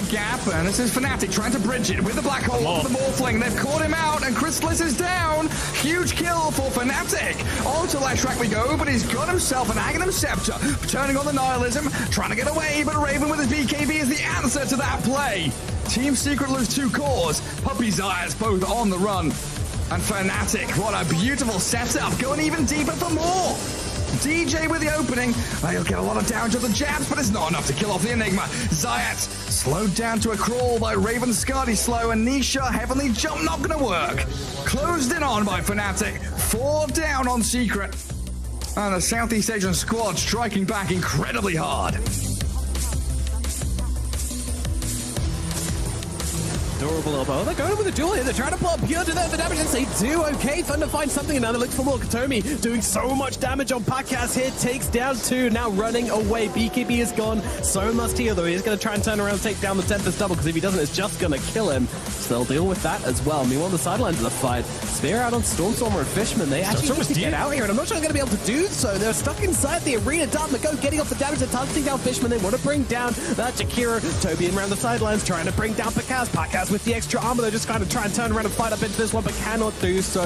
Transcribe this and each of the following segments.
gap, and this is Fnatic trying to bridge it with the black hole of the Morphling. They've caught him out, and Chrysalis is down. Huge kill for Fnatic. Onto Leshrac we go, but he's got himself an Aghanim Scepter, turning on the Nihilism, trying to get away, but Raven with his BKB is the answer to that play. Team Secret lose 2 cores. Puppy's Eyes both on the run. And Fnatic, what a beautiful setup, going even deeper for more. DJ with the opening. He'll get a lot of damage on the jabs, but it's not enough to kill off the Enigma. Zayat slowed down to a crawl by Raven Skadi Slow, and Nisha Heavenly Jump not going to work. Closed in on by Fnatic. 4 down on Secret. And the Southeast Asian squad striking back incredibly hard. Adorable elbow. They're going with a duel here. They're trying to pull up Pure to the damage, and they do okay. Thunder finds something, and now they look for more. Katomi doing so much damage on Pakas here. Takes down 2, now running away. BKB is gone. So must heal, though. He's going to try and turn around and take down the Tempest double, because if he doesn't, it's just going to kill him. So they'll deal with that as well. Meanwhile, on the sidelines of the fight, Spear out on Stormstormer and Fishman. They actually need to get out here, and I'm not sure they're going to be able to do so. They're stuck inside the arena. Dart go getting off the damage. They're targeting down Fishman. They want to bring down that Jakiro. Toby in around the sidelines, trying to bring down Pakas. Pakas with the extra armor. They're just kind of trying to turn around and fight up into this one, but cannot do so.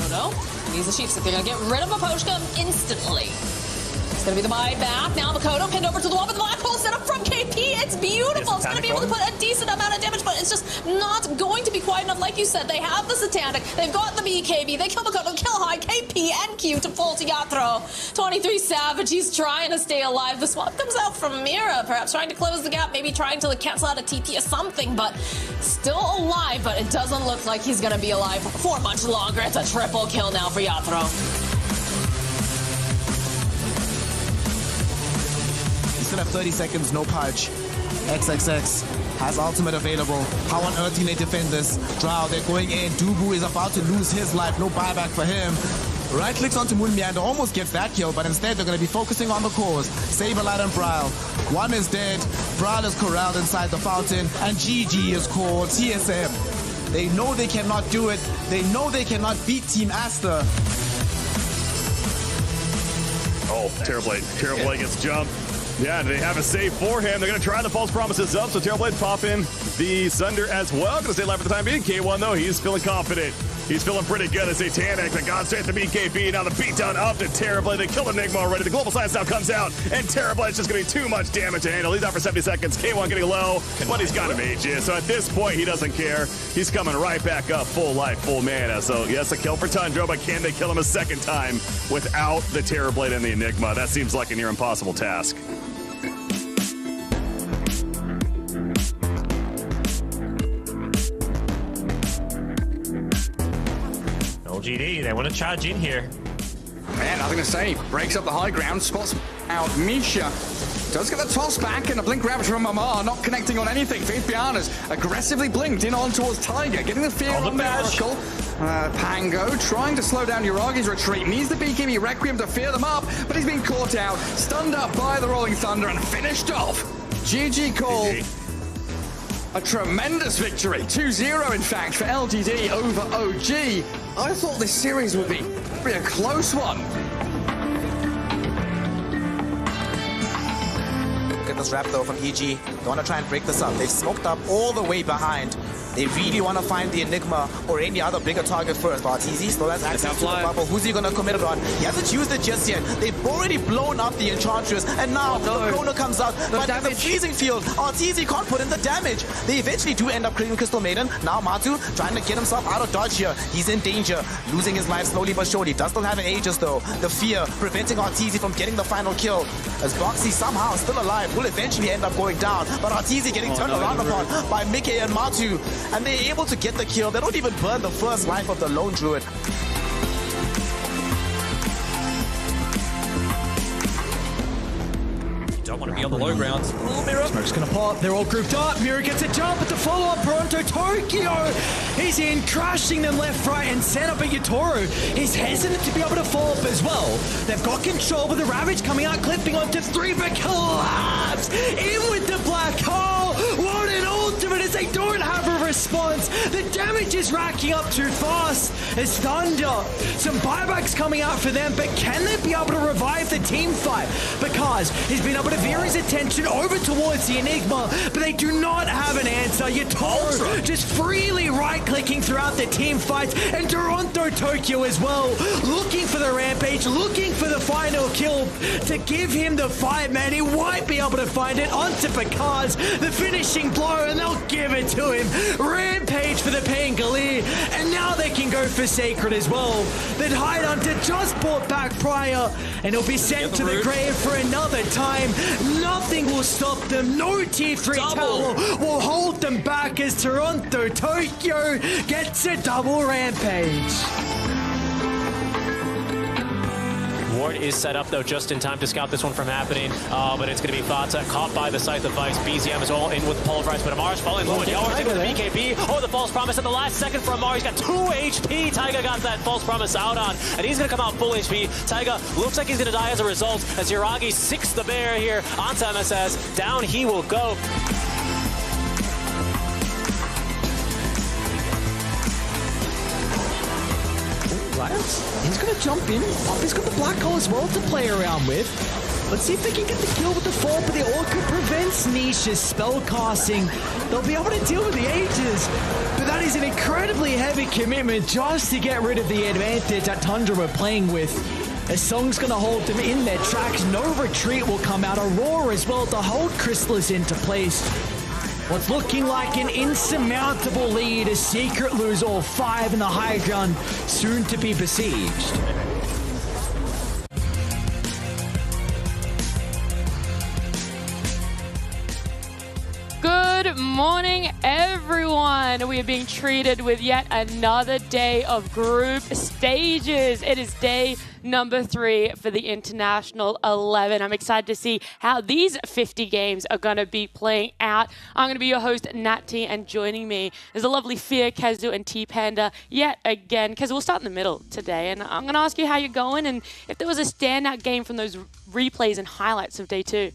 Oh no, he's the Chiefs. If they're going to get rid of Maposhka instantly. It's going to be the buyback. Now Makoto pinned over to the wall with the black hole set up from KP. It's beautiful. It's going to be able to put a decent amount of damage, but it's just not going to be quite enough. Like you said, they have the Satanic. They've got the BKB. They kill Makoto, kill high, KP, and Q to fall to Yatro. 23 Savage. He's trying to stay alive. The swap comes out from Mira, perhaps trying to close the gap, maybe trying to cancel out a TP or something, but still alive, but it doesn't look like he's going to be alive for much longer. It's a triple kill now for Yatro. Still have 30 seconds, no purge. XXX has ultimate available. How on earth can they defend this? Drow, they're going in. Dubu is about to lose his life. No buyback for him. Right clicks onto Moonmeander, almost gets that kill, but instead they're going to be focusing on the cores. Saberlight and Brawl. One is dead. Brawl is corralled inside the fountain, and GG is called TSM. They know they cannot do it. They know they cannot beat Team Aster. Oh, Terrorblade. Terrorblade gets jumped. Yeah, they have a save for him. They're going to try the false promises up, so Terrorblade pop in the Sunder as well. Going to stay alive for the time being. K1, though, he's feeling confident. He's feeling pretty good. The Satanic, the God straight to BKB. Now the beatdown up to Terrorblade. They killed Enigma already. The Global Science now comes out, and Terrorblade's just going to be too much damage to handle. He's out for 70 seconds. K1 getting low, but he's got a Mages. So at this point, he doesn't care. He's coming right back up, full life, full mana. So yes, a kill for Tundra, but can they kill him a second time without the Terrorblade and the Enigma? That seems like a near impossible task. LGD, they want to charge in here. Man, nothing to say. Breaks up the high ground, spots out Misha. Does get the toss back, and a blink ravage from Mamar, not connecting on anything. Faith Piana's aggressively blinked in on towards Tiger, getting the fear on Miracle. Pango trying to slow down Uragi's retreat. Needs the BKB Requiem to fear them up, but he's been caught out, stunned up by the Rolling Thunder, and finished off. GG call. A tremendous victory. 2-0, in fact, for LGD over OG. I thought this series would be a close one. Look at this wrap though from EG. They want to try and break this up. They've smoked up all the way behind. They really want to find the Enigma or any other bigger target first. Arteezy still has access to the bubble. Who's he going to commit it on? He hasn't used it just yet. They've already blown up the Enchantress, and now the Corona comes out. But in the freezing field, Arteezy can't put in the damage. They eventually do end up creating Crystal Maiden. Now Matu trying to get himself out of dodge here. He's in danger, losing his life slowly but surely. Does still have an Aegis though. The fear preventing Arteezy from getting the final kill. As Boxy somehow still alive, will eventually end up going down. But Arteezy getting turned around upon by Mickey and Matu. And they're able to get the kill. They don't even burn the first life of the Lone Druid. Don't want to be on the low grounds. Smoke's gonna pop. They're all grouped up. Mira gets a jump at the follow-up. Pronto Tokyo. He's in, crashing them left, right, and set up at Yatoru. He's hesitant to be able to follow up as well. They've got control with the Ravage coming out, clipping onto 3, but collapse in with the black hole. What an ultimate as they don't have a response. The damage is racking up too fast as Thunder. Some buybacks coming out for them, but can they be able to revive the team fight? Because he's been able to veer his attention over towards the Enigma, but they do not have an answer. Yatoro just freely right-clicking throughout the team fights, and Toronto Tokyo as well, looking for the rampage, looking for the final kill to give him the fight, man. He won't be able to find it. Onto Picard's, the finishing blow, and they'll give it to him. Rampage for the Pangolier, and now they can go for Sacred as well. That Hide Hunter just brought back prior, and he'll be sent to the grave for another time. Nothing will stop them. No tier 3 tower will hold them back as Toronto Tokyo gets a double rampage. Ward is set up, though, just in time to scout this one from happening. But it's going to be Fata caught by the Scythe of Vice. BZM is all in with Pulverize, but Amar's falling low, and Yower's in with the BKB. Oh, the false promise at the last second for Amar. He's got 2 HP. Taiga got that false promise out on, and he's going to come out full HP. Taiga looks like he's going to die as a result, as Yuragi sicks the bear here onto MSS. Down he will go. He's going to jump in. He's got the black hole as well to play around with. Let's see if they can get the kill with the fall, but the Orca prevents Nisha's spell casting. They'll be able to deal with the Aegis, but that is an incredibly heavy commitment just to get rid of the advantage that Tundra were playing with. A song's going to hold them in their tracks. No retreat will come out. Aurora as well to hold Chrysalis into place. What's looking like an insurmountable lead as Secret lose all 5 in the high ground, soon to be besieged. Good morning, everyone. We are being treated with yet another day of group stages. It is day number 3 for the International 11. I'm excited to see how these 50 games are going to be playing out. I'm going to be your host, Nat T, and joining me is the lovely Fear, Kezu, and T-Panda yet again. Kezu, we'll start in the middle today, and I'm going to ask you how you're going and if there was a standout game from those replays and highlights of day 2.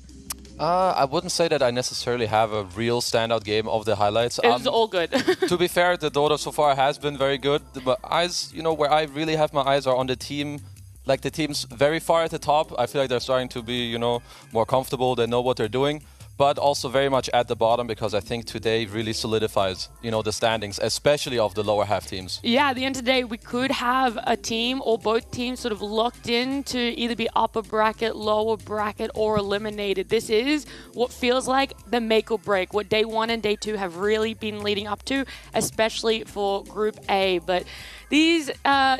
I wouldn't say that I necessarily have a real standout game of the highlights. It was all good. To be fair, the Dota so far has been very good. But eyes, where I really have my eyes are on the team. Like the teams very far at the top. I feel like they're starting to be, more comfortable. They know what they're doing. But also very much at the bottom, because I think today really solidifies, the standings, especially of the lower half teams. Yeah, at the end of the day, we could have a team or both teams sort of locked in to either be upper bracket, lower bracket, or eliminated. This is what feels like the make or break, what day 1 and day 2 have really been leading up to, especially for Group A. But these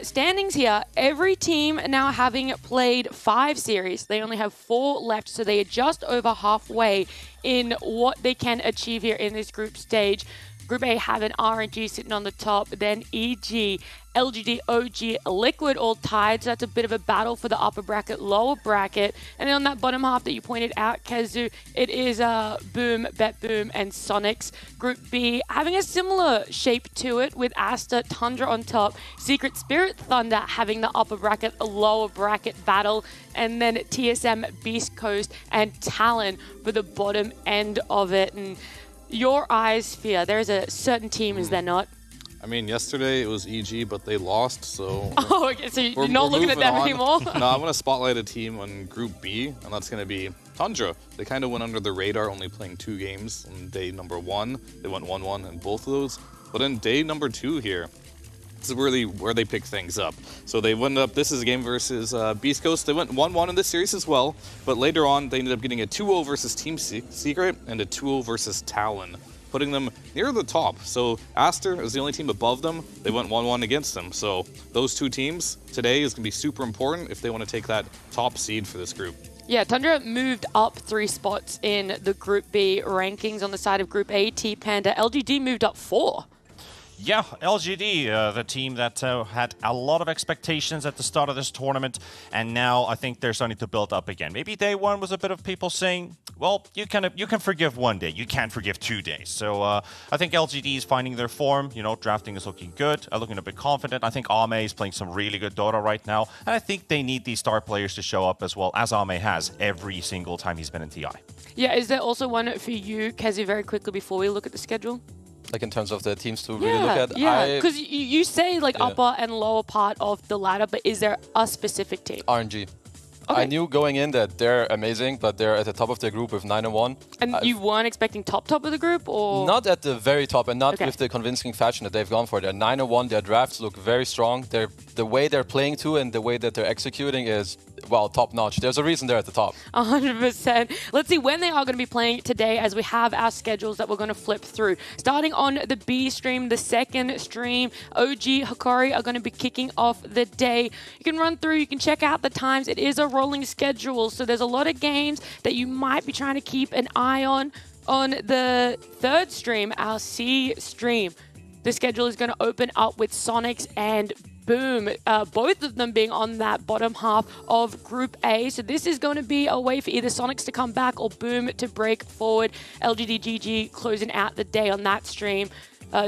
standings here, every team now having played 5 series, they only have 4 left, so they are just over halfway in what they can achieve here in this group stage. Group A have an RNG sitting on the top, then EG, LGD, OG, Liquid all tied, so that's a bit of a battle for the upper bracket, lower bracket. And then on that bottom half that you pointed out, Kezu, it is Boom, BetBoom, and Sonics. Group B having a similar shape to it, with Asta, Tundra on top, Secret, Spirit, Thunder having the upper bracket, lower bracket battle, and then TSM, Beast Coast, and Talon for the bottom end of it. And your eyes, Fear, there's a certain team, is there not? I mean, yesterday it was EG, but they lost, so... Oh, okay, so you're not looking at them anymore? No, I'm going to spotlight a team on Group B, and that's going to be Tundra. They kind of went under the radar, only playing 2 games on day number 1. They went 1-1 in both of those. But in day number 2 here, this is really where they pick things up. So they went up, this is a game versus Beast Coast. They went 1-1 in this series as well, but later on they ended up getting a 2-0 versus Team Secret and a 2-0 versus Talon, putting them near the top. So Aster is the only team above them. They went 1-1 against them. So those 2 teams today is going to be super important if they want to take that top seed for this group. Yeah, Tundra moved up 3 spots in the Group B rankings on the side of Group A. T-Panda, LGD moved up 4. Yeah, LGD, the team that had a lot of expectations at the start of this tournament, and now I think they're starting to build up again. Maybe day 1 was a bit of people saying, well, you can forgive 1 day, you can't forgive 2 days. So I think LGD is finding their form. Drafting is looking good, looking a bit confident. I think Ame is playing some really good Dota right now, and I think they need these star players to show up as well, as Ame has every single time he's been in TI. Yeah, is there also one for you, Kezu, very quickly before we look at the schedule? like in terms of the teams to really look at. Yeah, because you say like upper and lower part of the ladder, but is there a specific team? RNG. Okay. I knew going in that they're amazing, but they're at the top of their group with 9-1. And you weren't expecting top of the group, or? Not at the very top, and not with the convincing fashion that they've gone for. They're 9-1. Their drafts look very strong. The way they're playing too, and the way that they're executing is, well, top notch. There's a reason they're at the top. 100%. Let's see when they are going to be playing today, as we have our schedules that we're going to flip through. Starting on the B stream, the second stream, OG Hikari are going to be kicking off the day. You can run through, you can check out the times. It is a rolling schedule, so there's a lot of games that you might be trying to keep an eye on. On the third stream, our C stream, the schedule is going to open up with Sonics and Boom, both of them being on that bottom half of Group A. So this is going to be a way for either Sonics to come back or Boom to break forward. LGD GG closing out the day on that stream.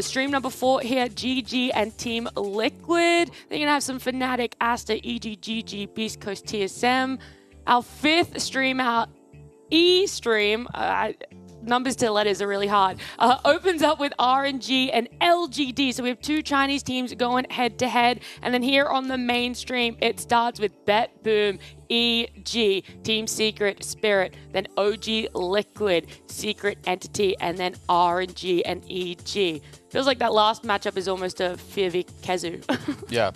Stream number 4 here, GG and Team Liquid. They're going to have some Fnatic, Asta, EG, GG, Beast Coast, TSM. Our 5th stream, our E stream, numbers to letters are really hard, opens up with RNG and LGD. So we have 2 Chinese teams going head-to-head. And then here on the main stream, it starts with BetBoom, EG, Team Secret, Spirit, then OG Liquid, Secret Entity, and then RNG and EG. Feels like that last matchup is almost a Fear Kezu. Yeah.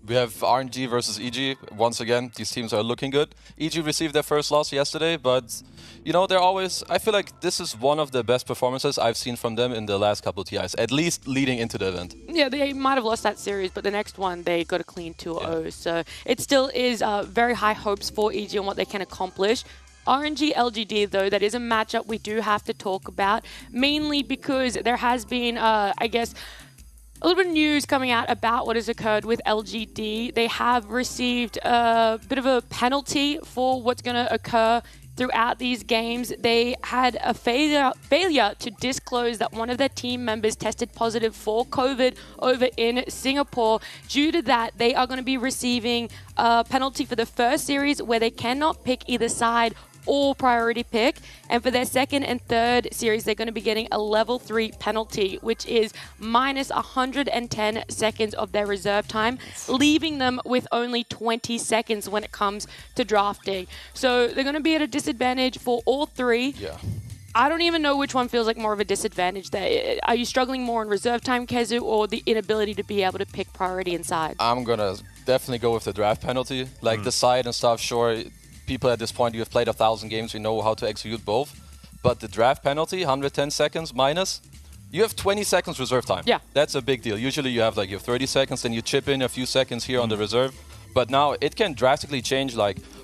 We have RNG versus EG. Once again, these teams are looking good. EG received their first loss yesterday, but you know, they're always... I feel like this is one of the best performances I've seen from them in the last couple of TIs, at least leading into the event. Yeah, they might have lost that series, but the next one, they got a clean 2-0. So it still is very high hopes for EG and what they can accomplish. RNG LGD, though, that is a matchup we do have to talk about, mainly because there has been, I guess, a little bit of news coming out about what has occurred with LGD. They have received a bit of a penalty for what's going to occur throughout these games. They had a failure to disclose that one of their team members tested positive for COVID over in Singapore. Due to that, they are going to be receiving a penalty for the first series where they cannot pick either side or priority pick. And for their second and third series, they're going to be getting a level 3 penalty, which is minus 110 seconds of their reserve time, leaving them with only 20 seconds when it comes to drafting. So they're going to be at a disadvantage for all 3. Yeah. I don't even know which one feels like more of a disadvantage there. Are you struggling more in reserve time, Kezu, or the inability to be able to pick priority inside? I'm going to definitely go with the draft penalty. Like the side and stuff, sure, people at this point, you have played 1,000 games, we know how to execute both. But the draft penalty, 110 seconds minus, you have 20 seconds reserve time. Yeah. That's a big deal. Usually you have 30 seconds, then you chip in a few seconds here on the reserve. But now it can drastically change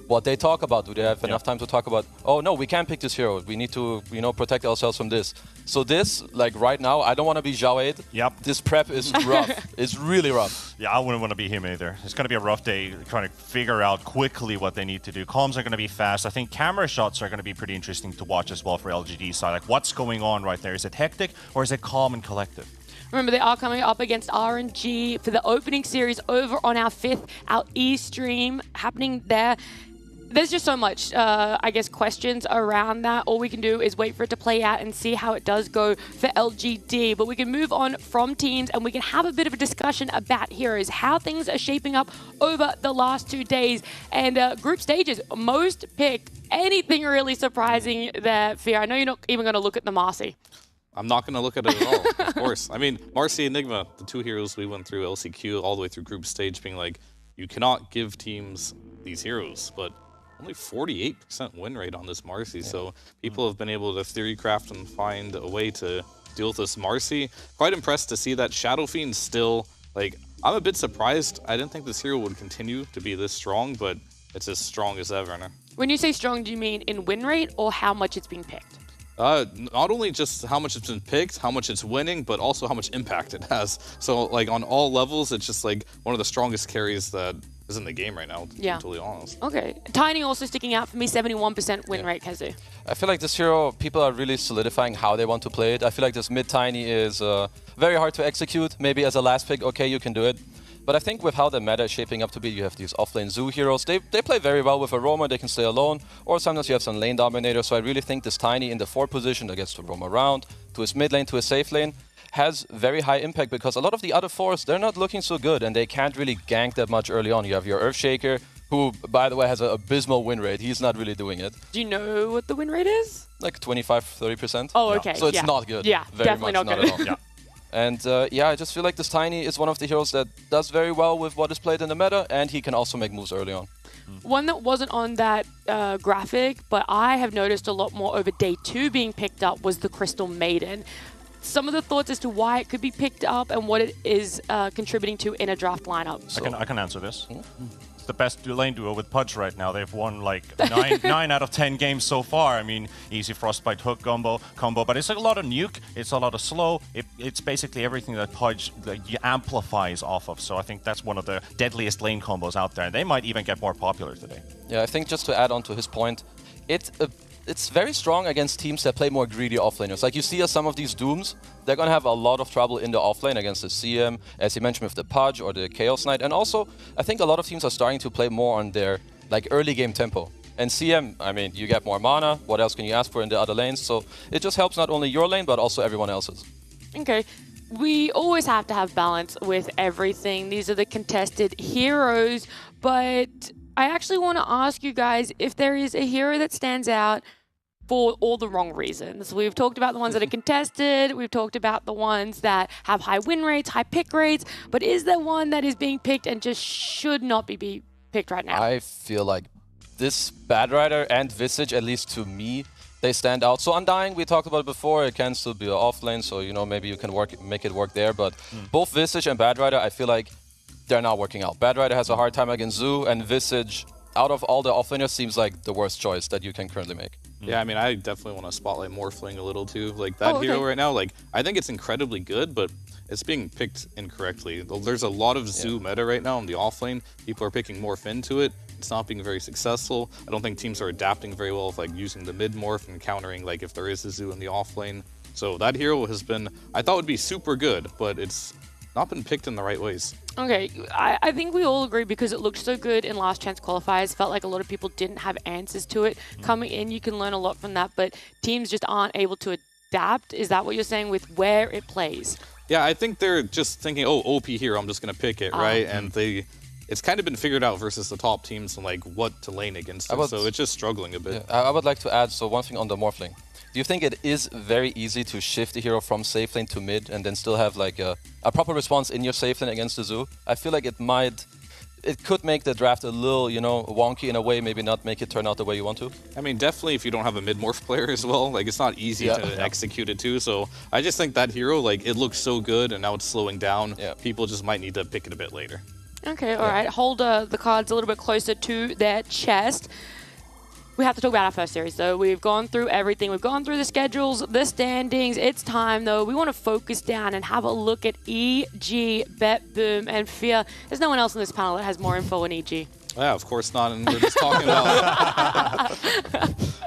what they talk about. Do they have enough time to talk about, oh no, we can't pick this hero. We need to, protect ourselves from this. So this, right now, I don't want to be Zhao 8. Yep. This prep is rough. It's really rough. Yeah, I wouldn't want to be him either. It's going to be a rough day trying to figure out quickly what they need to do. Comms are going to be fast. I think camera shots are going to be pretty interesting to watch as well for LGD side. What's going on right there? Is it hectic or is it calm and collective? Remember, they are coming up against RNG for the opening series over on our 5th, our E stream happening there. There's just so much, I guess, questions around that. All we can do is wait for it to play out and see how it does go for LGD. But we can move on from teams and we can have a bit of a discussion about heroes, how things are shaping up over the last 2 days. And group stages, most picked. Anything really surprising there, Fear? I know you're not even going to look at the Marcy. I'm not going to look at it at all, of course. I mean, Marcy, Enigma, the 2 heroes we went through LCQ all the way through group stage, being like, you cannot give teams these heroes, but only 48% win rate on this Marcy, so people have been able to theory craft and find a way to deal with this Marcy. Quite impressed to see that Shadow Fiend still, I'm a bit surprised. I didn't think this hero would continue to be this strong, but it's as strong as ever. When you say strong, do you mean in win rate or how much it's being picked? Not only just how much it's been picked, how much it's winning, but also how much impact it has. So, on all levels, it's just, one of the strongest carries that is in the game right now, to be totally honest. Okay. Tiny also sticking out for me, 71% win rate, Kezu. I feel like this hero, people are really solidifying how they want to play it. I feel like this mid-Tiny is very hard to execute. Maybe as a last pick, okay, you can do it. But I think with how the meta is shaping up to be, you have these offlane Zoo heroes. They play very well with a roamer, they can stay alone, or sometimes you have some lane dominator. So I really think this Tiny in the 4 position that gets to roam around, to his mid lane, to his safe lane, has very high impact because a lot of the other fours, they're not looking so good and they can't really gank that much early on. You have your Earthshaker, who, by the way, has an abysmal win rate. He's not really doing it. Do you know what the win rate is? Like 25-30%. Oh, okay. So it's not good. Yeah, very definitely much not good. At all. And yeah, I just feel like this Tiny is one of the heroes that does very well with what is played in the meta, and he can also make moves early on. One that wasn't on that graphic, but I have noticed a lot more over day 2 being picked up was the Crystal Maiden. Some of the thoughts as to why it could be picked up and what it is contributing to in a draft lineup. So. I can answer this. It's the best lane duo with Pudge right now. They've won like 9 out of 10 games so far. I mean, easy Frostbite hook combo, but it's a lot of nuke, it's a lot of slow. It's basically everything that Pudge amplifies off of. So I think that's one of the deadliest lane combos out there. And they might even get more popular today. Yeah, I think just to add on to his point, it's very strong against teams that play more greedy offlaners. Like you see some of these Dooms, they're going to have a lot of trouble in the offlane against the CM, as you mentioned with the Pudge or the Chaos Knight. And also, I think a lot of teams are starting to play more on their like early game tempo. And CM, I mean, you get more mana. What else can you ask for in the other lanes? So it just helps not only your lane, but also everyone else's. Okay. We always have to have balance with everything. These are the contested heroes, but I actually want to ask you guys if there is a hero that stands out for all the wrong reasons. We've talked about the ones that are contested, we've talked about the ones that have high win rates, high pick rates, but is there one that is being picked and just should not be picked right now? I feel like this Bad Rider and Visage, at least to me, they stand out. So Undying, we talked about it before, it can still be an off lane, so you know maybe you can make it work there, but both Visage and Bad Rider, I feel like they're not working out. Bad Rider has a hard time against Zoo, and Visage, out of all the offlaners, seems like the worst choice that you can currently make. Yeah, I mean, I definitely want to spotlight Morphling a little too. Like that hero right now, like I think it's incredibly good, but it's being picked incorrectly. There's a lot of Zoo meta right now in the offlane. People are picking Morph into it. It's not being very successful. I don't think teams are adapting very well with like using the mid Morph and countering like if there is a Zoo in the offlane. So that hero has been, I thought would be super good, but it's not been picked in the right ways. Okay, I think we all agree because it looked so good in last chance qualifiers. Felt like a lot of people didn't have answers to it. Coming in, you can learn a lot from that, but teams just aren't able to adapt. Is that what you're saying with where it plays? Yeah, I think they're just thinking, oh, OP hero, I'm just going to pick it, right? And it's kind of been figured out versus the top teams and like what to lane against it, so it's just struggling a bit. Yeah, I would like to add, so one thing on the Morphling. Do you think it is very easy to shift the hero from safe lane to mid and then still have like a proper response in your safe lane against the Zoo? I feel like it could make the draft a little, you know, wonky in a way, maybe not make it turn out the way you want to. I mean, definitely if you don't have a mid-morph player as well, like it's not easy to execute it too. So I just think that hero, like it looks so good and now it's slowing down. People just might need to pick it a bit later. Okay, all right. Hold the cards a little bit closer to their chest. We have to talk about our first series, though. We've gone through everything. We've gone through the schedules, the standings. It's time, though. We want to focus down and have a look at EG, BetBoom, and Fear. There's no one else on this panel that has more info on EG. Yeah, of course not. And we're just talking about...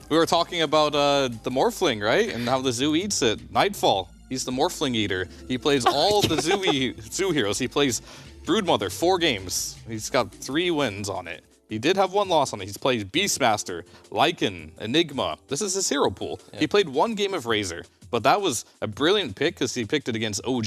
we were talking about the Morphling, right? And how the Zoo eats it. Nightfall. He's the Morphling eater. He plays all the Zoo heroes. He plays Broodmother, 4 games. He's got 3 wins on it. He did have 1 loss on it. He's played Beastmaster, Lycan, Enigma. This is his hero pool. He played 1 game of Razor, but that was a brilliant pick because he picked it against OG,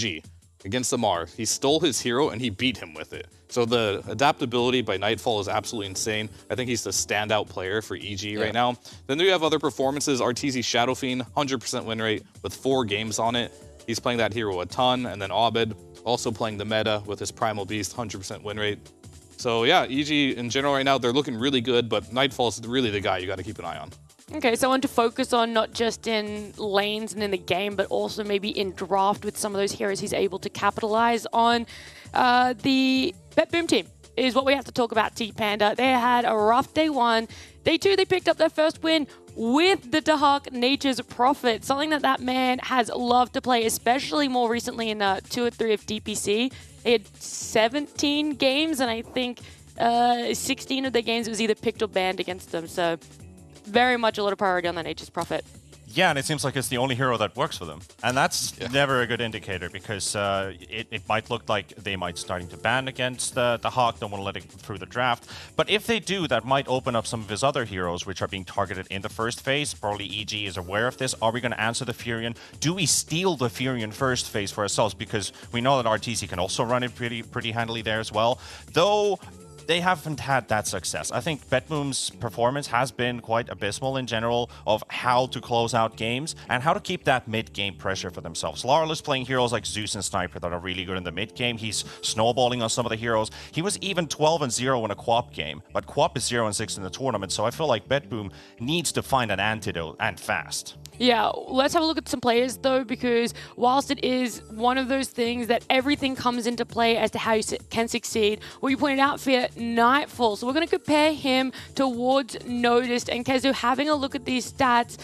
against Amar. He stole his hero and he beat him with it. So the adaptability by Nightfall is absolutely insane. I think he's the standout player for EG right now. Then we have other performances. Arteezy Shadow Fiend, 100% win rate with 4 games on it. He's playing that hero a ton. And then Abed, also playing the meta with his Primal Beast, 100% win rate. So yeah, EG in general right now, they're looking really good, but Nightfall is really the guy you got to keep an eye on. Okay, so I want to focus on not just in lanes and in the game, but also maybe in draft with some of those heroes he's able to capitalize on. The BetBoom team is what we have to talk about, T-Panda. They had a rough day 1. Day 2, they picked up their first win with the Dahak Nature's Prophet, something that man has loved to play, especially more recently in 2 or 3 of DPC. They had 17 games, and I think 16 of the games it was either picked or banned against them. So very much a lot of priority on the Nature's Prophet. Yeah, and it seems like it's the only hero that works for them. And that's never a good indicator because it might look like they might starting to ban against the Hawk, don't want to let it through the draft. But if they do, that might open up some of his other heroes which are being targeted in the first phase. Probably EG is aware of this. Are we going to answer the Furion? Do we steal the Furion first phase for ourselves? Because we know that RTC can also run it pretty handily there as well. Though they haven't had that success. I think BetBoom's performance has been quite abysmal in general of how to close out games and how to keep that mid-game pressure for themselves. Larla's playing heroes like Zeus and Sniper that are really good in the mid-game. He's snowballing on some of the heroes. He was even 12-0 in a QoP game, but QoP is 0-6 in the tournament, so I feel like BetBoom needs to find an antidote, and fast. Yeah, let's have a look at some players though, because whilst it is one of those things that everything comes into play as to how you can succeed, what you pointed out for Nightfall. So we're going to compare him towards Noticed, and Kezu, having a look at these stats,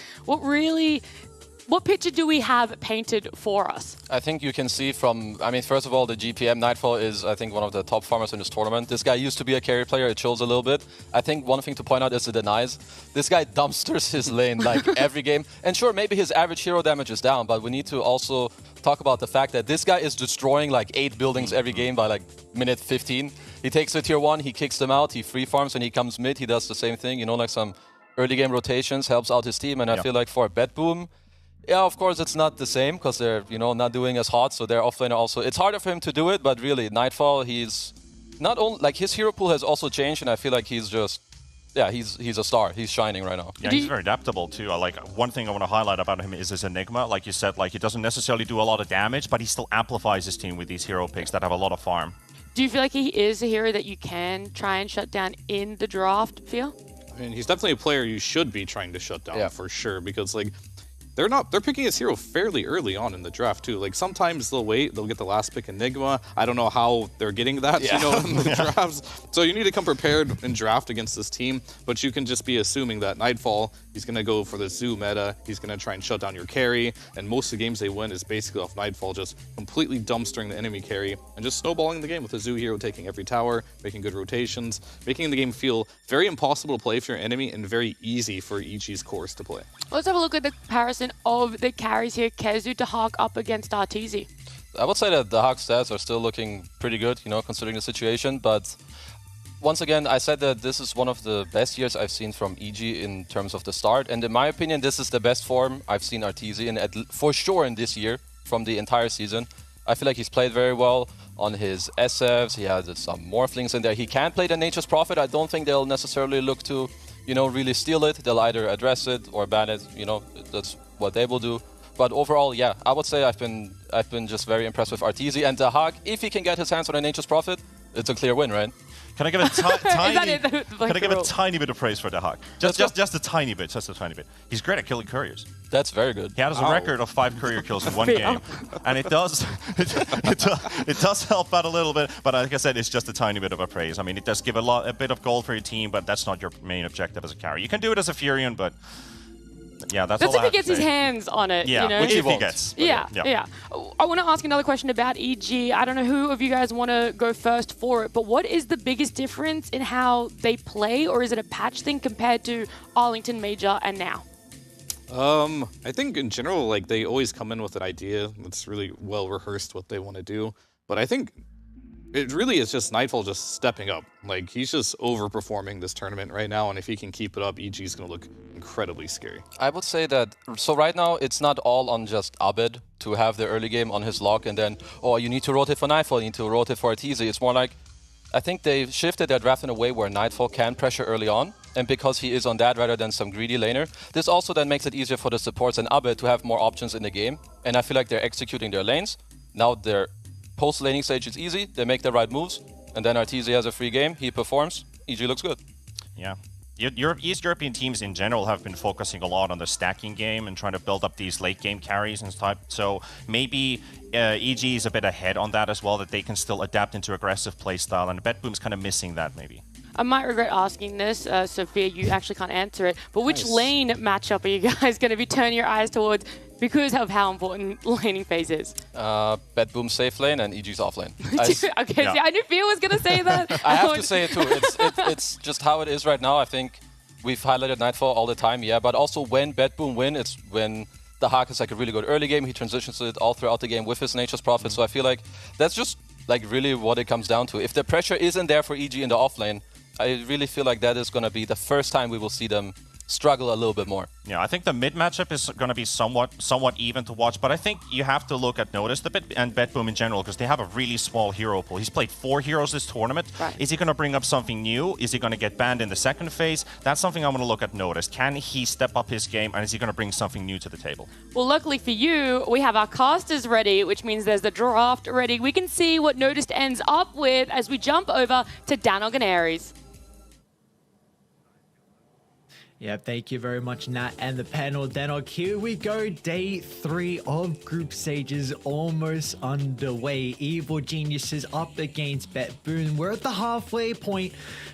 what picture do we have painted for us? I think you can see from, I mean, first of all, the GPM Nightfall is, I think, one of the top farmers in this tournament. This guy used to be a carry player. It shows a little bit. I think one thing to point out is the denies. This guy dumpsters his lane like every game. And sure, maybe his average hero damage is down, but we need to also talk about the fact that this guy is destroying like 8 buildings every game by like minute 15. He takes the tier 1, he kicks them out, he free farms, when he comes mid, he does the same thing. You know, like some early game rotations, helps out his team. And I feel like for BetBoom, yeah, of course, it's not the same because they're, you know, not doing as hot. So they're offlaner also. It's harder for him to do it, but really, Nightfall, he's not only like his hero pool has also changed, and I feel like he's just, yeah, he's a star. He's shining right now. Yeah, he's very adaptable too. Like one thing I want to highlight about him is his Enigma. Like you said, like he doesn't necessarily do a lot of damage, but he still amplifies his team with these hero picks that have a lot of farm. Do you feel like he is a hero that you can try and shut down in the draft, Phil? I mean, he's definitely a player you should be trying to shut down for sure, because like they're picking his hero fairly early on in the draft too. Like sometimes they'll wait, they'll get the last pick Enigma. I don't know how they're getting that, you know, in the drafts. So you need to come prepared in draft against this team, but you can just be assuming that Nightfall, he's going to go for the Zoo meta, he's going to try and shut down your carry, and most of the games they win is basically off Nightfall just completely dumpstering the enemy carry and just snowballing the game with the Zoo hero taking every tower, making good rotations, making the game feel very impossible to play for your enemy and very easy for EG's cores to play. Let's have a look at the comparison of the carries here. Kezu to Hawk up against RTZ. I would say that the Hawk stats are still looking pretty good, you know, considering the situation. But once again, I said that this is one of the best years I've seen from EG in terms of the start. And in my opinion, this is the best form I've seen RTZ in, for sure, in this year from the entire season. I feel like he's played very well on his SFs. He has some Morphlings in there. He can play the Nature's Prophet. I don't think they'll necessarily look to, you know, really steal it. They'll either address it or ban it. You know, that's what they will do. But overall, yeah, I would say I've been just very impressed with RTZ. And the Hawk, if he can get his hands on a Nature's Prophet, it's a clear win, right? Can I give a tiny bit of praise for the Hawk? Just a tiny bit, just a tiny bit. He's great at killing couriers. That's very good. He has a record of 5 courier kills in one game, and it does help out a little bit. But like I said, it's just a tiny bit of a praise. I mean, it does give a bit of gold for your team, but that's not your main objective as a carry. You can do it as a Furion, but yeah, that's all if he gets his hands on it. Yeah, you know? which if he gets. Yeah. I want to ask another question about EG. I don't know who of you guys want to go first for it, but what is the biggest difference in how they play, or is it a patch thing compared to Arlington Major and now? I think in general, like they always come in with an idea that's really well rehearsed what they want to do, but I think it really is just Nightfall just stepping up. Like, he's just overperforming this tournament right now, and if he can keep it up, EG's going to look incredibly scary. I would say that, so right now, it's not all on just Abed to have the early game on his lock, and then, oh, you need to rotate for Nightfall, you need to rotate for RTZ. It's more like, I think they've shifted their draft in a way where Nightfall can pressure early on, and because he is on that rather than some greedy laner, this also then makes it easier for the supports and Abed to have more options in the game, and I feel like they're executing their lanes. Now their post-laning stage is easy, they make the right moves, and then RTZ has a free game, he performs, EG looks good. Yeah. East European teams in general have been focusing a lot on the stacking game and trying to build up these late game carries and stuff. So maybe EG is a bit ahead on that as well, that they can still adapt into aggressive playstyle, and BetBoom's kind of missing that maybe. I might regret asking this, Sophia, you actually can't answer it, but which lane matchup are you guys going to be turning your eyes towards because of how important laning phase is? BetBoom safe lane and EG's off lane. See, I knew Phil was going to say that. I have to say it too. It's just how it is right now. I think we've highlighted Nightfall all the time, yeah, but also when BetBoom win, it's when the Hawk is like a really good early game. He transitions it all throughout the game with his Nature's Prophet. So I feel like that's just like really what it comes down to. If the pressure isn't there for EG in the offlane, I really feel like that is going to be the first time we will see them struggle a little bit more. Yeah, I think the mid matchup is going to be somewhat even to watch, but I think you have to look at Notice and BetBoom in general because they have a really small hero pool. He's played 4 heroes this tournament. Right. Is he going to bring up something new? Is he going to get banned in the second phase? That's something I'm going to look at Notice. Can he step up his game, and is he going to bring something new to the table? Well, luckily for you, we have our casters ready, which means there's the draft ready. We can see what Noticed ends up with as we jump over to Danog and Aries. Yeah, thank you very much, Nat and the panel. Danog, here we go. Day 3 of Group Stages almost underway. Evil Geniuses up against BetBoom. We're at the halfway point.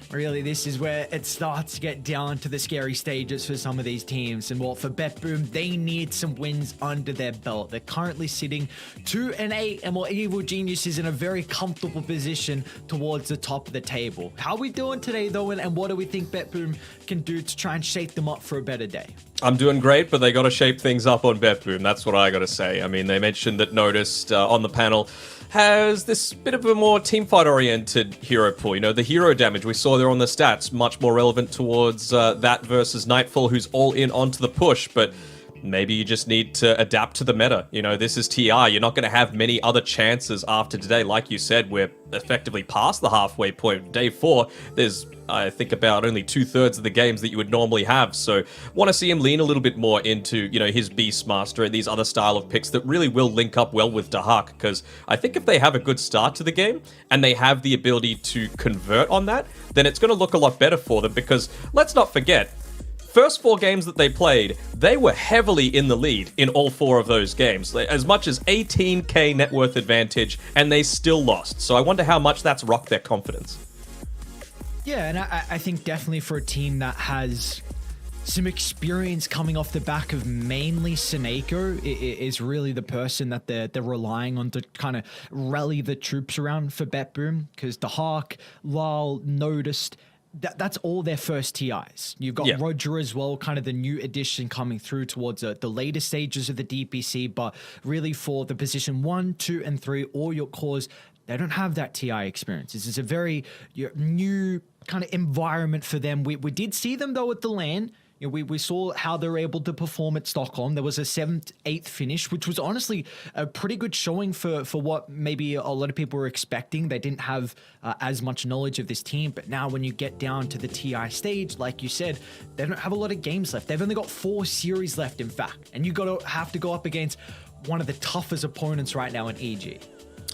Really, this is where it starts to get down to the scary stages for some of these teams. And well, for BetBoom, they need some wins under their belt. They're currently sitting 2-8, and well, Evil Genius is in a very comfortable position towards the top of the table. How are we doing today, though, and what do we think BetBoom can do to try and shape them up for a better day? I'm doing great, but they got to shape things up on BetBoom. That's what I got to say. I mean, they mentioned that Noticed on the panel has this bit of a more teamfight-oriented hero pool. You know, the hero damage we saw there on the stats, much more relevant towards that versus Nightfall, who's all in onto the push, but maybe you just need to adapt to the meta. You know, this is TI. You're not going to have many other chances after today. Like you said, we're effectively past the halfway point. Day 4, there's, I think, about only 2/3 of the games that you would normally have. So want to see him lean a little bit more into, you know, his Beastmaster and these other style of picks that really will link up well with Dahak. Because I think if they have a good start to the game and they have the ability to convert on that, then it's going to look a lot better for them. Because let's not forget, first 4 games that they played, they were heavily in the lead in all 4 of those games. As much as 18k net worth advantage, and they still lost. So I wonder how much that's rocked their confidence. Yeah, and I think definitely for a team that has some experience coming off the back of mainly Seneko is really the person that they're relying on to kind of rally the troops around for BetBoom, because the Hawk, Lal, Noticed, that's all their first TIs. You've got Roger as well, kind of the new addition coming through towards the later stages of the DPC, but really for the position 1, 2, and 3, all your cores, they don't have that TI experience. This is a very new kind of environment for them. We did see them, though, at the LAN. You know, we saw how they were able to perform at Stockholm. There was a 7th, 8th finish, which was honestly a pretty good showing for what maybe a lot of people were expecting. They didn't have as much knowledge of this team, but now when you get down to the TI stage, like you said, they don't have a lot of games left. They've only got 4 series left, in fact, and you have to go up against one of the toughest opponents right now in EG.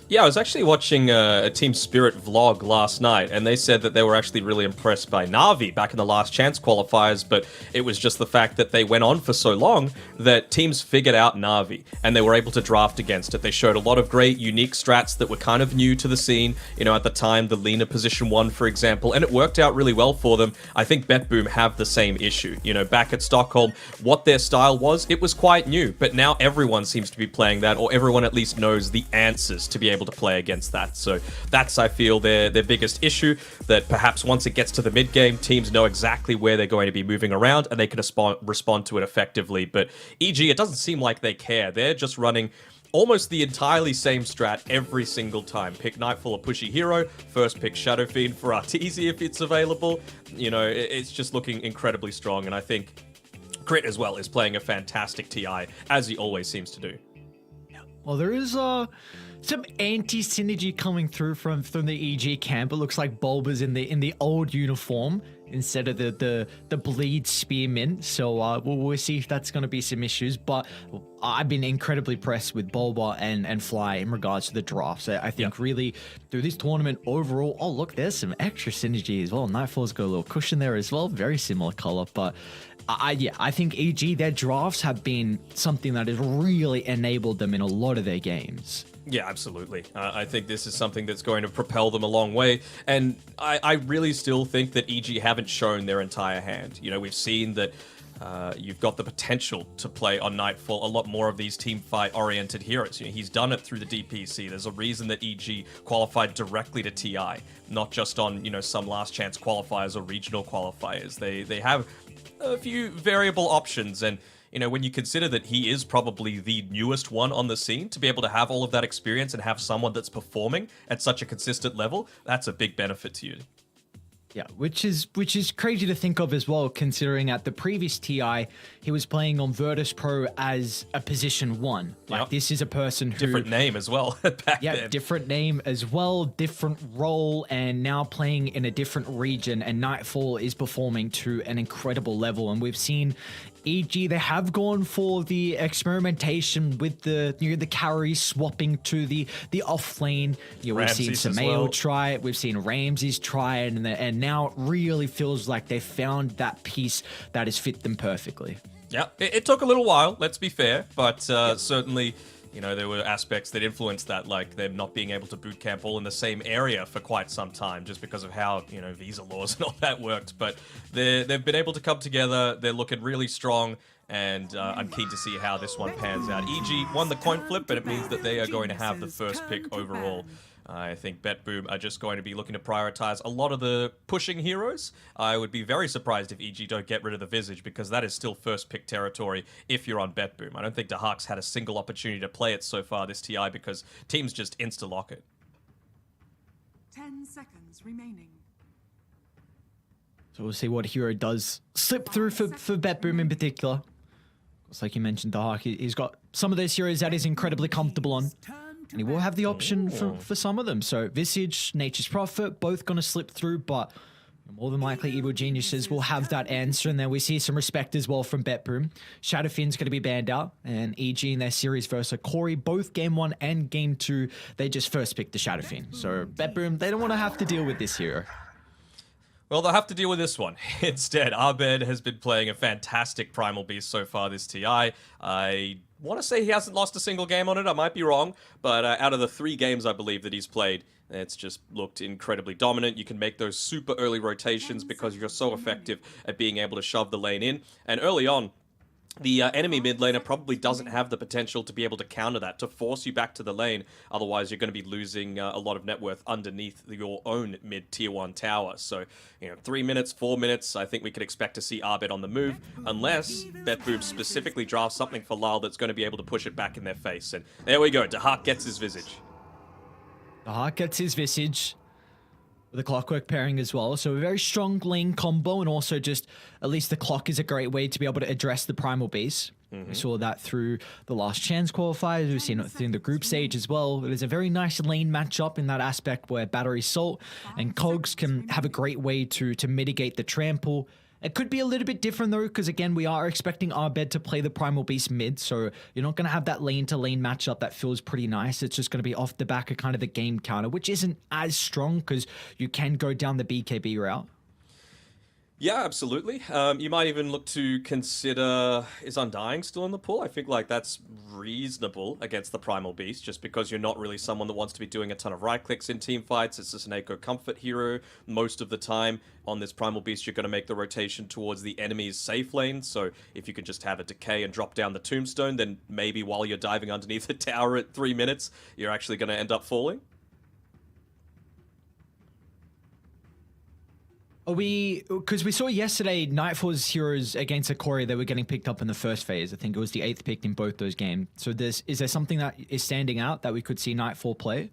Yeah, I was actually watching a Team Spirit vlog last night, and they said that they were actually really impressed by Na'Vi back in the last chance qualifiers, but it was just the fact that they went on for so long that teams figured out Na'Vi, and they were able to draft against it. They showed a lot of great, unique strats that were kind of new to the scene. You know, at the time, the Lina position 1, for example, and it worked out really well for them. I think BetBoom have the same issue. You know, back at Stockholm, what their style was, it was quite new, but now everyone seems to be playing that, or everyone at least knows the answers to be able to play against that. So that's, I feel, their biggest issue, that perhaps once it gets to the mid game, teams know exactly where they're going to be moving around and they can respond to it effectively. But EG, it doesn't seem like they care. They're just running almost the entirely same strat every single time. Pick Nightfall or pushy hero, first pick Shadow Fiend for Arteezy if it's available. You know, it's just looking incredibly strong, and I think Crit as well is playing a fantastic TI, as he always seems to do. Well, there is some anti-synergy coming through from the EG camp. It looks like Bulba's in the old uniform instead of the bleed spearmint. So we'll see if that's going to be some issues. But I've been incredibly impressed with Bulba and Fly in regards to the drafts. I think really through this tournament overall, oh look, there's some extra synergy as well. Nightfall's got a little cushion there as well. Very similar color, but I think EG, their drafts have been something that has really enabled them in a lot of their games. Yeah, absolutely. I think this is something that's going to propel them a long way. And I really still think that EG haven't shown their entire hand. You know, we've seen that you've got the potential to play on Nightfall a lot more of these team fight oriented heroes. He's done it through the DPC. There's a reason that EG qualified directly to TI, not just on some last chance qualifiers or regional qualifiers. They have a few variable options, and when you consider that he is probably the newest one on the scene, to be able to have all of that experience and have someone that's performing at such a consistent level, that's a big benefit to you. Yeah, which is crazy to think of as well, considering at the previous TI, he was playing on Virtus Pro as a position 1. Like, this is a person who... Different name as well back then. Different name as well, different role, and now playing in a different region, and Nightfall is performing to an incredible level. And we've seen EG, they have gone for the experimentation with the the carry swapping to the off lane. We've seen Samael try it, we've seen Ramses try it, and now it really feels like they found that piece that has fit them perfectly. Yeah, it took a little while, let's be fair, but certainly, there were aspects that influenced that, like them not being able to boot camp all in the same area for quite some time, just because of how, visa laws and all that worked. But they've been able to come together, they're looking really strong, and I'm keen to see how this one pans out. EG won the coin flip, but it means that they are going to have the first pick overall. I think BetBoom are just going to be looking to prioritize a lot of the pushing heroes. I would be very surprised if EG don't get rid of the Visage, because that is still first pick territory if you're on BetBoom. I don't think DeHack's had a single opportunity to play it so far this TI, because teams just insta-lock it. 10 seconds remaining. So we'll see what hero does slip through for BetBoom in particular. It's like you mentioned, DeHack, he's got some of those heroes that he's incredibly comfortable on. And he will have the option for some of them. So Visage, Nature's Prophet, both going to slip through, but more than likely Evil Geniuses will have that answer. And then we see some respect as well from BetBoom. Shadowfiend's going to be banned out, and EG in their series versus Corey, both Game 1 and Game 2, they just first picked the Shadowfiend. So BetBoom, they don't want to have to deal with this hero. Well, they'll have to deal with this one. Instead, Abed has been playing a fantastic Primal Beast so far this TI. I want to say he hasn't lost a single game on it. I might be wrong, but out of the 3 games I believe that he's played, it's just looked incredibly dominant. You can make those super early rotations because you're so effective at being able to shove the lane in. And early on, the enemy mid laner probably doesn't have the potential to be able to counter that, to force you back to the lane. Otherwise, you're going to be losing a lot of net worth underneath your own mid tier 1 tower. So, 3 minutes, 4 minutes, I think we could expect to see Abed on the move, unless BetBoom specifically drafts something for Lyle that's going to be able to push it back in their face. And there we go, DeHack gets his Visage. DeHack gets his Visage. The Clockwork pairing as well, so a very strong lane combo, and also just at least the clock is a great way to be able to address the Primal Beast. We saw that through the last chance qualifiers, we've seen it through the group stage as well. It is a very nice lane matchup in that aspect where Battery Salt and Cogs can have a great way to mitigate the trample. It could be a little bit different though, because again, we are expecting Abed to play the Primal Beast mid, so you're not going to have that lane-to-lane matchup that feels pretty nice. It's just going to be off the back of kind of the game counter, which isn't as strong because you can go down the BKB route. Yeah, absolutely. You might even look to consider, is Undying still in the pool? I think that's reasonable against the Primal Beast, just because you're not really someone that wants to be doing a ton of right clicks in team fights. It's just an eco comfort hero most of the time. On this Primal Beast, you're going to make the rotation towards the enemy's safe lane, so if you can just have a decay and drop down the tombstone, then maybe while you're diving underneath the tower at 3 minutes, you're actually going to end up falling. Because we saw yesterday Nightfall's heroes against Akori, they were getting picked up in the first phase. I think it was the 8th pick in both those games. So is there something that is standing out that we could see Nightfall play?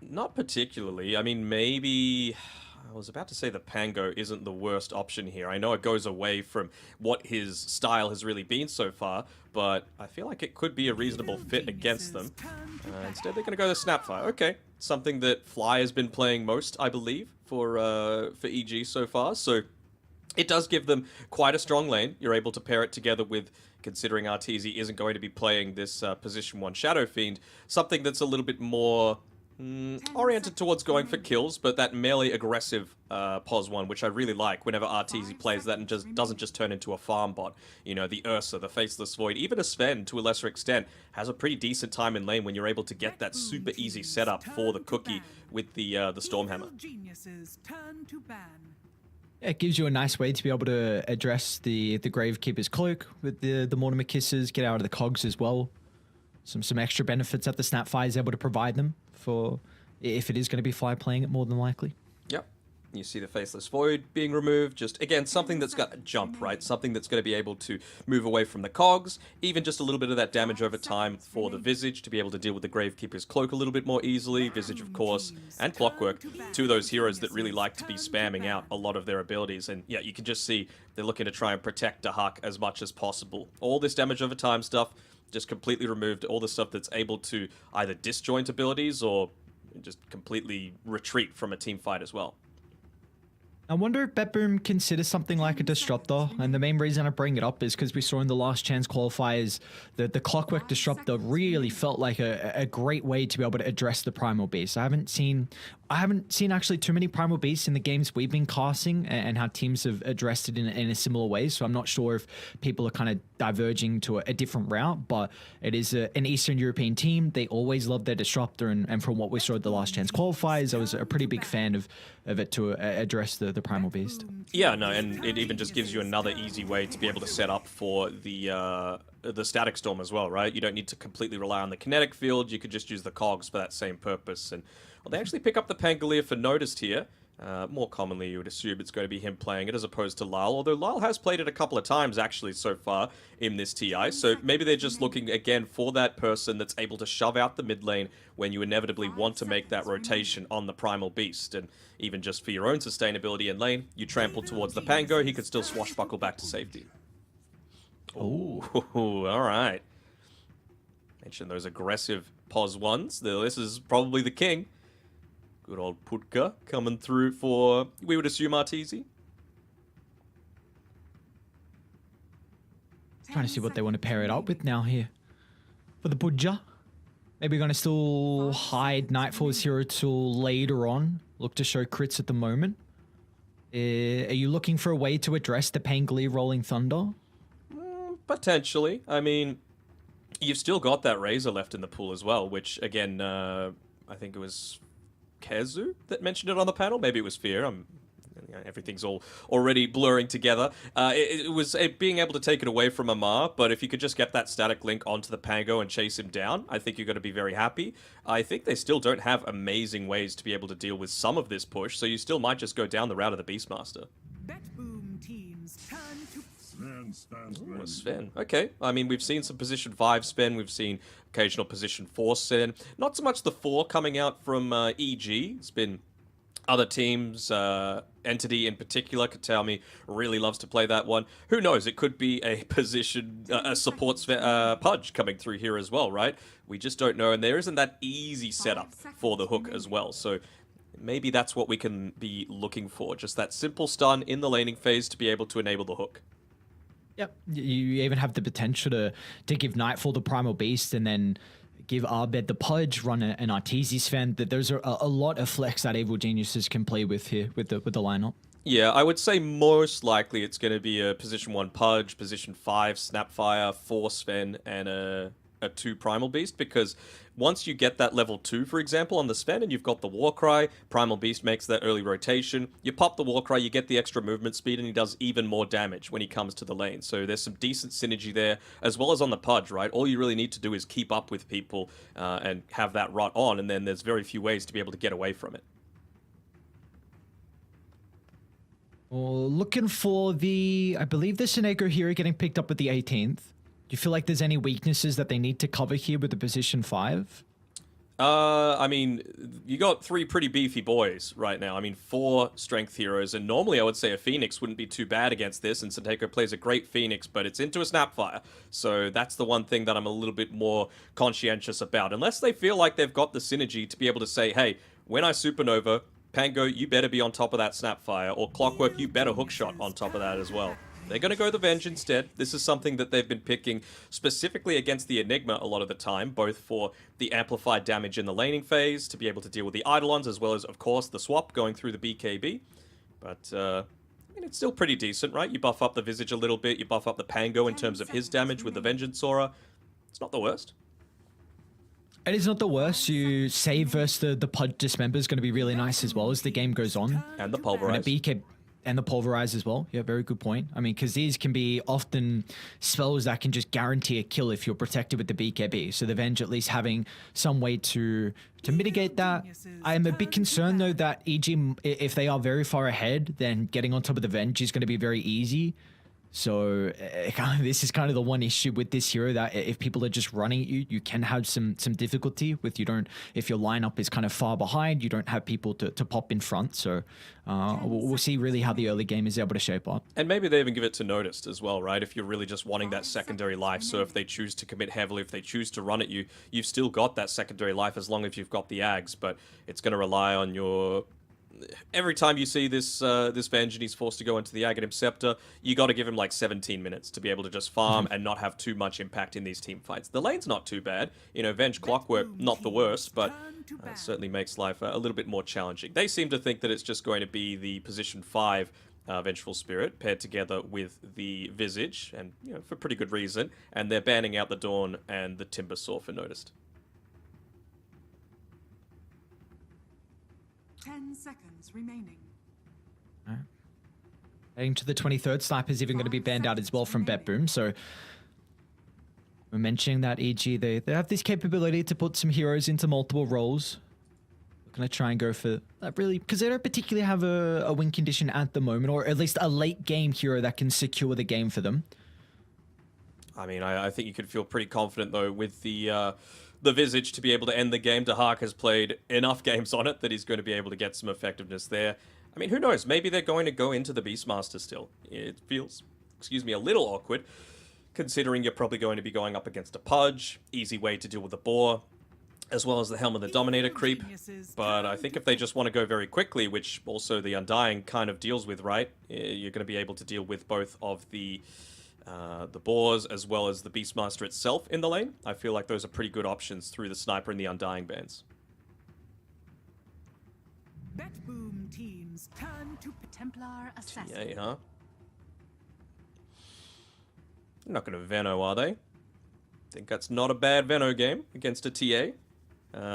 Not particularly. I mean, maybe... I was about to say the Pango isn't the worst option here. I know it goes away from what his style has really been so far, but I feel like it could be a reasonable fit against them. Instead, they're going to go the Snapfire. Okay, something that Fly has been playing most, I believe, for EG so far. So it does give them quite a strong lane. You're able to pair it together with, considering Arteezy isn't going to be playing this position 1 Shadow Fiend, something that's a little bit more... oriented towards going for kills, but that melee aggressive pos 1, which I really like whenever Arteezy plays that and just doesn't just turn into a farm bot. The Ursa, the Faceless Void, even a Sven to a lesser extent has a pretty decent time in lane when you're able to get that super easy setup for the cookie with the Stormhammer. It gives you a nice way to be able to address the Gravekeeper's Cloak with the Mortimer Kisses, get out of the cogs as well. Some extra benefits that the Snapfire is able to provide them for if it is going to be Fly playing it more than likely. Yep. You see the Faceless Void being removed. Just, again, something that's got a jump, right? Something that's going to be able to move away from the cogs. Even just a little bit of that damage over time for the Visage to be able to deal with the Gravekeeper's Cloak a little bit more easily. Visage, of course, and Clockwork. Two of those heroes that really like to be spamming out a lot of their abilities. And yeah, you can just see they're looking to try and protect Dahak as much as possible. All this damage over time stuff just completely removed. All the stuff that's able to either disjoint abilities or just completely retreat from a team fight as well. I wonder if BetBoom considers something like a Disruptor, and the main reason I bring it up is because we saw in the last chance qualifiers that the Clockwork Disruptor really felt like a great way to be able to address the Primal Beast. I haven't seen actually too many Primal Beasts in the games we've been casting and how teams have addressed it in a similar way, so I'm not sure if people are kind of diverging to a different route, but it is an Eastern European team. They always love their Disruptor, and from what we saw at the last chance qualifiers, I was a pretty big fan of it to address the Primal Beast. Yeah, no, and it even just gives you another easy way to be able to set up for the Static Storm as well, right? You don't need to completely rely on the kinetic field. You could just use the cogs for that same purpose. And well, they actually pick up the Pangolier for Noticed here. More commonly, you would assume it's going to be him playing it as opposed to Lyle, although Lyle has played it a couple of times actually so far in this TI, so maybe they're just looking again for that person that's able to shove out the mid lane when you inevitably want to make that rotation on the Primal Beast, and even just for your own sustainability in lane, you trample towards the Pango, he could still swashbuckle back to safety. Ooh, alright. Mention those aggressive pos ones, this is probably the king. Good old Putka coming through for, we would assume, Arteezy. Trying to see what they want to pair it up with now here. For the Budja. Maybe we're going to still hide Nightfall's hero till later on. Look to show crits at the moment. Are you looking for a way to address the Pangolier Rolling Thunder? Potentially. I mean, you've still got that Razor left in the pool as well, which, again, I think it was Kezu that mentioned it on the panel. Maybe it was Fear. Everything's all already blurring together. It was being able to take it away from Amar, but if you could just get that static link onto the Pango and chase him down, I think you're going to be very happy. I think they still don't have amazing ways to be able to deal with some of this push, so you still might just go down the route of the Beastmaster. BetBoom teams turn to Sven. Okay. I mean, we've seen some position 5 Sven. We've seen occasional position 4 Sven. Not so much the 4 coming out from EG. It's been other teams. Entity in particular, Katami really loves to play that one. Who knows? It could be a position, a support Pudge coming through here as well, right? We just don't know. And there isn't that easy setup for the hook as well. So maybe that's what we can be looking for. Just that simple stun in the laning phase to be able to enable the hook. Yep, you even have the potential to give Nightfall the Primal Beast and then give Arbed the Pudge, run an Arteezy Sven. Those are a lot of flex that Evil Geniuses can play with here with the lineup. Yeah, I would say most likely it's going to be a position 1 Pudge, position 5 Snapfire, 4 Sven, and a 2 Primal Beast, because once you get that level 2, for example, on the Sven, and you've got the Warcry, Primal Beast makes that early rotation, you pop the Warcry, you get the extra movement speed, and he does even more damage when he comes to the lane. So there's some decent synergy there, as well as on the Pudge, right? All you really need to do is keep up with people and have that rot on, and then there's very few ways to be able to get away from it. Well, looking for I believe the Seneko hero getting picked up at the 18th. Do you feel like there's any weaknesses that they need to cover here with the position 5? I mean, you got 3 pretty beefy boys right now. I mean, 4 strength heroes, and normally I would say a Phoenix wouldn't be too bad against this, and Senteko plays a great Phoenix, but it's into a Snapfire. So that's the one thing that I'm a little bit more conscientious about. Unless they feel like they've got the synergy to be able to say, hey, when I Supernova, Pango, you better be on top of that Snapfire, or Clockwork, you better hookshot on top of that as well. They're going to go the Venge instead. This is something that they've been picking specifically against the Enigma a lot of the time, both for the amplified damage in the laning phase, to be able to deal with the Eidolons, as well as, of course, the swap going through the BKB. But, I mean, it's still pretty decent, right? You buff up the Visage a little bit, you buff up the Pango in terms of his damage with the Vengeance Aura. It's not the worst. It is not the worst. You save versus the Pudge Dismember is going to be really nice as well as the game goes on. And the Pulverize. And the Pulverize as well. Yeah, very good point. I mean, because these can be often spells that can just guarantee a kill if you're protected with the BKB. So the Venge at least having some way to mitigate that. I am a bit concerned though that EG, if they are very far ahead, then getting on top of the Venge is going to be very easy. So this is kind of the one issue with this hero, that if people are just running at you, you can have some difficulty with if your lineup is kind of far behind, you don't have people to pop in front. So we'll see really how the early game is able to shape up. And maybe they even give it to Noticed as well, right? If you're really just wanting that secondary life. So if they choose to commit heavily, if they choose to run at you, you've still got that secondary life as long as you've got the Ags, but it's going to rely on your... Every time you see this Venge and he's forced to go into the Aghanim Scepter, you got to give him like 17 minutes to be able to just farm and not have too much impact in these team fights. The lane's not too bad. You know, Venge Clockwork, not the worst, but certainly makes life a little bit more challenging. They seem to think that it's just going to be the position 5 Vengeful Spirit paired together with the Visage, and you know, for pretty good reason, and they're banning out the Dawn and the Timber Saw for Noticed. 10 seconds remaining. All right. Heading to the 23rd, Sniper's even going to be banned out as well from BetBoom. So we're mentioning that EG, they have this capability to put some heroes into multiple roles. We're going to try and go for that really, because they don't particularly have a win condition at the moment, or at least a late game hero that can secure the game for them. I mean, I think you could feel pretty confident though with the Visage to be able to end the game. Dahak has played enough games on it that he's going to be able to get some effectiveness there. I mean, who knows? Maybe they're going to go into the Beastmaster still. It feels, a little awkward, considering you're probably going to be going up against a Pudge, easy way to deal with the Boar, as well as the Helm of the Dominator creep. But I think if they just want to go very quickly, which also the Undying kind of deals with, right? You're going to be able to deal with both of the Boars as well as the Beastmaster itself in the lane. I feel like those are pretty good options through the Sniper and the Undying bans. BetBoom teams turn to Templar Assassin. Yeah, huh? They're not going to Veno, are they? Think that's not a bad Veno game against a TA.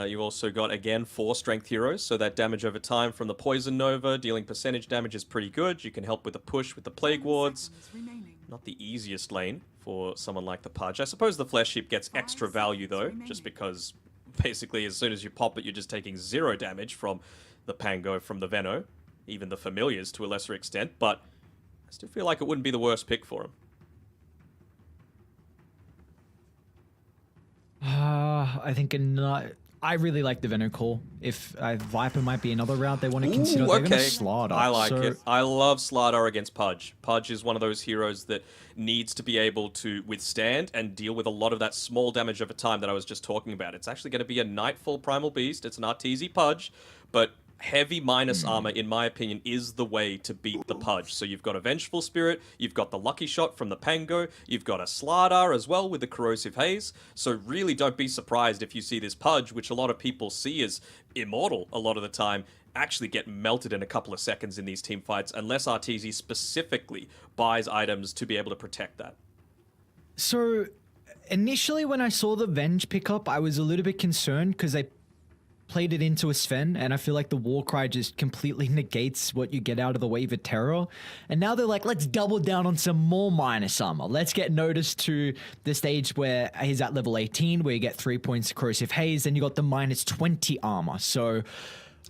You've also got, again, 4 strength heroes, so that damage over time from the Poison Nova, dealing percentage damage is pretty good. You can help with the push with the Plague Wards. Not the easiest lane for someone like the Pudge. I suppose the Flesh Heap gets extra value, though, just because basically as soon as you pop it, you're just taking 0 damage from the Pango, from the Veno, even the Familiars to a lesser extent, but I still feel like it wouldn't be the worst pick for him. I think I really like the Venom call. If Viper might be another route they want to consider, they're going to Slardar. I like it. I love Slardar against Pudge. Pudge is one of those heroes that needs to be able to withstand and deal with a lot of that small damage over time that I was just talking about. It's actually going to be a Nightfall Primal Beast. It's an RTZ Pudge, but heavy minus armor, in my opinion, is the way to beat the Pudge. So you've got a Vengeful Spirit, you've got the Lucky Shot from the Pango, you've got a Slardar as well with the Corrosive Haze. So really don't be surprised if you see this Pudge, which a lot of people see as immortal a lot of the time, actually get melted in a couple of seconds in these team fights, unless RTZ specifically buys items to be able to protect that. So initially when I saw the Venge pickup, I was a little bit concerned because they played it into a Sven, and I feel like the Warcry just completely negates what you get out of the Wave of Terror. And now they're like, let's double down on some more minus armor. Let's get Noticed to the stage where he's at level 18, where you get 3 points of Corrosive Haze, and you got the minus 20 armor. So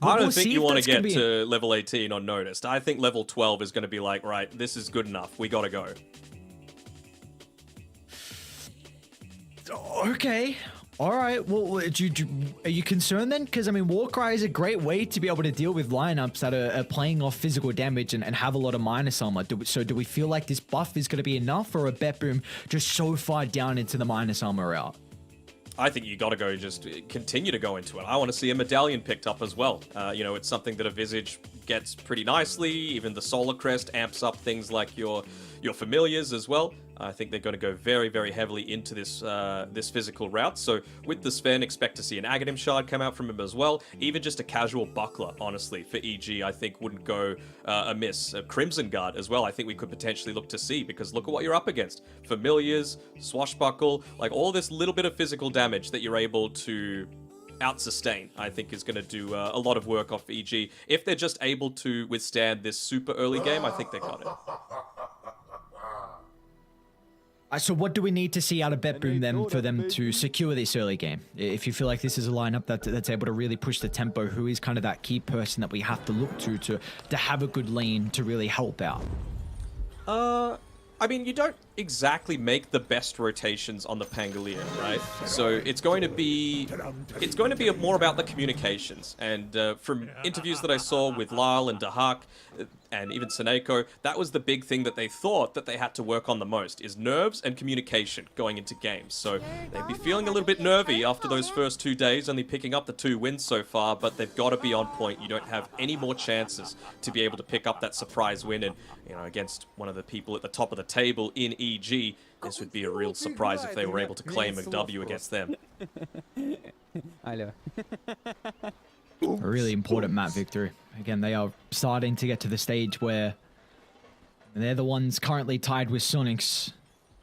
I don't think you want to get to level 18 on Noticed. I think level 12 is going to be like, right, this is good enough. We got to go. Okay. All right. Well, are you concerned then? Because, I mean, Warcry is a great way to be able to deal with lineups that are playing off physical damage and have a lot of minus armor. So do we feel like this buff is going to be enough, or a BetBoom just so far down into the minus armor route? I think you got to go, just continue to go into it. I want to see a medallion picked up as well. You know, it's something that a Visage gets pretty nicely. Even the Solar Crest amps up things like your familiars as well. I think they're going to go very, very heavily into this this physical route. So with the Sven, expect to see an Aghanim Shard come out from him as well. Even just a casual Buckler, honestly, for EG, I think wouldn't go amiss. A Crimson Guard as well, I think we could potentially look to see, because look at what you're up against. Familiars, Swashbuckle, like all this little bit of physical damage that you're able to out-sustain, I think, is going to do a lot of work off EG. If they're just able to withstand this super early game, I think they got it. So what do we need to see out of BetBoom then for them to secure this early game? If you feel like this is a lineup that's able to really push the tempo, who is kind of that key person that we have to look to have a good lane to really help out? I mean, you don't exactly make the best rotations on the Pangolier, right? So it's going to be more about the communications. And from interviews that I saw with Lyle and Dahak and even Seneko, that was the big thing that they thought that they had to work on the most, is nerves and communication going into games. So they'd be feeling a little bit nervy after those first 2 days, only picking up the 2 wins so far, but they've got to be on point. You don't have any more chances to be able to pick up that surprise win. And, you know, against one of the people at the top of the table in EG, this would be a real surprise if they were able to claim a W against them. I know. A really important map victory. Again, they are starting to get to the stage where they're the ones currently tied with Sonics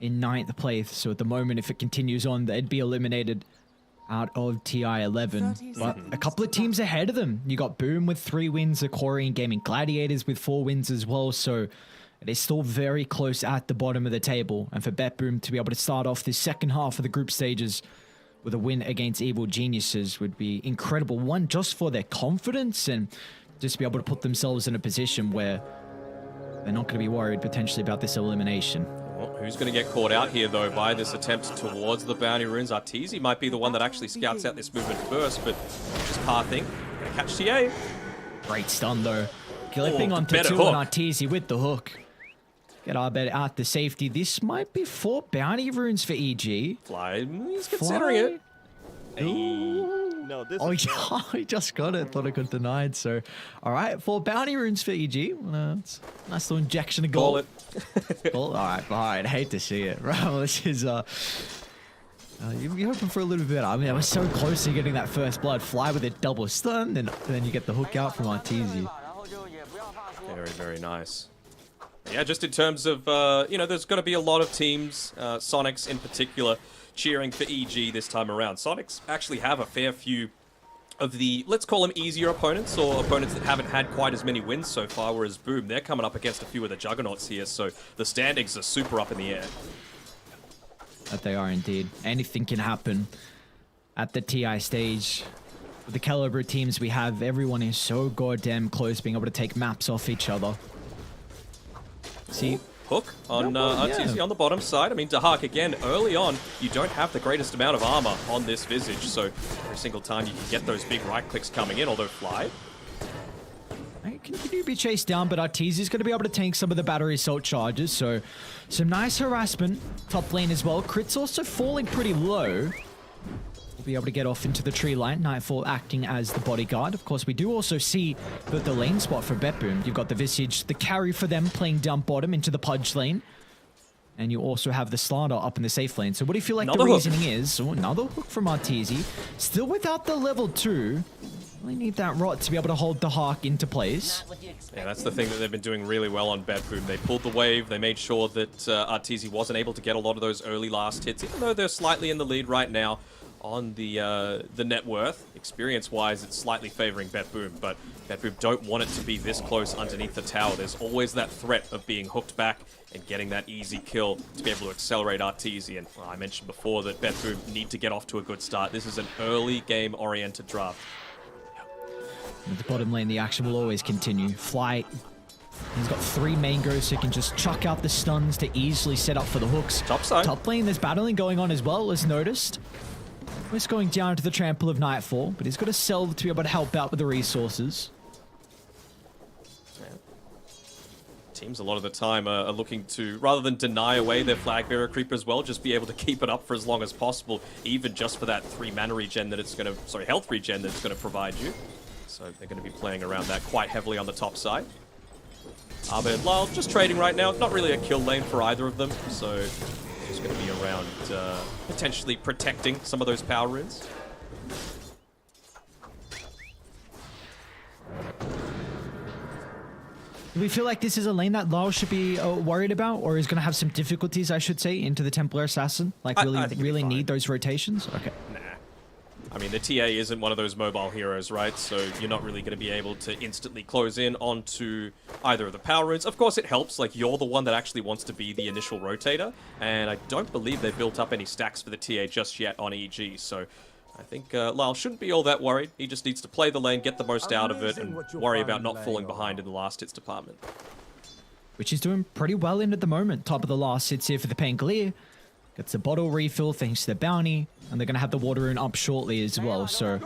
in 9th place. So at the moment, if it continues on, they'd be eliminated out of TI 11. But a couple of teams ahead of them. You got Boom with 3 wins, Korean Gaming Gladiators with 4 wins as well. So it is still very close at the bottom of the table. And for BetBoom to be able to start off this second half of the group stages with a win against Evil Geniuses would be incredible. One, just for their confidence and just be able to put themselves in a position where they're not going to be worried potentially about this elimination. Well, who's going to get caught out here, though, by this attempt towards the bounty runes? Arteezy might be the one that actually scouts out this movement first, but just pathing. Gonna catch TA. Great stun, though. Clipping on Tatu and Arteezy with the hook. Get Arbet out to safety. This might be 4 bounty runes for EG. Fly, he's considering it. No, this oh, yeah, he just got it. Thought it got denied. So, all right, 4 bounty runes for EG. It's a nice little injection of gold. All right. I hate to see it. Right, well, this is you're hoping for a little bit better. I mean, I was so close to getting that first blood. Fly with a double stun, and then you get the hook out from Arteezy. Very, very nice. Yeah, just in terms of, you know, there's going to be a lot of teams, Sonics in particular, cheering for EG this time around. Sonics actually have a fair few of the, let's call them easier opponents, or opponents that haven't had quite as many wins so far, whereas Boom, they're coming up against a few of the juggernauts here, so the standings are super up in the air. That they are indeed. Anything can happen at the TI stage. With the caliber teams we have, everyone is so goddamn close, being able to take maps off each other. See, hook on Arteezy on the bottom side. I mean, Dahak, again, early on, you don't have the greatest amount of armor on this Visage, so every single time you can get those big right clicks coming in, although Fly. They continue to be chased down, but Arteezy is going to be able to tank some of the battery assault charges, so some nice harassment. Top lane as well. Crit's also falling pretty low. We'll be able to get off into the tree line. Nightfall acting as the bodyguard. Of course, we do also see the lane spot for BetBoom. You've got the Visage, the carry for them, playing down bottom into the Pudge lane. And you also have the Starter up in the safe lane. So what do you feel like the reasoning is? Oh, another hook from Arteezy. Still without the level 2. We need that rot to be able to hold the Hawk into place. Yeah, that's the thing that they've been doing really well on BetBoom. They pulled the wave. They made sure that Arteezy wasn't able to get a lot of those early last hits, even though they're slightly in the lead right now. On the net worth, experience-wise, it's slightly favoring BetBoom, but BetBoom don't want it to be this close underneath the tower. There's always that threat of being hooked back and getting that easy kill to be able to accelerate Arteezy. And I mentioned before that BetBoom need to get off to a good start. This is an early game-oriented draft. At the bottom lane, the action will always continue. Fly, he's got 3 mangoes, so he can just chuck out the stuns to easily set up for the hooks. Top side. Top lane, there's battling going on as well, as noticed. He's going down to the Trample of Nightfall, but he's got a Selv to be able to help out with the resources. Yeah. Teams a lot of the time are looking to, rather than deny away their flag bearer creep as well, just be able to keep it up for as long as possible, even just for that 3 mana regen that it's going to, sorry, health regen that it's going to provide you. So they're going to be playing around that quite heavily on the top side. Arbet and Lyle just trading right now. Not really a kill lane for either of them, so just going to be around potentially protecting some of those power runes. Do we feel like this is a lane that Lyle should be worried about, or is going to have some difficulties, I should say, into the Templar Assassin? Like, really need those rotations? Okay. Nah. I mean, the TA isn't one of those mobile heroes, right? So you're not really going to be able to instantly close in onto either of the power runes. Of course, it helps. Like, you're the one that actually wants to be the initial rotator. And I don't believe they've built up any stacks for the TA just yet on EG. So I think Lyle shouldn't be all that worried. He just needs to play the lane, get the most out of it, and worry about not falling behind in the last hits department. Which is doing pretty well in at the moment. Top of the last hits here for the Pangolier. Gets a bottle refill thanks to the bounty. And they're going to have the water rune up shortly as well. So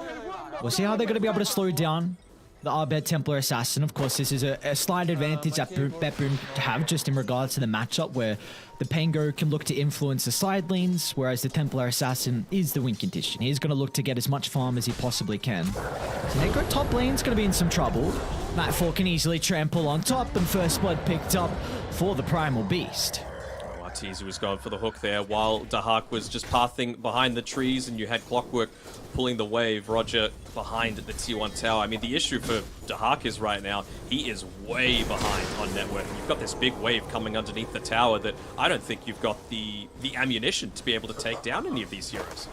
we'll see how they're going to be able to slow down the Abed Templar Assassin. Of course, this is a slight advantage that BetBoom have just in regards to the matchup where the Pango can look to influence the side lanes, whereas the Templar Assassin is the win condition. He's going to look to get as much farm as he possibly can. So Negro top lane's going to be in some trouble. Nightfall can easily trample on top, and first blood picked up for the Primal Beast. Arteezy was going for the hook there while Dahak was just pathing behind the trees, and you had Clockwork pulling the wave. Roger behind the T1 tower. I mean, the issue for Dahak is right now, he is way behind on network. You've got this big wave coming underneath the tower that I don't think you've got the ammunition to be able to take down any of these heroes.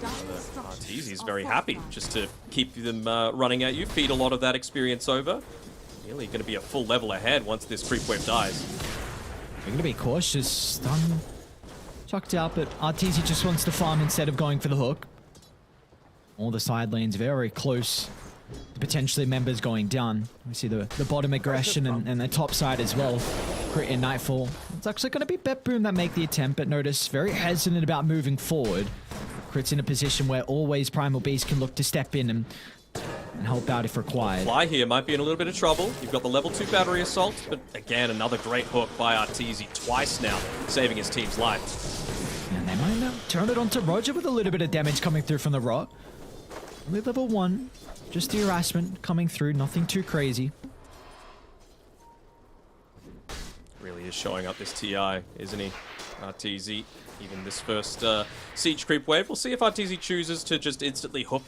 Arteezy is very happy just to keep them running at you, feed a lot of that experience over. Nearly going to be a full level ahead once this creep wave dies. They're going to be cautious. Stun chucked out, but Arteezy just wants to farm instead of going for the hook. All the side lanes very close to potentially members going down. We see the bottom aggression and the top side as well. Crit in Nightfall. It's actually going to be BetBoom that make the attempt, but notice very hesitant about moving forward. Crit's in a position where always Primal Beast can look to step in and help out if required. Fly here might be in a little bit of trouble. You've got the level 2 battery assault, but again, another great hook by Arteezy twice now, saving his team's life. And they might now turn it onto Roger with a little bit of damage coming through from the Rot. Only level 1, just the harassment coming through, nothing too crazy. Really is showing up this TI, isn't he? Arteezy, even this first siege creep wave. We'll see if Arteezy chooses to just instantly hook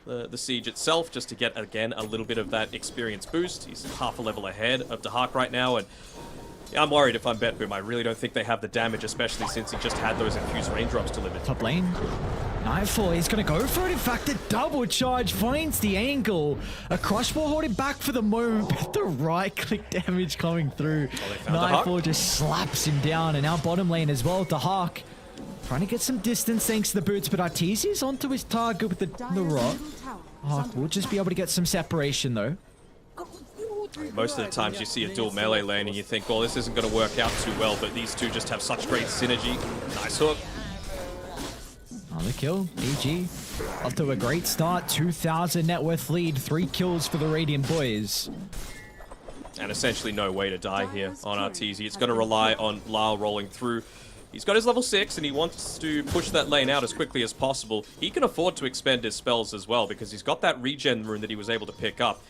the siege itself, just to get, again, a little bit of that experience boost. He's half a level ahead of Dahak right now, and yeah, I'm worried if I'm BetBoom. I really don't think they have the damage, especially since he just had those infused raindrops delivered. Top lane. Nightfall, he's going to go for it. In fact, the double charge finds the angle. A crossbow holding back for the moment, but the right-click damage coming through. Nightfall just slaps him down, and now bottom lane as well, Dahak. Trying to get some distance thanks to the boots, but Arteezy's onto his target with the Rot. Dahak will just be able to get some separation, though. Most of the times you see a dual melee lane and you think, well, this isn't going to work out too well, but these two just have such great synergy. Nice hook. Another kill. EG. Off to a great start. 2,000 net worth lead. 3 kills for the Radiant Boys. And essentially no way to die here on Arteezy. It's going to rely on Lyle rolling through. He's got his level 6 and he wants to push that lane out as quickly as possible. He can afford to expend his spells as well because he's got that regen rune that he was able to pick up.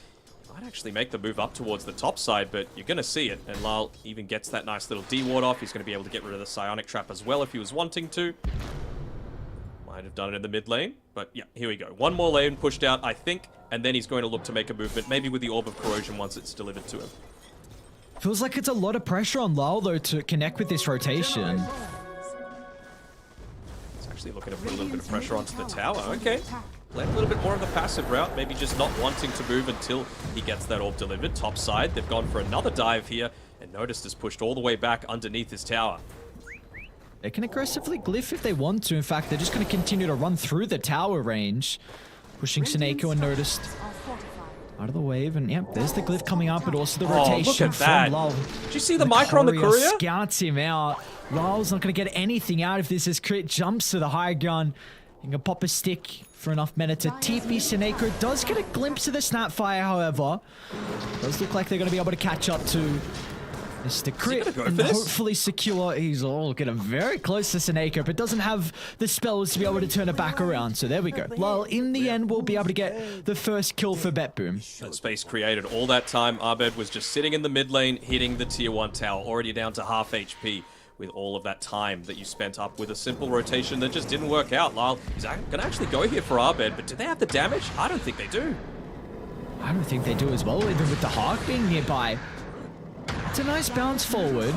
Might actually make the move up towards the top side, but you're going to see it. And Lyle even gets that nice little D-ward off. He's going to be able to get rid of the Psionic Trap as well if he was wanting to. Might have done it in the mid lane, but yeah, here we go. One more lane pushed out, I think, and then he's going to look to make a movement, maybe with the Orb of Corrosion once it's delivered to him. Feels like it's a lot of pressure on Lyle, though, to connect with this rotation. It's actually looking to put a little bit of pressure onto the tower. Okay. Playing a little bit more of the passive route, maybe just not wanting to move until he gets that orb delivered. Top side, they've gone for another dive here, and Noticed is pushed all the way back underneath his tower. They can aggressively glyph if they want to. In fact, they're just going to continue to run through the tower range, pushing Seneko and Noticed out of the wave. And yep, there's the glyph coming up, but also the rotation from Lyle. Did you see the micro on the courier? Scouts him out. Lyle's not going to get anything out if this is crit. Jumps to the high ground. You can pop a stick for enough mana to TP. Seneko does get a glimpse of the Snapfire, however. Does look like they're going to be able to catch up to Mr. Crit and hopefully secure. He's all getting very close to Seneko, but doesn't have the spells to be able to turn it back around. So there we go. Lyle, in the end, will be able to get the first kill for BetBoom. That space created all that time. Abed was just sitting in the mid lane, hitting the tier 1 tower, already down to half HP. With all of that time that you spent up with a simple rotation that just didn't work out. Lyle is going to actually go here for Abed, but do they have the damage? I don't think they do. I don't think they do as well, even with the Hawk being nearby. It's a nice bounce forward.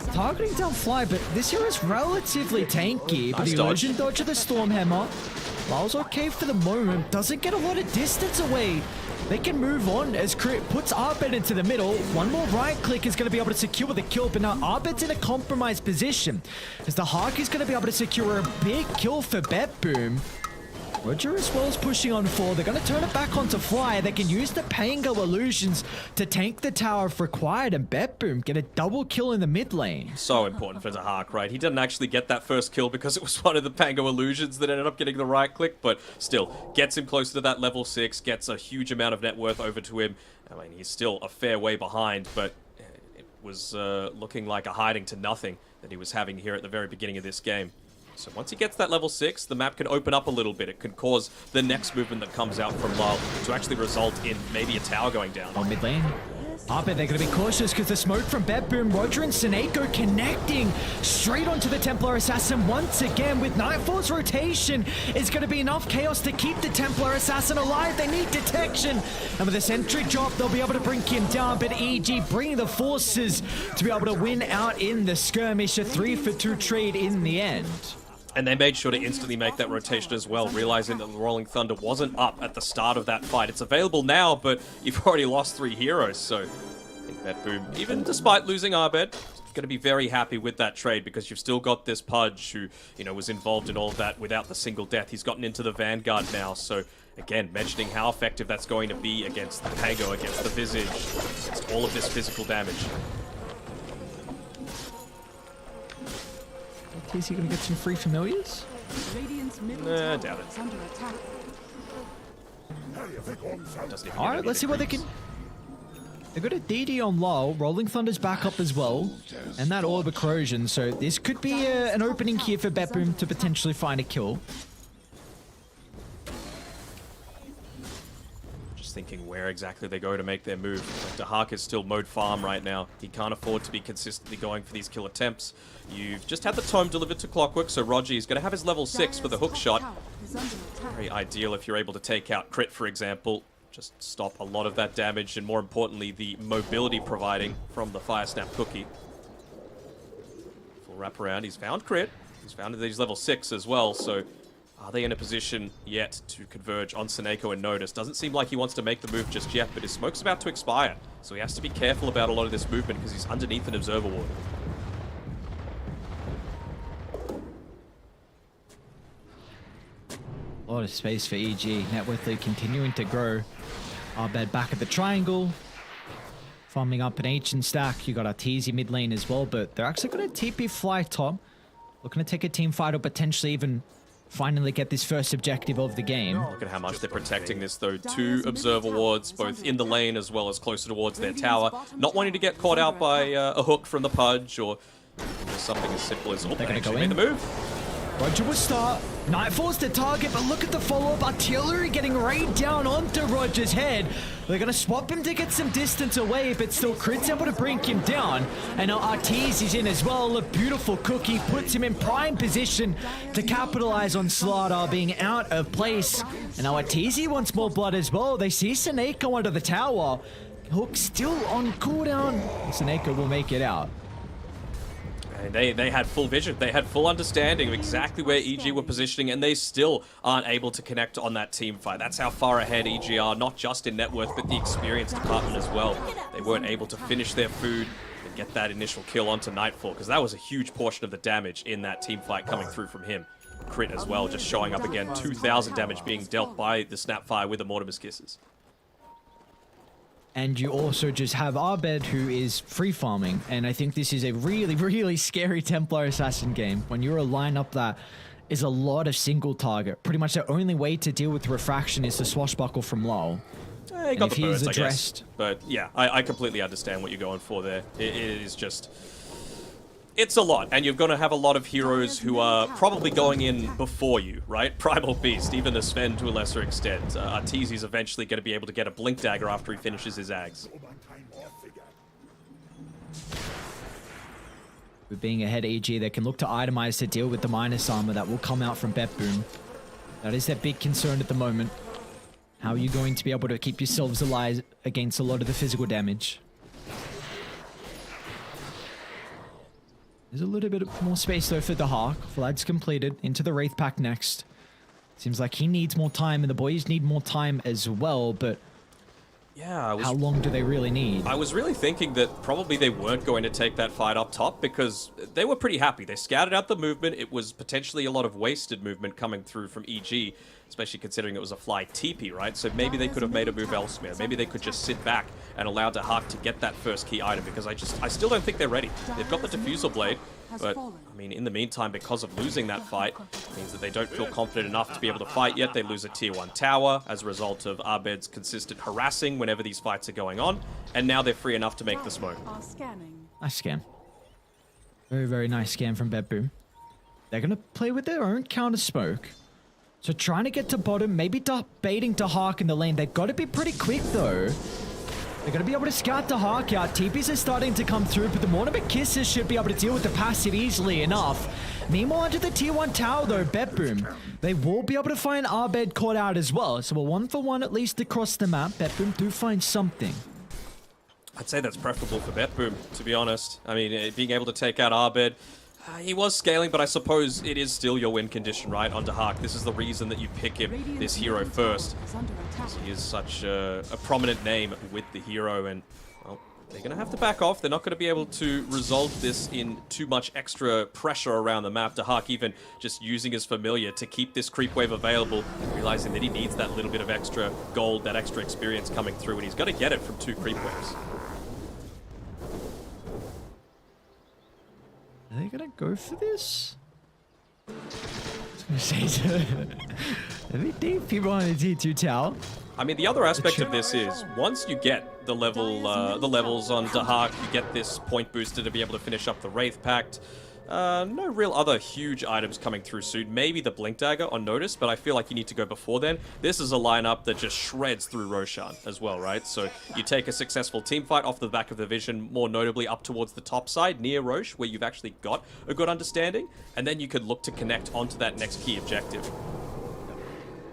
targeting down Fly, but this hero is relatively tanky. But Nice the dodge. illusion dodge of the Stormhammer. Lyle's okay for the moment. Doesn't get a lot of distance away. They can move on as Crit puts Arbed into the middle. One more right click is going to be able to secure the kill, but now Arbed's in a compromised position as the Hawk is going to be able to secure a big kill for BetBoom. Roger as well is pushing on 4. They're going to turn it back onto Fly. They can use the Pango illusions to tank the tower if required, and BetBoom get a double kill in the mid lane. So important for Zahak, right? He didn't actually get that first kill because it was one of the Pango illusions that ended up getting the right click, but still, gets him closer to that level 6, gets a huge amount of net worth over to him. I mean, he's still a fair way behind, but it was looking like a hiding to nothing that he was having here at the very beginning of this game. So once he gets that level 6, the map can open up a little bit. It can cause the next movement that comes out from Lyle to actually result in maybe a tower going down. On mid lane. Arbed, they're going to be cautious because the smoke from BetBoom, Roger and Seneko connecting straight onto the Templar Assassin once again with Nightfall's rotation. Is going to be enough chaos to keep the Templar Assassin alive. They need detection. And with a sentry drop, they'll be able to bring him down. But EG bringing the forces to be able to win out in the skirmish. A 3-for-2 trade in the end. And they made sure to instantly make that rotation as well, realizing that the Rolling Thunder wasn't up at the start of that fight. It's available now, but you've already lost 3 heroes, so I think BetBoom, even despite losing Arbed, going to be very happy with that trade because you've still got this Pudge who, you know, was involved in all of that without the single death. He's gotten into the Vanguard now, so again, mentioning how effective that's going to be against the Pango, against the Visage, against all of this physical damage. Is he going to get some free familiars? Nah, doubt it. Alright, let's see what they can... They've got a DD on low, Rolling Thunder's back up as well, and that Orb of Corrosion, so this could be an opening here for BetBoom to potentially find a kill. Thinking where exactly they go to make their move. Dahak is still mode farm right now. He can't afford to be consistently going for these kill attempts. You've just had the tome delivered to Clockwork, so Roger is going to have his level 6 for the hook shot. Very ideal if you're able to take out Crit, for example. Just stop a lot of that damage, and more importantly, the mobility providing from the Fire Snap Cookie. Full wrap around. He's found Crit. He's found that he's level 6 as well, so are they in a position yet to converge on Seneko and Notice? Doesn't seem like he wants to make the move just yet, but his smoke's about to expire. So he has to be careful about a lot of this movement because he's underneath an Observer Ward. A lot of space for EG. Net worth lead continuing to grow. Arbed back at the triangle. Farming up an ancient stack. You got Arteezy mid lane as well, but they're actually going to TP Fly top. Looking to take a team fight or potentially even finally get this first objective of the game. Look at how much they're protecting this though. 2 Observer Wards, both in the lane as well as closer towards their tower. Not wanting to get caught out by a hook from the Pudge or something as simple as... Oh, they actually made the move. Roger will start. Nightfall's the target, but look at the follow-up. Artillery getting rained down onto Roger's head. They're going to swap him to get some distance away, but still Crit's able to bring him down. And now Arteezy is in as well. A beautiful cookie puts him in prime position to capitalize on Slardar being out of place. And now Arteezy wants more blood as well. They see Seneko under the tower. Hook still on cooldown. Seneko will make it out. They had full vision. They had full understanding of exactly where EG were positioning, and they still aren't able to connect on that team fight. That's how far ahead EG are, not just in net worth, but the experience department as well. They weren't able to finish their food and get that initial kill onto Nightfall, because that was a huge portion of the damage in that team fight coming through from him. Crit as well, just showing up again. 2,000 damage being dealt by the Snapfire with the Mortimer's Kisses. And you also just have Arbed, who is free farming. And I think this is a really, really scary Templar Assassin game. When you're a lineup that is a lot of single target. Pretty much the only way to deal with refraction is to swashbuckle from low. He got the burst, I guess. But yeah, I completely understand what you're going for there. It is just... It's a lot, and you're going to have a lot of heroes who are probably going in before you, right? Primal Beast, even a Sven to a lesser extent. Arteezy's eventually going to be able to get a Blink Dagger after he finishes his Ags. With being ahead EG, they can look to itemize to deal with the minus armor that will come out from BetBoom. That is their big concern at the moment. How are you going to be able to keep yourselves alive against a lot of the physical damage? There's a little bit more space though for the Hawk. Vlad's completed. Into the Wraith Pack next. Seems like he needs more time and the boys need more time as well, but yeah, how long do they really need? I was really thinking that probably they weren't going to take that fight up top because they were pretty happy. They scouted out the movement. It was potentially a lot of wasted movement coming through from EG, especially considering it was a fly TP, right? So maybe they could have made a move elsewhere. Maybe they could just sit back and allow Dahak to get that first key item because I still don't think they're ready. They've got the Diffusal Blade, but I mean, in the meantime, because of losing that fight, means that they don't feel confident enough to be able to fight yet. They lose a tier 1 tower as a result of Abed's consistent harassing whenever these fights are going on, and now they're free enough to make the smoke. Nice scan. Very, very nice scan from BetBoom. They're going to play with their own counter smoke. So trying to get to bottom, maybe baiting Dahak in the lane. They've got to be pretty quick though. They're going to be able to scout Dahak out. TPs are starting to come through, but the Mortimer Kisses should be able to deal with the passive easily enough. Meanwhile, under the tier 1 tower though, BetBoom, they will be able to find Abed caught out as well. So a 1-for-1 at least across the map. BetBoom do find something. I'd say that's preferable for BetBoom, to be honest. I mean, being able to take out Abed, he was scaling, but I suppose it is still your win condition, right, on Dahak. This is the reason that you pick him, this hero, first. He is such a prominent name with the hero, and, well, they're going to have to back off. They're not going to be able to resolve this in too much extra pressure around the map. Dahak even just using his familiar to keep this creep wave available, realizing that he needs that little bit of extra gold, that extra experience coming through, and he's got to get it from 2 creep waves. Are they gonna go for this? I was gonna say, are they deep people on the T2 tower? I mean, the other aspect of this is once you get the levels on Dahak, you get this point booster to be able to finish up the Wraith Pact. No real other huge items coming through soon. Maybe the Blink Dagger on Notice, but I feel like you need to go before then. This is a lineup that just shreds through Roshan as well, right? So you take a successful team fight off the back of the vision, more notably up towards the top side near Roche, where you've actually got a good understanding, and then you could look to connect onto that next key objective.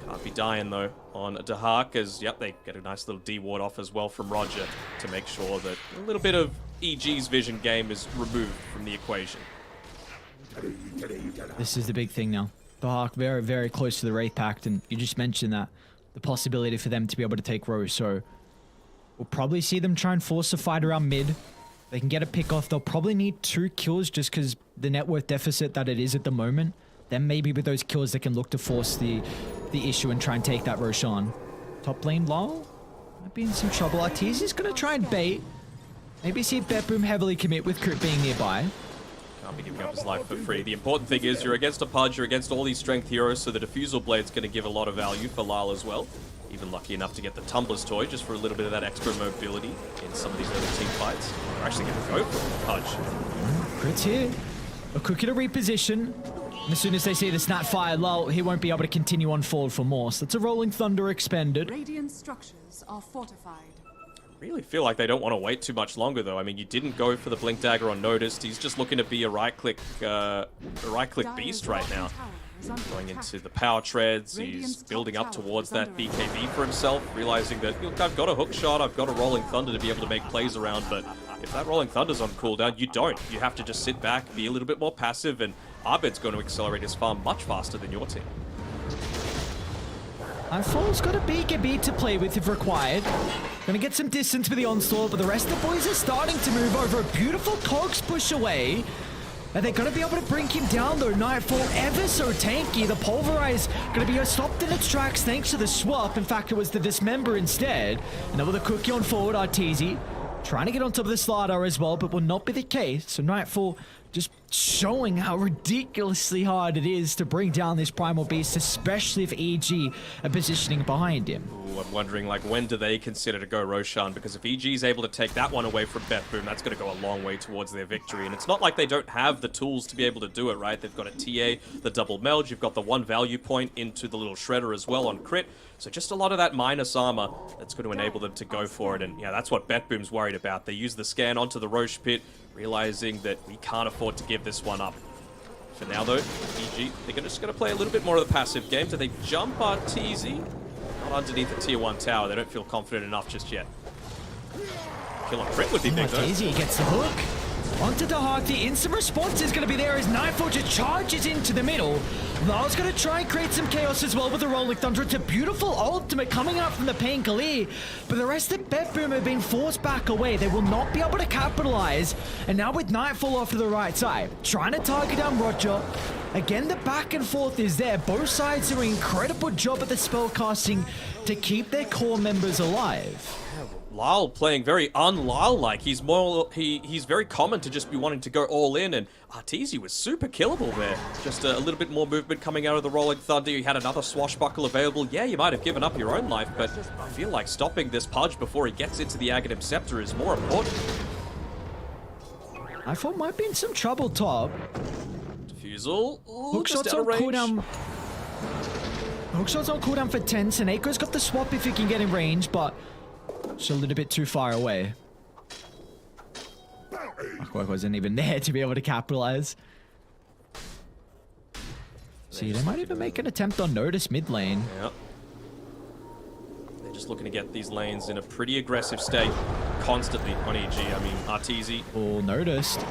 Can't be dying though on Dahak, as yep, they get a nice little D-ward off as well from Roger to make sure that a little bit of EG's vision game is removed from the equation. This is the big thing now. Dahak very, very close to the Wraith Pact, and you just mentioned that. The possibility for them to be able to take Rose, so we'll probably see them try and force a fight around mid. They can get a pick off. They'll probably need 2 kills just because the net worth deficit that it is at the moment. Then maybe with those kills they can look to force the issue and try and take that Roshan. Top lane Lol might be in some trouble. Arteezy's gonna try and bait. Maybe see BetBoom heavily commit with Crit being nearby. Can't be giving up his life for free. The important thing is you're against a Pudge, you're against all these strength heroes, so the Diffusal Blade's going to give a lot of value for Lyle as well. Even lucky enough to get the Tumbler's Toy just for a little bit of that extra mobility in some of these early team fights. They're actually going to go for Pudge. Crit's here. A quicker to reposition. And as soon as they see the Snapfire Lull, he won't be able to continue on forward for more. So that's a Rolling Thunder expended. Radiant structures are fortified. Really feel like they don't want to wait too much longer though. I mean, you didn't go for the Blink Dagger on Noticed. He's just looking to be a right-click beast right now. Going into the power treads, he's building up towards that BKB for himself, realizing that, look, I've got a hook shot, I've got a Rolling Thunder to be able to make plays around, but if that Rolling Thunder's on cooldown, you don't. You have to just sit back, be a little bit more passive, and Abed's going to accelerate his farm much faster than your team. Nightfall's got a BKB to play with if required. Gonna get some distance with the onslaught, but the rest of the boys are starting to move over. A beautiful Cogs push away. And they're gonna be able to bring him down though. Nightfall ever so tanky. The Pulverize gonna be stopped in its tracks thanks to the swap. In fact, it was the Dismember instead. And then with a cookie on forward, Arteezy trying to get on top of the Slardar as well, but will not be the case. So Nightfall just showing how ridiculously hard it is to bring down this Primal Beast, especially if EG are positioning behind him. Ooh, I'm wondering, like, when do they consider to go Roshan? Because if EG is able to take that one away from BetBoom, that's going to go a long way towards their victory. And it's not like they don't have the tools to be able to do it, right? They've got a TA, the double meld, you've got the 1 value point into the little Shredder as well on crit. So just a lot of that minus armor that's going to enable them to go for it. And yeah, that's what BetBoom's worried about. They use the scan onto the Roche pit, realizing that we can't afford to give this one up. For now though, EG, they're just going to play a little bit more of the passive game. Do they jump Arteezy? Not underneath the tier 1 tower. They don't feel confident enough just yet. Kill on crit would be big though. Arteezy gets the hook. onto the Hawk. The instant response is going to be there as Nightfall just charges into the middle. Lao's going to try and create some chaos as well with the Rolling Thunder. It's a beautiful ultimate coming out from the Painkali, but the rest of BetBoom have been forced back away. They will not be able to capitalize. And now with Nightfall off to the right side, trying to target down Roger. Again, the back and forth is there. Both sides do an incredible job at the spell casting to keep their core members alive. Lyle playing very un-Lyle-like. He's very common to just be wanting to go all in, and Arteezy was super killable there. Just a little bit more movement coming out of the Rolling Thunder. You had another swashbuckle available. Yeah, you might have given up your own life, but I feel like stopping this Pudge before he gets into the Aghanim Scepter is more important. I thought might be in some trouble top. Diffusal. Hookshot's on cooldown. Hookshot's on cooldown for 10. Seneco's got the swap if he can get in range, but just a little bit too far away. Aquak wasn't even there to be able to capitalize. See, they might even make an attempt on Notice mid lane. Yep. They're just looking to get these lanes in a pretty aggressive state constantly on EG. I mean, Arteezy. All noticed.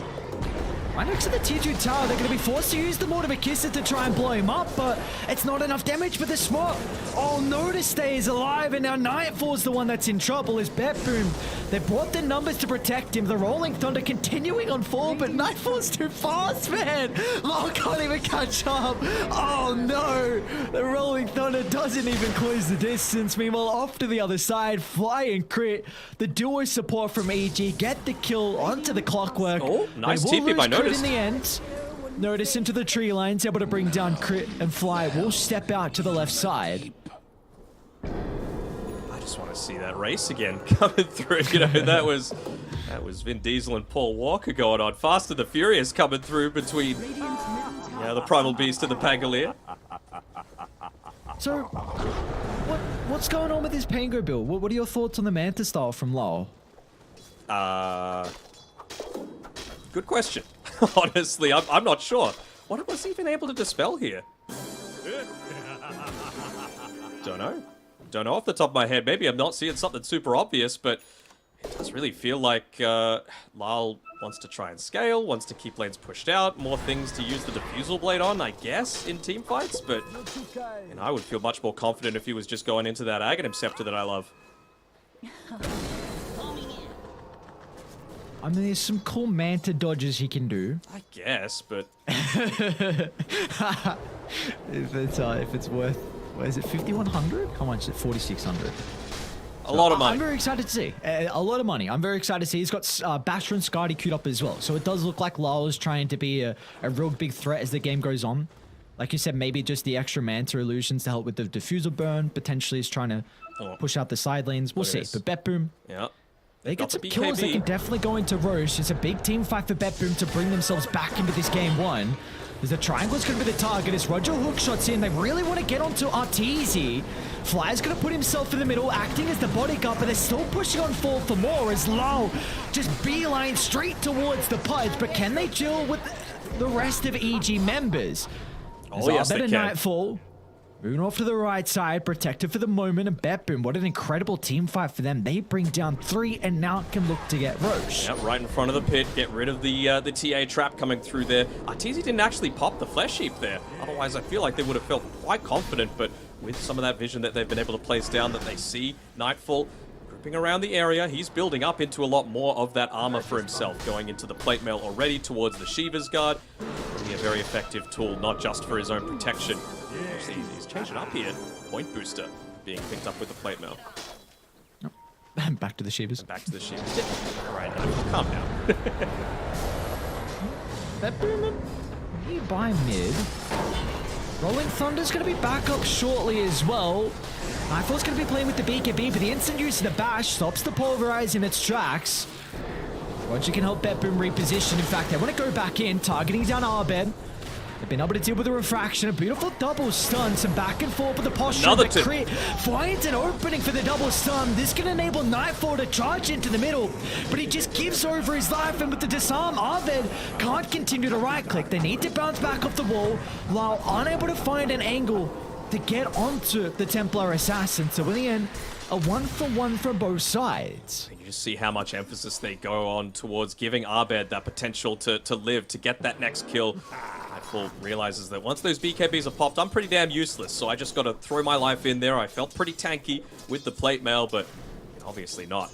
Right next to the tier 2 tower, they're going to be forced to use the Mortimer-Kisser to try and blow him up, but it's not enough damage for the swap. Oh, Notice stays alive, and now Nightfall's the one that's in trouble as BetBoom. They brought their numbers to protect him. The Rolling Thunder continuing on forward, but Nightfall's too fast, man. Law can't even catch up. Oh, no. The Rolling Thunder doesn't even close the distance. Meanwhile, off to the other side, Fly and Crit. The duo support from EG get the kill onto the Clockwork. Oh, nice TP by Notice. In the end, Notice into the tree lines, able to bring down Crit, and Fly will step out to the left side. I just want to see that race again coming through. You know, that was Vin Diesel and Paul Walker going on. Fast and the Furious coming through between the Primal Beast and the Pangolier. So, what's going on with this Pango build? What are your thoughts on the Manta style from Lao? Good question. Honestly, I'm not sure. What was he even able to dispel here? Don't know. Don't know off the top of my head. Maybe I'm not seeing something super obvious, but it does really feel like Lyle wants to try and scale, wants to keep lanes pushed out, more things to use the Diffusal Blade on, I guess, in team fights, but I would feel much more confident if he was just going into that Aghanim Scepter that I love. I mean, there's some cool Manta dodges he can do. I guess, but if it's worth, what is it, 5,100? How much is it? 4,600. A lot of money. I'm very excited to see. A lot of money. I'm very excited to see. He's got Basher and Skadi queued up as well. So it does look like Lyle is trying to be a real big threat as the game goes on. Like you said, maybe just the extra Manta illusions to help with the diffuser burn. Potentially is trying to push out the side lanes. We'll see. But BetBoom. Yeah. They get some kills. They can definitely go into Roche. It's a big team fight for BetBoom to bring themselves back into this game one. As the triangle's going to be the target. As Roger Hookshot's in, they really want to get onto Arteezy. Fly's going to put himself in the middle, acting as the bodyguard, but they're still pushing on forward for more as Lau just beeline straight towards the Pudge. But can they chill with the rest of EG members? Oh, yes, they can. Nightfall. Moving off to the right side, protected for the moment, and BetBoom, what an incredible team fight for them. They bring down 3 and now can look to get Roche. Yep, right in front of the pit, get rid of the TA trap coming through there. Arteezy didn't actually pop the Flesh Heap there. Otherwise, I feel like they would have felt quite confident, but with some of that vision that they've been able to place down, that they see Nightfall grouping around the area, he's building up into a lot more of that armor for himself, going into the plate mail already towards the Shiva's Guard. Really a very effective tool, not just for his own protection. He's changing up here. Point booster being picked up with the plate mail. Back to the Shivas. Back to the Shivas. Yeah. Right, calm down. BetBoom by mid. Rolling Thunder's going to be back up shortly as well. Nightfall's going to be playing with the BKB, but the instant use of the bash stops the pulverize in its tracks. Roger can help BetBoom reposition. In fact, they want to go back in, targeting down Arbed. They've been able to deal with the refraction, a beautiful double stun, some back and forth with the posture. Another the crit finds an opening for the double stun. This can enable Nightfall to charge into the middle, but he just gives over his life, and with the disarm, Arved can't continue to right click. They need to bounce back off the wall, while unable to find an angle to get onto the Templar Assassin. So in the end, a 1-for-1 from both sides. You just see how much emphasis they go on towards giving Abed that potential to live, to get that next kill. Nightfall realizes that once those BKBs are popped, I'm pretty damn useless, so I just got to throw my life in there. I felt pretty tanky with the plate mail, but obviously not.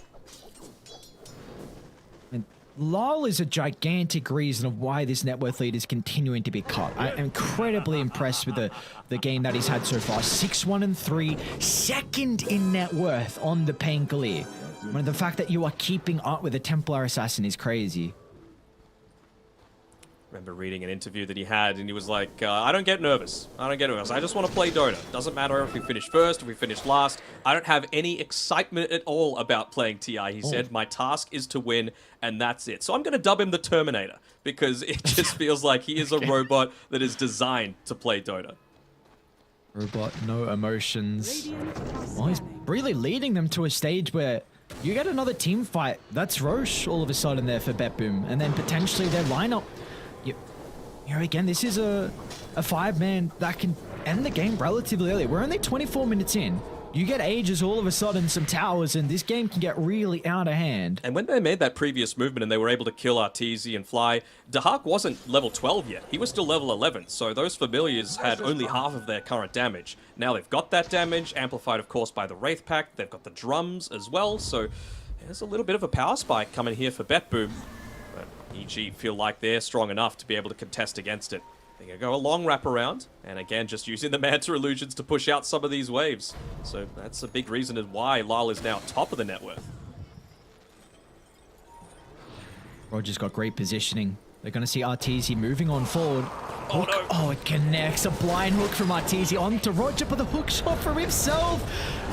And LOL is a gigantic reason of why this net worth lead is continuing to be cut. I am incredibly impressed with the game that he's had so far. 6-1-3, second in net worth on the Painkali. I mean, the fact that you are keeping up with the Templar Assassin is crazy. Remember reading an interview that he had, and he was like, I don't get nervous. I don't get nervous. I just want to play Dota. Doesn't matter if we finish first, if we finish last. I don't have any excitement at all about playing TI, he said. My task is to win, and that's it. So I'm going to dub him the Terminator, because it just feels like he is a robot that is designed to play Dota. Robot, no emotions. Well, he's really leading them to a stage where you get another team fight. That's Roche all of a sudden there for BetBoom, and then potentially their lineup. You know, again, this is a 5-man that can end the game relatively early. We're only 24 minutes in. You get Aegis all of a sudden, some towers, and this game can get really out of hand. And when they made that previous movement and they were able to kill Arteezy and Fly, Dahak wasn't level 12 yet. He was still level 11, so those familiars had only half of their current damage. Now they've got that damage, amplified of course by the Wraith Pact. They've got the drums as well, so there's a little bit of a power spike coming here for BetBoom. EG feel like they're strong enough to be able to contest against it. They're going to go a long wraparound, and again, just using the Manta Illusions to push out some of these waves. So that's a big reason as why Lyle is now top of the net worth. Roger's got great positioning. They're going to see Arteezy moving on forward. Hook. Oh, no. Oh, it connects. A blind hook from Arteezy onto Roger, but the hook shot for himself.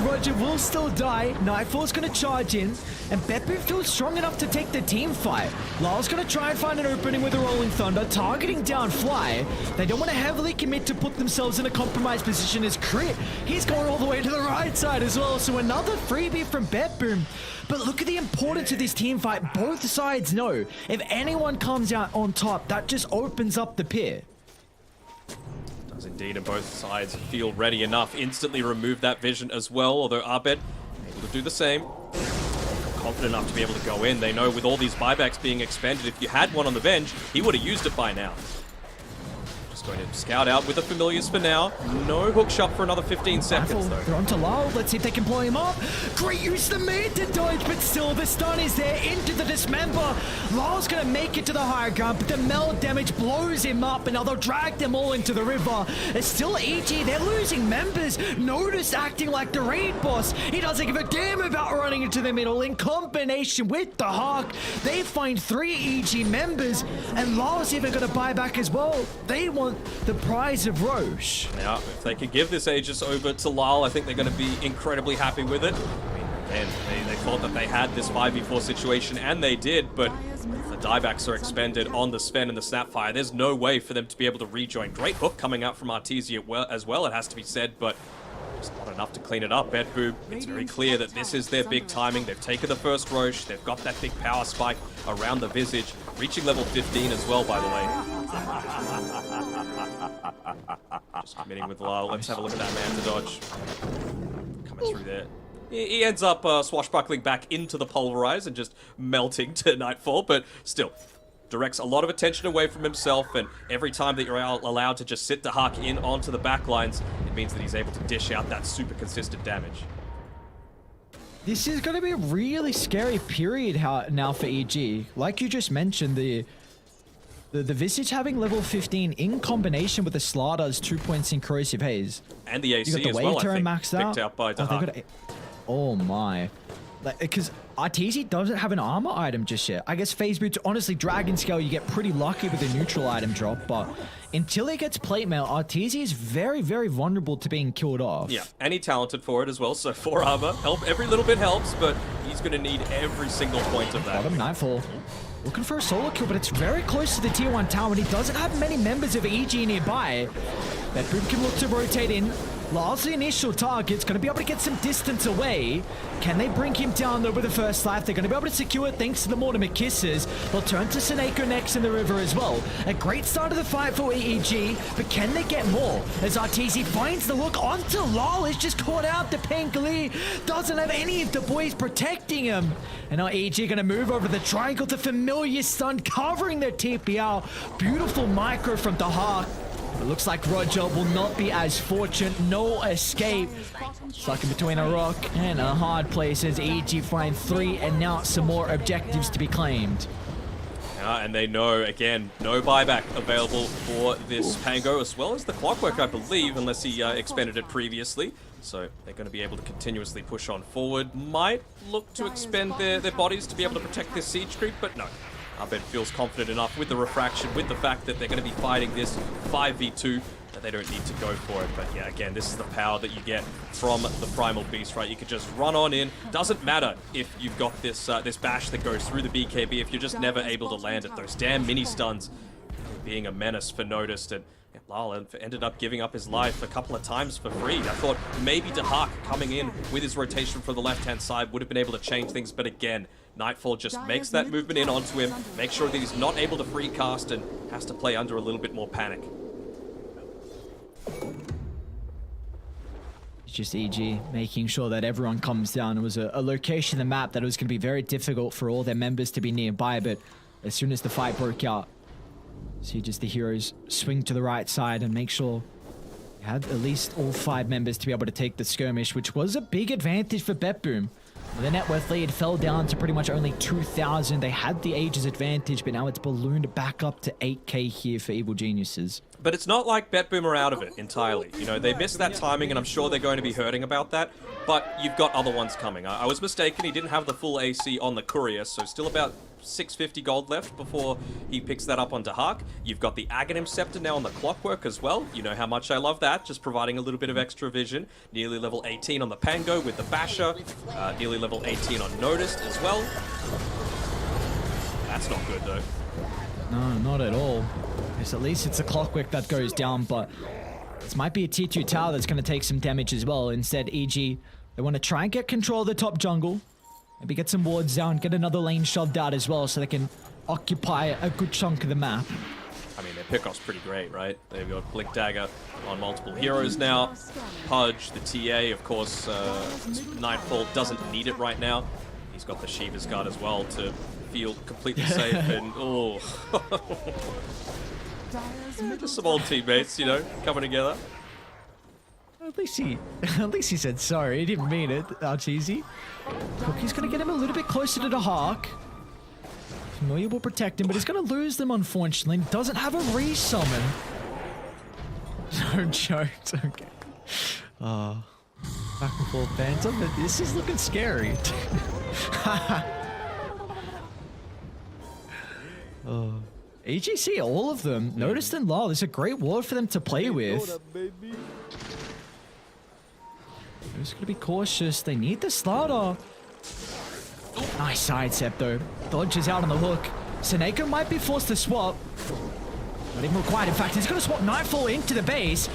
Roger will still die. Nightfall's going to charge in, and BetBoom feels strong enough to take the team fight. Lyle's going to try and find an opening with a Rolling Thunder, targeting down Fly. They don't want to heavily commit to put themselves in a compromised position as Crit. He's going all the way to the right side as well, so another freebie from BetBoom. But look at the importance of this team fight. Both sides know if anyone comes out on top, that just opens up the pit. Does indeed, and both sides feel ready enough. Instantly remove that vision as well, although Abed able to do the same. Confident enough to be able to go in. They know with all these buybacks being expended, if you had one on the bench, he would have used it by now. Going to scout out with the familiars for now. No hook shot for another 15 seconds, though. They're onto Lyle. Let's see if they can blow him up. Great use of the man to dodge, but still the stun is there into the dismember. Lyle's going to make it to the higher ground, but the meld damage blows him up, and now they'll drag them all into the river. It's still EG. They're losing members. Notice acting like the raid boss. He doesn't give a damn about running into the middle. In combination with the Hawk, they find 3 EG members, and Lyle's even going to buy back as well. They want the prize of Roche. Now, if they could give this Aegis over to Lyle, I think they're going to be incredibly happy with it. I mean, they thought that they had this 5v4 situation, and they did, but the diebacks are expended on the Sven and the Snapfire. There's no way for them to be able to rejoin. Great hook coming out from Arteezy as well, it has to be said, but just not enough to clean it up. BetBoom, it's very clear that this is their big timing. They've taken the first Roche. They've got that big power spike around the Visage, reaching level 15 as well, by the way. Just committing with Lyle. Let's have a look at that man to dodge. Coming through there. He ends up swashbuckling back into the Pulverize and just melting to Nightfall, but still directs a lot of attention away from himself, and every time that you're allowed to just sit the Hawk in onto the backlines, it means that he's able to dish out that super consistent damage. This is going to be a really scary period now for EG. Like you just mentioned, the Visage having level 15 in combination with the Slaughter's 2-point Corrosive Haze. And the AC you got the as well, I think, maxed picked out by Dahak. Oh my. Because Arteezy doesn't have an armor item just yet. I guess Phase Boots, honestly, Dragon Scale, you get pretty lucky with a neutral item drop, but until he gets plate mail, Arteezy is very, very vulnerable to being killed off. Yeah, and he's talented for it as well, so 4 armor, every little bit helps, but he's going to need every single point of that. Bottom Nightfall. Looking for a solo kill, but it's very close to the tier 1 tower, and he doesn't have many members of EG nearby. BetBoom can look to rotate in. Lars, the initial target's going to be able to get some distance away. Can they bring him down though with the first life? They're going to be able to secure it thanks to the Mortimer Kisses. They'll turn to Seneko next in the river as well. A great start of the fight for EEG, but can they get more? As RTZ finds the look onto Lol, is just caught out. The Pengli doesn't have any of the boys protecting him. And now EEG going to move over the triangle. The familiar stun covering their TPR. Beautiful micro from the Hawk. It looks like Roger will not be as fortunate. No escape. Stuck in between a rock and a hard place as EG find 3 and now some more objectives to be claimed. And they know, again, no buyback available for this Pango, as well as the Clockwork, I believe, unless he expended it previously. So they're going to be able to continuously push on forward. Might look to expend their bodies to be able to protect this siege creep, but no. Abed feels confident enough with the refraction, with the fact that they're going to be fighting this 5v2, that they don't need to go for it. But yeah, again, this is the power that you get from the Primal Beast, right? You can just run on in. Doesn't matter if you've got this this bash that goes through the BKB, if you're just never able to land it. Those damn mini stuns being a menace for Noticed. And Lal ended up giving up his life a couple of times for free. I thought maybe Dahak coming in with his rotation from the left-hand side would have been able to change things, but again, Nightfall just makes that movement in onto him, makes sure that he's not able to free cast and has to play under a little bit more panic. It's just EG making sure that everyone comes down. It was a location in the map that it was going to be very difficult for all their members to be nearby, but as soon as the fight broke out, see just the heroes swing to the right side and make sure you had at least all 5 members to be able to take the skirmish, which was a big advantage for BetBoom. The net worth lead fell down to pretty much only 2,000. They had the Aegis advantage, but now it's ballooned back up to 8k here for Evil Geniuses. But it's not like BetBoom are out of it entirely. You know, they missed that timing, and I'm sure they're going to be hurting about that. But you've got other ones coming. I was mistaken. He didn't have the full AC on the Courier, so still about 650 gold left before he picks that up on Dahak. You've got the Aghanim Scepter now on the Clockwork as well. You know how much I love that, just providing a little bit of extra vision. Nearly level 18 on the Pango with the Basher. Nearly level 18 on Noticed as well. That's not good though. No, not at all. Yes, at least it's a Clockwork that goes down, but this might be a tier 2 tower that's going to take some damage as well. Instead, EG, they want to try and get control of the top jungle. Maybe get some wards down, get another lane shoved out as well so they can occupy a good chunk of the map. I mean, their pickoff's pretty great, right? They've got Blink Dagger on multiple heroes now. Pudge, the TA, of course, Nightfall doesn't need it right now. He's got the Shiva's Guard as well to feel completely safe and, oh. Just some old teammates, you know, coming together. At least he said sorry. He didn't mean it. That's easy. Cookie's gonna get him a little bit closer to the Hawk. Familiar will protect him, but he's gonna lose them unfortunately. Doesn't have a resummon. No jokes. Okay. Back and forth Phantom, but this is looking scary. AGC, all of them. Noticed and Law. There's a great ward for them to play with. They're just gonna be cautious. They need the slaughter. Nice sidestep though. Dodge is out on the hook. Seneko might be forced to swap. Not even required. In fact, he's gonna swap Nightfall into the base.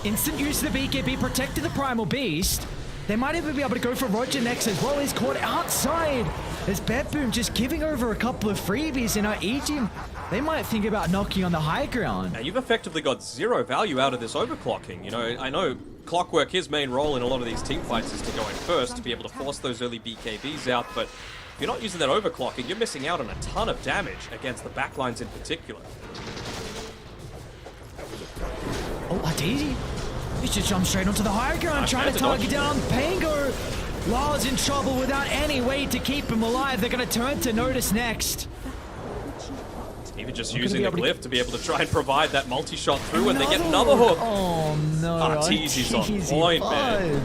Instant use of the BKB, protected the Primal Beast. They might even be able to go for Roger next as well. He's caught outside. There's BetBoom just giving over a couple of freebies in our EG. They might think about knocking on the high ground. Now, you've effectively got zero value out of this overclocking. You know, I know Clockwork, his main role in a lot of these team fights is to go in first, to be able to force those early BKBs out, but if you're not using that overclocking, you're missing out on a ton of damage against the backlines in particular. Oh, that's easy. He should jump straight onto the high ground, trying to target down Pango. Law's in trouble without any way to keep him alive. They're going to turn to Notice next. Even just using the glyph to be able to try and provide that multi-shot through, and they get another hook. Oh no, Arteezy's on point, man.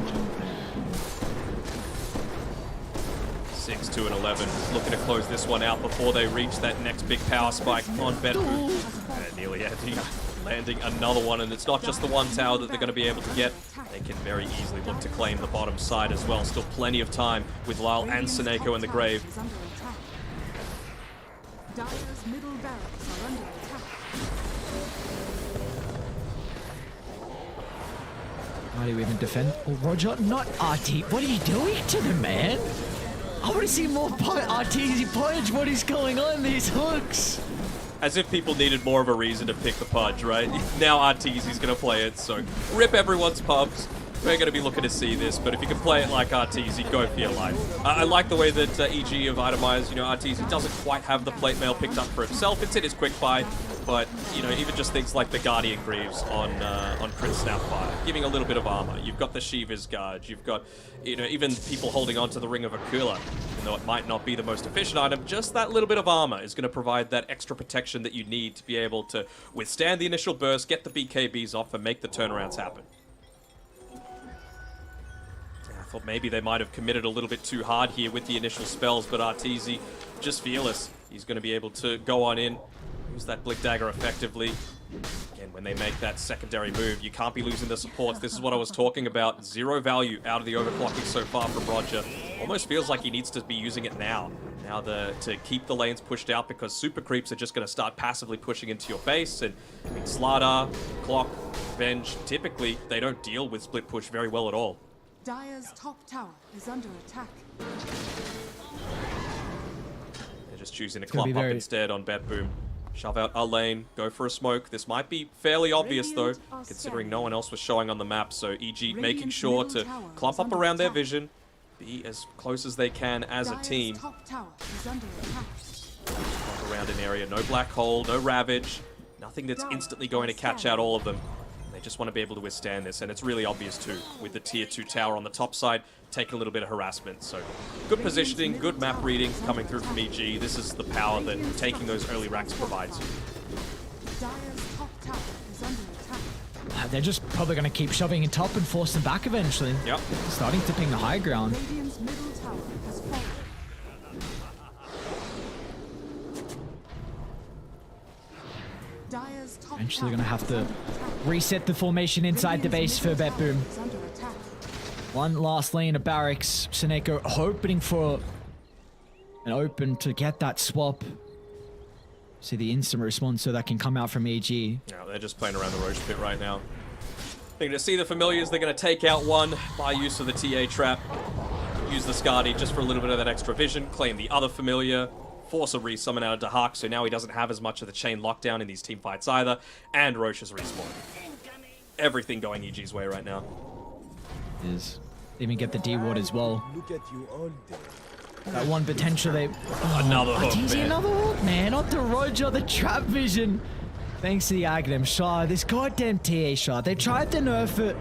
6, 2, and 11. Looking to close this one out before they reach that next big power spike on BetBoom. And nearly landing another one, and it's not just the one tower that they're going to be able to get. They can very easily look to claim the bottom side as well. Still plenty of time with Lyle and Seneko in the grave. Dyer's middle barracks are under attack. How do you even defend? Oh, Roger, not RT. What are you doing to the man? I want to see more RTZ punch. What is going on? These hooks. As if people needed more of a reason to pick the Pudge, right? Now Arteezy's going to play it, so rip everyone's pubs. We're going to be looking to see this, but if you can play it like Arteezy, go for your life. I like the way that EG have itemized, Arteezy doesn't quite have the plate mail picked up for himself. It's in his quick buy, but, even just things like the Guardian Greaves on Prince Snapfire, giving a little bit of armor. You've got the Shiva's Guard, you've got, even people holding onto the Ring of Akula. Even though it might not be the most efficient item, just that little bit of armor is going to provide that extra protection that you need to be able to withstand the initial burst, get the BKBs off, and make the turnarounds happen. I thought maybe they might have committed a little bit too hard here with the initial spells, but Arteezy just fearless. He's going to be able to go on in, use that Blick Dagger effectively. Again, when they make that secondary move, you can't be losing the supports. This is what I was talking about. Zero value out of the overclocking so far from Roger. Almost feels like he needs to be using it now. Now to keep the lanes pushed out, because super creeps are just going to start passively pushing into your base. And I mean, Slardar, Clock, Venge, typically they don't deal with split push very well at all. Dire's top tower is under attack. They're just choosing to clump up instead on BetBoom. Shove out a lane, go for a smoke. This might be fairly obvious though, considering no one else was showing on the map. So EG making sure to clump up around their vision, be as close as they can as a team. Clump around an area, no black hole, no ravage, nothing that's instantly going to catch out all of them. They just want to be able to withstand this, and it's really obvious too, with the tier 2 tower on the top side, taking a little bit of harassment. So good positioning, good map reading coming through from EG. This is the power that taking those early racks provides you. They're just probably going to keep shoving in top and force them back eventually. Yep. Starting to ping the high ground. Eventually going to have to reset the formation inside the base for BetBoom. One last lane of barracks. Seneko hoping for an open to get that swap. See the instant response so that can come out from EG. No, they're just playing around the Roche pit right now. They're going to see the familiars. They're going to take out one by use of the TA trap. Use the Skadi just for a little bit of that extra vision. Claim the other familiar. Force a resummon out of Dahak, so now he doesn't have as much of the chain lockdown in these team fights either. And Roche's respawn. Everything going EG's way right now. Is even get the D-Ward as well. Look at you all day. That one potential they... Oh, another hook, man. Another hook, man. Not the Roger, the trap vision. Thanks to the Aghanim shard. This goddamn TA shard. They tried to nerf it.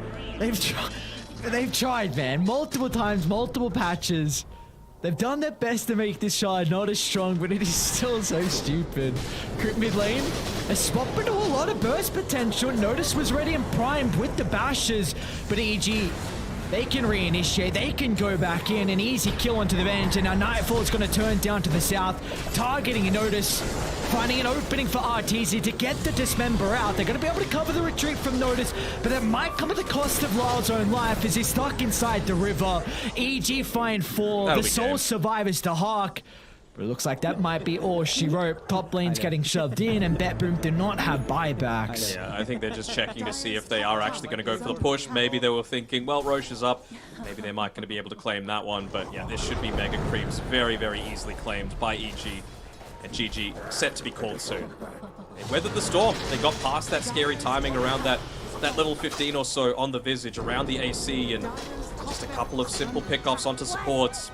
They've tried, man. Multiple times, multiple patches. They've done their best to make this shard not as strong, but it is still so stupid. Crit mid lane, a swap into a lot of burst potential. Notice was ready and primed with the bashes, but EG, they can reinitiate, they can go back in, an easy kill onto the Venge, and now Nightfall is going to turn down to the south, targeting a Notice, finding an opening for Arteezy to get the Dismember out. They're going to be able to cover the retreat from Notice, but that might come at the cost of Lyle's own life as he's stuck inside the river. EG find 4, the sole survivors to Hawk. But it looks like that might be all she wrote. Top lane's getting shoved in, and BetBoom do not have buybacks. Yeah, I think they're just checking to see if they are actually going to go for the push. Maybe they were thinking, well, Roche is up. Maybe they might going to be able to claim that one. But yeah, this should be mega creeps. Very, very easily claimed by EG. And GG set to be called soon. They weathered the storm. They got past that scary timing around that level 15 or so on the Visage, around the AC, and just a couple of simple pickoffs onto supports.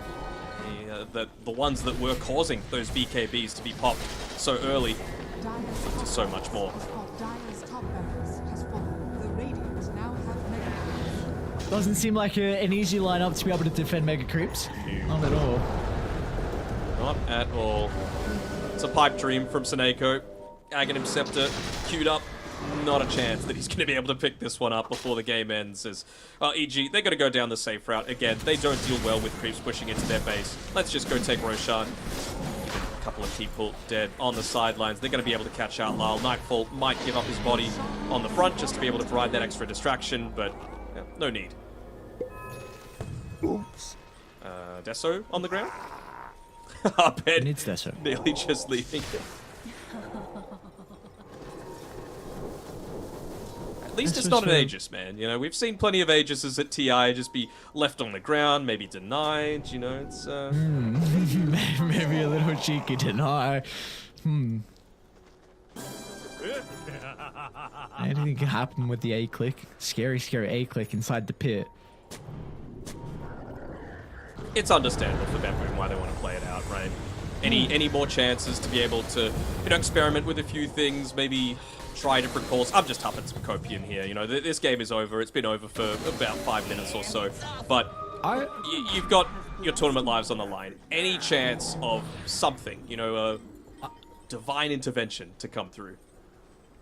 The ones that were causing those BKBs to be popped so early to so much more. Doesn't seem like an easy lineup to be able to defend Mega Creeps. Not at all. Not at all. It's a pipe dream from Seneko. Aghanim Scepter queued up. Not a chance that he's going to be able to pick this one up before the game ends. As EG, they're going to go down the safe route. Again, they don't deal well with creeps pushing into their base. Let's just go take Roshan. A couple of people dead on the sidelines. They're going to be able to catch out Lyle. Nightfall might give up his body on the front just to be able to provide that extra distraction, but yeah, no need. Oops. Deso on the ground? Abed needs Deso. Nearly just leaving. At least it's not an Aegis, man. You know, we've seen plenty of Aegises at TI just be left on the ground, maybe denied. You know, it's maybe a little cheeky deny. Anything can happen with the A-click. Scary, scary A-click inside the pit. It's understandable for BetBoom why they want to play it out, right? Any more chances to be able to, you know, experiment with a few things, maybe try different calls. I'm just huffing some copium here. You know, this game is over. It's been over for about 5 minutes or so. But you've got your tournament lives on the line. Any chance of something, you know, a divine intervention to come through?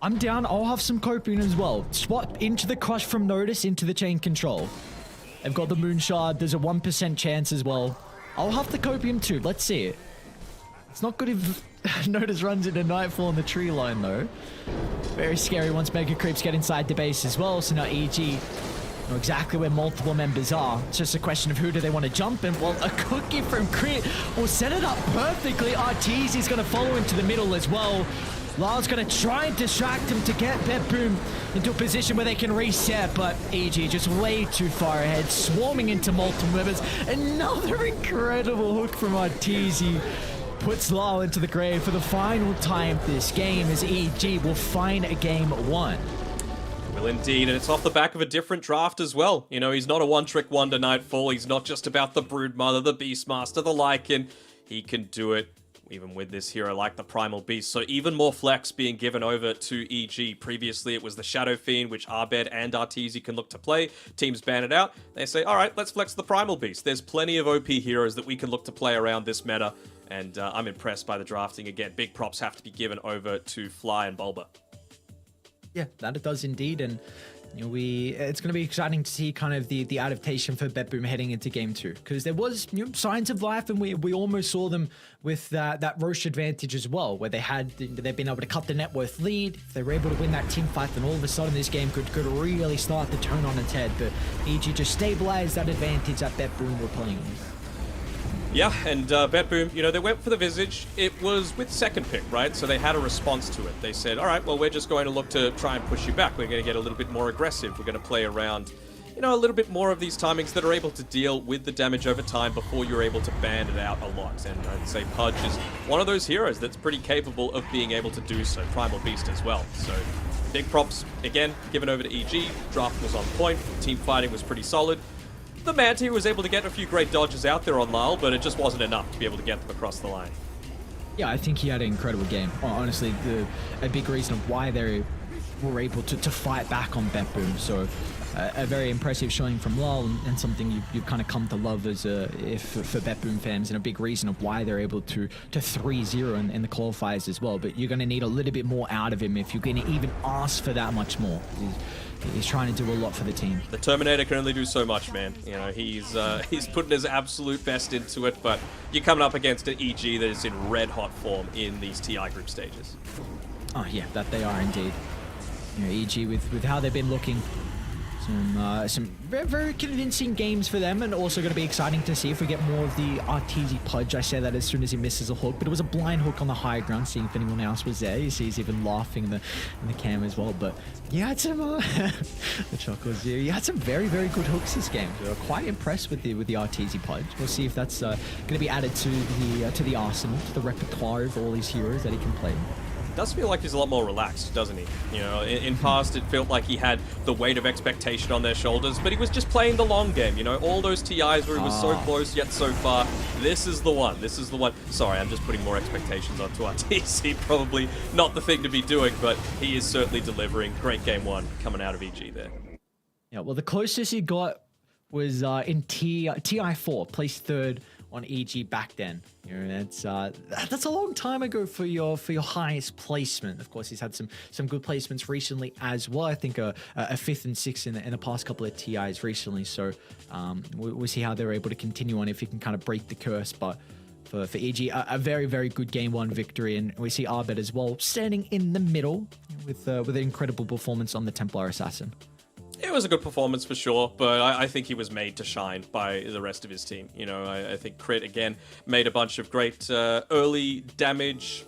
I'm down. I'll have some copium as well. Swap into the crush from Notice into the chain control. I've got the moon shard. There's a 1% chance as well. I'll have the copium too. Let's see it. It's not good if Notice runs into Nightfall on the tree line though. Very scary once Mega Creeps get inside the base as well. So now EG know exactly where multiple members are. It's just a question of who do they want to jump in. Well, a cookie from Crit will set it up perfectly. Arteezy's going to follow into the middle as well. Lyle's going to try and distract him to get BetBoom into a position where they can reset, but EG just way too far ahead, swarming into multiple members. Another incredible hook from Arteezy puts Lyle into the grave for the final time this game as EG will find a game one. Well, indeed, and it's off the back of a different draft as well. You know, he's not a one-trick wonder Nightfall. He's not just about the Broodmother, the Beastmaster, the Lycan. He can do it even with this hero like the Primal Beast. So even more flex being given over to EG. Previously, it was the Shadow Fiend, which Abed and Arteezy can look to play. Teams ban it out. They say, all right, let's flex the Primal Beast. There's plenty of OP heroes that we can look to play around this meta. And I'm impressed by the drafting. Again, big props have to be given over to Fly and Bulba. Yeah, that it does indeed. And you know, it's going to be exciting to see kind of the adaptation for BetBoom heading into game 2, because there was, you know, signs of life, and we almost saw them with that Roche advantage as well, where they've been able to cut the net worth lead. If they were able to win that team fight, then all of a sudden this game could really start to turn on its head. But EG just stabilized that advantage that BetBoom were playing with. Yeah, and BetBoom, you know, they went for the Visage. It was with second pick, right? So they had a response to it. They said, all right, well, we're just going to look to try and push you back. We're going to get a little bit more aggressive. We're going to play around, you know, a little bit more of these timings that are able to deal with the damage over time before you're able to band it out a lot. And I'd say Pudge is one of those heroes that's pretty capable of being able to do so. Primal Beast as well. So big props, again, given over to EG. Draft was on point. Team fighting was pretty solid. The Manti was able to get a few great dodges out there on Lyle, but it just wasn't enough to be able to get them across the line. Yeah, I think he had an incredible game. Honestly, a big reason of why they were able to fight back on BetBoom. So a very impressive showing from Lyle, and something you've kind of come to love as for BetBoom fans, and a big reason of why they're able to 3-0 in the qualifiers as well. But you're going to need a little bit more out of him if you're going to even ask for that much more. He's trying to do a lot for the team. The Terminator can only do so much, man. You know, he's putting his absolute best into it, but you're coming up against an EG that is in red-hot form in these TI group stages. Oh yeah, that they are indeed. You know, EG with how they've been looking. Some very, very convincing games for them, and also going to be exciting to see if we get more of the Arteezy Pudge. I say that as soon as he misses a hook, but it was a blind hook on the high ground, seeing if anyone else was there. You see he's even laughing in the cam as well. But you had some the chuckles. You had some very, very good hooks this game. We were quite impressed with the Arteezy Pudge. We'll see if that's going to be added to the arsenal, to the repertoire of all these heroes that he can play. Does feel like he's a lot more relaxed, doesn't he? You know, in past it felt like he had the weight of expectation on their shoulders, but he was just playing the long game. You know, all those TIs where he was so close yet so far. This is the one. This is the one. Sorry, I'm just putting more expectations onto Arteezy. Probably not the thing to be doing, but he is certainly delivering. Great game one coming out of EG there. Yeah, well, the closest he got was in TI4, placed third on EG back then. You know, that's a long time ago for your highest placement. Of course, he's had some good placements recently as well. I think a 5th and 6th in the past couple of TIs recently. So we'll see how they're able to continue on, if he can kind of break the curse. But for EG, a very, very good game one victory, and we see Abed as well standing in the middle with an incredible performance on the Templar Assassin. It was a good performance for sure, but I think he was made to shine by the rest of his team. You know, I think Crit, again, made a bunch of great early damage,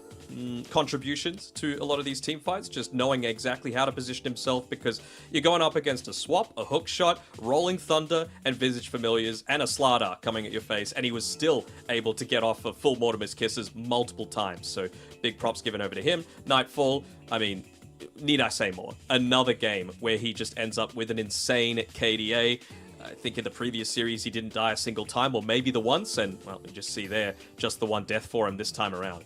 contributions to a lot of these team fights, just knowing exactly how to position himself, because you're going up against a swap, a hook shot, rolling thunder, and visage familiars, and a Slardar coming at your face, and he was still able to get off of full Mortimer's kisses multiple times. So big props given over to him. Nightfall, I mean, need I say more? Another game where he just ends up with an insane KDA. I think in the previous series he didn't die a single time, or maybe the once, and well, you just see there, just the one death for him this time around.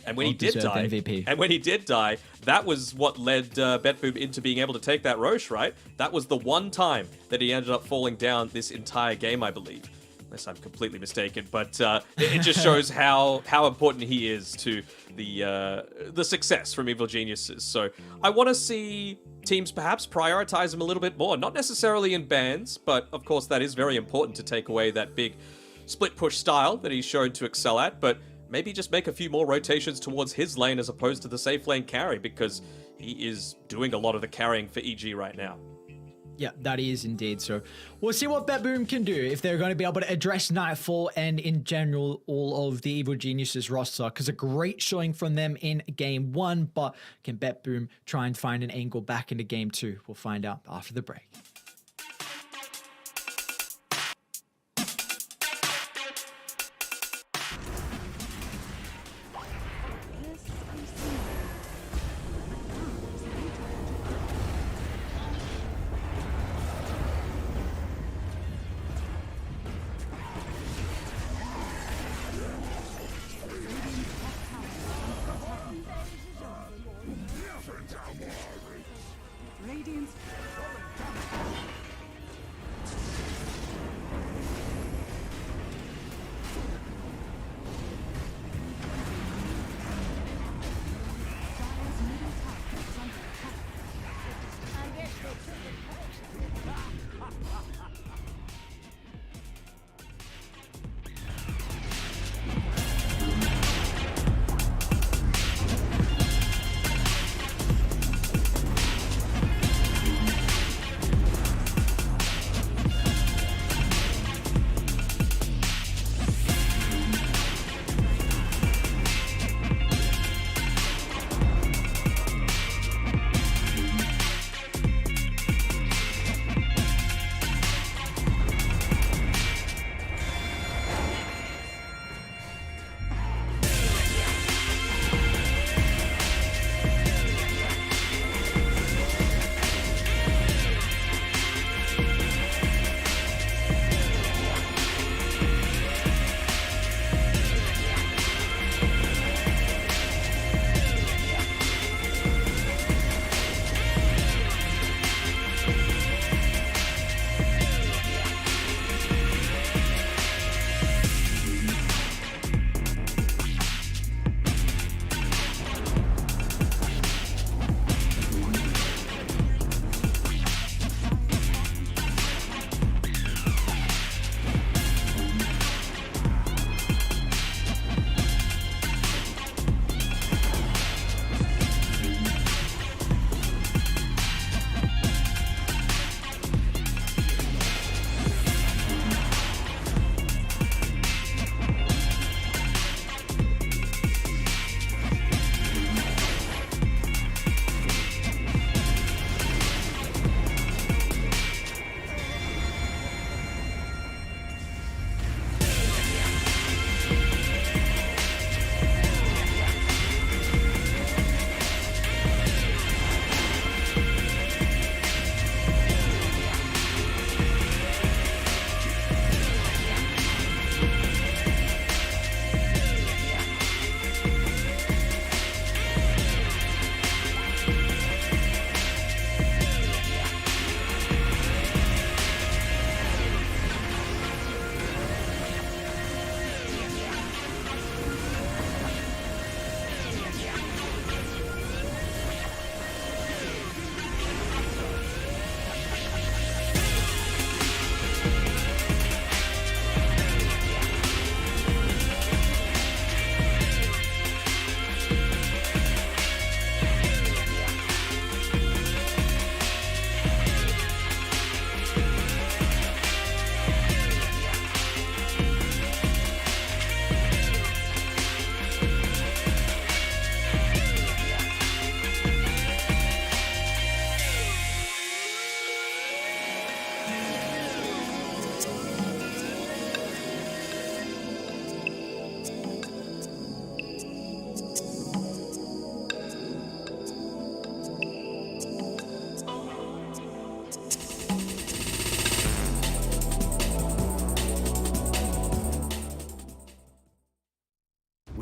And when he did die, MVP. and when he did die, that was what led BetBoom into being able to take that Roche, right? That was the one time that he ended up falling down this entire game, I believe. Unless I'm completely mistaken, but it just shows how important he is to the success from Evil Geniuses. So I want to see teams perhaps prioritize him a little bit more. Not necessarily in bans, but of course that is very important to take away that big split push style that he's shown to excel at, but maybe just make a few more rotations towards his lane as opposed to the safe lane carry, because he is doing a lot of the carrying for EG right now. Yeah, that is indeed. So we'll see what BetBoom can do, if they're going to be able to address Nightfall and in general all of the Evil Geniuses roster, because a great showing from them in game 1, but can BetBoom try and find an angle back into game 2? We'll find out after the break. Radiant's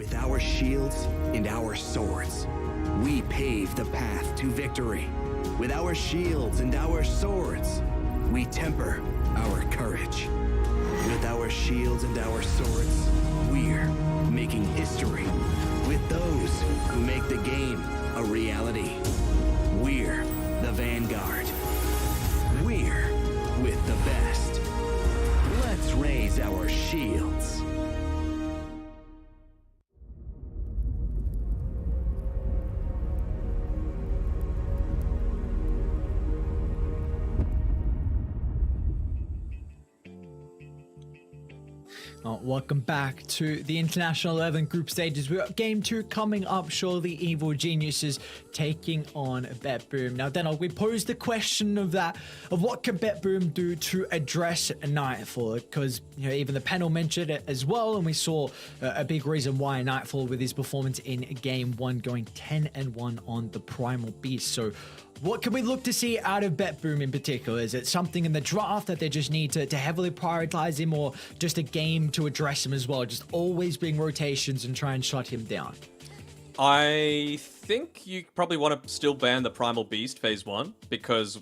With our shields and our swords, we pave the path to victory. With our shields and our swords, we temper our courage. With our shields and our swords, we're making history. With those who make the game a reality, we're the Vanguard. We're with the best. Let's raise our shields. Welcome back to the International 11 group stages. We've got game 2 coming up shortly. Evil Geniuses taking on BetBoom. Now, Daniel, we posed the question of what can BetBoom do to address Nightfall, because even the panel mentioned it as well, and we saw a big reason why Nightfall with his performance in game 1 going 10-1 on the Primal Beast. So what can we look to see out of BetBoom in particular? Is it something in the draft that they just need to heavily prioritize him, or just a game to address him as well? Just always bring rotations and try and shut him down? I think you probably want to still ban the Primal Beast Phase 1, because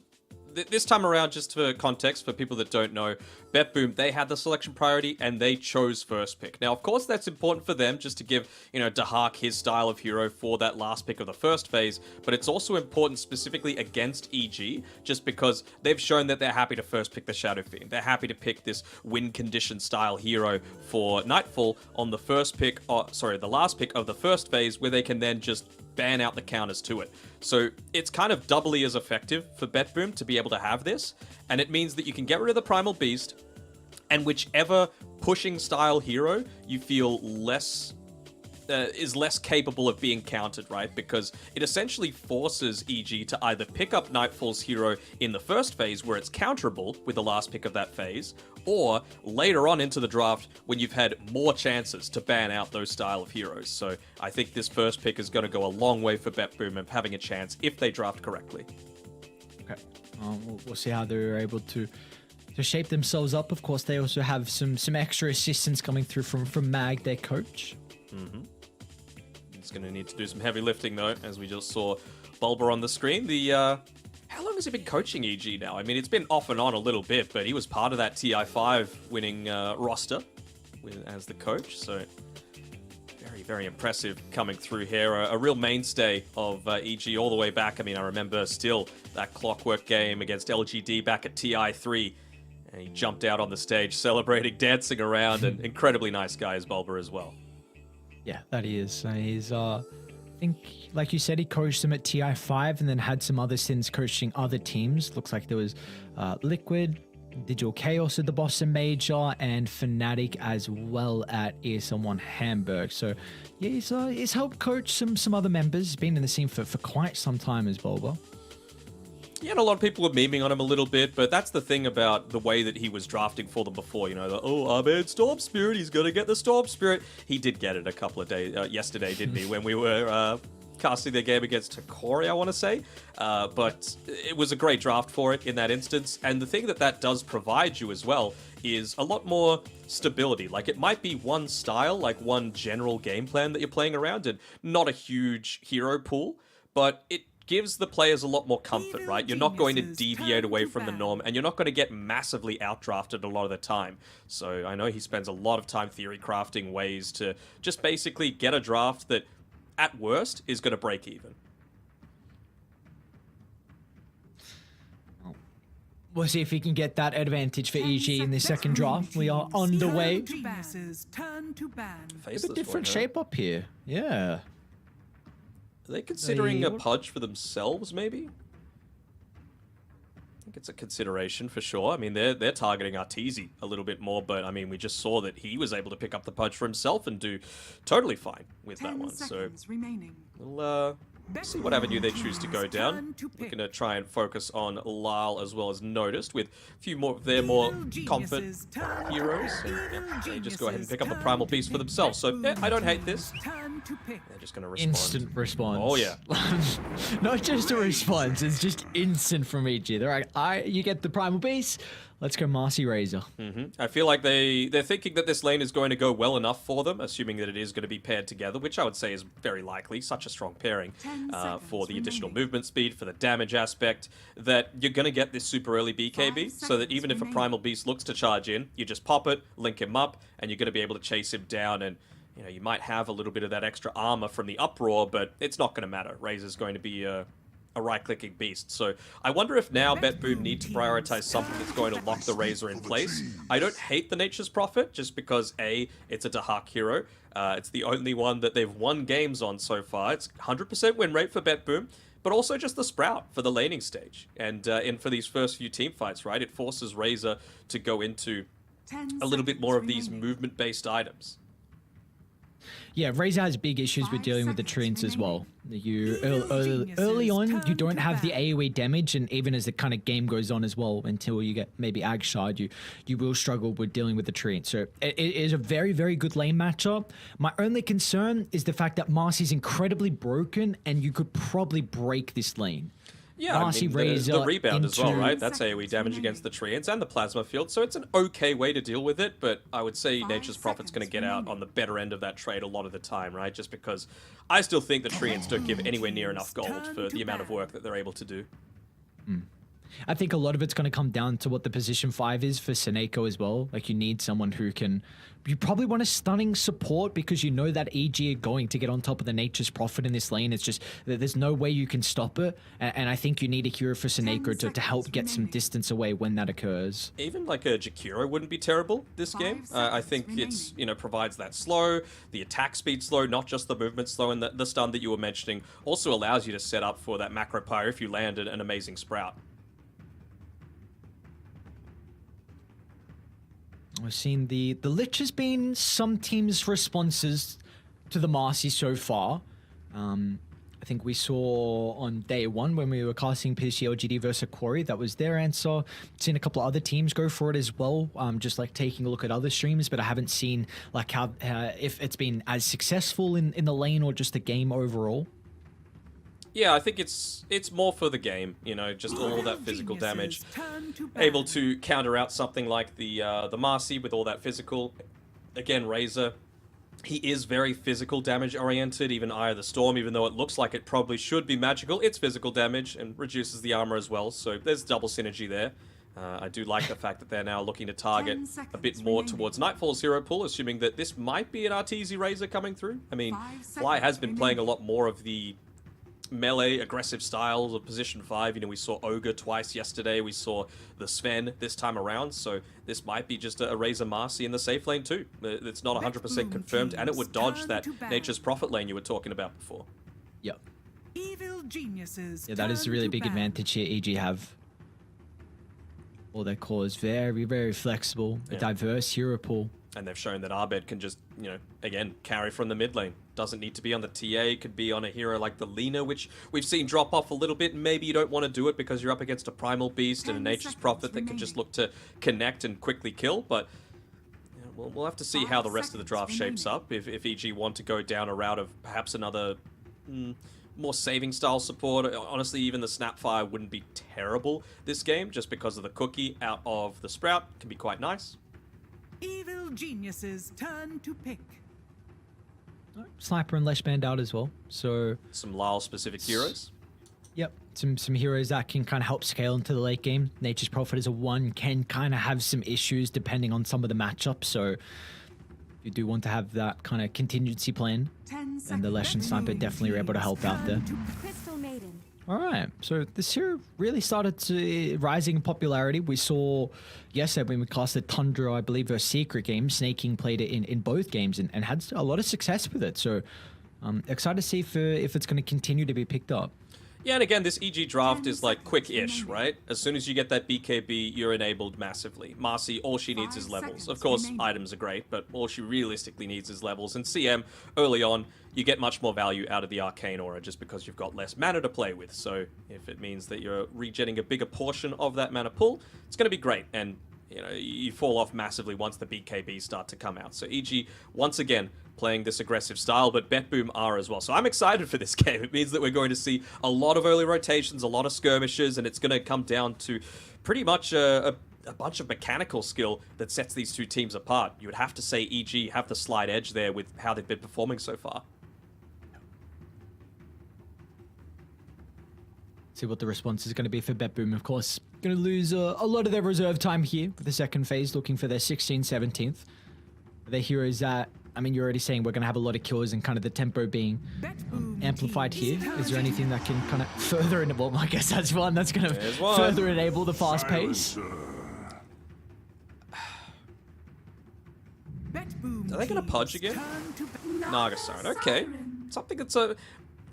this time around, just for context, for people that don't know, BetBoom, they had the selection priority and they chose first pick. Now, of course, that's important for them just to give, Dahak his style of hero for that last pick of the first phase, but it's also important specifically against EG, just because they've shown that they're happy to first pick the Shadow Fiend. They're happy to pick this win condition style hero for Nightfall on the first pick, the last pick of the first phase, where they can then just ban out the counters to it. So it's kind of doubly as effective for BetBoom to be able to have this, and it means that you can get rid of the Primal Beast, and whichever pushing style hero you feel is less capable of being countered, right? Because it essentially forces EG to either pick up Nightfall's hero in the first phase, where it's counterable with the last pick of that phase, or later on into the draft when you've had more chances to ban out those style of heroes. So I think this first pick is going to go a long way for BetBoom of having a chance if they draft correctly. Okay, we'll see how they're able to shape themselves up. Of course, they also have some extra assistance coming through from Mag, their coach. Mm-hmm. He's going to need to do some heavy lifting, though, as we just saw Bulba on the screen. How long has he been coaching EG now? I mean, it's been off and on a little bit, but he was part of that TI5 winning roster as the coach, so very, very impressive coming through here. A real mainstay of EG all the way back. I mean, I remember still that Clockwork game against LGD back at TI3, and he jumped out on the stage celebrating, dancing around, and incredibly nice guy as Bulba as well. Yeah, that he is. He's, I think, like you said, he coached them at TI5 and then had some other stints coaching other teams. Looks like there was Liquid, Digital Chaos at the Boston Major, and Fnatic as well at ESL1 Hamburg. So, yeah, he's helped coach some other members. He's been in the scene for quite some time as Bulba. Yeah, and a lot of people were memeing on him a little bit, but that's the thing about the way that he was drafting for them before. Ahmed Storm Spirit, he's going to get the Storm Spirit. He did get it a couple of days, yesterday, didn't he, when we were casting their game against Takori, I want to say. But it was a great draft for it in that instance, and the thing that does provide you as well is a lot more stability. Like, it might be one style, like one general game plan that you're playing around, and not a huge hero pool, but it gives the players a lot more comfort, right? You're not going to deviate away from the norm, and you're not going to get massively outdrafted a lot of the time. So I know he spends a lot of time theory crafting ways to just basically get a draft that, at worst, is going to break even. We'll see if he can get that advantage for EG in the second draft. We are underway. It's a different shape up here. Yeah. Are they considering a pudge for themselves, maybe? I think it's a consideration for sure. I mean, they're targeting Arteezy a little bit more, but I mean, we just saw that he was able to pick up the pudge for himself and do totally fine with that one. So we'll see what avenue they choose to go down. We're going to try and focus on Lyle as well as Noticed with a few more of their more comfort heroes. And they just go ahead and pick up the Primal Beast for themselves. So yeah, I don't hate this. They're just going to respond. Instant response. Oh, yeah. Not just a response, it's just instant from EG. They're like, you get the Primal Beast, let's go Marcy Razor. I feel like they're thinking that this lane is going to go well enough for them, assuming that it is going to be paired together, which I would say is very likely. Such a strong pairing for the additional movement speed, for the damage aspect, that you're going to get this super early BKB, so that even if a Primal Beast looks to charge in, you just pop it, link him up, and you're going to be able to chase him down. And you might have a little bit of that extra armor from the uproar, but it's not going to matter. Razor's going to be a right-clicking beast. So I wonder if now BetBoom need to prioritize something that's going to lock the Razor in place. I don't hate the Nature's Prophet, just because A, it's a Dahak hero. It's the only one that they've won games on so far. It's 100% win rate for BetBoom, but also just the Sprout for the laning stage. And for these first few team fights, right, it forces Razor to go into a little bit more of these movement-based items. Yeah, Razor has big issues with dealing with the treants as well. Early on, you don't have the AoE damage, and even as the kind of game goes on as well, until you get maybe Ag Shard, you will struggle with dealing with the treant. So it is a very, very good lane matchup. My only concern is the fact that Marcy's incredibly broken, and you could probably break this lane. Yeah, Marcy, the rebound as well, right? That's AoE damage against the treants and the plasma field, so it's an okay way to deal with it, but I would say Nature's Prophet's going to get out on the better end of that trade a lot of the time, right? Just because I still think the treants don't give anywhere near enough gold for the amount of work that they're able to do. I think a lot of it's going to come down to what the position 5 is for Seneko as well. Like, you need someone who can... You probably want a stunning support, because you know that EG are going to get on top of the Nature's Prophet in this lane. It's just that there's no way you can stop it. And I think you need a hero for Seneko to help get some distance away when that occurs. Even like a Jakiro wouldn't be terrible this game. I think it's, provides that slow, the attack speed slow, not just the movement slow, and the stun that you were mentioning also allows you to set up for that macro pyre if you landed an amazing Sprout. We've seen the Lich has been some teams' responses to the Marcy so far. I think we saw on day one when we were casting PSG LGD versus Quarry, that was their answer. Seen a couple of other teams go for it as well, just like taking a look at other streams, but I haven't seen like how if it's been as successful in the lane or just the game overall. Yeah, I think it's more for the game, just all that physical damage. Able to counter out something like the Marcy with all that physical. Again, Razor, he is very physical damage oriented, even Eye of the Storm, even though it looks like it probably should be magical. It's physical damage and reduces the armor as well, so there's double synergy there. I do like the fact that they're now looking to target a bit more towards Nightfall's hero pool, assuming that this might be an Arteezy Razor coming through. I mean, Fly has been playing a lot more of the melee aggressive styles of position 5. We saw Ogre twice yesterday, we saw the Sven this time around, so this might be just a Razor Marcy in the safe lane too. It's not 100% confirmed, and it would dodge that Nature's Prophet lane you were talking about before. Yep. Evil geniuses. Yeah, that is a really big advantage here EG have. All their core is very, very flexible, a diverse hero pool. And they've shown that Abed can just, again, carry from the mid lane. Doesn't need to be on the TA, could be on a hero like the Lina, which we've seen drop off a little bit. Maybe you don't want to do it because you're up against a Primal Beast and a Nature's Prophet that can just look to connect and quickly kill, but we'll have to see how the rest of the draft shapes up. If EG want to go down a route of perhaps another more saving style support. Honestly, even the Snapfire wouldn't be terrible this game, just because of the cookie out of the Sprout can be quite nice. Evil geniuses turn to pick. Sniper and Leshband out as well, so some Lyle specific heroes. Yep, some heroes that can kind of help scale into the late game. Nature's Prophet as a 1 can kind of have some issues depending on some of the matchups, so if you do want to have that kind of contingency plan, then the Lesh and Sniper definitely are able to help out there. Alright, so this hero really started to rising in popularity. We saw yesterday when we casted Tundra, I believe, a secret game. Snaking played it in both games and had a lot of success with it. So excited to see if it's going to continue to be picked up. Yeah, and again, this EG draft is like quick-ish, right? As soon as you get that BKB, you're enabled massively. Marcy, all she needs is levels. Of course, items are great, but all she realistically needs is levels. And CM, early on, you get much more value out of the Arcane Aura just because you've got less mana to play with. So if it means that you're regenerating a bigger portion of that mana pool, it's going to be great. And you fall off massively once the BKB start to come out. So EG, once again, playing this aggressive style, but BetBoom are as well. So I'm excited for this game. It means that we're going to see a lot of early rotations, a lot of skirmishes, and it's going to come down to pretty much a bunch of mechanical skill that sets these two teams apart. You would have to say EG have the slight edge there with how they've been performing so far. See what the response is going to be for BetBoom, of course. Going to lose a lot of their reserve time here with the second phase, looking for their 16th, 17th. Their heroes that, I mean, you're already saying we're going to have a lot of kills and kind of the tempo being amplified here. Is there anything that can kind of further enable? Well, I guess that's one that's going to further enable the fast pace. Are they going to pudge again? Naga Siren, okay. Something that's a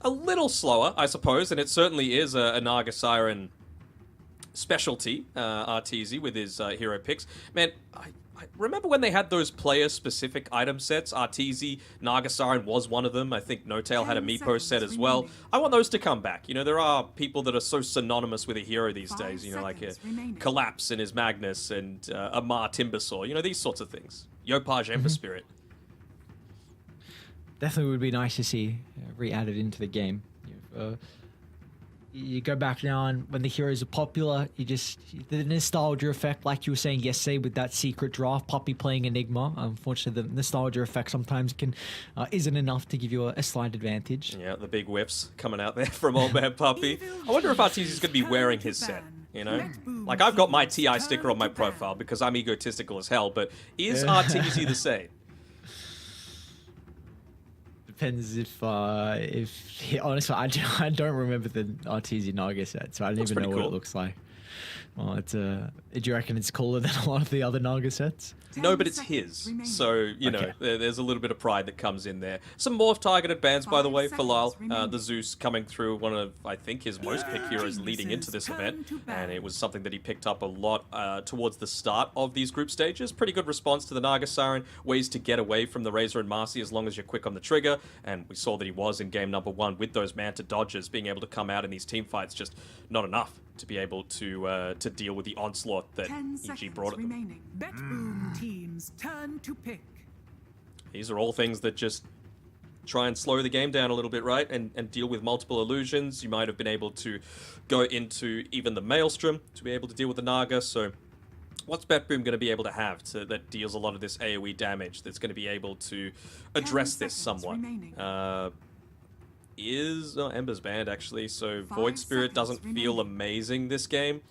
little slower, I suppose, and it certainly is a Naga Siren specialty, RTZ, with his hero picks. Man, I remember when they had those player-specific item sets. RTZ, Naga Siren was one of them. I think No-Tail had a Meepo set as well. I want those to come back. You know, there are people that are so synonymous with a hero these days, you know, like a Collapse and his Magnus and a Mar Timbersaw, you know, these sorts of things. Yopaj Ember Spirit. Definitely would be nice to see re-added into the game. You go back now, and when the heroes are popular, the nostalgia effect, like you were saying yesterday with that secret draft, Poppy playing Enigma. Unfortunately, the nostalgia effect sometimes isn't enough to give you a slight advantage. Yeah, the big whiffs coming out there from old man Puppy. I wonder if RTZ is going to be wearing his set, you know? Like, I've got my TI sticker on my profile because I'm egotistical as hell, but is RTZ the same? Depends if honestly, I don't remember the RTZ Naga set, so I don't even know what it looks like. Well, do you reckon it's cooler than a lot of the other Naga sets? No, but it's his, so, you know, there's a little bit of pride that comes in there. Some morph-targeted bans, by the way, for Lyle. The Zeus coming through, one of, I think, his most picked heroes leading into this event, and it was something that he picked up a lot towards the start of these group stages. Pretty good response to the Naga Siren, ways to get away from the Razor and Marcy as long as you're quick on the trigger, and we saw that he was in game number 1 with those Manta dodges, being able to come out in these team fights, just not enough to be able to deal with the onslaught that EG brought at them. BetBoom teams turn to pick. These are all things that just try and slow the game down a little bit, right? And deal with multiple illusions. You might have been able to go into even the Maelstrom to be able to deal with the Naga, so what's BetBoom going to be able to have that deals a lot of this AoE damage, that's going to be able to address this somewhat? Ember's banned, actually, so Void Spirit doesn't feel amazing this game,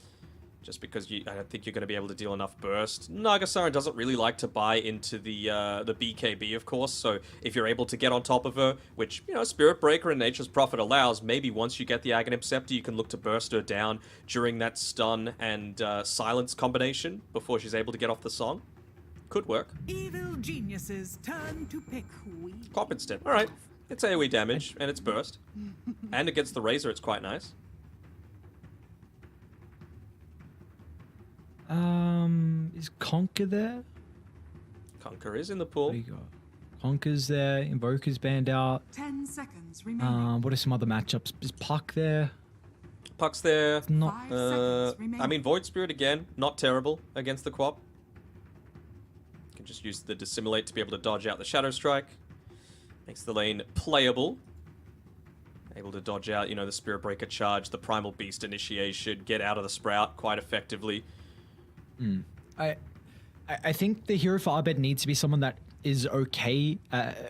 just because I don't think you're going to be able to deal enough burst. Naga Siren doesn't really like to buy into the BKB, of course, so if you're able to get on top of her, which, you know, Spirit Breaker and Nature's Prophet allows, maybe once you get the Aghanim Scepter, you can look to burst her down during that stun and silence combination before she's able to get off the song. Could work. Evil geniuses turn to pick. Cop instead. Alright. It's AoE damage, and it's burst. And against the Razor, it's quite nice. Is Conquer there? Conquer is in the pool. What do you got? Conquer's there, Invoker's banned out. 10 seconds remaining. What are some other matchups? Is Puck there? Puck's there. It's not. I mean, Void Spirit again, not terrible against the Quap. You can just use the Dissimulate to be able to dodge out the Shadow Strike. Makes the lane playable. Able to dodge out, you know, the Spirit Breaker charge, the Primal Beast initiation, get out of the Sprout quite effectively. I think the hero for Abed needs to be someone that is okay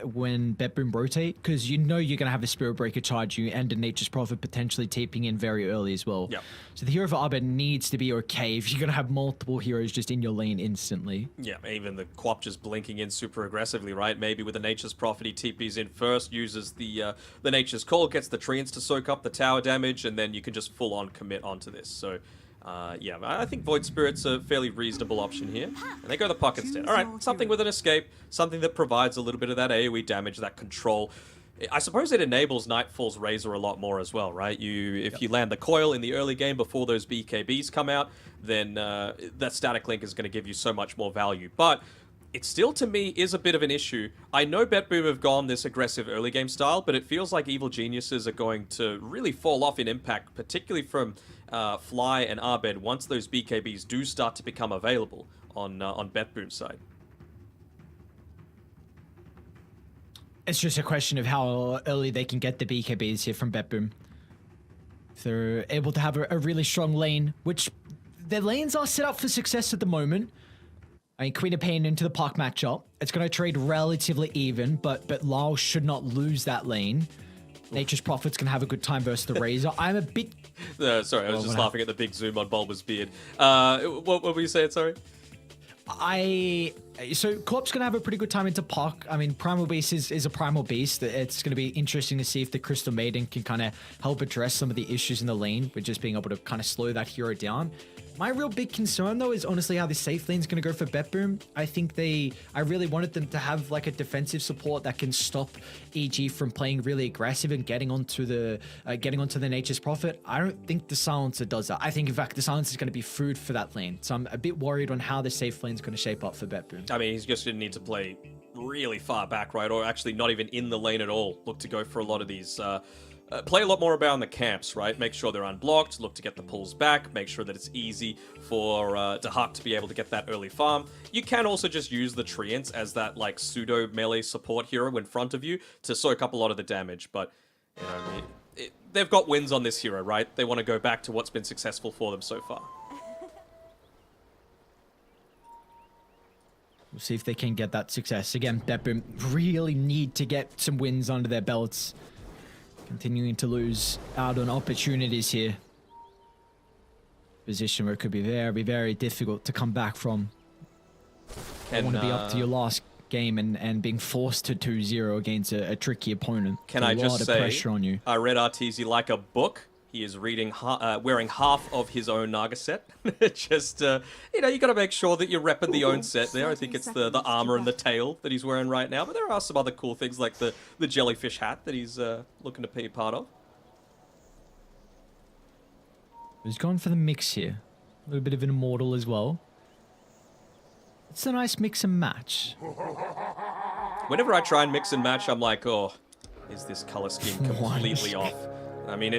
when BetBoom rotate, because you know you're going to have a Spirit Breaker charge you and a Nature's Prophet potentially taping in very early as well. Yep. So the hero for Abed needs to be okay if you're going to have multiple heroes just in your lane instantly. Yeah, even the Quap just blinking in super aggressively, right? Maybe with the Nature's Prophet, he TPs in first, uses the Nature's Call, gets the Treants to soak up the tower damage, and then you can just full-on commit onto this. So, yeah, I think Void Spirit's a fairly reasonable option here. And they go the Puck instead. Alright, something with an escape, something that provides a little bit of that AoE damage, that control. I suppose it enables Nightfall's Razor a lot more as well, right? If you land the coil in the early game before those BKBs come out, then that static link is going to give you so much more value. But it still, to me, is a bit of an issue. I know BetBoom have gone this aggressive early game style, but it feels like Evil Geniuses are going to really fall off in impact, particularly from Fly and Abed once those BKBs do start to become available on BetBoom's side? It's just a question of how early they can get the BKBs here from BetBoom. If they're able to have a really strong lane, which their lanes are set up for success at the moment. I mean, Queen of Pain into the Park matchup. It's going to trade relatively even, but Lyle should not lose that lane. Nature's Prophet's going to have a good time versus the Razor. I'm a bit... Sorry, I was just laughing at the big zoom on Bulba's beard. What were you saying, sorry? So Corp's going to have a pretty good time into Park. I mean, Primal Beast is a Primal Beast. It's going to be interesting to see if the Crystal Maiden can kind of help address some of the issues in the lane with just being able to kind of slow that hero down. My real big concern, though, is honestly how the safe lane's going to go for BetBoom. I think I really wanted them to have like a defensive support that can stop EG from playing really aggressive and getting onto the Nature's Prophet. I don't think the Silencer does that. I think, in fact, the Silencer is going to be food for that lane. So I'm a bit worried on how the safe lane's going to shape up for BetBoom. I mean, he's just going to need to play really far back, right? Or actually not even in the lane at all. Look to go for a lot of these... play a lot more around the camps, right? Make sure they're unblocked, look to get the pulls back, make sure that it's easy for Dahak to be able to get that early farm. You can also just use the Treants as that like pseudo melee support hero in front of you to soak up a lot of the damage, but you know, they've got wins on this hero, right? They want to go back to what's been successful for them so far. We'll see if they can get that success. Again, BetBoom really need to get some wins under their belts. Continuing to lose out on opportunities here. Position where it could be very, very difficult to come back from. You want to be up to your last game and being forced to 2-0 against a tricky opponent. Can I just say, pressure on you. I read Arteezy like a book. He is reading, wearing half of his own Naga set. Just, you know, you got to make sure that you're repping the own set there. I think it's the armor and the tail that he's wearing right now. But there are some other cool things like the jellyfish hat that he's looking to be a part of. He's gone for the mix here. A little bit of an immortal as well. It's a nice mix and match. Whenever I try and mix and match, I'm like, oh, is this color scheme completely off? I mean,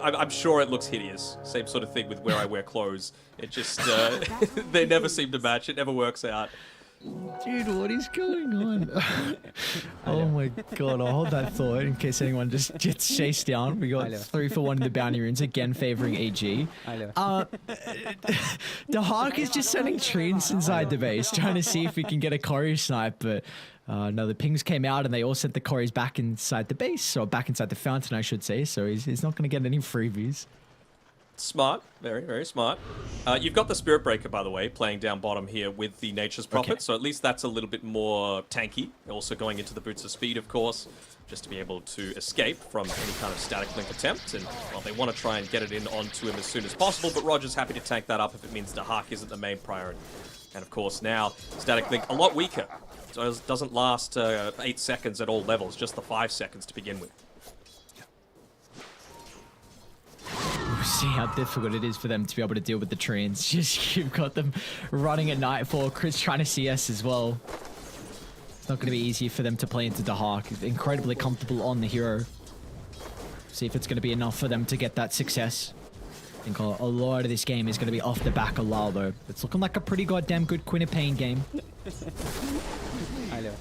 I'm sure it looks hideous. Same sort of thing with where I wear clothes. It just, they never seem to match. It never works out. Dude, what is going on? Oh my god, I'll hold that thought in case anyone just gets chased down. We got 3 for 1 in the bounty runes, again favoring AG. The Hawk is just sending treants inside the base, trying to see if we can get a Corey snipe, but no, the pings came out and they all sent the Corys back inside the base, or back inside the fountain, I should say, so he's not going to get any freebies. Smart. Very, very smart. You've got the Spirit Breaker, by the way, playing down bottom here with the Nature's Prophet, so at least that's a little bit more tanky. Also going into the Boots of Speed, of course, just to be able to escape from any kind of static link attempt. And, well, they want to try and get it in onto him as soon as possible, but Roger's happy to tank that up if it means Dahak isn't the main priority. And, of course, now, static link a lot weaker. So it doesn't last 8 seconds at all levels, just the 5 seconds to begin with. We'll see how difficult it is for them to be able to deal with the trains. Just, you've got them running at Nightfall. Chris trying to CS as well. It's not going to be easy for them to play into Dahak. He's incredibly comfortable on the hero. See if it's going to be enough for them to get that success. I think a lot of this game is going to be off the back of Lal, though. It's looking like a pretty goddamn good Queen of Pain game. I know.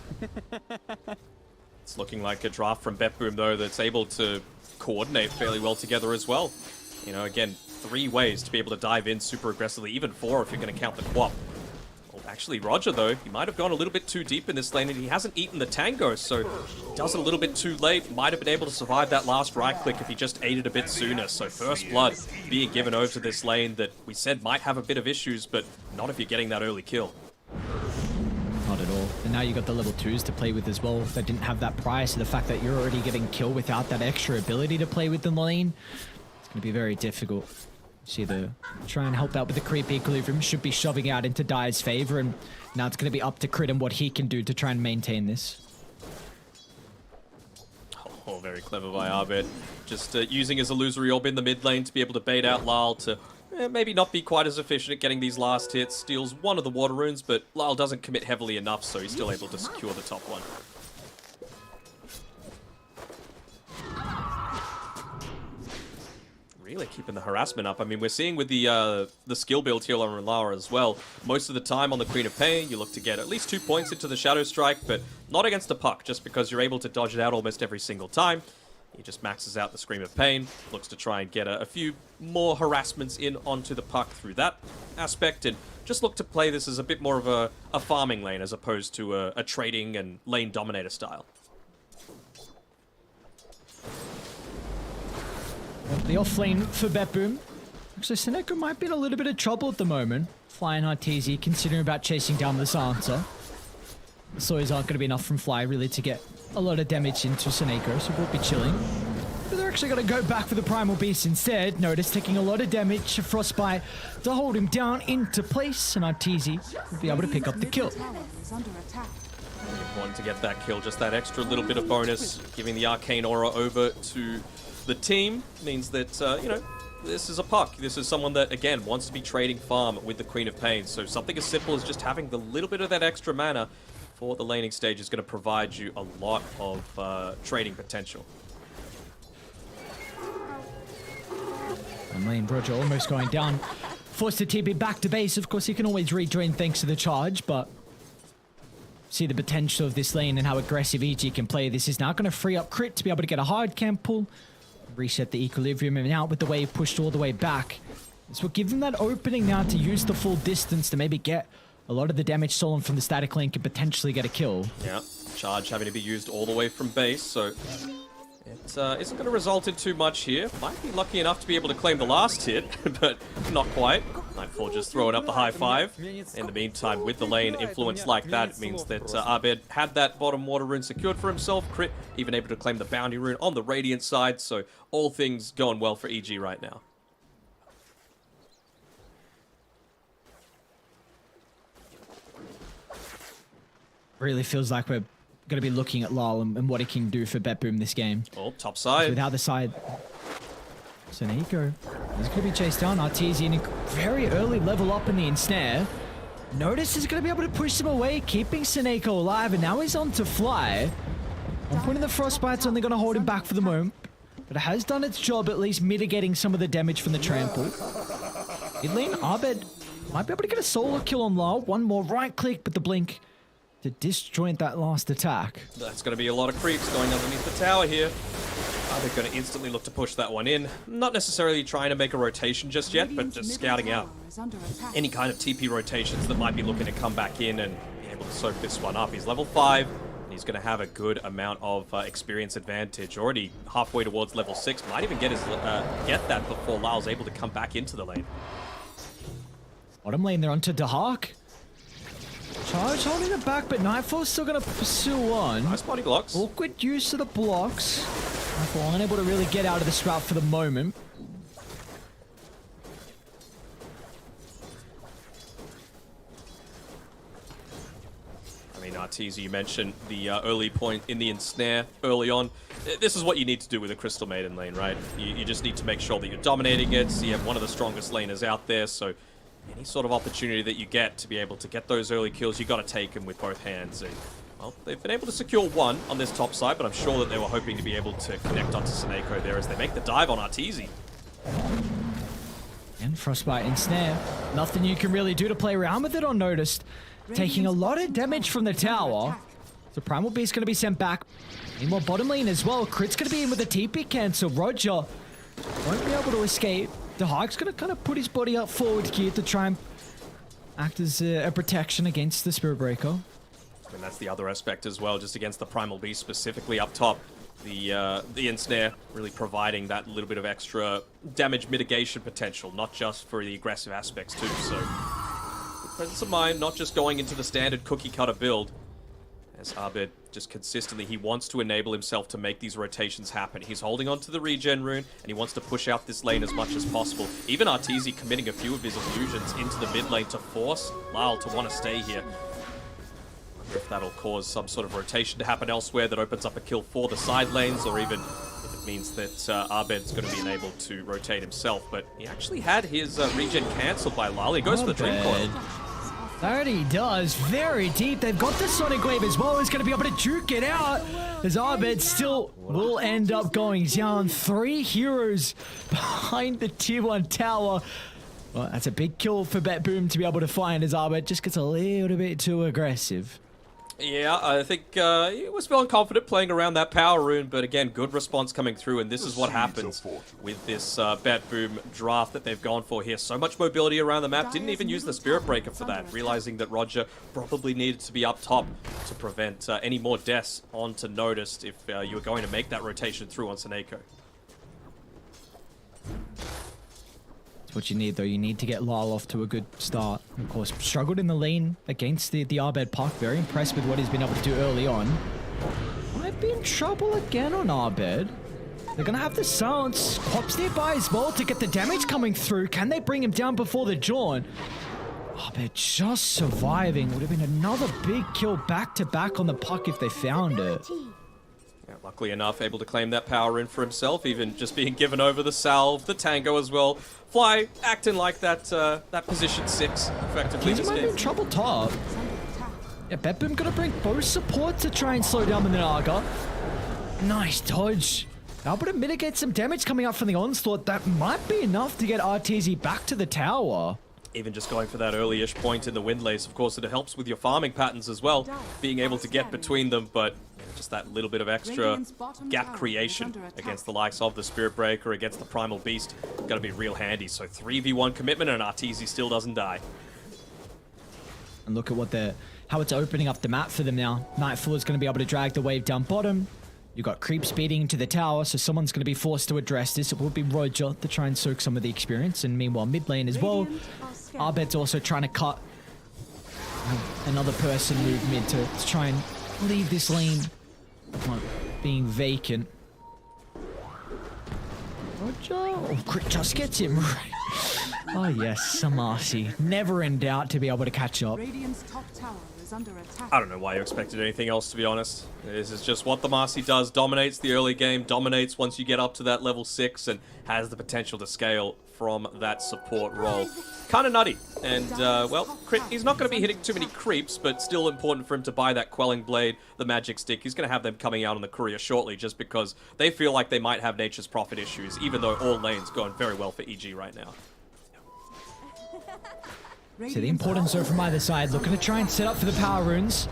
It's looking like a draft from BetBoom, though, that's able to coordinate fairly well together as well. You know, again, 3 ways to be able to dive in super aggressively, even 4 if you're going to count the Quap. Well, actually, Roger, though, he might have gone a little bit too deep in this lane, and he hasn't eaten the Tango, so he does it a little bit too late. Might have been able to survive that last right-click if he just ate it a bit sooner. So First Blood being given over to this lane that we said might have a bit of issues, but not if you're getting that early kill. Not at all. And now you got the level 2s to play with as well. They didn't have that prior, so the fact that you're already getting killed without that extra ability to play with the lane, it's going to be very difficult. See the try and help out with the creep equilibrium, should be shoving out into Dire's favor, and now it's going to be up to Crit and what he can do to try and maintain this. Oh, very clever by Arbet. Just using his illusory orb in the mid lane to be able to bait out Lyle to maybe not be quite as efficient at getting these last hits. Steals 1 of the water runes, but Lyle doesn't commit heavily enough, so he's still able to secure the top one. really keeping the harassment up. I mean, we're seeing with the skill build here on Lara as well, most of the time on the Queen of Pain, you look to get at least 2 points into the Shadow Strike, but not against a puck, just because you're able to dodge it out almost every single time. He just maxes out the Scream of Pain, looks to try and get a few more harassments in onto the puck through that aspect, and just look to play this as a bit more of a farming lane as opposed to a trading and lane dominator style. The offlane for BetBoom. Actually, Seneko might be in a little bit of trouble at the moment. Fly and Arteezy considering about chasing down this answer. The Soys aren't going to be enough from Fly really to get a lot of damage into Seneko, so we'll be chilling. But they're actually going to go back for the Primal Beast instead. Notice taking a lot of damage. Frostbite to hold him down into place, and Arteezy will be able to pick up the kill. Wanting to get that kill, just that extra little bit of bonus, giving the Arcane Aura over to the team means that, you know, this is a puck. This is someone that, again, wants to be trading farm with the Queen of Pain. So something as simple as just having the little bit of that extra mana for the laning stage is going to provide you a lot of trading potential. And lane Roger almost going down. Forced to TP back to base. Of course, he can always rejoin thanks to the charge, but see the potential of this lane and how aggressive EG can play. This is now going to free up Crit to be able to get a hard camp pull. Reset the equilibrium, and now with the wave pushed all the way back, this will give them that opening now to use the full distance to maybe get a lot of the damage stolen from the static link and potentially get a kill. Yeah, charge having to be used all the way from base, so it isn't going to result in too much here. Might be lucky enough to be able to claim the last hit, but not quite. Nightfall just throwing up the high five. In the meantime, with the lane influence like that, it means that Abed had that bottom water rune secured for himself. Crit even able to claim the bounty rune on the Radiant side, so all things going well for EG right now. Really feels like we're going to be looking at Lal and what he can do for BetBoom this game. Oh, top side. With the other side, Seneko is going to be chased down. Arteezy in a very early level up in the ensnare. Notice is going to be able to push him away, keeping Seneko alive, and now he's on to Fly. One point in the Frostbite's only going to hold him back for the moment, but it has done its job, at least mitigating some of the damage from the trample. Mid lane, Abed might be able to get a solo kill on Lal. One more right click, but the blink to disjoint that last attack. That's going to be a lot of creeps going underneath the tower here. They're going to instantly look to push that one in. Not necessarily trying to make a rotation just yet, but just scouting out any kind of TP rotations that might be looking to come back in and be able to soak this one up. He's level 5, and he's going to have a good amount of experience advantage. Already halfway towards level 6. Might even get that before Lal's able to come back into the lane. Bottom lane, they're onto Dahak. Charge holding it back, but Nightfall's still going to pursue on. Nice body blocks. Awkward use of the blocks. Nightfall unable to really get out of this route for the moment. I mean, Arteezy, you mentioned the early point in the ensnare early on. This is what you need to do with a Crystal Maiden lane, right? You just need to make sure that you're dominating it. So you have one of the strongest laners out there, so any sort of opportunity that you get to be able to get those early kills, you got to take them with both hands. And, well, they've been able to secure one on this top side, but I'm sure that they were hoping to be able to connect onto Seneko there as they make the dive on Arteezy. And Frostbite ensnare. Nothing you can really do to play around with it unnoticed. Taking a lot of damage from the tower. So Primal Beast going to be sent back. Need more bottom lane as well. Crit's going to be in with a TP cancel. Roger won't be able to escape. The Hawk's going to kind of put his body up forward here to try and act as a protection against the Spirit Breaker. And that's the other aspect as well, just against the Primal Beast specifically up top. The ensnare really providing that little bit of extra damage mitigation potential, not just for the aggressive aspects too. So, with presence of mind, not just going into the standard cookie cutter build. As Abed just consistently, he wants to enable himself to make these rotations happen. He's holding on to the regen rune, and he wants to push out this lane as much as possible. Even Arteezy committing a few of his illusions into the mid lane to force Lal to want to stay here. I wonder if that'll cause some sort of rotation to happen elsewhere that opens up a kill for the side lanes, or even if it means that Abed's going to be enabled to rotate himself. But he actually had his regen cancelled by Lal. He goes for the Dream Coil. That he does. Very deep. They've got the Sonic Wave as well. He's going to be able to juke it out. As Abed still will end up going down. 3 heroes behind the tier 1 tower. Well, that's a big kill for BetBoom to be able to find as Abed just gets a little bit too aggressive. Yeah, I think he was feeling confident playing around that power rune, but again, good response coming through, and this is what happens with this BetBoom draft that they've gone for here. So much mobility around the map, didn't even use the Spirit Breaker for that, realizing that Roger probably needed to be up top to prevent any more deaths onto Noticed if you were going to make that rotation through on Seneko. That's what you need, though. You need to get Lyle off to a good start. Of course, struggled in the lane against the Abed Puck. Very impressed with what he's been able to do early on. Might be in trouble again on Abed. They're going to have the silence. Quap's nearby as well to get the damage coming through. Can they bring him down before the Jawn? Abed just surviving. Would have been another big kill back-to-back on the Puck if they found it. Yeah, luckily enough, able to claim that power in for himself, even just being given over the salve, the tango as well. Fly acting like that that position 6 effectively. He might be in trouble top. Yeah, BetBoom gonna bring both support to try and slow down the Naga. Nice dodge. Able to mitigate some damage coming up from the onslaught. That might be enough to get RTZ back to the tower. Even just going for that early-ish point in the wind lace, of course, it helps with your farming patterns as well, being able to get between them, but just that little bit of extra gap creation against the likes of the Spirit Breaker, against the Primal Beast, gonna be real handy. So 3v1 commitment, and RTZ still doesn't die. And look at how it's opening up the map for them now. Nightfall is going to be able to drag the wave down bottom. You've got creep speeding into the tower, so someone's going to be forced to address this. It will be Roger to try and soak some of the experience, and meanwhile mid lane as well. Abed's also trying to cut another person move mid to try and leave this lane being vacant. Roger, oh, crit just gets him right. Oh yes, Samasi. Never in doubt to be able to catch up. I don't know why you expected anything else, to be honest. This is just what the Marcy does. Dominates the early game, dominates once you get up to that level 6, and has the potential to scale from that support role. Kind of nutty. And, well, crit, he's not going to be hitting too many creeps, but still important for him to buy that Quelling Blade, the Magic Stick. He's going to have them coming out on the courier shortly, just because they feel like they might have Nature's Prophet issues, even though all lanes going very well for EG right now. So the importance though from either side, looking to try and set up for the power runes.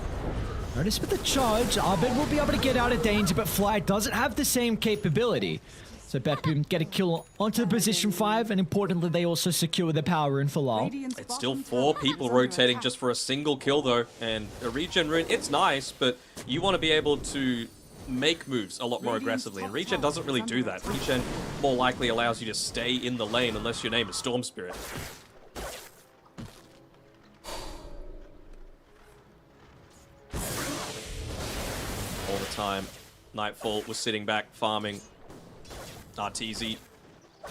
Notice with the charge, Abed will be able to get out of danger, but Fly doesn't have the same capability. So BetBoom get a kill onto the position 5, and importantly, they also secure the power rune for Lal. It's still 4 people rotating just for a single kill though, and a regen rune, it's nice, but you want to be able to make moves a lot more aggressively, and regen doesn't really do that. Regen more likely allows you to stay in the lane unless your name is Storm Spirit. All the time. Nightfall was sitting back farming. RTZ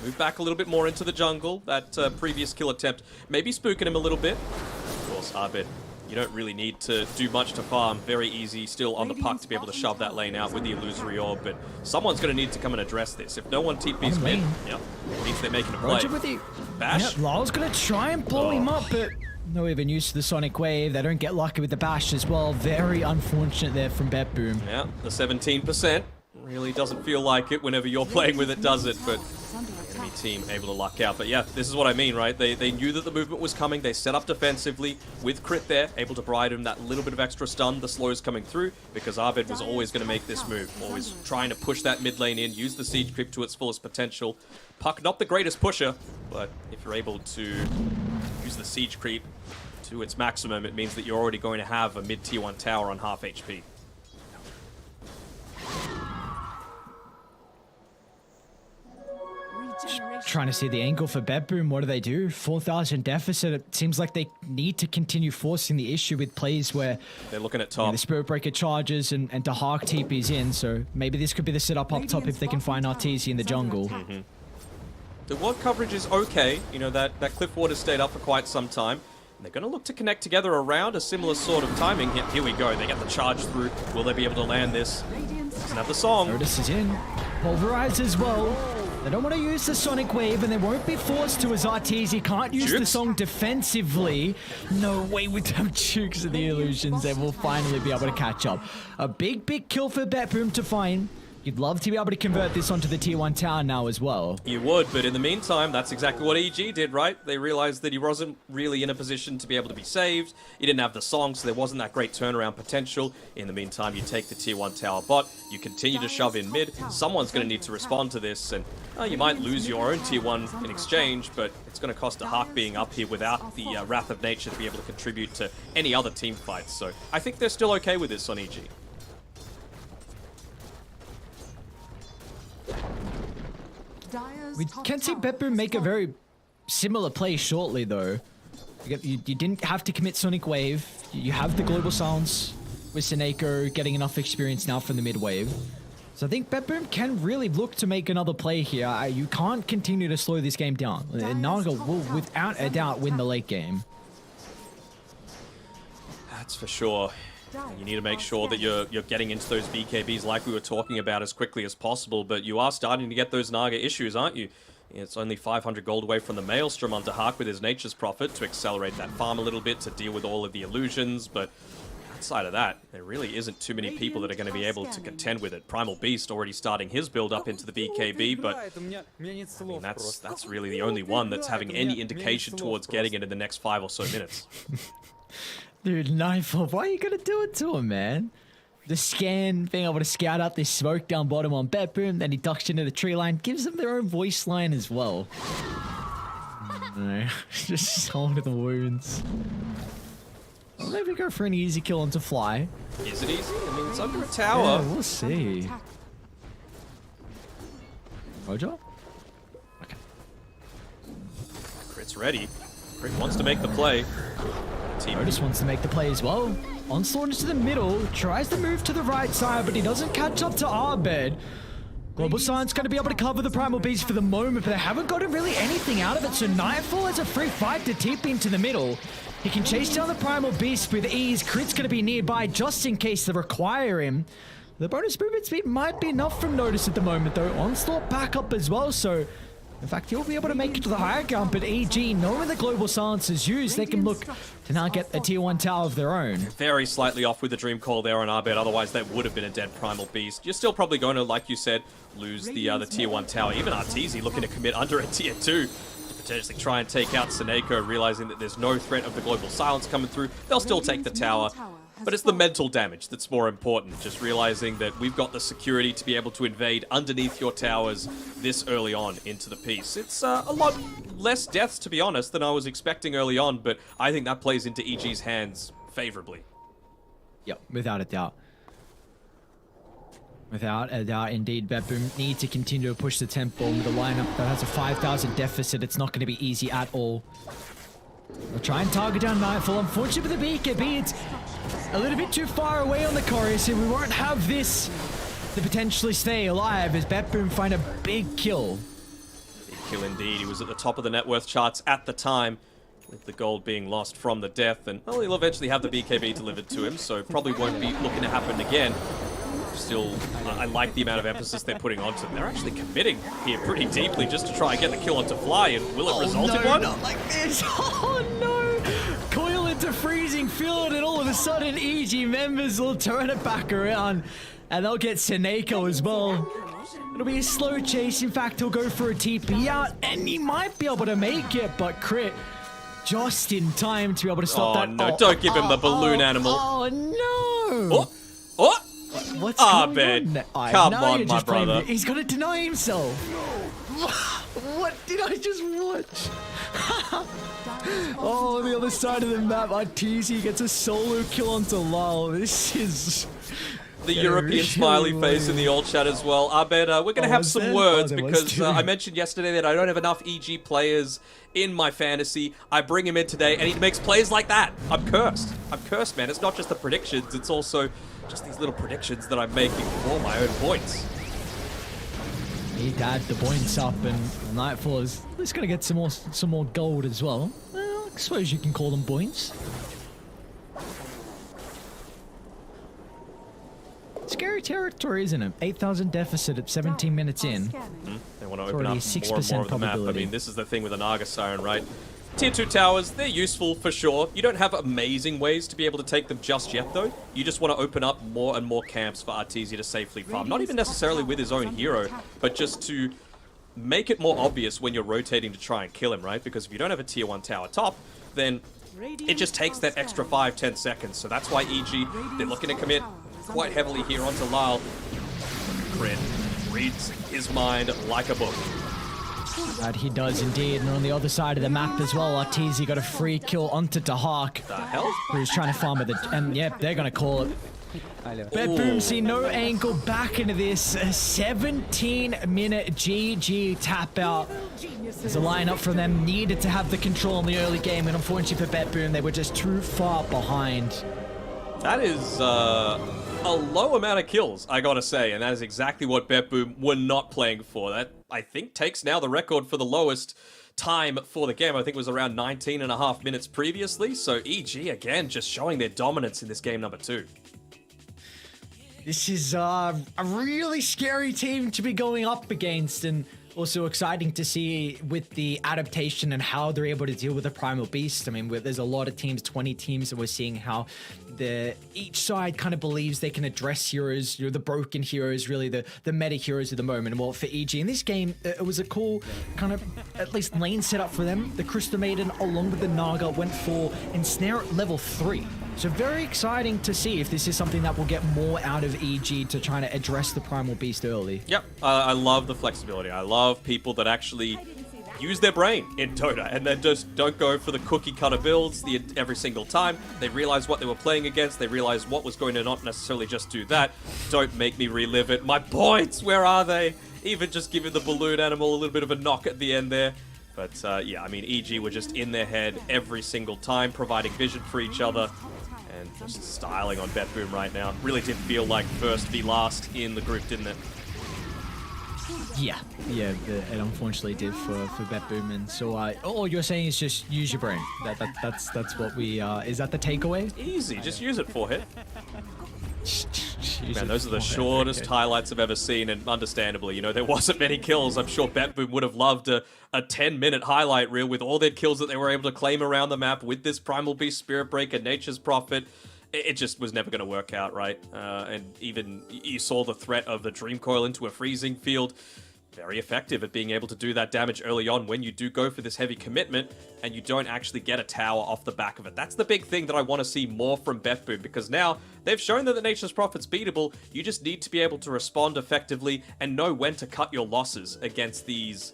moved back a little bit more into the jungle. That previous kill attempt maybe spooking him a little bit. Of course, Abed, you don't really need to do much to farm. Very easy still on the puck to be able to shove that lane out with the illusory orb, but someone's going to need to come and address this. If no one TP's mid, yep, it means they're making a play. Roger with the bash. Yep, Lal's going to try and blow him up, but no even use to the Sonic Wave. They don't get lucky with the bash as well. Very unfortunate there from BetBoom. Yeah, the 17% really doesn't feel like it whenever you're playing with it, does it? But enemy team able to luck out. But yeah, this is what I mean, right? They knew that the movement was coming. They set up defensively with crit there, able to provide him that little bit of extra stun. The slows coming through because Abed was always going to make this move. Always trying to push that mid lane in, use the siege creep to its fullest potential. Puck, not the greatest pusher, but if you're able to use the siege creep to its maximum, it means that you're already going to have a mid tier 1 tower on half HP. Trying to see the angle for BetBoom. What do? 4,000 deficit. It seems like they need to continue forcing the issue with plays where they're looking at top. The Spirit Breaker charges and Dahak TP's in. So maybe this could be the setup up top if they can find Arteezy in the jungle. Mm-hmm. The ward coverage is okay. You know, that Cliff Ward has stayed up for quite some time. And they're going to look to connect together around a similar sort of timing. Here we go. They get the charge through. Will they be able to land this? Doesn't have the song. Notice is in. Pulverize as well. They don't want to use the Sonic Wave, and they won't be forced to as Arteezy can't use the song defensively. No way with them Jukes and the Illusions. They will finally be able to catch up. A big kill for BetBoom to find. You'd love to be able to convert this onto the Tier 1 tower now as well. You would, but in the meantime, that's exactly what EG did, right? They realized that he wasn't really in a position to be able to be saved. He didn't have the song, so there wasn't that great turnaround potential. In the meantime, you take the Tier 1 tower bot, you continue to shove in mid. Someone's going to need to respond to this, and you might lose your own Tier 1 in exchange, but it's going to cost a Hawk being up here without the Wrath of Nature to be able to contribute to any other team fights. So I think they're still okay with this on EG. We can see BetBoom make a very similar play shortly, though. You didn't have to commit Sonic Wave. You have the Global Silence with Seneko getting enough experience now from the mid wave. So I think BetBoom can really look to make another play here. You can't continue to slow this game down. Naga will, without a doubt, win the late game. That's for sure. You need to make sure that you're getting into those BKBs like we were talking about as quickly as possible, but you are starting to get those Naga issues, aren't you? It's only 500 gold away from the Maelstrom onto Hawk with his Nature's Prophet to accelerate that farm a little bit to deal with all of the illusions, but outside of that, there really isn't too many people that are going to be able to contend with it. Primal Beast already starting his build up into the BKB, but I mean, that's really the only one that's having any indication towards getting it in the next 5 or so minutes. Dude, Nightfall, why are you gonna do it to him, man? The scan, being able to scout out this smoke down bottom on BetBoom, then he ducks into the tree line, gives them their own voice line as well. No, just solving the wounds. Well, maybe go for an easy kill onto Fly. Is it easy? I mean, it's under a tower. Yeah, we'll see. Mojo? Okay. Crit's ready. Crit wants to make the play. Otis wants to make the play as well. Onslaught into the middle, tries to move to the right side, but he doesn't catch up to Arbed. Global Silence going to be able to cover the Primal Beast for the moment, but they haven't gotten really anything out of it, so Nightfall has a free fight to TP into the middle. He can chase down the Primal Beast with ease. Crit's going to be nearby just in case they require him. The bonus movement speed might be enough from Notice at the moment, though. Onslaught back up as well, so in fact, he'll be able to make it to the higher ground, but EG, knowing the Global Silence is used, they can look to now get a Tier 1 tower of their own. Very slightly off with the Dream Call there on Arbed, otherwise that would have been a dead Primal Beast. You're still probably going to, like you said, lose the Tier 1 tower. Even Arteezy looking to commit under a Tier 2 to potentially try and take out Seneko, realizing that there's no threat of the Global Silence coming through. They'll still take the tower. But it's the mental damage that's more important, just realizing that we've got the security to be able to invade underneath your towers this early on into the piece. It's a lot less deaths, to be honest, than I was expecting early on, but I think that plays into EG's hands favorably. Yep, without a doubt. Without a doubt, indeed, BetBoom need to continue to push the tempo with a lineup that has a 5,000 deficit. It's not going to be easy at all. They'll try and target down Nightfall. Unfortunately for the BKB, it's a little bit too far away on the chorus, and we won't have this to potentially stay alive as BetBoom find a big kill. Big kill indeed. He was at the top of the net worth charts at the time, with the gold being lost from the death, and well, he'll eventually have the BKB delivered to him, so probably won't be looking to happen again. Still, I like the amount of emphasis they're putting onto them. They're actually committing here pretty deeply just to try and get the kill onto Fly, and will it result in one? Not like this. Oh no! Coil into freezing field, and all of a sudden EG members will turn it back around, and they'll get Seneko as well. It'll be a slow chase. In fact, he'll go for a TP out, and he might be able to make it, but Crit just in time to be able to stop that. No, don't give him the balloon animal. Oh no! Oh! Oh! What's going on? Come on, my brother. He's gonna deny himself. What did I just watch? Oh, on the other side of the map, Arteezy gets a solo kill onto Lal. This is the European smiley face in the old chat as well. Arbed, we're going to have some words because I mentioned yesterday that I don't have enough EG players in my fantasy. I bring him in today and he makes plays like that. I'm cursed. I'm cursed, man. It's not just the predictions, it's also just these little predictions that I'm making for my own points. Need to add the points up, and Nightfall is at least going to get some more gold as well. Well, I suppose you can call them points. Scary territory, isn't it? 8,000 deficit at 17 minutes in. They want want to It's open up already more and more of the map. I mean, this is the thing with the Naga Siren, right? Tier 2 towers, they're useful for sure. You don't have amazing ways to be able to take them just yet, though. You just want to open up more and more camps for Arteezy to safely farm. Not even necessarily with his own hero, but just to make it more obvious when you're rotating to try and kill him, right? Because if you don't have a tier 1 tower top, then it just takes that extra 5-10 seconds. So that's why EG, they're looking to commit quite heavily here onto Lyle. Crit reads his mind like a book. That he does indeed, and on the other side of the map as well, Arteezy got a free kill onto Dahak. The hell? Who's trying to farm with it, and yep, they're gonna call it. BetBoom see no angle back into this 17-minute GG tap out. There's a lineup from them needed to have the control in the early game, and unfortunately for BetBoom, they were just too far behind. That is a low amount of kills, I gotta say, and that is exactly what BetBoom were not playing for. That, I think, takes now the record for the lowest time for the game. I think it was around 19.5 minutes previously, so EG, again, just showing their dominance in this game number 2. This is a really scary team to be going up against, and also exciting to see with the adaptation and how they're able to deal with the Primal Beast. I mean, there's a lot of teams, 20 teams, and we're seeing how each side kind of believes they can address heroes, the broken heroes, really the meta heroes of the moment. And well, for EG in this game, it was a cool kind of at least lane setup for them. The Crystal Maiden along with the Naga went for Ensnare at level 3. So very exciting to see if this is something that will get more out of EG to try to address the Primal Beast early. Yep, I love the flexibility. I love people that actually use their brain in Dota and then just don't go for the cookie cutter builds every single time. They realize what they were playing against. They realize what was going to not necessarily just do that. Don't make me relive it. My points, where are they? Even just giving the balloon animal a little bit of a knock at the end there. But yeah, I mean, EG were just in their head every single time, providing vision for each other. And just styling on BetBoom right now. Really did feel like first v last in the group, didn't it? Yeah, it unfortunately did for BetBoom. And so all you're saying is just use your brain. That's what we is that the takeaway? Easy, just use it, 4-hit. Man, those are the shortest highlights I've ever seen, and understandably, there wasn't many kills. I'm sure BetBoom would have loved a 10-minute highlight reel with all their kills that they were able to claim around the map with this Primal Beast, Spirit Breaker, Nature's Prophet. It just was never going to work out, right? And even you saw the threat of the Dream Coil into a freezing field. Very effective at being able to do that damage early on when you do go for this heavy commitment and you don't actually get a tower off the back of it. That's the big thing that I want to see more from BetBoom, because now they've shown that the Nature's Prophet's beatable. You just need to be able to respond effectively and know when to cut your losses against these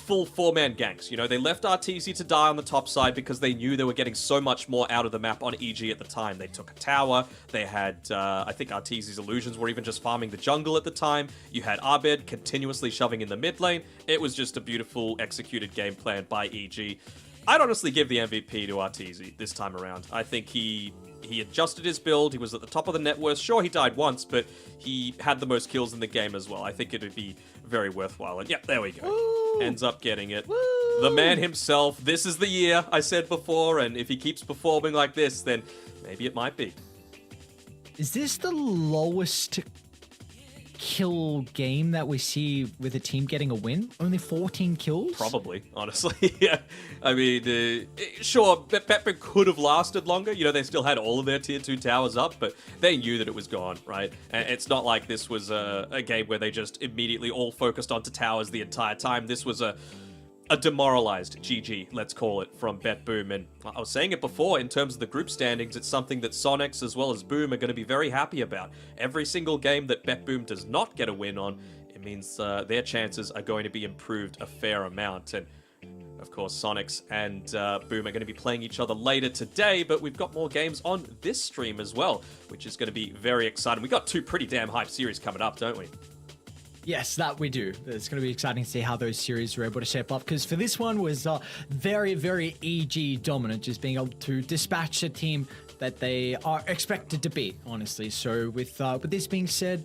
full 4-man ganks. They left Arteezy to die on the top side because they knew they were getting so much more out of the map on EG at the time. They took a tower. They had, I think Arteezy's illusions were even just farming the jungle at the time. You had Abed continuously shoving in the mid lane. It was just a beautiful executed game plan by EG. I'd honestly give the MVP to Arteezy this time around. I think he adjusted his build. He was at the top of the net worth. Sure, he died once, but he had the most kills in the game as well. I think it would be very worthwhile. And yep, there we go. Woo! Ends up getting it. Woo! The man himself. This is the year, I said before, and if he keeps performing like this, then maybe it might be. Is this the lowest kill game that we see with a team getting a win? Only 14 kills? Probably, honestly. Yeah. I mean, sure, BetBoom could have lasted longer. They still had all of their tier 2 towers up, but they knew that it was gone, right? And it's not like this was a game where they just immediately all focused onto towers the entire time. This was a demoralized GG, let's call it, from BetBoom. And I was saying it before, in terms of the group standings, it's something that Sonics as well as Boom are going to be very happy about. Every single game that BetBoom does not get a win on, it means their chances are going to be improved a fair amount. And of course, Sonics and Boom are going to be playing each other later today, but we've got more games on this stream as well, which is going to be very exciting. We've got 2 pretty damn hype series coming up, don't we? Yes, that we do. It's going to be exciting to see how those series were able to shape up, because for this one was very, very EG dominant, just being able to dispatch a team that they are expected to beat, honestly. So with this being said,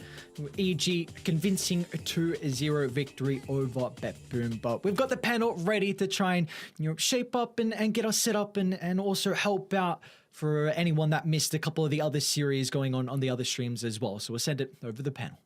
EG convincing a 2-0 victory over BetBoom. But we've got the panel ready to try and shape up and get us set up and also help out for anyone that missed a couple of the other series going on the other streams as well. So we'll send it over the panel.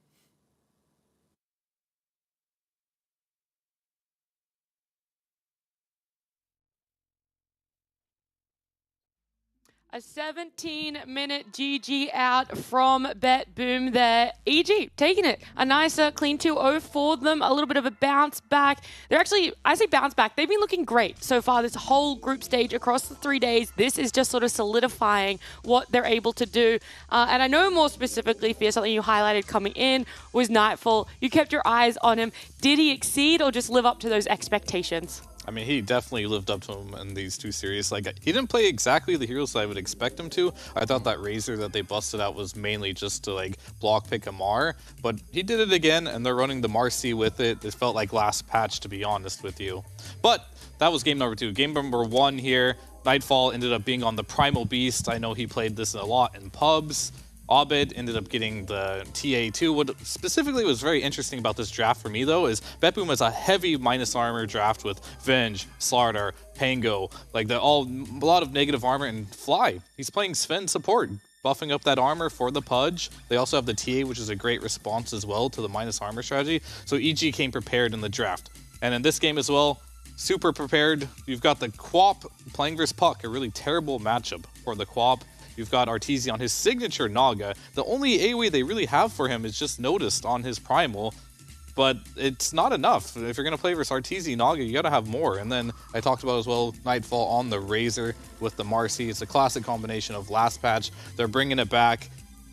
A 17-minute GG out from BetBoom there. EG taking it. A nice clean 2-0 for them. A little bit of a bounce back. They're actually, I say bounce back, they've been looking great so far this whole group stage across the 3 days. This is just sort of solidifying what they're able to do. And I know more specifically, Fear, something you highlighted coming in was Nightfall. You kept your eyes on him. Did he exceed or just live up to those expectations? I mean, he definitely lived up to him in these 2 series. Like, he didn't play exactly the heroes that I would expect him to. I thought that Razor that they busted out was mainly just to, like, block pick a Mar. But he did it again, and they're running the Marcy with it. It felt like last patch, to be honest with you. But that was game number 2. Game number 1 here, Nightfall ended up being on the Primal Beast. I know he played this a lot in pubs. Abed ended up getting the TA2. What specifically was very interesting about this draft for me, though, is BetBoom has a heavy minus armor draft with Venge, Slardar, Pango, like a lot of negative armor, and Fly. He's playing Sven support, buffing up that armor for the Pudge. They also have the TA, which is a great response as well to the minus armor strategy. So EG came prepared in the draft. And in this game as well, super prepared. You've got the Quap playing versus Puck, a really terrible matchup for the Quap. You've got Arteezy on his signature Naga. The only AoE they really have for him is just noticed on his Primal, but it's not enough. If you're going to play versus Arteezy Naga, you got to have more. And then I talked about as well, Nightfall on the Razor with the Marcy. It's a classic combination of last patch. They're bringing it back.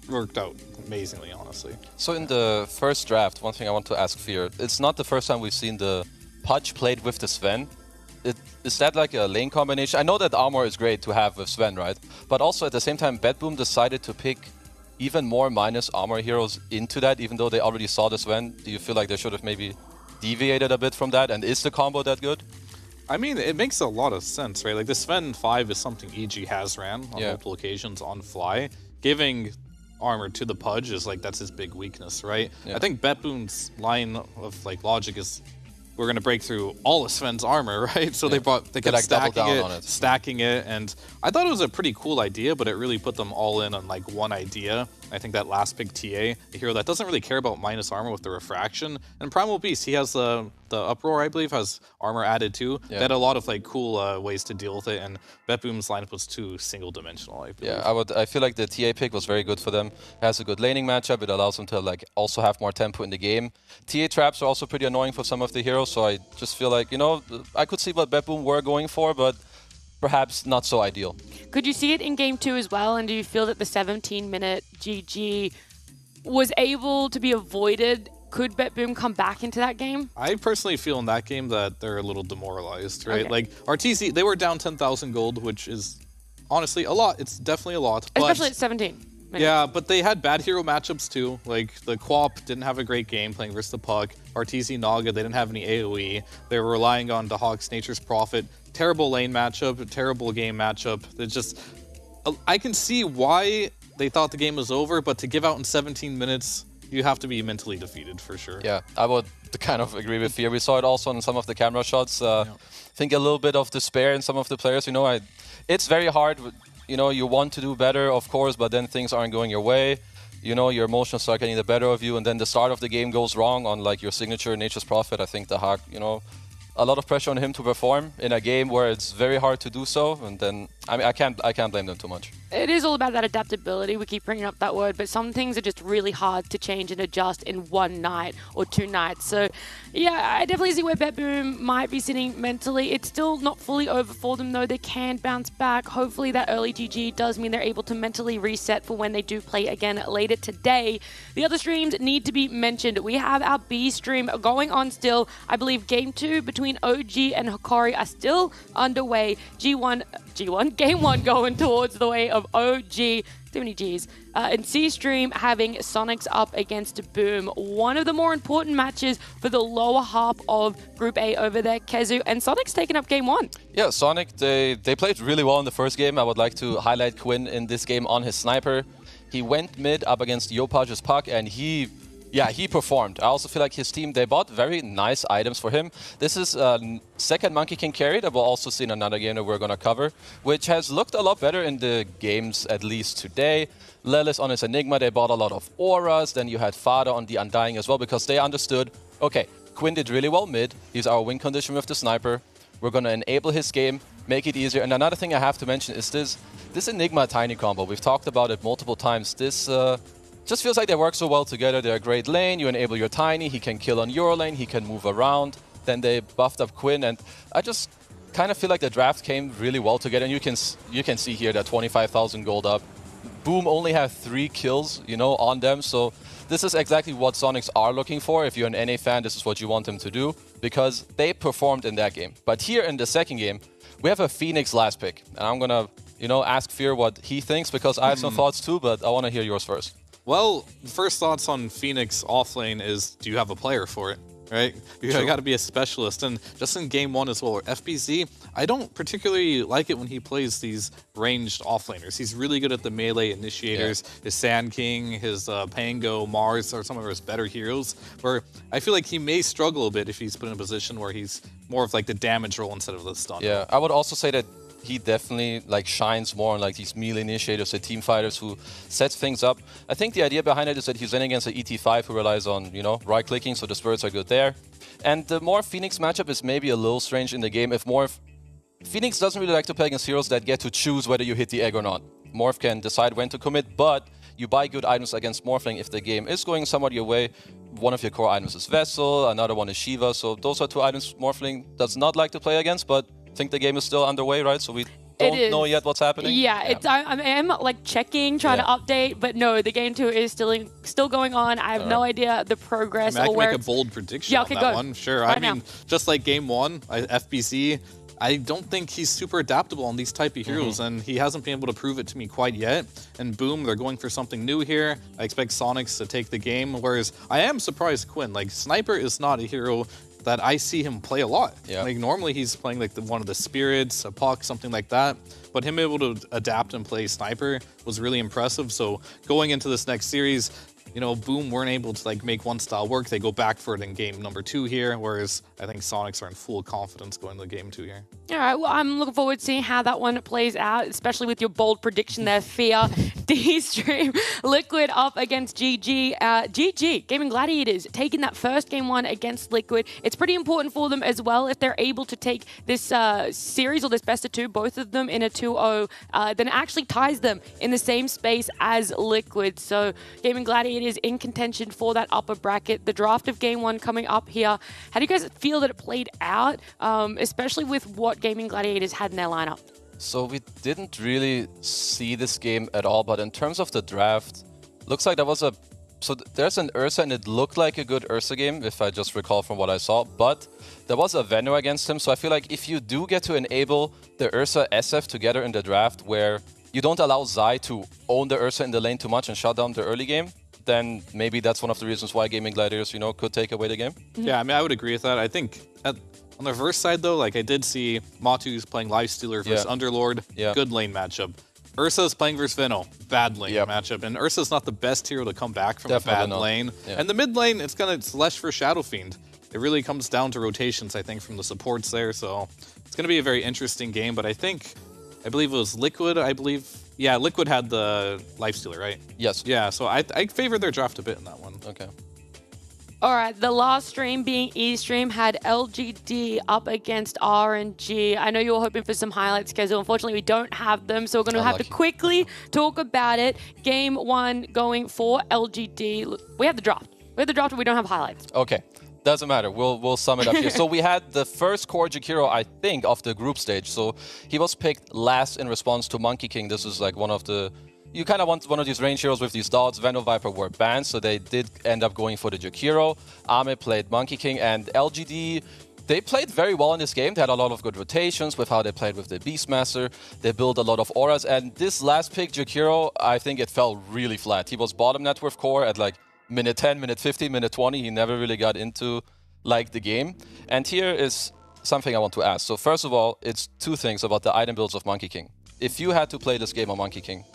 Worked out amazingly, honestly. So in the first draft, one thing I want to ask Fear, it's not the first time we've seen the Pudge played with the Sven. Is that like a lane combination? I know that armor is great to have with Sven, right? But also at the same time, BetBoom decided to pick even more minus armor heroes into that, even though they already saw the Sven. Do you feel like they should have maybe deviated a bit from that? And is the combo that good? I mean, it makes a lot of sense, right? Like the Sven 5 is something EG has ran on multiple occasions on Fly. Giving armor to the Pudge is like, that's his big weakness, right? I think BetBoom's line of like logic is, we're going to break through all of Sven's armor, right? So they kept like stacking it, and I thought it was a pretty cool idea, but it really put them all in on like one idea. I think that last pick TA, a hero that doesn't really care about minus armor with the refraction, and Primal Beast, he has the Uproar, I believe, has armor added too. They had a lot of like cool ways to deal with it, and BetBoom's lineup was too single-dimensional, I believe. Yeah, I feel like the TA pick was very good for them. It has a good laning matchup. It allows them to like also have more tempo in the game. TA traps are also pretty annoying for some of the heroes, so I just feel like, you know, I could see what BetBoom were going for, but perhaps not so ideal. Could you see it in game 2 as well? And do you feel that the 17-minute GG was able to be avoided? Could BetBoom come back into that game? I personally feel in that game that they're a little demoralized, right? Like Arteezy, they were down 10,000 gold, which is honestly a lot. It's definitely a lot. Especially at 17. Yeah, but they had bad hero matchups too. Like the Quap didn't have a great game playing versus the Puck. Arteezy Naga, they didn't have any AoE. They were relying on the Hawk's Nature's Prophet. Terrible lane matchup, a terrible game matchup. It's just, I can see why they thought the game was over, but to give out in 17 minutes, you have to be mentally defeated for sure. Yeah, I would kind of agree with Fear. We saw it also in some of the camera shots. I think a little bit of despair in some of the players. You know, it's very hard. You know, you want to do better, of course, but then things aren't going your way. You know, your emotions start getting the better of you, and then the start of the game goes wrong on like your signature Nature's Prophet. I think the Hawk, you know, a lot of pressure on him to perform in a game where it's very hard to do so, and then I mean I can't blame them too much. It is all about that adaptability. We keep bringing up that word, but some things are just really hard to change and adjust in one night or 2 nights. So yeah, I definitely see where BetBoom might be sitting mentally. It's still not fully over for them though. They can bounce back. Hopefully that early GG does mean they're able to mentally reset for when they do play again later today. The other streams need to be mentioned. We have our B stream going on still. I believe game 2 between OG and Hikari are still underway. Game 1 going towards the way of OG. Too many G's. And C-Stream having Sonics up against Boom. One of the more important matches for the lower half of Group A over there, Kezu. And Sonic's taking up game 1. Yeah, Sonic, they played really well in the first game. I would like to highlight Quinn in this game on his sniper. He went mid up against Yopaj's Puck, and he performed. I also feel like his team, they bought very nice items for him. This is second Monkey King carry that we'll also see in another game that we're going to cover, which has looked a lot better in the games, at least today. Lelis on his Enigma, they bought a lot of auras. Then you had Fada on the Undying as well, because they understood, okay, Quinn did really well mid. He's our win condition with the sniper. We're going to enable his game, make it easier. And another thing I have to mention is this. this Enigma Tiny combo, we've talked about it multiple times. This just feels like they work so well together. They're a great lane. You enable your Tiny. He can kill on your lane. He can move around. Then they buffed up Quinn, and I just kind of feel like the draft came really well together. And you can see here that 25,000 gold up. Boom only had 3 kills, you know, on them. So this is exactly what Sonics are looking for. If you're an NA fan, this is what you want them to do, because they performed in that game. But here in the second game, we have a Phoenix last pick. And I'm going to, you know, ask Fear what he thinks, because I have some thoughts too, but I want to hear yours first. Well, first thoughts on Phoenix offlane is, do you have a player for it? Right? You got to be a specialist. And just in game 1 as well, or FBZ, I don't particularly like it when he plays these ranged offlaners. He's really good at the melee initiators, his Sand King, his Pango, Mars, or some of his better heroes, where I feel like he may struggle a bit if he's put in a position where he's more of like the damage role instead of the stun. Yeah, I would also say that he definitely like shines more on like these melee initiators, the team fighters who sets things up. I think the idea behind it is that he's in against an ET5 who relies on, you know, right clicking, so the spirits are good there. And the Morph Phoenix matchup is maybe a little strange in the game. If Morph Phoenix doesn't really like to play against heroes that get to choose whether you hit the egg or not. Morph can decide when to commit, but you buy good items against Morphling if the game is going somewhat your way. One of your core items is Vessel, another one is Shiva, so those are 2 items Morphling does not like to play against, but I think the game is still underway, right? So we don't know yet what's happening. Yeah, it's I'm like checking, trying to update, but no, the game 2 is still going on. I have no idea the progress. I or can where make a bold prediction on that go. one. Sure. Right I mean, now. just like game 1, FBC, I don't think he's super adaptable on these type of heroes, and he hasn't been able to prove it to me quite yet. And boom, they're going for something new here. I expect Sonics to take the game, whereas I am surprised Quinn. Like, Sniper is not a hero that I see him play a lot. Yeah. Like, normally he's playing like one of the Spirits, a Puck, something like that. But him able to adapt and play Sniper was really impressive. So going into this next series, you know, Boom weren't able to like make one style work. They go back for it in game number 2 here, whereas I think Sonics are in full confidence going to game 2 here. All right, well, I'm looking forward to seeing how that one plays out, especially with your bold prediction there, Fear. D-Stream, Liquid up against GG. GG, Gaming Gladiators, taking that first game 1 against Liquid. It's pretty important for them as well if they're able to take this series or this best of 2, both of them in a 2-0, then it actually ties them in the same space as Liquid. So Gaming Gladiators in contention for that upper bracket. The draft of game 1 coming up here. How do you guys feel that it played out, especially with what Gaming Gladiators had in their lineup? So we didn't really see this game at all, but in terms of the draft, looks like there was a... So there's an Ursa, and it looked like a good Ursa game, if I just recall from what I saw, but there was a Venno against him, so I feel like if you do get to enable the Ursa SF together in the draft, where you don't allow Zai to own the Ursa in the lane too much and shut down the early game, then maybe that's one of the reasons why Gaming Gladiators, you know, could take away the game. Yeah, I mean, I would agree with that. I think on the reverse side, though, like I did see Matu's playing Lifestealer versus Underlord. Good lane matchup. Ursa's playing versus Venno. Bad lane matchup. And Ursa's not the best hero to come back from a bad lane. And the mid lane, it's Lesh for Shadow Fiend. It really comes down to rotations, I think, from the supports there. So it's going to be a very interesting game. But I believe it was Liquid, Yeah, Liquid had the Lifestealer, right? Yes. Yeah, so I favor their draft a bit in that one. Okay. All right, the last stream being E-Stream had LGD up against RNG. I know you were hoping for some highlight schedule. Unfortunately, we don't have them, so we're going to have to quickly talk about it. Game 1 going for LGD. We have the draft. We have the draft, but we don't have highlights. Okay. Doesn't matter. We'll sum it up here. So we had the first core Jakiro, I think, of the group stage. So he was picked last in response to Monkey King. This is like one of the... You kind of want one of these range heroes with these dots. Venom Viper were banned, so they did end up going for the Jakiro. Ame played Monkey King, and LGD, they played very well in this game. They had a lot of good rotations with how they played with the Beastmaster. They built a lot of auras, and this last pick, Jakiro, I think it fell really flat. He was bottom net worth core at like minute 10, minute 15, minute 20. He never really got into like the game. And here is something I want to ask. So first of all, it's 2 things about the item builds of Monkey King. If you had to play this game on Monkey King,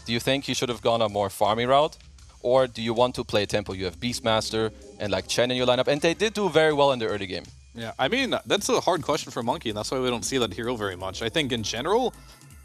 do you think he should have gone a more farmy route? Or do you want to play tempo? You have Beastmaster and like Chen in your lineup, and they did do very well in the early game. Yeah, I mean, that's a hard question for Monkey, and that's why we don't see that hero very much. I think in general,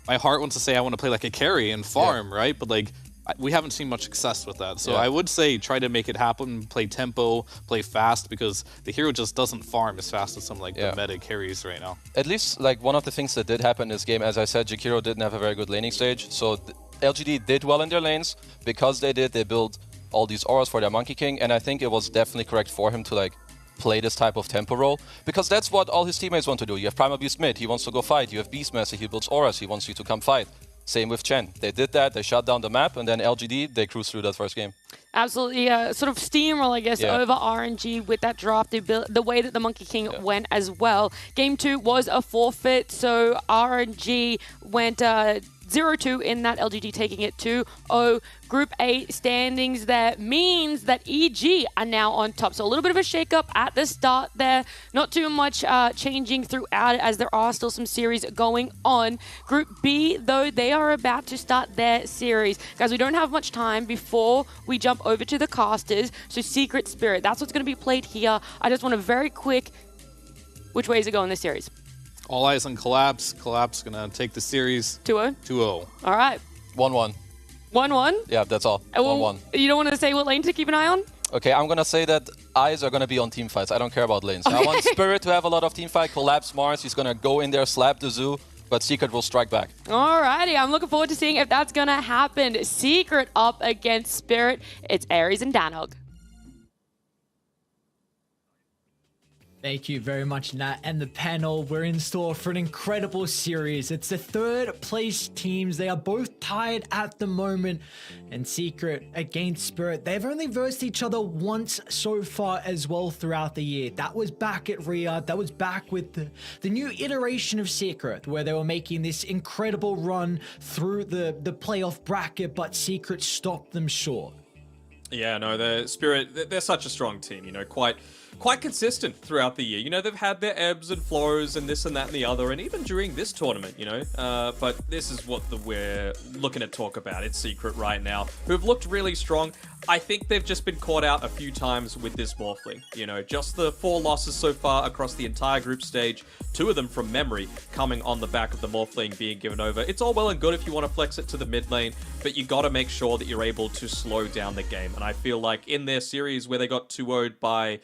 my heart wants to say I want to play like a carry and farm, right? But like, we haven't seen much success with that. So Yeah. I would say try to make it happen, play tempo, play fast, because the hero just doesn't farm as fast as some like the meta carries right now. At least like one of the things that did happen in this game, as I said, Jakiro didn't have a very good laning stage. So LGD did well in their lanes. Because they built all these auras for their Monkey King, and I think it was definitely correct for him to like play this type of tempo role, because that's what all his teammates want to do. You have Primal Beast mid, he wants to go fight. You have Beastmaster, he builds auras, he wants you to come fight. Same with Chen. They did that, they shut down the map, and then LGD, they cruised through that first game. Absolutely, sort of steamroll, I guess, over RNG with that draft, the way that the Monkey King went as well. Game 2 was a forfeit, so RNG went 0-2 in that, LGD taking it 2-0. Group A standings there means that EG are now on top. So a little bit of a shake-up at the start there. Not too much changing throughout as there are still some series going on. Group B, though, they are about to start their series. Guys, we don't have much time before we jump over to the casters. So Secret Spirit, that's what's going to be played here. I just want a very quick, which way is it going this series? All eyes on Collapse. Collapse gonna take the series 2-0? 2-0. All right. 1-1. 1-1? Yeah, that's all. 1-1. You don't want to say what lane to keep an eye on? Okay, I'm gonna say that eyes are gonna be on team fights. I don't care about lanes. Okay. I want Spirit to have a lot of team fight. Collapse Mars, he's gonna go in there, slap the zoo, but Secret will strike back. Alrighty, I'm looking forward to seeing if that's gonna happen. Secret up against Spirit. It's Ares and Danog. Thank you very much, Nat. And the panel, we're in store for an incredible series. It's the third place teams. They are both tied at the moment. And Secret against Spirit, they've only versed each other once so far as well throughout the year. That was back at Riyadh. That was back with the new iteration of Secret, where they were making this incredible run through the playoff bracket, but Secret stopped them short. Yeah, no, the Spirit, they're such a strong team, you know, quite consistent throughout the year. You know, they've had their ebbs and flows and this and that and the other, and even during this tournament, you know. But this is what we're looking to talk about. It's Secret right now, who've looked really strong. I think they've just been caught out a few times with this Morphling. You know, just the 4 losses so far across the entire group stage, 2 of them from memory, coming on the back of the Morphling being given over. It's all well and good if you want to flex it to the mid lane, but you got to make sure that you're able to slow down the game. And I feel like in their series where they got 2-0'd by...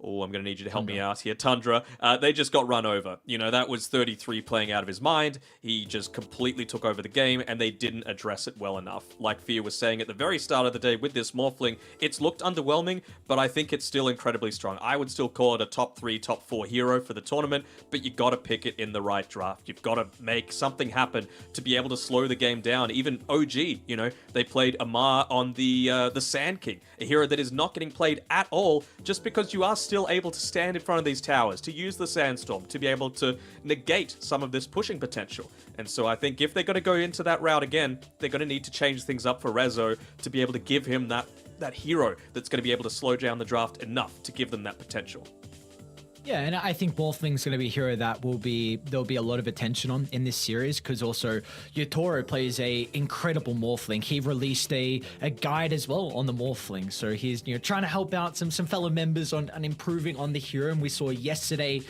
Oh, I'm going to need you to help me out here. Tundra. They just got run over. You know, that was 33 playing out of his mind. He just completely took over the game, and they didn't address it well enough. Like Fear was saying at the very start of the day with this Morphling, it's looked underwhelming, but I think it's still incredibly strong. I would still call it a top 3, top 4 hero for the tournament, but you got to pick it in the right draft. You've got to make something happen to be able to slow the game down. Even OG, you know, they played Amar on the Sand King, a hero that is not getting played at all just because you are still able to stand in front of these towers, to use the Sandstorm, to be able to negate some of this pushing potential. And so I think if they're going to go into that route again, they're going to need to change things up for Rezo to be able to give him that hero that's going to be able to slow down the draft enough to give them that potential. Yeah, and I think Morphling's going to be a hero that there'll be a lot of attention on in this series, because also Yotoro plays a incredible Morphling. He released a guide as well on the Morphling, so he's trying to help out some fellow members on improving on the hero. And we saw yesterday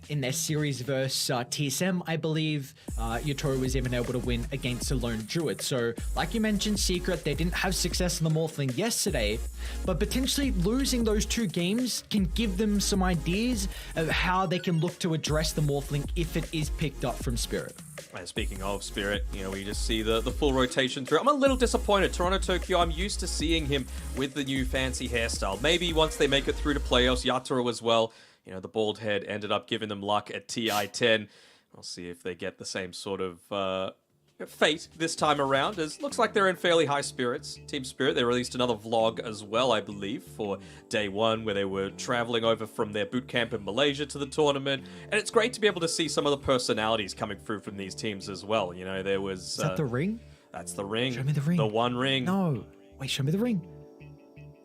in their series versus TSM, I believe, Yotoro was even able to win against a lone druid. So, like you mentioned, Secret, they didn't have success in the Morphling yesterday, but potentially losing those 2 games can give them some ideas of how they can look to address the Morphling if it is picked up from Spirit. And speaking of Spirit, you know, we just see the full rotation through. I'm a little disappointed. Toronto Tokyo, I'm used to seeing him with the new fancy hairstyle. Maybe once they make it through to playoffs, Yatoro as well. You know, the bald head ended up giving them luck at TI-10. We'll see if they get the same sort of fate this time around, as looks like they're in fairly high spirits. Team Spirit, they released another vlog as well, I believe, for day 1, where they were traveling over from their boot camp in Malaysia to the tournament. And it's great to be able to see some of the personalities coming through from these teams as well. You know, there was... Is that the ring? That's the ring. Show me the ring. The one ring. No. Wait, show me the ring.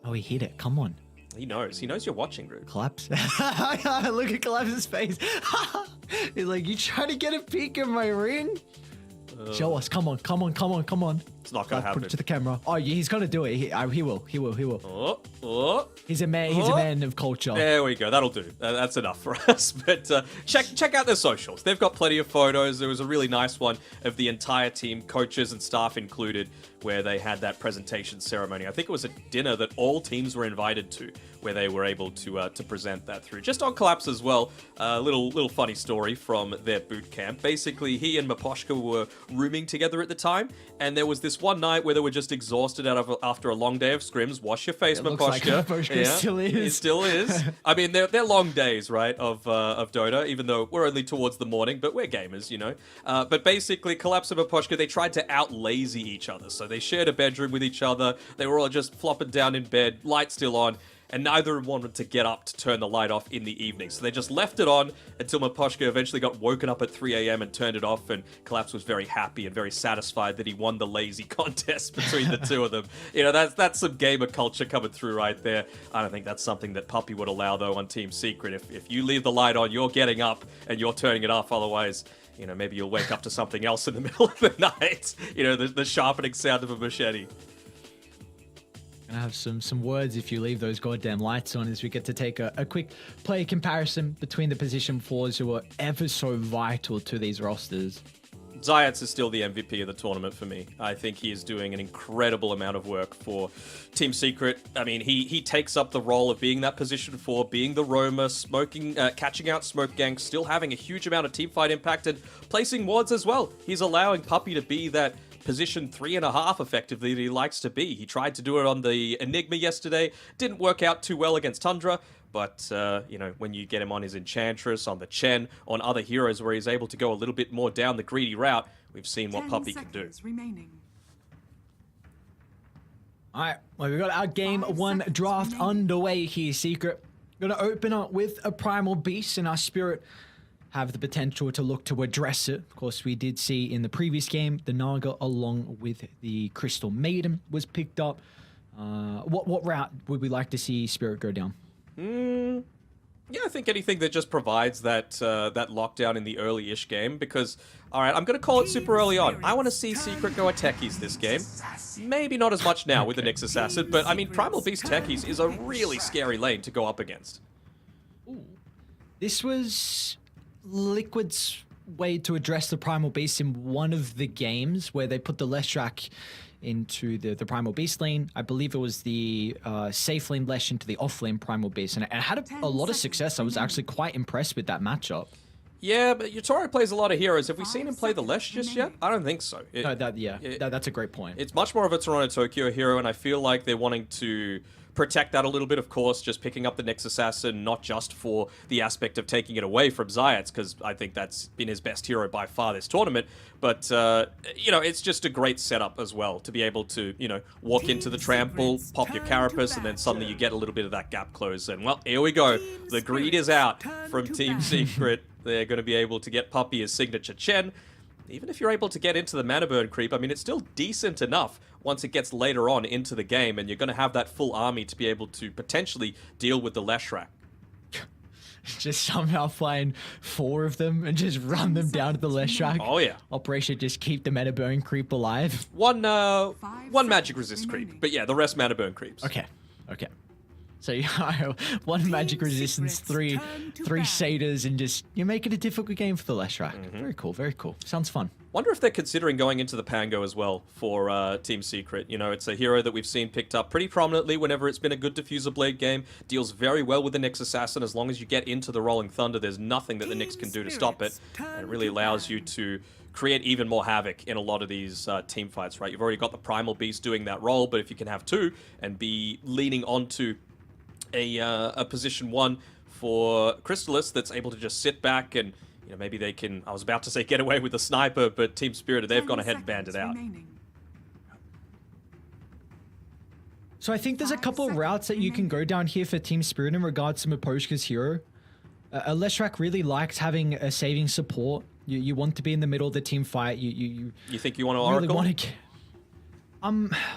Oh, he hit it. Come on. He knows. He knows you're watching, dude. Collapse. Look at Collapse's face. He's like, you trying to get a peek at my ring? Show us. Come on. It's not going to happen. Put it to the camera. Oh, yeah, he's going to do it. He will. He's a man of culture. There we go. That'll do. That's enough for us. But check out their socials. They've got plenty of photos. There was a really nice one of the entire team, coaches and staff included, where they had that presentation ceremony. I think it was a dinner that all teams were invited to, where they were able to present that through. Just on Collapse as well, a little funny story from their boot camp. Basically, he and Maposhka were rooming together at the time, and there was this one night where they were just exhausted after a long day of scrims. Wash your face, Maposhka. Looks like Maposhka still is. It still is. I mean, they're long days, right, of Dota, even though we're only towards the morning, but we're gamers, you know. But basically, Collapse and Maposhka, they tried to out-lazy each other. So they shared a bedroom with each other. They were all just flopping down in bed, light still on, and neither wanted to get up to turn the light off in the evening. So they just left it on until Maposhka eventually got woken up at 3 a.m. and turned it off, and Collapse was very happy and very satisfied that he won the lazy contest between the two of them. You know, that's some gamer culture coming through right there. I don't think that's something that Puppy would allow, though, on Team Secret. If you leave the light on, you're getting up and you're turning it off, otherwise... You know, maybe you'll wake up to something else in the middle of the night. You know, the sharpening sound of a machete. Gonna have some words if you leave those goddamn lights on, as we get to take a quick player comparison between the position 4s who are ever so vital to these rosters. Zayats is still the MVP of the tournament for me. I think he is doing an incredible amount of work for Team Secret. I mean, he takes up the role of being that position 4, being the roamer, smoking, catching out smoke ganks, still having a huge amount of teamfight impact and placing wards as well. He's allowing Puppy to be that position 3.5 effectively that he likes to be. He tried to do it on the Enigma yesterday. Didn't work out too well against Tundra. But, you know, when you get him on his Enchantress, on the Chen, on other heroes where he's able to go a little bit more down the greedy route, we've seen what Puppy can do. Alright, well, we've got our Game 1 draft underway here, Secret. Gonna open up with a Primal Beast, and our Spirit have the potential to look to address it. Of course, we did see in the previous game, the Naga along with the Crystal Maiden was picked up. What route would we like to see Spirit go down? Yeah, I think anything that just provides that that lockdown in the early-ish game, because, all right, I'm going to call it super early on. I want to see Secret go at Techies this game. Maybe not as much now with the Nyx Assassin, but, I mean, Primal Beast Techies is a really scary lane to go up against. Ooh. This was Liquid's way to address the Primal Beast in one of the games where they put the Leshrac into the Primal Beast lane. I believe it was the safe lane Lesh into the off lane Primal Beast, and it had a lot of success. I was actually quite impressed with that matchup. Yeah, but Yatoro plays a lot of heroes. Have we seen him play the Lesh just yet? I don't think so. That's a great point. It's much more of a Toronto-Tokyo hero, and I feel like they're wanting to protect that a little bit, of course, just picking up the Nyx Assassin, not just for the aspect of taking it away from Zayats, because I think that's been his best hero by far this tournament, but, you know, it's just a great setup as well, to be able to, you know, walk into the trample, pop your Carapace, and then suddenly you get a little bit of that gap close, and, well, here we go. The greed is out from Team Secret. They're going to be able to get Puppy his signature Chen. Even if you're able to get into the mana burn creep, I mean, it's still decent enough once it gets later on into the game, and you're going to have that full army to be able to potentially deal with the Leshrac. Just somehow find 4 of them and just run them down to the Leshrac. Oh, yeah. Operation just keep the mana burn creep alive. One magic resist creep, but yeah, the rest mana burn creeps. Okay. So you have 1 magic resistance, 3 satyrs, and just you're making a difficult game for the Leshrac. Very cool, very cool. Sounds fun. Wonder if they're considering going into the Pango as well for Team Secret. You know, it's a hero that we've seen picked up pretty prominently whenever it's been a good Diffuser Blade game. Deals very well with the Nyx Assassin. As long as you get into the Rolling Thunder, there's nothing that the Nyx can do to stop it. And it really allows you to create even more havoc in a lot of these team fights, right? You've already got the Primal Beast doing that role, but if you can have 2 and be leaning onto a position 1 for Crystallis that's able to just sit back and, you know, maybe they can, I was about to say get away with the sniper, but Team Spirit, they've gone ahead and banned it out. So I think there's a couple of routes that you can go down here for Team Spirit in regards to Maposhka's hero. Leshrac really likes having a saving support. You want to be in the middle of the team fight. You think you want to Oracle? Really want to...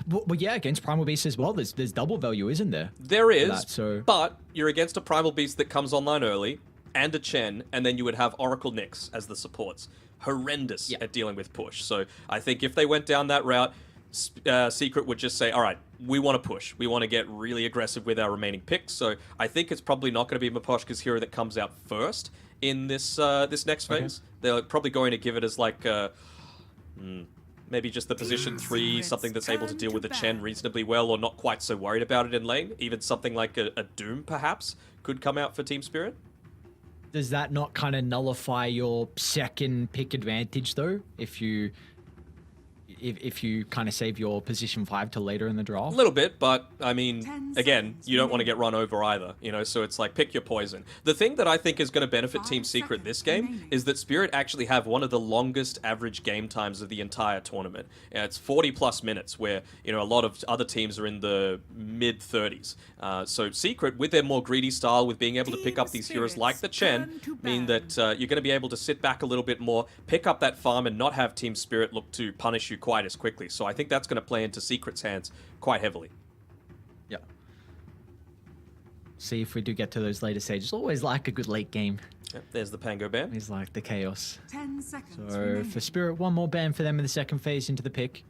well, yeah, against Primal Beast as well. There's double value, isn't there? There is, but you're against a Primal Beast that comes online early, and a Chen, and then you would have Oracle Nyx as the supports. Horrendous at dealing with push. So I think if they went down that route, Secret would just say, all right, we want to push. We want to get really aggressive with our remaining picks. So I think it's probably not going to be Miposhka's hero that comes out first in this this next phase. They're probably going to give it as like maybe just the position 3, something that's able to deal with the Chen reasonably well or not quite so worried about it in lane. Even something like a Doom, perhaps, could come out for Team Spirit. Does that not kind of nullify your second pick advantage, though, if you kind of save your position 5 to later in the draw? A little bit, but I mean, again, you don't want to get run over either, you know, so it's like pick your poison. The thing that I think is going to benefit Team Secret this game is that Spirit actually have one of the longest average game times of the entire tournament. It's 40 plus minutes, where, you know, a lot of other teams are in the mid 30s. So Secret, with their more greedy style, with being able to pick up these heroes like the Chen, mean that you're going to be able to sit back a little bit more, pick up that farm, and not have Team Spirit look to punish you quite as quickly. So I think that's going to play into Secret's hands quite heavily. Yeah. See if we do get to those later stages. Always like a good late game. Yep, there's the Pango ban. Always like the chaos. 10 seconds So remaining. for Spirit, one more ban for them in the second phase into the pick.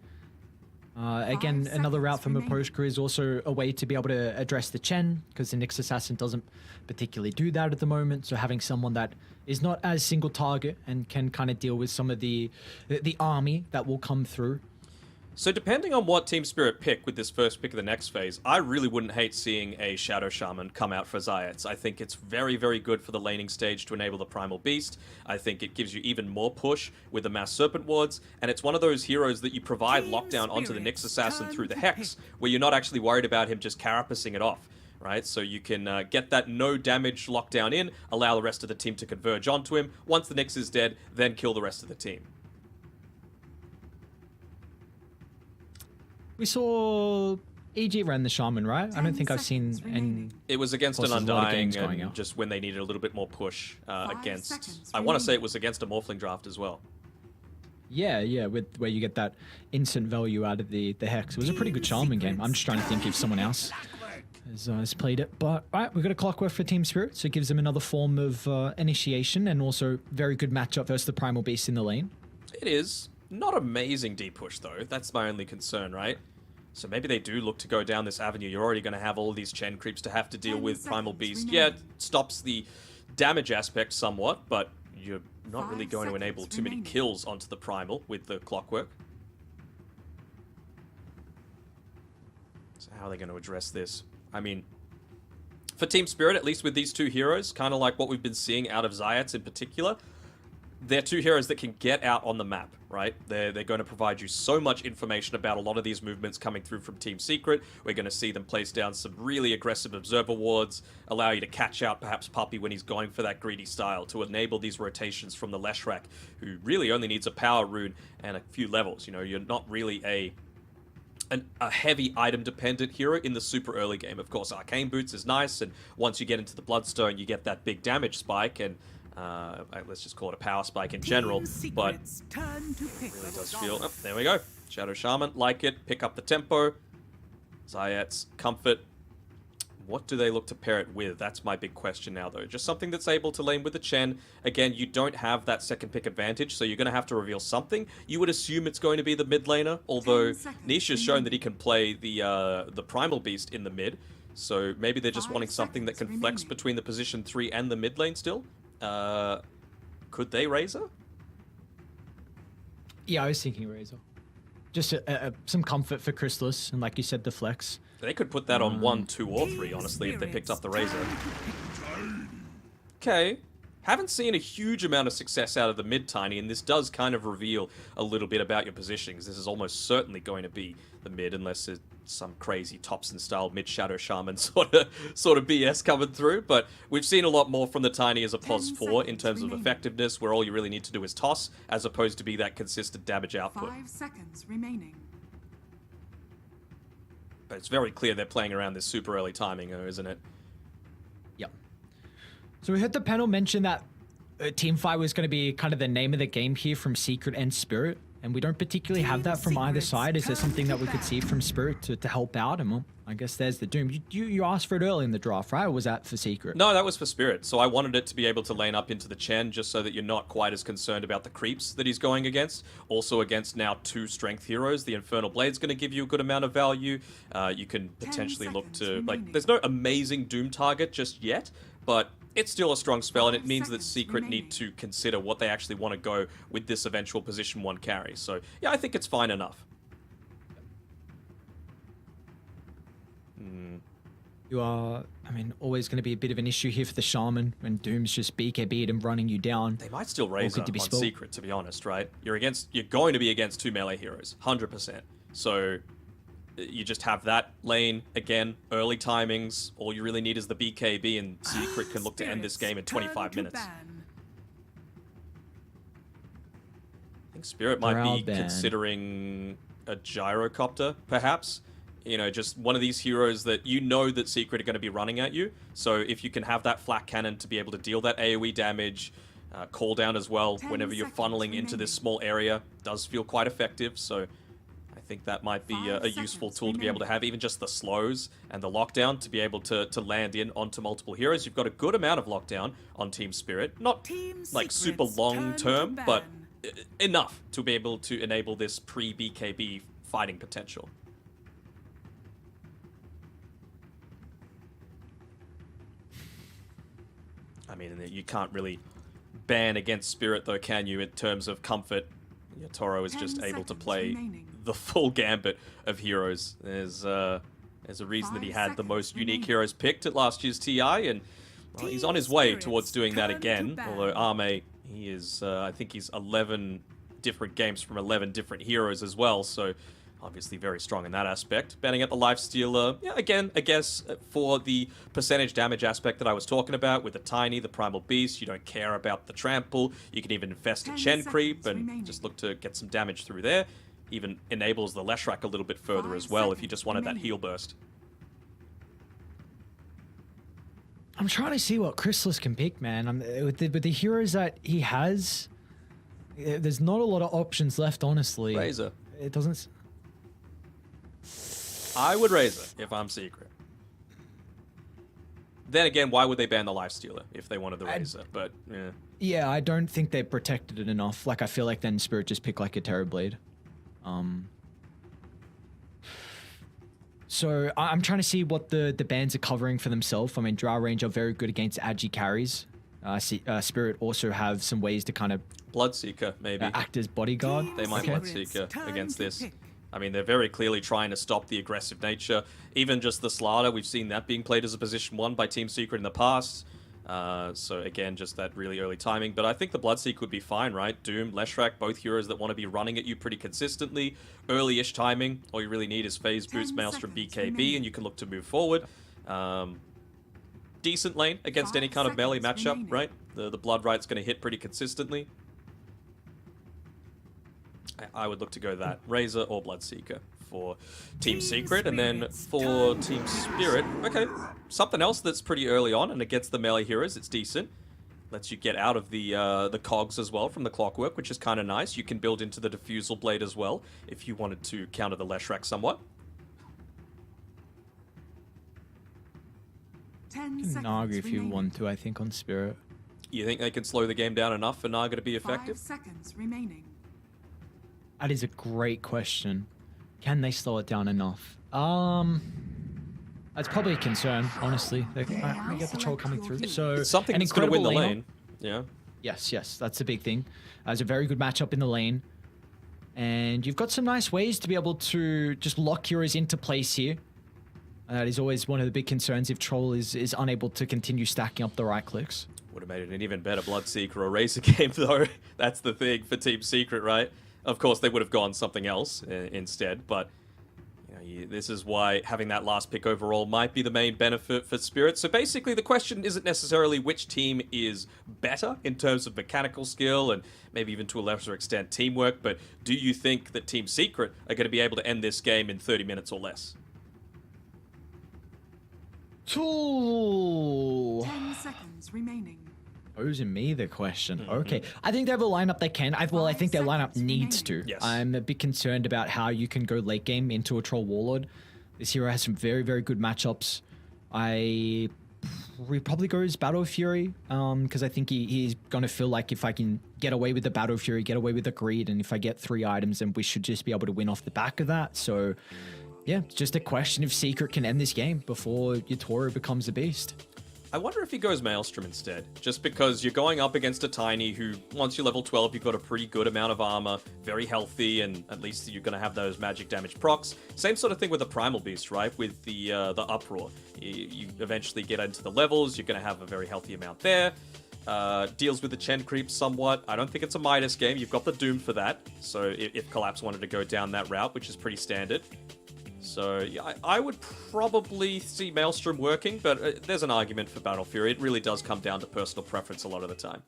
Again, another route from Miposhka is also a way to be able to address the Chen, because the Nyx Assassin doesn't particularly do that at the moment. So having someone that is not as single target and can kind of deal with some of the army that will come through. So depending on what Team Spirit pick with this first pick of the next phase, I really wouldn't hate seeing a Shadow Shaman come out for Zayats. I think it's very, very good for the laning stage to enable the Primal Beast. I think it gives you even more push with the Mass Serpent Wards, and it's one of those heroes that you provide lockdown onto the Nyx Assassin through the Hex, where you're not actually worried about him just carapacing it off. Right, so you can get that no damage lockdown in, allow the rest of the team to converge onto him. Once the Nyx is dead, then kill the rest of the team. We saw EG ran the Shaman, right? I don't think I've seen any. It was against an Plus, there's a lot of Undying, games going and out. just when they needed a little bit more push against... I want to say it was against a Morphling draft as well. Yeah, with where you get that instant value out of the Hex. It was a pretty good Shaman game. I'm just trying to think if someone else has played it. But, right, we've got a Clockwork for Team Spirit, so it gives them another form of initiation, and also very good matchup versus the Primal Beast in the lane. It is. Not amazing deep push, though. That's my only concern, right? So maybe they do look to go down this avenue. You're already going to have all these Chen creeps to have to deal with Primal Beast. Yeah, it stops the damage aspect somewhat, but you're not really going to enable too many kills onto the Primal with the Clockwork. So how are they going to address this? I mean, for Team Spirit, at least with these two heroes, kind of like what we've been seeing out of Zayats in particular, they're two heroes that can get out on the map, right? They're going to provide you so much information about a lot of these movements coming through from Team Secret. We're going to see them place down some really aggressive observer wards, allow you to catch out perhaps Puppey when he's going for that greedy style, to enable these rotations from the Leshrac, who really only needs a power rune and a few levels. You know, you're not really a heavy item-dependent hero in the super early game. Of course, Arcane Boots is nice, and once you get into the Bloodstone, you get that big damage spike, and let's just call it a power spike in general, but it really does feel... Oh, there we go. Shadow Shaman, like it, pick up the tempo. Zayats, comfort. What do they look to pair it with? That's my big question now, though. Just something that's able to lane with the Chen. Again, you don't have that second pick advantage, so you're going to have to reveal something. You would assume it's going to be the mid laner, although Niche has shown that he can play the Primal Beast in the mid, so maybe they're just wanting something that can flex between the position 3 and the mid lane still. Could they Razor? Yeah, I was thinking Razor. Just some comfort for Chrysalis, and like you said, the flex. They could put that on 1, 2, or 3, honestly, if they picked up the Razor. Okay. Haven't seen a huge amount of success out of the mid Tiny, and this does kind of reveal a little bit about your positioning, because this is almost certainly going to be the mid, unless it's some crazy Thompson-style mid-Shadow Shaman sort of BS coming through. But we've seen a lot more from the Tiny as a pos 4 in terms of effectiveness, where all you really need to do is toss, as opposed to be that consistent damage output. 5 seconds remaining. But it's very clear they're playing around this super early timing, though, isn't it? Yep. So we heard the panel mention that Teamfight was going to be kind of the name of the game here from Secret and Spirit. And we don't particularly have that from either side. Is there something that we could see from Spirit to help out? And well, I guess there's the Doom. You asked for it early in the draft, right? Or was that for Secret? No, that was for Spirit. So I wanted it to be able to lane up into the Chen just so that you're not quite as concerned about the creeps that he's going against. Also against now 2 strength heroes. The Infernal Blade's going to give you a good amount of value. You can potentially look to... like, there's no amazing Doom target just yet, but it's still a strong spell, and it means that Secret need to consider what they actually want to go with this eventual position 1 carry. So, yeah, I think it's fine enough. You are, I mean, always going to be a bit of an issue here for the Shaman when Doom's just BKB'd and running you down. They might still raise up on Secret, to be honest, right? You're going to be against 2 melee heroes, 100%. So you just have that lane, again, early timings. All you really need is the BKB, and Secret can look to end this game in 25 minutes. I think Spirit might be considering a gyrocopter, perhaps. You know, just one of these heroes that you know that Secret are going to be running at you. So if you can have that flak cannon to be able to deal that AoE damage, call down as well whenever you're funneling into this small area, does feel quite effective. So I think that might be a useful tool to be able to have, even just the slows and the lockdown to be able to land in onto multiple heroes. You've got a good amount of lockdown on Team Spirit. Not like super long term, but enough to be able to enable this pre-BKB fighting potential. I mean, you can't really ban against Spirit, though, can you, in terms of comfort? Toro is just able to play the full gambit of heroes. There's a reason that he had the most unique heroes picked at last year's TI, and well, he's on his way towards doing that again. Although Arme, he is, I think he's 11 different games from 11 different heroes as well, so obviously very strong in that aspect. Banning at the Lifestealer, yeah, again, I guess for the percentage damage aspect that I was talking about with the Tiny, the Primal Beast, you don't care about the Trample. You can even infest a Chen Creep and just look to get some damage through there. Even enables the Leshrac a little bit further as well if you just wanted that heal burst. I'm trying to see what Chrysalis can pick, man. With the heroes that he has, there's not a lot of options left, honestly. Razor. It doesn't... I would raise it if I'm Secret. Then again, why would they ban the Lifestealer if they wanted the Razor? But, yeah. Yeah, I don't think they protected it enough. Like, I feel like then Spirit just pick like a Terrorblade. So I'm trying to see what the bans are covering for themselves. I mean, Drow Range are very good against Agi carries. Spirit also have some ways to kind of... Bloodseeker, maybe. Act as bodyguard. They might Bloodseeker against this. I mean, they're very clearly trying to stop the aggressive nature. Even just the Slaughter, we've seen that being played as a position 1 by Team Secret in the past. So again, just that really early timing. But I think the Bloodseeker would be fine, right? Doom, Leshrac, both heroes that want to be running at you pretty consistently. Early-ish timing. All you really need is Phase Boost, Maelstrom, BKB, and you can look to move forward. Decent lane against any kind of melee matchup, right? The Blood Right's going to hit pretty consistently. I would look to go that. Razor or Bloodseeker for Team Secret. And then for Team Spirit, okay, something else that's pretty early on, and against the melee heroes, it's decent. Lets you get out of the cogs as well from the Clockwork, which is kind of nice. You can build into the Diffusal Blade as well, if you wanted to counter the Leshrac somewhat. Naga if you want to, I think, on Spirit. You think they can slow the game down enough for Naga to be effective? 5 seconds remaining. That is a great question. Can they slow it down enough? That's probably a concern, honestly. We get the troll coming through. So it's something that's going to win the lane. Yeah. Yes, that's a big thing. It's a very good matchup in the lane. And you've got some nice ways to be able to just lock heroes into place here. That is always one of the big concerns if Troll is unable to continue stacking up the right clicks. Would have made it an even better Bloodseeker or Razor game, though. That's the thing for Team Secret, right? Of course, they would have gone something else instead, but you know, this is why having that last pick overall might be the main benefit for Spirit. So basically, the question isn't necessarily which team is better in terms of mechanical skill and maybe even to a lesser extent teamwork, but do you think that Team Secret are going to be able to end this game in 30 minutes or less? 10 seconds remaining. Posing me the question. Okay. I think they have a lineup they can. I think their lineup needs to. Yes. I'm a bit concerned about how you can go late game into a Troll Warlord. This hero has some very, very good matchups. We probably goes Battle Fury, because I think he's going to feel like if I can get away with the Battle Fury, get away with the Greed, and if I get 3 items, then we should just be able to win off the back of that. So, yeah, it's just a question if Secret can end this game before Yatoro becomes a beast. I wonder if he goes Maelstrom instead, just because you're going up against a Tiny who, once you're level 12, you've got a pretty good amount of armor, very healthy, and at least you're going to have those magic damage procs. Same sort of thing with the Primal Beast, right? With the Uproar. You eventually get into the levels, you're going to have a very healthy amount there. Deals with the Chen creep somewhat. I don't think it's a Midas game. You've got the Doom for that, so if Collapse wanted to go down that route, which is pretty standard. So, yeah, I would probably see Maelstrom working, but there's an argument for Battle Fury. It really does come down to personal preference a lot of the time.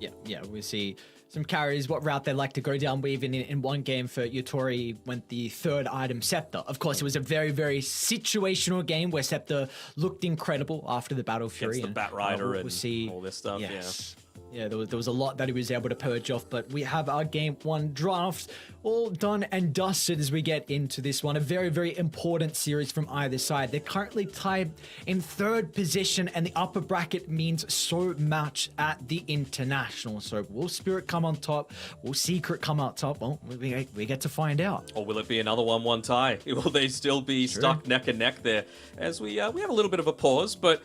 Yeah, we see some carries, what route they like to go down. We even in one game for Yutori went the 3rd item Scepter. Of course, it was a very, very situational game where Scepter looked incredible after the Battle Fury. Against the Bat Rider and all this stuff, yes. Yeah, there was a lot that he was able to purge off, but we have our game 1 draft all done and dusted as we get into this one. A very, very important series from either side. They're currently tied in 3rd position, and the upper bracket means so much at the international. So will Spirit come on top? Will Secret come out top? Well, we get to find out. Or will it be another 1-1 tie? Will they still be stuck neck and neck there? As we have a little bit of a pause, but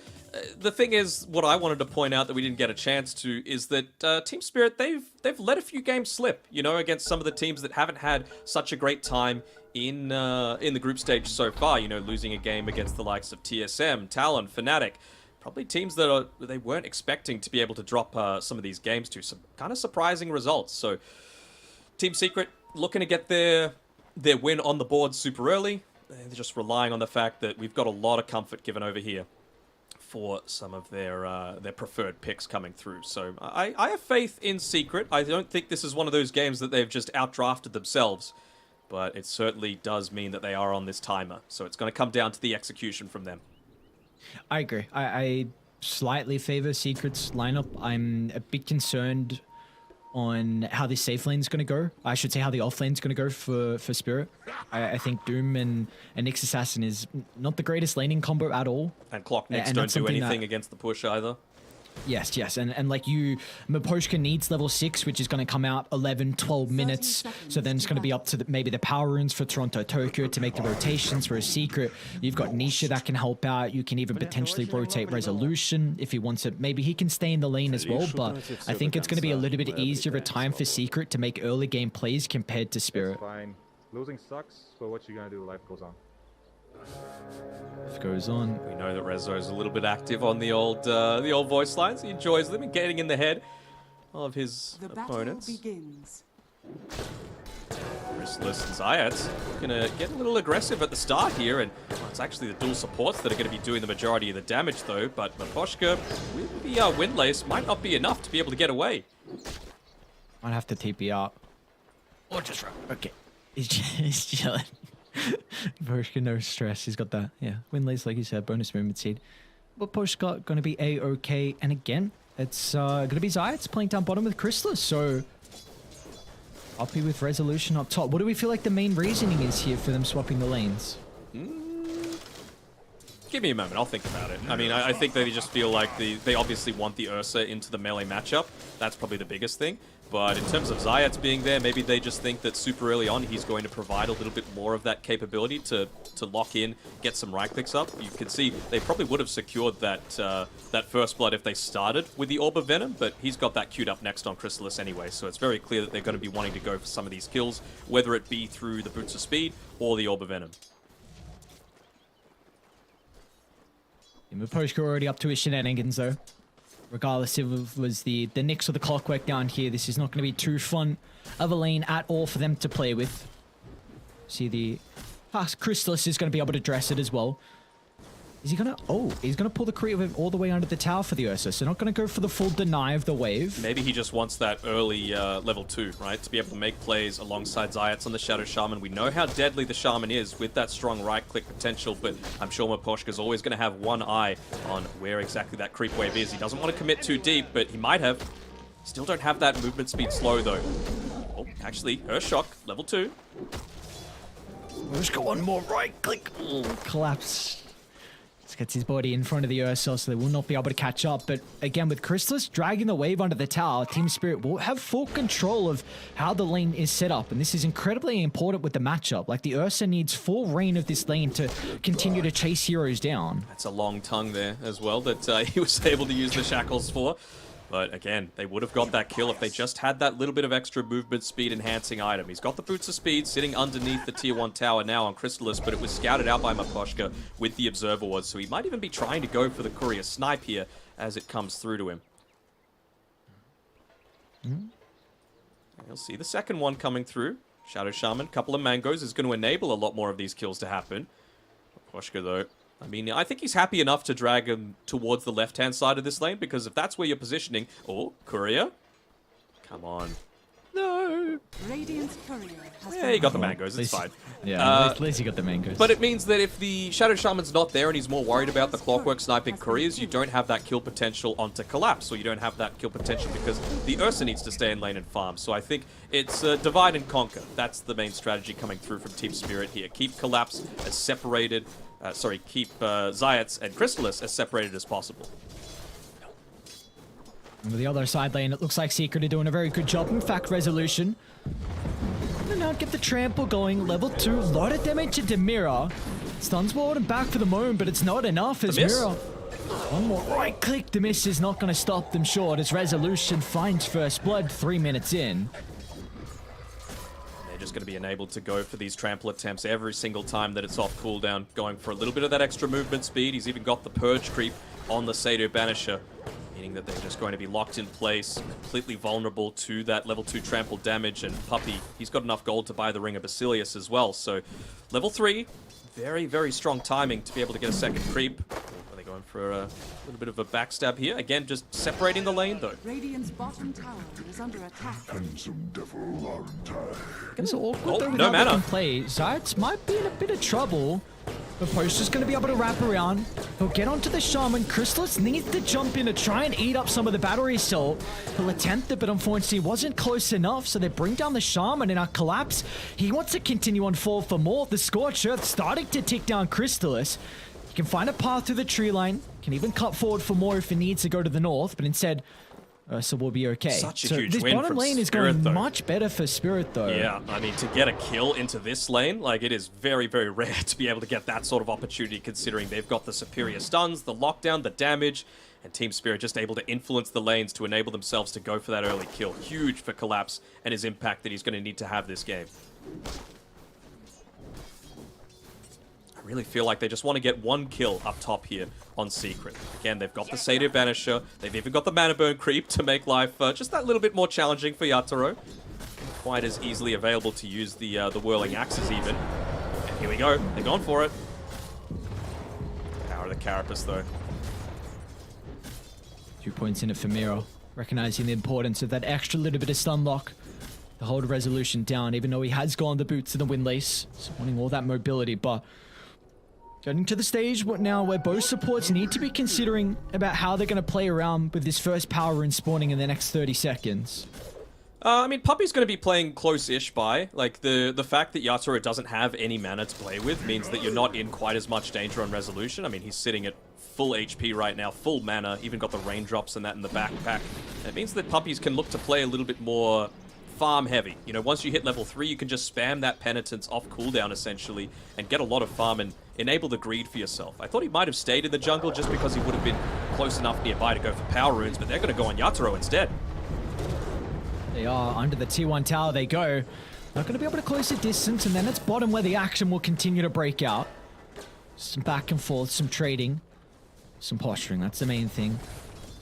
the thing is, what I wanted to point out that we didn't get a chance to is that Team Spirit, they've let a few games slip, you know, against some of the teams that haven't had such a great time in the group stage so far. You know, losing a game against the likes of TSM, Talon, Fnatic, probably teams that they weren't expecting to be able to drop some of these games to. Some kind of surprising results. So, Team Secret looking to get their win on the board super early. They're just relying on the fact that we've got a lot of comfort given over here for some of their preferred picks coming through. So I have faith in Secret. I don't think this is one of those games that they've just outdrafted themselves, but it certainly does mean that they are on this timer. So it's going to come down to the execution from them. I agree. I slightly favor Secret's lineup. I'm a bit concerned on how the safe lane's going to go. I should say how the off lane's going to go for Spirit. I think Doom and Nyx Assassin is not the greatest laning combo at all. And Clock Nyx don't do anything against the push either. Yes. And like Miposhka needs level 6, which is going to come out 11, 12 minutes. So then it's going to be up to maybe the power runes for Toronto, Tokyo to make the rotations for a Secret. You've got Nisha that can help out. You can even potentially rotate Resolution if he wants it. Maybe he can stay in the lane as well, but I think it's going to be a little bit easier of a time for Secret to make early game plays compared to Spirit. Fine. Losing sucks, but what you gonna do? Life goes on. Life goes on. We know that Rezo is a little bit active on the old voice lines. He enjoys them and getting in the head of his opponents. Begins. Chrysalis and Zayat gonna get a little aggressive at the start here, and it's actually the dual supports that are going to be doing the majority of the damage though. But Miposhka with the Windlace might not be enough to be able to get away. Might have to TP out. Or just run. Okay. He's chilling. Miposhka, no stress. He's got that, Windlace, like you said, bonus movement seed. But Miposhka going to be A-okay. And again, it's going to be Zayat playing down bottom with Chrysalis. So, Uppy with Resolution up top. What do we feel like the main reasoning is here for them swapping the lanes? Give me a moment, I'll think about it. I mean, I think they just feel like they obviously want the Ursa into the melee matchup. That's probably the biggest thing. But in terms of Zayat being there, maybe they just think that super early on he's going to provide a little bit more of that capability to lock in, get some right clicks up. You can see they probably would have secured that first blood if they started with the Orb of Venom, but he's got that queued up next on Chrysalis anyway, so it's very clear that they're going to be wanting to go for some of these kills, whether it be through the Boots of Speed or the Orb of Venom. Miposhka already up to his shenanigans though. Regardless if it was the Nyx or the Clockwork down here, this is not going to be too fun of a lane at all for them to play with. See the Chrysalis is going to be able to dress it as well. Is he gonna? Oh, he's gonna pull the creep all the way under the tower for the Ursa. So not gonna go for the full deny of the wave. Maybe he just wants that early level 2, right? To be able to make plays alongside Zayats on the Shadow Shaman. We know how deadly the Shaman is with that strong right-click potential, but I'm sure Maposhka's always going to have one eye on where exactly that creep wave is. He doesn't want to commit too deep, but he might have. Still don't have that movement speed slow, though. Oh, actually, Urshock, level 2. Let's go one more right-click. Collapse. Gets his body in front of the Ursa, so they will not be able to catch up. But again, with Chrysalis dragging the wave under the tower, Team Spirit will have full control of how the lane is set up. And this is incredibly important with the matchup. Like, the Ursa needs full reign of this lane to continue to chase heroes down. That's a long tongue there as well that he was able to use the shackles for. But again, they would have got that kill if they just had that little bit of extra movement speed enhancing item. He's got the Boots of Speed sitting underneath the tier 1 tower now on Chrysalis, but it was scouted out by Maposhka with the Observer Ward, so he might even be trying to go for the Courier Snipe here as it comes through to him. You'll see the second one coming through. Shadow Shaman, couple of mangoes is going to enable a lot more of these kills to happen. Maposhka, though, I mean, I think he's happy enough to drag him towards the left-hand side of this lane, because if that's where you're positioning... Oh, Courier? Come on. No! Radiant's courier has Yeah, he got the mangoes, it's fine. Yeah, at least he got the mangoes. But it means that if the Shadow Shaman's not there and he's more worried about the Clockwork sniping Couriers, you don't have that kill potential onto Collapse, or you don't have that kill potential because the Ursa needs to stay in lane and farm. So I think it's divide and conquer. That's the main strategy coming through from Team Spirit here. Keep Collapse as separated... keep Zayats and Chrysalis as separated as possible. And with the other side lane, it looks like Secret are doing a very good job. In fact, Resolution. And now get the trample going. Level 2, a lot of damage into Mirror. Stuns ward and back for the moment, but it's not enough as Mirror. One more right click. The miss is not going to stop them short as Resolution finds first blood 3 minutes in. Just going to be enabled to go for these trample attempts every single time that it's off cooldown, going for a little bit of that extra movement speed. He's even got the Purge creep on the Sado Banisher, meaning that they're just going to be locked in place, completely vulnerable to that level 2 trample damage. And Puppey, he's got enough gold to buy the Ring of Basilius as well. So level 3, very, very strong timing to be able to get a second creep. Are they going for a little bit of a backstab here? Again, just separating the lane though. Radiant's bottom tower is under attack. It's awkward Oh, though no without mana. making play. Zayats might be in a bit of trouble. But Post is going to be able to wrap around. He'll get onto the Shaman. Chrysalis needs to jump in to try and eat up some of the battery assault. He'll attempt it, but unfortunately wasn't close enough, so they bring down the Shaman in our collapse. He wants to continue on fall for more. The Scorched Earth starting to tick down Chrysalis. He can find a path through the tree line. Can even cut forward for more if he needs to go to the north, but instead... so we'll be okay. Such a so huge this win bottom from lane is Spirit, going though. much better for Spirit, though. Yeah, I mean, to get a kill into this lane, like, it is very, very rare to be able to get that sort of opportunity, considering they've got the superior stuns, the lockdown, the damage, and Team Spirit just able to influence the lanes to enable themselves to go for that early kill. Huge for Collapse and his impact that he's going to need to have this game. I really feel like they just want to get one kill up top here on Secret. Again, they've got the Sado Banisher. They've even got the Mana Burn Creep to make life just that little bit more challenging for Yatoro. Quite as easily available to use the Whirling Axes even. And here we go. They're going for it. Power of the Carapace, though. 2 points in it for Miro. Recognizing the importance of that extra little bit of stun lock to hold Resolution down, even though he has gone the boots to the Windlace. So wanting all that mobility, but... Getting to the stage now where both supports need to be considering about how they're going to play around with this first power rune spawning in the next 30 seconds. I mean, Puppey's going to be playing close-ish by. Like, the fact that Yatoro doesn't have any mana to play with means that you're not in quite as much danger on Resolution. I mean, he's sitting at full HP right now, full mana, even got the raindrops and that in the backpack. And it means that Puppies can look to play a little bit more farm heavy. You know, once you hit level 3, you can just spam that Penitence off cooldown, essentially, and get a lot of farm and enable the greed for yourself. I thought he might have stayed in the jungle just because he would have been close enough nearby to go for power runes, but they're going to go on Yatoro instead. They are under the tier 1 tower they go. Not going to be able to close the distance, and then it's bottom where the action will continue to break out. Some back and forth, some trading, some posturing, that's the main thing.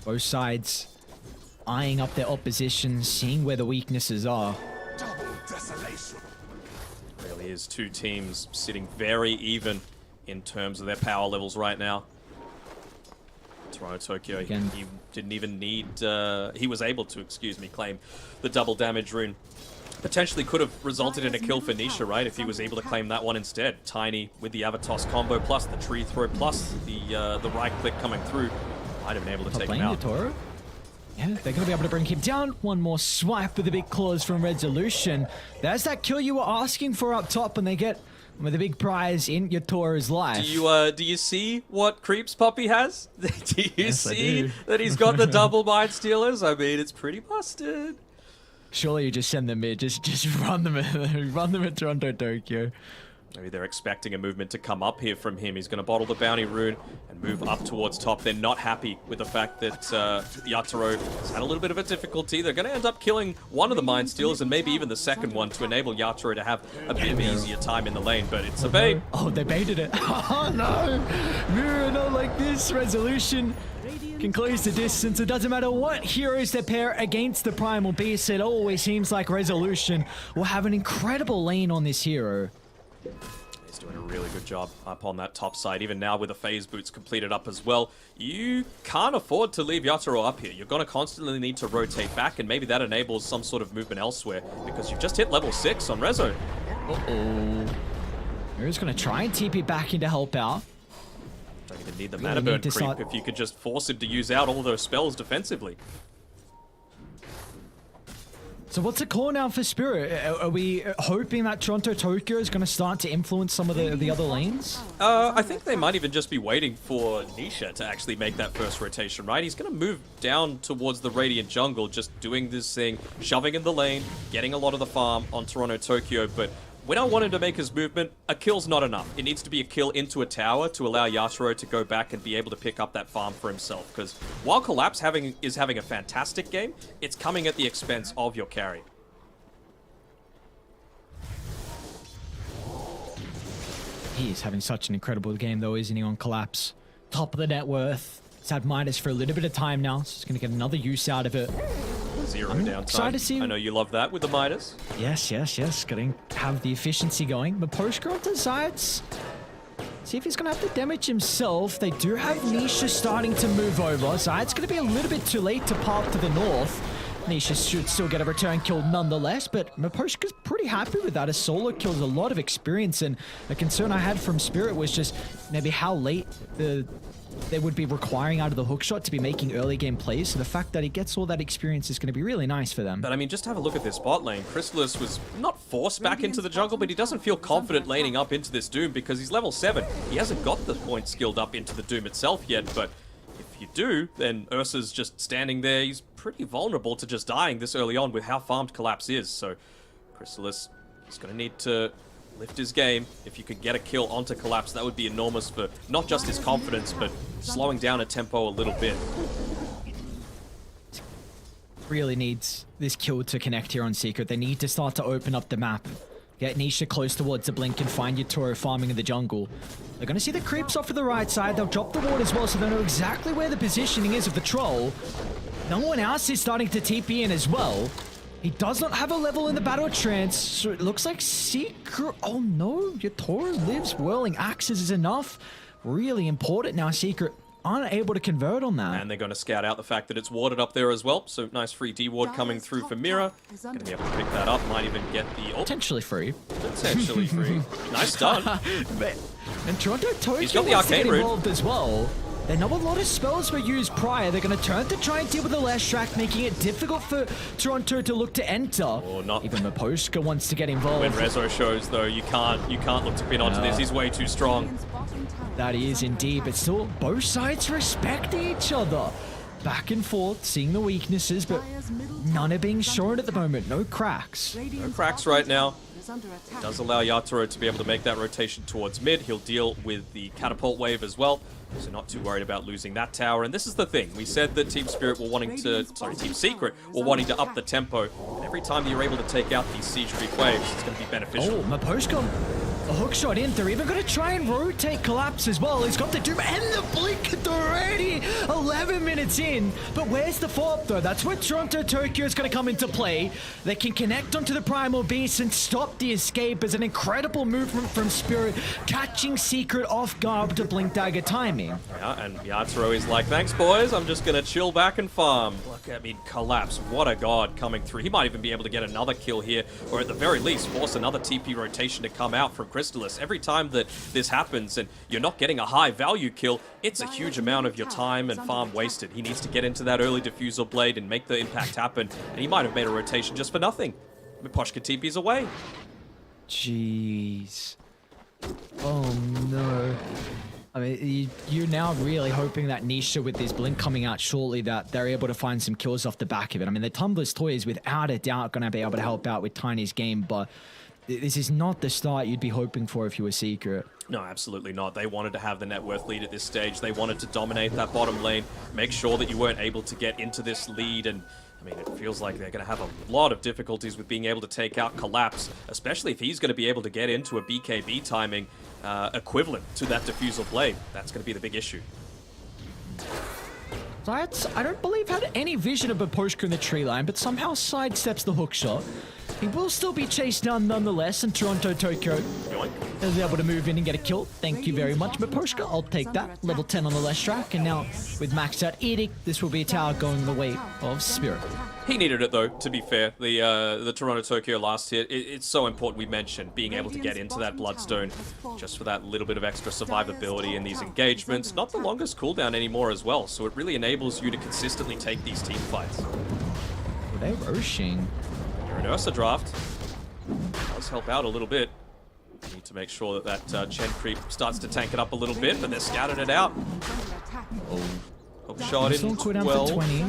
Both sides eyeing up their opposition, seeing where the weaknesses are. Really is two teams sitting very even in terms of their power levels right now. Toronto Tokyo, he didn't even need, he was able to, claim the double damage rune. Potentially could have resulted in a kill for Nisha, right, if he was able to claim that one instead. Tiny with the Avatos combo, plus the tree throw, plus the right click coming through. Might have been able to take him out. Yatoro. Yeah, they're going to be able to bring him down. One more swipe with a big claws from Resolution. There's that kill you were asking for up top, and they get with a big prize in Yatoro's life. Do you see what creeps Poppy has? Do you see that he's got the double Mind Stealers? I mean, it's pretty busted. Surely you just send them in, just run them at Toronto Tokyo. Maybe they're expecting a movement to come up here from him. He's going to bottle the bounty rune and move up towards top. They're not happy with the fact that Yatoro has had a little bit of a difficulty. They're going to end up killing one of the Mind Stealers and maybe even the second one to enable Yatoro to have a bit of easier time in the lane, but it's a bait. Oh, they baited it. Oh, no. Mirror, not like this. Resolution can close the distance. It doesn't matter what heroes they pair against the Primal Beast. It always seems like Resolution will have an incredible lane on this hero. He's doing a really good job up on that top side. Even now with the phase boots completed up as well, you can't afford to leave Yatoro up here. You're going to constantly need to rotate back, and maybe that enables some sort of movement elsewhere, because you've just hit level 6 on Rezo. Uh-oh. Mirror's going to try and TP back in to help out. Don't even need the mana burn creep if you could just force him to use out all those spells defensively. So what's the call now for Spirit? Are we hoping that Toronto Tokyo is going to start to influence some of the other lanes? I think they might even just be waiting for Nisha to actually make that first rotation, right? He's going to move down towards the Radiant jungle, just doing this thing, shoving in the lane, getting a lot of the farm on Toronto Tokyo, but when I want him to make his movement, a kill's not enough. It needs to be a kill into a tower to allow Yatoro to go back and be able to pick up that farm for himself. Because while Collapse is having a fantastic game, it's coming at the expense of your carry. He is having such an incredible game though, isn't he, on Collapse? Top of the net worth. He's had Midas for a little bit of time now, so he's going to get another use out of it. Zero downtime. I know you love that with the Midas. Yes. Going to have the efficiency going. But Postgirl decides, see if he's going to have to damage himself. They do have Nisha starting to move over, so it's going to be a little bit too late to park to the north. Nisha should still get a return kill nonetheless, but Maposhka's pretty happy with that. A solo kills a lot of experience, and a concern I had from Spirit was just maybe how late they would be requiring out of the hookshot to be making early game plays. So the fact that he gets all that experience is going to be really nice for them. But I mean, just have a look at this bot lane. Chrysalis was not forced back into the jungle, but he doesn't feel confident laning up into this Doom because he's level 7. He hasn't got the point skilled up into the Doom itself yet, but if you do, then Ursa's just standing there. He's pretty vulnerable to just dying this early on with how farmed Collapse is. So Chrysalis is going to need to lift his game. If you could get a kill onto Collapse, that would be enormous for not just his confidence, but slowing down a tempo a little bit. Really needs this kill to connect here on Secret. They need to start to open up the map. Get Nisha close towards the blink and find Yatoro farming in the jungle. They're going to see the creeps off to the right side. They'll drop the ward as well, so they know exactly where the positioning is of the troll. No one else is starting to TP in as well. He does not have a level in the battle trance, so it looks like Secret... Oh no, Yatoro lives. Whirling Axes is enough. Really important now. Secret unable to convert on that. And they're going to scout out the fact that it's warded up there as well, so nice free D-ward coming through for Mira. Going to be able to pick that up, might even get the ult. Potentially free. Potentially free. Nice stun. And Toronto Tokyo He's got the arcane route involved as well. They know a lot of spells were used prior. They're going to turn to try and deal with the last track, making it difficult for Toronto to look to enter. Or not. Even Maposhka wants to get involved. When Rezo shows, though, you can't look to pin onto this. He's way too strong. That is indeed, but still, both sides respect each other. Back and forth, seeing the weaknesses, but none are being shown at the moment. No cracks. No cracks right now. It does allow Yatoro to be able to make that rotation towards mid. He'll deal with the catapult wave as well, so not too worried about losing that tower. And this is the thing. We said that Team Spirit were wanting to... Sorry, Team Secret were wanting to up the tempo. And every time you're able to take out these siege creep waves, it's going to be beneficial. Oh, Maposhka A hook shot in. They're even going to try and rotate Collapse as well. He's got the Doom and the Blink already. 11 minutes in. But where's the follow-up though? That's where Toronto Tokyo is going to come into play. They can connect onto the Primal Beast and stop the escape as an incredible movement from Spirit, catching Secret off guard with the Blink Dagger timing. Yeah, and Yatoro is like, thanks boys, I'm just going to chill back and farm. Look, I mean, Collapse, what a god coming through. He might even be able to get another kill here, or at the very least force another TP rotation to come out from Crystallis. Every time that this happens and you're not getting a high value kill, it's a huge amount of your time and farm wasted. He needs to get into that early diffusal blade and make the impact happen, and he might have made a rotation just for nothing. Miposhka TP's away. Jeez. Oh no. I mean, you're now really hoping that Nisha, with this Blink coming out shortly, that they're able to find some kills off the back of it. I mean, the Tumblr's Toy is without a doubt going to be able to help out with Tiny's game, but this is not the start you'd be hoping for if you were Secret. No, absolutely not. They wanted to have the net worth lead at this stage. They wanted to dominate that bottom lane, make sure that you weren't able to get into this lead, and I mean, it feels like they're going to have a lot of difficulties with being able to take out Collapse, especially if he's going to be able to get into a BKB timing equivalent to that diffusal blade. That's going to be the big issue. I don't believe had any vision of Miposhka in the tree line, but somehow sidesteps the hook shot. He will still be chased down nonetheless, and Toronto Tokyo is able to move in and get a kill. Thank you very much, Miposhka. I'll take that. Level 10 on the left track, and now with maxed out Edict, this will be a tower going the way of Spirit. He needed it though, to be fair. The Toronto Tokyo last hit, it's so important we mentioned being able to get into that Bloodstone just for that little bit of extra survivability in these engagements. Not the longest cooldown anymore as well, so it really enables you to consistently take these team fights. Well, they're rushing. You're an Ursa draft. Does help out a little bit. Need to make sure that that Chen creep starts to tank it up a little bit, but they're scattered it out. Oh, hook shot in 12. 20.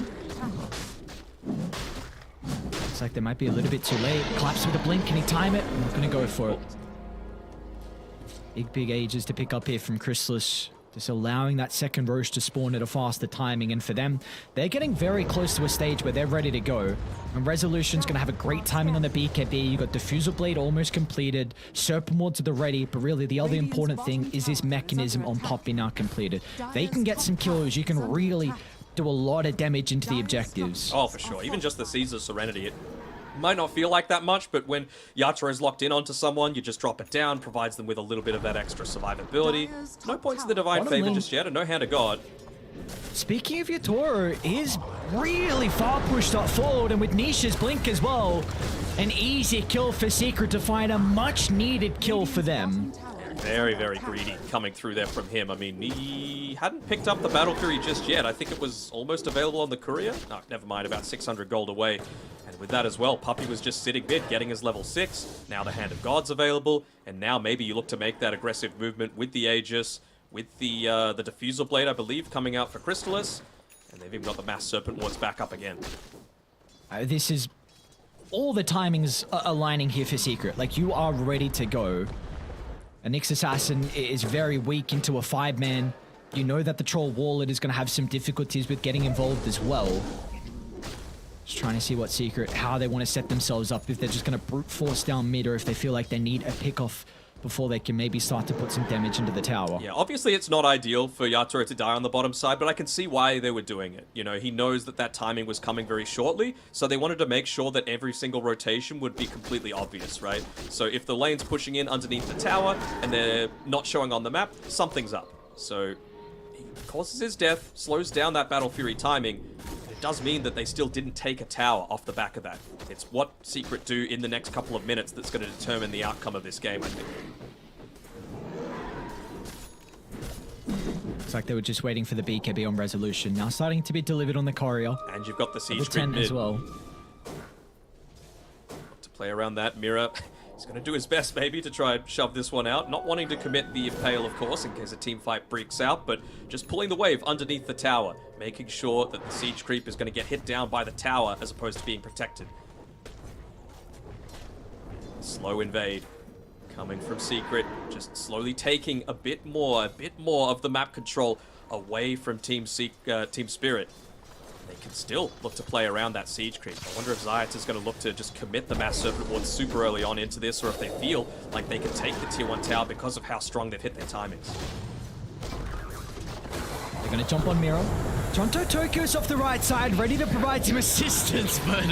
Looks like they might be a little bit too late. Collapse with a blink. Can he time it? I'm not going to go for it. Big ages to pick up here from Crystallis. Just allowing that second Roche to spawn at a faster timing. And for them, they're getting very close to a stage where they're ready to go. And Resolution's going to have a great timing on the BKB. You got Diffusal Blade almost completed. Serpent Wards are ready. But really, the other important thing is this mechanism on Poppy now completed. They can get some kills. You can really do a lot of damage into the objectives. Oh, for sure. Even just the Caesar Serenity, it might not feel like that much, but when Yatoro is locked in onto someone, you just drop it down, provides them with a little bit of that extra survivability. No points of the Divine Favor just yet, and no Hand of God. Speaking of Yatoro, is really far pushed up forward, and with Nisha's Blink as well, an easy kill for Secret to find a much needed kill for them. Very, very greedy coming through there from him. I mean, he hadn't picked up the Battle Fury just yet. I think it was almost available on the Courier. No, never mind, about 600 gold away. And with that as well, Puppy was just sitting mid, getting his level 6. Now the Hand of God's available, and now maybe you look to make that aggressive movement with the Aegis, with the Diffusal Blade, I believe, coming out for Crystallis. And they've even got the Mass Serpent Wards back up again. This is... all the timings are aligning here for Secret. Like, you are ready to go. A Nyx Assassin is very weak into a 5-man. You know that the Troll Warlord is going to have some difficulties with getting involved as well. Just trying to see what Secret, how they want to set themselves up. If they're just going to brute force down mid, or if they feel like they need a pick-off before they can maybe start to put some damage into the tower. Yeah, obviously it's not ideal for Yatoro to die on the bottom side, but I can see why they were doing it. You know, he knows that that timing was coming very shortly, so they wanted to make sure that every single rotation would be completely obvious, right? So if the lane's pushing in underneath the tower and they're not showing on the map, something's up. So he causes his death, slows down that Battle Fury timing. It does mean that they still didn't take a tower off the back of that. It's what Secret do in the next couple of minutes that's going to determine the outcome of this game, I think. It's like they were just waiting for the BKB on Resolution. Now starting to be delivered on the Courier. And you've got the Siege Level 10 mid as well. To play around that, Mira, he's going to do his best maybe to try and shove this one out. Not wanting to commit the Impale, of course, in case a team fight breaks out, but just pulling the wave underneath the tower, making sure that the Siege Creep is going to get hit down by the tower as opposed to being protected. Slow invade. Coming from Secret, just slowly taking a bit more of the map control away from Team Spirit. they can still look to play around that siege creep. I wonder if Zayat is going to look to just commit the Mass Serpent Ward super early on into this, or if they feel like they can take the tier 1 tower because of how strong they've hit their timings. They're going to jump on Miro. Toronto Tokyo's off the right side, ready to provide some assistance, but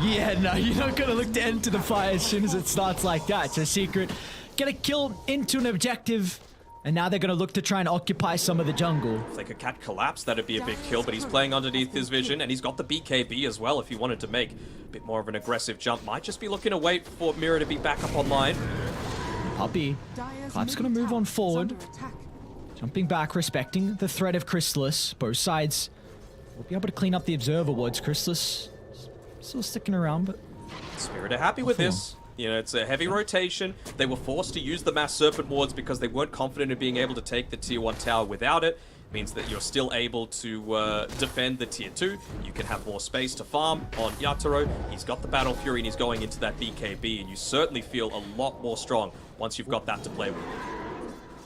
yeah, no, you're not going to look to enter the fight as soon as it starts like that. So Secret get a kill into an objective, and now they're going to look to try and occupy some of the jungle. If they could cat collapse, that'd be a big kill, but he's playing underneath his vision, and he's got the BKB as well if he wanted to make a bit more of an aggressive jump. Might just be looking to wait for Miro to be back up online. Puppy. Clap's going to move on forward. Jumping back, respecting the threat of Chrysalis. Both sides will be able to clean up the observer wards. Chrysalis still sticking around, but... Spirit are happy with this. You know, it's a heavy rotation. They were forced to use the Mass Serpent Wards because they weren't confident in being able to take the Tier 1 tower without it. Means that you're still able to defend the Tier 2. You can have more space to farm on Yatoro. He's got the Battle Fury and he's going into that BKB, and you certainly feel a lot more strong once you've got that to play with.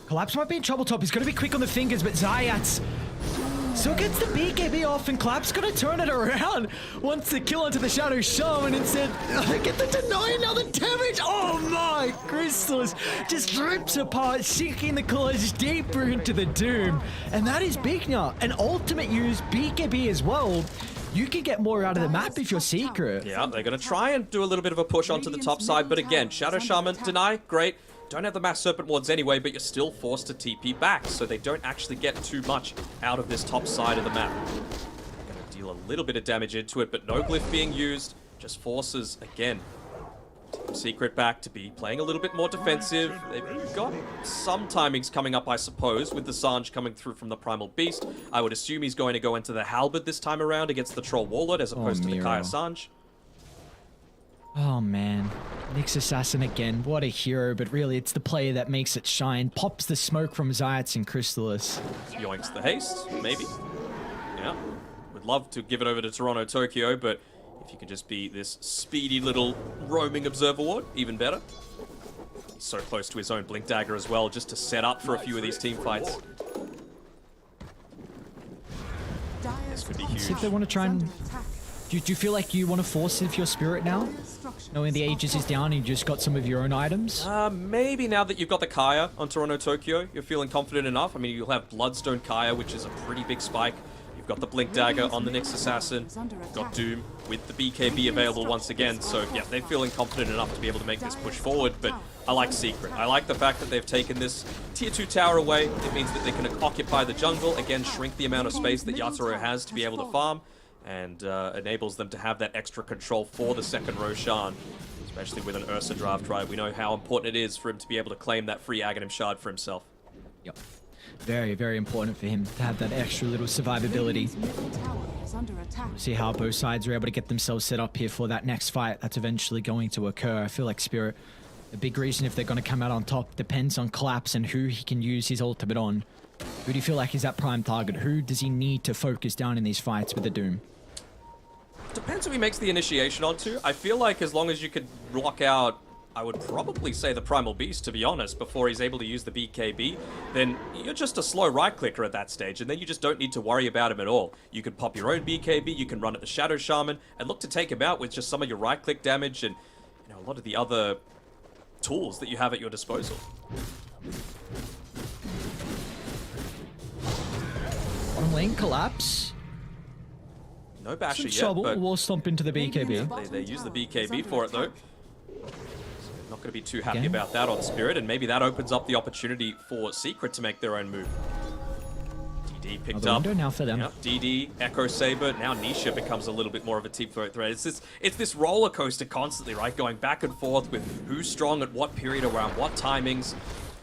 Collapse might be in trouble top. He's going to be quick on the fingers, but Zayat's still gets the BKB off, and Collapse going to turn it around. Wants to kill onto the Shadow Shaman and instead get the deny now the damage. Oh my, Chrysalis just rips apart, sinking the claws deeper into the Doom. And that is big now. An ultimate use BKB as well. You can get more out of the map if you're Secret. Yeah, they're going to try and do a little bit of a push onto the top side, but again, Shadow Shaman, deny, great. Don't have the Mass Serpent Wards anyway, but you're still forced to TP back, so they don't actually get too much out of this top side of the map. They're going to deal a little bit of damage into it, but no glyph being used, just forces, again, Team Secret back to be playing a little bit more defensive. They've got some timings coming up, I suppose, with the Sange coming through from the Primal Beast. I would assume he's going to go into the Halberd this time around against the Troll Warlord as opposed to the Kaya Sange. Oh man, Nyx Assassin again, what a hero, but really it's the player that makes it shine. Pops the smoke from Zayats and Chrysalis. Yoinks the haste, maybe. Yeah, would love to give it over to Toronto Tokyo, but if you could just be this speedy little roaming observer ward, even better. He's so close to his own Blink Dagger as well, just to set up for a few of these team fights. This could be huge. See if they want to try and... Do you feel like you want to force it if you're Spirit now? Knowing the Aegis is down and you just got some of your own items? Maybe now that you've got the Kaya on Toronto Tokyo, you're feeling confident enough. I mean, you'll have Bloodstone Kaya, which is a pretty big spike. You've got the Blink Dagger on the Nyx Assassin. You've got Doom with the BKB available once again. So, yeah, they're feeling confident enough to be able to make this push forward. But I like Secret. I like the fact that they've taken this Tier 2 tower away. It means that they can occupy the jungle. Again, shrink the amount of space that Yatoro has to be able to farm. And enables them to have that extra control for the second Roshan, especially with an Ursa draft right. We know how important it is for him to be able to claim that free Aghanim Shard for himself. Yep. Very, very important for him to have that extra little survivability. See how both sides are able to get themselves set up here for that next fight that's eventually going to occur. I feel like Spirit, the big reason if they're going to come out on top depends on Collapse and who he can use his ultimate on. Who do you feel like is that prime target? Who does he need to focus down in these fights with the Doom? Depends who he makes the initiation onto. I feel like as long as you could block out, I would probably say the Primal Beast, to be honest, before he's able to use the BKB, then you're just a slow right-clicker at that stage, and then you just don't need to worry about him at all. You can pop your own BKB, you can run at the Shadow Shaman, and look to take him out with just some of your right-click damage and, you know, a lot of the other tools that you have at your disposal. Bottom lane Collapse. No basher Some yet, trouble. but We'll stomp into the BKB. they use the BKB for it, though. Not going to be too happy about that on Spirit, and maybe that opens up the opportunity for Secret to make their own move. DD picked up. Now for them. Yep, DD, Echo Saber. Now Nisha becomes a little bit more of a team threat. It's this roller coaster constantly, right? Going back and forth with who's strong at what period around what timings.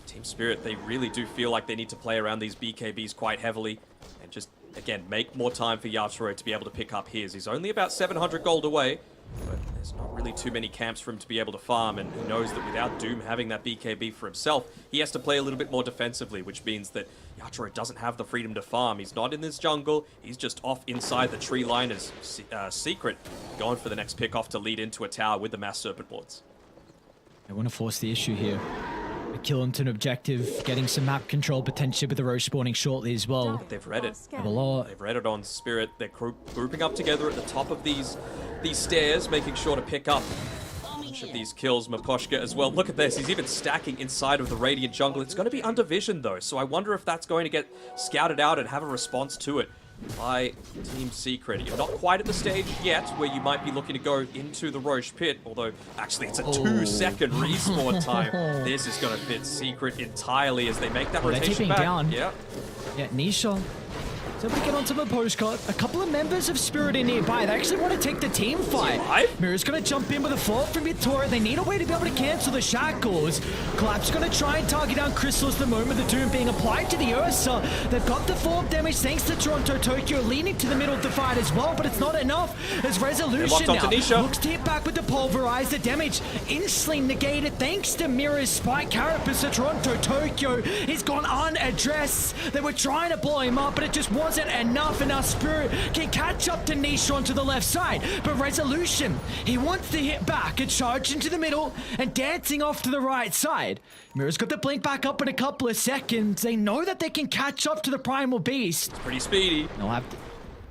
Team Spirit, they really do feel like they need to play around these BKBs quite heavily and just, again, make more time for Yatoro to be able to pick up his. He's only about 700 gold away, but there's not really too many camps for him to be able to farm, and he knows that without Doom having that BKB for himself, he has to play a little bit more defensively, which means that Yatoro doesn't have the freedom to farm. He's not in this jungle, he's just off inside the tree line as Secret, going for the next pick off to lead into a tower with the Mass Serpent Wards. I want to force the issue here. kill into an objective, getting some map control potentially with the Roche spawning shortly as well. But they've read it. Have a lot. They've read it on Spirit. They're grouping up together at the top of these stairs, making sure to pick up a bunch of these kills. Miposhka as well. Look at this. He's even stacking inside of the Radiant jungle. It's going to be under vision though, so I wonder if that's going to get scouted out and have a response to it by Team Secret. You're not quite at the stage yet where you might be looking to go into the Roche pit, although actually it's a 2-second respawn time. This is going to fit Secret entirely as they make that rotation back. Down. Yeah. Yeah, Nisha. So we get onto the postcard. A couple of members of Spirit are nearby. They actually want to take the team fight. Mira's going to jump in with a fault from Vitora. They need a way to be able to cancel the shackles. Collapse going to try and target down Crystallis the moment the doom being applied to the Ursa. They've got the 4 damage thanks to Toronto Tokyo leaning to the middle of the fight as well, but it's not enough as Resolution now looks to hit back with the pulverize. The damage instantly negated thanks to Mira's spike carapace. So Toronto Tokyo is gone unaddressed. They were trying to blow him up, but it just wasn't enough, and now Spirit can catch up to Nisha onto the left side. But Resolution, he wants to hit back and charge into the middle and dancing off to the right side. Mira's got the blink back up in a couple of seconds. They know that they can catch up to the Primal Beast. It's pretty speedy. They'll have to...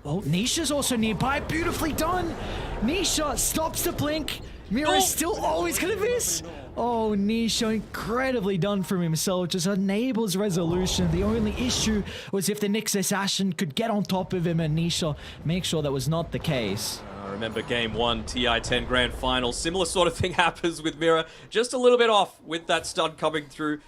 Oh, Nisha's also nearby. Beautifully done. Nisha stops the blink. Mira's still always gonna miss. Oh, Nisha, incredibly done from himself. Just enables Resolution. The only issue was if the Nyx Assassin could get on top of him, and Nisha make sure that was not the case. Remember game 1, TI-10 Grand Final. Similar sort of thing happens with Mira. Just a little bit off with that stun coming through.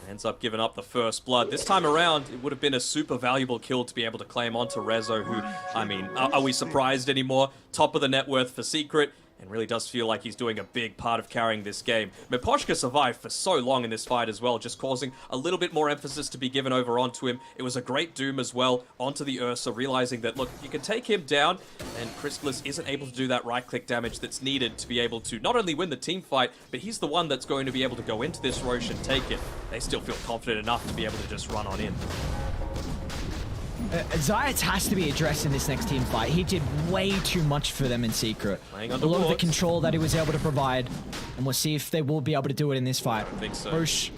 Ends up giving up the first blood. This time around, it would have been a super valuable kill to be able to claim onto Rezo, who, I mean, are we surprised anymore? Top of the net worth for Secret. And really does feel like he's doing a big part of carrying this game. Miposhka survived for so long in this fight as well, just causing a little bit more emphasis to be given over onto him. It was a great doom as well onto the Ursa, realizing that, look, you can take him down, and Crystallis isn't able to do that right-click damage that's needed to be able to not only win the team fight, but he's the one that's going to be able to go into this Roche and take it. They still feel confident enough to be able to just run on in. Zayats has to be addressed in this next team fight. He did way too much for them in Secret. A lot of the control that he was able to provide. And we'll see if they will be able to do it in this fight. I think so. Roche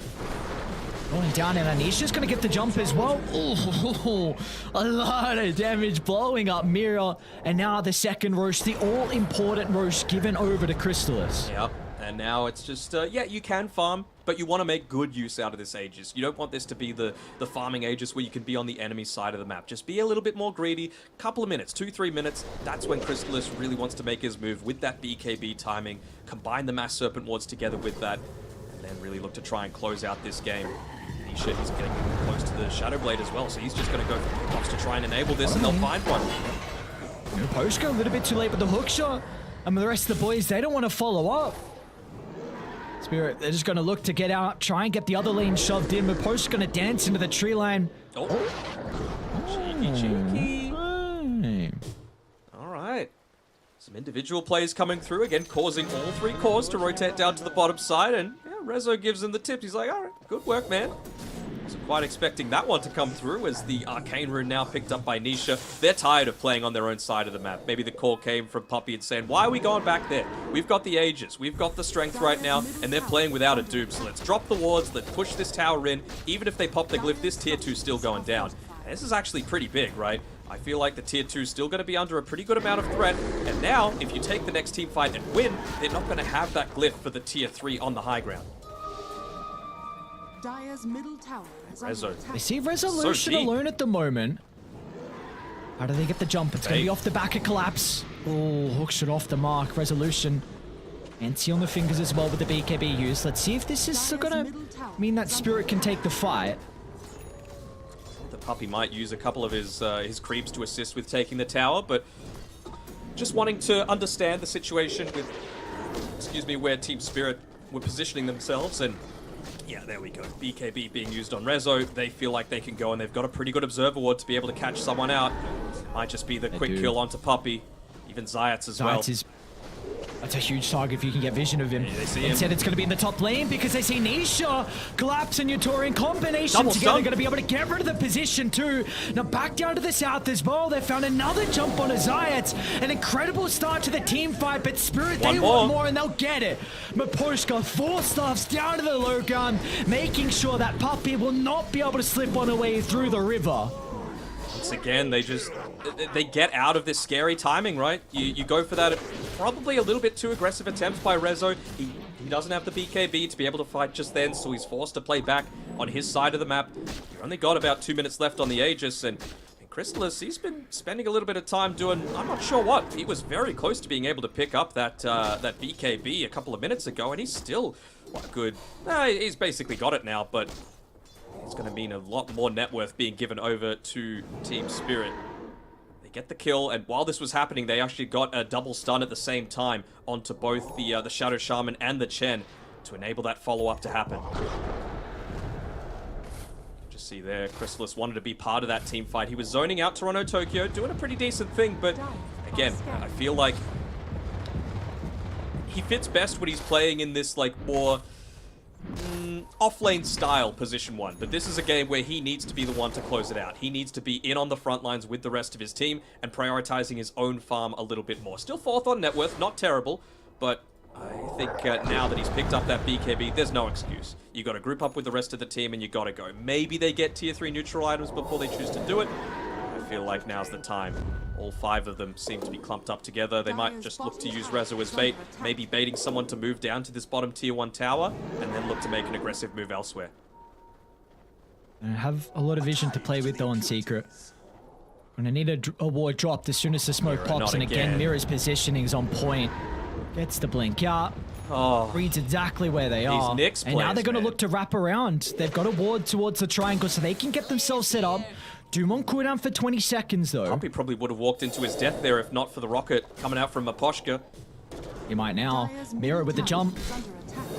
rolling down, and Anisha's going to get the jump as well. Ooh, a lot of damage blowing up Mira. And now the second Roche, the all-important Roche given over to Crystallis. Yep. And now it's just, yeah, you can farm, but you want to make good use out of this Aegis. You don't want this to be the farming Aegis where you can be on the enemy side of the map. Just be a little bit more greedy. Couple of minutes, 2-3 minutes. That's when Crystallis really wants to make his move with that BKB timing. Combine the Mass Serpent Wards together with that, and then really look to try and close out this game. He's getting close to the Shadow Blade as well, so he's just going to go for pickoffs to try and enable this, and they'll find one. Poshka a little bit too late with the hook shot. And the rest of the boys, they don't want to follow up. Spirit, they're just going to look to get out, try and get the other lane shoved in. Miposh's going to dance into the tree line. Cheeky. All right. Some individual plays coming through, again, causing all 3 cores to rotate down to the bottom side. And yeah, Rezo gives him the tips. He's like, all right, good work, man. Wasn't quite expecting that one to come through as the Arcane Rune now picked up by Nisha. They're tired of playing on their own side of the map. Maybe the call came from Puppy and saying, why are we going back there? We've got the Aegis, we've got the strength right now, and they're playing without a Doom. So let's drop the wards, let's push this tower in. Even if they pop the glyph, this tier 2's still going down. And this is actually pretty big, right? I feel like the tier 2 is still going to be under a pretty good amount of threat. And now, if you take the next team fight and win, they're not going to have that glyph for the tier 3 on the high ground. Dire's middle tower is Rezo. They see Resolution alone at the moment. How do they get the jump? It's going to be off the back of Collapse. Oh, hooks it off the mark. Resolution. Anti on the fingers as well with the BKB use. Let's see if this is going to mean that Spirit can take the fight. The Puppy might use a couple of his creeps to assist with taking the tower, but just wanting to understand the situation with, where Team Spirit were positioning themselves, and yeah, there we go. BKB being used on Rezo. They feel like they can go, and they've got a pretty good Observer Ward to be able to catch someone out. Might just be the quick kill onto Puppy. Even Zayats as well. Zayats is That's a huge target if you can get vision of him. Yeah, they see him. Instead, it's going to be in the top lane because they see Nisha collapse and Yutoro in combination Double together. stun. Going to be able to get rid of the position too. Now back down to the south as well. They found another jump on a Zayat. An incredible start to the team fight, but Spirit, they want more and they'll get it. Maposhka, 4 staffs down to the low ground, making sure that Puppy will not be able to slip on away through the river. Once again, they get out of this scary timing, right? You go for that probably a little bit too aggressive attempt by Rezo. He doesn't have the BKB to be able to fight just then, so he's forced to play back on his side of the map. You've only got about 2 minutes left on the Aegis, and Crystallis, he's been spending a little bit of time doing, I'm not sure what. He was very close to being able to pick up that that BKB a couple of minutes ago, and he's still, what, good. He's basically got it now, but it's going to mean a lot more net worth being given over to Team Spirit. They get the kill, and while this was happening, they actually got a double stun at the same time onto both the Shadow Shaman and the Chen to enable that follow-up to happen. Just see there, Crystallis wanted to be part of that team fight. He was zoning out Toronto Tokyo, doing a pretty decent thing, but again, I feel like he fits best when he's playing in this like more off-lane style position 1, but this is a game where he needs to be the one to close it out. He needs to be in on the front lines with the rest of his team and prioritizing his own farm a little bit more. Still 4th on net worth, not terrible, but I think now that he's picked up that BKB, there's no excuse. You got to group up with the rest of the team and you got to go. Maybe they get tier 3 neutral items before they choose to do it. I feel like now's the time. All 5 of them seem to be clumped up together. They might just look to use Rezo as bait, maybe baiting someone to move down to this bottom tier 1 tower, and then look to make an aggressive move elsewhere. And have a lot of vision to play with though on Secret. Gonna need a ward dropped as soon as the smoke pops, and again, Mirror's positioning is on point. Gets the blink out. Reads exactly where they are. Nyx and now they're going to look to wrap around. They've got a ward towards the triangle so they can get themselves set up. Doom on cooldown for 20 seconds though. Puppy probably would have walked into his death there if not for the rocket coming out from Maposhka. He might now. Mirror with the jump.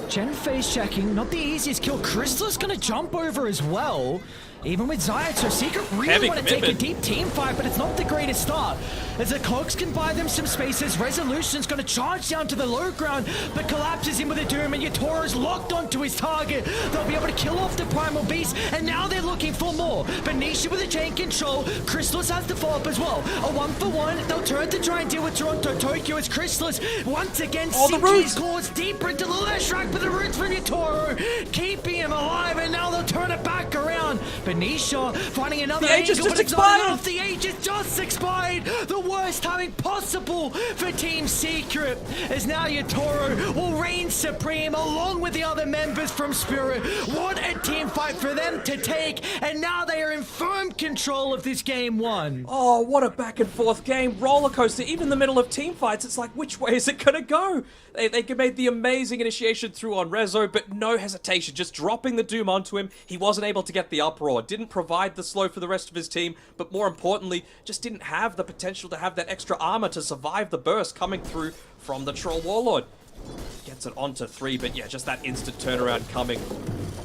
Chen face checking. Not the easiest kill. Crystal's going to jump over as well. Even with Zayat, so Secret really want to take a deep team fight, but it's not the greatest start. As the Cogs can buy them some spaces, Resolution's going to charge down to the low ground, but collapses in with a Doom, and Yutoro's locked onto his target. They'll be able to kill off the Primal Beast, and now they're looking for more. But Nisha with a chain control, Crystallis has to follow up as well. A 1-for-1, they'll turn to try and deal with Toronto Tokyo as Crystallis once again sinking his claws deeper into the left rack, but the roots from Yutoro keeping him alive, and now they'll turn it back around. But Nisha finding another angle, but it's not enough. The Aegis just expired. The worst timing possible for Team Secret, as now Yutoro will reign supreme along with the other members from Spirit. What a team fight for them to take, and now they are in firm control of this game 1. Oh, what a back and forth game. Roller coaster. Even in the middle of team fights, it's like, which way is it going to go? They made the amazing initiation through on Rezo, but no hesitation, just dropping the Doom onto him. He wasn't able to get the uproar, didn't provide the slow for the rest of his team, but more importantly, just didn't have the potential to have that extra armor to survive the burst coming through from the Troll Warlord. Gets it onto 3, but yeah, just that instant turnaround coming.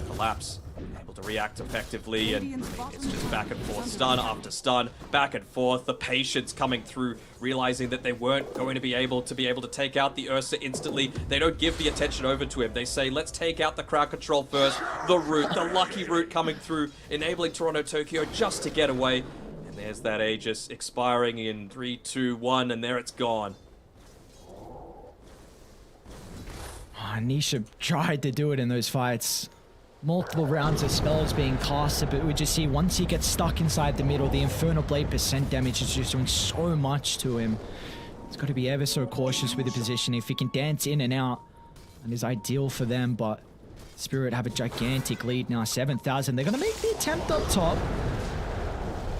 Collapse. Able to react effectively, and it's just back and forth, stun after stun, back and forth. The patience coming through, realizing that they weren't going to be able to take out the Ursa instantly. They don't give the attention over to him. They say, let's take out the crowd control first. The root, the lucky root coming through, enabling Toronto Tokyo just to get away. And there's that Aegis expiring in 3, 2, 1, and there it's gone. Nisha tried to do it in those fights. Multiple rounds of spells being casted, but we just see once he gets stuck inside the middle, the Infernal Blade percent damage is just doing so much to him. He's got to be ever so cautious with the position. If he can dance in and out, and is ideal for them, but Spirit have a gigantic lead now, 7,000. They're going to make the attempt up top.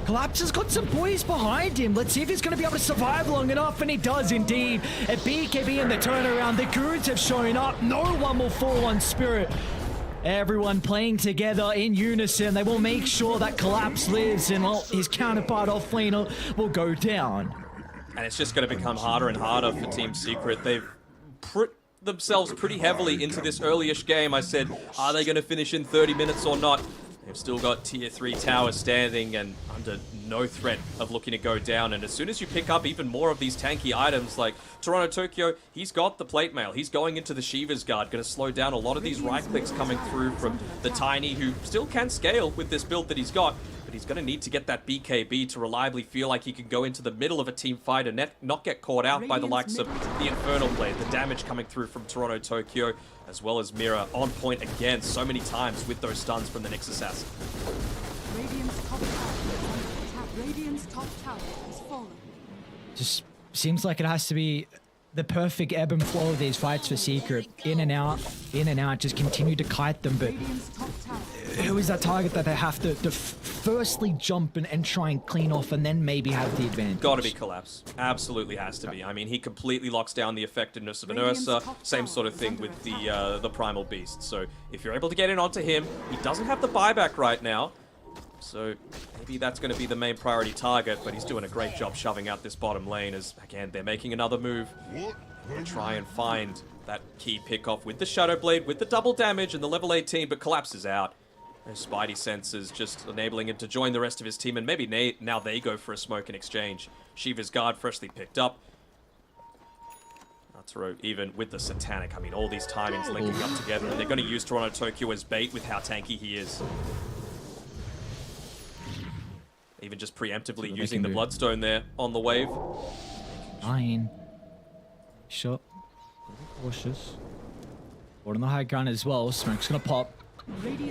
Collapse has got some boys behind him. Let's see if he's going to be able to survive long enough, and he does indeed. At BKB in the turnaround, the Goons have shown up. No one will fall on Spirit. Everyone playing together in unison. They will make sure that Collapse lives, and well, his counterpart offlaner will go down. And it's just going to become harder and harder for Team Secret. They've put themselves pretty heavily into this early-ish game. I said, are they going to finish in 30 minutes or not? They've still got tier 3 towers standing and under no threat of looking to go down. And as soon as you pick up even more of these tanky items like Toronto Tokyo, he's got the plate mail. He's going into the Shiva's Guard, going to slow down a lot of these right clicks coming through from the Tiny, who still can scale with this build that he's got. But he's going to need to get that BKB to reliably feel like he can go into the middle of a team fight and not get caught out by the likes of the Infernal Blade. The damage coming through from Toronto Tokyo, as well as Mira on point again so many times with those stuns from the Nyx Assassin. Radiant's top tower has fallen. Just seems like it has to be the perfect ebb and flow of these fights for Secret. In and out, just continue to kite them, but who is that target that they have to firstly jump and try and clean off and then maybe have the advantage? Gotta be Collapse. Absolutely has to be. I mean, he completely locks down the effectiveness of an Ursa. Same sort of thing with the Primal Beast. So if you're able to get in onto him, he doesn't have the buyback right now. So maybe that's going to be the main priority target, but he's doing a great job shoving out this bottom lane as, again, they're making another move to try and find that key pick-off with the Shadow Blade, with the double damage and the level 18, but collapses out. Those Spidey senses just enabling him to join the rest of his team, and maybe now they go for a smoke in exchange. Shiva's Guard freshly picked up. Natsuro even with the Satanic. I mean, all these timings linking up together, and they're going to use Toronto Tokyo as bait with how tanky he is. Even just preemptively using the Bloodstone there on the wave. 9. Shot. Cautious. Board on the high ground as well. Smoke's gonna pop.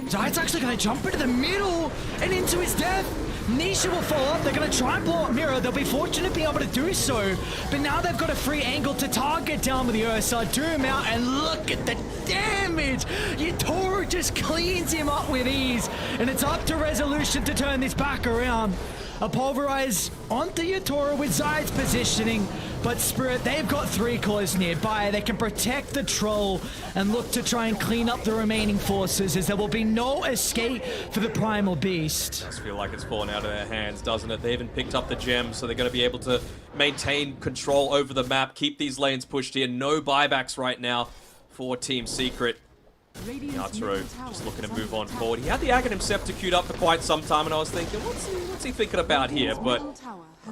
Zayt's actually gonna jump into the middle and into his death. Nisha will follow up. They're gonna try and blow up Mira. They'll be fortunate to be able to do so. But now they've got a free angle to target down with the Ursa. Doom out and look at the damage. Yatoro just cleans him up with ease. And it's up to Resolution to turn this back around. A pulverize onto Yatoro with Zayt's positioning. But Spirit, they've got 3 cores nearby. They can protect the troll and look to try and clean up the remaining forces, as there will be no escape for the Primal Beast. It does feel like it's fallen out of their hands, doesn't it? They haven't picked up the gem, so they're going to be able to maintain control over the map, keep these lanes pushed in. No buybacks right now for Team Secret. Natsuro just looking to move on forward. He had the Aghanim Scepter queued up for quite some time, and I was thinking, what's he thinking about here? But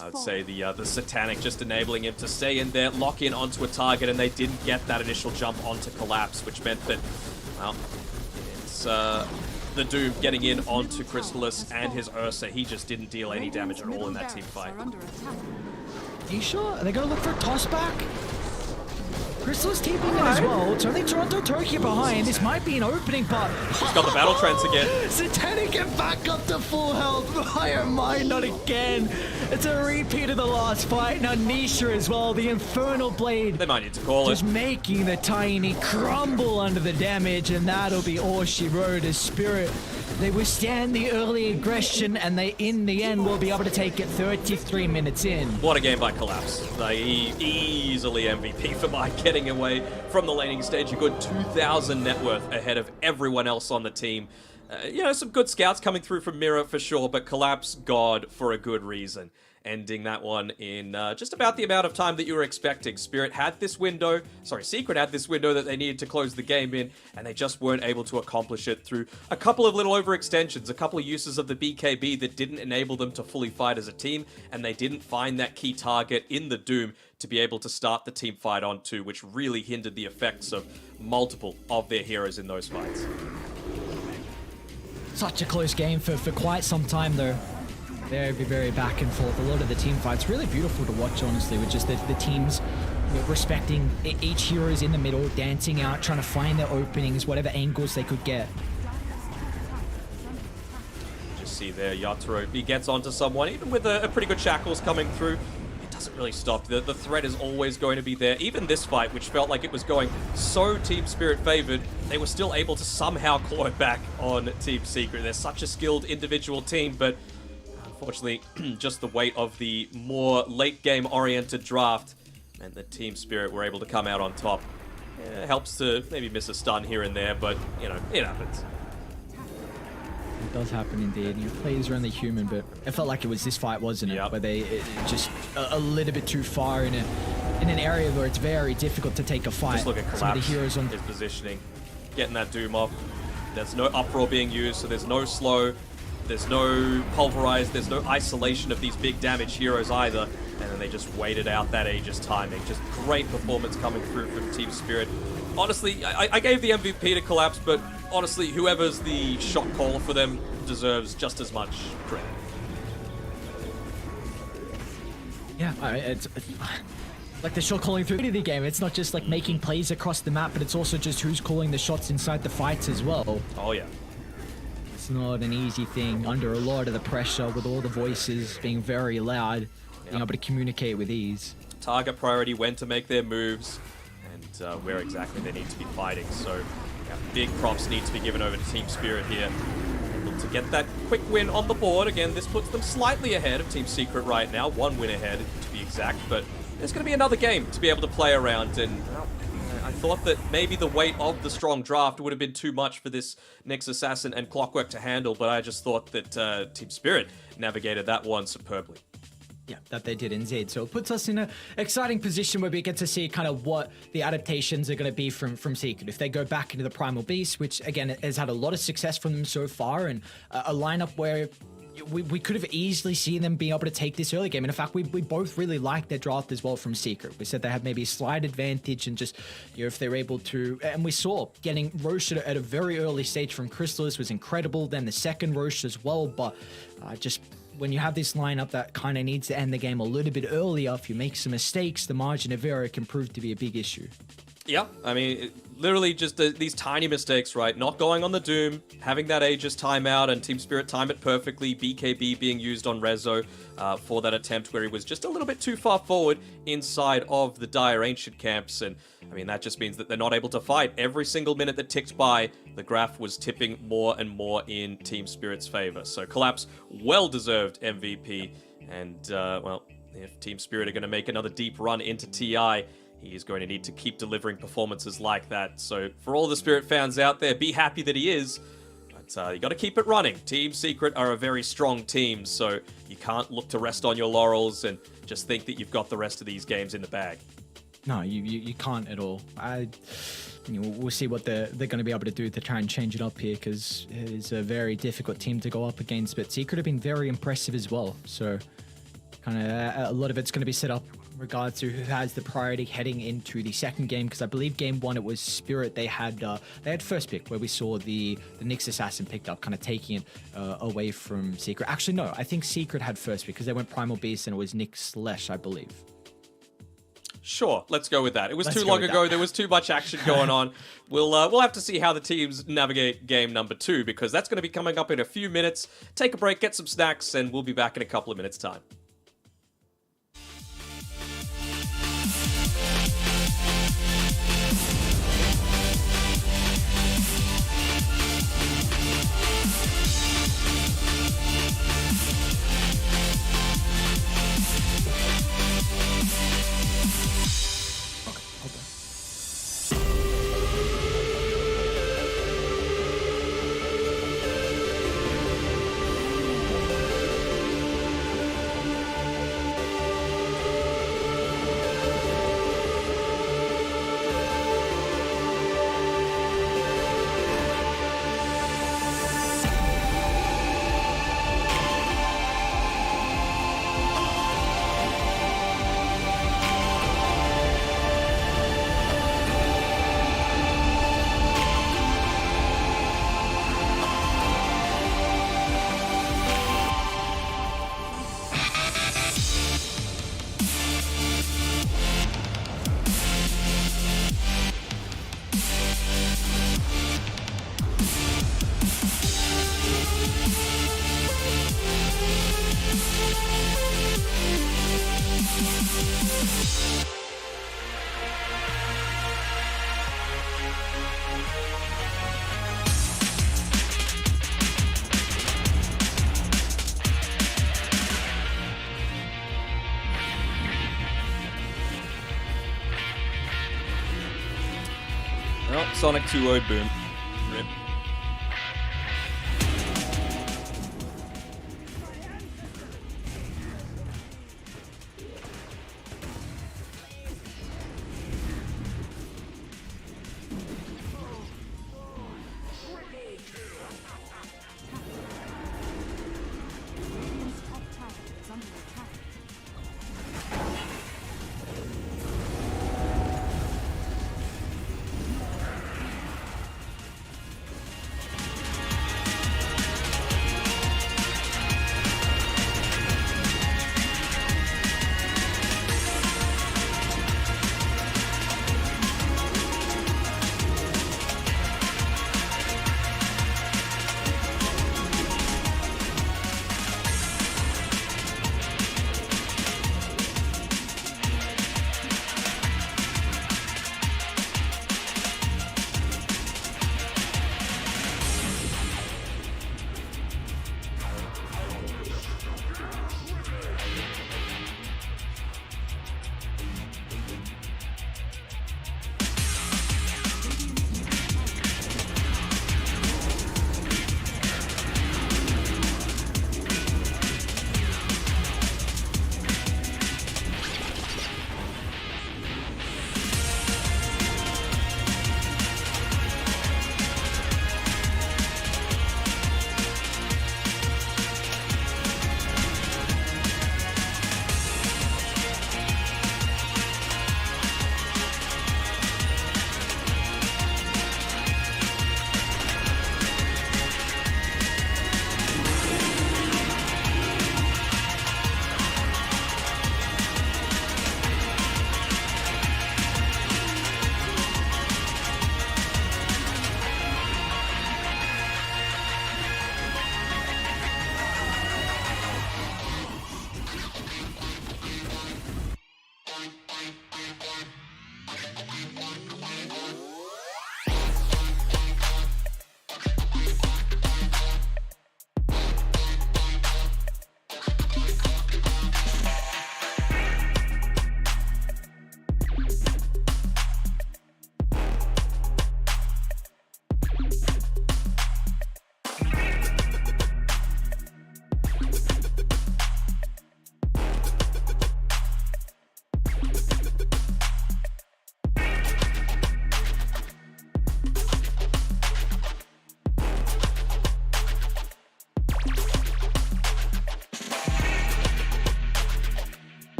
I would say the Satanic just enabling him to stay in there, lock in onto a target, and they didn't get that initial jump onto Collapse, which meant that, well, it's the Doom getting in onto Crystallis and his Ursa. He just didn't deal any damage at all in that team fight. Are you sure? Are they going to look for a toss back? Crystallis keeping it as well. It's only Toronto Tokyo behind. This might be an opening, but he's got the battle trance again. Satanic get back up to full health. Why am I not again? It's a repeat of the last fight. Now Nisha as well. The Infernal Blade. They might need to call it. Just making the Tiny crumble under the damage, and that'll be all she wrote as Spirit. They withstand the early aggression, and they, in the end, will be able to take it 33 minutes in. What a game by Collapse. They easily MVP for by getting away from the laning stage. A good 2,000 net worth ahead of everyone else on the team. You know, some good scouts coming through from Mira for sure, but Collapse, God, for a good reason. Ending that one in just about the amount of time that you were expecting. Secret had this window that they needed to close the game in, and they just weren't able to accomplish it through a couple of little overextensions, a couple of uses of the BKB that didn't enable them to fully fight as a team, and they didn't find that key target in the Doom to be able to start the team fight onto, which really hindered the effects of multiple of their heroes in those fights. Such a close game for quite some time though. Very back and forth. A lot of the team fights really beautiful to watch, honestly, with just the teams respecting each heroes in the middle, dancing out, trying to find their openings, whatever angles they could get. Just see there, Yatoro, he gets onto someone, even with a pretty good shackles coming through. It doesn't really stop. The threat is always going to be there. Even this fight, which felt like it was going so Team Spirit favored, they were still able to somehow claw it back on Team Secret. They're such a skilled individual team, but unfortunately, just the weight of the more late-game oriented draft meant that Team Spirit were able to come out on top. It helps to maybe miss a stun here and there, but, you know, it happens. It does happen indeed. Your players are only human, but it felt like it was this fight, wasn't it? Yep. Where they just a little bit too far in an area where it's very difficult to take a fight. Just look at Collapse, the heroes on his positioning, getting that Doom off. There's no uproar being used, so there's no slow, there's no pulverize, there's no isolation of these big damage heroes either. And then they just waited out that Aegis timing. Just great performance coming through from Team Spirit. Honestly, I gave the MVP to Collapse, but honestly, whoever's the shot caller for them deserves just as much credit. Yeah, it's like the shot calling through the game. It's not just like making plays across the map, but it's also just who's calling the shots inside the fights as well. Oh yeah. It's not an easy thing under a lot of the pressure with all the voices being very loud, being able to communicate with ease. Target priority, when to make their moves, and where exactly they need to be fighting. So yeah, big props need to be given over to Team Spirit here. Able to get that quick win on the board. Again, this puts them slightly ahead of Team Secret right now. 1 win ahead, to be exact, but there's going to be another game to be able to play around, and I thought that maybe the weight of the strong draft would have been too much for this Nyx Assassin and Clockwork to handle, but I just thought that Team Spirit navigated that one superbly. Yeah, that they did indeed. So it puts us in an exciting position where we get to see kind of what the adaptations are going to be from Secret. If they go back into the Primal Beast, which again has had a lot of success from them so far, and a lineup where we could have easily seen them being able to take this early game. And in fact, we both really liked their draft as well from Secret. We said they had maybe a slight advantage, and just, you know, if they're able to, and we saw getting Roche at a very early stage from Chrysalis was incredible. Then the second Roche as well, but just when you have this lineup that kind of needs to end the game a little bit earlier, if you make some mistakes, the margin of error can prove to be a big issue. Yeah, I mean, literally just these tiny mistakes, right? Not going on the Doom, having that Aegis timeout, and Team Spirit time it perfectly, BKB being used on Rezo for that attempt where he was just a little bit too far forward inside of the Dire Ancient camps, and I mean, that just means that they're not able to fight. Every single minute that ticked by, the graph was tipping more and more in Team Spirit's favor. So Collapse, well-deserved MVP, and, well, if Team Spirit are going to make another deep run into TI, he is going to need to keep delivering performances like that. So for all the Spirit fans out there, be happy that he is, but you got to keep it running. Team Secret are a very strong team, so you can't look to rest on your laurels and just think that you've got the rest of these games in the bag. No, you can't at all. We'll see what they're going to be able to do to try and change it up here, because it is a very difficult team to go up against. But Secret have been very impressive as well. So kind of a lot of it's going to be set up in regards to who has the priority heading into the second game, because I believe game one it was Spirit. They had first pick, where we saw the Nyx Assassin picked up, kind of taking it away from Secret. Actually, no, I think Secret had first pick because they went Primal Beast and it was Nyx/, I believe. Sure, let's go with that. It was too long ago. There was too much action going on. We'll have to see how the teams navigate game number 2, because that's going to be coming up in a few minutes. Take a break, get some snacks, and we'll be back in a couple of minutes' time. Well, Sonic 2-0 boom. Rip.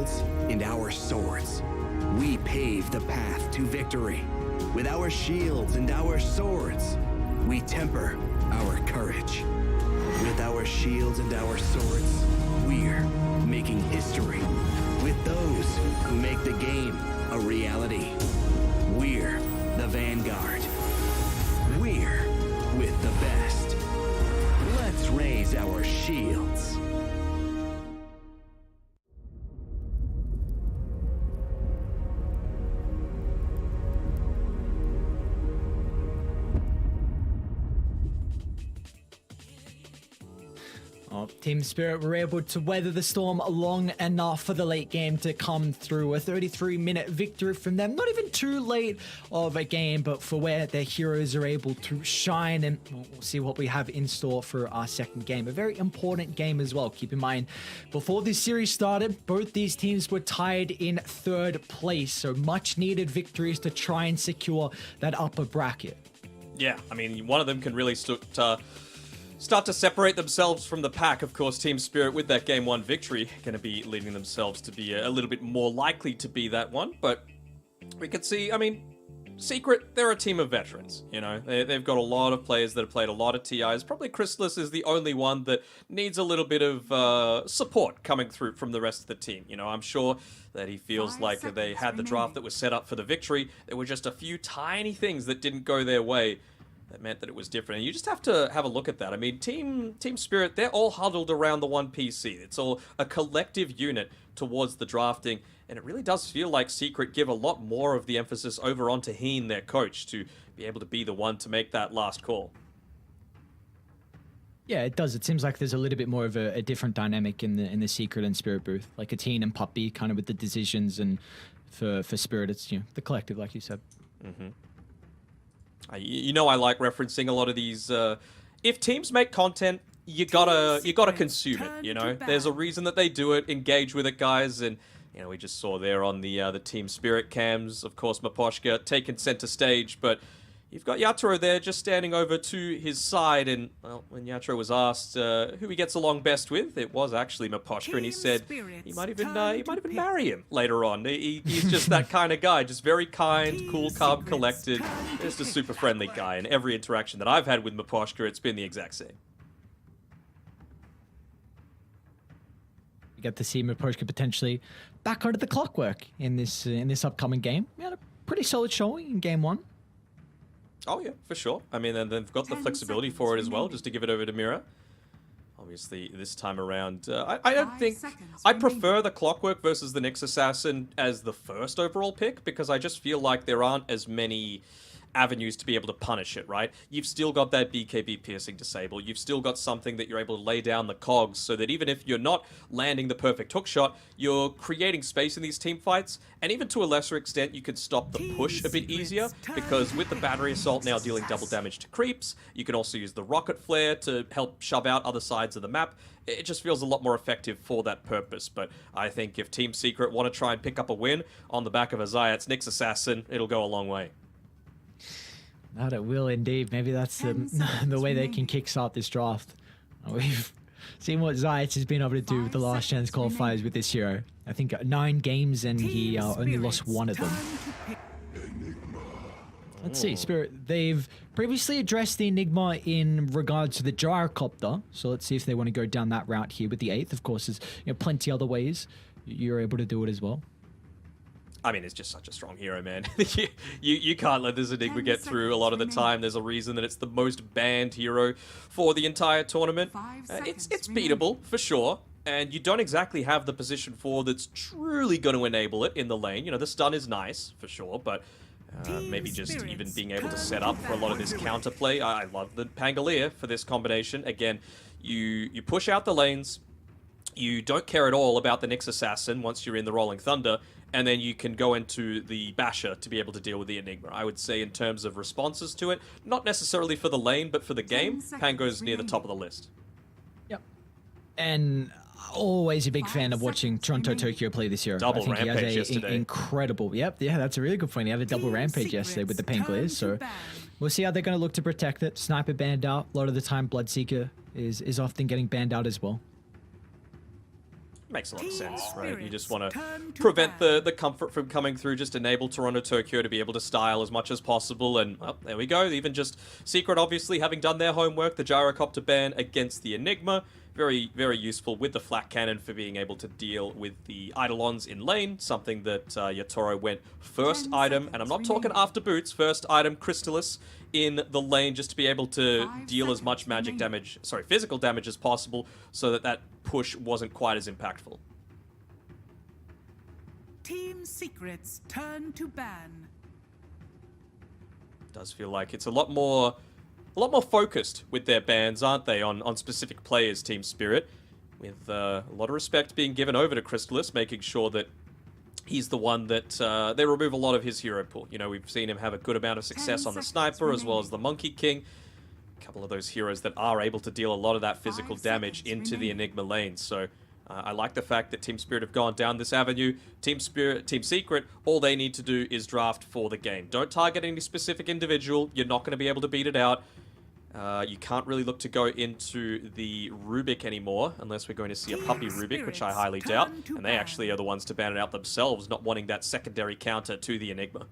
shields and our swords, we pave the path to victory. With our shields and our swords, we temper our courage. With our shields and our swords, we're making history. With those who make the game a reality, we're the Vanguard. We're with the best. Let's raise our shields. Team Spirit were able to weather the storm long enough for the late game to come through. A 33-minute victory from them. Not even too late of a game, but for where their heroes are able to shine. And we'll see what we have in store for our second game. A very important game as well. Keep in mind, before this series started, both these teams were tied in third place. So much needed victories to try and secure that upper bracket. Yeah, I mean, one of them can really start to separate themselves from the pack. Of course, Team Spirit, with that Game 1 victory, going to be leading themselves to be a little bit more likely to be that one. But we can see, I mean, Secret, they're a team of veterans, you know. They've got a lot of players that have played a lot of TIs. Probably Chrysalis is the only one that needs a little bit of support coming through from the rest of the team. You know, I'm sure that he feels like they had the draft that was set up for the victory. There were just a few tiny things that didn't go their way that meant that it was different. And you just have to have a look at that. I mean, Team Spirit, they're all huddled around the one PC. It's all a collective unit towards the drafting. And it really does feel like Secret give a lot more of the emphasis over onto Heen, their coach, to be able to be the one to make that last call. Yeah, it does. It seems like there's a little bit more of a different dynamic in the Secret and Spirit booth. Like a Teen and Puppy kind of with the decisions, and for Spirit, it's, you know, the collective, like you said. Mm-hmm. You know, I like referencing a lot of these. If teams make content, you gotta consume it. You know, there's a reason that they do it. Engage with it, guys. And you know, we just saw there on the Team Spirit cams, of course, Maposhka taking center stage, but you've got Yatoro there just standing over to his side. And well, when Yatoro was asked who he gets along best with, it was actually Maposhka, and he said he might even marry him later on. He's just that kind of guy, just very kind, cool, calm, collected, just a super friendly guy. And every interaction that I've had with Maposhka, it's been the exact same. You get to see Maposhka potentially back out of the clockwork in this upcoming game. We had a pretty solid showing in game 1. Oh, yeah, for sure. I mean, and they've got the flexibility for it as well, just to give it over to Mira. Obviously, this time around, I don't think... I prefer the Clockwork versus the Nyx Assassin as the first overall pick, because I just feel like there aren't as many avenues to be able to punish it, right? You've still got that BKB piercing disable. You've still got something that you're able to lay down the cogs so that even if you're not landing the perfect hook shot, you're creating space in these team fights. And even to a lesser extent, you can stop the push a bit easier, because with the battery assault now dealing double damage to creeps, you can also use the rocket flare to help shove out other sides of the map. It just feels a lot more effective for that purpose. But I think if Team Secret want to try and pick up a win on the back of a Zayat's Nyx Assassin, it'll go a long way. That it will indeed. Maybe that's the way they can kickstart this draft. We've seen what Zayat has been able to do with the last chance qualifiers with this hero. I think 9 games and he only lost 1 of them. Let's see, Spirit. They've previously addressed the Enigma in regards to the gyrocopter, so let's see if they want to go down that route here with the 8th. Of course, there's plenty other ways you're able to do it as well. I mean, it's just such a strong hero, man. you can't let this Enigma get through a lot of the time. There's a reason that it's the most banned hero for the entire tournament. It's beatable, for sure. And you don't exactly have the position 4 that's truly going to enable it in the lane. You know, the stun is nice, for sure, but maybe just even being able to set up for a lot of this counterplay. I love the Pangolier for this combination. Again, you push out the lanes. You don't care at all about the Nyx Assassin once you're in the Rolling Thunder, and then you can go into the Basher to be able to deal with the Enigma. I would say in terms of responses to it, not necessarily for the lane, but for the game, Pango's near the top of the list. Yep. And always a big fan of watching Toronto Tokyo play this year. Double I think rampage he has yesterday. Incredible. Yep, yeah, that's a really good point. He had a double rampage yesterday with the Pangoliers, so we'll see how they're going to look to protect it. Sniper banned out. A lot of the time, Bloodseeker is often getting banned out as well. Makes a lot of sense, right? You just want to prevent the comfort from coming through, just enable Toronto Tokyo to be able to style as much as possible, and well, there we go. Even just Secret, obviously, having done their homework, the Gyrocopter ban against the Enigma, very, very useful with the Flak Cannon for being able to deal with the Eidolons in lane, something that Yatoro went first item, and I'm not talking after boots, first item Crystallis in the lane just to be able to deal as much magic damage, physical damage as possible, so that that push wasn't quite as impactful. Team Secret's turn to ban. Does feel like it's a lot more focused with their bans, aren't they, on specific players, Team Spirit, with a lot of respect being given over to Crystallis, making sure that he's the one that they remove a lot of his hero pool. You know, we've seen him have a good amount of success on the Sniper as well as the Monkey King. A couple of those heroes that are able to deal a lot of that physical damage into the Enigma lane. So I like the fact that Team Spirit have gone down this avenue. Team Secret, all they need to do is draft for the game. Don't target any specific individual. You're not going to be able to beat it out. You can't really look to go into the Rubik anymore, unless we're going to see a puppy Rubik, which I highly doubt. And they actually are the ones to ban it out themselves, not wanting that secondary counter to the Enigma.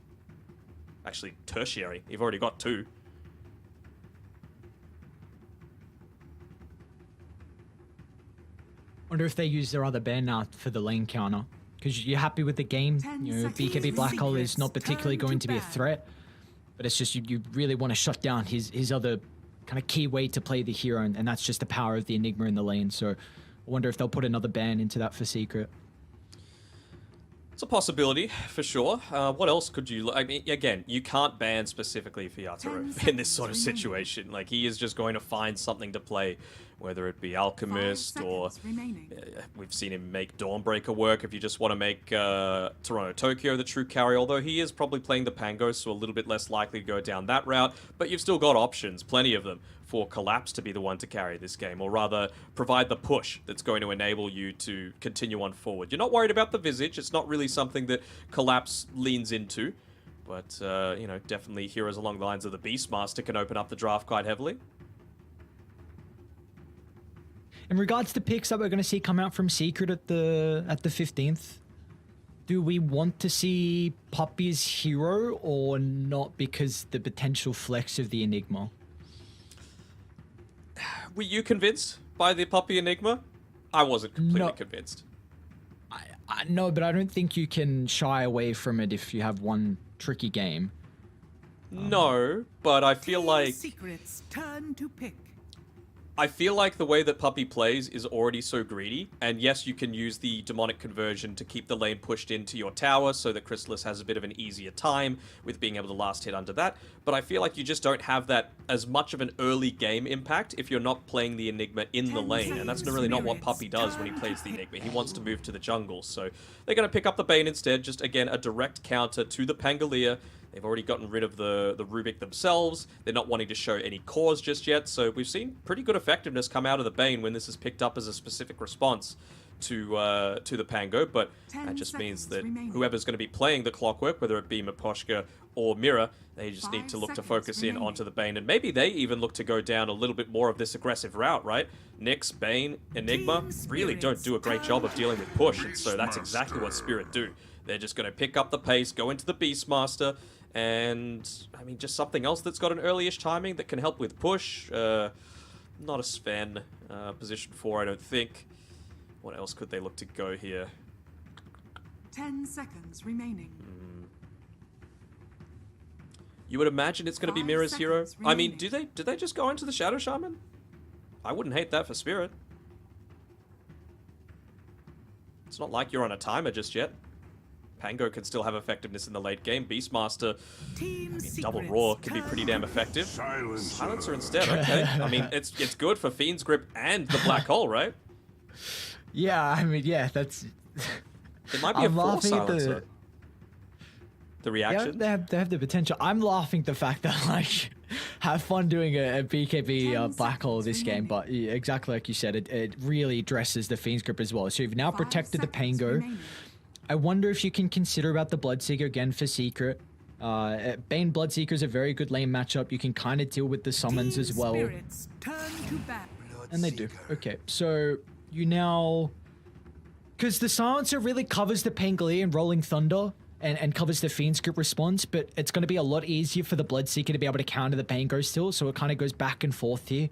Actually, tertiary. You've already got two. Wonder if they use their other ban now for the lane counter. Because you're happy with the game. You know, BKB Black Hole is not particularly going to be a threat. But it's just you really want to shut down his other kind of key way to play the hero, and that's just the power of the Enigma in the lane. So I wonder if they'll put another ban into that for Secret. It's a possibility, for sure. What else could you... I mean, again, you can't ban specifically for Yatoro in this sort of situation. Like, he is just going to find something to play, whether it be Alchemist or... we've seen him make Dawnbreaker work if you just want to make Toronto Tokyo the true carry, although he is probably playing the Pango, so a little bit less likely to go down that route. But you've still got options, plenty of them, for Collapse to be the one to carry this game, or rather provide the push that's going to enable you to continue on forward. You're not worried about the Visage. It's not really something that Collapse leans into, but you know, definitely heroes along the lines of the Beastmaster can open up the draft quite heavily. In regards to picks that we're going to see come out from Secret at the 15th, do we want to see Puppy's hero or not, because the potential flex of the Enigma? Were you convinced by the Puppy Enigma? I wasn't completely convinced. No, but I don't think you can shy away from it if you have one tricky game. No, but I feel like... Secret's turn to pick. I feel like the way that Puppy plays is already so greedy, and yes, you can use the demonic conversion to keep the lane pushed into your tower so that Crystallis has a bit of an easier time with being able to last hit under that, but I feel like you just don't have that as much of an early game impact if you're not playing the Enigma in the lane, and that's really not what Puppy does when he plays the Enigma. He wants to move to the jungle, so they're going to pick up the Bane instead, just again a direct counter to the Pangolier. They've already gotten rid of the Rubik themselves. They're not wanting to show any cores just yet, so we've seen pretty good effectiveness come out of the Bane when this is picked up as a specific response to the Pango, but that just means that whoever's going to be playing the Clockwork, whether it be Miposhka or Mira, they just need to look to focus in onto the Bane, and maybe they even look to go down a little bit more of this aggressive route, right? Nyx, Bane, Enigma really don't do a great job of dealing with push, and so that's exactly what Spirit do. They're just going to pick up the pace, go into the Beastmaster, and, I mean, just something else that's got an early-ish timing that can help with push. Not a Sven position 4, I don't think. What else could they look to go here? 10 seconds remaining. You would imagine it's going to be Mira's hero. I mean, do they just go into the Shadow Shaman? I wouldn't hate that for Spirit. It's not like you're on a timer just yet. Pango can still have effectiveness in the late game. Beastmaster, I mean, double Roar can be pretty damn effective. Silencer instead, okay. I mean, it's good for Fiend's Grip and the Black Hole, right? Yeah, I mean, yeah, that's... It might be a full Silencer. The reaction? Yeah, they have the potential. I'm laughing at the fact that, like, have fun doing a BKB Black Hole this game, but exactly like you said, it really addresses the Fiend's Grip as well. So you've now protected the Pango. I wonder if you can consider about the Bloodseeker again for Secret. Bane Bloodseeker is a very good lane matchup. You can kind of deal with the summons as well. And they do. Okay, so you now Because the Silencer really covers the Pangolier and Rolling Thunder and covers the Fiend's group response, but it's going to be a lot easier for the Bloodseeker to be able to counter the Pango still, so it kind of goes back and forth here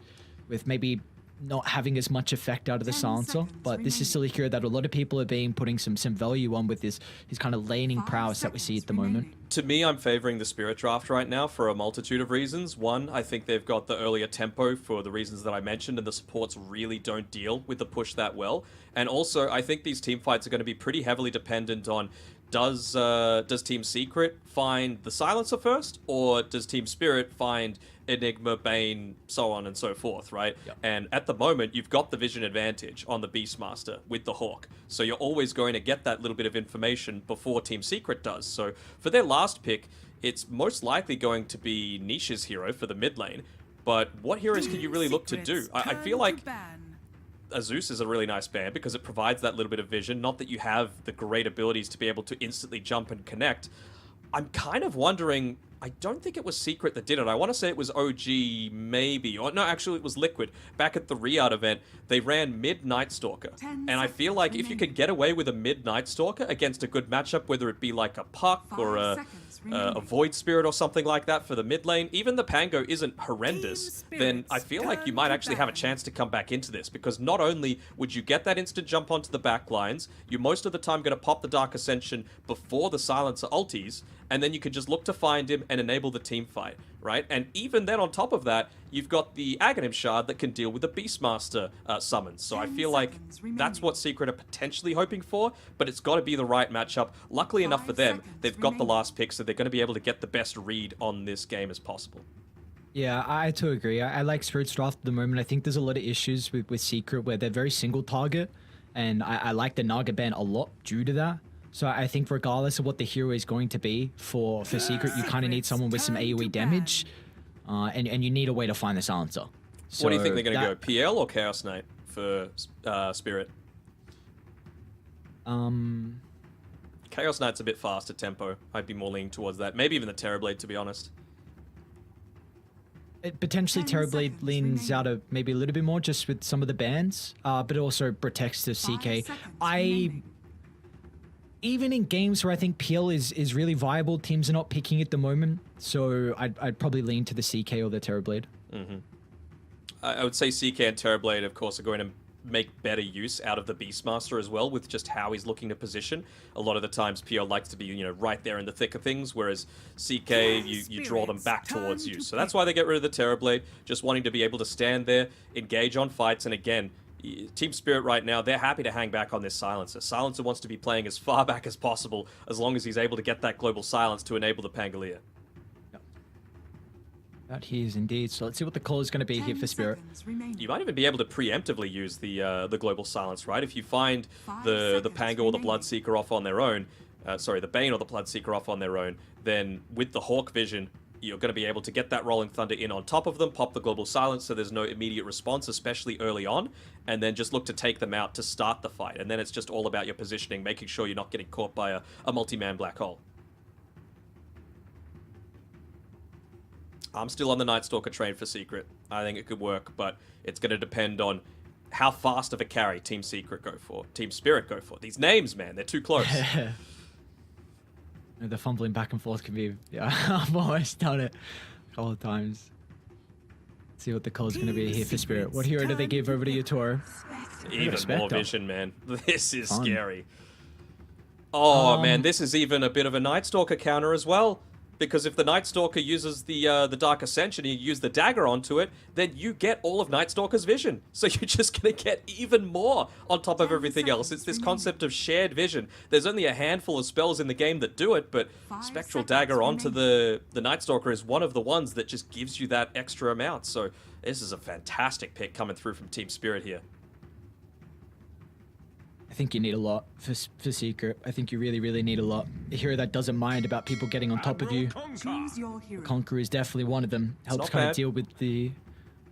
with maybe not having as much effect out of the Silencer. But this is still a hero that a lot of people are putting some value on with his kind of laning prowess that we see at the moment. To me, I'm favoring the Spirit draft right now for a multitude of reasons. One, I think they've got the earlier tempo for the reasons that I mentioned, and the supports really don't deal with the push that well. And also, I think these team fights are going to be pretty heavily dependent on does Team Secret find the Silencer first, or does Team Spirit find Enigma, Bane, so on and so forth, right? Yep. And at the moment, you've got the vision advantage on the Beastmaster with the Hawk. So you're always going to get that little bit of information before Team Secret does. So for their last pick, it's most likely going to be Nisha's hero for the mid lane. But what heroes can you really look to do? I feel like Azus is a really nice ban because it provides that little bit of vision. Not that you have the great abilities to be able to instantly jump and connect. I'm kind of wondering, I don't think it was Secret that did it. I want to say it was OG maybe. Or no, actually it was Liquid. Back at the Riyadh event, they ran mid Night Stalker. And I feel like if you could get away with a mid Night Stalker against a good matchup, whether it be like a Puck or a Void Spirit or something like that for the mid lane, even the Pango isn't horrendous, then I feel like you might actually have a chance to come back into this, because not only would you get that instant jump onto the back lines, you're most of the time going to pop the Dark Ascension before the Silencer ulties, and then you can just look to find him and enable the team fight, right? And even then on top of that, you've got the Aghanim Shard that can deal with the Beastmaster summons. So I feel like that's what Secret are potentially hoping for, but it's got to be the right matchup. Luckily enough for them, they've got the last pick, so they're going to be able to get the best read on this game as possible. Yeah, I too agree. I like Spirit's draft at the moment. I think there's a lot of issues with Secret where they're very single target, and I like the Naga ban a lot due to that. So I think regardless of what the hero is going to be for Secret, you kind of need someone with some AoE damage, and you need a way to find the Silencer. So what do you think they're going to go, PL or Chaos Knight for Spirit? Chaos Knight's a bit faster tempo. I'd be more leaning towards that. Maybe even the Terrorblade, to be honest. It potentially Terrorblade leans out of maybe a little bit more just with some of the bans, but it also protects the CK. Even in games where I think PL is really viable, teams are not picking at the moment, so I'd probably lean to the CK or the Terrorblade. Mm-hmm. I would say CK and Terrorblade, of course, are going to make better use out of the Beastmaster as well, with just how he's looking to position. A lot of the times PL likes to be, right there in the thick of things, whereas CK, you draw them back towards you. So that's why they get rid of the Terrorblade, just wanting to be able to stand there, engage on fights, and again, Team Spirit right now, they're happy to hang back on this Silencer. Silencer wants to be playing as far back as possible, as long as he's able to get that global silence to enable the Pangolier. That he is indeed. So let's see what the call is going to be here for Spirit. You might even be able to preemptively use the global silence, right? If you find the Pango or the Bloodseeker off on their own, the Bane or the Bloodseeker off on their own, then with the Hawk Vision, you're going to be able to get that Rolling Thunder in on top of them, pop the global silence so there's no immediate response, especially early on, and then just look to take them out to start the fight. And then it's just all about your positioning, making sure you're not getting caught by a multi-man black hole. I'm still on the Night Stalker train for Secret. I think it could work, but it's going to depend on how fast of a carry Team Secret go for, Team Spirit go for. These names, man, they're too close. The fumbling back and forth can be... Yeah, I've almost done it a couple of times. Let's see what the call is going to be here for Spirit. What hero do they give over to Yatoro? Even more vision, man. This is scary. Oh, man, this is even a bit of a Night Stalker counter as well. Because if the Night Stalker uses the Dark Ascension and you use the dagger onto it, then you get all of Night Stalker's vision. So you're just going to get even more on top of everything else. It's this concept of shared vision. There's only a handful of spells in the game that do it, but Spectral Dagger onto the Night Stalker is one of the ones that just gives you that extra amount. So this is a fantastic pick coming through from Team Spirit here. I think you need a lot for Secret. I think you really, really need a lot. A hero that doesn't mind about people getting on top of you. Conqueror is definitely one of them. Helps kind of deal with the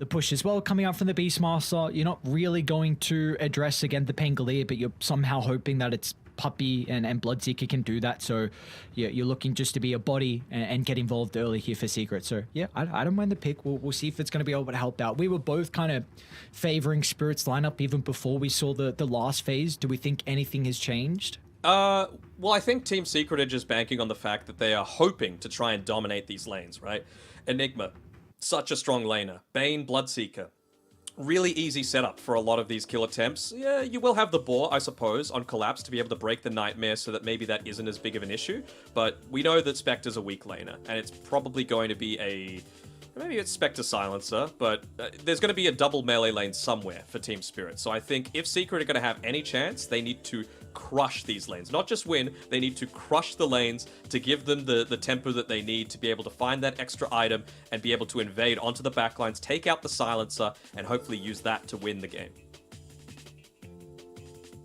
push as well. Coming out from the Beastmaster, you're not really going to address again the Pangolier, but you're somehow hoping that it's Puppey and Bloodseeker can do that. So yeah, you're looking just to be a body and get involved early here for Secret. So yeah, I don't mind the pick. We'll see if it's going to be able to help out. We were both kind of favoring Spirit's lineup even before we saw the last phase. Do we think anything has changed? Well, I think Team Secret are just banking on the fact that they are hoping to try and dominate these lanes, right? Enigma, such a strong laner. Bane, Bloodseeker. Really easy setup for a lot of these kill attempts. Yeah, you will have the boar, I suppose, on Collapse to be able to break the Nightmare so that maybe that isn't as big of an issue. But we know that Spectre's a weak laner, and it's probably going to be a... Maybe it's Spectre Silencer, but there's going to be a double melee lane somewhere for Team Spirit. So I think if Secret are going to have any chance, they need to crush these lanes. Not just win, they need to crush the lanes to give them the tempo that they need to be able to find that extra item and be able to invade onto the backlines, take out the Silencer, and hopefully use that to win the game.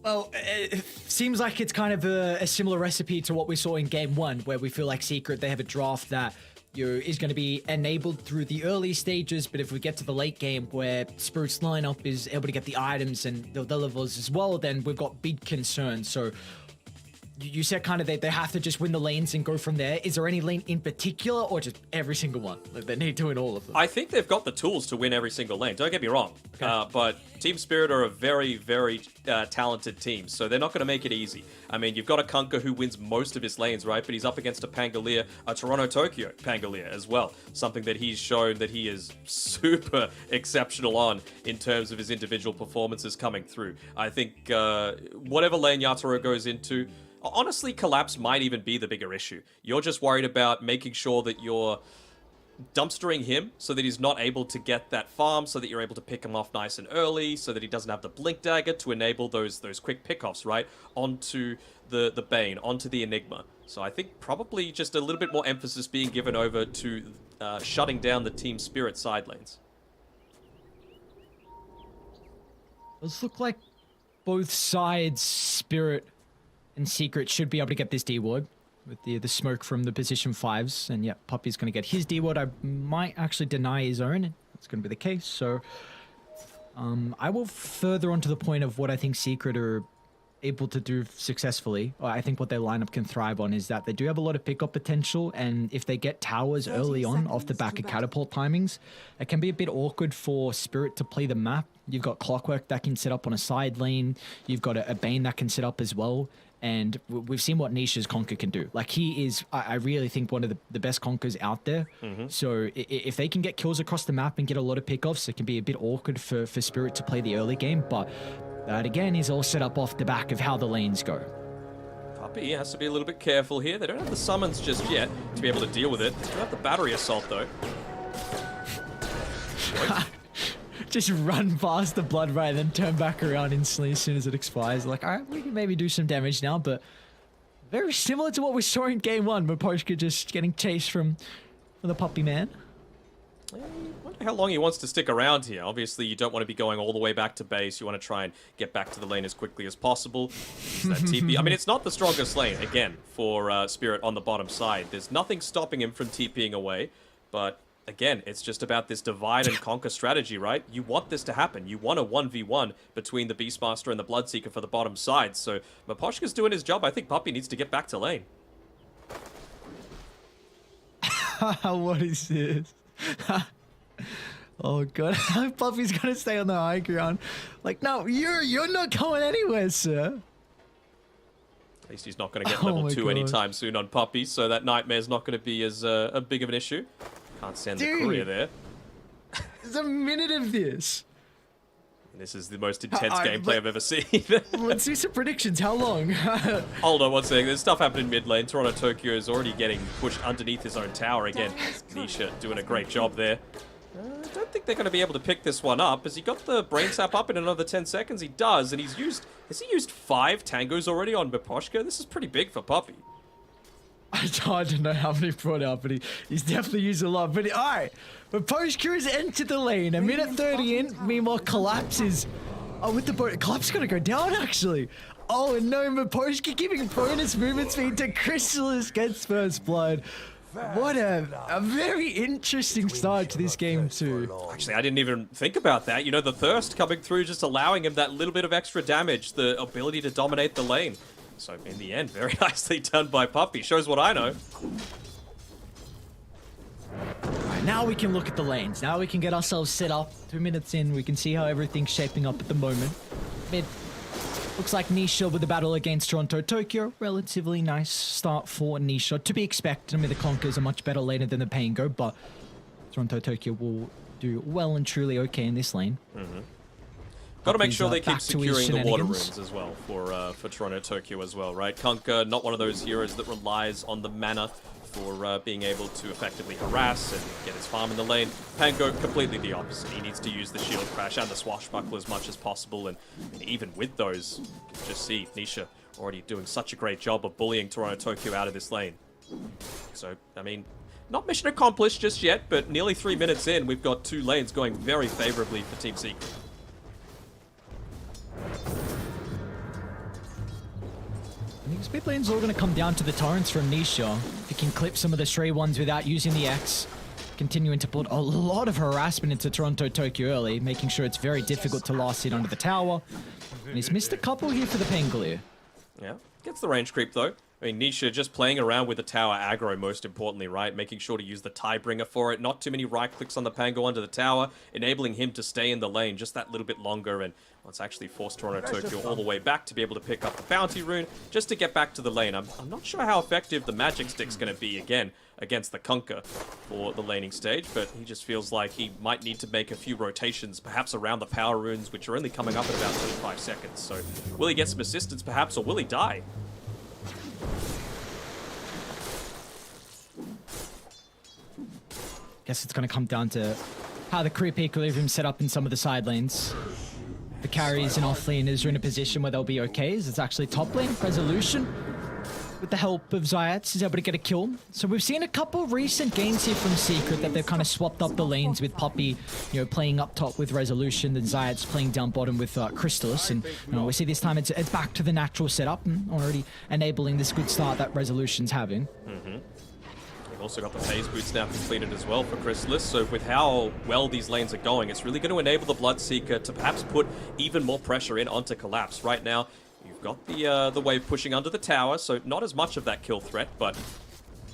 Well, it seems like it's kind of a similar recipe to what we saw in Game 1, where we feel like Secret, they have a draft that is going to be enabled through the early stages, but if we get to the late game where Spirit's lineup is able to get the items and the levels as well, then we've got big concerns. So you said kind of they have to just win the lanes and go from there. Is there any lane in particular, or just every single one? Like they need to win all of them? I think they've got the tools to win every single lane. Don't get me wrong. Okay. But Team Spirit are a very, very talented team, so they're not going to make it easy. I mean, you've got a Kunkka who wins most of his lanes, right? But he's up against a Pangolier, a Toronto-Tokyo Pangolier as well. Something that he's shown that he is super exceptional on in terms of his individual performances coming through. I think whatever lane Yatoro goes into, honestly, Collapse might even be the bigger issue. You're just worried about making sure that you're dumpstering him so that he's not able to get that farm, so that you're able to pick him off nice and early, so that he doesn't have the Blink Dagger to enable those quick pickoffs, right? Onto the Bane, onto the Enigma. So I think probably just a little bit more emphasis being given over to shutting down the Team Spirit side lanes. Does look like both sides, Spirit and Secret, should be able to get this D-ward with the smoke from the position 5s. And yeah, Puppey's going to get his D-ward. I might actually deny his own. That's going to be the case. So I will further on to the point of what I think Secret are able to do successfully. I think what their lineup can thrive on is that they do have a lot of pickup potential, and if they get towers early on off the back of catapult timings, it can be a bit awkward for Spirit to play the map. You've got Clockwork that can set up on a side lane. You've got a Bane that can set up as well. And we've seen what Nisha's Conker can do. Like, he is, I really think, one of the best Conkers out there. Mm-hmm. So if they can get kills across the map and get a lot of pickoffs, it can be a bit awkward for Spirit to play the early game. But that, again, is all set up off the back of how the lanes go. Puppey has to be a little bit careful here. They don't have the summons just yet to be able to deal with it. They do have the battery assault, though. Just run past the blood right, then turn back around instantly as soon as it expires. Like, all right, we can maybe do some damage now, but very similar to what we saw in Game 1, Maposhka just getting chased from the Puppey man. I wonder how long he wants to stick around here. Obviously, you don't want to be going all the way back to base. You want to try and get back to the lane as quickly as possible. That TP. I mean, it's not the strongest lane, again, for Spirit on the bottom side. There's nothing stopping him from TPing away, but again, it's just about this divide and conquer strategy, right? You want this to happen. You want a 1v1 between the Beastmaster and the Bloodseeker for the bottom side. So Maposhka's doing his job. I think Puppey needs to get back to lane. What is this? Oh god, Puppey's gonna stay on the high ground. Like, no, you're not going anywhere, sir. At least he's not going to get level 2 anytime soon on Puppey, so that Nightmare's not going to be as big of an issue. Can't send the courier there. There's a minute of this. This is the most intense gameplay I've ever seen. Let's do some predictions. How long? Hold on one second. There's stuff happening mid lane. Toronto-Tokyo is already getting pushed underneath his own tower again. Nisha doing a great job there. I don't think they're going to be able to pick this one up. Has he got the brain sap up in another 10 seconds? He does, and has he used 5 tangos already on Maposhka? This is pretty big for Puppey. I don't know how many brought out, but he's definitely used a lot. But all right, Maposhka has entered the lane. A minute 30 in. Meanwhile, Collapse is... Oh, with the boat. Collapse is going to go down, actually. Oh, and no, Maposhka giving bonus movement speed to Chrysalis gets first blood. What a very interesting start to this game, too. Actually, I didn't even think about that. You know, the Thirst coming through, just allowing him that little bit of extra damage, the ability to dominate the lane. So in the end, very nicely done by Puppy. Shows what I know. Alright, now we can look at the lanes. Now we can get ourselves set up. 2 minutes in, we can see how everything's shaping up at the moment. Mid. Looks like Nisha with the battle against Toronto Tokyo. Relatively nice start for Nisha. To be expected. I mean, the Conkers are much better later than the Pango, but Toronto Tokyo will do well and truly okay in this lane. Got to make sure they keep back to his securing the water shenanigans. runes as well for Toronto Tokyo as well, right? Kunkka, not one of those heroes that relies on the mana for being able to effectively harass and get his farm in the lane. Pango, completely the opposite. He needs to use the shield crash and the swashbuckle as much as possible, and even with those, you can just see Nisha already doing such a great job of bullying Toronto Tokyo out of this lane. So, I mean, not mission accomplished just yet, but nearly 3 minutes in, we've got 2 lanes going very favorably for Team Secret. I think mid lane's all going to come down to the torrents from Nisha. If he can clip some of the stray ones without using the X, continuing to put a lot of harassment into Toronto Tokyo early, making sure it's very difficult to last hit under the tower. And he's missed a couple here for the Pangolier. Yeah, gets the range creep though. I mean, Nisha just playing around with the tower aggro, most importantly, right? Making sure to use the Tiebringer for it. Not too many right clicks on the Pango under the tower, enabling him to stay in the lane just that little bit longer. And well, it's actually forced Toronto Tokyo all the way back to be able to pick up the bounty rune just to get back to the lane. I'm not sure how effective the magic stick's going to be again against the Kunkka for the laning stage, but he just feels like he might need to make a few rotations, perhaps around the power runes, which are only coming up in about 25 seconds. So will he get some assistance perhaps, or will he die? Guess it's going to come down to how the creep equilibrium set up in some of the side lanes. The carries and off laners are in a position where they'll be okay, as it's actually top lane. Resolution, with the help of Zayats, is able to get a kill. So we've seen a couple recent games here from Secret that they've kind of swapped up the lanes, with Puppy, playing up top with Resolution, and Zayats playing down bottom with Crystallis. And we see this time it's back to the natural setup, and already enabling this good start that Resolution's having. We've also got the phase boots now completed as well for Crystallis, so with how well these lanes are going, it's really going to enable the Bloodseeker to perhaps put even more pressure in onto Collapse. Right now, you've got the wave pushing under the tower, so not as much of that kill threat, but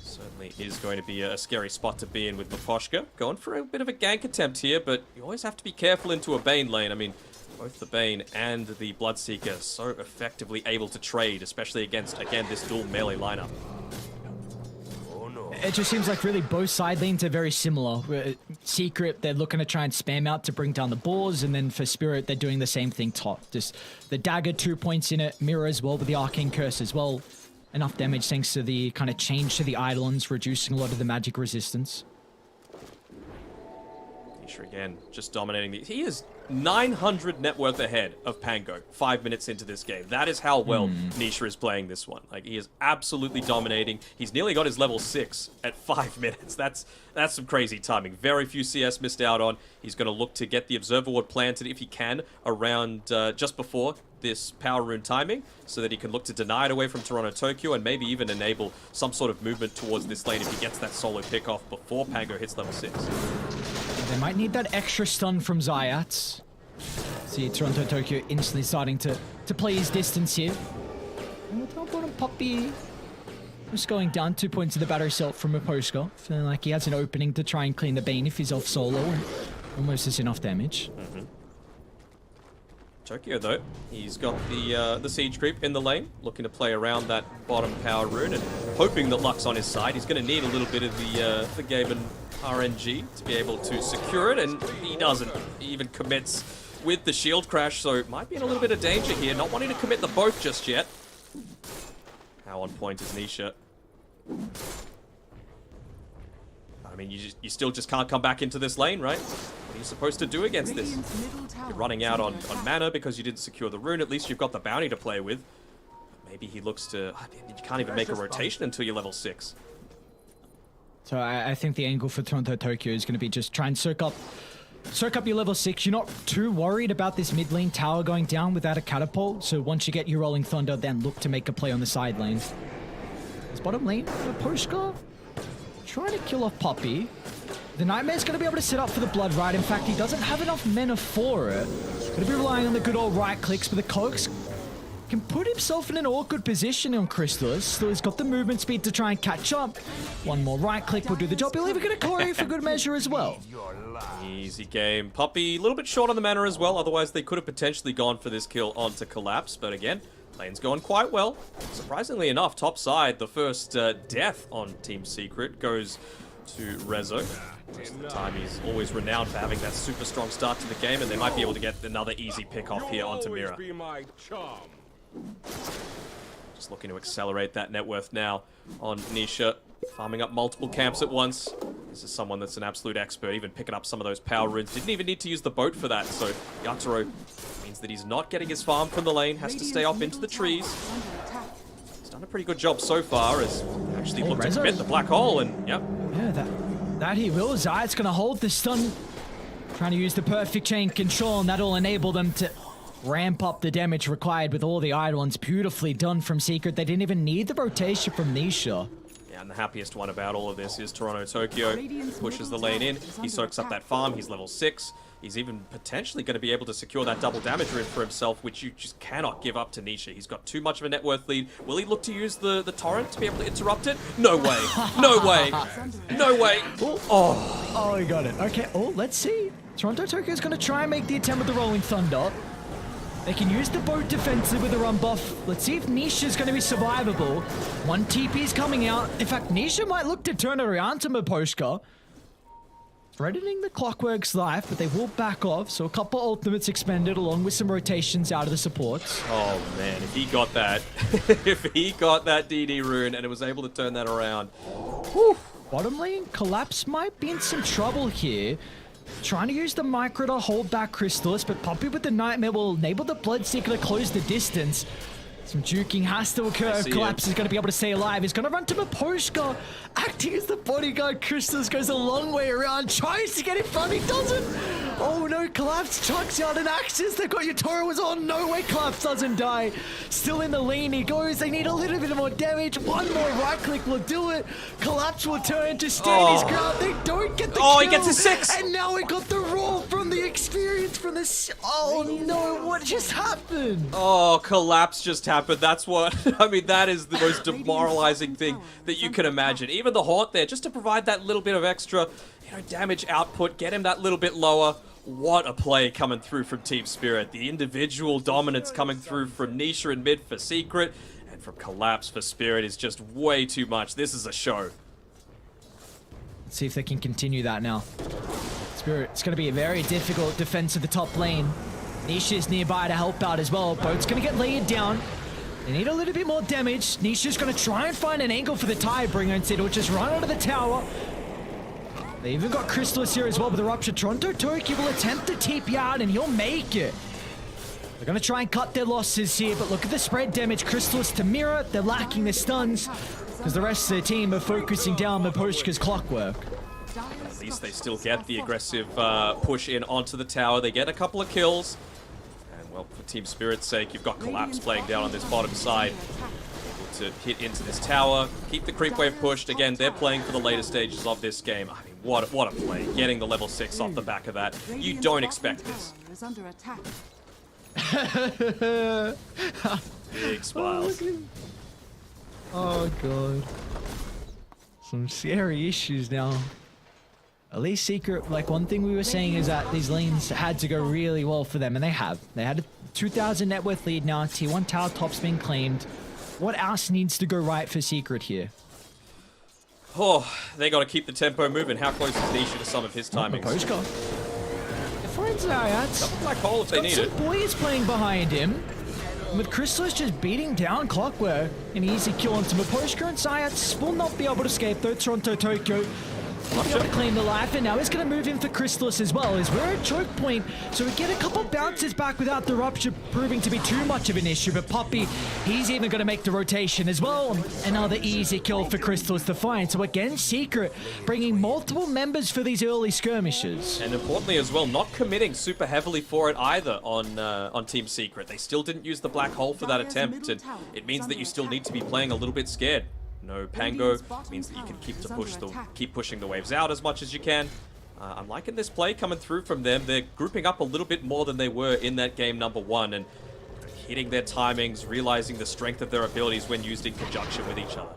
certainly is going to be a scary spot to be in with Miposhka. Going for a bit of a gank attempt here, but you always have to be careful into a Bane lane. I mean, both the Bane and the Bloodseeker are so effectively able to trade, especially against, again, this dual melee lineup. It just seems like really both side lanes are very similar. Secret, they're looking to try and spam out to bring down the boars, and then for Spirit, they're doing the same thing top. Just the dagger, 2 points in it, mirror as well with the arcane curse as well. Enough damage thanks to the kind of change to the Eidolons, reducing a lot of the magic resistance. Nisha again, just dominating the... He is 900 net worth ahead of Pango 5 minutes into this game. That is how well Nisha is playing this one. Like, he is absolutely dominating. He's nearly got his level 6 at 5 minutes. That's some crazy timing. Very few CS missed out on. He's going to look to get the Observer Ward planted if he can around just before this power rune timing, so that he can look to deny it away from Toronto Tokyo and maybe even enable some sort of movement towards this lane if he gets that solo pick off before Pango hits level 6. They might need that extra stun from Zayats. See Toronto Tokyo instantly starting to play his distance here. And with top bottom Puppy just going down 2 points of the battery cell from Miposhka. Feeling like he has an opening to try and clean the Bane if he's off solo. And almost is enough damage. Tokyo, though, he's got the siege creep in the lane, looking to play around that bottom power rune and hoping that luck's on his side. He's going to need a little bit of the Gaben RNG to be able to secure it, and he doesn't. He even commits with the shield crash, so might be in a little bit of danger here, not wanting to commit the both just yet. How on point is Nisha? I mean, you still just can't come back into this lane, right? What are you supposed to do against this? You're running out on mana because you didn't secure the rune. At least you've got the bounty to play with. Maybe he looks to... You can't even make a rotation until you're level 6. So I think the angle for Toronto Tokyo is going to be just try and soak up your level 6. You're not too worried about this mid lane tower going down without a catapult. So once you get your Rolling Thunder, then look to make a play on the side lane. This bottom lane for Poshka trying to kill off Puppy. The Nightmare's going to be able to set up for the Blood Ride. In fact, he doesn't have enough mana for it. Going to be relying on the good old right clicks, but the Cloak's can put himself in an awkward position on Crystallis. So he's got the movement speed to try and catch up. One more right click will do the job. He'll even get a Choreo for good measure as well. Easy game. Puppey, a little bit short on the mana as well. Otherwise, they could have potentially gone for this kill onto Collapse. But again, lane's going quite well. Surprisingly enough, top side, the first death on Team Secret goes to Rezo. Most of the time, he's always renowned for having that super strong start to the game, and they might be able to get another easy pick off here onto Mira. Just looking to accelerate that net worth now on Nisha, farming up multiple camps at once. This is someone that's an absolute expert, even picking up some of those power runes. Didn't even need to use the boat for that, so Yatoro means that he's not getting his farm from the lane, has to stay off into the trees. He's done a pretty good job so far, as actually looked to commit the black hole, and yep. Yeah, that he will. Zayat's gonna hold the stun, trying to use the perfect chain control, and that'll enable them to ramp up the damage required with all the Eidolons. Beautifully done from Secret. They didn't even need the rotation from Nisha. Yeah, and the happiest one about all of this is Toronto Tokyo. Pushes the lane in, he soaks up that farm, he's level 6. He's even potentially going to be able to secure that double damage rune for himself, which you just cannot give up to Nisha. He's got too much of a net worth lead. Will he look to use the torrent to be able to interrupt it? No way. No way. No way. Oh, he got it. Okay, let's see. Toronto Tokyo is going to try and make the attempt with the Rolling Thunder. They can use the boat defensive with a run buff. Let's see if Nisha's going to be survivable. One TP's coming out. In fact, Nisha might look to turn it around to Miposhka. Threatening the Clockwork's life, but they will back off, so a couple ultimates expended along with some rotations out of the supports. Oh man, if he got that, if he got that DD rune and it was able to turn that around. Whew. Bottom lane, Collapse might be in some trouble here. Trying to use the micro to hold back Crystallis, but Puppey with the Nightmare will enable the Bloodseeker to close the distance. Some juking has to occur. Collapse is going to be able to stay alive. He's going to run to Miposhka. Acting as the bodyguard, Crystallis goes a long way around. Tries to get in front. He doesn't. Oh no, Collapse chucks out an Axis. They've got Yatoro was on. No way, Collapse doesn't die. Still in the lane he goes. They need a little bit more damage. One more right click will do it. Collapse will turn to stand his ground. They don't get the kill. He gets a 6. And now we got the roll from the experience from the... Oh no, what just happened? Oh, Collapse just happened. That's what, I mean, that is the most demoralizing thing that you can imagine. Even the Haunt there, just to provide that little bit of extra, damage output, get him that little bit lower. What a play coming through from Team Spirit. The individual dominance coming through from Nisha in mid for Secret, and from Collapse for Spirit is just way too much. This is a show. Let's see if they can continue that now. Spirit, it's going to be a very difficult defense of the top lane. Nisha's nearby to help out as well. Boat's going to get laid down. They need a little bit more damage. Nisha's going to try and find an angle for the Tidebringer instead. He'll just run out of the tower. They even got Crystallis here as well with the Rupture. Toronto Tokyo will attempt to TP out and he'll make it. They're going to try and cut their losses here, but look at the spread damage. Crystallis to Mira. They're lacking the stuns because the rest of the team are focusing down Miposhka's Clockwork. At least they still get the aggressive push in onto the tower. They get a couple of kills. Well, for Team Spirit's sake, you've got Collapse playing down on this bottom side. Able to hit into this tower, keep the creep wave pushed. Again, they're playing for the later stages of this game. I mean, what a play. Getting the level 6 off the back of that. You don't expect this. Big smiles. Oh, God. Some scary issues now. At least Secret, like one thing we were saying is that these lanes had to go really well for them, and they have. They had a 2,000 net worth lead now. Tier 1 tower top's been claimed. What else needs to go right for Secret here? Oh, they got to keep the tempo moving. How close is Nisha to some of his timings? Miposhka. Finds Zayat. Black hole if they need it. Boys playing behind him. With Crystallis just beating down Clockwork. An easy kill onto Miposhka, and Zayat will not be able to escape though. Toronto Tokyo be able to claim the life, and now he's going to move in for Crystallis as well, as we're at choke point, so we get a couple bounces back without the Rupture proving to be too much of an issue, but Puppey, he's even going to make the rotation as well. Another easy kill for Crystallis to find, so again, Secret bringing multiple members for these early skirmishes. And importantly as well, not committing super heavily for it either on Team Secret. They still didn't use the black hole for that attempt, and it means that you still need to be playing a little bit scared. No Pango means that you can keep pushing the waves out as much as you can. I'm liking this play coming through from them. They're grouping up a little bit more than they were in that game number 1, and hitting their timings, realizing the strength of their abilities when used in conjunction with each other.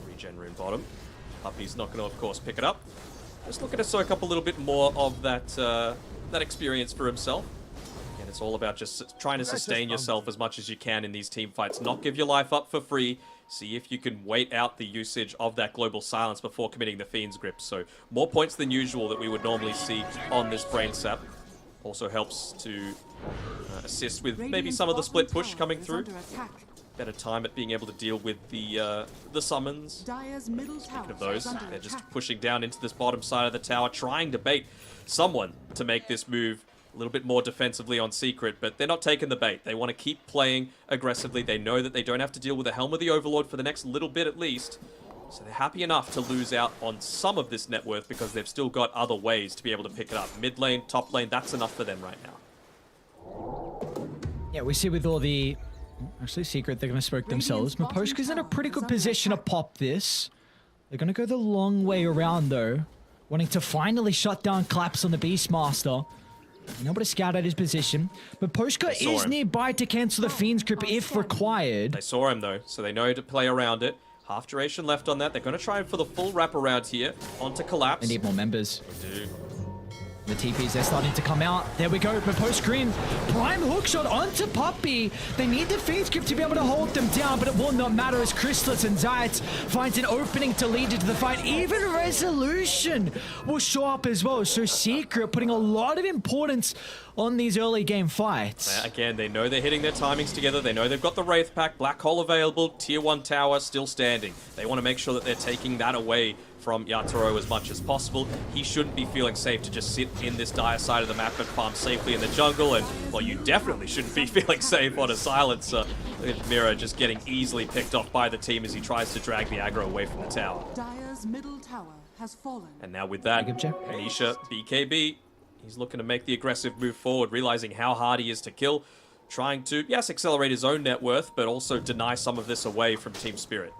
Regen rune bottom. Puppy's not going to, of course, pick it up. Just looking to soak up a little bit more of that that experience for himself. And it's all about just trying to sustain yourself as much as you can in these team fights. Not give your life up for free. See if you can wait out the usage of that global silence before committing the Fiend's Grip. So more points than usual that we would normally see on this Brain Sap. Also helps to assist with maybe some of the split push coming through. Better time at being able to deal with the summons. Speaking of those, they're just pushing down into this bottom side of the tower, trying to bait someone to make this move a little bit more defensively on Secret, but they're not taking the bait. They want to keep playing aggressively. They know that they don't have to deal with the Helm of the Overlord for the next little bit at least. So they're happy enough to lose out on some of this net worth because they've still got other ways to be able to pick it up. Mid lane, top lane, that's enough for them right now. Yeah, we see with all the... Actually, Secret, they're going to smoke themselves. Miposhka's in a pretty good position to pop this. They're going to go the long way around, though. Wanting to finally shut down Collapse on the Beastmaster. Being able to scout out his position. Miposhka is nearby to cancel the Fiend's Grip if required. They saw him, though, so they know to play around it. Half duration left on that. They're going to try for the full wraparound here onto Collapse. They need more members. They do. The TPs, they're starting to come out. There we go, Miposh Green. Prime hookshot onto Puppy. They need the Fiend's Grip to be able to hold them down, but it will not matter as Chrysalis and Zayat finds an opening to lead into the fight. Even Resolution will show up as well. So Secret putting a lot of importance on these early game fights. Again, they know they're hitting their timings together. They know they've got the Wraith Pack, Black Hole available, Tier 1 tower still standing. They want to make sure that they're taking that away from Yatoro as much as possible. He shouldn't be feeling safe to just sit in this dire side of the map and farm safely in the jungle, and, well, you definitely shouldn't be feeling safe on a silencer. Mira just getting easily picked off by the team as he tries to drag the aggro away from the tower. Dire's middle tower has fallen. And now with that, Anisha, BKB, he's looking to make the aggressive move forward, realizing how hard he is to kill, trying to, yes, accelerate his own net worth, but also deny some of this away from Team Spirit.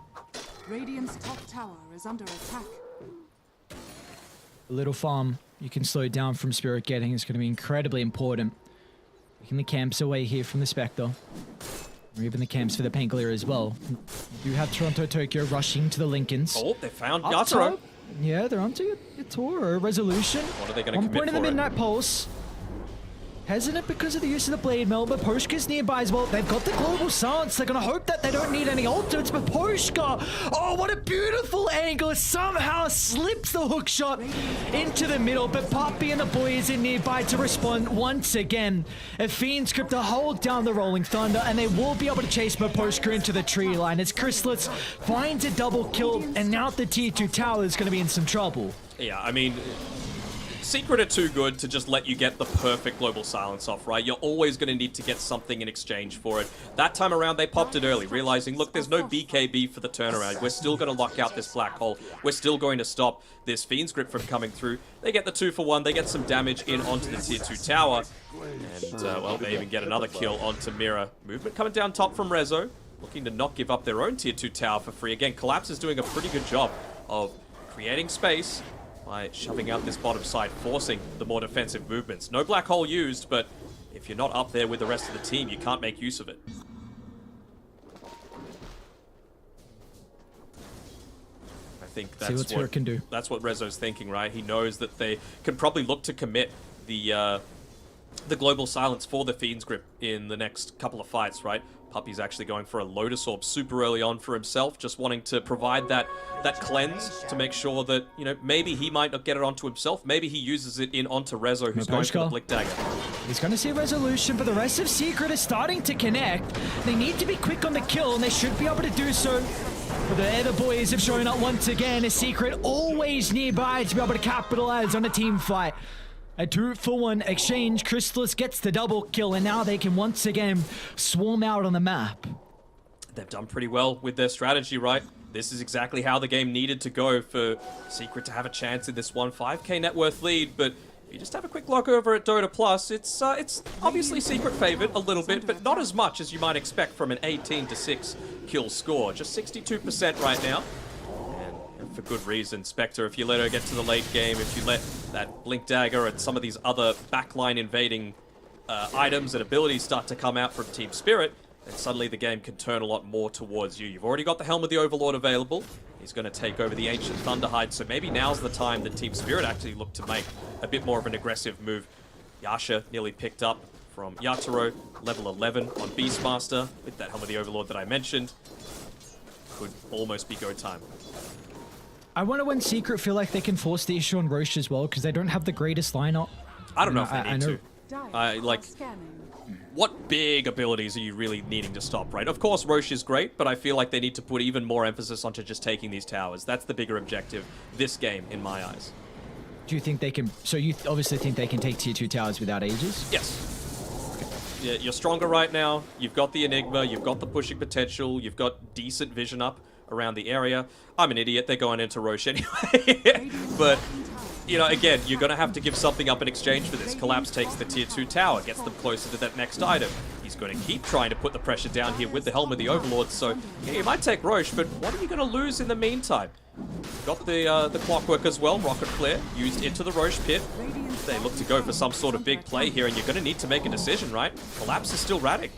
Radiant's top tower is under attack. A little farm you can slow down from Spirit getting is going to be incredibly important. Taking the camps away here from the Spectre. Or even the camps for the Pangolier as well. You have Toronto Tokyo rushing to the Lincolns. Oh, they found Yatoro. Yeah, they're onto Yatoro. Resolution. What are they going to commit for? 1 point in the it? Midnight Pulse. Hesitant because of the use of the Blade Mail, but Poshka's nearby as well. They've got the Global Silence. They're going to hope that they don't need any ultimates, but Poshka, oh, what a beautiful angle. Somehow slips the hook shot into the middle, but Poppy and the boys are nearby to respond once again. A Fiend's Grip to hold down the Rolling Thunder, and they will be able to chase Miposhka into the tree line as Chrysalis finds a double kill, and now the Tier 2 tower is going to be in some trouble. Yeah, I mean, Secret are too good to just let you get the perfect Global Silence off, right? You're always going to need to get something in exchange for it. That time around, they popped it early, realizing, look, there's no BKB for the turnaround. We're still going to lock out this Black Hole. We're still going to stop this Fiend's Grip from coming through. They get the 2-for-1. They get some damage in onto the Tier 2 tower. And, well, they even get another kill onto Mira. Movement coming down top from Rezo, looking to not give up their own Tier 2 tower for free. Again, Collapse is doing a pretty good job of creating space by shoving out this bottom side, forcing the more defensive movements. No Black Hole used, but if you're not up there with the rest of the team, you can't make use of it. I think that's what Rezo's thinking, right? He knows that they can probably look to commit the Global Silence for the Fiend's Grip in the next couple of fights, right? Puppy's actually going for a Lotus Orb super early on for himself, just wanting to provide that cleanse to make sure that, you know, maybe he might not get it onto himself. Maybe he uses it in onto Rezo, who's going for the Blick Dagger. He's going to see Resolution, but the rest of Secret is starting to connect. They need to be quick on the kill, and they should be able to do so. But the other boys have shown up once again. A Secret always nearby to be able to capitalize on a team fight. A 2-for-1 exchange. Chrysalis gets the double kill, and now they can once again swarm out on the map. They've done pretty well with their strategy, right? This is exactly how the game needed to go for Secret to have a chance in this 5K net worth lead, but if you just have a quick look over at Dota Plus, it's obviously Secret favored a little bit, but not as much as you might expect from an 18-6 kill score. Just 62% right now. And for good reason. Spectre, if you let her get to the late game, if you let that Blink Dagger and some of these other backline invading items and abilities start to come out from Team Spirit, then suddenly the game can turn a lot more towards you. You've already got the Helm of the Overlord available. He's going to take over the Ancient Thunderhide, so maybe now's the time that Team Spirit actually look to make a bit more of an aggressive move. Yasha nearly picked up from Yatoro, level 11 on Beastmaster, with that Helm of the Overlord that I mentioned. Could almost be go time. I wonder when Secret feel like they can force the issue on Roche as well, because they don't have the greatest lineup. I don't know if they need to. What big abilities are you really needing to stop, right? Of course, Roche is great, but I feel like they need to put even more emphasis onto just taking these towers. That's the bigger objective this game, in my eyes. Do you think they can... So you obviously think they can take tier 2 towers without Aegis? Yes. Yeah, you're stronger right now. You've got the Enigma, you've got the pushing potential, you've got decent vision up around the area. I'm an idiot, they're going into Roche anyway. But... you know, again, you're going to have to give something up in exchange for this. Collapse takes the tier 2 tower, gets them closer to that next item. He's going to keep trying to put the pressure down here with the Helm of the Overlord, so yeah, you might take Roche, but what are you going to lose in the meantime? Got the Clockwork as well, Rocket Flare, used into the Roche pit. They look to go for some sort of big play here, and you're going to need to make a decision, right? Collapse is still Radic.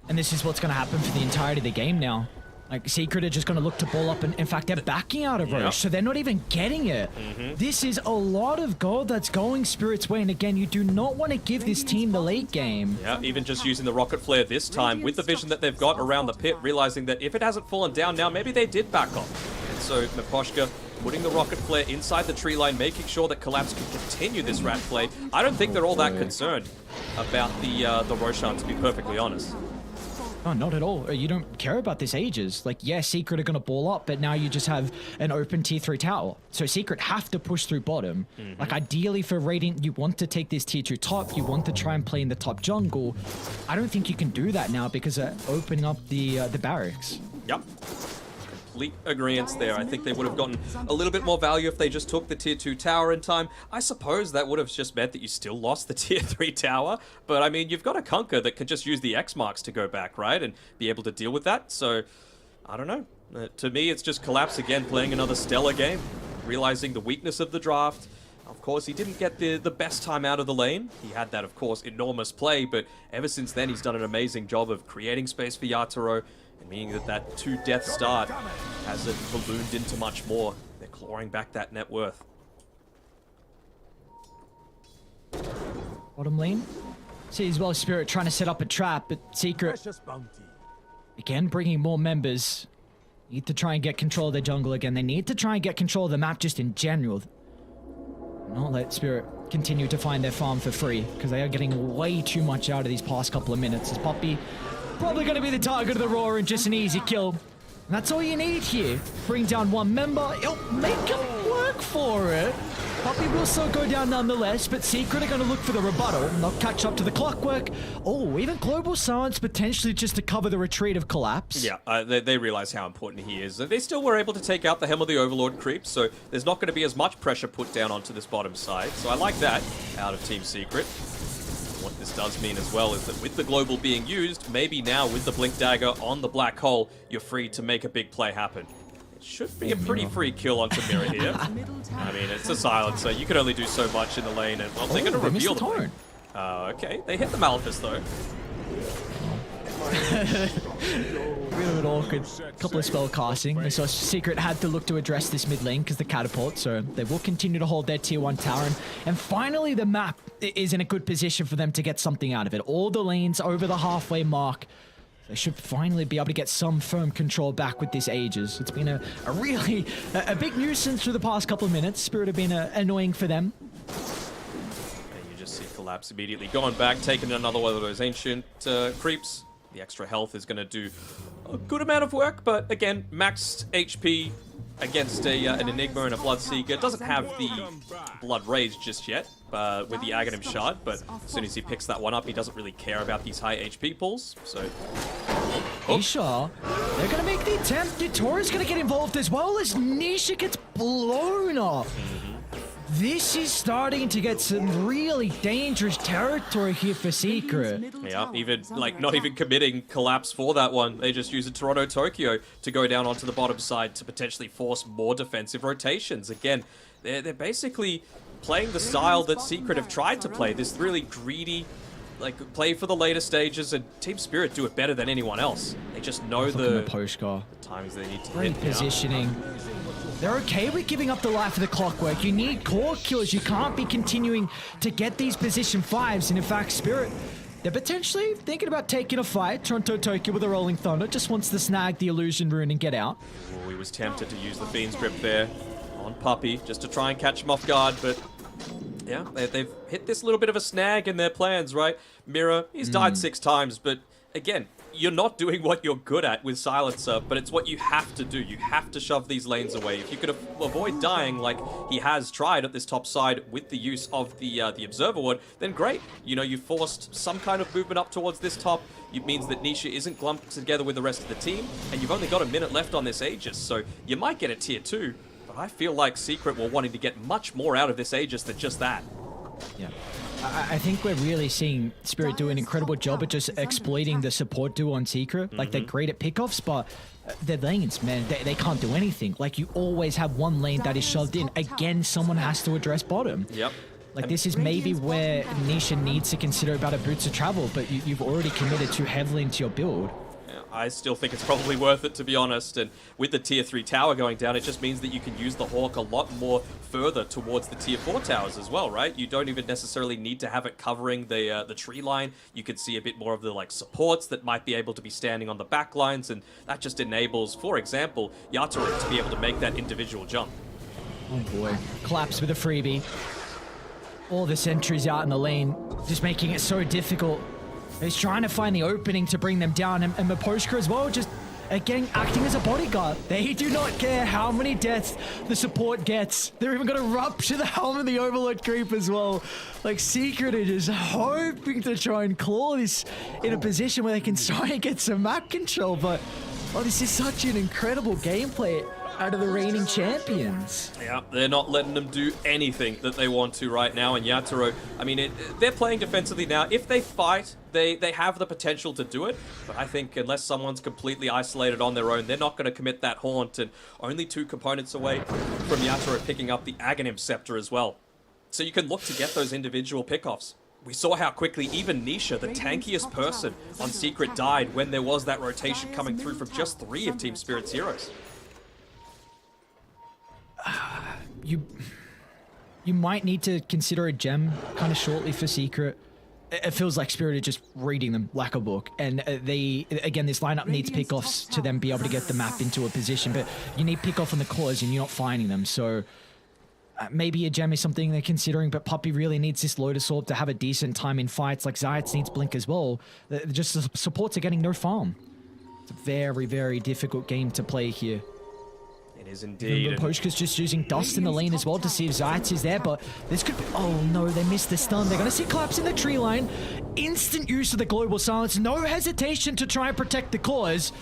And this is what's going to happen for the entirety of the game now. Like, Secret are just going to look to ball up, and in fact, they're backing out of Roche, so they're not even getting it. This is a lot of gold that's going Spirit's way, and again, you do not want to give this team the late game. Yeah, even just using the Rocket Flare this time, with the vision that they've got around the pit, realizing that if it hasn't fallen down now, maybe they did back off. And so, Miposhka putting the Rocket Flare inside the tree line, making sure that Collapse can continue this rat play. I don't think they're all that concerned about the Roshan, to be perfectly honest. Oh, not at all. You don't care about this Aegis. Like, yeah, Secret are going to ball up, but now you just have an open tier 3 tower. So Secret have to push through bottom. Like, ideally for Radiant, you want to take this tier 2 top. You want to try and play in the top jungle. I don't think you can do that now because of opening up the barracks. Yep. Complete agreeance there. I think they would have gotten a little bit more value if they just took the tier 2 tower in time. I suppose that would have just meant that you still lost the tier 3 tower, but I mean, you've got a Conquer that can just use the X marks to go back, right, and be able to deal with that. So I don't know. To me, it's just Collapse again, playing another stellar game, realizing the weakness of the draft. Of course, he didn't get the best time out of the lane. He had that, of course, enormous play, but ever since then, he's done an amazing job of creating space for Yatoro, and meaning that 2-death start hasn't ballooned into much more. They're clawing back that net worth. Bottom lane. See as well, Spirit trying to set up a trap, but Secret, again, bringing more members. Need to try and get control of their jungle again. They need to try and get control of the map just in general. Not let Spirit continue to find their farm for free, because they are getting way too much out of these past couple of minutes. As Poppy probably going to be the target of the Roar and just an easy kill. And that's all you need here. Bring down one member. It'll make him work for it. Poppy will still go down nonetheless, but Secret are going to look for the rebuttal. And they'll catch up to the Clockwork. Oh, even Global Silence potentially just to cover the retreat of Collapse. Yeah, they realize how important he is. They still were able to take out the Helm of the Overlord creep, so there's not going to be as much pressure put down onto this bottom side. So I like that out of Team Secret. What this does mean as well is that with the Global being used, maybe now with the Blink Dagger on the Black Hole, you're free to make a big play happen. It should be a pretty free kill onto Mirror here. I mean, it's a silencer. You can only do so much in the lane, and well, they're going to reveal the lane. Okay, they hit the Malphus though. Really awkward. Couple of spell casting. So Secret had to look to address this mid lane because the catapult, so they will continue to hold their tier 1 tower. And finally the map is in a good position for them to get something out of it. All the lanes over the halfway mark. They should finally be able to get some firm control back with this Aegis. It's been a really big nuisance for the past couple of minutes. Spirit have been annoying for them. And you just see Collapse immediately going back, taking another one of those ancient creeps. The extra health is going to do a good amount of work, but again, maxed HP against an Enigma and a Bloodseeker. It doesn't have the Blood Rage just yet with the Aghanim Shard, but as soon as he picks that one up, he doesn't really care about these high HP pulls, so... Isha, they're going to make the attempt. Yatora's going to get involved as well as Nisha gets blown up. This is starting to get some really dangerous territory here for Secret. Yeah, even like not even committing collapse for that one. They just use a Toronto Tokyo to go down onto the bottom side to potentially force more defensive rotations. Again, they're basically playing the style that Secret have tried to play. This really greedy, like, play for the later stages, and Team Spirit do it better than anyone else. They just know the timings they need to Great hit. positioning. They're okay with giving up the life of the clockwork. You need core kills. You can't be continuing to get these position 5s. And in fact, Spirit, they're potentially thinking about taking a fight. Toronto Tokyo with a Rolling Thunder just wants to snag the Illusion Rune and get out. Oh, he was tempted to use the Fiend's Grip there on Puppey just to try and catch him off guard, but yeah, they've hit this little bit of a snag in their plans, right? Mirror, he's died 6 times, but again, you're not doing what you're good at with Silencer, but it's what you have to do. You have to shove these lanes away. If you could avoid dying like he has tried at this top side with the use of the Observer Ward, then great. You know, you forced some kind of movement up towards this top. It means that Nisha isn't clumped together with the rest of the team, and you've only got a minute left on this Aegis, so you might get a tier 2, but I feel like Secret were wanting to get much more out of this Aegis than just that. Yeah. I think we're really seeing Spirit do an incredible job at just exploiting the support duo on Secret. Like, they're great at pickoffs, but their lanes, man, they can't do anything. Like, you always have one lane that is shoved in. Again, someone has to address bottom. Yep. Like, this is maybe where Nisha needs to consider about a boots of travel, but you've already committed too heavily into your build. I still think it's probably worth it, to be honest, and with the tier 3 tower going down, it just means that you can use the Hawk a lot more further towards the tier 4 towers as well, right? You don't even necessarily need to have it covering the tree line. You can see a bit more of the like supports that might be able to be standing on the back lines, and that just enables, for example, Yatoro to be able to make that individual jump. Oh boy. Collapse with a freebie. All the sentries out in the lane, just making it so difficult. He's trying to find the opening to bring them down, and Miposhka as well, just again acting as a bodyguard. They do not care how many deaths the support gets. They're even going to rupture the helm of the Overlord creep as well. Like, Secret are just hoping to try and claw this in a position where they can try and get some map control, but oh, this is such an incredible gameplay out of the reigning champions. Yeah, they're not letting them do anything that they want to right now, and Yatoro, I mean, they're playing defensively now. If they fight, they have the potential to do it, but I think unless someone's completely isolated on their own, they're not going to commit that haunt, and only 2 components away from Yatoro picking up the Aghanim Scepter as well. So you can look to get those individual pickoffs. We saw how quickly even Nisha, the tankiest person on Secret, died when there was that rotation coming through from just 3 of Team Spirit's heroes. You might need to consider a gem kind of shortly for Secret. It feels like Spirit are just reading them like a book, and again, this lineup needs pickoffs to then be able to get the map into a position, but you need pickoff on the cores and you're not finding them, so maybe a gem is something they're considering, but Puppey really needs this Lotus Orb to have a decent time in fights. Like, Zayats needs Blink as well. Just the supports are getting no farm. It's a very, very difficult game to play here. It is indeed. Poshka's just using Dust in the lane as well to see if Zayats is there, but this could be... Oh no, they missed the stun. They're going to see Collapse in the tree line. Instant use of the Global Silence. No hesitation to try and protect the cause.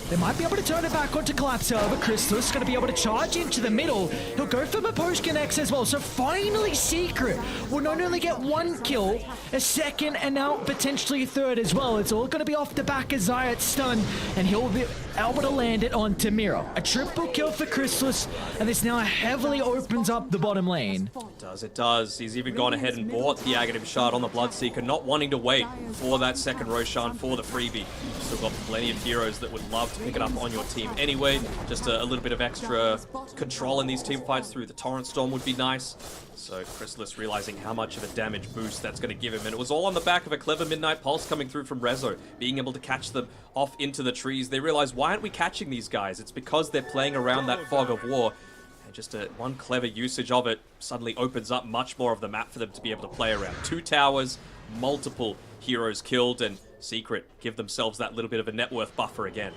They might be able to turn it back onto Collapse, however. Crystal's going to be able to charge into the middle. He'll go for Miposhka next as well. So finally, Secret will not only get 1 kill, a second, and now potentially a third as well. It's all going to be off the back of Zayat's stun, and he'll be able to land it onto Miro. A triple kill for Crystalus, and this now heavily opens up the bottom lane. It does. He's even gone ahead and bought the Aghanim Shard on the Bloodseeker, not wanting to wait for that second Roshan for the freebie. You've still got plenty of heroes that would love to pick it up on your team anyway. Just a little bit of extra control in these team fights through the Torrent Storm would be nice. So Chrysalis realizing how much of a damage boost that's going to give him, and it was all on the back of a clever Midnight Pulse coming through from Rezo, being able to catch them off into the trees. They realize, why aren't we catching these guys? It's because they're playing around that fog of war. Just one clever usage of it suddenly opens up much more of the map for them to be able to play around. 2 towers, multiple heroes killed, and Secret give themselves that little bit of a net worth buffer again.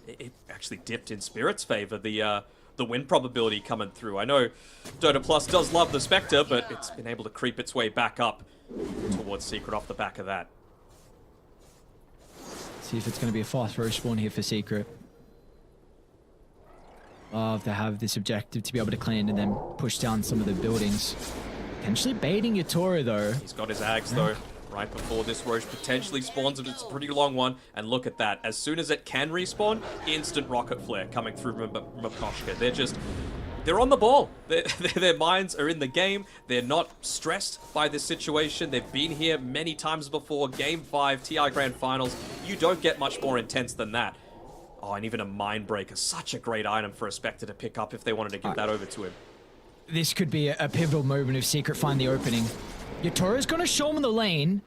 It actually dipped in Spirit's favor, the win probability coming through. I know Dota Plus does love the Spectre, but it's been able to creep its way back up towards Secret off the back of that. See if it's going to be a fast row spawn here for Secret. Love to have this objective to be able to clean and then push down some of the buildings. Potentially baiting Yatoro though. He's got his Ags though. Right before this Roche potentially spawns, but it's a pretty long one. And look at that. As soon as it can respawn, instant rocket flare coming through Makoshka. They're on the ball. Their minds are in the game. They're not stressed by this situation. They've been here many times before. Game 5, TI Grand Finals. You don't get much more intense than that. Oh, and even a Mind Breaker. Such a great item for a Spectre to pick up if they wanted to give that over to him. This could be a pivotal moment if Secret find the opening. Yatoro's gonna show him the lane.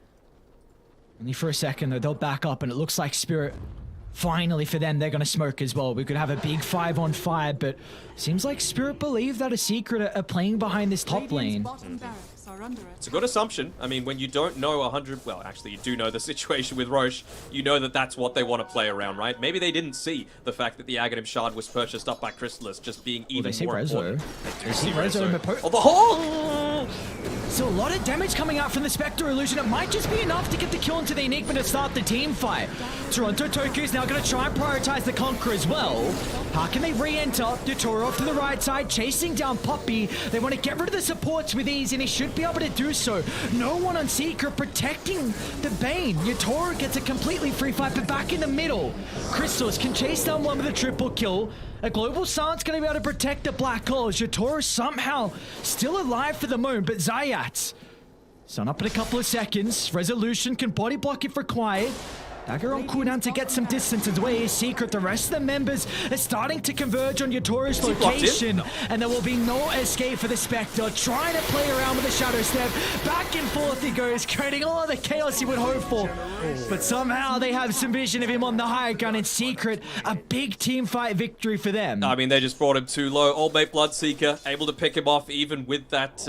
Only for a second though, they'll back up and it looks like Spirit, finally for them, they're gonna smoke as well. We could have a big 5-on-5, but seems like Spirit believe that a Secret are playing behind this top lane. It's a good assumption. I mean, when you don't know 100... Well, actually, you do know the situation with Roche. You know that that's what they want to play around, right? Maybe they didn't see the fact that the Aghanim Shard was purchased up by Crystallis just being even more important. They see Rezo. Oh, the hole! So a lot of damage coming out from the Spectre Illusion. It might just be enough to get the kill into the Enigma to start the team fight. Toronto Tokyo is now going to try and prioritize the Conqueror as well. How can they re-enter? Yatoro off to the right side, chasing down Puppey. They want to get rid of the supports with ease, and he should be able to do so. No one on Secret protecting the Bane. Yatoro gets a completely free fight, but back in the middle. Crystals can chase down one with a triple kill. A Global Silence going to be able to protect the Black Holes. Yatoro somehow still alive for the moment, but Zayat stun up in a couple of seconds. Resolution can body block if required. Dagger on cooldown to get some distance away. Secret, the rest of the members are starting to converge on Yatoro's location, and there will be no escape for the Spectre. Trying to play around with the Shadow Step. Back and forth he goes, creating all the chaos he would hope for. But somehow they have some vision of him on the high ground. In Secret, a big team fight victory for them. I mean, they just brought him too low. Old mate Bloodseeker able to pick him off even with that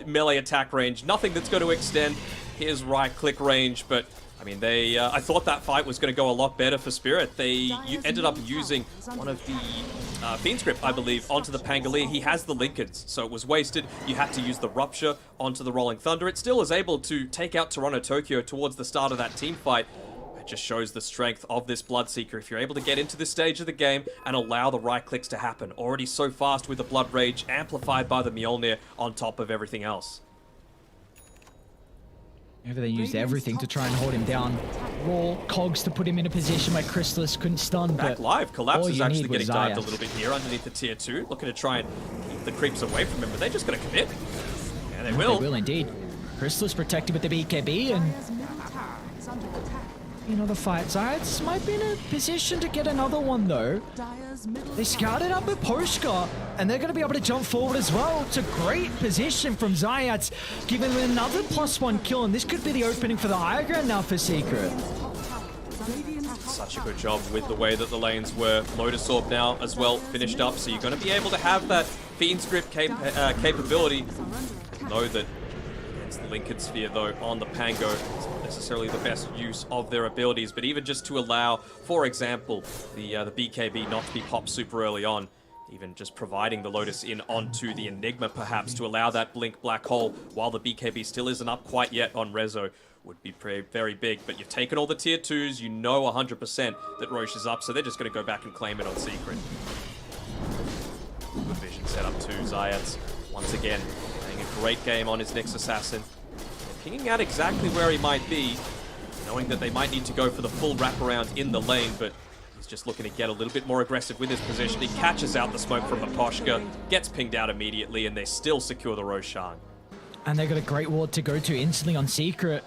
melee attack range. Nothing that's going to extend his right-click range, but I mean, I thought that fight was going to go a lot better for Spirit. They ended up using one of the Fiend's Grip, I believe, onto the Pangolier. He has the Linkens, so it was wasted. You had to use the Rupture onto the Rolling Thunder. It still is able to take out Toronto Tokyo towards the start of that team fight. It just shows the strength of this Bloodseeker. If you're able to get into this stage of the game and allow the right clicks to happen. Already so fast with the Blood Rage, amplified by the Mjolnir on top of everything else. They used everything to try and hold him down. Raw cogs to put him in a position where Crystallis couldn't stun. Back but live. Collapse is actually getting Zaya. dived a little bit here underneath the tier 2. Looking to try and keep the creeps away from him, but they're just going to commit. Yeah, they will. They will indeed. Crystallis protected with the BKB, and you know the fight. Zayats might be in a position to get another one though. They scouted up with Poshka, and they're going to be able to jump forward as well. It's a great position from Zayats, giving them another +1 kill, and this could be the opening for the higher ground now for Secret. Such a good job with the way that the lanes were. Lotus Orb now as well finished up, so you're going to be able to have that Fiend's Grip capability. Know that against the Lincoln Sphere though on the Pango, it's not necessarily the best use of their abilities, but even just to allow, for example, the BKB not to be popped super early on, even just providing the Lotus in onto the Enigma perhaps to allow that blink black hole while the BKB still isn't up quite yet on Rezo would be very big. But you've taken all the tier 2s, you know 100% that Roche is up, so they're just going to go back and claim it on Secret. Good vision set up to Zayats once again, playing a great game on his next assassin. They're pinging out exactly where he might be, knowing that they might need to go for the full wraparound in the lane, but he's just looking to get a little bit more aggressive with his position. He catches out the smoke from Maposhka, gets pinged out immediately, and they still secure the Roshan. And they got a great ward to go to instantly on Secret.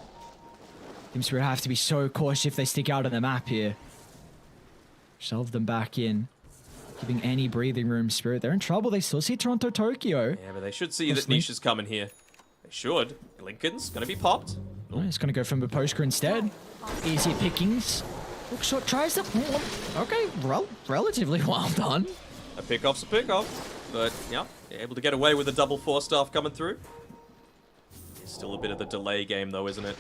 Team Spirit have to be so cautious if they stick out on the map here. Shove them back in, giving any breathing room. Spirit, they're in trouble. They still see Toronto Tokyo. Yeah, but they should see that Niche is coming here. They should. Lincoln's gonna be popped. Oh, he's gonna go from Maposhka instead. Easy pickings. Look short, tries to... Okay, relatively well done. A pickoff's a pickoff, but yeah, able to get away with a double 4-staff coming through. It's still a bit of the delay game though, isn't it?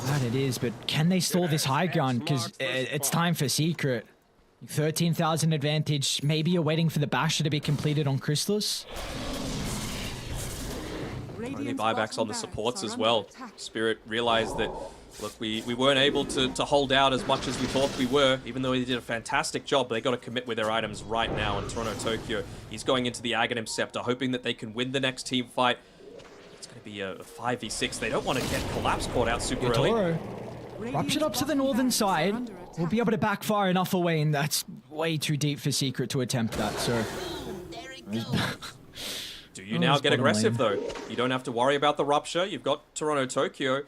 That it is, but can they stall this high ground? Because it's time for Secret. 13,000 advantage. Maybe you're waiting for the Basher to be completed on Crystallis. Only buybacks on the supports as well. Spirit realized that Look, we weren't able to hold out as much as we thought we were, even though they did a fantastic job. But they got to commit with their items right now. And Toronto Tokyo, he's going into the Aghanim Scepter, hoping that they can win the next team fight. It's going to be a 5v6. They don't want to get Collapse caught out super early. Ruptured up to the northern side. We'll be able to backfire enough away, and that's way too deep for Secret to attempt that, so... Do you now get aggressive, though? You don't have to worry about the Rupture. You've got Toronto Tokyo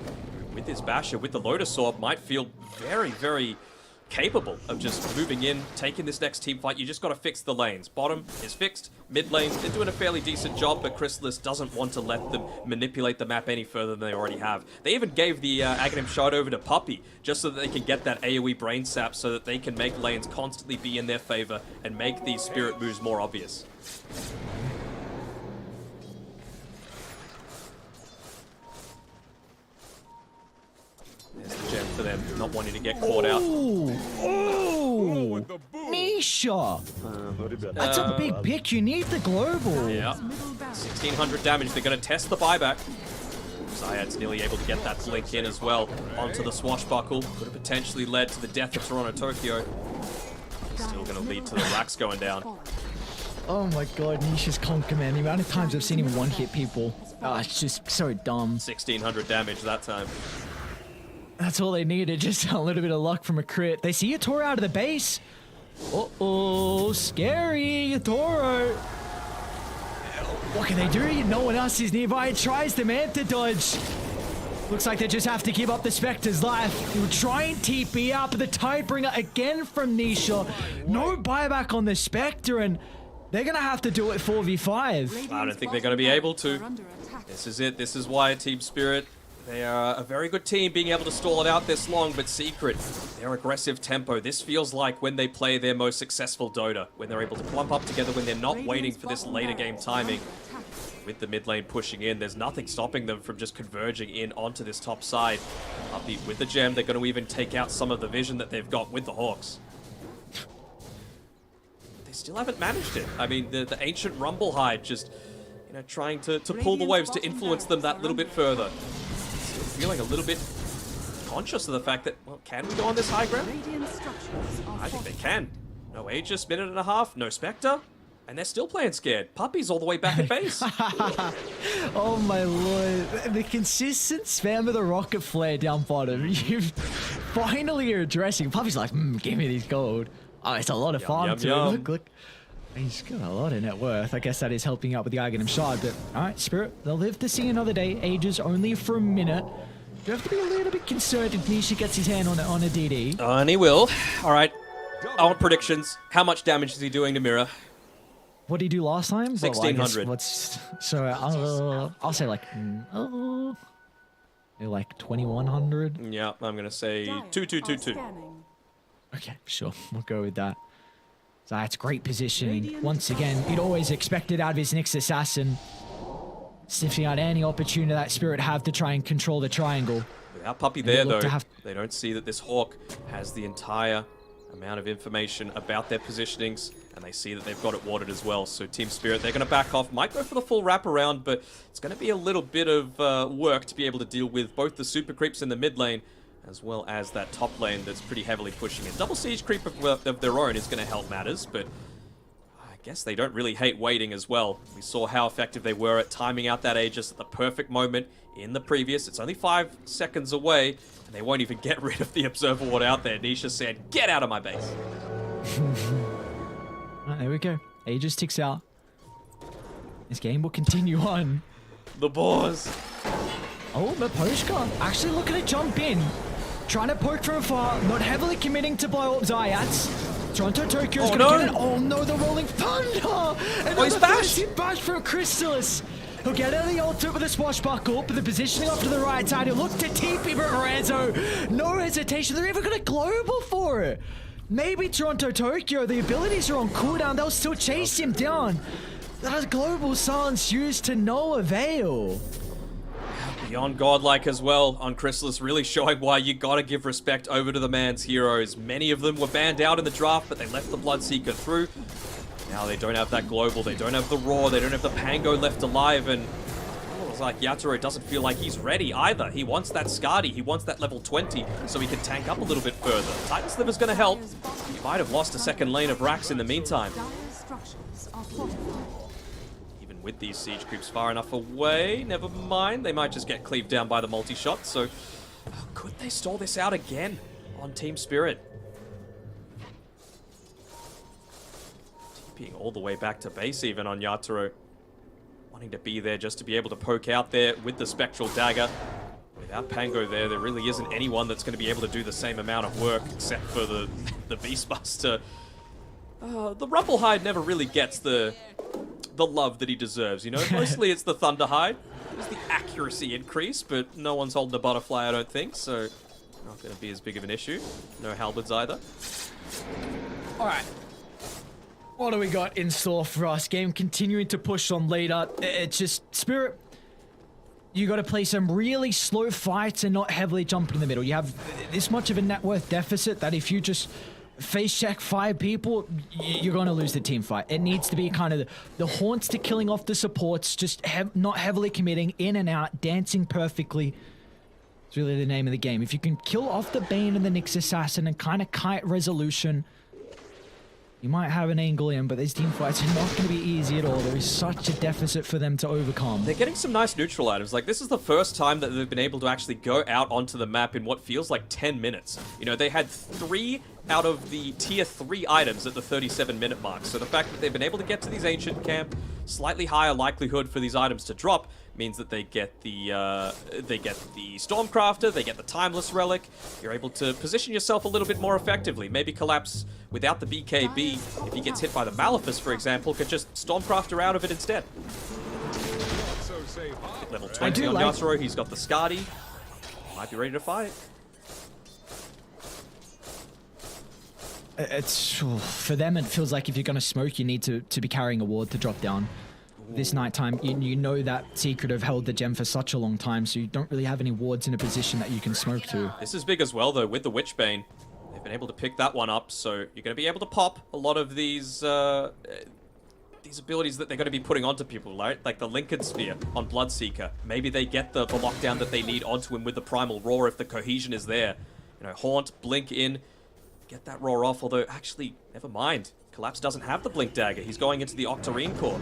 with this Basher, with the Lotus Orb, might feel very, very capable of just moving in, taking this next team fight. You just got to fix the lanes. Bottom is fixed. Mid lane, they're doing a fairly decent job, but Chrysalis doesn't want to let them manipulate the map any further than they already have. They even gave the Aghanim shot over to Puppey, just so that they can get that AoE brain sap, so that they can make lanes constantly be in their favor and make these spirit moves more obvious. There's the gem for them, not wanting to get caught out. Oh, Nisha! That's a big pick. You need the global. Yeah. 1600 damage. They're going to test the buyback. Zayad's nearly able to get that blink in as well onto the swashbuckle. Could have potentially led to the death of Toronto Tokyo. Still going to lead to the racks going down. Oh my god, Nisha's conquer, man. The amount of times I've seen him one-hit people. Oh, it's just so dumb. 1600 damage that time. That's all they needed, just a little bit of luck from a crit. They see Yatoro out of the base. Uh-oh, scary, Yatoro. What can they do? No one else is nearby. It tries the Manta dodge. Looks like they just have to give up the Spectre's life. He'll try and TP out, but the Tidebringer again from Nisha. No buyback on the Spectre, and they're going to have to do it 4v5. I don't think they're going to be able to. This is it. This is why Team Spirit, they are a very good team being able to stall it out this long, but Secret, their aggressive tempo. This feels like when they play their most successful Dota, when they're able to clump up together, when they're not waiting for this later game timing. With the mid lane pushing in, there's nothing stopping them from just converging in onto this top side. Upbeat with the gem, they're going to even take out some of the vision that they've got with the Hawks. They still haven't managed it. I mean, the ancient Rumble Hide just, you know, trying to pull the waves to influence them that little bit further. Still feeling a little bit conscious of the fact that, well, can we go on this high ground? I think they can. No Aegis, minute and a half, no Spectre. And they're still playing scared. Puppey's all the way back at base. Oh my lord. The consistent spam of the rocket flare down bottom. You finally are addressing. Puppey's like, give me these gold. Oh, it's a lot of farm too. Look. He's got a lot of net worth. I guess that is helping out with the Aghanim shard. But alright, Spirit, they'll live to see another day. Ages only for a minute. You have to be a little bit concerned if Nisha gets his hand on a DD. And he will. Alright. I want predictions. How much damage is he doing to Mira? What did he do last time? 1600. I'll say like 2100. Yeah, I'm gonna say 2222. Okay, sure, we'll go with that. So that's great positioning. Once again, you'd always expect it out of his Nyx assassin. Sniffing out any opportunity that Spirit have to try and control the triangle. Without Puppey there though, they don't see that this Hawk has the entire amount of information about their positionings, and they see that they've got it watered as well. So Team Spirit, they're going to back off. Might go for the full wraparound, but it's going to be a little bit of work to be able to deal with both the super creeps in the mid lane, as well as that top lane that's pretty heavily pushing in. Double siege creep of their own is going to help matters, but I guess they don't really hate waiting as well. We saw how effective they were at timing out that Aegis at the perfect moment in the previous. It's only 5 seconds away, and they won't even get rid of the Observer Ward out there. Nisha said, get out of my base. Right, there we go. Aegis ticks out. This game will continue on. The boars. Oh, Maposhka actually looking to jump in. Trying to poke from afar, not heavily committing to blow up Zayats. Toronto Tokyo's gonna get it. Oh no, the rolling thunder! Another bash from Chrysalis. He'll get out of the ultimate with a swashbuckle, but the positioning off to the right side. He'll look to TP, but Lorenzo, no hesitation. They're even gonna global for it. Maybe Toronto Tokyo, the abilities are on cooldown. They'll still chase him down. That global silence used to no avail. Beyond godlike as well on Chrysalis, really showing why you gotta give respect over to the man's heroes. Many of them were banned out in the draft, but they left the Bloodseeker through. Now they don't have that global, they don't have the Roar, they don't have the Pango left alive, and Feels like Yatoro doesn't feel like he's ready either. He wants that Skadi, he wants that level 20, so he can tank up a little bit further. Titan Sliver's gonna help. He might have lost a second lane of Rax in the meantime. Even with these siege creeps far enough away, never mind. They might just get cleaved down by the multi-shot, so could they stall this out again on Team Spirit? TPing all the way back to base even on Yatoro. Wanting to be there just to be able to poke out there with the Spectral Dagger. Without Pango there really isn't anyone that's going to be able to do the same amount of work except for the Beastmaster. The Rumblehide never really gets the love that he deserves, you know? Mostly it's the Thunderhide. There's the accuracy increase, but no one's holding a butterfly, I don't think, so not going to be as big of an issue. No halberds either. All right. What do we got in store for us? Game continuing to push on later. It's just Spirit. You got to play some really slow fights and not heavily jump in the middle. You have this much of a net worth deficit that if you just face check 5 people, you're going to lose the team fight. It needs to be kind of the haunts to killing off the supports, just not heavily committing, in and out, dancing perfectly. It's really the name of the game. If you can kill off the Bane and the Nyx Assassin and kind of kite resolution, you might have an angle in, but these team fights are not going to be easy at all. There is such a deficit for them to overcome. They're getting some nice neutral items. Like, this is the first time that they've been able to actually go out onto the map in what feels like 10 minutes. You know, they had 3 out of the tier 3 items at the 37-minute mark. So the fact that they've been able to get to these ancient camp, slightly higher likelihood for these items to drop, means that they get the Stormcrafter, they get the Timeless Relic. You're able to position yourself a little bit more effectively. Maybe Collapse without the BKB, if he gets hit by the Malefice, for example, could just Stormcrafter out of it instead. Level 20 on Yatoro, he's got the Skadi. Might be ready to fight. It's for them. It feels like if you're going to smoke, you need to be carrying a ward to drop down. This nighttime, you know that Secret have held the gem for such a long time, so you don't really have any wards in a position that you can smoke to. This is big as well, though, with the Witchbane. They've been able to pick that one up, so you're going to be able to pop a lot of these abilities that they're going to be putting onto people, right? Like the Lincoln Sphere on Bloodseeker. Maybe they get the lockdown that they need onto him with the Primal Roar if the cohesion is there. You know, Haunt, Blink in, get that Roar off, although, actually, never mind. Collapse doesn't have the Blink Dagger. He's going into the Octarine Core.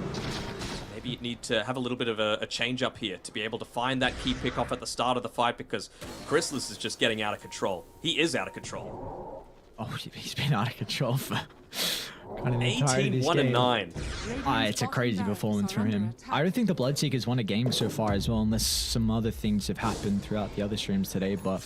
Maybe you need to have a little bit of a change up here to be able to find that key pick off at the start of the fight, because Chrysalis is just getting out of control. He is out of control. Oh, he's been out of control for kind of 18, 1 and 9. It's a crazy performance from him. I don't think the Bloodseeker's won a game so far as well, unless some other things have happened throughout the other streams today, but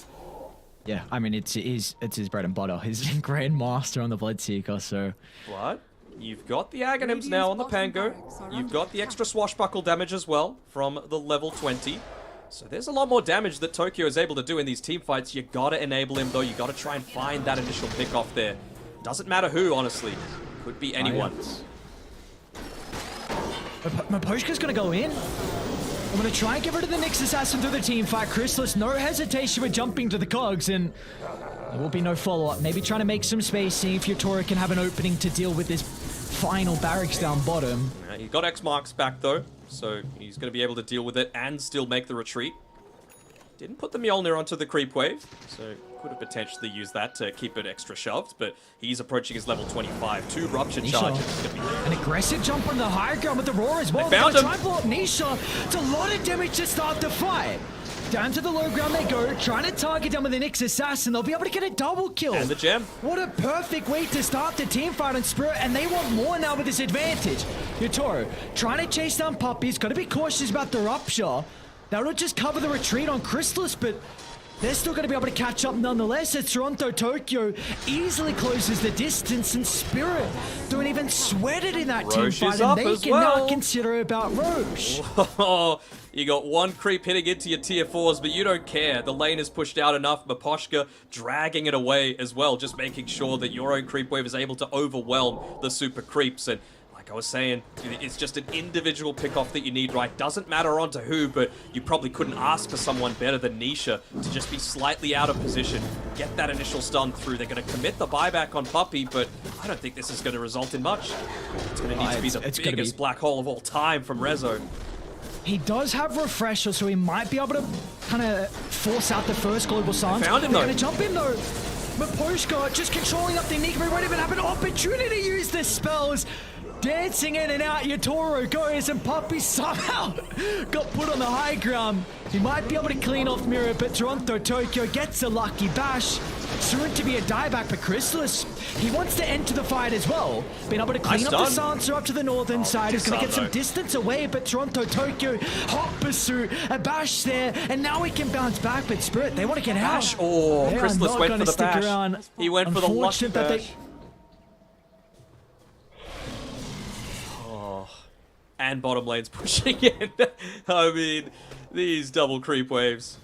yeah, I mean, it's his bread and butter. He's Grandmaster on the Bloodseeker, so... What? You've got the Aghanims now on the Pango. You've got the extra swashbuckle damage as well from the level 20. So there's a lot more damage that Tokyo is able to do in these team fights. You gotta enable him, though. You gotta try and find that initial pick off there. Doesn't matter who, honestly. Could be anyone. Maposhka's gonna go in. I'm gonna try and get rid of the Nyx Assassin through the team fight. Chrysalis, no hesitation with jumping to the cogs, and there will be no follow-up. Maybe trying to make some space, see if Yatoro can have an opening to deal with this final barracks down bottom. He got X marks back, though, so he's going to be able to deal with it and still make the retreat. Didn't put the Mjolnir onto the creep wave, so could have potentially used that to keep it extra shoved, but he's approaching his level 25. 2 Rupture charges. An aggressive jump on the high ground with the Roar as well. They found him. Try and blow up Nisha. It's a lot of damage to start the fight. Down to the low ground they go, trying to target them with the Nyx Assassin. They'll be able to get a double kill. And the gem. What a perfect way to start the team fight on Spirit, and they want more now with this advantage. Yatoro trying to chase down Puppies, got to be cautious about the Rupture. That'll just cover the retreat on Chrysalis, but they're still going to be able to catch up nonetheless as Toronto Tokyo easily closes the distance, and Spirit don't even sweat it in that team fight, and they can now consider about Roche. Oh, you got one creep hitting into your tier 4s, but you don't care. The lane is pushed out enough. Maposhka dragging it away as well, just making sure that your own creep wave is able to overwhelm the super creeps. And like I was saying, it's just an individual pick-off that you need, right? Doesn't matter onto who, but you probably couldn't ask for someone better than Nisha to just be slightly out of position, get that initial stun through. They're going to commit the buyback on Puppy, but I don't think this is going to result in much. It's going to need to be the biggest black hole of all time from Rezo. He does have Refresher, so he might be able to kind of force out the first Global Silence. Found him, They're though. going to jump in, though. Maposhka just controlling up the Enigma. He won't even have an opportunity to use the spells. Dancing in and out, Yatoro goes, and Puppy somehow got put on the high ground. He might be able to clean off Mirror, but Toronto Tokyo gets a lucky bash. Soon to be a dieback, but Chrysalis, he wants to enter the fight as well. Being able to clean up the Silencer up to the northern side. He's going to get some distance away, but Toronto Tokyo, hot pursuit, a bash there, and now he can bounce back, but Spirit, they want to get out. Bash. Oh, They are Chrysalis not went gonna for the stick bash. around. He went for the lucky Unfortunate that they- bash. And bottom lane's pushing in. I mean, these double creep waves,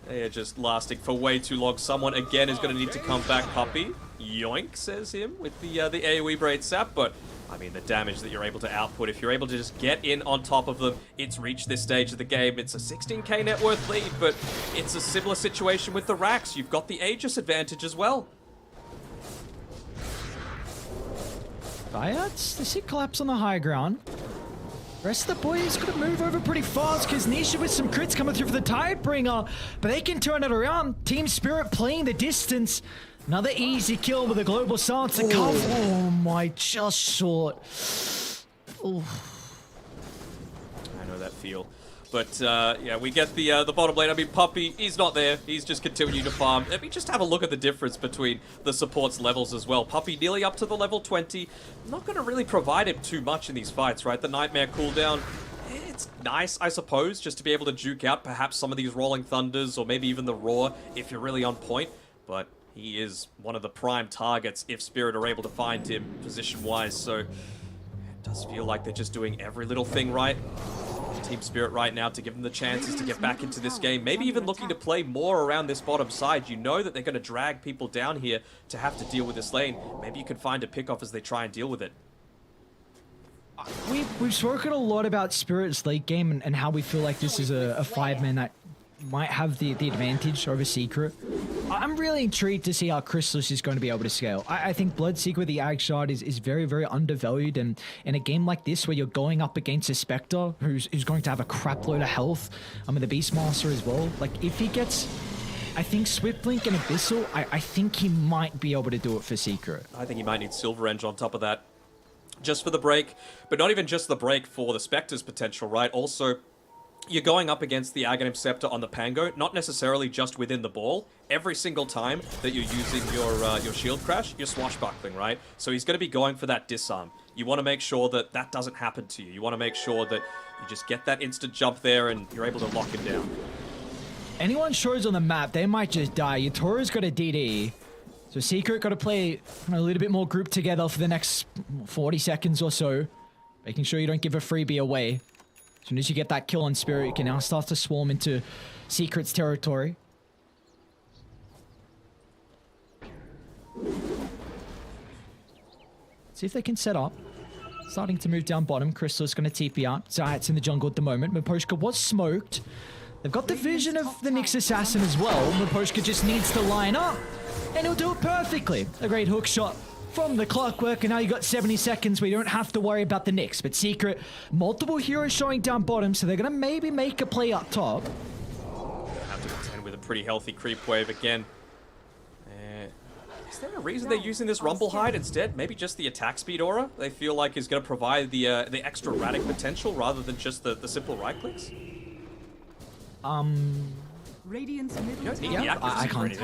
they are just lasting for way too long. Someone, again, is going to need to come back. Puppy, yoink, says him, with the AoE Braid Sap. But, I mean, the damage that you're able to output, if you're able to just get in on top of them, it's reached this stage of the game. It's a 16k net worth lead, but it's a similar situation with the Rax. You've got the Aegis advantage as well. Bayards, they see collapse on the high ground. Rest of the boys got to move over pretty fast because Nisha with some crits coming through for the Tidebringer, but they can turn it around. Team Spirit playing the distance. Another easy kill with a Global Silence to cover. Oh my, just short. Ooh. I know that feel. But, yeah, we get the bottom lane. I mean, Puppy, he's not there. He's just continuing to farm. Let me just have a look at the difference between the support's levels as well. Puppy nearly up to the level 20. Not going to really provide him too much in these fights, right? The Nightmare cooldown, it's nice, I suppose, just to be able to juke out perhaps some of these Rolling Thunders or maybe even the Roar if you're really on point. But he is one of the prime targets if Spirit are able to find him position-wise. So it does feel like they're just doing every little thing right. Team Spirit right now to give them the chances to get back into this game. Maybe even looking to play more around this bottom side. You know that they're going to drag people down here to have to deal with this lane. Maybe you can find a pickoff as they try and deal with it. We've spoken a lot about Spirit's late game and how we feel like this is a five-man that might have the advantage over Secret. I'm really intrigued to see how Chrysalis is going to be able to scale. I think Bloodseeker with the Ag Shard is very, very undervalued, and in a game like this where you're going up against a Spectre who's going to have a crap load of health, I mean the Beastmaster as well, like if he gets, I think Swiftblink and Abyssal, I think he might be able to do it for Secret. I think he might need Silver Edge on top of that. Just for the break, but not even just the break for the Spectre's potential, right? Also, you're going up against the Aghanim Scepter on the Pango, not necessarily just within the ball. Every single time that you're using your shield crash, you're swashbuckling, right? So he's going to be going for that disarm. You want to make sure that that doesn't happen to you. You want to make sure that you just get that instant jump there and you're able to lock him down. Anyone shows on the map, they might just die. Yatoro's got a DD. So Secret got to play a little bit more group together for the next 40 seconds or so. Making sure you don't give a freebie away. As soon as you get that kill on Spirit, you can now start to swarm into Secret's territory. See if they can set up. Starting to move down bottom. Crystal's going to TP out. Zayat's in the jungle at the moment. Maposhka was smoked. They've got the vision of the Nyx Assassin as well. Maposhka just needs to line up, and he'll do it perfectly. A great hook shot from the Clockwork, and now you got 70 seconds where you don't have to worry about the Nyx. But Secret, multiple heroes showing down bottom, so they're going to maybe make a play up top. Have to contend with a pretty healthy creep wave again. Is there a reason they're using this Rumble Hide instead? Maybe just the attack speed aura they feel like is going to provide the extra Radic potential rather than just the simple right clicks? Radiant's Yeah, I can't.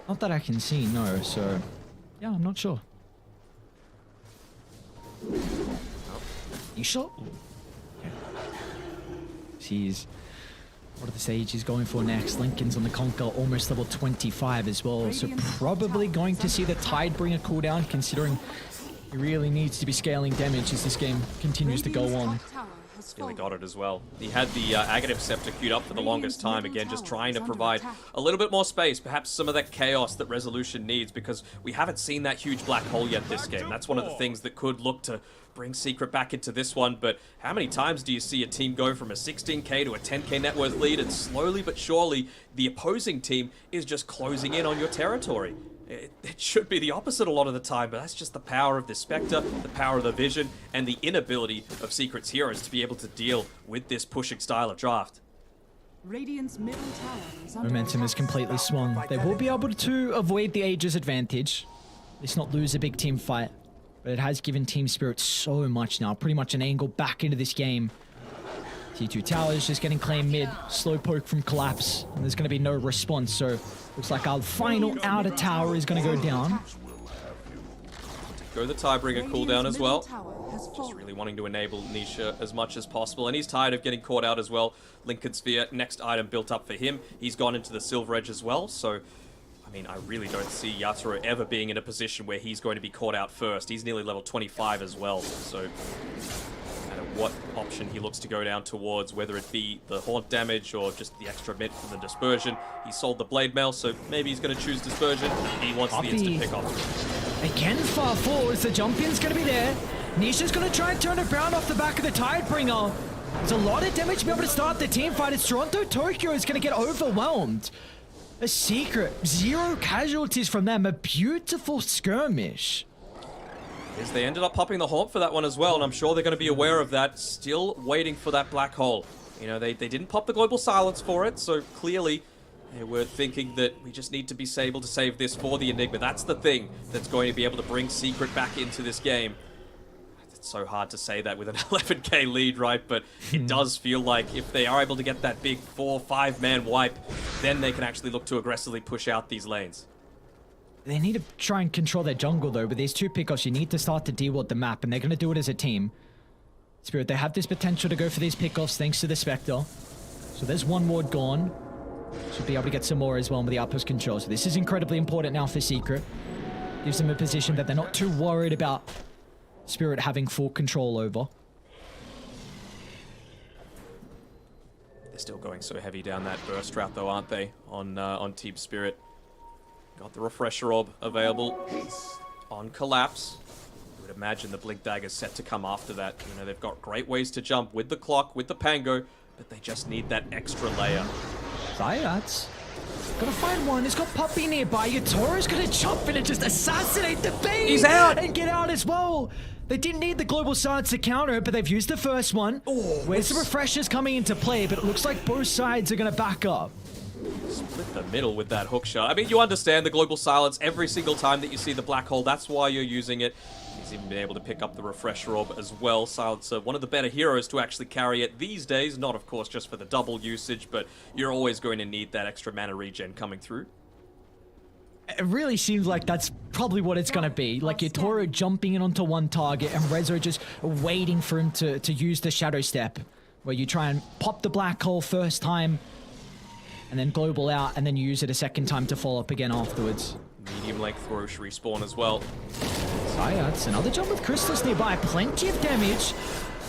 Not that I can see, no, so yeah, I'm not sure. You sure? Okay. Jeez. What are the Sages going for next? Lincoln's on the Conquer, almost level 25 as well, so probably going to see the Tidebringer cooldown, considering he really needs to be scaling damage as this game continues to go on. Nearly got it as well. He had the Aghanim Scepter queued up for the longest time, again, just trying to provide a little bit more space, perhaps some of that chaos that Resolution needs, because we haven't seen that huge black hole yet this game. That's one of the things that could look to bring Secret back into this one, but how many times do you see a team go from a 16k to a 10k net worth lead, and slowly but surely the opposing team is just closing in on your territory? It should be the opposite a lot of the time, but that's just the power of the Spectre, the power of the Vision, and the inability of Secret's heroes to be able to deal with this pushing style of draft. Radiant's middle tower is under Momentum is completely swung. They will be able to avoid the Aegis advantage. At least not lose a big team fight. But it has given Team Spirit so much now. Pretty much an angle back into this game. T2 Towers just getting claimed mid. Slow poke from Collapse. And there's going to be no response. So looks like our final outer tower is going to go down. Go the Tiebreaker cooldown as well. Just really wanting to enable Nisha as much as possible. And he's tired of getting caught out as well. Lincoln Sphere, next item built up for him. He's gone into the Silver Edge as well. So, I mean, I really don't see Yatoro ever being in a position where he's going to be caught out first. He's nearly level 25 as well. So, no matter what option he looks to go down towards, whether it be the Haunt damage or just the extra mid from the Dispersion, he sold the Blade Mail, so maybe he's going to choose Dispersion. He wants the instant pick off. Again, far forwards. The jump in's going to be there. Nisha's going to try and turn it around off the back of the Tidebringer. There's a lot of damage to be able to start the team fight. It's Toronto Tokyo is going to get overwhelmed. A Secret. 0 casualties from them. A beautiful skirmish. As they ended up popping the Haunt for that one as well, and I'm sure they're going to be aware of that. Still waiting for that black hole. You know, they didn't pop the Global Silence for it, so clearly they were thinking that we just need to be able to save this for the Enigma. That's the thing that's going to be able to bring Secret back into this game. It's so hard to say that with an 11k lead, right? But it does feel like if they are able to get that big 4-5 man wipe, then they can actually look to aggressively push out these lanes. They need to try and control their jungle though. With these 2 pickoffs, you need to start to deal with the map, and they're going to do it as a team. Spirit, they have this potential to go for these pickoffs thanks to the Spectre. So there's 1 ward gone. Should be able to get some more as well with the outpost control. So this is incredibly important now for Secret. Gives them a position that they're not too worried about Spirit having full control over. They're still going so heavy down that burst route though, aren't they? On Team Spirit. Got the Refresher Orb available on Collapse. You would imagine the Blink Dagger's set to come after that. You know, they've got great ways to jump with the clock, with the Pango, but they just need that extra layer. Zayats. Gonna find one. He's got Puppy nearby. Yatoro's gonna jump in and just assassinate the bait. He's out! And get out as well. They didn't need the Global Silence to counter it, but they've used the first one. Where's the Refreshers coming into play? But it looks like both sides are gonna back up. Split the middle with that hook shot. I mean, you understand the Global Silence every single time that you see the black hole. That's why you're using it. He's even been able to pick up the Refresher Orb as well. Silencer, one of the better heroes to actually carry it these days. Not, of course, just for the double usage, but you're always going to need that extra mana regen coming through. It really seems like that's probably what it's gonna be. Like Yatoro jumping in onto one target and Rezo just waiting for him to use the Shadow Step, where you try and pop the black hole first time, and then global out, and then you use it a second time to follow up again afterwards. Medium length Roche respawn as well. Zayats, another jump with Crystals nearby, plenty of damage.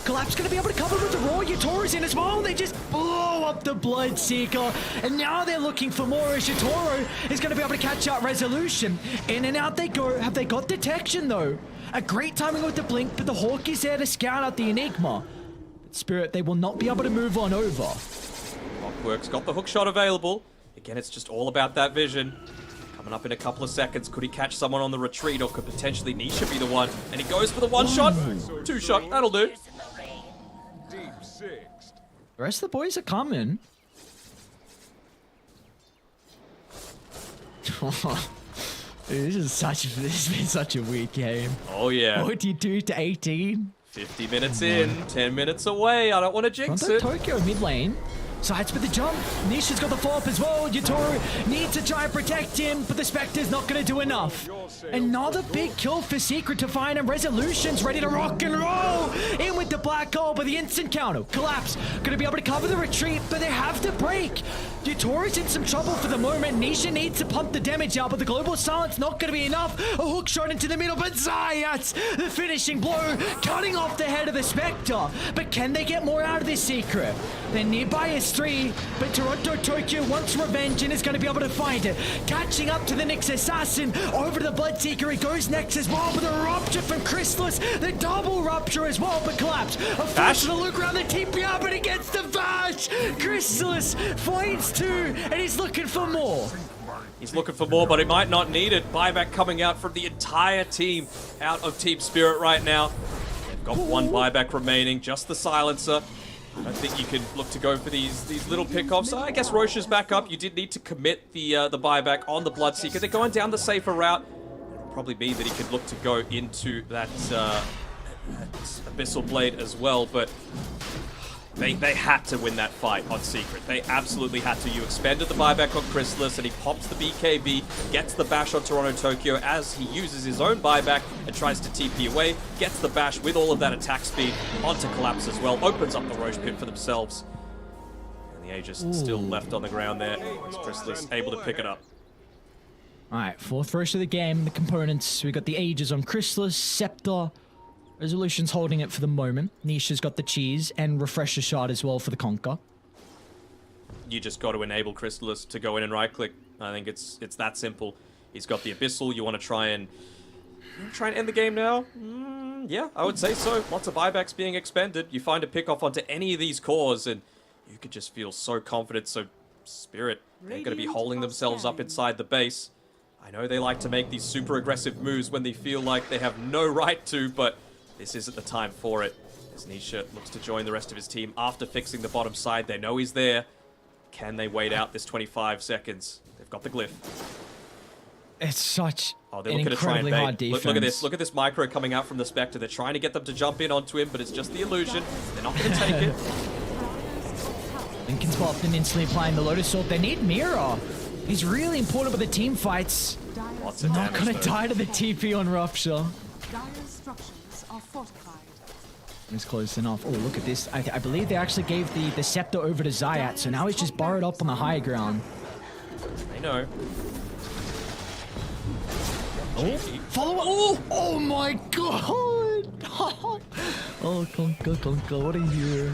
Collapse gonna be able to cover with the Raw. Yatoro's in as well. They just blow up the Bloodseeker. And now they're looking for more as Yatoro is gonna be able to catch out Resolution. In and out they go. Have they got detection though? A great timing with the blink, but the Hawk is there to scout out the Enigma. But Spirit, they will not be able to move on over. Clockwork's got the hook shot available. Again, it's just all about that vision. Coming up in a couple of seconds. Could he catch someone on the retreat, or could potentially Nisha be the one? And he goes for the 1 shot. 2 shot. That'll do. The rest of the boys are coming. This has been such a weak game. Oh yeah. 42 to 18. 50 minutes in, 10 minutes away. I don't want to jinx it. Tokyo mid lane. Sides with the jump. Nisha's got the follow-up as well. Yatoro needs to try and protect him, but the Spectre's not going to do enough. Another big kill for Secret to find him. Resolution's ready to rock and roll. In with the black hole, but the instant counter. Collapse. Going to be able to cover the retreat, but they have to break. Yatoro's in some trouble for the moment. Nisha needs to pump the damage out, but the Global Silence not going to be enough. A hook shot into the middle, but Zayats, the finishing blow, cutting off the head of the Spectre. But can they get more out of this Secret? They're nearby as against 3, but Toronto Tokyo wants revenge and is going to be able to find it. Catching up to the Nyx Assassin, over to the Bloodseeker, he goes next as well, with a rupture from Chrysalis, the double rupture as well, but collapse. A fortunate look around the TPR, but he gets the bash! Chrysalis finds 2, and he's looking for more. He's looking for more, but he might not need it. Buyback coming out from the entire team out of Team Spirit right now. They've got 1 buyback remaining, just the silencer. I don't think you can look to go for these little pickoffs. I guess Roche is back up. You did need to commit the buyback on the Bloodseeker. They're going down the safer route. It'll probably mean that he could look to go into that Abyssal Blade as well, but they had to win that fight on Secret. They absolutely had to. You expended the buyback on Chrysalis, and he pops the BKB, gets the bash on Toronto Tokyo as he uses his own buyback and tries to TP away, gets the bash with all of that attack speed onto Collapse as well, opens up the Roche pit for themselves. And the Aegis still left on the ground there. Chrysalis able to pick it up. Alright, 4th Roche of the game, the components. We got the Aegis on Chrysalis, Scepter. Resolution's holding it for the moment. Nisha's got the cheese and Refresher Shard as well for the Conquer. You just got to enable Chrysalis to go in and right-click. I think it's that simple. He's got the Abyssal. You want to try and end the game now? Yeah, I would say so. Lots of buybacks being expended. You find a pick-off onto any of these cores, and you could just feel so confident. So Spirit, they're going to be holding themselves up inside the base. I know they like to make these super aggressive moves when they feel like they have no right to, but this isn't the time for it. As Nisha looks to join the rest of his team after fixing the bottom side. They know he's there. Can they wait out this 25 seconds? They've got the glyph. It's such they're an looking to try and incredibly bait. hard defense. Look at this. Look at this micro coming out from the Spectre. They're trying to get them to jump in onto him, but it's just the illusion. They're not going to take it. Linken's popped and instantly applying the Lotus Sword. They need Mira. He's really important with the team fights. Lots of not damage, going to die to the TP on Rupture. Dire's structures are fortified. It's close enough. Oh, look at this. I believe they actually gave the Scepter over to Zayat, so now he's just borrowed up on the high ground. I know. Oh, follow up. Oh my god. Oh, Conker, what a hero.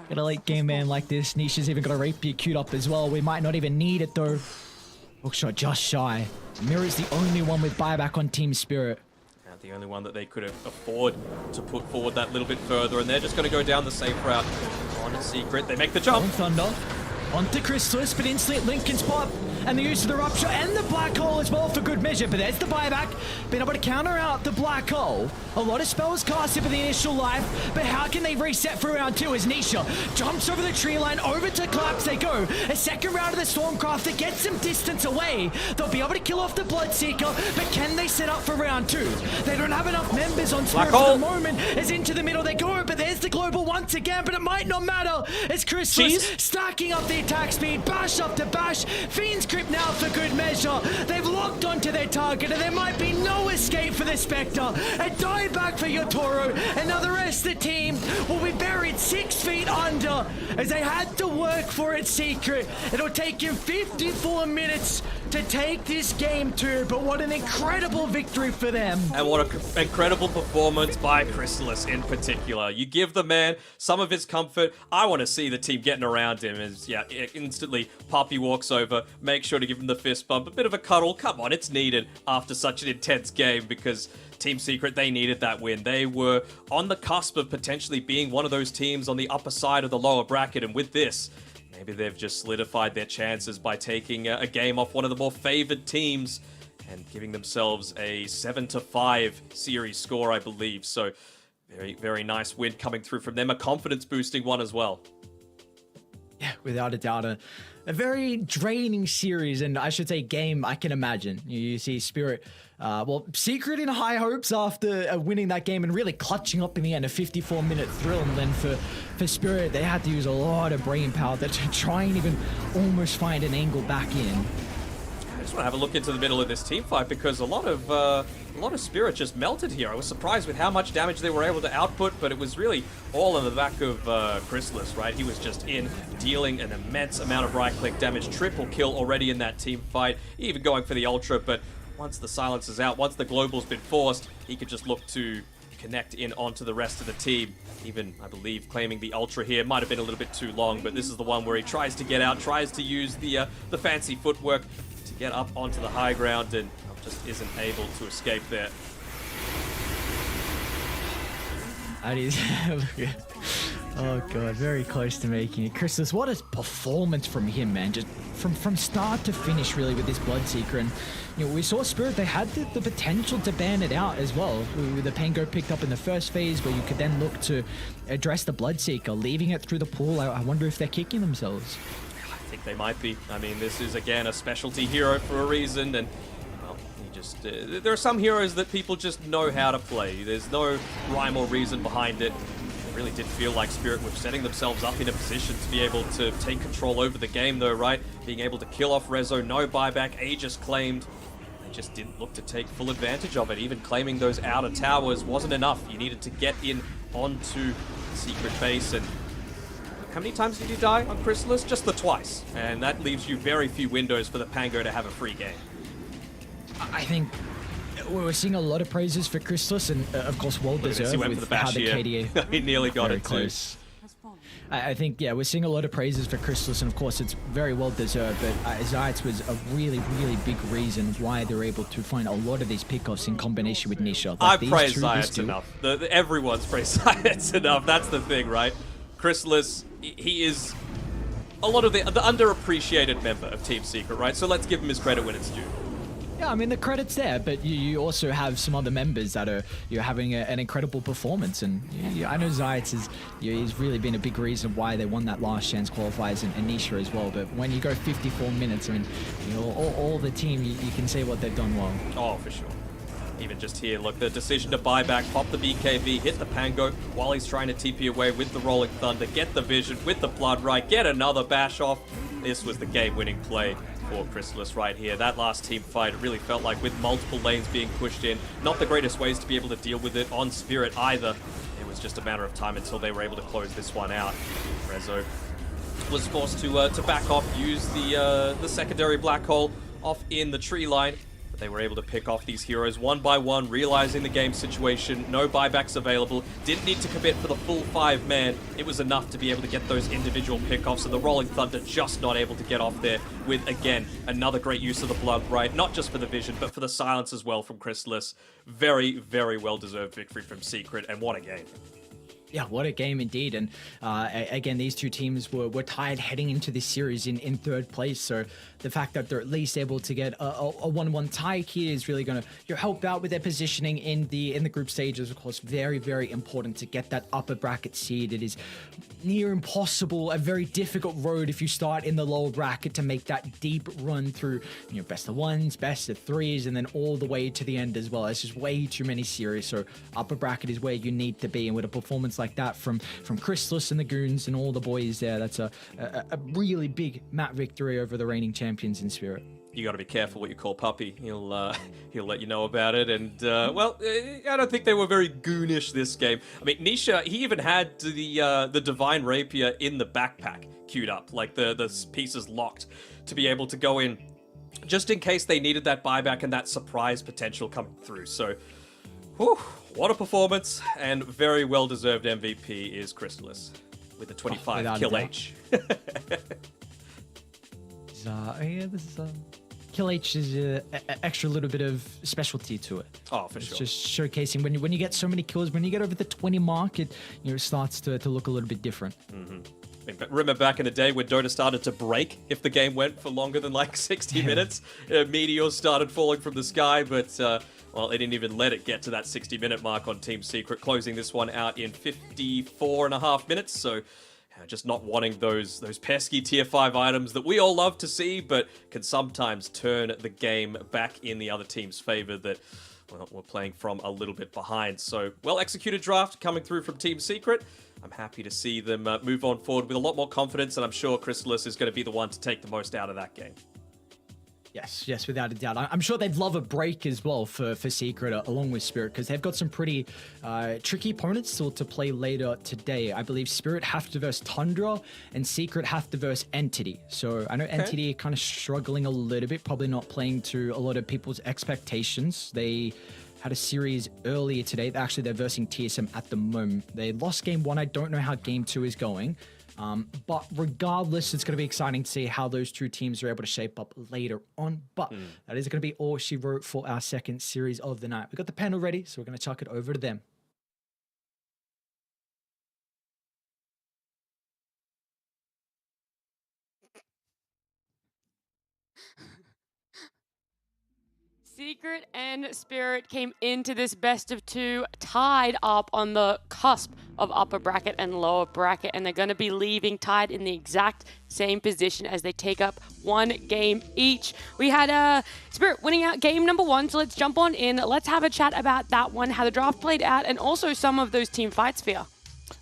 Got a late game man like this. Nisha's even got a rapier queued up as well. We might not even need it though. Hookshot just shy. Mira's the only one with buyback on Team Spirit. The only one that they could afford to put forward that little bit further, and they're just going to go down the safe route on a Secret. They make the jump. On Thunder. Onto Chrysalis, but instantly Linken's pop. And the use of the Rupture and the Black Hole as well for good measure. But there's the buyback. Being able to counter out the Black Hole. A lot of spells casted for the initial life. But how can they reset for round 2 as Nisha jumps over the tree line, over to Collapse they go. A second round of the Stormcraft that gets some distance away. They'll be able to kill off the Bloodseeker. But can they set up for round 2? They don't have enough members on Spirit for the moment. As into the middle they go. But there's the global once again. But it might not matter. As Chrysalis stacking up the attack speed. Bash up to bash. Fiend's Grip now for good measure. They've locked onto their target and there might be no escape for the Spectre. A dieback for Yotoro, and now the rest of the team will be buried 6 feet under as they had to work for it Secret. It'll take him 54 minutes to take this game too, but what an incredible victory for them. And what an incredible performance by Chrysalis in particular. You give the man some of his comfort. I want to see the team getting around him as, instantly Poppy walks over, make sure to give him the fist bump, a bit of a cuddle. Come on, it's needed after such an intense game because Team Secret, they needed that win. They were on the cusp of potentially being one of those teams on the upper side of the lower bracket, and with this, maybe they've just solidified their chances by taking a game off one of the more favored teams and giving themselves a 7-5 series score, I believe. So very, very nice win coming through from them. A confidence-boosting one as well. Yeah, without a doubt. A very draining series, and I should say game, I can imagine. You see Spirit, Secret in high hopes after winning that game and really clutching up in the end, a 54-minute thrill. And then for Spirit, they had to use a lot of brain power to try and even almost find an angle back in. I just want to have a look into the middle of this team fight because a lot of Spirit just melted here. I was surprised with how much damage they were able to output, but it was really all in the back of Chrysalis, right? He was just dealing an immense amount of right-click damage, triple kill already in that team fight, even going for the Ultra, but once the silence is out, once the global's been forced, he could just look to connect in onto the rest of the team. Even, I believe, claiming the Ultra here might have been a little bit too long, but this is the one where he tries to get out, tries to use the fancy footwork to get up onto the high ground, and just isn't able to escape there. Oh god, very close to making it. Christos, what a performance from him, man. Just from start to finish, really, with this Bloodseeker. And we saw Spirit, they had the potential to ban it out as well. With the Pango picked up in the first phase, where you could then look to address the Bloodseeker, leaving it through the pool. I wonder if they're kicking themselves. I think they might be. I mean, this is, again, a specialty hero for a reason, and there are some heroes that people just know how to play. There's no rhyme or reason behind it. It really did feel like Spirit were setting themselves up in a position to be able to take control over the game, though, right? Being able to kill off Rezo, no buyback, Aegis claimed. They just didn't look to take full advantage of it. Even claiming those outer towers wasn't enough. You needed to get in onto the secret base, and how many times did you die on Chrysalis? Just the twice. And that leaves you very few windows for the Pango to have a free game. I think we're seeing a lot of praises for Christos, and of course, well deserved with how the KDA. He nearly got very it close. I think, yeah, we're seeing a lot of praises for Christos, and of course, it's very well deserved. But Zayats was a really, really big reason why they're able to find a lot of these pickoffs in combination with Nisha. I've praised Zayats enough. Everyone's praised Zayats enough. That's the thing, right? Chrysalis, he is a lot of the underappreciated member of Team Secret, right? So let's give him his credit when it's due. Yeah, I mean, the credit's there, but you also have some other members that are having an incredible performance. And I know Zayats he's really been a big reason why they won that last chance qualifiers, and Nisha as well. But when you go 54 minutes, I mean, all the team, you can say what they've done well. Oh, for sure. Even just here, look, the decision to buy back, pop the BKB, hit the Pango while he's trying to TP away with the Rolling Thunder, get the vision with the Blood Right, get another bash off. This was the game-winning play for Chrysalis right here. That last team fight, it really felt like with multiple lanes being pushed in, not the greatest ways to be able to deal with it on Spirit either. It was just a matter of time until they were able to close this one out. Rezo was forced to back off, use the secondary black hole off in the tree line. But they were able to pick off these heroes one by one, realizing the game situation, no buybacks available, didn't need to commit for the full 5-man. It was enough to be able to get those individual pickoffs, and the Rolling Thunder just not able to get off there with, again, another great use of the Blood Right, not just for the vision, but for the silence as well from Chrysalis. Very, very well-deserved victory from Secret, and what a game. Yeah, what a game indeed. And again, these two teams were tied heading into this series in third place. So the fact that they're at least able to get a 1-1 tie here is really going to help out with their positioning in the group stages. Of course, very, very important to get that upper bracket seed. It is near impossible, a very difficult road if you start in the lower bracket to make that deep run through best of ones, best of threes, and then all the way to the end as well. It's just way too many series. So upper bracket is where you need to be, and with a performance like that from Chrysalis and the Goons and all the boys there, that's a really big map victory over the reigning champions in Spirit. You got to be careful what you call Puppy. He'll let you know about it. And well, I don't think they were very goonish this game. I mean, Nisha, he even had the Divine Rapier in the backpack queued up, like the pieces locked to be able to go in, just in case they needed that buyback and that surprise potential coming through. So, whew, what a performance, and very well-deserved MVP is Chrysalis with a 25 kill H. Kill H is an extra little bit of specialty to it. Oh, for sure. It's just showcasing when you get so many kills, when you get over the 20 mark, it starts to look a little bit different. Mm-hmm. Remember back in the day when Dota started to break if the game went for longer than like 60 minutes? Meteors started falling from the sky, but well, they didn't even let it get to that 60-minute mark on Team Secret, closing this one out in 54.5 minutes. So just not wanting those pesky tier 5 items that we all love to see, but can sometimes turn the game back in the other team's favor that, well, we're playing from a little bit behind. So, well-executed draft coming through from Team Secret. I'm happy to see them move on forward with a lot more confidence, and I'm sure Chrysalis is going to be the one to take the most out of that game. Yes, without a doubt. I'm sure they'd love a break as well for Secret along with Spirit, because they've got some pretty tricky opponents still to play later today. I believe Spirit have to verse Tundra and Secret have to verse Entity. So I know Entity are kind of struggling a little bit, probably not playing to a lot of people's expectations. They had a series earlier today. Actually, they're versing TSM at the moment. They lost game 1. I don't know how game 2 is going. But regardless, it's going to be exciting to see how those two teams are able to shape up later on. But that is going to be all she wrote for our second series of the night. We got the panel ready, so we're going to chuck it over to them. Secret and Spirit came into this best of 2 tied up on the cusp of upper bracket and lower bracket, and they're going to be leaving tied in the exact same position as they take up 1 game each. We had Spirit winning out game number 1, so let's jump on in. Let's have a chat about that one, how the draft played out, and also some of those team fights, Fear.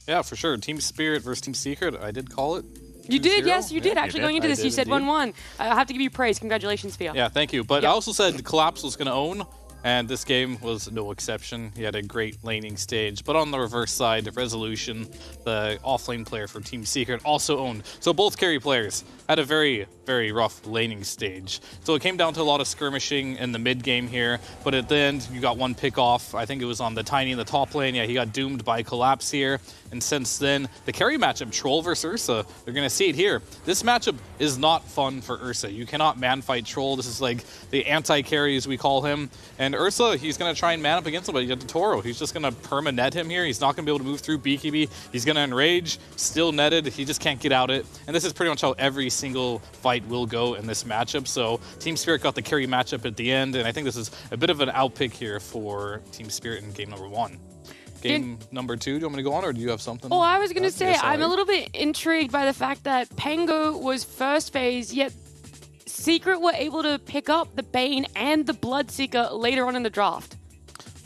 Yeah, for sure. Team Spirit versus Team Secret. I did call it. You did, yes, you did. Actually, going into this, you said 1-1. I have to give you praise. Congratulations, Fia. Yeah, thank you. But I also said Collapse was going to own, and this game was no exception. He had a great laning stage. But on the reverse side, Resolution, the offlane player for Team Secret, also owned. So both carry players had a very, very rough laning stage. So it came down to a lot of skirmishing in the mid game here, but at the end, you got one pick off. I think it was on the Tiny in the top lane. Yeah, he got doomed by Collapse here. And since then, the carry matchup, Troll versus Ursa, they're going to see it here. This matchup is not fun for Ursa. You cannot man fight Troll. This is like the anti-carry, as we call him. And Ursa, he's going to try and man up against him, but you got the Toro. He's just going to perma-net him here. He's not going to be able to move through BKB. He's going to enrage, still netted. He just can't get out it. And this is pretty much how every single fight will go in this matchup. So Team Spirit got the carry matchup at the end, and I think this is a bit of an outpick here for Team Spirit in game number 1. Game number 2, do you want me to go on, or do you have something? Oh, I was going to say, I'm a little bit intrigued by the fact that Pango was first phase, yet Secret were able to pick up the Bane and the Bloodseeker later on in the draft.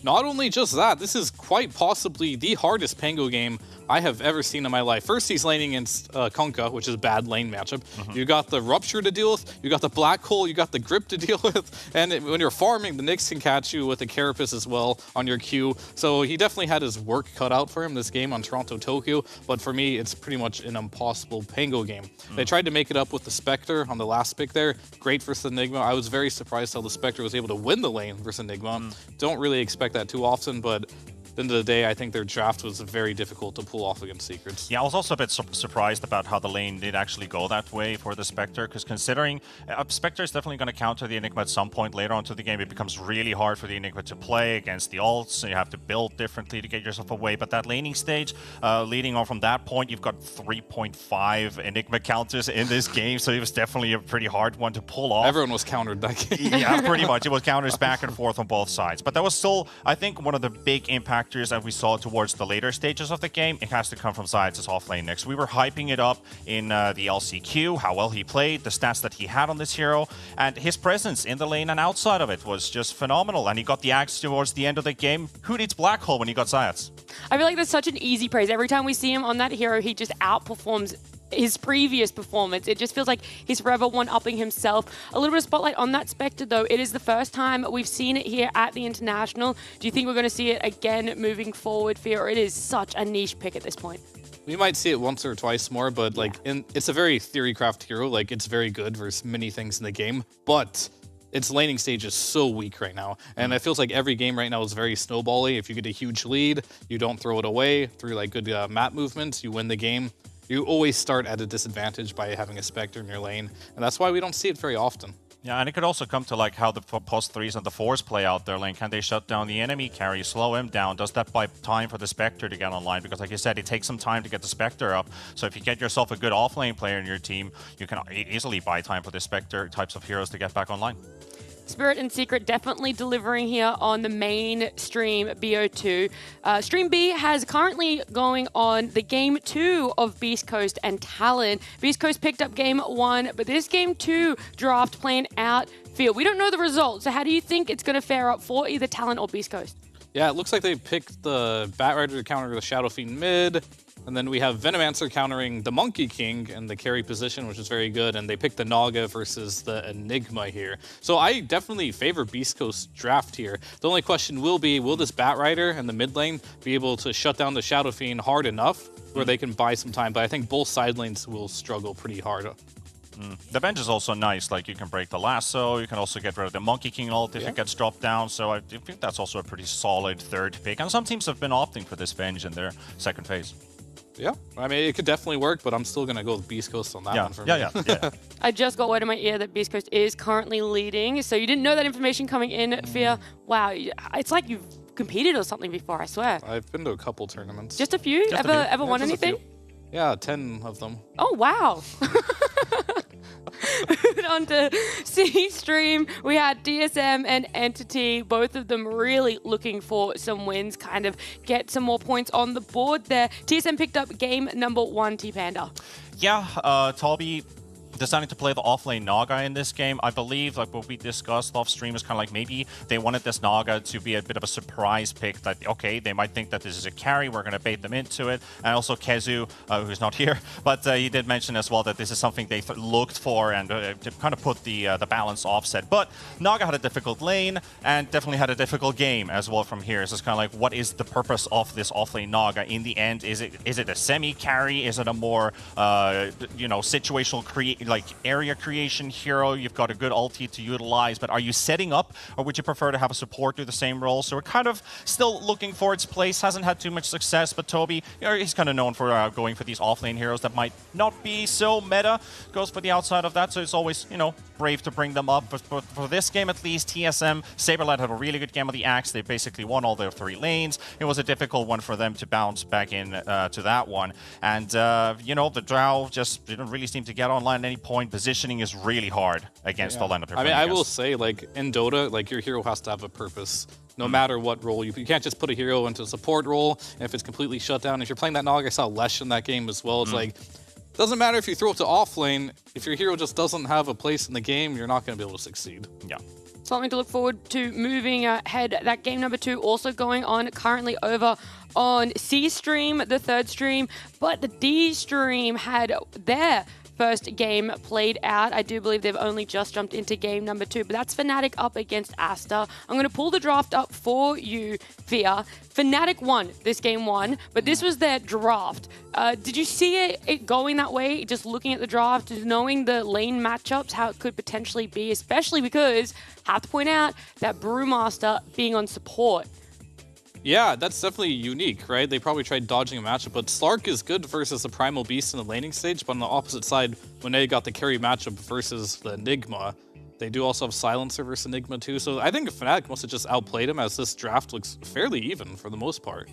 Not only just that, this is quite possibly the hardest Pango game I have ever seen in my life. First, he's laning against Kunkka, which is a bad lane matchup. You got the Rupture to deal with, you got the Black Hole, you got the Grip to deal with, and when you're farming, the Nyx can catch you with a Carapace as well on your Q. So he definitely had his work cut out for him this game on Toronto, Tokyo, but for me, it's pretty much an impossible Pango game. They tried to make it up with the Spectre on the last pick there. Great versus Enigma. I was very surprised how the Spectre was able to win the lane versus Enigma. Don't really expect that too often, but at the end of the day, I think their draft was very difficult to pull off against Secrets. Yeah, I was also a bit surprised about how the lane did actually go that way for the Spectre, because considering Spectre is definitely going to counter the Enigma at some point later on to the game. It becomes really hard for the Enigma to play against the ults, so you have to build differently to get yourself away. But that laning stage, leading on from that point, you've got 3.5 Enigma counters in this game, so it was definitely a pretty hard one to pull off. Everyone was countered that game. Yeah, pretty much. It was counters back and forth on both sides. But that was still, I think, one of the big impactors that we saw towards the later stages of the game. It has to come from Zayat's offlane next. We were hyping it up in the LCQ, how well he played, the stats that he had on this hero, and his presence in the lane and outside of it was just phenomenal. And he got the axe towards the end of the game. Who needs Black Hole when he got Zayat's? I feel like that's such an easy praise. Every time we see him on that hero, he just outperforms his previous performance. It just feels like he's forever one-upping himself. A little bit of spotlight on that Spectre, though. It is the first time we've seen it here at the International. Do you think we're going to see it again moving forward, Fear, or it is such a niche pick at this point? We might see it once or twice more, but like it's a very theory-craft hero. Like, it's very good versus many things in the game, but its laning stage is so weak right now. And it feels like every game right now is very snowbally. If you get a huge lead, you don't throw it away through like good map movements, you win the game. You always start at a disadvantage by having a Spectre in your lane, and that's why we don't see it very often. Yeah, and it could also come to like how the post 3s and the 4s play out their lane. Can they shut down the enemy carry, slow him down? Does that buy time for the Spectre to get online? Because like you said, it takes some time to get the Spectre up. So if you get yourself a good offlane player in your team, you can easily buy time for the Spectre types of heroes to get back online. Spirit and Secret definitely delivering here on the main stream, BO2. Stream B has currently going on the Game 2 of Beast Coast and Talon. Beast Coast picked up Game 1, but this Game 2 draft playing out field. We don't know the results, so how do you think it's going to fare up for either Talon or Beast Coast? Yeah, it looks like they picked the Batrider to counter the Shadow Fiend mid. And then we have Venomancer countering the Monkey King in the carry position, which is very good. And they picked the Naga versus the Enigma here. So I definitely favor Beast Coast draft here. The only question will be, will this Batrider in the mid lane be able to shut down the Shadow Fiend hard enough where they can buy some time? But I think both side lanes will struggle pretty hard. The bench is also nice. Like, you can break the lasso, you can also get rid of the Monkey King ult if it gets dropped down. So I think that's also a pretty solid third pick. And some teams have been opting for this bench in their second phase. Yeah, I mean, it could definitely work, but I'm still going to go with Beast Coast on that one for me. Yeah. I just got word in my ear that Beast Coast is currently leading. So you didn't know that information coming in, Fear. Wow, it's like you've competed or something before, I swear. I've been to a couple tournaments. Just a few? Ever won anything? Yeah, 10 of them. Oh, wow. Moving on to C Stream, we had DSM and Entity, both of them really looking for some wins, kind of get some more points on the board there. TSM picked up game number 1, T-Panda. Yeah, Tolby deciding to play the offlane Naga in this game. I believe, like what we discussed off stream, is kind of like maybe they wanted this Naga to be a bit of a surprise pick, that, okay, they might think that this is a carry, we're going to bait them into it. And also Kezu, who's not here, but he did mention as well that this is something they looked for and to kind of put the balance offset. But Naga had a difficult lane and definitely had a difficult game as well from here. So it's kind of like, what is the purpose of this offlane Naga in the end? Is it a semi-carry? Is it a more, situational area creation hero? You've got a good ulti to utilize, but are you setting up, or would you prefer to have a support do the same role? So we're kind of still looking for its place. Hasn't had too much success, but Toby, he's kind of known for going for these offlane heroes that might not be so meta. Goes for the outside of that, so it's always, brave to bring them up. But for this game at least, TSM, Saberlight had a really good game of the Axe. They basically won all their 3 lanes. It was a difficult one for them to bounce back in to that one. And, the Drow just didn't really seem to get online at any point. Positioning is really hard against the lineup. I will say, in Dota, your hero has to have a purpose. No matter what role. You can't just put a hero into a support role, and if it's completely shut down. If you're playing that Naga, I saw Lesh in that game as well. It's doesn't matter if you throw it to offlane. If your hero just doesn't have a place in the game, you're not going to be able to succeed. Yeah. Something to look forward to moving ahead. That game number 2 also going on currently over on C Stream, the third stream, but the D Stream had their first game played out. I do believe they've only just jumped into game number 2, but that's Fnatic up against Asta. I'm going to pull the draft up for you, Fia. Fnatic won this game 1, but this was their draft. Did you see it going that way, just looking at the draft, knowing the lane matchups, how it could potentially be, especially because, I have to point out, that Brewmaster being on support. Yeah, that's definitely unique, right? They probably tried dodging a matchup, but Slark is good versus the Primal Beast in the laning stage, but on the opposite side, when they got the carry matchup versus the Enigma, they do also have Silencer versus Enigma too, so I think Fnatic must have just outplayed him, as this draft looks fairly even for the most part.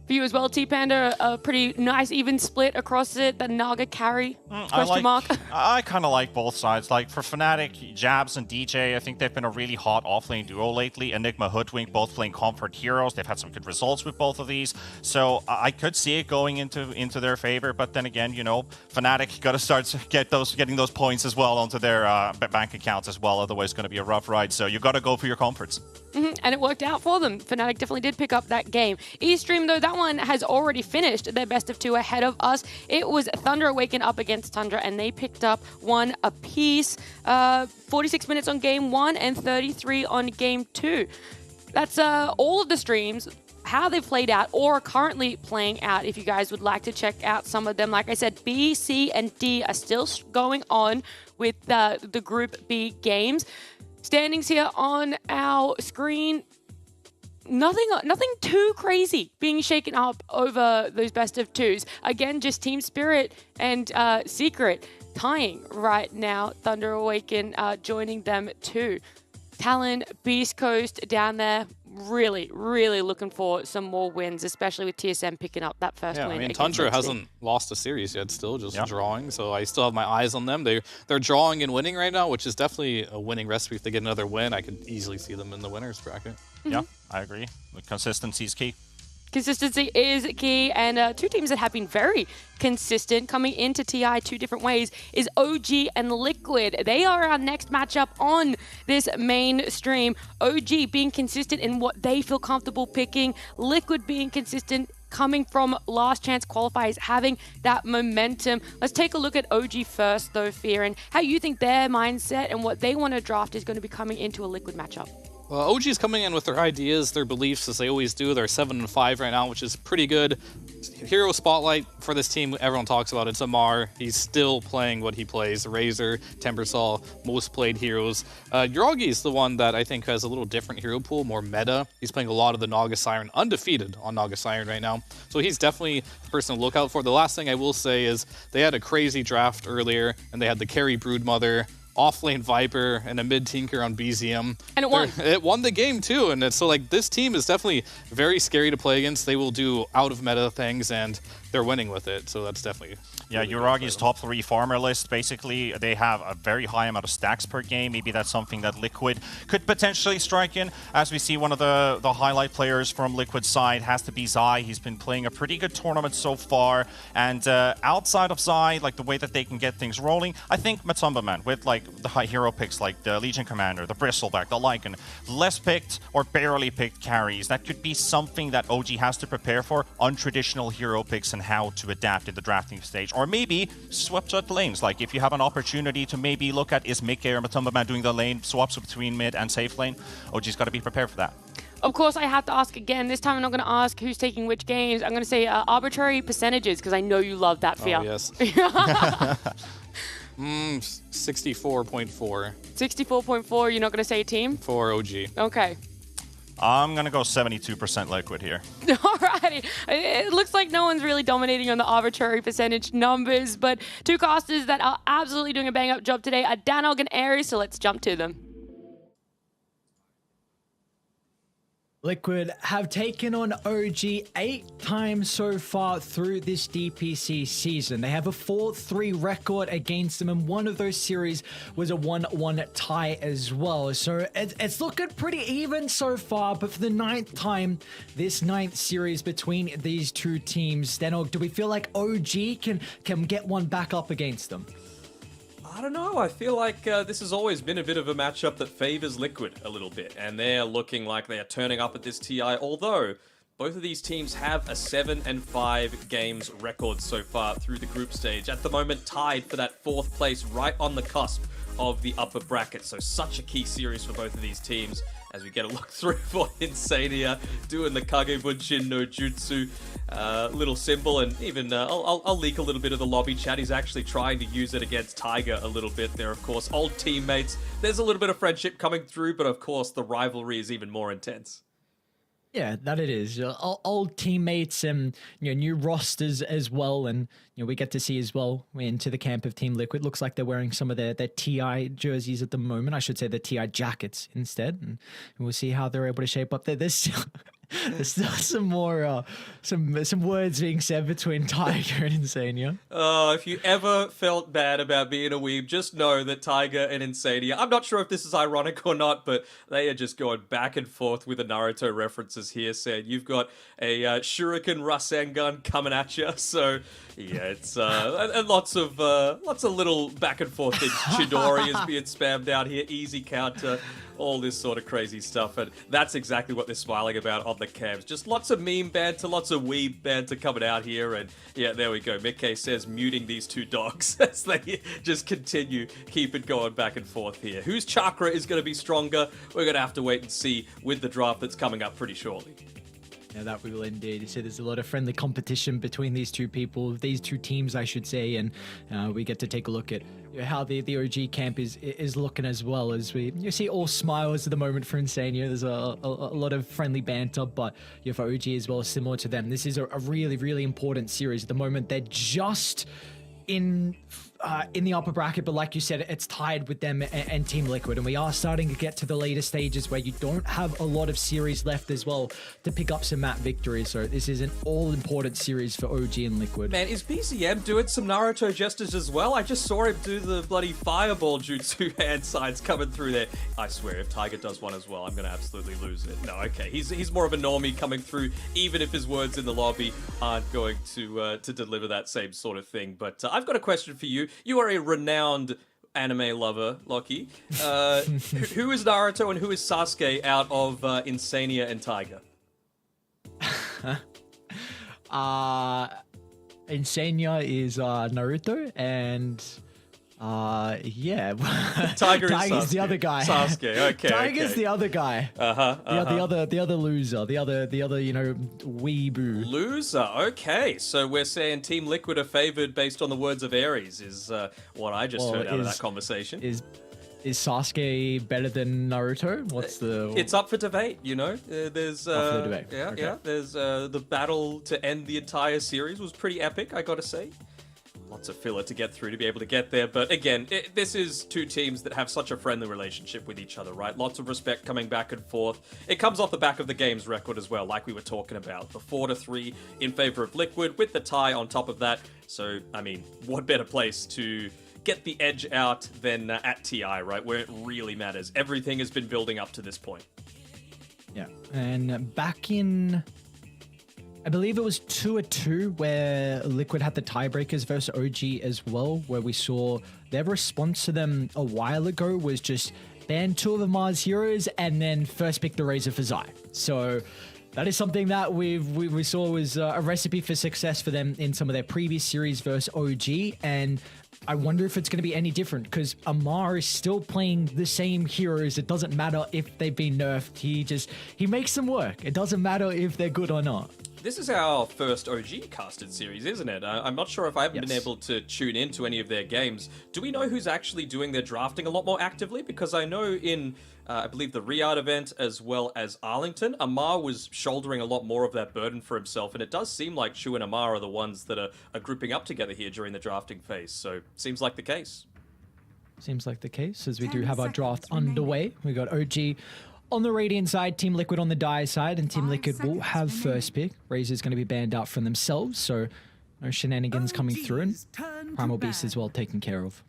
For you as well, T-Panda, a pretty nice even split across it, the Naga carry, question mark. I kind of like both sides. Like for Fnatic, Jabs and DJ, I think they've been a really hot offlane duo lately. Enigma, Hoodwink, both playing comfort heroes. They've had some good results with both of these. So I could see it going into their favor. But then again, Fnatic got to start getting those points as well onto their bank accounts as well. Otherwise, it's going to be a rough ride. So you got to go for your comforts. And it worked out for them. Fnatic definitely did pick up that game. E-Stream, though, that one has already finished their best of 2 ahead of us. It was Thunder Awaken up against Tundra, and they picked up 1 apiece. 46 minutes on game 1 and 33 on game 2. That's all of the streams, how they've played out or are currently playing out. If you guys would like to check out some of them, like I said, B, C, and D are still going on with the Group B games. Standings here on our screen. Nothing too crazy being shaken up over those best of 2s. Again, just Team Spirit and Secret tying right now. Thunder Awaken joining them too. Talon, Beast Coast down there. Really, really looking for some more wins, especially with TSM picking up that first win. I mean, Tundra hasn't lost a series yet, still just drawing, so I still have my eyes on them. They're drawing and winning right now, which is definitely a winning recipe. If they get another win, I could easily see them in the winners bracket. Yeah, I agree. Consistency is key. Consistency is key, and 2 teams that have been very consistent coming into TI 2 different ways is OG and Liquid. They are our next matchup on this main stream. OG being consistent in what they feel comfortable picking, Liquid being consistent coming from last chance qualifiers, having that momentum. Let's take a look at OG first though, Fear, and how you think their mindset and what they want to draft is going to be coming into a Liquid matchup. Well, OG's coming in with their ideas, their beliefs, as they always do. They're 7-5 right now, which is pretty good. Hero spotlight for this team, everyone talks about it's Amar. He's still playing what he plays. Razor, Timbersol, most played heroes. Yuragi is the one that I think has a little different hero pool, more meta. He's playing a lot of the Naga Siren, undefeated on Naga Siren right now. So he's definitely the person to look out for. The last thing I will say is they had a crazy draft earlier, and they had the carry Broodmother, off-lane Viper, and a mid-tinker on BZM. And it won. It won the game too, and so like this team is definitely very scary to play against. They will do out-of-meta things, and they're winning with it, so that's definitely... Yeah, Yuragi's top 3 farmer list, basically, they have a very high amount of stacks per game. Maybe that's something that Liquid could potentially strike in. As we see, one of the highlight players from Liquid's side has to be Zai. He's been playing a pretty good tournament so far. And outside of Zai, like the way that they can get things rolling, I think Matumba, man, with like the high hero picks like the Legion Commander, the Bristleback, the Lycan, less picked or barely picked carries, that could be something that OG has to prepare for, untraditional hero picks and how to adapt in the drafting stage. Or maybe swap out lanes. Like if you have an opportunity to maybe look at is Mickey or Matumba Man doing the lane swaps between mid and safe lane, OG's got to be prepared for that. Of course, I have to ask again. This time I'm not going to ask who's taking which games. I'm going to say arbitrary percentages because I know you love that fear. Oh, yes. 64.4. 64.4, you're not going to say a team? For OG. Okay. I'm going to go 72% Liquid here. Alrighty. It looks like no one's really dominating on the arbitrary percentage numbers, but two casters that are absolutely doing a bang-up job today are Danog and Ares, so let's jump to them. Liquid have taken on OG 8 times so far through this DPC season. They have a 4-3 record against them, and one of those series was a 1-1 tie as well. So it's looking pretty even so far, but for the 9th time, this 9th series between these two teams, Denog, do we feel like OG can get one back up against them? I don't know. I feel like this has always been a bit of a matchup that favors Liquid a little bit, and they're looking like they are turning up at this TI, although both of these teams have a 7-5 games record so far through the group stage. At the moment, tied for that 4th place, right on the cusp of the upper bracket. So such a key series for both of these teams as we get a look through for Insania doing the Kagebunshin no Jutsu little symbol, and even I'll leak a little bit of the lobby chat. He's actually trying to use it against Tiger a little bit. They're of course old teammates. There's a little bit of friendship coming through, but of course the rivalry is even more intense. Yeah, that it is. Old teammates and new rosters as well, and we get to see as well into the camp of Team Liquid. Looks like they're wearing some of their TI jerseys at the moment. I should say the TI jackets instead, and we'll see how they're able to shape up. There's still some more some words being said between Tiger and Insania. If you ever felt bad about being a weeb, just know that Tiger and Insania, I'm not sure if this is ironic or not, but they are just going back and forth with the Naruto references here, saying you've got a Shuriken Rasengan coming at you. So yeah, it's and lots of little back and forth things. Chidori is being spammed out here, easy counter, all this sort of crazy stuff, and that's exactly what they're smiling about on the cams. Just lots of meme banter, lots of weeb banter coming out here, and yeah, there we go. Mickey says muting these two dogs as they just continue, keep it going back and forth here. Whose chakra is going to be stronger? We're going to have to wait and see with the draft that's coming up pretty shortly. Yeah, that we will indeed. You see, there's a lot of friendly competition between these two people, these two teams, I should say, and we get to take a look at how the OG camp is looking as well, as you see all smiles at the moment for Insania. There's a lot of friendly banter, but for OG as well, similar to them. This is a really, really important series. At the moment, they're just in the upper bracket, but like you said, it's tied with them and Team Liquid, and we are starting to get to the later stages where you don't have a lot of series left as well to pick up some map victories. So this is an all-important series for OG and Liquid. Man, is BCM doing some Naruto gestures as well? I just saw him do the bloody fireball jutsu hand signs coming through there. I swear, if Tiger does one as well, I'm going to absolutely lose it. No, okay, he's more of a normie coming through, even if his words in the lobby aren't going to deliver that same sort of thing. But I've got a question for you. You are a renowned anime lover, Lockie. Who is Naruto and who is Sasuke out of Insania and Tiger? Insania is Naruto, and Yeah. Tiger is Tiger's the Sasuke. other guy. Sasuke, okay. Tiger's okay. the other guy. The other loser. The other weeboo. Loser. Okay, so we're saying Team Liquid are favored based on the words of Ares. Is what I just heard out of that conversation. Is Sasuke better than Naruto? What's the? It's up for debate. You know, there's Up for the debate. yeah, Okay. yeah. There's the battle to end the entire series was pretty epic. I gotta say. Lots of filler to get through to be able to get there. But again, this is two teams that have such a friendly relationship with each other, right? Lots of respect coming back and forth. It comes off the back of the game's record as well, like we were talking about. The 4-3 in favor of Liquid with the tie on top of that. So, I mean, what better place to get the edge out than at TI, right? Where it really matters. Everything has been building up to this point. Yeah. And back in, I believe it was 2-2 where Liquid had the tiebreakers versus OG as well, where we saw their response to them a while ago was just ban 2 of the Mars heroes and then first pick the Razor for Zai. So that is something that we saw was a recipe for success for them in some of their previous series versus OG, and I wonder if it's going to be any different because Amar is still playing the same heroes. It doesn't matter if they've been nerfed. He makes them work. It doesn't matter if they're good or not. This is our first OG casted series, isn't it? I'm not sure if I haven't been able to tune into any of their games. Do we know who's actually doing their drafting a lot more actively? Because I know in, I believe, the Riyadh event as well as Arlington, Amar was shouldering a lot more of that burden for himself, and it does seem like Shu and Amar are the ones that are grouping up together here during the drafting phase, so seems like the case. Seems like the case, as we do have our draft underway. We got OG on the Radiant side, Team Liquid on the Dire side, and Team Liquid will have first pick. Razor's going to be banned out from themselves, so no shenanigans coming through, and Primal Beast as well taken care of.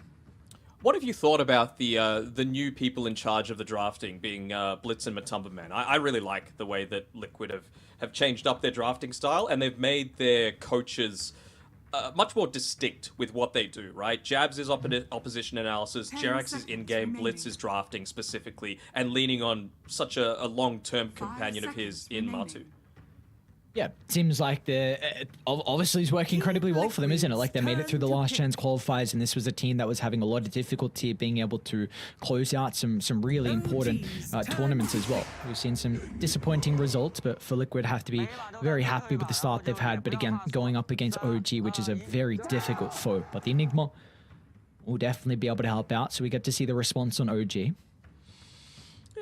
What have you thought about the new people in charge of the drafting, being Blitz and Matumba Man? I really like the way that Liquid have changed up their drafting style, and they've made their coaches much more distinct with what they do, right? Jabs is opposition analysis, Jerax is in-game, Blitz is drafting specifically, and leaning on such a long-term companion of his in Matu. Yeah, seems like obviously it's working incredibly well for them, isn't it? Like they made it through the last chance qualifiers, and this was a team that was having a lot of difficulty being able to close out some really important tournaments as well. We've seen some disappointing results, but for Liquid have to be very happy with the start they've had. But again, going up against OG, which is a very difficult foe, but the Enigma will definitely be able to help out. So we get to see the response on OG.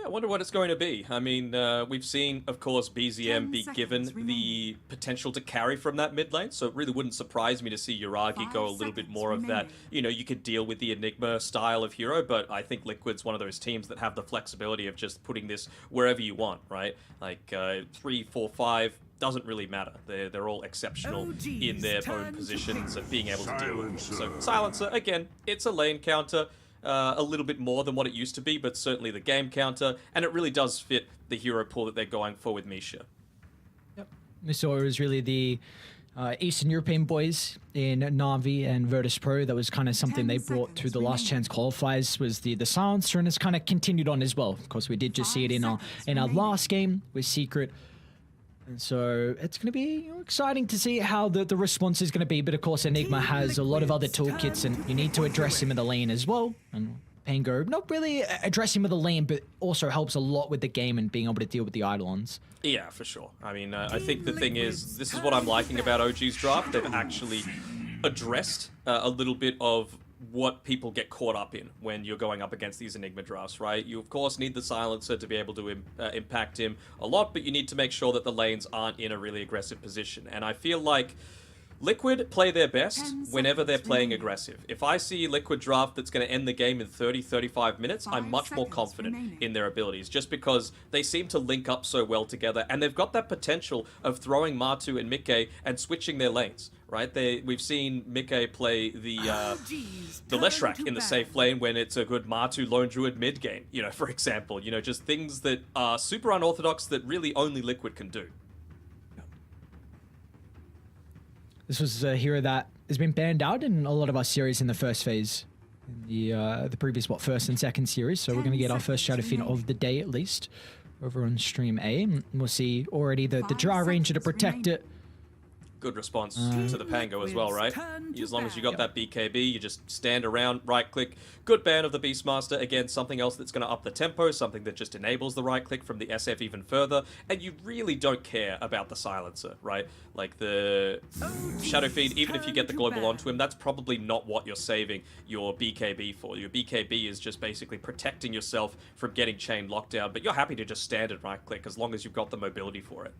I wonder what it's going to be. I mean, we've seen, of course, BZM be given the potential to carry from that mid lane, so it really wouldn't surprise me to see Yuragi go a little bit more of that. You know, you could deal with the Enigma style of hero, but I think Liquid's one of those teams that have the flexibility of just putting this wherever you want, right? Like 3, 4, 5, doesn't really matter. They're all exceptional in their own positions and being able to deal with it. So Silencer, again, it's a lane counter. A little bit more than what it used to be, but certainly the game counter, and it really does fit the hero pool that they're going for with Misha. Yep. So it was really the Eastern European boys in Na'Vi and Virtus Pro. That was kind of something they brought to the last chance qualifiers, was the Silencer, and it's kind of continued on as well. Of course, we did just see it in our last game with Secret. And so it's going to be exciting to see how the response is going to be. But of course, Enigma has a lot of other toolkits, and you need to address him in the lane as well. And Pango, not really address him with the lane, but also helps a lot with the game and being able to deal with the Eidolons. Yeah, for sure. I mean, I think the thing is, this is what I'm liking about OG's draft. They've actually addressed a little bit of what people get caught up in when you're going up against these Enigma drafts, right? You, of course, need the Silencer to be able to impact him a lot, but you need to make sure that the lanes aren't in a really aggressive position. And I feel like Liquid play their best whenever they're playing aggressive. If I see Liquid draft that's going to end the game in 30-35 minutes, I'm much more confident in their abilities, just because they seem to link up so well together, and they've got that potential of throwing Matu and Mickey and switching their lanes, right? We've seen Mickey play the Leshrac in the safe lane when it's a good Matu Lone Druid mid game, you know, for example. You know, just things that are super unorthodox that really only Liquid can do. This was a hero that has been banned out in a lot of our series in the first phase, in the previous first and second series. So we're going to get our first Shadow Fiend of the day at least over on stream A. And we'll see already the Dry Ranger to protect it. Good response to the Pango as well, right? As long as you got that BKB, you just stand around, right-click. Good ban of the Beastmaster. Again, something else that's going to up the tempo, something that just enables the right-click from the SF even further. And you really don't care about the silencer, right? Like the Shadow Fiend, even if you get the global onto him, that's probably not what you're saving your BKB for. Your BKB is just basically protecting yourself from getting chain lockdown, but you're happy to just stand and right-click as long as you've got the mobility for it.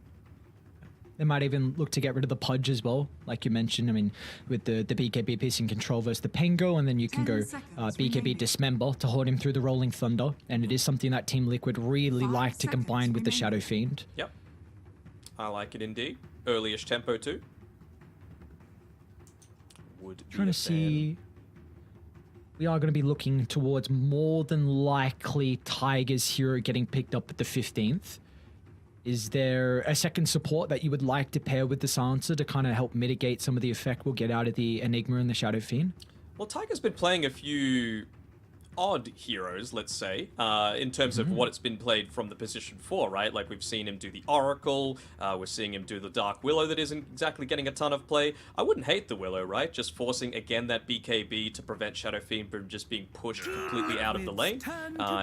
They might even look to get rid of the Pudge as well, like you mentioned. I mean, with the BKB piece in control versus the Pango, and then you can go BKB Dismember to hold him through the Rolling Thunder, and it is something that Team Liquid really like to combine with the Shadow Fiend. Yep. I like it indeed. Early-ish tempo too. Would Trying to see... We are going to be looking towards more than likely Tiger's hero getting picked up at the 15th. Is there a second support that you would like to pair with the Silencer to kind of help mitigate some of the effect we'll get out of the Enigma and the Shadow Fiend? Well, Tiger's been playing a few odd heroes, let's say, in terms of what it's been played from the position 4, right? Like, we've seen him do the Oracle, we're seeing him do the Dark Willow that isn't exactly getting a ton of play. I wouldn't hate the Willow, right? Just forcing, again, that BKB to prevent Shadow Fiend from just being pushed completely out of the lane.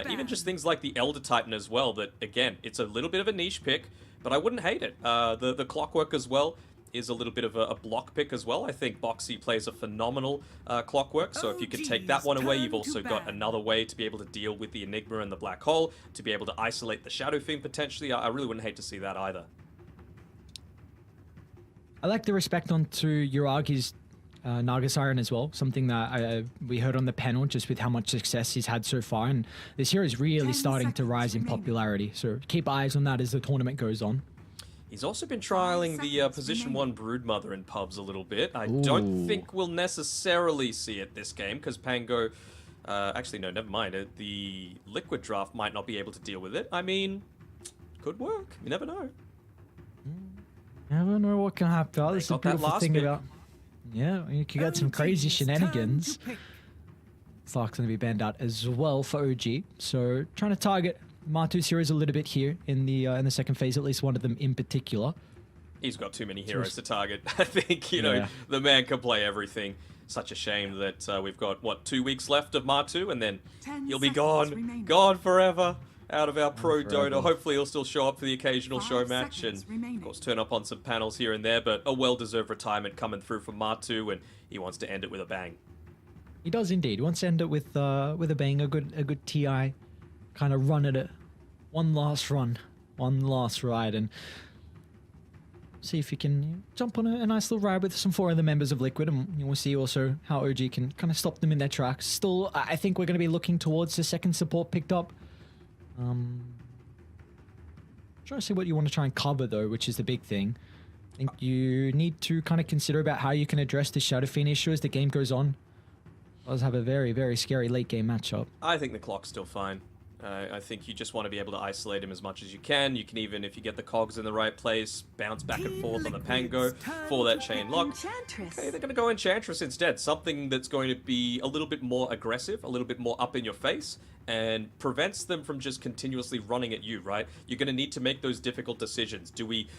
Even just things like the Elder Titan as well, that, again, it's a little bit of a niche pick, but I wouldn't hate it. The Clockwork as well is a little bit of a block pick as well. I think Boxy plays a phenomenal Clockwork, so if you could take that one away, you've also got another way to be able to deal with the Enigma and the Black Hole, to be able to isolate the Shadow Fiend potentially. I really wouldn't hate to see that either. I like the respect onto Uragi's Naga Siren as well, something that we heard on the panel just with how much success he's had so far, and this hero is really starting to rise in popularity, so keep eyes on that as the tournament goes on. He's also been trialing the position 1 Broodmother in pubs a little bit. I don't think we'll necessarily see it this game, because Pango... actually, no, never mind. The Liquid draft might not be able to deal with it. I mean, could work. You never know. Never know what can happen. Oh, this is a beautiful thing pick. about... Yeah, you could get some crazy shenanigans. Clark's going to be banned out as well for OG, so trying to target Matu's heroes a little bit here in the second phase, at least one of them in particular. He's got too many heroes to target. I think, you know, the man can play everything. Such a shame that we've got, what, 2 weeks left of Matu, and then he'll be gone forever out of our pro Dota. Hopefully he'll still show up for the occasional show match and, of course, turn up on some panels here and there, but a well-deserved retirement coming through from Matu, and he wants to end it with a bang. He does indeed. He wants to end it with a bang, a good TI, kind of run at it. One last run, one last ride, and see if you can jump on a nice little ride with some 4 other members of Liquid, and we'll see also how OG can kind of stop them in their tracks. Still, I think we're going to be looking towards the second support picked up. Trying to see what you want to try and cover, though, which is the big thing. I think you need to kind of consider about how you can address the Shadow Fiend issue as the game goes on. Does have a very, very scary late game matchup. I think the clock's still fine. I think you just want to be able to isolate him as much as you can. You can even, if you get the cogs in the right place, bounce back and forth on the Pango for that chain lock. Okay, they're going to go Enchantress instead. Something that's going to be a little bit more aggressive, a little bit more up in your face, and prevents them from just continuously running at you, right? You're going to need to make those difficult decisions. Do we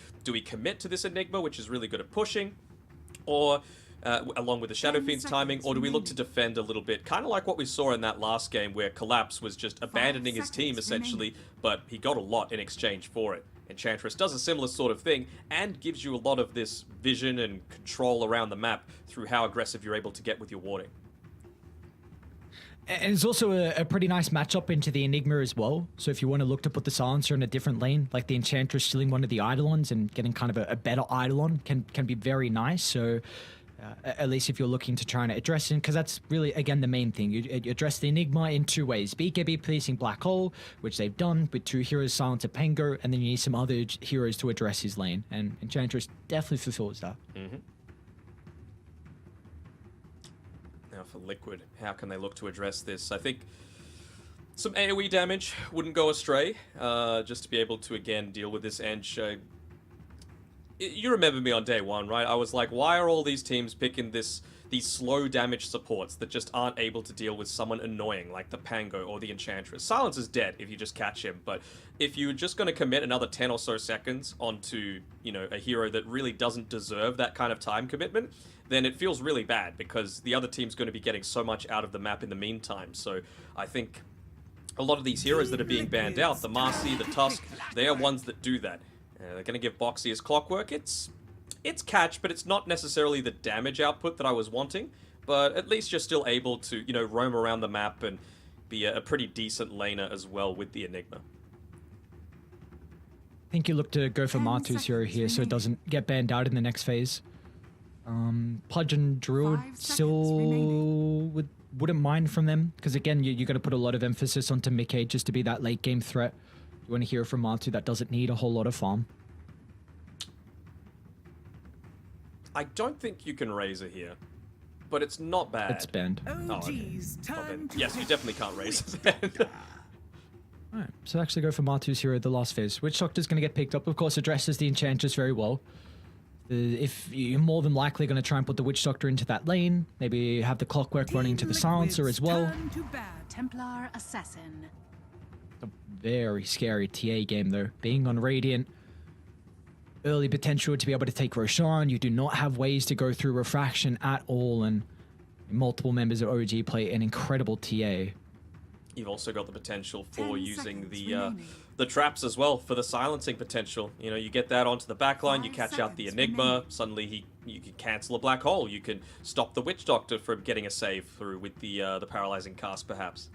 commit to this Enigma, which is really good at pushing, or... along with the Shadow Fiend's timing, or do we look to defend a little bit? Kind of like what we saw in that last game where Collapse was just abandoning his team, essentially, but he got a lot in exchange for it. Enchantress does a similar sort of thing, and gives you a lot of this vision and control around the map through how aggressive you're able to get with your warding. And it's also a pretty nice matchup into the Enigma as well. So if you want to look to put the Silencer in a different lane, like the Enchantress stealing one of the Eidolons and getting kind of a better Eidolon can be very nice. So... at least if you're looking to try and address it, because that's really, again, the main thing. You address the Enigma in 2 ways. BKB placing Black Hole, which they've done with 2 heroes, Silencer, Pango, and then you need some other heroes to address his lane. And Enchantress definitely fulfills that. Now for Liquid, how can they look to address this? I think some AoE damage wouldn't go astray, just to be able to, again, deal with this Ench. you remember me on day one, right? I was like, why are all these teams picking these slow damage supports that just aren't able to deal with someone annoying like the Pango or the Enchantress? Silence is dead if you just catch him, but if you're just going to commit another 10 or so seconds onto, you know, a hero that really doesn't deserve that kind of time commitment, then it feels really bad because the other team's going to be getting so much out of the map in the meantime. So I think a lot of these heroes that are being banned out, the Marcy, the Tusk, they are ones that do that. They're going to give Boxy his clockwork. It's catch, but it's not necessarily the damage output that I was wanting. But at least you're still able to, you know, roam around the map and be a pretty decent laner as well with the Enigma. I think you look to go for Martu's hero here so it doesn't get banned out in the next phase. Pudge and Druid still wouldn't mind from them, because again, you're going to put a lot of emphasis onto Mickey just to be that late game threat. You want a hero from Martu that doesn't need a whole lot of farm. I don't think you can raise it here, but it's not bad. It's banned. OG's turn. Yes, you definitely can't raise it. Alright, so actually go for Martu's hero the last phase. Witch Doctor's going to get picked up. Of course, addresses the Enchantress very well. If you're more than likely going to try and put the Witch Doctor into that lane, maybe have the Clockwork running to the Silencer as well. Turn to bad. Templar Assassin. A very scary TA game though. Being on Radiant, early potential to be able to take Roshan. You do not have ways to go through Refraction at all, and multiple members of OG play an incredible TA. You've also got the potential for using the traps as well for the silencing potential. You know, you get that onto the backline, you catch out the Enigma, suddenly you can cancel a black hole, you can stop the Witch Doctor from getting a save through with the paralyzing cast perhaps.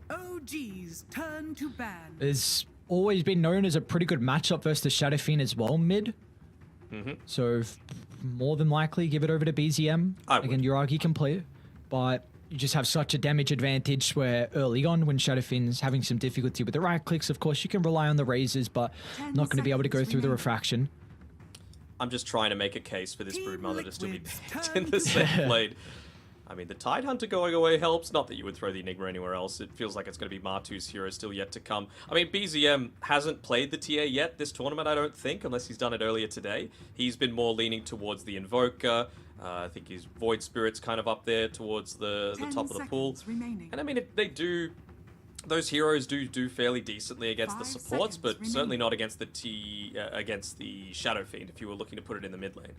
OG's turn to ban. It's always been known as a pretty good matchup versus the Shadow Fiend as well, mid. So more than likely give it over to BZM. Again, Uragi can play it, but you just have such a damage advantage where early on when Shadow Fiend's having some difficulty with the right clicks, of course you can rely on the razors, but not going to be able to go through the refraction. I'm just trying to make a case for this Broodmother to still be picked in the same blade. I mean, the Tidehunter going away helps. Not that you would throw the Enigma anywhere else. It feels like it's going to be Martu's hero still yet to come. I mean, BZM hasn't played the TA yet this tournament, I don't think, unless he's done it earlier today. He's been more leaning towards the Invoker. I think his Void Spirit's kind of up there towards the top of the pool. And I mean, those heroes do fairly decently against the supports, but certainly not against the Shadow Fiend if you were looking to put it in the mid lane.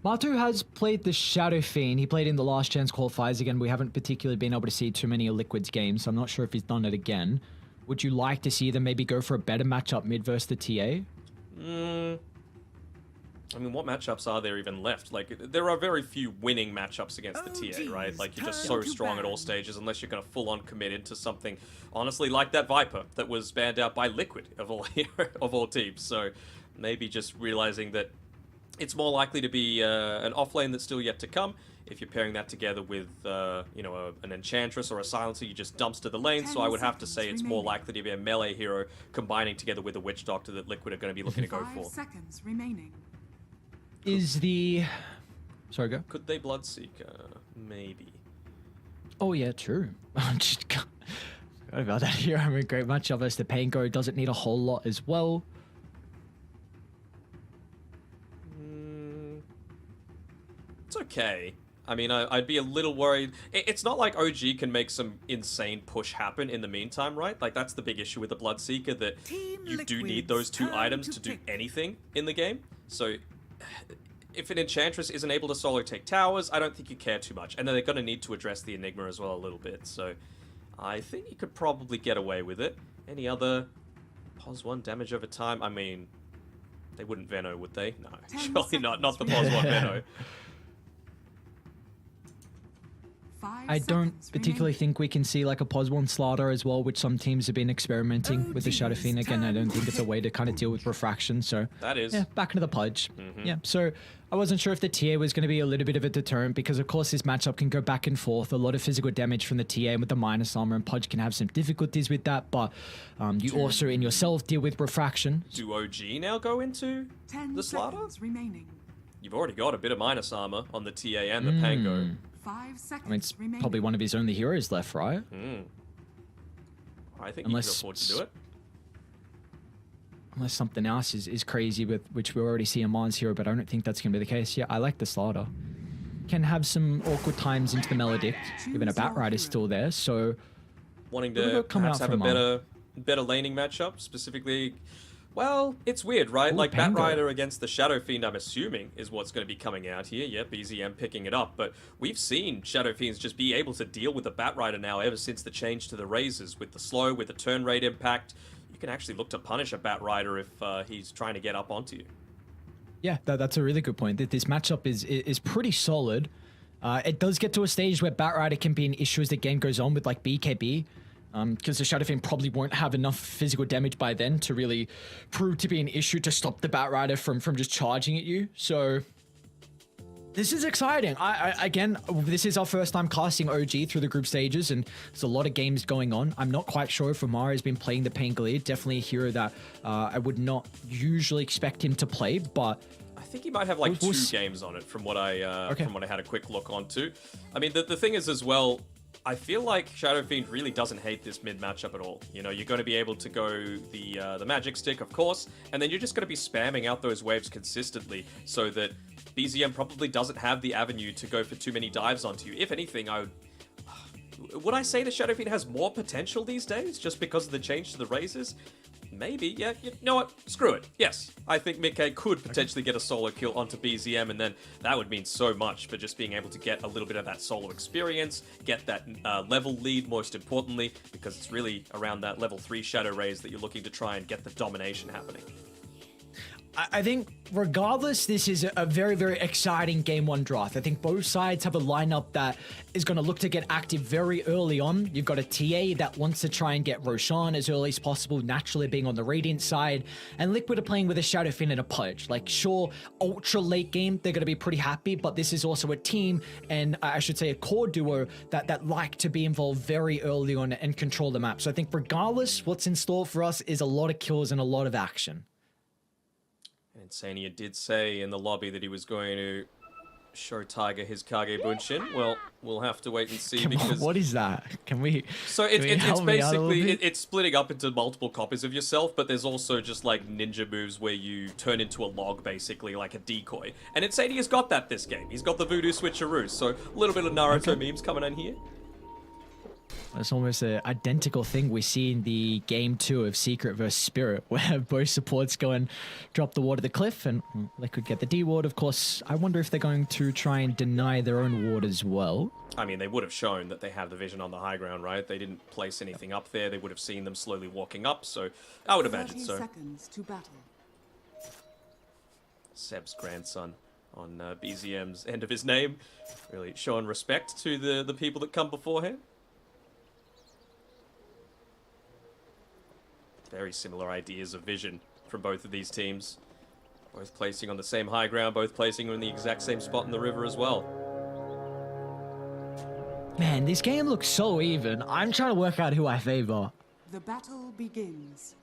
Martu has played the Shadow Fiend. He played in the Last Chance qualifiers. Again, we haven't particularly been able to see too many of Liquid's games, so I'm not sure if he's done it again. Would you like to see them maybe go for a better matchup mid versus the TA? I mean, what matchups are there even left? Like, there are very few winning matchups against the TA, right? Like, you're just so strong at all stages unless you're going to full-on commit into something, honestly, like that Viper that was banned out by Liquid of all teams. So maybe just realizing that it's more likely to be an offlane that's still yet to come. If you're pairing that together with, you know, an Enchantress or a Silencer, you just dumps to the lane. So I would have to say it's more likely to be a melee hero combining together with a Witch Doctor that Liquid are going to be looking to go for. 5 seconds remaining. Is the... Sorry, go. Could they Bloodseeker? Maybe. Oh, yeah, true. Just forgot about that here. I mean, great matchup versus the Pango. Doesn't need a whole lot as well. It's okay. I mean, I'd be a little worried. It's not like OG can make some insane push happen in the meantime, right? Like, that's the big issue with the Bloodseeker, that you do need those two items to do anything in the game. So, if an Enchantress isn't able to solo take towers, I don't think you care too much. And then they're going to need to address the Enigma as well a little bit. So, I think you could probably get away with it. Any other pos 1 damage over time? I mean, they wouldn't Veno, would they? No, surely not. Not the pos 1 Veno. I don't particularly think we can see like a pos 1 Slaughter as well, which some teams have been experimenting with the Shadow Fiend. Again, I don't think it's a way to kind of deal with refraction, so... That is. Yeah, back into the Pudge. Yeah, so I wasn't sure if the TA was going to be a little bit of a deterrent, because of course this matchup can go back and forth. A lot of physical damage from the TA with the minus armor, and Pudge can have some difficulties with that, but you also in yourself deal with refraction. Do OG now go into the Slaughter? Remaining. You've already got a bit of minus armor on the TA and the Pango. 5 seconds I mean, it's probably one of his only heroes left, right? I think Unless... he can afford to do it. unless something else is crazy, with which we already see in Mars Hero, but I don't think that's going to be the case. Yeah, I like the Slaughter. Can have some awkward times into the Maledict. Even a Batrider is still there, so... Wanting to perhaps have a better laning matchup, specifically... Well, it's weird, right? Ooh, like, Pango. Batrider against the Shadow Fiend, I'm assuming, is what's going to be coming out here. Yeah, BZM picking it up, but we've seen Shadow Fiends just be able to deal with the Batrider now ever since the change to the Razors, with the slow, with the turn rate impact. You can actually look to punish a Batrider if he's trying to get up onto you. Yeah, that's a really good point. This matchup is pretty solid. It does get to a stage where Batrider can be an issue as the game goes on with like BKB. Because the Shadow Fiend probably won't have enough physical damage by then to really prove to be an issue to stop the Batrider from just charging at you. So this is exciting. Again, this is our first time casting OG through the group stages, and there's a lot of games going on. I'm not quite sure if Omar has been playing the Pangolier. Definitely a hero that I would not usually expect him to play, but I think he might have like two games on it from what I had a quick look onto. I mean, the thing is as well, I feel like Shadow Fiend really doesn't hate this mid matchup at all. You know, you're going to be able to go the magic stick, of course, and then you're just going to be spamming out those waves consistently so that BZM probably doesn't have the avenue to go for too many dives onto you. If anything, would I say the Shadow Fiend has more potential these days just because of the change to the Razors? Maybe, yeah. You know what? Screw it. Yes, I think Mickey could potentially get a solo kill onto BZM, and then that would mean so much for just being able to get a little bit of that solo experience, get that level lead, most importantly, because it's really around that level 3 Shadow Rays that you're looking to try and get the domination happening. I think regardless, this is a very, very exciting Game 1 draft. I think both sides have a lineup that is going to look to get active very early on. You've got a TA that wants to try and get Roshan as early as possible, naturally being on the Radiant side, and Liquid are playing with a Shadow Fiend and a Pudge. Like, sure, ultra late game, they're going to be pretty happy, but this is also a team, and I should say a core duo that like to be involved very early on and control the map. So I think regardless, what's in store for us is a lot of kills and a lot of action. Insania did say in the lobby that he was going to show Tiger his Kage Bunshin. Well, we'll have to wait and see because... What is that? Can we... So it's basically... It's splitting up into multiple copies of yourself, but there's also just like ninja moves where you turn into a log, basically, like a decoy. And Insania's got that this game. He's got the voodoo switcheroo, so a little bit of Naruto memes coming in here. It's almost an identical thing we see in the Game 2 of Secret vs. Spirit, where both supports go and drop the ward of the cliff, and they could get the D ward, of course. I wonder if they're going to try and deny their own ward as well. I mean, they would have shown that they have the vision on the high ground, right? They didn't place anything up there. They would have seen them slowly walking up, so I would imagine so. 30 seconds to battle. Seb's grandson on BZM's end of his name. Really showing respect to the people that come beforehand. Very similar ideas of vision from both of these teams. Both placing on the same high ground, both placing in the exact same spot in the river as well. Man, this game looks so even. I'm trying to work out who I favor. The battle begins.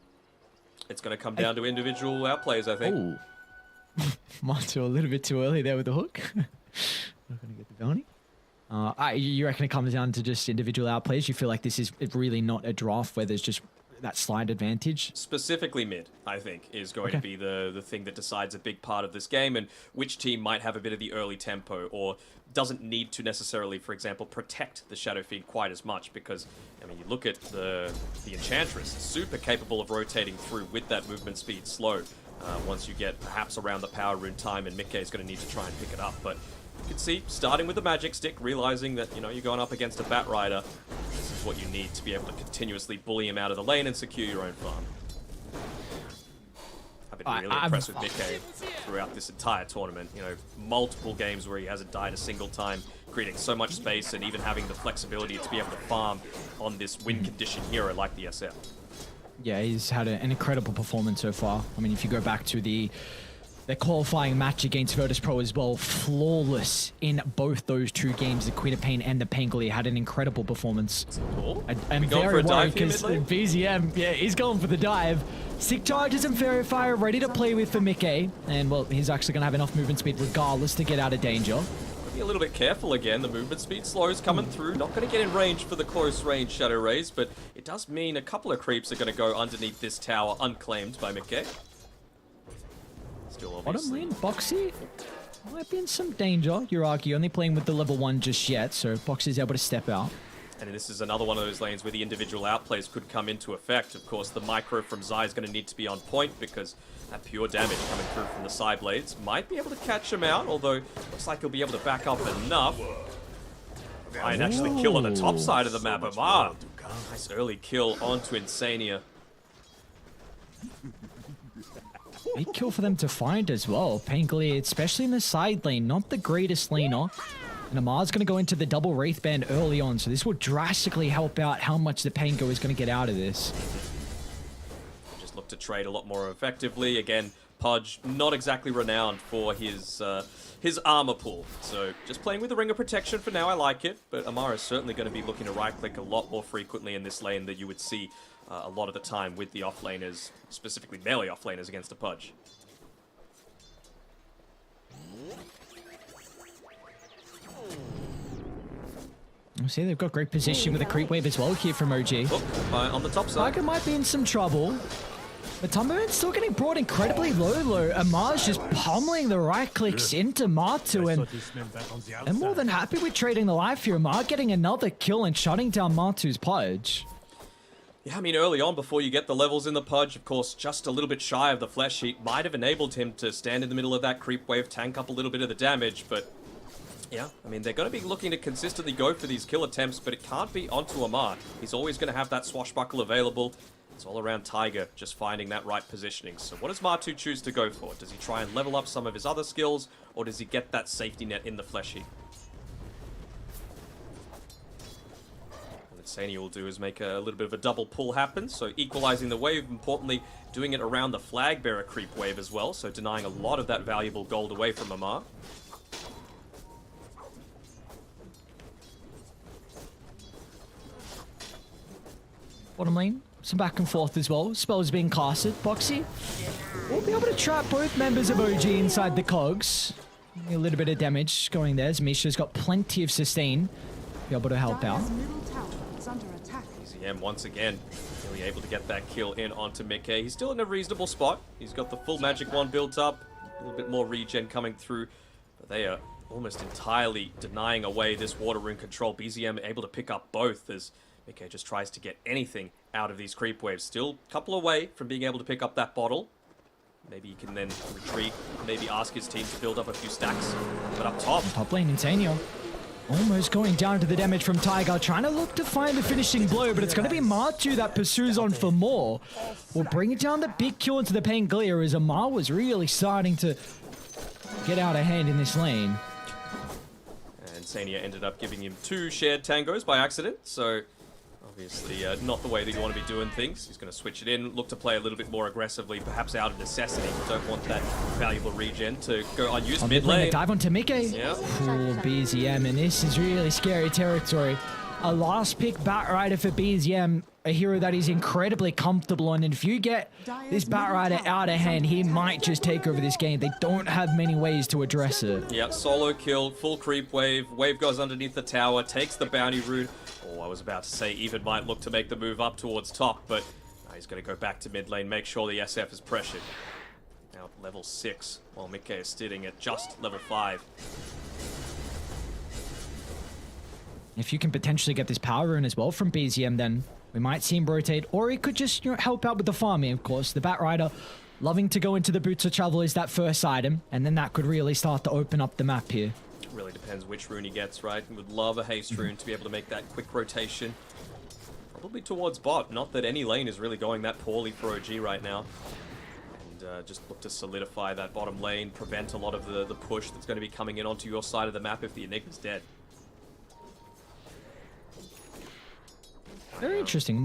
It's going to come down to individual outplays, I think. Oh. Monto a little bit too early there with the hook. Not going to get the bounty. You reckon it comes down to just individual outplays? You feel like this is really not a draft where there's just that slight advantage? Specifically mid, I think, is going to be the thing that decides a big part of this game, and which team might have a bit of the early tempo or doesn't need to necessarily, for example, protect the Shadow Fiend quite as much, because, I mean, you look at the Enchantress, super capable of rotating through with that movement speed slow. Once you get perhaps around the power rune time, and Mickey is going to need to try and pick it up, but you can see, starting with the magic stick, realizing that, you know, you're going up against a Batrider. This is what you need to be able to continuously bully him out of the lane and secure your own farm. I've been really impressed with Mickey throughout this entire tournament. You know, multiple games where he hasn't died a single time, creating so much space and even having the flexibility to be able to farm on this win condition hero like the SF. Yeah, he's had an incredible performance so far. I mean, if you go back to their qualifying match against Virtus Pro as well, flawless in both those two games. The Queen of Pain and the Pangolier had an incredible performance. Cool. I'm very worried because BZM, yeah, he's going for the dive. Sick charges and Fairy Fire ready to play with for Mickey. And, well, he's actually going to have enough movement speed regardless to get out of danger. be a little bit careful again. The movement speed slows coming through. Not going to get in range for the close range Shadow Rays, but it does mean a couple of creeps are going to go underneath this tower unclaimed by Mickey. Still obviously. Bottom lane, Boxy might be in some danger. Yuragi only playing with the level 1 just yet, so Boxy's able to step out. And this is another one of those lanes where the individual outplays could come into effect. Of course, the micro from Zai is going to need to be on point because that pure damage coming through from the side blades might be able to catch him out, although looks like he'll be able to back up enough. Might actually kill on the top side of the map. Amar, nice early kill onto Insania. Big kill for them to find as well. Pangolier, especially in the side lane, not the greatest laner. And Amar's going to go into the double Wraith Band early on, so this will drastically help out how much the Pango is going to get out of this. Just look to trade a lot more effectively. Again, Pudge not exactly renowned for his armor pool. So just playing with the Ring of Protection for now, I like it. But Amar is certainly going to be looking to right-click a lot more frequently in this lane than you would see a lot of the time with the offlaners, specifically melee offlaners against a Pudge. See, they've got great position with a creep wave as well here from OG. On the top side. Tiger might be in some trouble. But Tumberman's still getting brought incredibly low. Amar's just pummeling the right clicks into Matu, and they're more than happy with trading the life here. Amar getting another kill and shutting down Matu's Pudge. Yeah, I mean, early on, before you get the levels in the Pudge, of course, just a little bit shy of the flesh heat might have enabled him to stand in the middle of that creep wave, tank up a little bit of the damage, but yeah, I mean, they're going to be looking to consistently go for these kill attempts, but it can't be onto Amar. He's always going to have that swashbuckle available. It's all around Tiger, just finding that right positioning. So what does Matu choose to go for? Does he try and level up some of his other skills, or does he get that safety net in the flesh heat? What Insania will do is make a little bit of a double pull happen, so equalizing the wave, importantly, doing it around the flag bearer creep wave as well, so denying a lot of that valuable gold away from Amar. Bottom lane, some back and forth as well. Spells being casted. Boxy will be able to trap both members of OG inside the cogs. A little bit of damage going there. Misha's got plenty of sustain. Be able to help out. EZM once again really able to get that kill in onto Mickey. He's still in a reasonable spot. He's got the full magic wand built up. A little bit more regen coming through. But they are almost entirely denying away this water rune control. BZM able to pick up both as Mickey just tries to get anything out of these creep waves. Still a couple away from being able to pick up that bottle. Maybe he can then retreat, maybe ask his team to build up a few stacks. But up top. Top lane, Insania. Almost going down to the damage from Tiger, trying to look to find the finishing blow, but it's going to be Matu that pursues on for more. Will bring it down the big kill into the Pangolier as Amar was really starting to get out of hand in this lane. And Insania ended up giving him 2 shared tangos by accident, so obviously not the way that you want to be doing things. He's going to switch it in, look to play a little bit more aggressively, perhaps out of necessity. Don't want that valuable regen to go unused mid lane. Dive onto Mickey. Yep. Cool, BZM, and this is really scary territory. A last pick Batrider for BZM, a hero that is incredibly comfortable on, and if you get this Batrider out of hand, he might just take over this game. They don't have many ways to address it. Yep, solo kill, full creep wave. Wave goes underneath the tower, takes the bounty rune. Oh, I was about to say even might look to make the move up towards top, but he's going to go back to mid lane, make sure the SF is pressured. Now level 6, while Mickey is sitting at just level 5. If you can potentially get this power rune as well from BZM, then we might see him rotate, or he could just help out with the farming, of course. The Batrider loving to go into the Boots of Travel is that first item, and then that could really start to open up the map here. Really depends which rune he gets, right? He would love a haste rune to be able to make that quick rotation. Probably towards bot. Not that any lane is really going that poorly for OG right now. And just look to solidify that bottom lane, prevent a lot of the push that's going to be coming in onto your side of the map if the Enigma's dead. Very interesting.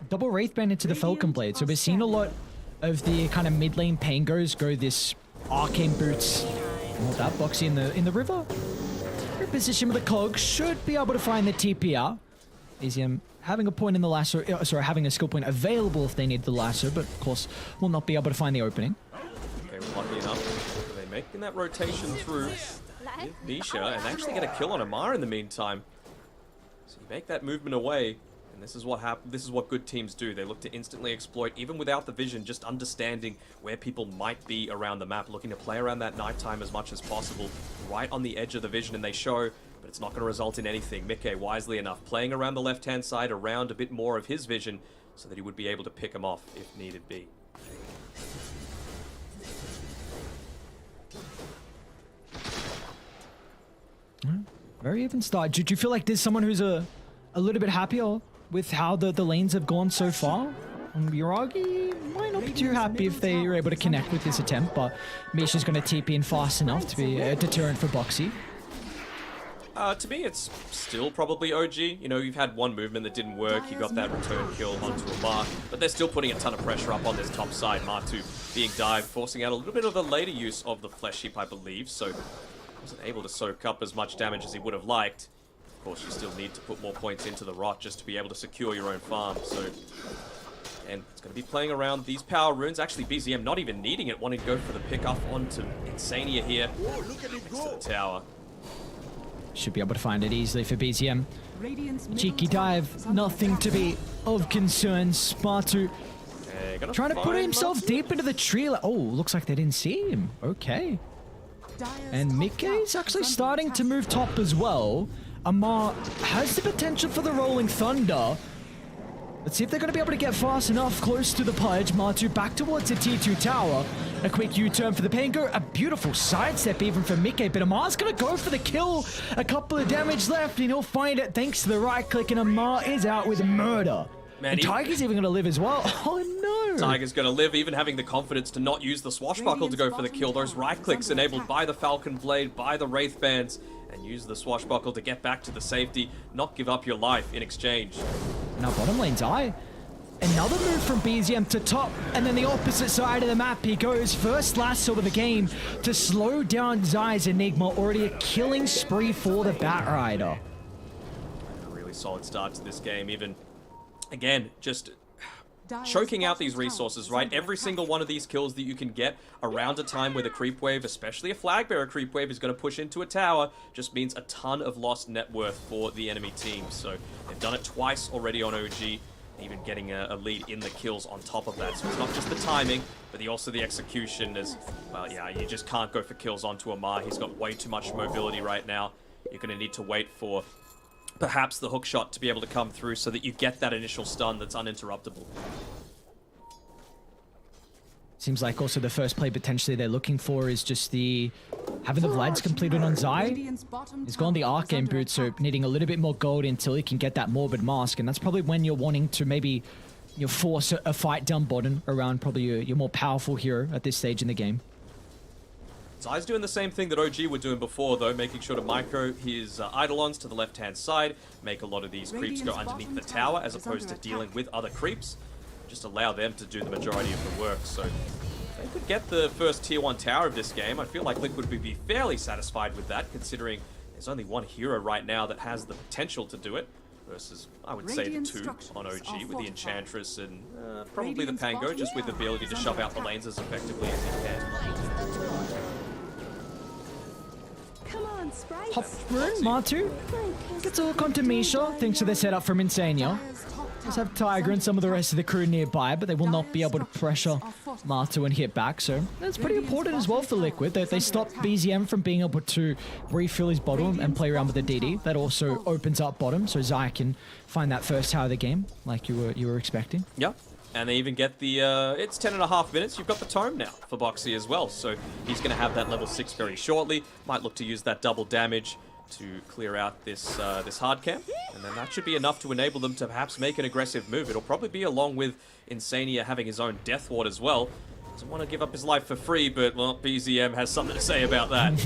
Double Wraith Band into the Falcon Blade. So we've seen a lot of the kind of mid lane Pangos go this Arcane Boots. Oh, that Boxy in the river. Good position with the Cog. Should be able to find the TPR. BZM having a point in the lasso. Sorry, having a skill point available if they need the lasso, but of course will not be able to find the opening. Okay, we're lucky enough. Are they making that rotation through? with Misha and actually get a kill on Amar in the meantime. So you make that movement away, and this is what this is what good teams do. They look to instantly exploit, even without the vision, just understanding where people might be around the map, looking to play around that nighttime as much as possible, right on the edge of the vision, and they show, but it's not going to result in anything. Mickey, wisely enough, playing around the left-hand side, around a bit more of his vision, so that he would be able to pick him off if needed be. Very even start. Do you feel like there's someone who's a little bit happier with how the lanes have gone so far? Yuragi might not be too happy if they are able to connect with this attempt, but Misha's going to TP in fast enough to be a deterrent for Boxy. To me, it's still probably OG. You know, you've had one movement that didn't work, you got that return kill onto Amar, but they're still putting a ton of pressure up on this top side. Matu being dived, forcing out a little bit of the later use of the Flesh Heap, I believe, so wasn't able to soak up as much damage as he would have liked. Of course, you still need to put more points into the rot just to be able to secure your own farm, so... And it's going to be playing around these power runes. Actually, BZM not even needing it, wanting to go for the pick-up onto Insania here. Next to the tower. Should be able to find it easily for BZM. Cheeky dive, nothing to be of concern. Spartu trying to put himself deep into the tree. Oh, looks like they didn't see him. Okay. And Mickey's actually starting to move top as well. Amar has the potential for the Rolling Thunder. Let's see if they're going to be able to get fast enough close to the Pudge. Matu back towards the T2 tower. A quick U-turn for the Pango. A beautiful sidestep even for Mickey. But Amar's going to go for the kill. A couple of damage left and he'll find it thanks to the right click. And Amar is out with murder. Man, and Tiger's even going to live as well. Oh no! Tiger's going to live, even having the confidence to not use the swashbuckle to go for the kill. Those right clicks enabled by the Falcon Blade, by the Wraith Bands, and use the swashbuckle to get back to the safety, not give up your life in exchange. Now bottom lane's Eye. Another move from BZM to top, and then the opposite side of the map. He goes first lasso of the game to slow down Zai's Enigma. Already a killing spree for the Batrider. A really solid start to this game, even... Again, just choking out these resources, right? Every single one of these kills that you can get around a time where the creep wave, especially a flag bearer creep wave, is going to push into a tower, just means a ton of lost net worth for the enemy team. So they've done it twice already on OG, even getting a lead in the kills on top of that. So it's not just the timing, but also the execution as, well, yeah, you just can't go for kills onto Amar. He's got way too much mobility right now. You're going to need to wait for perhaps the hook shot to be able to come through so that you get that initial stun that's uninterruptible. Seems like also the first play potentially they're looking for is just the having the Vlads completed on Zai. He's gone the Arcane Boot, so needing a little bit more gold until he can get that Morbid Mask, and that's probably when you're wanting to maybe force a fight down bottom around probably your more powerful hero at this stage in the game. Zai's doing the same thing that OG were doing before, though, making sure to micro his Eidolons to the left-hand side, make a lot of these creeps go underneath the tower, as opposed to dealing with other creeps. Just allow them to do the majority of the work, so if they could get the first Tier 1 tower of this game, I feel like Liquid would be fairly satisfied with that, considering there's only one hero right now that has the potential to do it, versus, I would say, the two on OG, with the Enchantress and probably the Pango, just with the ability to shove out the lanes as effectively as he can. Top rune, Matu gets a look onto Misha, thanks to the setup from Insania. Does have Tiger and some of the rest of the crew nearby, but they will not be able to pressure Matu and hit back, so that's pretty important as well for Liquid. They stop BZM from being able to refill his bottom and play around with the DD. That also opens up bottom, so Zai can find that first tower of the game, like you were expecting. Yep. And they even get the, it's 10.5 minutes, you've got the Tome now for Boxy as well, so he's going to have that level 6 very shortly, might look to use that double damage to clear out this this hard camp, and then that should be enough to enable them to perhaps make an aggressive move. It'll probably be along with Insania having his own Death Ward as well. Doesn't want to give up his life for free, but, well, BZM has something to say about that.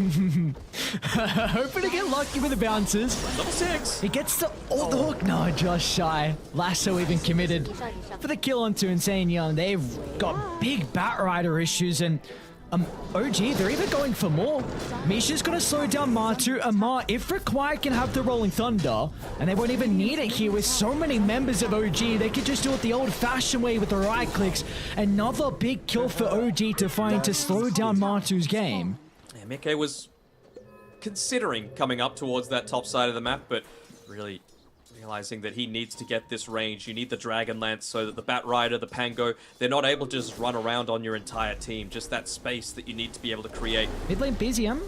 Hoping to get lucky with the bounces. Level 6! He gets to the hook. No, just shy. Lasso even committed for the kill onto Insania, and they've got big Batrider issues, and OG, they're even going for more. Misha's going to slow down Matu. Amar, if required, can have the Rolling Thunder, and they won't even need it here with so many members of OG. They could just do it the old-fashioned way with the right clicks. Another big kill for OG to find to slow down Matu's game. Yeah, Mickey was considering coming up towards that top side of the map, but really realizing that he needs to get this range. You need the Dragon Lance so that the Bat Rider, the Pango, they're not able to just run around on your entire team. Just that space that you need to be able to create. Mid lane BZM.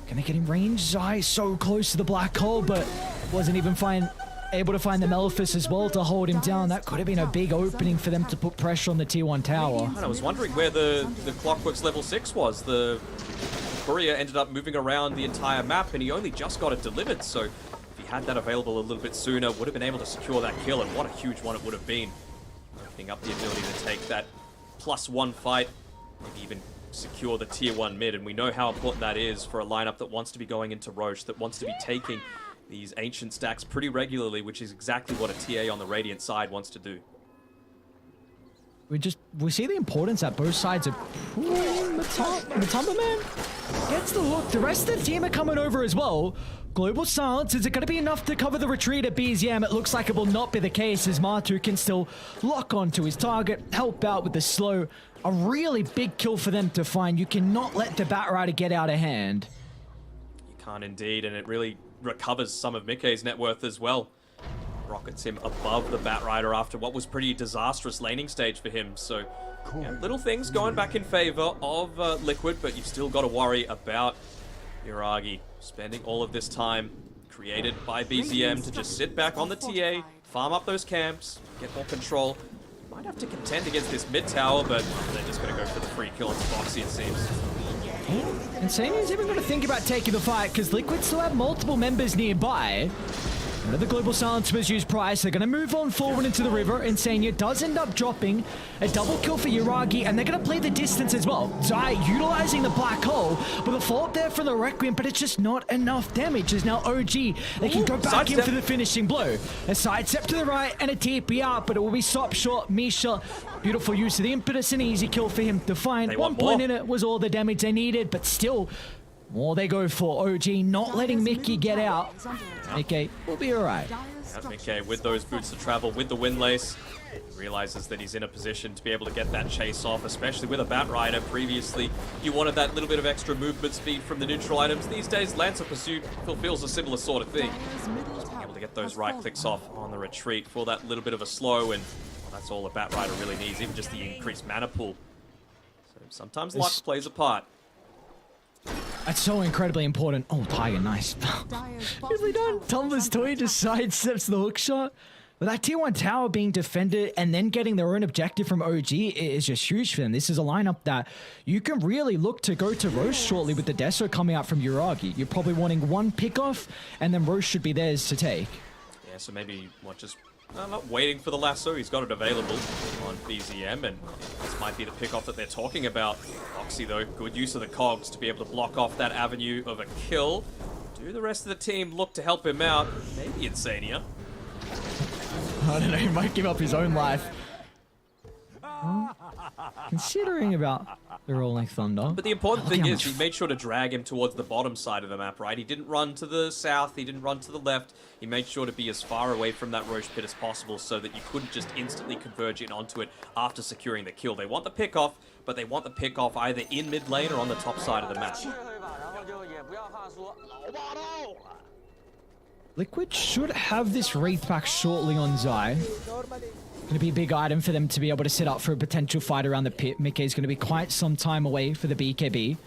Can they get in range? Zai so close to the black hole, but wasn't even able to find the Malefice as well to hold him down. That could have been a big opening for them to put pressure on the tier 1 tower. And I was wondering where the Clockwork's level 6 was. The courier ended up moving around the entire map, and he only just got it delivered, so if he had that available a little bit sooner, would have been able to secure that kill, and what a huge one it would have been. Opening up the ability to take that +1 fight, maybe even secure the tier 1 mid, and we know how important that is for a lineup that wants to be going into Roche, that wants to be taking these ancient stacks pretty regularly, which is exactly what a TA on the Radiant side wants to do. We see the importance that both sides are pulling. The Tumberman gets the hook. The rest of the team are coming over as well. Global silence. Is it going to be enough to cover the retreat at BZM? It looks like it will not be the case, as Martu can still lock onto his target, help out with the slow. A really big kill for them to find. You cannot let the Bat Rider get out of hand. You can't indeed, and it really recovers some of Mikkei's net worth as well. Rockets him above the Bat Rider after what was pretty disastrous laning stage for him. So, yeah, little things going back in favor of Liquid, but you've still got to worry about Yuragi spending all of this time created by BZM to just sit back on the TA, farm up those camps, get more control. Might have to contend against this mid tower, but they're just going to go for the free kill on Foxy, it seems. Insania's even going to think about taking the fight, because Liquid still have multiple members nearby. Another global silence was used prior, so they're going to move on forward into the river. Insania does end up dropping a double kill for Yuragi, and they're going to play the distance as well. Zai utilizing the black hole with a follow-up there from the Requiem, but it's just not enough damage. As now OG, they can go back in for the finishing blow. A sidestep to the right and a TP out, but it will be stopped short. Misha, beautiful use of the impetus, an easy kill for him to find. 1 point in it was all the damage they needed, but still, more they go for. OG not letting Mickey get out. Mickey will be alright. Mickey with those boots to travel, with the Windlace, realizes that he's in a position to be able to get that chase off, especially with a Bat Rider. Previously, you wanted that little bit of extra movement speed from the neutral items. These days, Lancer Pursuit fulfills a similar sort of thing. Just being able to get those right clicks off on the retreat for that little bit of a slow, and that's all a Bat Rider really needs, even just the increased mana pool. So sometimes luck plays a part. That's so incredibly important. Oh, Tiger, nice. Really done. Tumblr's toy just sidesteps the hook shot. But that tier 1 tower being defended and then getting their own objective from OG is just huge for them. This is a lineup that you can really look to go to Roche shortly with the Deso coming out from Yuragi. You're probably wanting one pick-off, and then Roche should be theirs to take. Yeah, so maybe just not waiting for the lasso. He's got it available on BZM, and this might be the pick-off that they're talking about. Foxy, though, good use of the cogs to be able to block off that avenue of a kill. Do the rest of the team look to help him out? Maybe Insania. I don't know, he might give up his own life. Considering about the Rolling Thunder. But the important thing is he made sure to drag him towards the bottom side of the map, right? He didn't run to the south, he didn't run to the left. He made sure to be as far away from that Roche pit as possible so that you couldn't just instantly converge in onto it after securing the kill. They want the pick-off, but they want the pick-off either in mid lane or on the top side of the map. Liquid should have this Wraith back shortly on Zai. Going to be a big item for them to be able to set up for a potential fight around the pit. Mickey's going to be quite some time away for the BKB.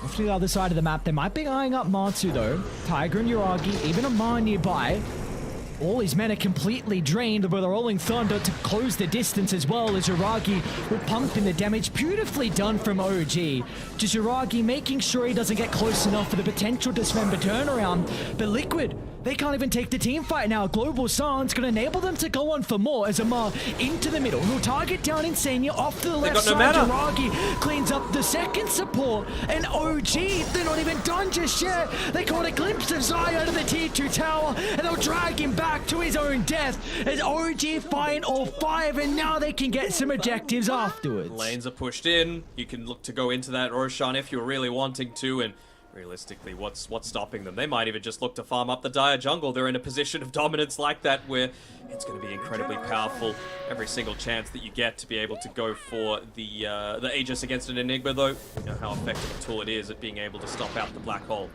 Off to the other side of the map, they might be eyeing up Matsu though. Tiger and Yuragi, even a Ma nearby. All his men are completely drained with a Rolling Thunder to close the distance as well as Yuragi will pump in the damage. Beautifully done from OG. Just Yuragi making sure he doesn't get close enough for the potential Dismember turnaround. But Liquid, they can't even take the team fight now. Global Silence going to enable them to go on for more as Amar into the middle. He'll target down Insania off to the left side. Yuragi cleans up the second support. And OG, they're not even done just yet. They caught a glimpse of Zai out of the tier 2 tower and they'll drag him back to his own death as OG find all 5 and now they can get some objectives afterwards. Lanes are pushed in. You can look to go into that Roshan if you're really wanting to, and realistically, what's stopping them? They might even just look to farm up the Dire jungle. They're in a position of dominance like that where it's going to be incredibly powerful every single chance that you get to be able to go for the Aegis against an Enigma, though. You know how effective a tool it is at being able to stop out the black hole.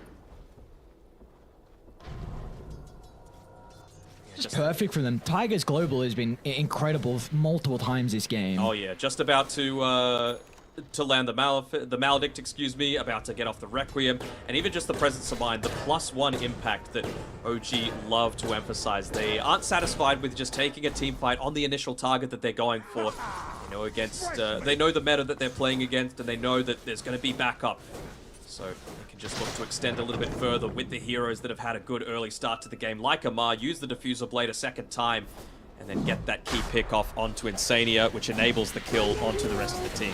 Just perfect for them. Tiger's global has been incredible multiple times this game. Oh yeah, just about to land the Maledict, excuse me, about to get off the Requiem, and even just the presence of mind, the +1 impact that OG love to emphasize. They aren't satisfied with just taking a team fight on the initial target that they're going for. You know, against they know the meta that they're playing against, and they know that there's going to be backup. So they can just look to extend a little bit further with the heroes that have had a good early start to the game, like Amar, use the Diffuser Blade a second time, and then get that key pick off onto Insania, which enables the kill onto the rest of the team.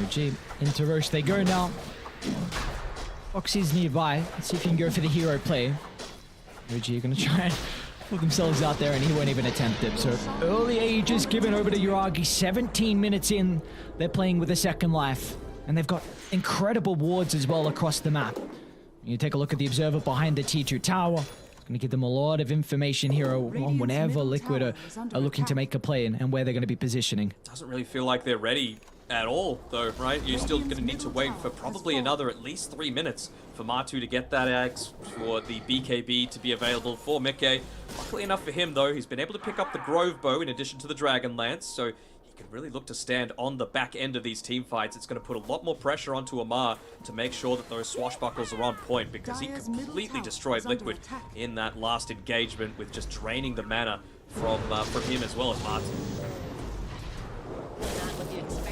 OG into Roche they go now. Foxy's nearby. Let's see if you can go for the hero play. OG are going to try and put themselves out there, and he won't even attempt it. So early Aegis given over to Yuragi. 17 minutes in, they're playing with a second life, and they've got incredible wards as well across the map. You take a look at the observer behind the T2 tower. It's going to give them a lot of information here on whenever Liquid are looking to make a play and where they're going to be positioning. Doesn't really feel like they're ready at all, though, right? You're still going to need to wait for probably another at least 3 minutes for Matu to get that axe, for the BKB to be available for Mickey. Luckily enough for him, though, he's been able to pick up the Grove Bow in addition to the Dragon Lance, so he can really look to stand on the back end of these team fights. It's going to put a lot more pressure onto Amar to make sure that those swashbuckles are on point, because he completely destroyed Liquid in that last engagement with just draining the mana from him as well as Matu.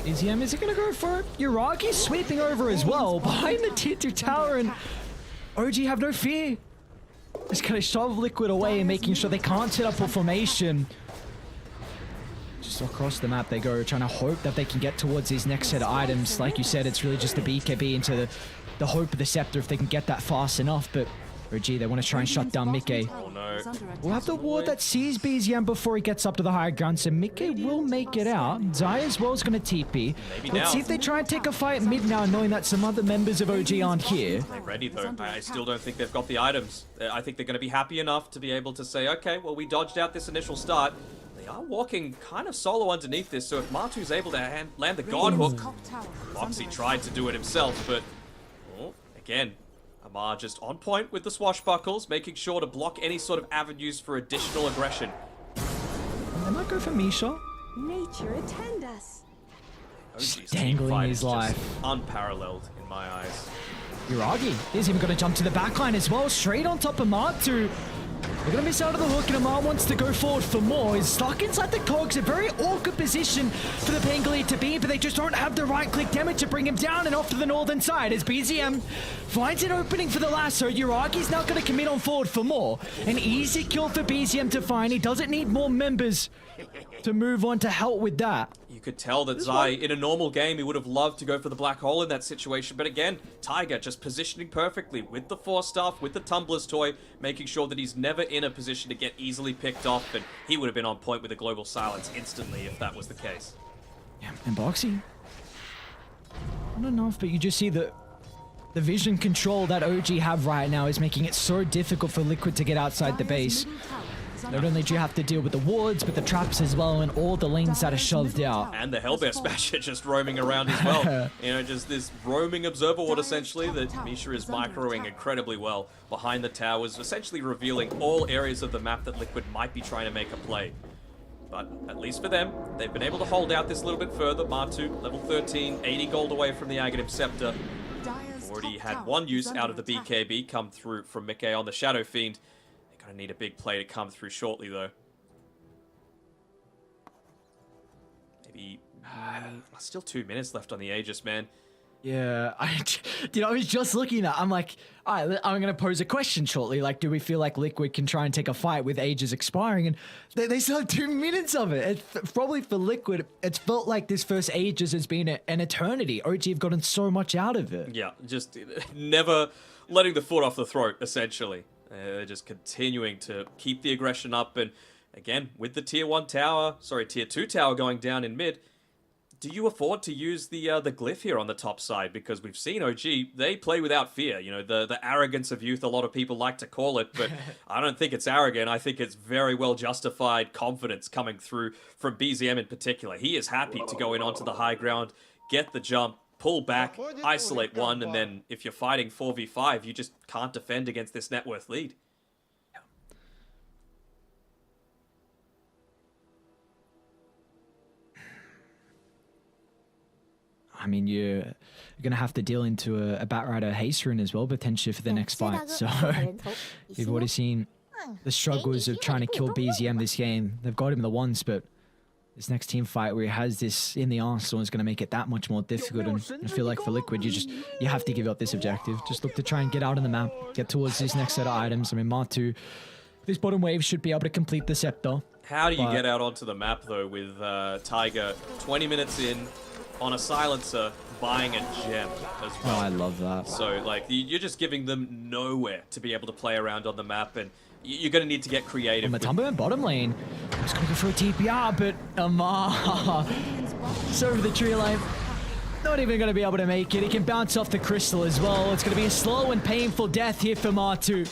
BZM, is it going to go for it? Yuragi sweeping over as well behind the T2 tower, and OG have no fear. Just going to shove Liquid away and making sure they can't set up a formation. Just across the map they go, trying to hope that they can get towards these next set of items. Like you said, it's really just the BKB into the hope of the Scepter if they can get that fast enough, but OG, they want to try and shut down Mickey. Oh no. We'll have the ward that sees BZM before he gets up to the higher ground, so Mickey will make it out. Zai as well is going to TP. Let's see if they try and take a fight mid now, knowing that some other members of OG aren't here. They're ready though. I still don't think they've got the items. I think they're going to be happy enough to be able to say, okay, well, we dodged out this initial start. They are walking kind of solo underneath this, so if Matu's able to land the God Hook, Foxy tried to do it himself, but again, Amar just on point with the swashbuckles, making sure to block any sort of avenues for additional aggression. They might go for Misha. Nature attend us. Just dangling his life. Unparalleled in my eyes. Yuragi is even going to jump to the backline as well, straight on top of Matu. They're going to miss out of the hook, and Amar wants to go forward for more. He's stuck inside the cogs, a very awkward position for the Pangolier to be, but they just don't have the right-click damage to bring him down and off to the northern side as BZM finds an opening for the lasso. Yuragi's now going to commit on forward for more. An easy kill for BZM to find. He doesn't need more members to move on to help with that. You could tell that Zai, in a normal game, he would have loved to go for the black hole in that situation. But again, Tiger just positioning perfectly with the Force Staff, with the Tumbler's Toy, making sure that he's never in a position to get easily picked off. And he would have been on point with a Global Silence instantly if that was the case. Yeah, and Boxy, not enough, but you just see the vision control that OG have right now is making it so difficult for Liquid to get outside the base. Not only do you have to deal with the wards, but the traps as well, and all the lanes that are shoved out. And the Hellbear Smasher just roaming around as well. You know, just this roaming observer ward essentially that Misha is microing incredibly well behind the towers, essentially revealing all areas of the map that Liquid might be trying to make a play. But at least for them, they've been able to hold out this little bit further. Matu, level 13, 80 gold away from the Aghanim Scepter. Already had one use out of the BKB come through from Mickey on the Shadow Fiend. Gonna need a big play to come through shortly, though. Maybe still 2 minutes left on the Aegis, man. Yeah, I was just looking at. I'm like, all right, I'm gonna pose a question shortly. Like, do we feel like Liquid can try and take a fight with Aegis expiring? And they still have 2 minutes of it. It's probably for Liquid, it's felt like this first Aegis has been an eternity. OG have gotten so much out of it. Yeah, just never letting the foot off the throat, essentially. They're just continuing to keep the aggression up, and again, with the tier 2 tower going down in mid, do you afford to use the glyph here on the top side? Because we've seen OG, they play without fear. You know, the arrogance of youth, a lot of people like to call it, but I don't think it's arrogant. I think it's very well justified confidence coming through from BZM in particular. He is happy to go in onto the high ground, get the jump, pull back, isolate one, and then if you're fighting 4v5, you just can't defend against this net worth lead. I mean, you're going to have to deal into a Batrider haste rune as well, potentially for the next fight. So you've already seen the struggles of trying to kill BZM this game. They've got him the once, but this next team fight where he has this in the arsenal is going to make it that much more difficult. And I feel like for Liquid, you have to give up this objective. Just look to try and get out on the map, get towards this next set of items. I mean, Martu, this bottom wave should be able to complete the scepter. How do you get out onto the map, though, with Tiger 20 minutes in, on a silencer, buying a gem as well? Oh, I love that. So, like, you're just giving them nowhere to be able to play around on the map, and you're going to need to get creative. Matumba in bottom lane. He's going to go for a TPR, but Amar it's over the tree line. Not even going to be able to make it. He can bounce off the crystal as well. It's going to be a slow and painful death here for Martu.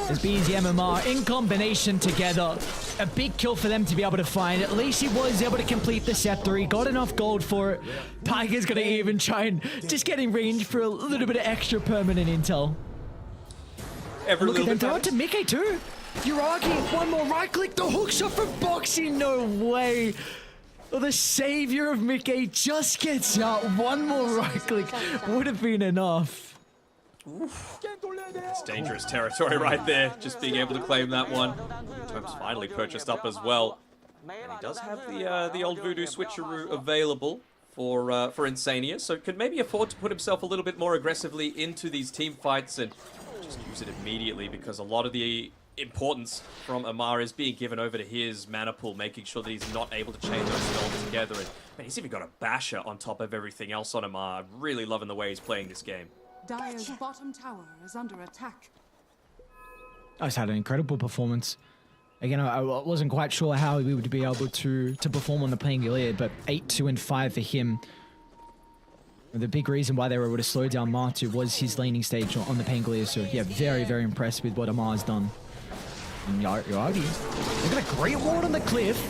As BZM and Mar in combination together. A big kill for them to be able to find. At least he was able to complete the scepter. He got enough gold for it. Tiger's going to even try and just get in range for a little bit of extra permanent intel. Look at them throw it to Mickey too. Yuragi, one more right click. The hook shot from Boxy. No way. Well, the savior of Mickey just gets out. One more right click would have been enough. Oof. It's dangerous territory right there, just being able to claim that one. Tom's finally purchased up as well. And he does have the old Voodoo switcheroo available for Insania, so could maybe afford to put himself a little bit more aggressively into these team fights and just use it immediately, because a lot of the importance from Amar is being given over to his mana pool, making sure that he's not able to chain those spells together. And man, he's even got a basher on top of everything else on Amar. I'm really loving the way he's playing this game. Dire's bottom tower is under attack. I just had an incredible performance. Again, I wasn't quite sure how we would be able to perform on the Pangolier, but 8, 2, and 5 for him. The big reason why they were able to slow down Martu was his laning stage on the Pangolier. So yeah, very, very impressed with what Amar's done. And Yagi, they've got a great ward on the cliff.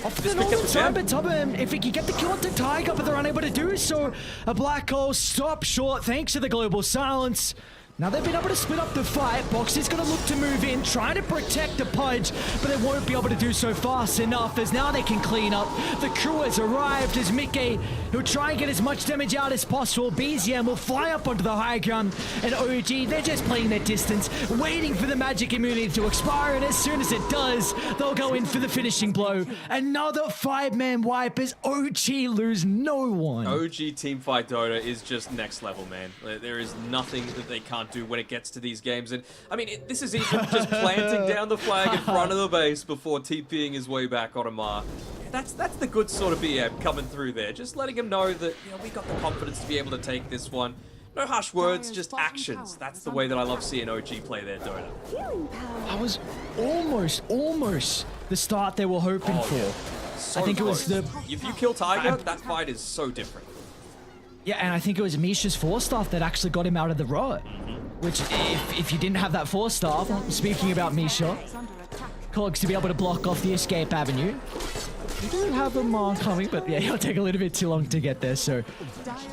Off the northern side, but Tubham, if he can get the kill onto Tiger, but they're unable to do so. A black hole stopped short thanks to the global silence. Now they've been able to split up the fight. Box is going to look to move in, trying to protect the Pudge, but they won't be able to do so fast enough, as now they can clean up. The crew has arrived as Mickey, who'll try and get as much damage out as possible. BZM will fly up onto the high ground, and OG, they're just playing their distance, waiting for the magic immunity to expire, and as soon as it does, they'll go in for the finishing blow. Another 5-man wipe as OG lose no one. OG Teamfight Dota is just next level, man. There is nothing that they can't do when it gets to these games. And I mean, this is even just planting down the flag in front of the base before TPing his way back on Amar. That's the good sort of BM coming through there. Just letting him know that, you know, we got the confidence to be able to take this one. No harsh words, just actions. That's the way that I love seeing OG play their Dota. That was almost the start they were hoping for. Yeah. So I think close. it was If you kill Tiger, that fight is so different. Yeah, and I think it was Misha's 4-staff that actually got him out of the rot. Which, if you didn't have that 4-staff, speaking about Misha, Cogs to be able to block off the escape avenue. You do have a Mar coming, but yeah, he'll take a little bit too long to get there, so...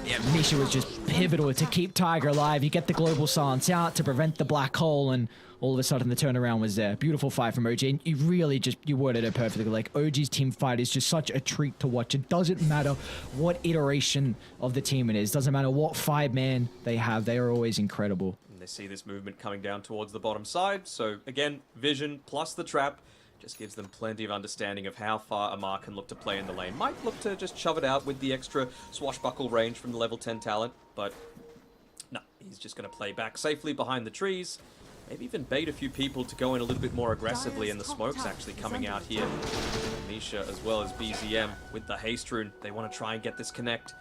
Yeah, Misha was just pivotal to keep Tiger alive. You get the global silence out to prevent the black hole, and all of a sudden the turnaround was there. Beautiful fight from OG, and you really you worded it perfectly. Like, OG's team fight is just such a treat to watch. It doesn't matter what iteration of the team it is. Doesn't matter what 5-man they have. They are always incredible. And they see this movement coming down towards the bottom side, so again, vision plus the trap just gives them plenty of understanding of how far Amar can look to play in the lane. Might look to just shove it out with the extra swashbuckle range from the level 10 talent, but no, he's just going to play back safely behind the trees. Maybe even bait a few people to go in a little bit more aggressively, and the smoke's actually coming out here. Misha as well as BZM with the haste rune. They want to try and get this connect.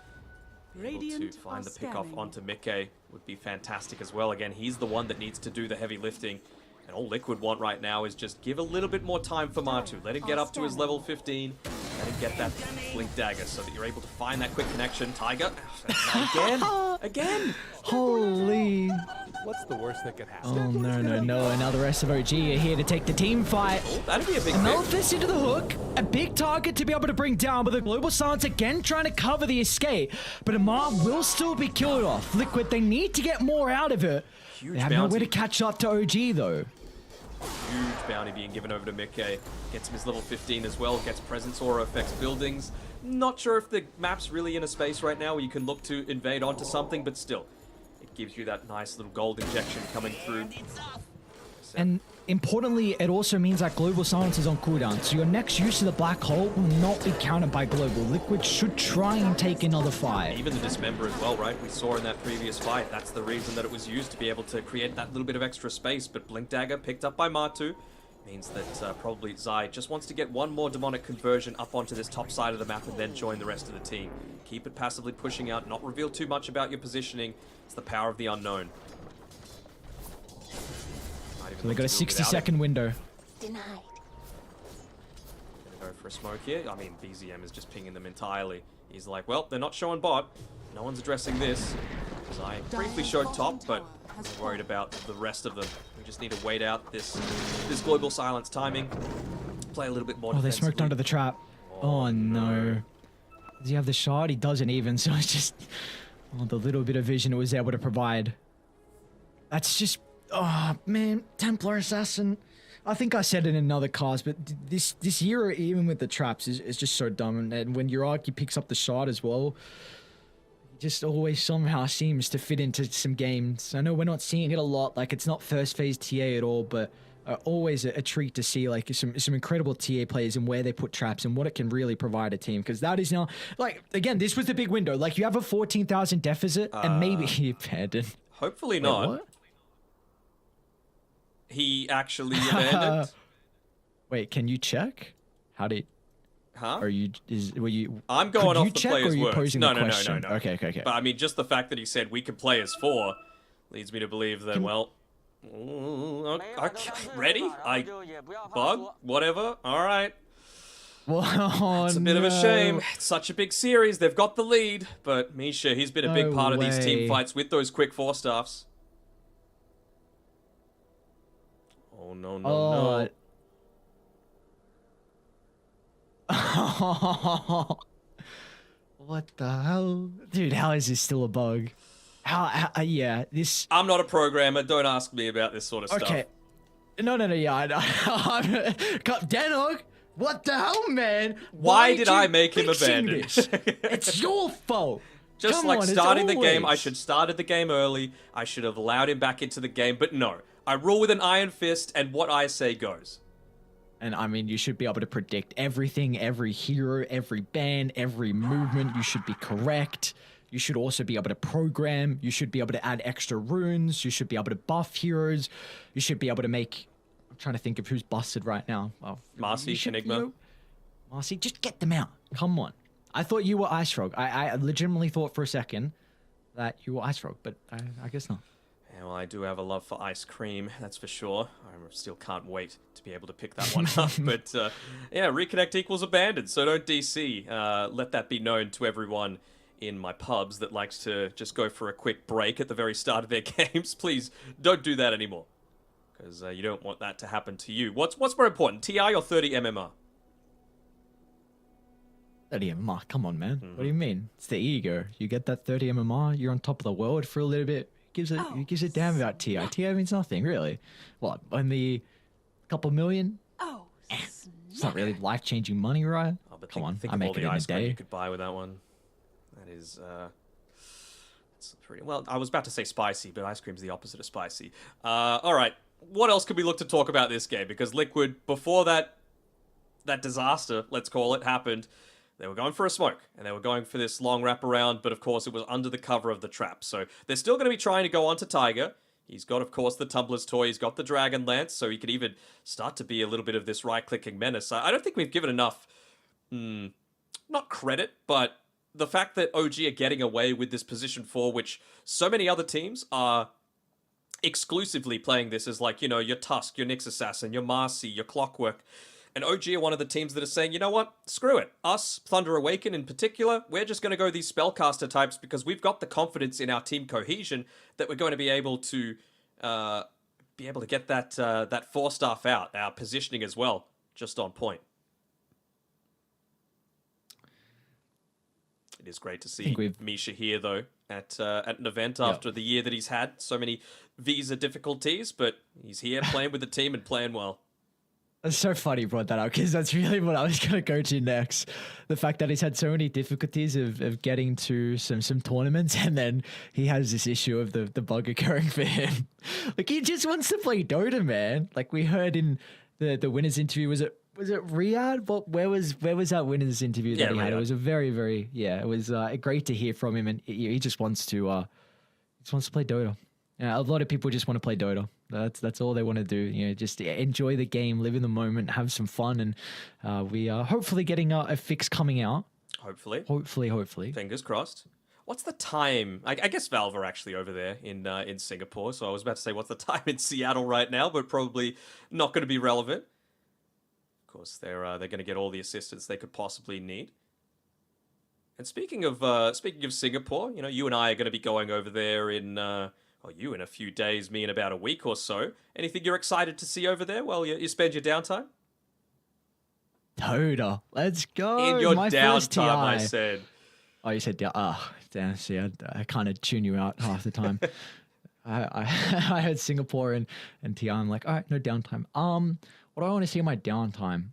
Able to find the pick off onto Mickey would be fantastic as well. Again, he's the one that needs to do the heavy lifting. And all Liquid want right now is just give a little bit more time for Martu. Let him get up to his level 15. and get that Blink Dagger so that you're able to find that quick connection. Tiger, again. Holy. What's the worst that could happen? Oh, no. Now the rest of OG are here to take the team fight. Oh, that'd be a big Amethyst into the hook. A big target to be able to bring down, but the Global Silence again trying to cover the escape. But Amar will still be killed off. Liquid, they need to get more out of it. Huge they have bounty. no way to catch up to OG, though. Huge bounty being given over to Mickey. Gets him his level 15 as well. Gets Presence Aura, affects buildings. Not sure if the map's really in a space right now where you can look to invade onto something, but still. It gives you that nice little gold injection coming through. And importantly, it also means that Global Silence is on cooldown, so your next use of the Black Hole will not be counted by Global. Liquid should try and take another fight. Even the Dismember as well, right? We saw in that previous fight, that's the reason that it was used to be able to create that little bit of extra space, but Blink Dagger picked up by Martu means that probably Zai just wants to get one more demonic conversion up onto this top side of the map and then join the rest of the team. Keep it passively pushing out, not reveal too much about your positioning. It's the power of the unknown. So they got a 60-second window. Denied. Gonna go for a smoke here. I mean, BZM is just pinging them entirely. He's like, well, they're not showing bot. No one's addressing this. Zai briefly showed top, but I'm worried about the rest of them. We just need to wait out this Global Silence timing. Play a little bit more Oh, they defensively. smoked under the trap. Oh, no. Does he have the shot? He doesn't even, so it's just... Oh, the little bit of vision it was able to provide. That's just... Oh, man. Templar Assassin. I think I said it in another cast, but this hero, even with the traps, is just so dumb. And when Urarki picks up the shot as well, he just always somehow seems to fit into some games. I know we're not seeing it a lot. Like, it's not first phase TA at all, but always a treat to see like some incredible TA players and where they put traps and what it can really provide a team. Because that is now, like, again, this was the big window. Like, you have a 14,000 deficit and maybe he abandoned. Hopefully Wait, not. what? He actually abandoned. Wait, can you check? How did? Huh? Were you? I'm going could off you the check, player's or are you words. posing No. the question? Okay. But I mean, just the fact that he said we can play as 4 leads me to believe that, well, okay, ready? Bug? Whatever. All right. Well, it's a bit of a shame. It's such a big series. They've got the lead, but Misha, he's been a big part of these team fights with those quick 4-staffs. Oh, no. What the hell? Dude, how is this still a bug? Yeah, this... I'm not a programmer. Don't ask me about this sort of stuff. Okay. No, yeah, I know. Denog, what the hell, man? Why did I make him abandon? It's your fault. Just Come like on, starting the game, I always. should started the game early. I should have allowed him back into the game, but no. I rule with an iron fist, and what I say goes. And I mean, you should be able to predict everything, every hero, every ban, every movement. You should be correct. You should also be able to program. You should be able to add extra runes. You should be able to buff heroes. You should be able to make... I'm trying to think of who's busted right now. Well, Marcy, Enigma. Marcy, just get them out. Come on. I thought you were Ice Frog. I legitimately thought for a second that you were Ice Frog, but I guess not. Yeah, well, I do have a love for ice cream, that's for sure. I still can't wait to be able to pick that one up. But yeah, reconnect equals abandoned, so don't DC. Let that be known to everyone in my pubs that likes to just go for a quick break at the very start of their games. Please don't do that anymore, because you don't want that to happen to you. What's more important, TI or 30 MMR? 30 MMR, come on, man. What do you mean? It's the ego. You get that 30 MMR, you're on top of the world for a little bit. Who gives a damn about TI? TI means nothing, really. What, only a couple million? Oh, it's not really life-changing money, right? Oh, but Come on, think I of all make it the in a ice cream day. you could buy with that one. That is, it's pretty... Well, I was about to say spicy, but ice cream's the opposite of spicy. All right, what else could we look to talk about this game? Because Liquid, before that disaster, let's call it, happened, they were going for a smoke, and they were going for this long wraparound, but of course it was under the cover of the trap. So they're still going to be trying to go onto Tiger. He's got, of course, the Tumbler's toy. He's got the Dragon Lance, so he could even start to be a little bit of this right-clicking menace. I don't think we've given enough, not credit, but the fact that OG are getting away with this position 4, which so many other teams are exclusively playing this as, like, you know, your Tusk, your Nyx Assassin, your Marcy, your Clockwork. And OG are one of the teams that are saying, you know what, screw it. Us, Thunder Awaken in particular, we're just going to go these spellcaster types because we've got the confidence in our team cohesion that we're going to be able to get that 4-star out. Our positioning as well, just on point. It is great to see Misha here, though, at an event after the year that he's had. So many visa difficulties, but he's here playing with the team and playing well. It's so funny you brought that up because that's really what I was going to go to next. The fact that he's had so many difficulties of getting to some tournaments, and then he has this issue of the bug occurring for him. Like, he just wants to play Dota, man. Like we heard in the winners interview, was it Riyadh? But where was that winners interview that he had? It was a very, very, it was great to hear from him, and he just wants to play Dota. A lot of people just want to play Dota. That's all they want to do. You know, just enjoy the game, live in the moment, have some fun, and we are hopefully getting a fix coming out. Hopefully. Fingers crossed. What's the time? I guess Valve are actually over there in Singapore, so I was about to say what's the time in Seattle right now, but probably not going to be relevant. Of course, they're going to get all the assistance they could possibly need. And speaking of Singapore, you know, you and I are going to be going over there in you in a few days, me in about a week or so. Anything you're excited to see over there while you spend your downtime? Dota, let's go. In your downtime, I said. Oh, you said damn. See, I kind of tune you out half the time. I heard Singapore and TI. I'm like, all right, no downtime. What do I want to see in my downtime?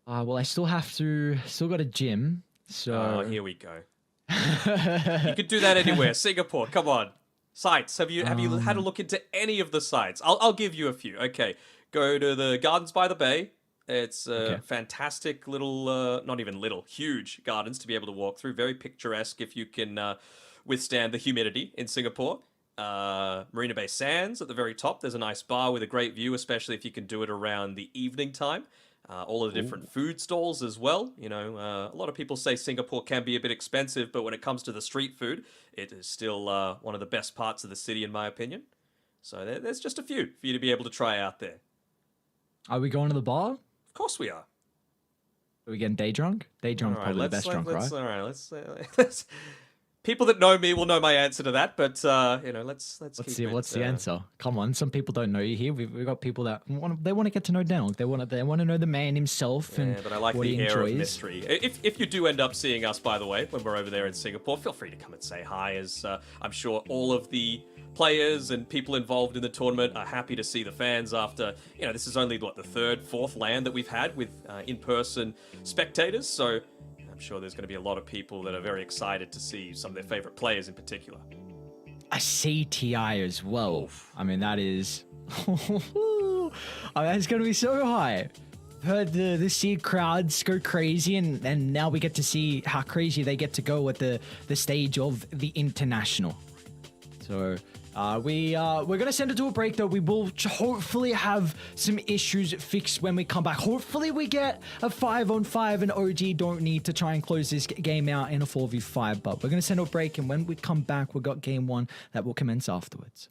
Well, I still got a gym. So here we go. You could do that anywhere. Singapore, come on. Sites. Have you had a look into any of the sites? I'll give you a few. Okay, go to the Gardens by the Bay. It's fantastic little, not even little, huge gardens to be able to walk through. Very picturesque if you can withstand the humidity in Singapore. Marina Bay Sands at the very top. There's a nice bar with a great view, especially if you can do it around the evening time. All of the different food stalls as well. You know, a lot of people say Singapore can be a bit expensive, but when it comes to the street food, it is still one of the best parts of the city, in my opinion. So there's just a few for you to be able to try out there. Are we going to the bar? Of course we are. Are we getting day drunk? Day drunk, probably the best drunk, right? All right, let's people that know me will know my answer to that, but let's see. What's the answer? Come on, some people don't know you here. We've got people that want to get to know Daniel. They want to know the man himself and but I like what the he air enjoys. of mystery. If you do end up seeing us, by the way, when we're over there in Singapore, feel free to come and say hi. As I'm sure all of the players and people involved in the tournament are happy to see the fans after, this is only, the third, fourth LAN that we've had with in-person spectators, so I'm sure there's going to be a lot of people that are very excited to see some of their favorite players in particular. A CTI as well. Oof. I mean, that is... that's going to be so high. Heard the Seed crowds go crazy, and now we get to see how crazy they get to go at the stage of the international. So... we're going to send it to a break, though. We will hopefully have some issues fixed when we come back. Hopefully we get a 5-on-5 and OG don't need to try and close this game out in a 4v5. But we're going to send a break, and when we come back, we've got game 1 that will commence afterwards.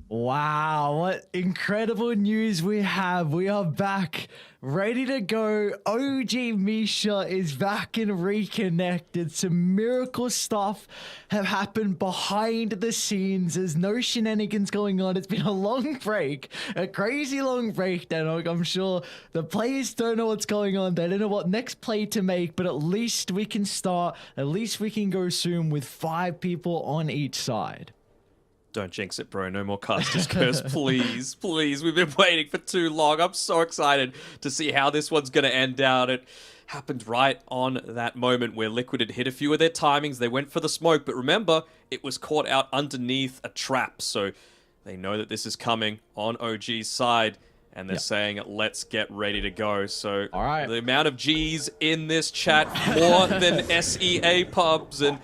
Wow, what incredible news we have. We are back, ready to go. OG Misha is back and reconnected. Some miracle stuff have happened behind the scenes. There's no shenanigans going on. It's been a long break, a crazy long break, Denok. I'm sure the players don't know what's going on. They don't know what next play to make, but at least we can start. At least we can go soon with 5 people on each side. Don't jinx it, bro. No more Caster's Curse, please. Please. We've been waiting for too long. I'm so excited to see how this one's going to end out. It happened right on that moment where Liquid had hit a few of their timings. They went for the smoke, but remember, it was caught out underneath a trap. So they know that this is coming on OG's side, and they're saying, let's get ready to go. So the amount of G's in this chat, more than SEA pubs, and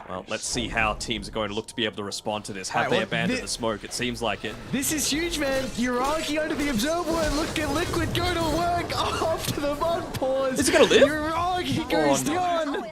well, let's see how teams are going to look to be able to respond to this. Have they abandoned the smoke? It seems like it. This is huge, man. Uragi under the observer and look at Liquid go to work after the mud pause. Is it going to live? Uragi goes down.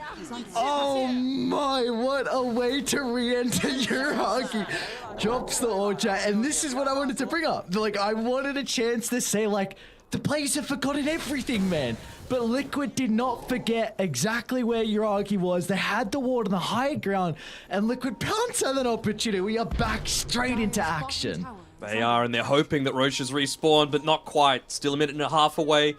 Oh my, what a way to re-enter. Uragi drops the Orchard. And this is what I wanted to bring up. Like, I wanted a chance to say, like, the players have forgotten everything, man. But Liquid did not forget exactly where Uragi was. They had the ward on the high ground, and Liquid pounced on that opportunity. We are back straight into action. They are, and they're hoping that Roche has respawned, but not quite. Still a minute and a half away.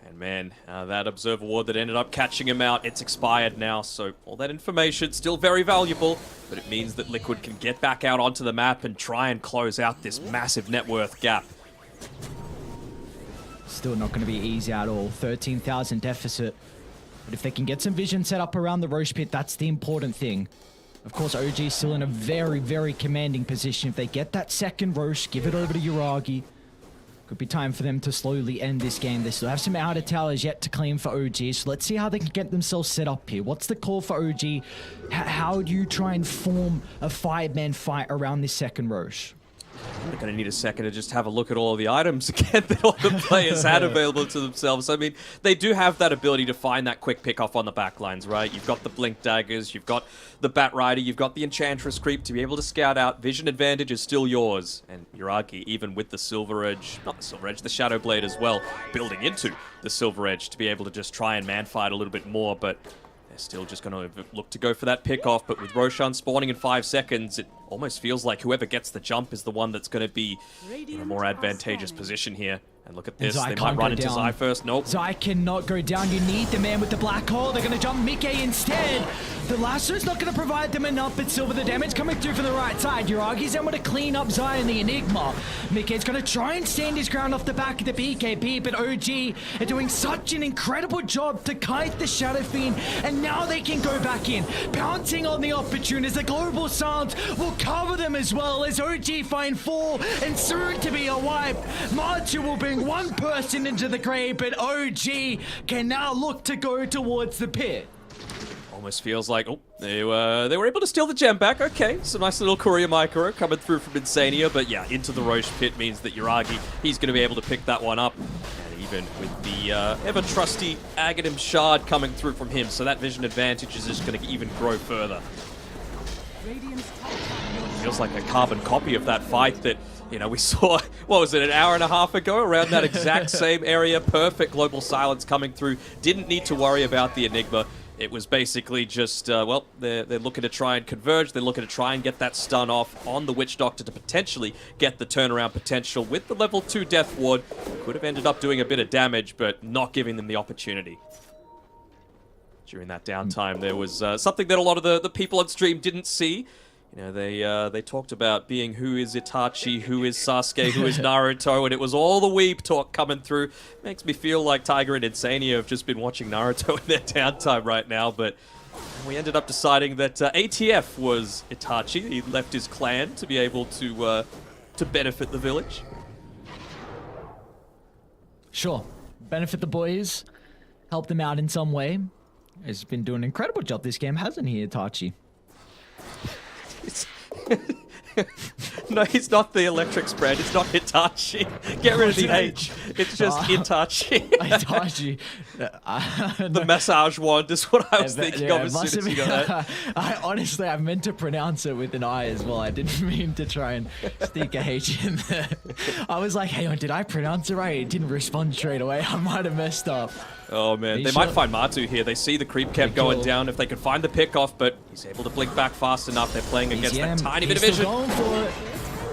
And man, that observer ward that ended up catching him out, it's expired now. So all that information, still very valuable, but it means that Liquid can get back out onto the map and try and close out this massive net worth gap. Still not going to be easy at all. 13,000 deficit. But if they can get some vision set up around the Roche pit, that's the important thing. Of course, OG is still in a very, very commanding position. If they get that second Roche, give it over to Uragi. Could be time for them to slowly end this game. They still have some outer towers yet to claim for OG, so let's see how they can get themselves set up here. What's the call for OG? How do you try and form a 5-man fight around this second Roche? They're going to need a second to just have a look at all of the items again that all the players had available to themselves. I mean, they do have that ability to find that quick pick off on the backlines, right? You've got the Blink Daggers, you've got the Bat Rider, you've got the Enchantress Creep to be able to scout out. Vision advantage is still yours. And Yuragi, even with the Silver Edge, not the Silver Edge, the Shadow Blade as well, building into the Silver Edge to be able to just try and man-fight a little bit more, but they're still just going to look to go for that pick-off, but with Roshan spawning in 5 seconds, it almost feels like whoever gets the jump is the one that's going to be in a more advantageous position here. And look at this, they might run into Zai first. Nope. Zai cannot go down. You need the man with the black hole. They're going to jump Mickey instead. The lasso's not going to provide them enough, but Silver, the damage coming through from the right side. Yuragi's able to clean up Zai and the Enigma. Mickey's going to try and stand his ground off the back of the BKB, but OG are doing such an incredible job to kite the Shadow Fiend, and now they can go back in. Pouncing on the opportune as the Global Sounds will cover them as well as OG find 4 and soon to be a wipe. Marchu will bring one person into the grave, but OG can now look to go towards the pit. Almost feels like, oh, they were able to steal the gem back. Okay, some nice little Courier Micro coming through from Insania, but yeah, into the Roche pit means that Yuragi, he's going to be able to pick that one up. And even with the ever-trusty Aghanim Shard coming through from him, so that vision advantage is just going to even grow further. Feels like a carbon copy of that fight that, you know, we saw, what was it, an hour and a half ago around that exact same area. Perfect global silence coming through. Didn't need to worry about the Enigma. It was basically just, well, they're looking to try and converge. They're looking to try and get that stun off on the Witch Doctor to potentially get the turnaround potential with the level 2 Death Ward. Could have ended up doing a bit of damage, but not giving them the opportunity. During that downtime, there was something that a lot of the people on stream didn't see. You know, they talked about being who is Itachi, who is Sasuke, who is Naruto, and it was all the weeb talk coming through. Makes me feel like Tiger and Insania have just been watching Naruto in their downtime right now, but we ended up deciding that ATF was Itachi. He left his clan to be able to benefit the village. Sure. Benefit the boys. Help them out in some way. He's been doing an incredible job this game, hasn't he, Itachi? No, he's not the electric spread. It's not Itachi. Get rid of the H. It's just Itachi. Itachi. The massage wand is what I was thinking of as soon as you got that. I meant to pronounce it with an I as well. I didn't mean to try and stick a H in there. I was like, hey, did I pronounce it right? It didn't respond straight away. I might have messed up. Oh man, they might find Matu here. They see the creep kept going down. If they could find the pick-off, but he's able to blink back fast enough. They're playing against that tiny bit of vision.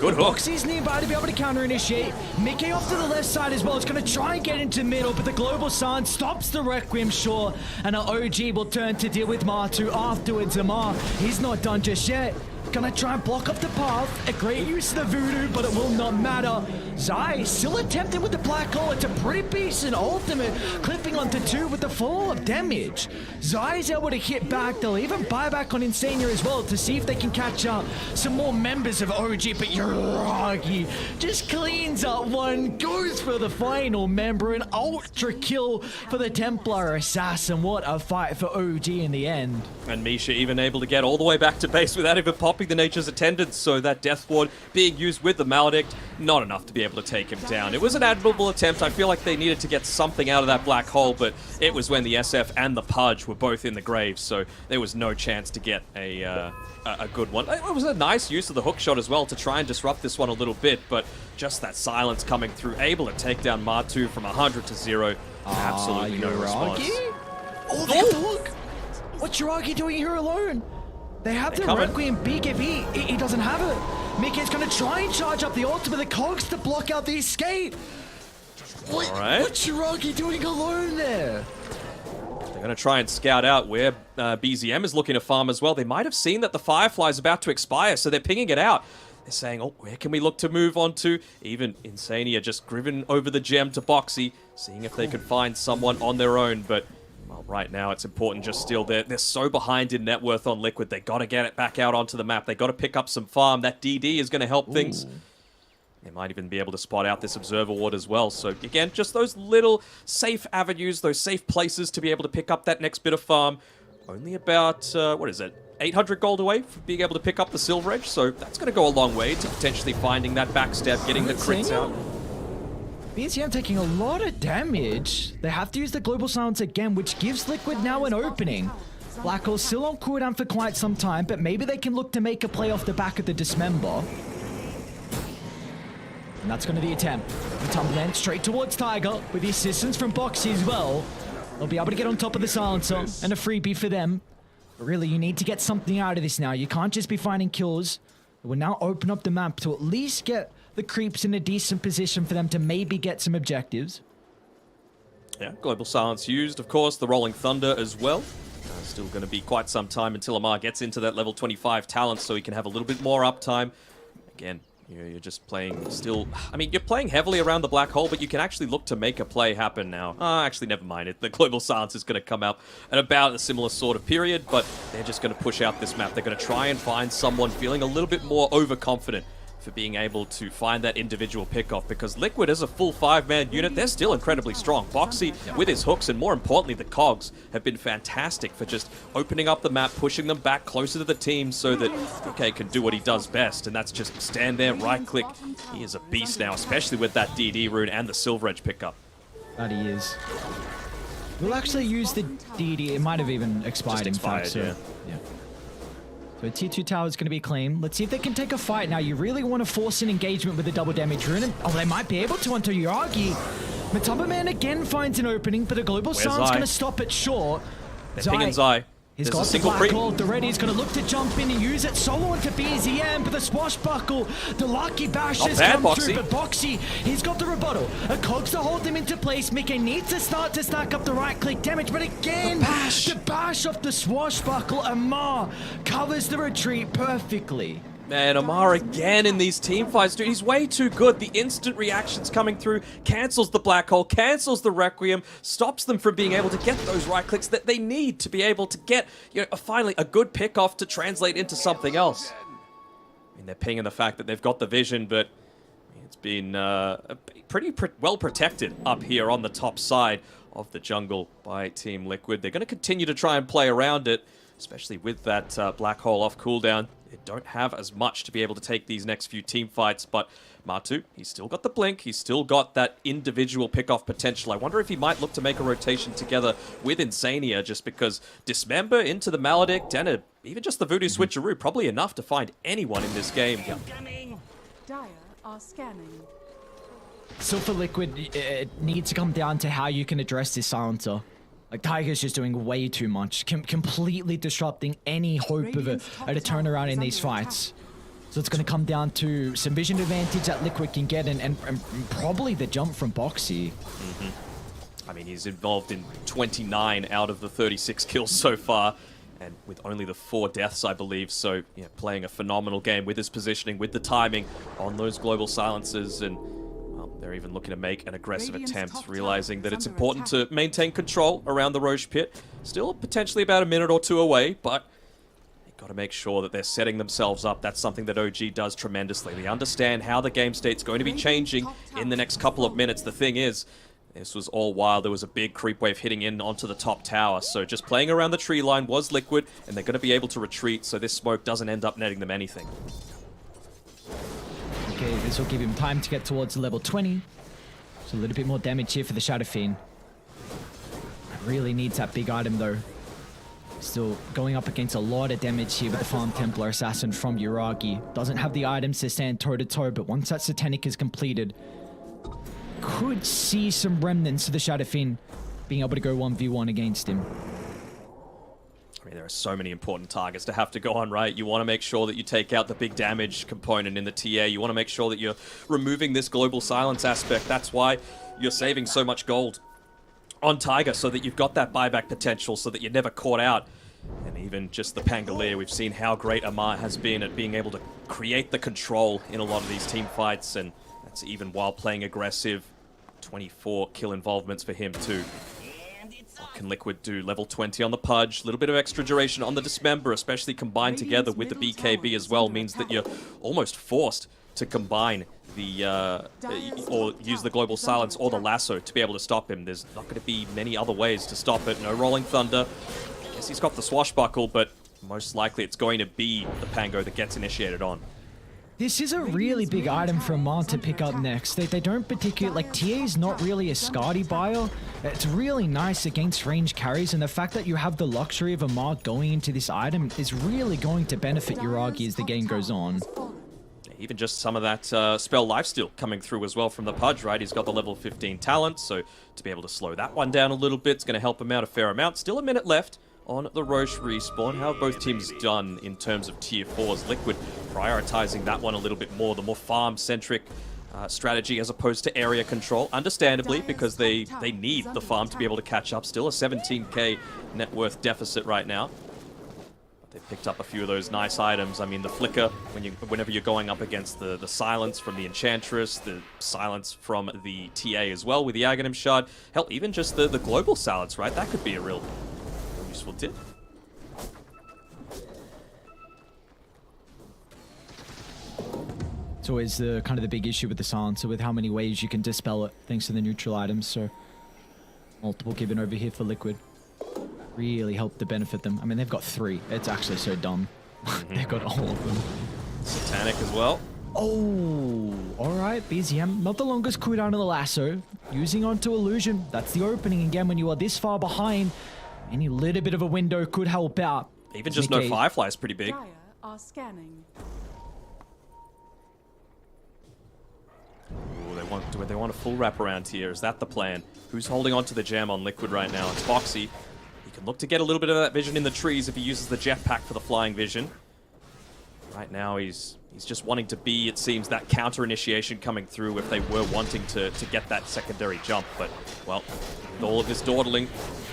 Good hook. Boxy's nearby to be able to counter-initiate. Mickey off to the left side as well. It's going to try and get into the middle, but the Global Sun stops the Requiem, sure. And our OG will turn to deal with Matu afterwards. Amar, he's not done just yet. Gonna try and block up the path. A great use of the voodoo, but it will not matter. Zai still attempting with the black hole. It's a pretty decent ultimate, clipping onto 2 with the follow-up damage. Zai's able to hit back. They'll even buy back on Insania as well to see if they can catch up some more members of OG, but Yuragi just cleans up one, goes for the final member, an ultra kill for the Templar Assassin. What a fight for OG in the end. And Misha even able to get all the way back to base without even popping the Nature's Attendant, so that Death Ward being used with the Maledict, not enough to be able to take him down. It was an admirable attempt. I feel like they needed to get something out of that black hole, but it was when the SF and the Pudge were both in the grave, so there was no chance to get a good one. It was a nice use of the hook shot as well to try and disrupt this one a little bit, but just that silence coming through, able to take down Matu from 100 to 0. Absolutely no response. Oh, they have the hook! What's Yuragi doing here alone? They have the Requiem BKB. He doesn't have it. Mickey's going to try and charge up the ultimate, the cogs to block out the escape. What's Yuragi doing alone there? They're going to try and scout out where BZM is looking to farm as well. They might have seen that the Firefly is about to expire, so they're pinging it out. They're saying, oh, where can we look to move on to? Even Insania just driven over the gem to Boxy, seeing if they could find someone on their own, but well, right now it's important just still. They're so behind in net worth on Liquid. They got to get it back out onto the map. They got to pick up some farm. That DD is going to help things. They might even be able to spot out this Observer Ward as well. So again, just those little safe avenues, those safe places to be able to pick up that next bit of farm. Only about, 800 gold away from being able to pick up the Silver Edge. So that's going to go a long way to potentially finding that backstab, getting the crits out. BZM taking a lot of damage. They have to use the Global Silence again, which gives Liquid now an opening. Black Hole still on cooldown for quite some time, but maybe they can look to make a play off the back of the Dismember. And that's going to be the attempt. The Tumbleman straight towards Tiger with the assistance from Boxy as well. They'll be able to get on top of the Silencer and a freebie for them. But really, you need to get something out of this now. You can't just be finding kills. It will now open up the map to at least get the creeps in a decent position for them to maybe get some objectives. Yeah, Global Silence used, of course, the Rolling Thunder as well. Still going to be quite some time until Amar gets into that level 25 talent so he can have a little bit more uptime. Again, you're just playing still... I mean, you're playing heavily around the black hole, but you can actually look to make a play happen now. Actually, never mind. The Global Silence is going to come out at about a similar sort of period, but they're just going to push out this map. They're going to try and find someone feeling a little bit more overconfident for being able to find that individual pickoff, because Liquid as a full 5-man unit, they're still incredibly strong. Boxy with his hooks and more importantly the cogs have been fantastic for just opening up the map, pushing them back closer to the team so that OK can do what he does best, and that's just stand there, right click. He is a beast now, especially with that DD rune and the Silver Edge pickup. That he is. We'll actually use the DD. It might have even expired, in fact. So, yeah. So a T2 tower is going to be claimed. Let's see if they can take a fight. Now, you really want to force an engagement with the double damage rune. And, they might be able to onto Yagi. Matumbaman again finds an opening, but the Global Silence going to stop it short. They're pinging Zai. He's got the black hole already. He's going to look to jump in and use it. Solo into BZM, but the swashbuckle, the lucky bash has come through. But Boxy, he's got the rebuttal. A cogs to hold him into place. Mickey needs to start to stack up the right-click damage, but again, the bash off the swashbuckle. Amar covers the retreat perfectly. Man, Amar again in these team fights, dude. He's way too good. The instant reactions coming through, cancels the black hole, cancels the Requiem, stops them from being able to get those right clicks that they need to be able to get, finally a good pick-off to translate into something else. I mean, they're pinging the fact that they've got the vision, but it's been pretty well protected up here on the top side of the jungle by Team Liquid. They're going to continue to try and play around it, especially with that black hole off cooldown. They don't have as much to be able to take these next few team fights, but Matu, he's still got the blink, he's still got that individual pick-off potential. I wonder if he might look to make a rotation together with Insania, just because Dismember into the Maledict and even just the Voodoo Switcheroo, probably enough to find anyone in this game. Dire are scanning. So for Liquid, it needs to come down to how you can address this Silencer. Like, Tiger's just doing way too much, completely disrupting any hope of a turnaround in these fights. So it's going to come down to some vision advantage that Liquid can get and probably the jump from Boxy. I mean, he's involved in 29 out of the 36 kills so far, and with only the 4 deaths, I believe. So, yeah, playing a phenomenal game with his positioning, with the timing on those global silences, and they're even looking to make an aggressive attempt, realizing that it's important to maintain control around the Roche Pit. Still potentially about a minute or two away, but they've got to make sure that they're setting themselves up. That's something that OG does tremendously. They understand how the game state's going to be changing in the next couple of minutes. The thing is, this was all while there was a big creep wave hitting in onto the top tower. So just playing around the tree line was Liquid, and they're going to be able to retreat so this smoke doesn't end up netting them anything. Okay, this will give him time to get towards level 20. So a little bit more damage here for the Shadow Fiend. Really needs that big item though. Still going up against a lot of damage here with the Farm Templar Assassin from Yuragi. Doesn't have the items to stand toe-to-toe, but once that Satanic is completed, could see some remnants of the Shadow Fiend being able to go 1v1 against him. I mean, there are so many important targets to have to go on, right? You want to make sure that you take out the big damage component in the TA. You want to make sure that you're removing this global silence aspect. That's why you're saving so much gold on Tiger, so that you've got that buyback potential, so that you're never caught out. And even just the Pangolier, we've seen how great Amar has been at being able to create the control in a lot of these team fights, and that's even while playing aggressive. 24 kill involvements for him too. What can Liquid do? Level 20 on the Pudge, a little bit of extra duration on the Dismember, especially combined together with the BKB as well, means that you're almost forced to combine the or use the Global Silence or the Lasso to be able to stop him. There's not going to be many other ways to stop it. No Rolling Thunder. I guess he's got the Swashbuckle, but most likely it's going to be the Pango that gets initiated on. This is a really big item for Amar to pick up next. They don't particularly, like, TA is not really a Skadi buyer. It's really nice against range carries, and the fact that you have the luxury of Amar going into this item is really going to benefit Yuragi as the game goes on. Even just some of that spell lifesteal coming through as well from the Pudge, right? He's got the level 15 talent, so to be able to slow that one down a little bit, it's going to help him out a fair amount. Still a minute left on the Roche respawn. How have both teams done in terms of tier 4s? Liquid prioritizing that one a little bit more, the more farm-centric strategy as opposed to area control, understandably, because they need the farm to be able to catch up. Still a 17k net worth deficit right now. But they've picked up a few of those nice items. I mean, the Flicker, whenever you're going up against the Silence from the Enchantress, the Silence from the TA as well with the Aghanim Shard. Hell, even just the Global Silence, right? That could be a real useful tip. It's always the kind of the big issue with the Silencer, with how many ways you can dispel it thanks to the neutral items. So multiple given over here for Liquid. Really help to benefit them. I mean, they've got 3. It's actually so dumb. They've got all of them. Satanic as well. Oh, all right, BZM. Not the longest cooldown of the Lasso. Using onto Illusion. That's the opening again when you are this far behind. Any little bit of a window could help out. Even just no Firefly is pretty big. Are scanning. Ooh, do they want a full wraparound here? Is that the plan? Who's holding on to the jam on Liquid right now? It's Foxy. He can look to get a little bit of that vision in the trees if he uses the jetpack for the flying vision. Right now he's just wanting to be, it seems, that counter initiation coming through if they were wanting to get that secondary jump. But, well, with all of this dawdling,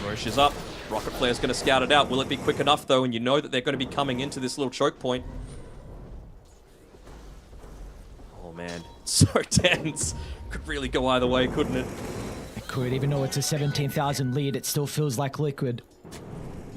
Roche is up. Rocket Flare's going to scout it out. Will it be quick enough, though? And you know that they're going to be coming into this little choke point. Oh, man. It's so tense. Could really go either way, couldn't it? It could. Even though it's a 17,000 lead, it still feels like Liquid.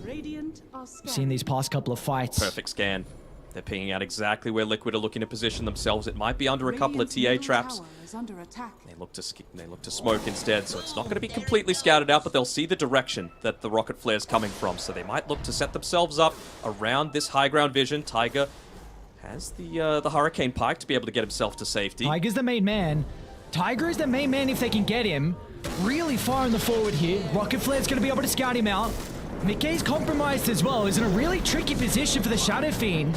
Radiant are Seen these past couple of fights. Perfect scan. They're pinging out exactly where Liquid are looking to position themselves. It might be under a couple of TA traps. They look to smoke instead, so it's not going to be completely scouted out, but they'll see the direction that the rocket flare's coming from. So they might look to set themselves up around this high ground vision. Tiger has the Hurricane Pike to be able to get himself to safety. Tiger's the main man. Tiger is the main man if they can get him. Really far in the forward here. Rocket Flare's going to be able to scout him out. Mickey's compromised as well. He's in a really tricky position for the Shadow Fiend.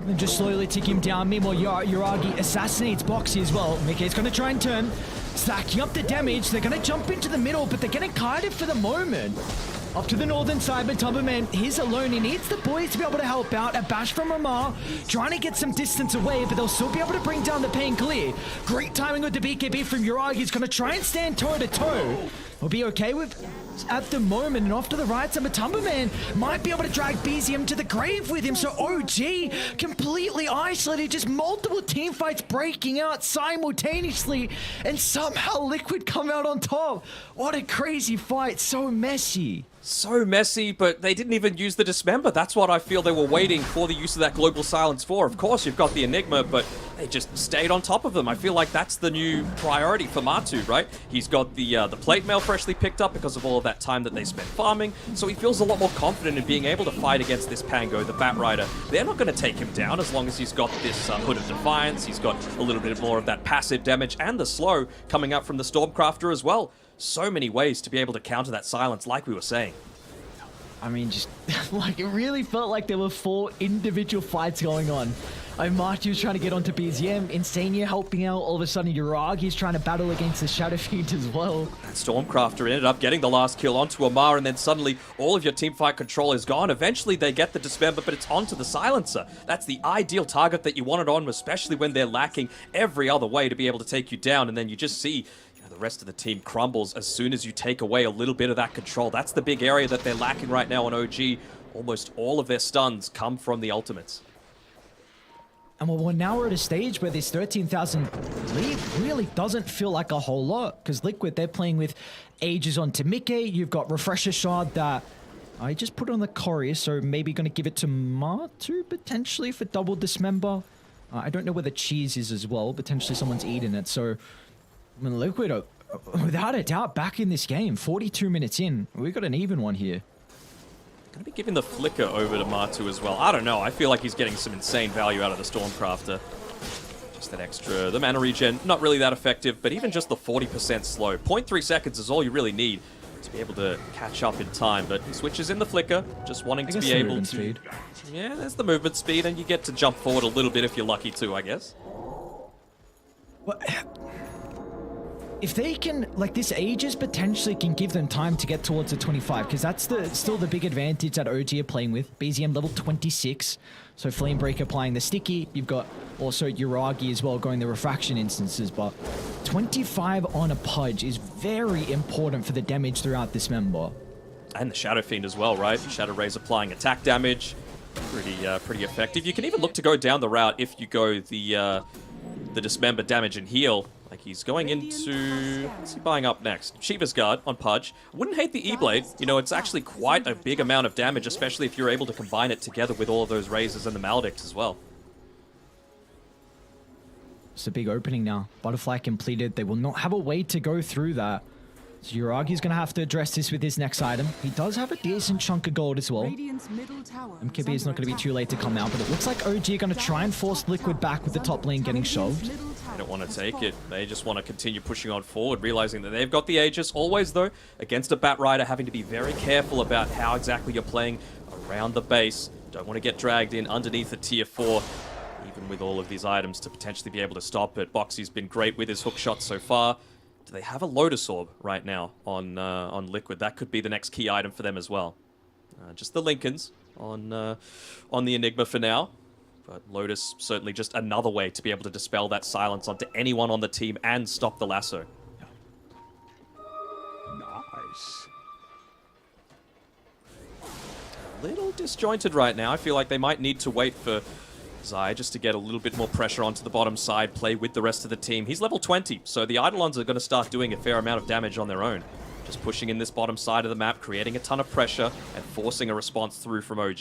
And just slowly tick him down. Meanwhile, Yuragi assassinates Boxy as well. Mickey's going to try and turn. Stacking up the damage. They're going to jump into the middle, but they're getting kited for the moment. Up to the northern side, but Tumberman, he's alone. He needs the boys to be able to help out. A bash from Amar, trying to get some distance away, but they'll still be able to bring down the pain clear. Great timing with the BKB from Yuragi. He's going to try and stand toe-to-toe. We'll be okay with at the moment, and off to the right side, but Tumberman might be able to drag BZM to the grave with him, so OG completely isolated, just multiple team fights breaking out simultaneously, and somehow Liquid come out on top. What a crazy fight, so messy. So messy, but they didn't even use the Dismember. That's what I feel they were waiting for the use of that Global Silence for. Of course, you've got the Enigma, but they just stayed on top of them. I feel like that's the new priority for Matu, right? He's got the plate mail freshly picked up because of all of that time that they spent farming, so he feels a lot more confident in being able to fight against this Pango, the Bat Rider. They're not going to take him down as long as he's got this Hood of Defiance. He's got a little bit more of that passive damage and the slow coming up from the Stormcrafter as well. So many ways to be able to counter that silence, like we were saying. I mean, just like, it really felt like there were 4 individual fights going on. Marty was trying to get onto BZM, Insania helping out, all of a sudden Yuragi's trying to battle against the Shadow Fiend as well. That Stormcrafter ended up getting the last kill onto Amar, and then suddenly all of your teamfight control is gone. Eventually they get the Dismember, but it's onto the Silencer. That's the ideal target that you want it on, especially when they're lacking every other way to be able to take you down, and then you just see the rest of the team crumbles as soon as you take away a little bit of that control. That's the big area that they're lacking right now on OG. Almost all of their stuns come from the ultimates. And well, now we're at a stage where this 13,000 lead really doesn't feel like a whole lot, because Liquid, they're playing with Ages onto Mickey. You've got Refresher Shard that I just put on the Courier, so maybe going to give it to Matu potentially for double Dismember. I don't know where the cheese is as well. Potentially someone's eating it. So, I mean, Liquid, without a doubt, back in this game. 42 minutes in. We got an even one here. Gonna be giving the flicker over to Matu as well. I don't know. I feel like he's getting some insane value out of the Stormcrafter. Just that extra, the mana regen, not really that effective, but even just the 40% slow. 0.3 seconds is all you really need to be able to catch up in time. But he switches in the flicker, just wanting to be able to... Speed. Yeah, there's the movement speed, and you get to jump forward a little bit if you're lucky too, I guess. Well, if they can, like, this Aegis potentially can give them time to get towards the 25, because that's still the big advantage that OG are playing with. BZM level 26, so Flamebreaker applying the sticky. You've got also Uragi as well going the refraction instances, but 25 on a Pudge is very important for the damage throughout this member. And the Shadow Fiend as well, right? Shadow Rays applying attack damage, pretty effective. You can even look to go down the route if you go the Dismember damage and heal. Like he's going into, what's he buying up next? Shiva's Guard on Pudge. Wouldn't hate the E-Blade. You know, it's actually quite a big amount of damage, especially if you're able to combine it together with all of those Razors and the Maledicts as well. It's a big opening now. Butterfly completed. They will not have a way to go through that. So Uragi's going to have to address this with his next item. He does have a decent chunk of gold as well. MKB is not going to be too late to come out, but it looks like OG are going to try and force Liquid back with the top lane getting shoved. They don't want to take it. They just want to continue pushing on forward, realizing that they've got the Aegis. Always, though, against a Bat Rider, having to be very careful about how exactly you're playing around the base. Don't want to get dragged in underneath a tier 4, even with all of these items to potentially be able to stop it. Boxy's been great with his hook shots so far. Do they have a Lotus Orb right now on Liquid? That could be the next key item for them as well. Just the Lincolns on the Enigma for now. But Lotus certainly just another way to be able to dispel that silence onto anyone on the team and stop the lasso. Nice. A little disjointed right now. I feel like they might need to wait for Zai just to get a little bit more pressure onto the bottom side, play with the rest of the team. He's level 20, so the Eidolons are going to start doing a fair amount of damage on their own. Just pushing in this bottom side of the map, creating a ton of pressure, and forcing a response through from OG.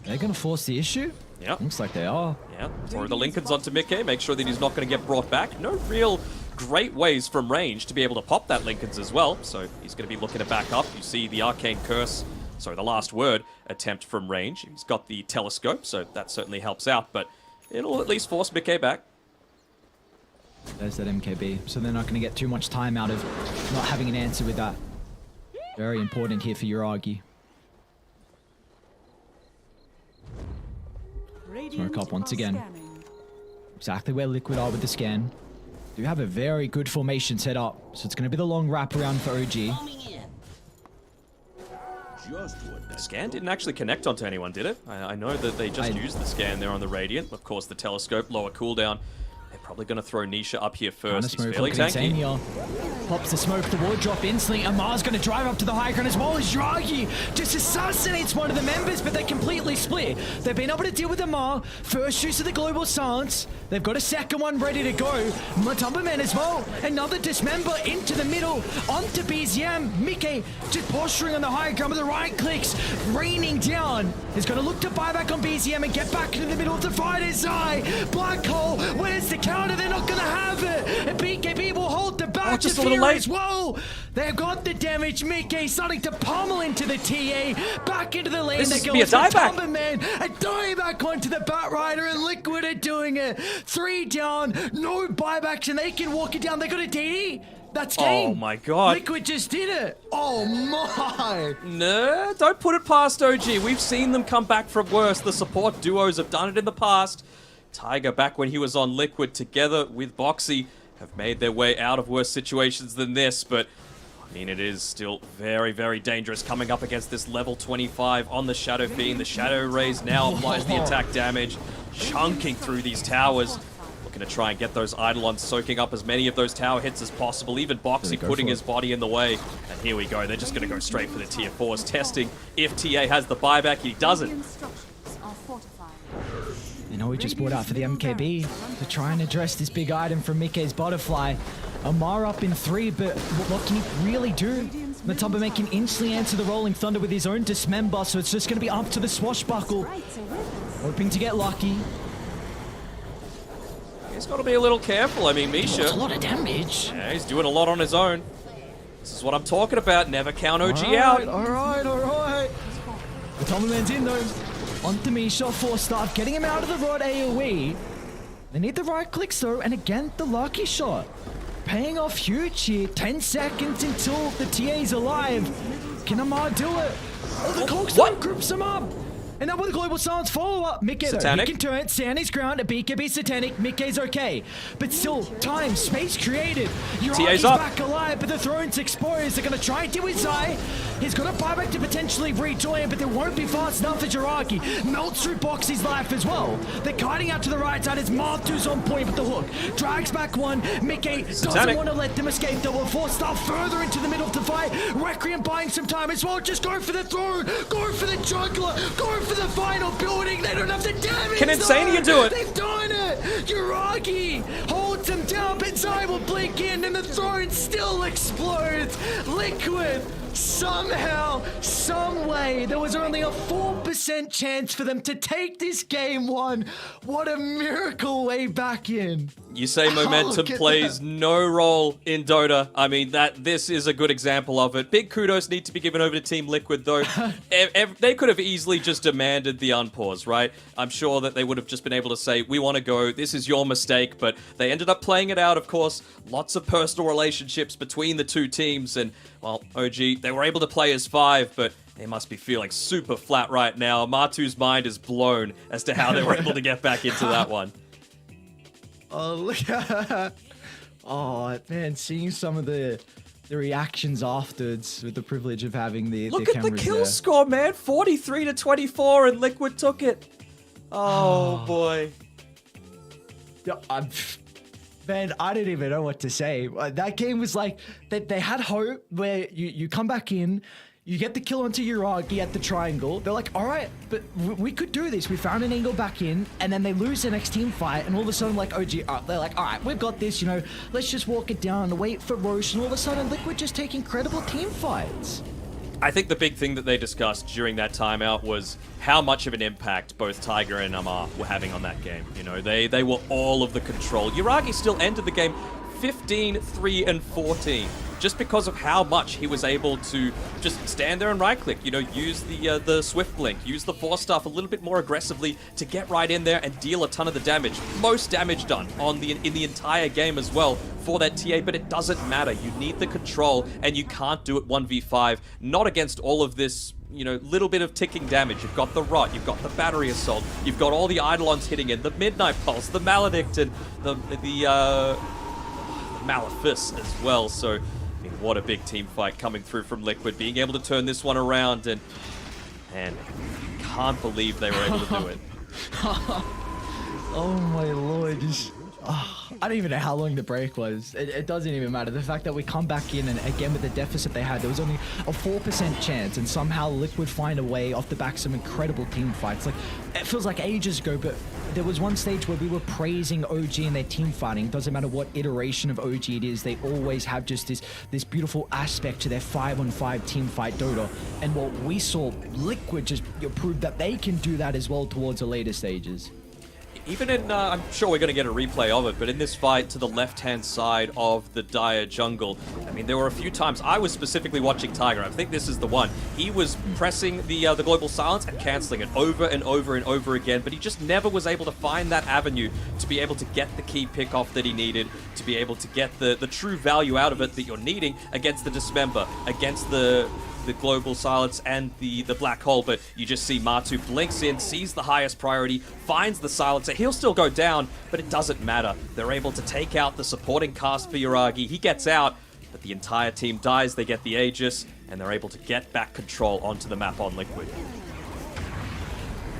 They're going to force the issue? Yeah. Looks like they are. Yeah. Throw the Lincolns onto Mickey, make sure that he's not going to get brought back. No real great ways from range to be able to pop that Lincolns as well, so he's going to be looking to back up. You see the Arcane Curse, sorry, the Last Word attempt from range. He's got the Telescope, so that certainly helps out, but it'll at least force Mickey back. There's that MKB, so they're not going to get too much time out of not having an answer with that. Very important here for Uragi. Smoke up once again. Exactly where Liquid are with the scan. Do have a very good formation set up, so it's going to be the long wraparound for OG. The scan didn't actually connect onto anyone, did it? I know that they just used the scan there on the Radiant. Of course, the Telescope, lower cooldown. They're probably going to throw Nisha up here first. He's fairly tanky. Pops the smoke, the ward drop instantly. Amar's going to drive up to the high ground as well as Uragi just assassinates one of the members, but they completely split. They've been able to deal with Amar. First use of the Global Silence. They've got a second one ready to go. Matumba Man as well. Another Dismember into the middle. Onto BZM. Mickey just posturing on the high ground with the right clicks. Raining down. He's going to look to buy back on BZM and get back into the middle of the fight. Zai. Black Hole. Where's the counter? They're not going to have it. And BKB will hold the back. Just a little late. Whoa! They've got the damage. Mickey starting to pummel into the TA. Back into the lane. This They is go be a with the dieback. Man. A dieback onto the Bat Rider, and Liquid are doing it. 3 down. No buybacks, and they can walk it down. They got a DD. That's game. Oh my god. Liquid just did it. Oh my. No, don't put it past OG. We've seen them come back from worse. The support duos have done it in the past. Tiger, back when he was on Liquid, together with Boxy, have made their way out of worse situations than this, but I mean, it is still very, very dangerous coming up against this level 25 on the Shadow Fiend. The Shadow Rays now applies the attack damage, chunking through these towers. Looking to try and get those Eidolons soaking up as many of those tower hits as possible. Even Boxy putting his body in the way. And here we go. They're just going to go straight for the tier 4s, testing if TA has the buyback. He doesn't. You know, we just brought out for the MKB to try and address this big item from Mickey's Butterfly. Amar up in 3, but what can he really do? Matumba can instantly answer the Rolling Thunder with his own Dismember, so it's just going to be up to the Swashbuckle. Hoping to get lucky. He's got to be a little careful. I mean, Misha... That's a lot of damage. Yeah, he's doing a lot on his own. This is what I'm talking about. Never count OG out. All right. Matumba man's in though. Onto Misha, force-staff, getting him out of the rod AoE. They need the right clicks though, and again, the lucky shot. Paying off huge here. 10 seconds until the TA's alive. Can Amar do it? Oh, the Coldstone groups him up. And now with the Global Silence follow-up, Mickey he can turn it, stand his ground, a BKB Satanic, Mickey's okay. But still, time, space created. Uragi's back alive, but the throne's exposed. They're gonna try and do his eye. He's got a buyback to potentially rejoin, but they won't be fast enough for Jiragi. Melts through Boxy's life as well. They're kiting out to the right side as Martu's on point with the hook. Drags back one, Mickey doesn't want to let them escape. They will force stuff further into the middle of the fight. Requiem buying some time as well. Just go for the throne, go for the juggler, go for the final building. They don't have the damage. Can Insania do it? They've done it. Yuragi holds him down, but Zai will blink in, and the throne still explodes. Liquid. Somehow, some way, there was only a 4% chance for them to take this game one. What a miracle way back in. You say momentum plays no role in Dota. I mean, this is a good example of it. Big kudos need to be given over to Team Liquid, though. They could have easily just demanded the unpause, right? I'm sure that they would have just been able to say, we want to go, this is your mistake, but they ended up playing it out, of course. Lots of personal relationships between the two teams, and, well, OG, they were able to play as 5, but they must be feeling super flat right now. Martu's mind is blown as to how they were able to get back into that one. Oh, look at oh, man, seeing some of the reactions afterwards with the privilege of having the Look at the kill there. score, man. 43-24, and Liquid took it. Oh, boy. Man, I don't even know what to say. That game was like, they had hope where you come back in, you get the kill onto Yuragi at the triangle. They're like, all right, but we could do this. We found an angle back in, and then they lose the next team fight, and all of a sudden, like, OG, they're like, all right, we've got this, let's just walk it down and wait for Roche, and all of a sudden, Liquid just take incredible team fights. I think the big thing that they discussed during that timeout was how much of an impact both Tiger and Amar were having on that game. They were all of the control. Yuragi still ended the game 15-3-14. Just because of how much he was able to just stand there and right-click, use the Swift Blink, use the Force Staff a little bit more aggressively to get right in there and deal a ton of the damage. Most damage done in the entire game as well for that TA, but it doesn't matter. You need the control, and you can't do it 1v5, not against all of this little bit of ticking damage. You've got the Rot, you've got the Battery Assault, you've got all the Eidolons hitting in, the Midnight Pulse, the Maledict, and the Malefice as well. So, what a big team fight coming through from Liquid, being able to turn this one around, and can't believe they were able to do it. Oh my lord, I don't even know how long the break was. It doesn't even matter. The fact that we come back in, and again with the deficit they had, there was only a 4% chance, and somehow Liquid find a way off the back of some incredible team fights. Like, it feels like ages ago, but there was one stage where we were praising OG and their team fighting. It doesn't matter what iteration of OG it is, they always have just this beautiful aspect to their 5-on-5 team fight Dota. And what we saw, Liquid just proved that they can do that as well towards the later stages. Even in, I'm sure we're going to get a replay of it, but in this fight to the left-hand side of the Dire jungle, I mean, there were a few times, I was specifically watching Tiger, I think this is the one, he was pressing the Global Silence and cancelling it over and over and over again, but he just never was able to find that avenue to be able to get the key pick-off that he needed, to be able to get the true value out of it that you're needing against the Dismember, against the Global Silence and the Black Hole. But you just see Martu blinks in, sees the highest priority, finds the Silencer. He'll still go down, but it doesn't matter. They're able to take out the supporting cast for Yuragi. He gets out, but the entire team dies. They get the Aegis, and they're able to get back control onto the map on Liquid.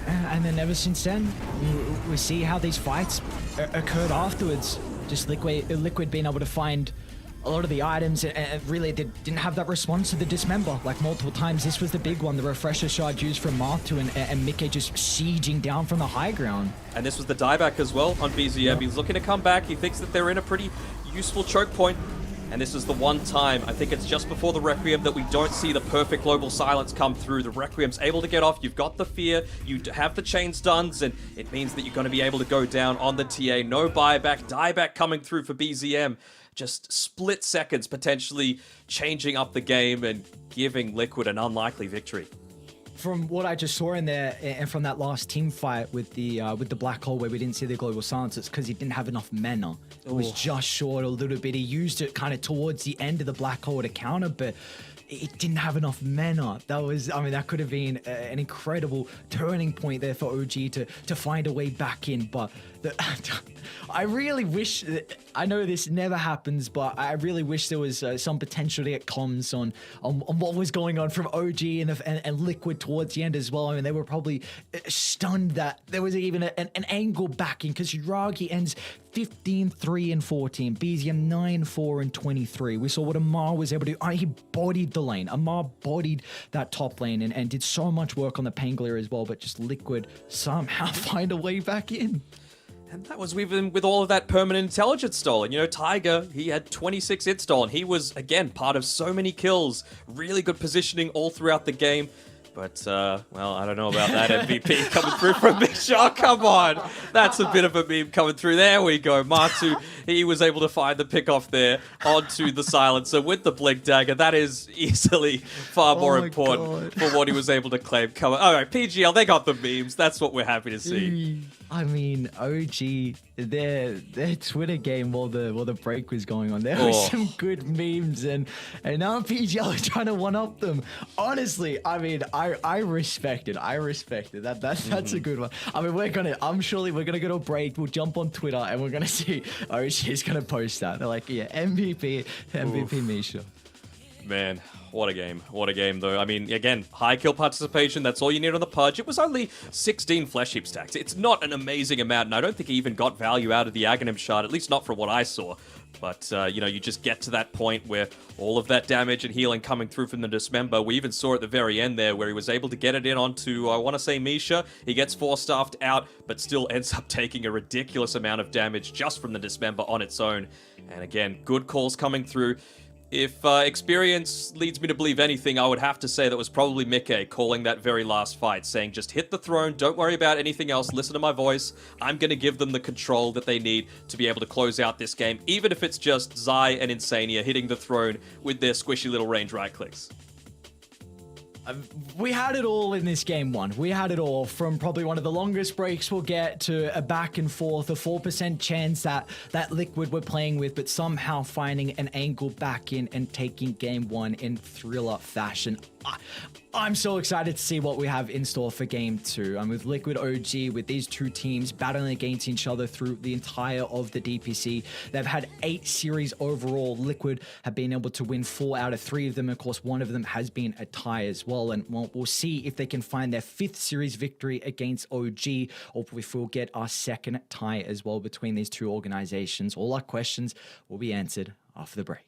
And then ever since then, we see how these fights occurred afterwards. Just Liquid being able to find a lot of the items, and really they didn't have that response to the Dismember. Like multiple times, this was the big one, the Refresher Shard used from Martu, and Mickey just sieging down from the high ground. And this was the dieback as well on BZM. He's looking to come back. He thinks that they're in a pretty useful choke point. And this is the one time, I think it's just before the Requiem, that we don't see the perfect global silence come through. The Requiem's able to get off, you've got the fear, you have the chain stuns, and it means that you're going to be able to go down on the TA. No buyback, dieback coming through for BZM. Just split seconds potentially changing up the game and giving Liquid an unlikely victory. From what I just saw in there, and from that last team fight with the Black Hole where we didn't see the global silence, it's because he didn't have enough mana. It was just short a little bit. He used it kind of towards the end of the Black Hole to counter, but it didn't have enough mana. That could have been an incredible turning point there for OG to find a way back in. But I really wish, I know this never happens, but I really wish there was some potential to get comms on what was going on from OG and Liquid towards the end as well. I mean, they were probably stunned that there was even an angle backing, because Yuragi ends 15-3-14, BZM 9-4-23. We saw what Amar was able to do. He bodied the lane. Amar bodied that top lane and did so much work on the Pangolier as well, but just Liquid somehow find a way back in. And that was even with all of that permanent intelligence stolen. You know, Tiger, he had 26 hit stolen. He was, again, part of so many kills. Really good positioning all throughout the game. But, well, I don't know about that MVP coming through from Misha. Oh, come on. That's a bit of a meme coming through. There we go. Matu, he was able to find the pick off there onto the silencer with the Blink Dagger. That is easily far more important for what he was able to claim. Come on. All right, PGL, they got the memes. That's what we're happy to see. I mean, OG, their Twitter game while the break was going on, there was some good memes, and now PGL are trying to one-up them. Honestly, I mean, I respect it. That's a good one. I mean, I'm surely we're gonna go to a break. We'll jump on Twitter and we're gonna see OG is gonna post that. They're like, yeah, MVP Misha. Man, what a game. What a game, though. I mean, again, high kill participation, that's all you need on the Pudge. It was only 16 flesh heap stacks. It's not an amazing amount, and I don't think he even got value out of the Aghanim shard, at least not from what I saw. But, you know, you just get to that point where all of that damage and healing coming through from the Dismember. We even saw at the very end there where he was able to get it in onto, I want to say, Misha. He gets 4-staffed out, but still ends up taking a ridiculous amount of damage just from the Dismember on its own. And again, good calls coming through. If experience leads me to believe anything, I would have to say that was probably Mickey calling that very last fight, saying just hit the throne, don't worry about anything else, listen to my voice, I'm going to give them the control that they need to be able to close out this game, even if it's just Zai and Insania hitting the throne with their squishy little range right clicks. We had it all in this game one. We had it all, from probably one of the longest breaks we'll get to a back and forth, a 4% chance that Liquid were playing with, but somehow finding an angle back in and taking game one in thriller fashion. I'm so excited to see what we have in store for game two. I'm with Liquid OG, with these two teams battling against each other through the entire of the DPC. They've had 8 series overall. Liquid have been able to win 4 out of 3 of them. Of course, one of them has been a tie as well. And we'll see if they can find their 5th series victory against OG, or if we'll get our 2nd tie as well between these two organizations. All our questions will be answered after the break.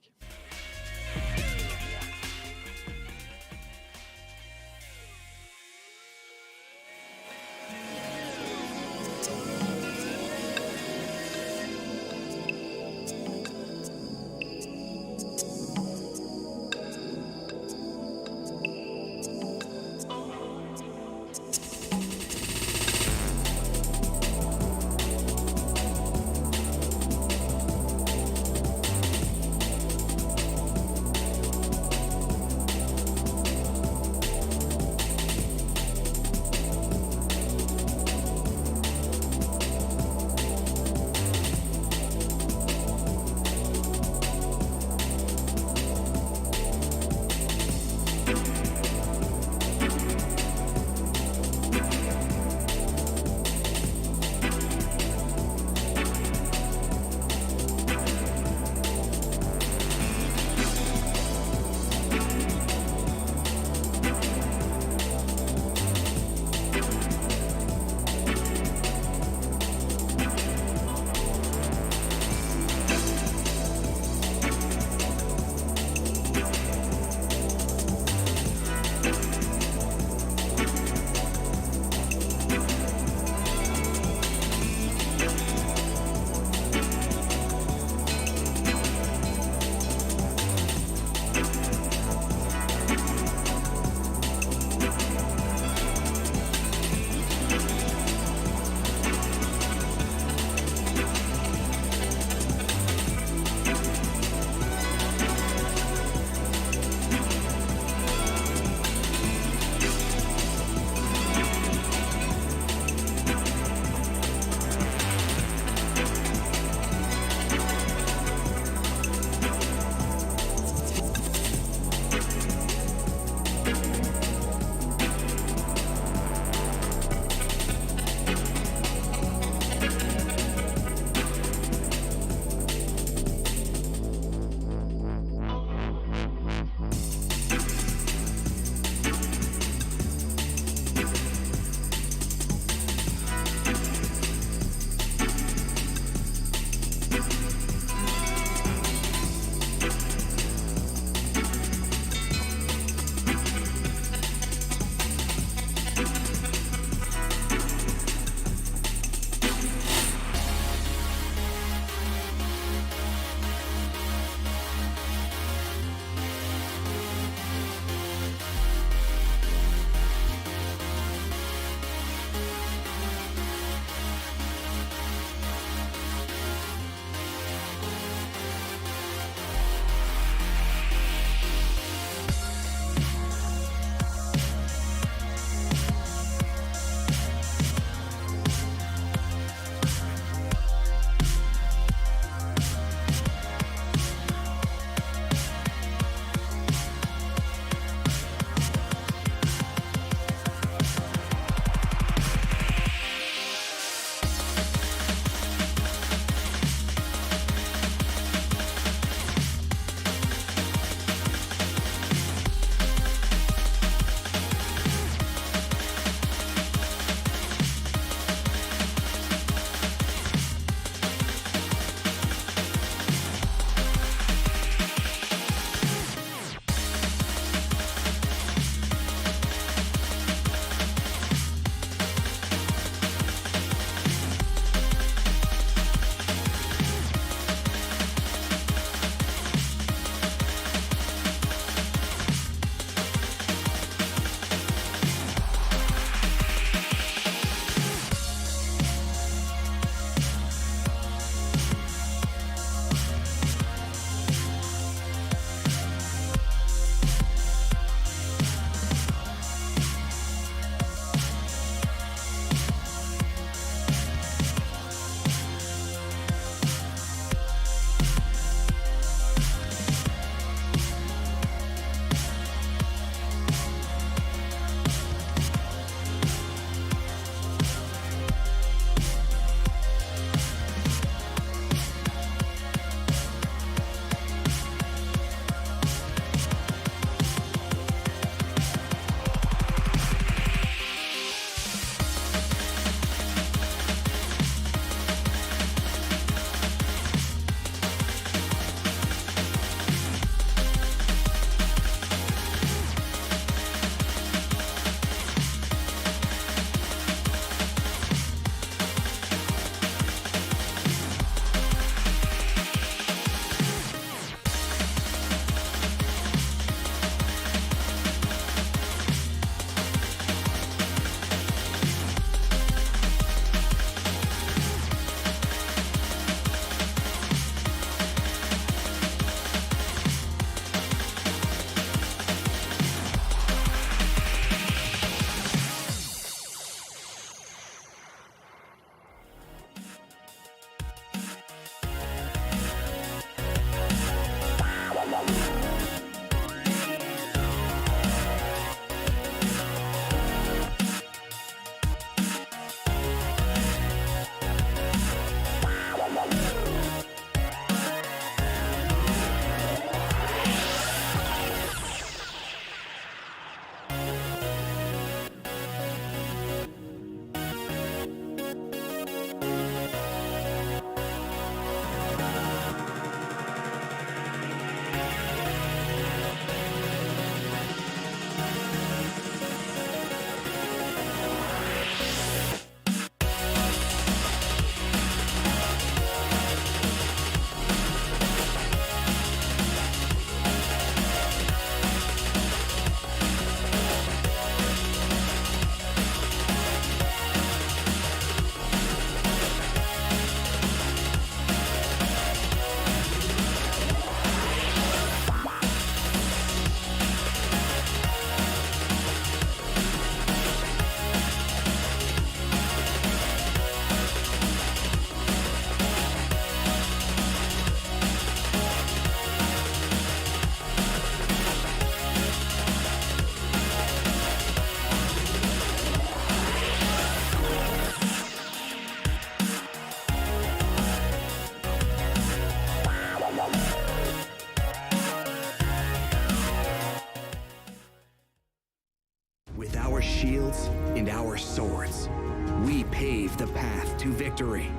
pave the path to victory.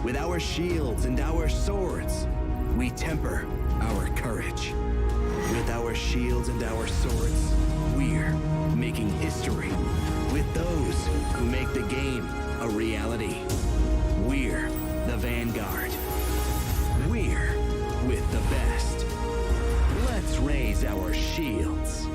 With our shields and our swords, we temper our courage. With our shields and our swords, we're making history. With those who make the game a reality, we're the vanguard. We're with the best. Let's raise our shields.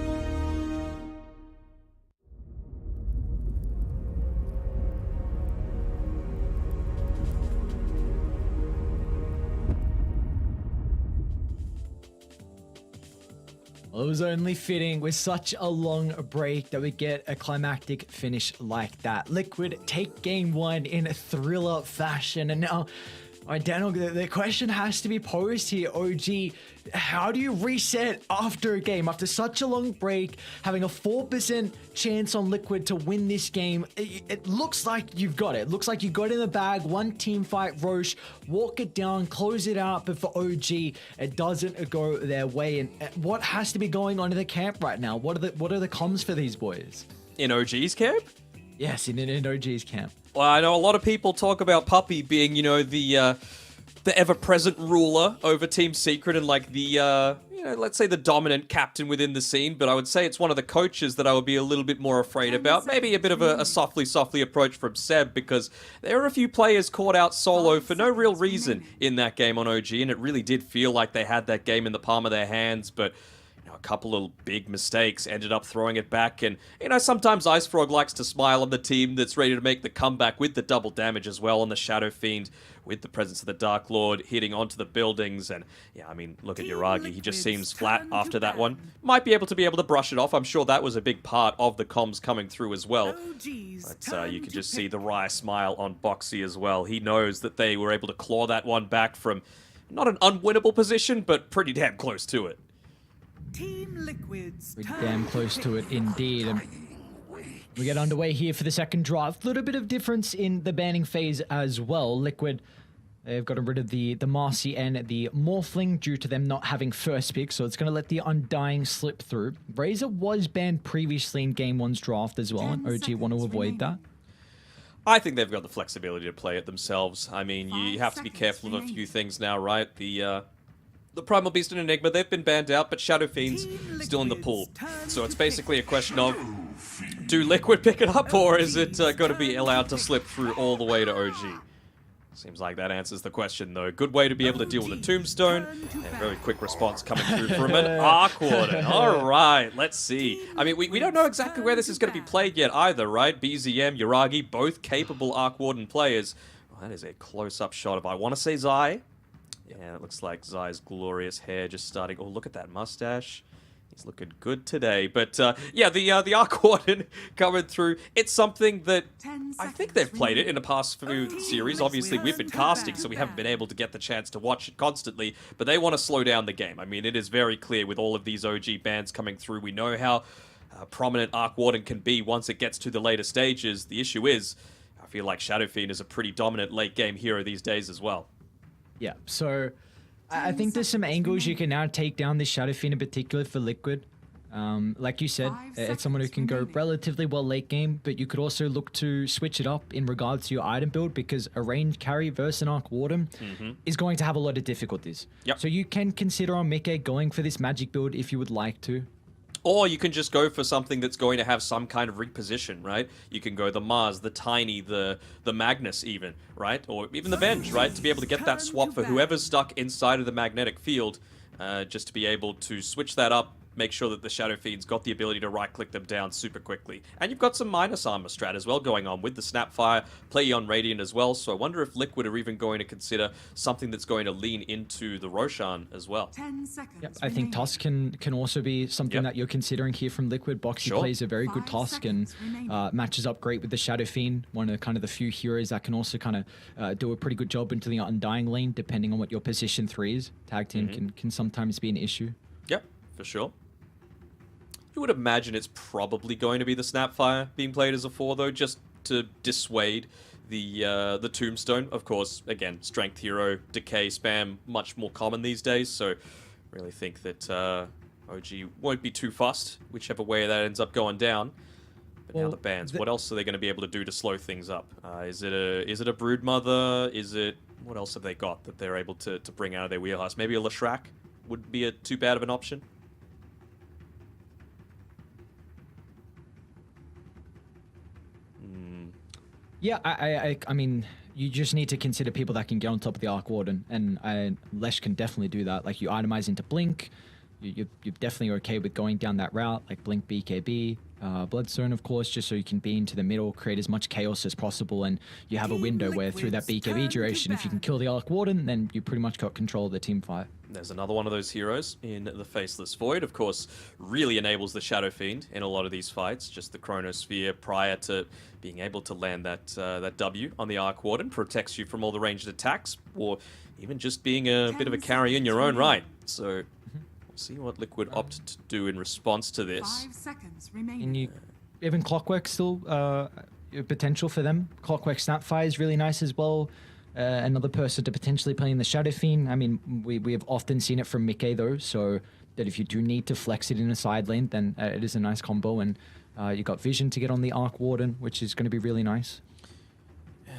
Well, it was only fitting with such a long break that we get a climactic finish like that. Liquid take game one in a thriller fashion, and now, all right, Daniel, the question has to be posed here, OG. How do you reset after a game? After such a long break, having a 4% chance on Liquid to win this game, it looks like you've got it. It looks like you got it in the bag. One team fight, Roche, walk it down, close it out. But for OG, it doesn't go their way. And what has to be going on in the camp right now? What are the comms for these boys? In OG's camp? Yes, in OG's camp. Well, I know a lot of people talk about Puppy being, you know, the ever-present ruler over Team Secret and like the, you know, let's say the dominant captain within the scene, but I would say it's one of the coaches that I would be a little bit more afraid about. Maybe a bit of a softly approach from Seb, because there are a few players caught out solo for no real reason in that game on OG, and it really did feel like they had that game in the palm of their hands, but a couple of big mistakes ended up throwing it back. And, you know, sometimes Ice Frog likes to smile on the team that's ready to make the comeback with the double damage as well on the Shadow Fiend, with the presence of the Dark Lord hitting onto the buildings. And, yeah, I mean, look at Yuragi. He just seems flat after that one. Might be able to brush it off. I'm sure that was a big part of the comms coming through as well. But you can just see the wry smile on Boxy as well. He knows that they were able to claw that one back from not an unwinnable position, but pretty damn close to it. Team Liquid's Pretty damn close to it indeed. And we get underway here for the second draft. A little bit of difference in the banning phase as well. Liquid, they've gotten rid of the Marcy and the Morphling due to them not having first pick, so it's going to let the Undying slip through. Razor was banned previously in Game 1's draft as well, and OG want to avoid that. I think they've got the flexibility to play it themselves. I mean, you have to be careful of a few things now, right? The Primal Beast and Enigma, they've been banned out, but Shadow Fiend's still in the pool. So it's basically a question of, do Liquid pick it up, or is it going to be allowed to slip through all the way to OG? Seems like that answers the question, though. Good way to be able to deal with a Tombstone, and a very quick response coming through from an Arc Warden. All right, let's see. I mean, we don't know exactly where this is going to be played yet either, right? BZM, Yuragi, both capable Arc Warden players. Well, that is a close-up shot of, I want to say, Zai. Yeah, it looks like Zai's glorious hair just starting. Oh, look at that mustache. He's looking good today. But, yeah, the Arc Warden coming through. It's something that I think they've played it in the past few series. Obviously, we've been casting, so we haven't been able to get the chance to watch it constantly. But they want to slow down the game. I mean, it is very clear with all of these OG bans coming through. We know how prominent Arc Warden can be once it gets to the later stages. The issue is, I feel like Shadow Fiend is a pretty dominant late-game hero these days as well. Yeah, so I think there's some angles you can now take down this Shadow Fiend in particular for Liquid. Like you said, it's someone who can go relatively well late game, but you could also look to switch it up in regards to your item build, because a range carry versus an Arc Warden is going to have a lot of difficulties. So you can consider on Mickey going for this magic build if you would like to. Or you can just go for something that's going to have some kind of reposition, right? You can go the Mars, the Tiny, the Magnus even, right? Or even the Venge, right? To be able to get that swap for whoever's stuck inside of the magnetic field, just to be able to switch that up, make sure that the Shadow Fiend's got the ability to right-click them down super quickly. And you've got some minus armor strat as well going on with the Snapfire, play on Radiant as well, so I wonder if Liquid are even going to consider something that's going to lean into the Roshan as well. 10 seconds. Yep, I think Tusk can also be something that you're considering here from Liquid. Boxy plays a very good Tusk and matches up great with the Shadow Fiend, one of kind of the few heroes that can also kind of do a pretty good job into the Undying lane, depending on what your position 3 is. Tag team can sometimes be an issue. Yep, for sure. You would imagine it's probably going to be the Snapfire being played as a 4, though, just to dissuade the Tombstone. Of course, again, Strength Hero, Decay spam, much more common these days, so really think that OG won't be too fussed, whichever way that ends up going down. But now the bans. What else are they going to be able to do to slow things up? Is it a Broodmother? Is it... What else have they got that they're able to bring out of their wheelhouse? Maybe a Leshrac would be too bad of an option? Yeah, I mean, you just need to consider people that can get on top of the Arc Warden, and Lesh can definitely do that. Like, you itemize into Blink, you're definitely okay with going down that route, like Blink BKB, Bloodstone, of course, just so you can be into the middle, create as much chaos as possible, and you have a window where through that BKB duration, if you can kill the Arc Warden, then you pretty much got control of the team fight. There's another one of those heroes in the Faceless Void. Of course, really enables the Shadow Fiend in a lot of these fights. Just the Chronosphere prior to being able to land that W on the Arc Warden protects you from all the ranged attacks, or even just being a bit of a carry in your own right. So we'll see what Liquid opt to do in response to this. 5 seconds remaining. And even Clockwork still potential for them. Clockwork Snapfire is really nice as well. Another person to potentially play in the Shadow Fiend. I mean, we have often seen it from Mickey though, so that if you do need to flex it in a side lane, then it is a nice combo, and you got Vision to get on the Arc Warden, which is going to be really nice.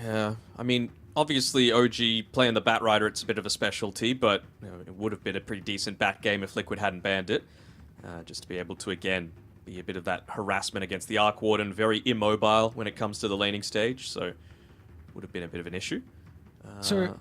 Yeah, I mean, obviously OG playing the Bat Rider, it's a bit of a specialty, but it would have been a pretty decent Bat game if Liquid hadn't banned it. Just to be able to, again, be a bit of that harassment against the Arc Warden, very immobile when it comes to the laning stage, so would have been a bit of an issue. So,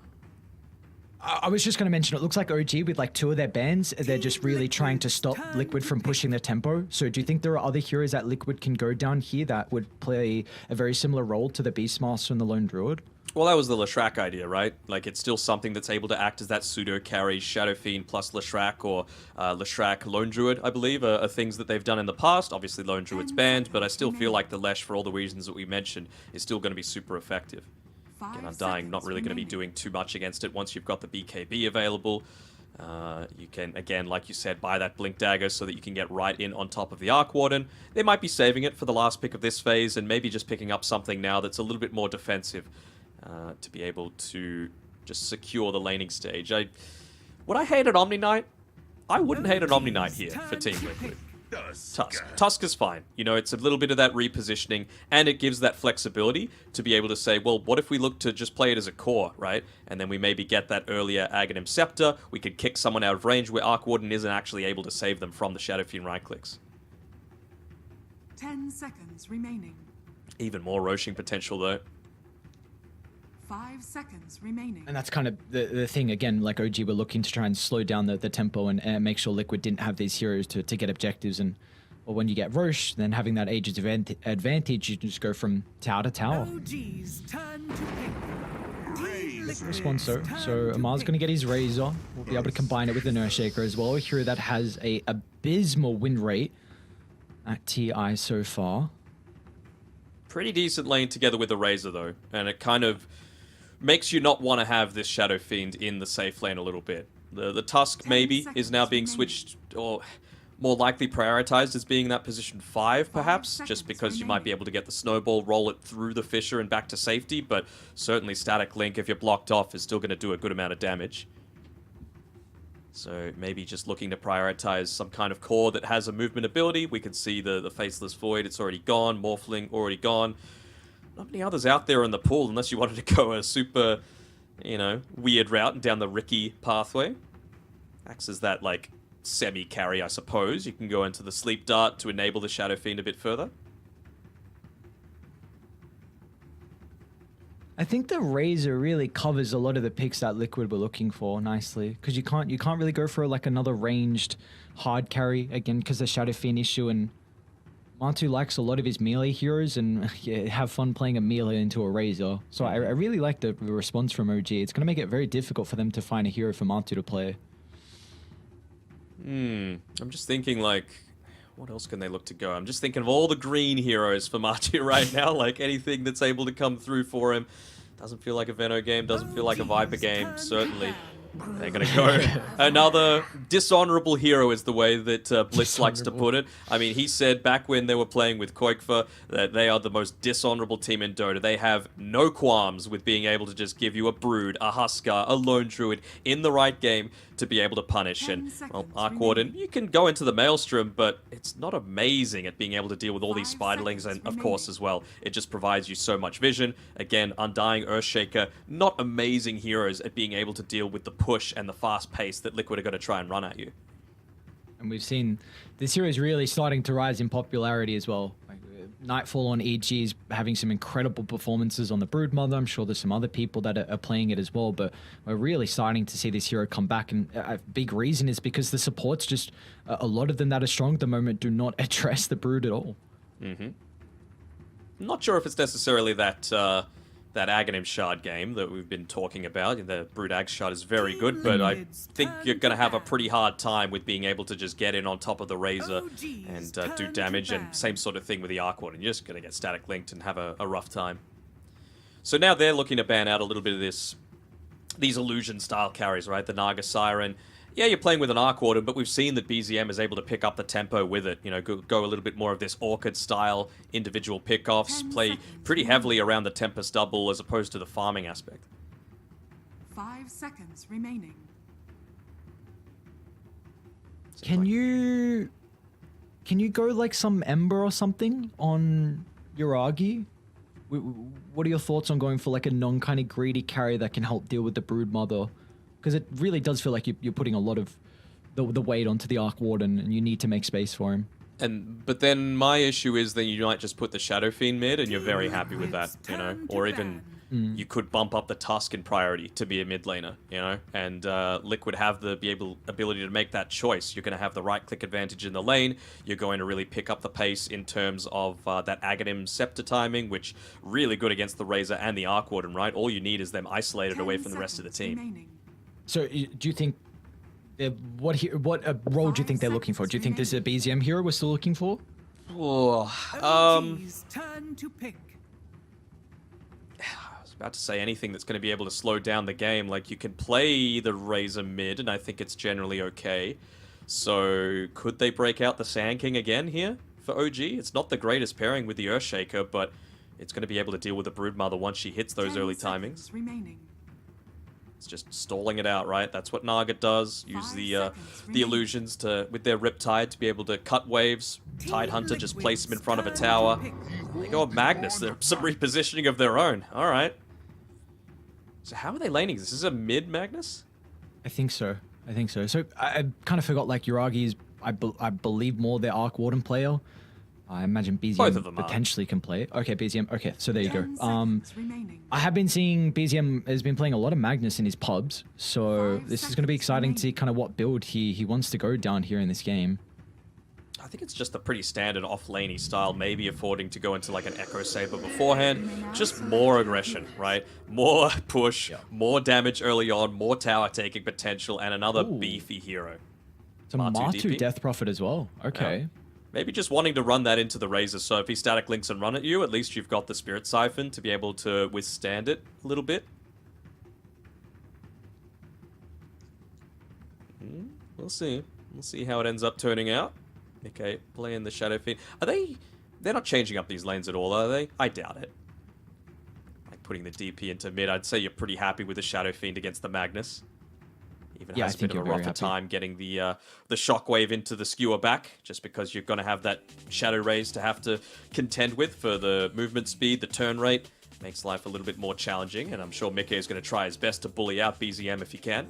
I was just going to mention, it looks like OG, with like 2 of their bans, they're just really trying to stop Liquid from pushing their tempo. So do you think there are other heroes that Liquid can go down here that would play a very similar role to the Beastmaster and the Lone Druid? Well, that was the Leshrac idea, right? Like, it's still something that's able to act as that pseudo-carry, Shadow Fiend plus Leshrac, or Leshrac Lone Druid, I believe, are things that they've done in the past. Obviously, Lone Druid's banned, but I still feel like the Lesh, for all the reasons that we mentioned, is still going to be super effective. Again, Undying not really going to be doing too much against it once you've got the BKB available. You can, again, like you said, buy that Blink Dagger so that you can get right in on top of the Arc Warden. They might be saving it for the last pick of this phase and maybe just picking up something now that's a little bit more defensive to be able to just secure the laning stage. Would I hate an Omni Knight? I wouldn't hate an Omni Knight here for Team Liquid. Tusk is fine. You know, it's a little bit of that repositioning, and it gives that flexibility to be able to say, well, what if we look to just play it as a core, right? And then we maybe get that earlier Aghanim Scepter. We could kick someone out of range where Arc Warden isn't actually able to save them from the Shadow Fiend right clicks. 10 seconds remaining. Even more Roshing potential, though. 5 seconds remaining. And that's kind of the thing, again, like OG were looking to try and slow down the tempo and make sure Liquid didn't have these heroes to get objectives. And well, when you get Roche, then having that age's advantage, you can just go from tower to tower. OG's turn to pick. Response so Amar's going to get his Razor. We'll be able to combine it with the Nurse Shaker as well. A hero that has a abysmal win rate at TI so far. Pretty decent lane together with the Razor, though. And it kind of makes you not want to have this Shadow Fiend in the safe lane a little bit. The Tusk, maybe, is now being switched, or more likely prioritized as being that position 5, perhaps, just because you might be able to get the Snowball, roll it through the Fissure and back to safety, but certainly Static Link, if you're blocked off, is still going to do a good amount of damage. So maybe just looking to prioritize some kind of core that has a movement ability. We can see the Faceless Void, it's already gone, Morphling, already gone. Not many others out there in the pool, unless you wanted to go a super, you know, weird route down the Ricky pathway. Acts as that, like, semi-carry, I suppose. You can go into the Sleep Dart to enable the Shadow Fiend a bit further. I think the Razor really covers a lot of the picks that Liquid were looking for nicely, because you can't really go for like another ranged hard carry again because the Shadow Fiend issue, and Mantu likes a lot of his melee heroes and yeah, have fun playing a melee into a Razor. So I really like the response from OG. It's going to make it very difficult for them to find a hero for Mantu to play. I'm just thinking, like, what else can they look to go? I'm just thinking of all the green heroes for Mantu right now, like anything that's able to come through for him. Doesn't feel like a Veno game, doesn't feel like a Viper game, certainly. They're going to go another dishonorable hero is the way that Blitz likes to put it. I mean, he said back when they were playing with Koikfa that they are the most dishonorable team in Dota. They have no qualms with being able to just give you a Brood, a Huskar, a Lone Druid in the right game to be able to punish. And, well, Arc Warden, you can go into the Maelstrom, but it's not amazing at being able to deal with all these Spiderlings, and of course as well, it just provides you so much vision. Again, Undying, Earthshaker, not amazing heroes at being able to deal with the push and the fast pace that Liquid are going to try and run at you. And we've seen this hero is really starting to rise in popularity as well. Nightfall on EG is having some incredible performances on the Broodmother. I'm sure there's some other people that are playing it as well, but we're really starting to see this hero come back, and a big reason is because the supports, just a lot of them that are strong at the moment, do not address the Brood at all. I'm not sure if it's necessarily that that Aghanim Shard game that we've been talking about. The Brood Ag Shard is very good, but I think you're going to have a pretty hard time with being able to just get in on top of the Razor and do damage, and same sort of thing with the Arc Warden. You're just going to get static linked and have a rough time. So now they're looking to ban out a little bit of these illusion style carries, right? The Naga Siren. Yeah, you're playing with an Arc Warden, but we've seen that BZM is able to pick up the tempo with it. You know, go a little bit more of this Orchid-style individual pickoffs, play pretty heavily around the Tempest double as opposed to the farming aspect. 5 seconds remaining. Can you go like some Ember or something on Yuragi? What are your thoughts on going for like a non-kind of greedy carry that can help deal with the Broodmother? Because it really does feel like you're putting a lot of the weight onto the Arc Warden, and you need to make space for him. But then my issue is that you might just put the Shadow Fiend mid, and you're very happy with that, you know? Or even you could bump up the Tusk in priority to be a mid laner, you know? And Liquid have the ability to make that choice. You're going to have the right-click advantage in the lane. You're going to really pick up the pace in terms of that Aghanim Scepter timing, which really good against the Razor and the Arc Warden, right? All you need is them isolated away from the rest of the team. So do you think, what role do you think they're looking for? Do you think this is a BZM hero we're still looking for? Turn to pick. I was about to say anything that's going to be able to slow down the game. Like, you can play the Razor mid, and I think it's generally okay. So could they break out the Sand King again here for OG? It's not the greatest pairing with the Earthshaker, but it's going to be able to deal with the Broodmother once she hits those early timings. It's just stalling it out, right? That's what Naga does. Use the illusions with their Riptide to be able to cut waves. Tidehunter just place them in front of a tower. They go Magnus. There's some repositioning of their own. All right. So how are they laning this? Is this a mid Magnus? I think so. So I kind of forgot, like, Yuragi is, I believe, more their Arc Warden player. I imagine BZM potentially can play it. Okay, BZM. Okay, so there you go. I have been seeing BZM has been playing a lot of Magnus in his pubs, so this is going to be exciting to see kind of what build he wants to go down here in this game. I think it's just a pretty standard off-laney style, maybe affording to go into like an Echo Saber beforehand. Just more aggression, right? More push, more damage early on, more tower taking potential, and another beefy hero. So Martu Death Prophet as well. Okay. Yeah. Maybe just wanting to run that into the Razor, so if he static links and run at you, at least you've got the Spirit Siphon to be able to withstand it a little bit. We'll see. We'll see how it ends up turning out. Okay, playing the Shadow Fiend. They're not changing up these lanes at all, are they? I doubt it. Like putting the DP into mid, I'd say you're pretty happy with the Shadow Fiend against the Magnus. Even has a bit of a rougher time getting the Shockwave into the Skewer back, just because you're going to have that Shadow Rays to have to contend with for the movement speed, the turn rate. Makes life a little bit more challenging, and I'm sure Mickey is going to try his best to bully out BZM if he can.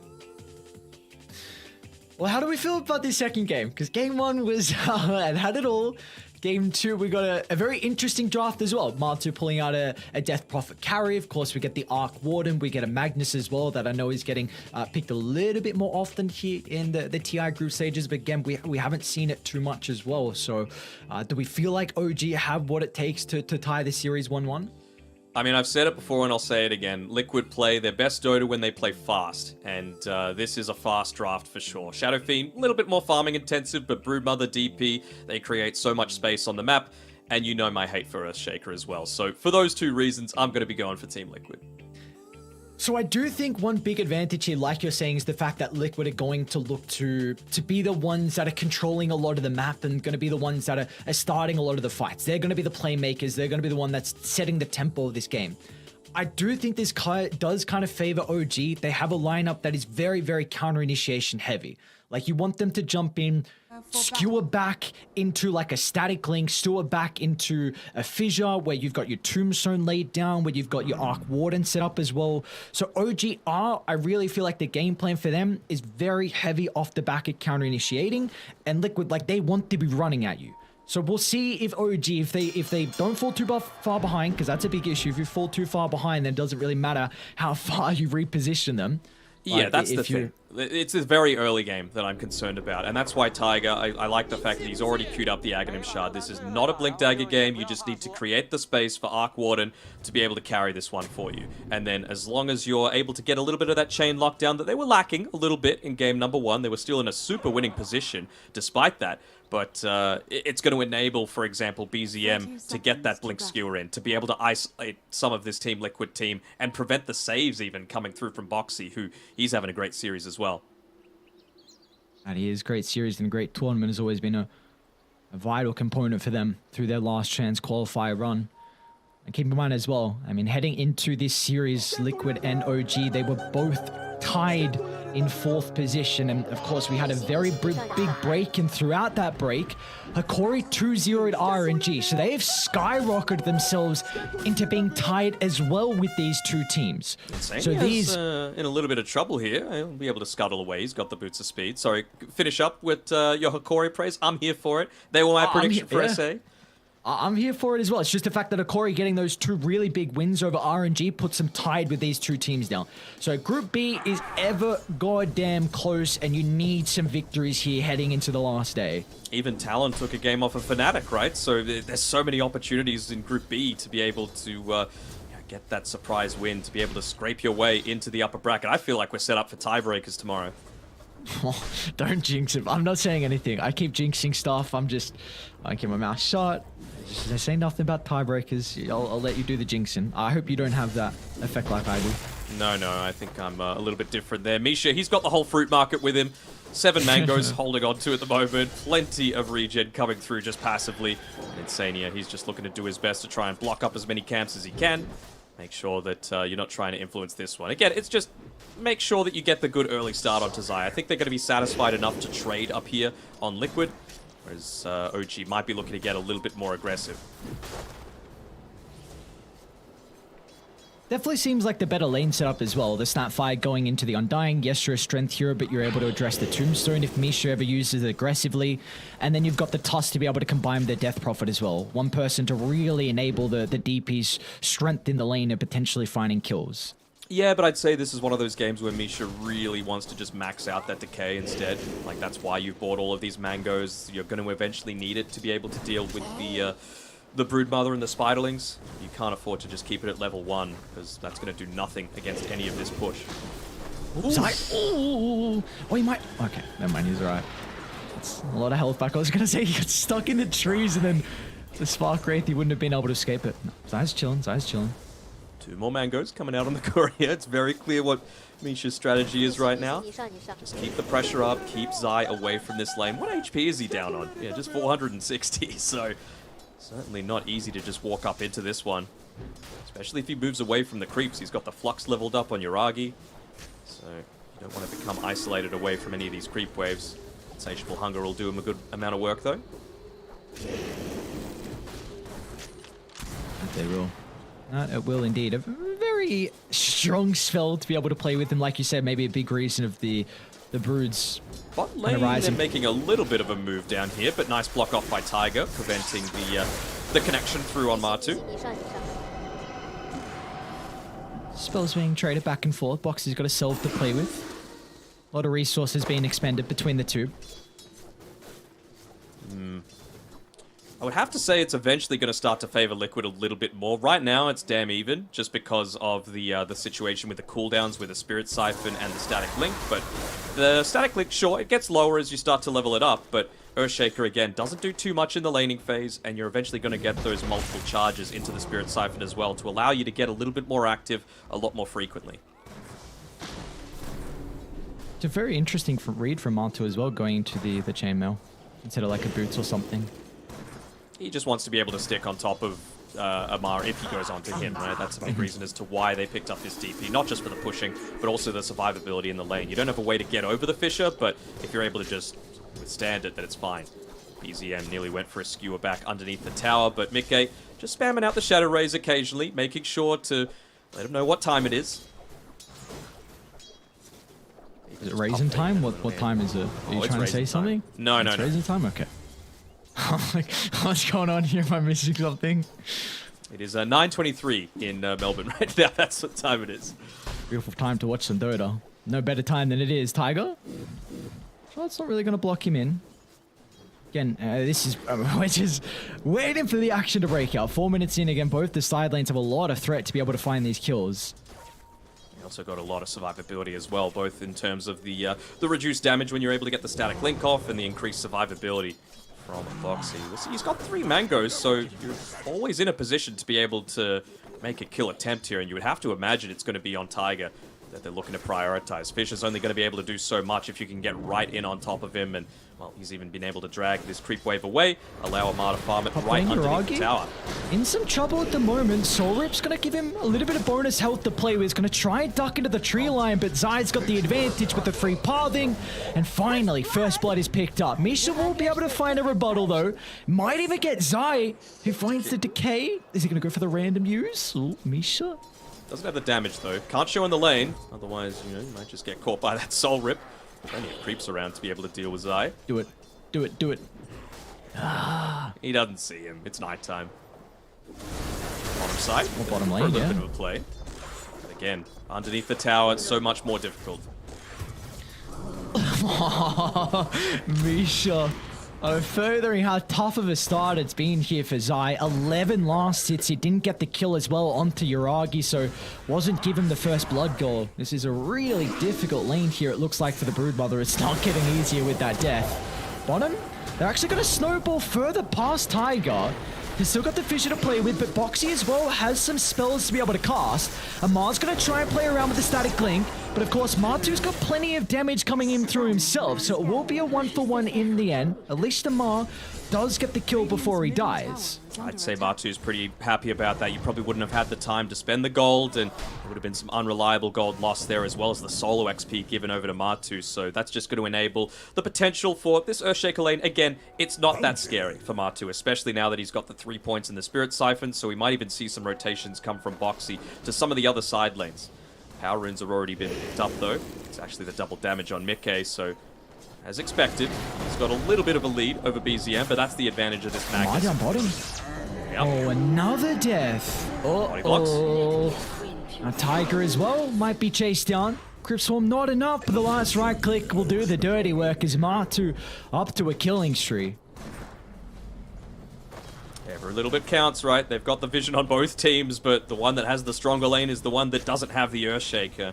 Well, how do we feel about this second game? Because game one was, and had it all. Game two, we got a very interesting draft as well. Martu pulling out a Death Prophet carry. Of course, we get the Arc Warden. We get a Magnus as well that I know is getting picked a little bit more often here in the TI group stages. But again, we haven't seen it too much as well. So do we feel like OG have what it takes to tie the series 1-1? I mean, I've said it before and I'll say it again. Liquid play their best Dota when they play fast, and this is a fast draft for sure. Shadow Fiend, a little bit more farming intensive, but Broodmother, DP, they create so much space on the map, and you know my hate for Earthshaker as well. So for those two reasons, I'm going to be going for Team Liquid. So I do think one big advantage here, like you're saying, is the fact that Liquid are going to look to be the ones that are controlling a lot of the map and going to be the ones that are starting a lot of the fights. They're going to be the playmakers. They're going to be the one that's setting the tempo of this game. I do think this does kind of favor OG. They have a lineup that is very, very counter-initiation heavy. Like, you want them to jump in, skewer back into like a static link, skewer back into a fissure where you've got your tombstone laid down, where you've got your arc warden set up as well. So I really feel like the game plan for them is very heavy off the back at counter-initiating, and Liquid, like, they want to be running at you. So we'll see if OG, if they don't fall too far behind, because that's a big issue. If you fall too far behind, then it doesn't really matter how far you reposition them. Yeah, that's the thing. It's a very early game that I'm concerned about, and that's why Tiger, I like the fact that he's already queued up the Aghanim Shard. This is not a Blink Dagger game. You just need to create the space for Arc Warden to be able to carry this one for you. And then as long as you're able to get a little bit of that chain lockdown that they were lacking a little bit in game number 1, they were still in a super winning position despite that. But it's going to enable, for example, BZM to get that Blink Skewer in, to be able to isolate some of this Team Liquid team and prevent the saves even coming through from Boxy, who he's having a great series as well. And he is great series and a great tournament, has always been a vital component for them through their last chance qualifier run. And keep in mind as well, I mean, heading into this series, Liquid and OG, they were both tied in 4th position, and of course we had a very big break, and throughout that break Hikori 2-0'd RNG, so they have skyrocketed themselves into being tied as well with these two teams. So these in a little bit of trouble here. He'll be able to scuttle away. He's got the boots of speed. Sorry, finish up with your Hikori praise. I'm here for it. They were my prediction for SA. I'm here for it as well. It's just the fact that Hikori getting those 2 really big wins over RNG puts them tied with these 2 teams now. So Group B is ever goddamn close, and you need some victories here heading into the last day. Even Talon took a game off of Fnatic, right? So there's so many opportunities in Group B to be able to get that surprise win, to be able to scrape your way into the upper bracket. I feel like we're set up for tiebreakers tomorrow. Don't jinx it. I'm not saying anything. I keep jinxing stuff. I keep my mouth shut. I say nothing about tiebreakers. I'll let you do the jinxing. I hope you don't have that effect like I do. No, I think I'm a little bit different there. Misha, he's got the whole fruit market with him. 7 mangoes holding on to at the moment. Plenty of regen coming through just passively. And Insania, he's just looking to do his best to try and block up as many camps as he can. Make sure that you're not trying to influence this one. Again, it's just make sure that you get the good early start onto Zai. I think they're going to be satisfied enough to trade up here on Liquid, whereas OG might be looking to get a little bit more aggressive. Definitely seems like the better lane setup as well. The Snapfire going into the Undying. Yes, you're a strength hero, but you're able to address the Tombstone if Misha ever uses it aggressively. And then you've got the Tusk to be able to combine with the Death Prophet as well. One person to really enable the DP's strength in the lane and potentially finding kills. Yeah, but I'd say this is one of those games where Misha really wants to just max out that decay instead. Like, that's why you've bought all of these mangoes. You're going to eventually need it to be able to deal with the Broodmother and the Spiderlings. You can't afford to just keep it at level 1, because that's going to do nothing against any of this push. Oh, he might... Okay, never mind, he's alright. That's a lot of health back. I was going to say he got stuck in the trees, and then the Spark Wraith, he wouldn't have been able to escape it. No, Zai's chilling, Zai's chilling. 2 more mangoes coming out on the courier. It's very clear what Misha's strategy is right now. Just keep the pressure up, keep Zai away from this lane. What HP is he down on? Yeah, just 460, so... certainly not easy to just walk up into this one. Especially if he moves away from the creeps. He's got the Flux leveled up on Yuragi. So you don't want to become isolated away from any of these creep waves. Insatiable Hunger will do him a good amount of work though. They will. It will indeed. A very strong spell to be able to play with him. Like you said, maybe a big reason of the Broods. Bot lane, they're making a little bit of a move down here, but nice block off by Tiger, preventing the connection through on Martu. Spells being traded back and forth. Boxy's got a Self to play with. A lot of resources being expended between the two. I would have to say it's eventually going to start to favor Liquid a little bit more. Right now, it's damn even, just because of the situation with the cooldowns with the Spirit Siphon and the Static Link. But the Static Link, sure, it gets lower as you start to level it up, but Earthshaker, again, doesn't do too much in the laning phase, and you're eventually going to get those multiple charges into the Spirit Siphon as well to allow you to get a little bit more active a lot more frequently. It's a very interesting read from Mantu as well, going into the chainmail instead of like a boots or something. He just wants to be able to stick on top of Amar if he goes on to him, right? That's a big reason as to why they picked up this DP, not just for the pushing, but also the survivability in the lane. You don't have a way to get over the Fissure, but if you're able to just withstand it, then it's fine. BZM nearly went for a skewer back underneath the tower, but Mickey just spamming out the Shadow Rays occasionally, making sure to let him know what time it is. Is it raisin time? What time is it? Are you trying to say something? No, no, it's no. Raisin time? Okay. I'm like, what's going on here? Am I missing something? It is 9:23 in Melbourne right now. That's what time it is. Beautiful time to watch some Dota. No better time than it is. Tiger? Well, it's not really going to block him in. Again, this is we're just waiting for the action to break out. 4 minutes in, again, both the side lanes have a lot of threat to be able to find these kills. You also got a lot of survivability as well, both in terms of the reduced damage when you're able to get the static link off and the increased survivability from Boxy. He's got 3 mangoes, so you're always in a position to be able to make a kill attempt here, and you would have to imagine it's going to be on Tiger that they're looking to prioritize. Fish is only going to be able to do so much if you can get right in on top of him, and, well, he's even been able to drag this creep wave away, allow Amar to farm it right underneath the tower. In some trouble at the moment. Soulrip's going to give him a little bit of bonus health to play with. He's going to try and duck into the tree line, but Zai's got the advantage with the free pathing, and finally, first blood is picked up. Misha won't be able to find a rebuttal, though. Might even get Zai, who finds the decay. Is he going to go for the random use? Ooh, Misha? Doesn't have the damage, though. Can't show in the lane. Otherwise, you know, you might just get caught by that soul rip. Plenty of creeps around to be able to deal with Zai. Do it. Do it. Do it. He doesn't see him. It's nighttime. Bottom side. Or bottom lane, for a little yeah. bit of a play. But again, underneath the tower, it's so much more difficult. Misha. Furthering how tough of a start it's been here for Zai. 11 last hits. He didn't get the kill as well onto Yuragi, so wasn't given the first blood goal. This is a really difficult lane here, it looks like, for the Broodmother. It's not getting easier with that death. Bottom, they're actually going to snowball further past Tiger. He's still got the Fissure to play with, but Boxy as well has some spells to be able to cast. Amar's going to try and play around with the static link, but of course Martu's got plenty of damage coming in through himself, so it will be a 1-for-1 in the end. At least Amar does get the kill before he dies. I'd say Martu's pretty happy about that. You probably wouldn't have had the time to spend the gold, and there would have been some unreliable gold lost there, as well as the solo XP given over to Martu. So that's just going to enable the potential for this Earthshaker lane. Again, it's not that scary for Martu, especially now that he's got the 3 points in the Spirit Siphon, so we might even see some rotations come from Boxy to some of the other side lanes. Power runes have already been picked up, though. It's actually the double damage on Mickey, so as expected, he's got a little bit of a lead over BZM, but that's the advantage of this Magnus. Down bottom. Yep. Oh, another death. Oh, a Tiger as well might be chased down. Grip Swarm not enough, but the last right click will do the dirty work as Martu up to a killing streak. Every little bit counts, right? They've got the vision on both teams, but the one that has the stronger lane is the one that doesn't have the Earthshaker,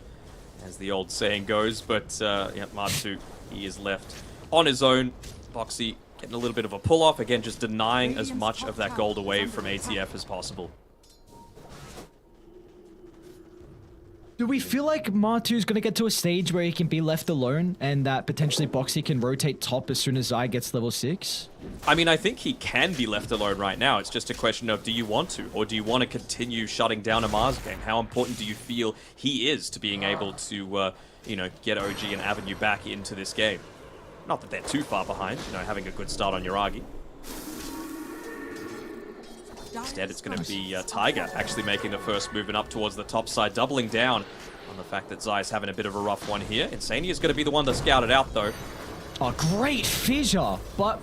as the old saying goes. But yeah, Martu, he is left on his own. Boxy getting a little bit of a pull-off. Again, just denying as much of that gold away from ATF as possible. Do we feel like Martu's going to get to a stage where he can be left alone and that potentially Boxy can rotate top as soon as Zai gets level 6? I mean, I think he can be left alone right now. It's just a question of, do you want to? Or do you want to continue shutting down Amar's game? How important do you feel he is to being able to, you know, get OG and Avenue back into this game? Not that they're too far behind, you know, having a good start on Yuragi. Instead, it's going to be Tiger actually making the first movement up towards the top side, doubling down on the fact that Zai's having a bit of a rough one here. Insania is going to be the one to scout it out, though. Oh, great fissure, but...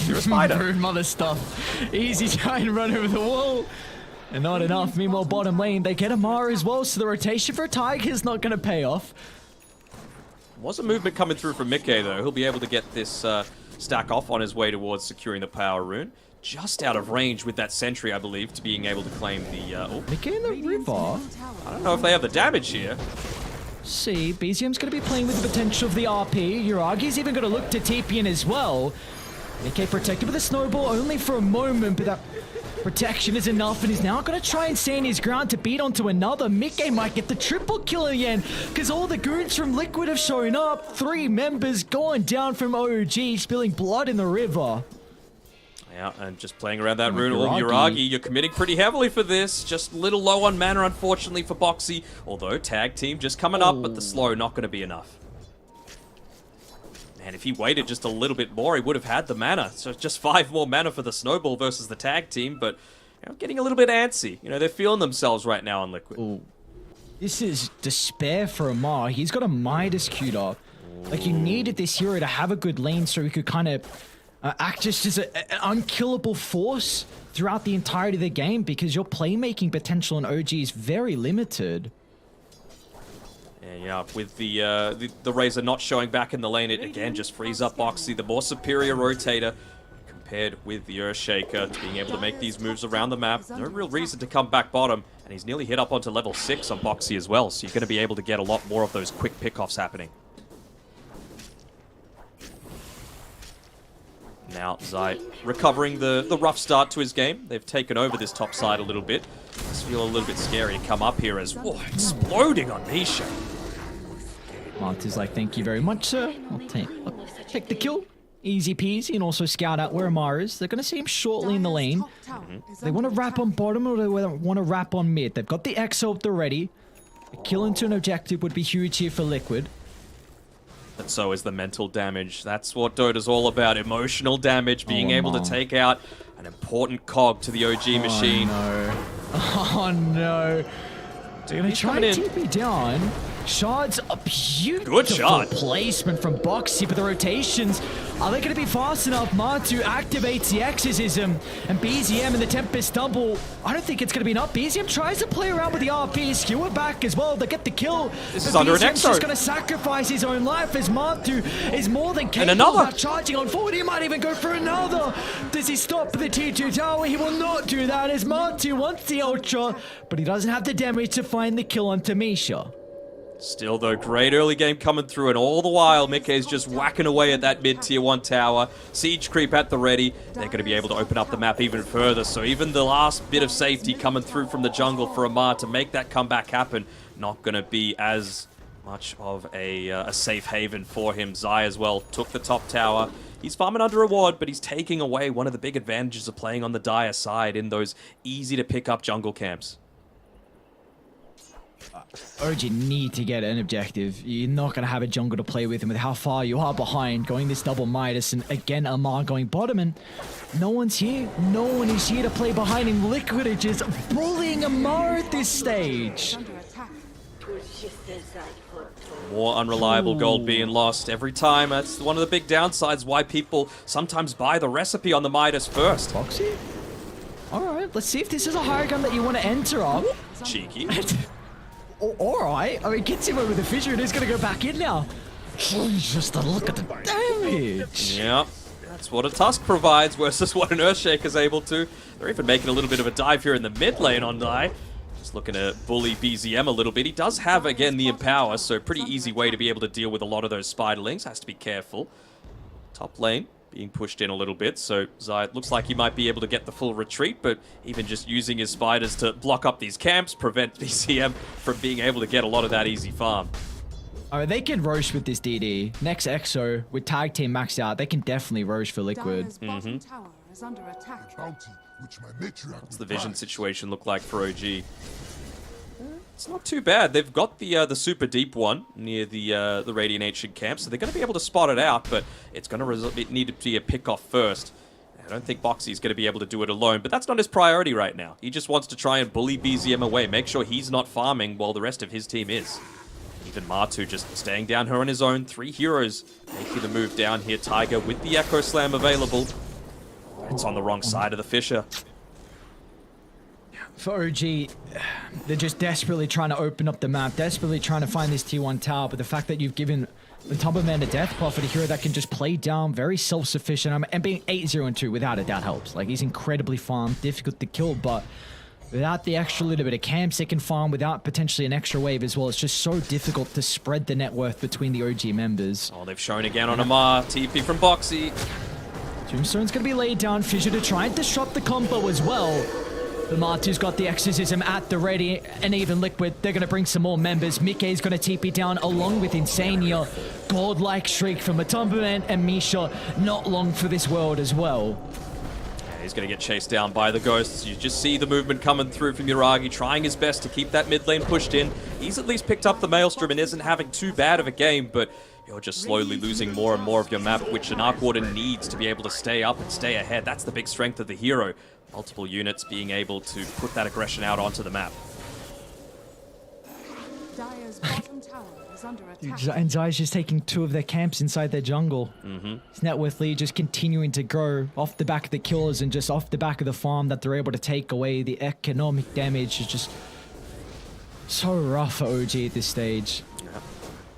You're a spider. Broodmother stuff. Easy try and run over the wall. And not enough. Meanwhile, bottom lane, they get Amar as well, so the rotation for Tiger is not going to pay off. Was a movement coming through from Mickey, though. He'll be able to get this stack off on his way towards securing the power rune. Just out of range with that sentry, I believe, to being able to claim the... Mickey in the river? I don't know if they have the damage here. See, BZM's going to be playing with the potential of the RP. Yuragi's even going to look to TP in as well. Mickey protected with a snowball only for a moment, but that Protection is enough, and he's now going to try and stand his ground to beat onto another. Mickey might get the triple kill again, because all the goons from Liquid have shown up. 3 members going down from OG, spilling blood in the river. Yeah, and just playing around that rune. Oh, Yuragi, you're committing pretty heavily for this. Just a little low on mana, unfortunately, for Boxy. Although, tag team just coming up, but the slow not going to be enough. Man, if he waited just a little bit more, he would have had the mana. So just 5 more mana for the Snowball versus the tag team, but getting a little bit antsy. They're feeling themselves right now on Liquid. Ooh. This is despair for Amar. He's got a Midas queued up. Like, you needed this hero to have a good lane so he could kind of act just as an unkillable force throughout the entirety of the game, because your playmaking potential in OG is very limited. Yeah, with the Razor not showing back in the lane, it again just frees up Boxy, the more superior rotator, compared with the Earthshaker, to being able to make these moves around the map. No real reason to come back bottom, and he's nearly hit up onto level 6 on Boxy as well, so you're going to be able to get a lot more of those quick pickoffs happening. Now, Zai recovering the rough start to his game. They've taken over this top side a little bit. It's feel a little bit scary to come up here as, whoa, exploding on Misha. Marta's like, thank you very much, sir. I'll take the kill. Easy peasy, and also scout out where Amar is. They're going to see him shortly in the lane. They want to wrap on bottom, or they want to wrap on mid. They've got the Exalt already. A kill into an objective would be huge here for Liquid. But so is the mental damage. That's what Dota's all about. Emotional damage, being able to take out an important cog to the OG machine. No. Oh no. They're going to try and TP down. Shard's a beautiful placement from Boxy, but the rotations, are they going to be fast enough? Martu activates the exorcism, and BZM and the Tempest double. I don't think it's going to be enough. BZM tries to play around with the RP, skewer back as well. They get the kill. This is under an Exo. Just going to sacrifice his own life as Martu is more than capable of charging on forward. He might even go for another. Does he stop the T2 tower? He will not do that as Martu wants the Ultra, but he doesn't have the damage to find the kill on Tamisha. Still, though, great early game coming through, and all the while, Mickey's just whacking away at that mid-tier 1 tower. Siege creep at the ready. They're going to be able to open up the map even further, so even the last bit of safety coming through from the jungle for Amar to make that comeback happen, not going to be as much of a safe haven for him. Zai as well took the top tower. He's farming under a ward, but he's taking away one of the big advantages of playing on the Dire side in those easy-to-pick-up jungle camps. OG need to get an objective. You're not going to have a jungle to play with, and with how far you are behind, going this double Midas, and again Amar going bottom, and no one's here. No one is here to play behind him. Liquid are just bullying Amar at this stage. More unreliable gold being lost every time. That's one of the big downsides why people sometimes buy the recipe on the Midas first. Boxy? Alright, let's see if this is a higher gun that you want to enter up. Cheeky. Alright, I mean, gets him over the fissure and he's going to go back in now. Just a look at the damage. Yep, that's what a Tusk provides versus what an Earthshaker is able to. They're even making a little bit of a dive here in the mid lane on Dai. Just looking to bully BZM a little bit. He does have, again, the Empower, so pretty easy way to be able to deal with a lot of those Spiderlings. Has to be careful. Top lane being pushed in a little bit, so Zai looks like he might be able to get the full retreat, but even just using his spiders to block up these camps, prevent BCM from being able to get a lot of that easy farm. Oh, they can Roche with this DD. Next Exo, with tag team maxed out, they can definitely Roche for Liquid. What's the vision situation look like for OG? It's not too bad. They've got the super deep one near the Radiant Ancient camp, so they're going to be able to spot it out, but it's going to need to be a pick-off first. I don't think Boxy's going to be able to do it alone, but that's not his priority right now. He just wants to try and bully BZM away, make sure he's not farming while the rest of his team is. Even Martu just staying down here on his own. 3 heroes making the move down here. Tiger with the Echo Slam available. It's on the wrong side of the fissure. For OG, they're just desperately trying to open up the map, desperately trying to find this T1 tower, but the fact that you've given the Tumberman a death prophet, a hero that can just play down, very self-sufficient, and being 8-0-2 without a doubt helps. Like, he's incredibly farmed, difficult to kill, but without the extra little bit of camps they can farm, without potentially an extra wave as well, it's just so difficult to spread the net worth between the OG members. Oh, they've shown again on Amar, TP from Boxy. Tombstone's going to be laid down, Fissure to try and disrupt the combo as well. But Martu's got the exorcism at the ready, and even Liquid, they're going to bring some more members. Mickey's going to TP down along with Insania. Godlike Shriek from Matumba and Misha, not long for this world as well. He's going to get chased down by the Ghosts. You just see the movement coming through from Yuragi, trying his best to keep that mid lane pushed in. He's at least picked up the Maelstrom and isn't having too bad of a game, but you're just slowly losing more and more of your map, which an Arc Warden needs to be able to stay up and stay ahead. That's the big strength of the hero. Multiple units being able to put that aggression out onto the map. Dire's bottom tower is under attack. And Zai's just taking 2 of their camps inside their jungle. It's net worth lead just continuing to grow off the back of the kills and just off the back of the farm that they're able to take away. The economic damage is just so rough for OG at this stage. Yeah.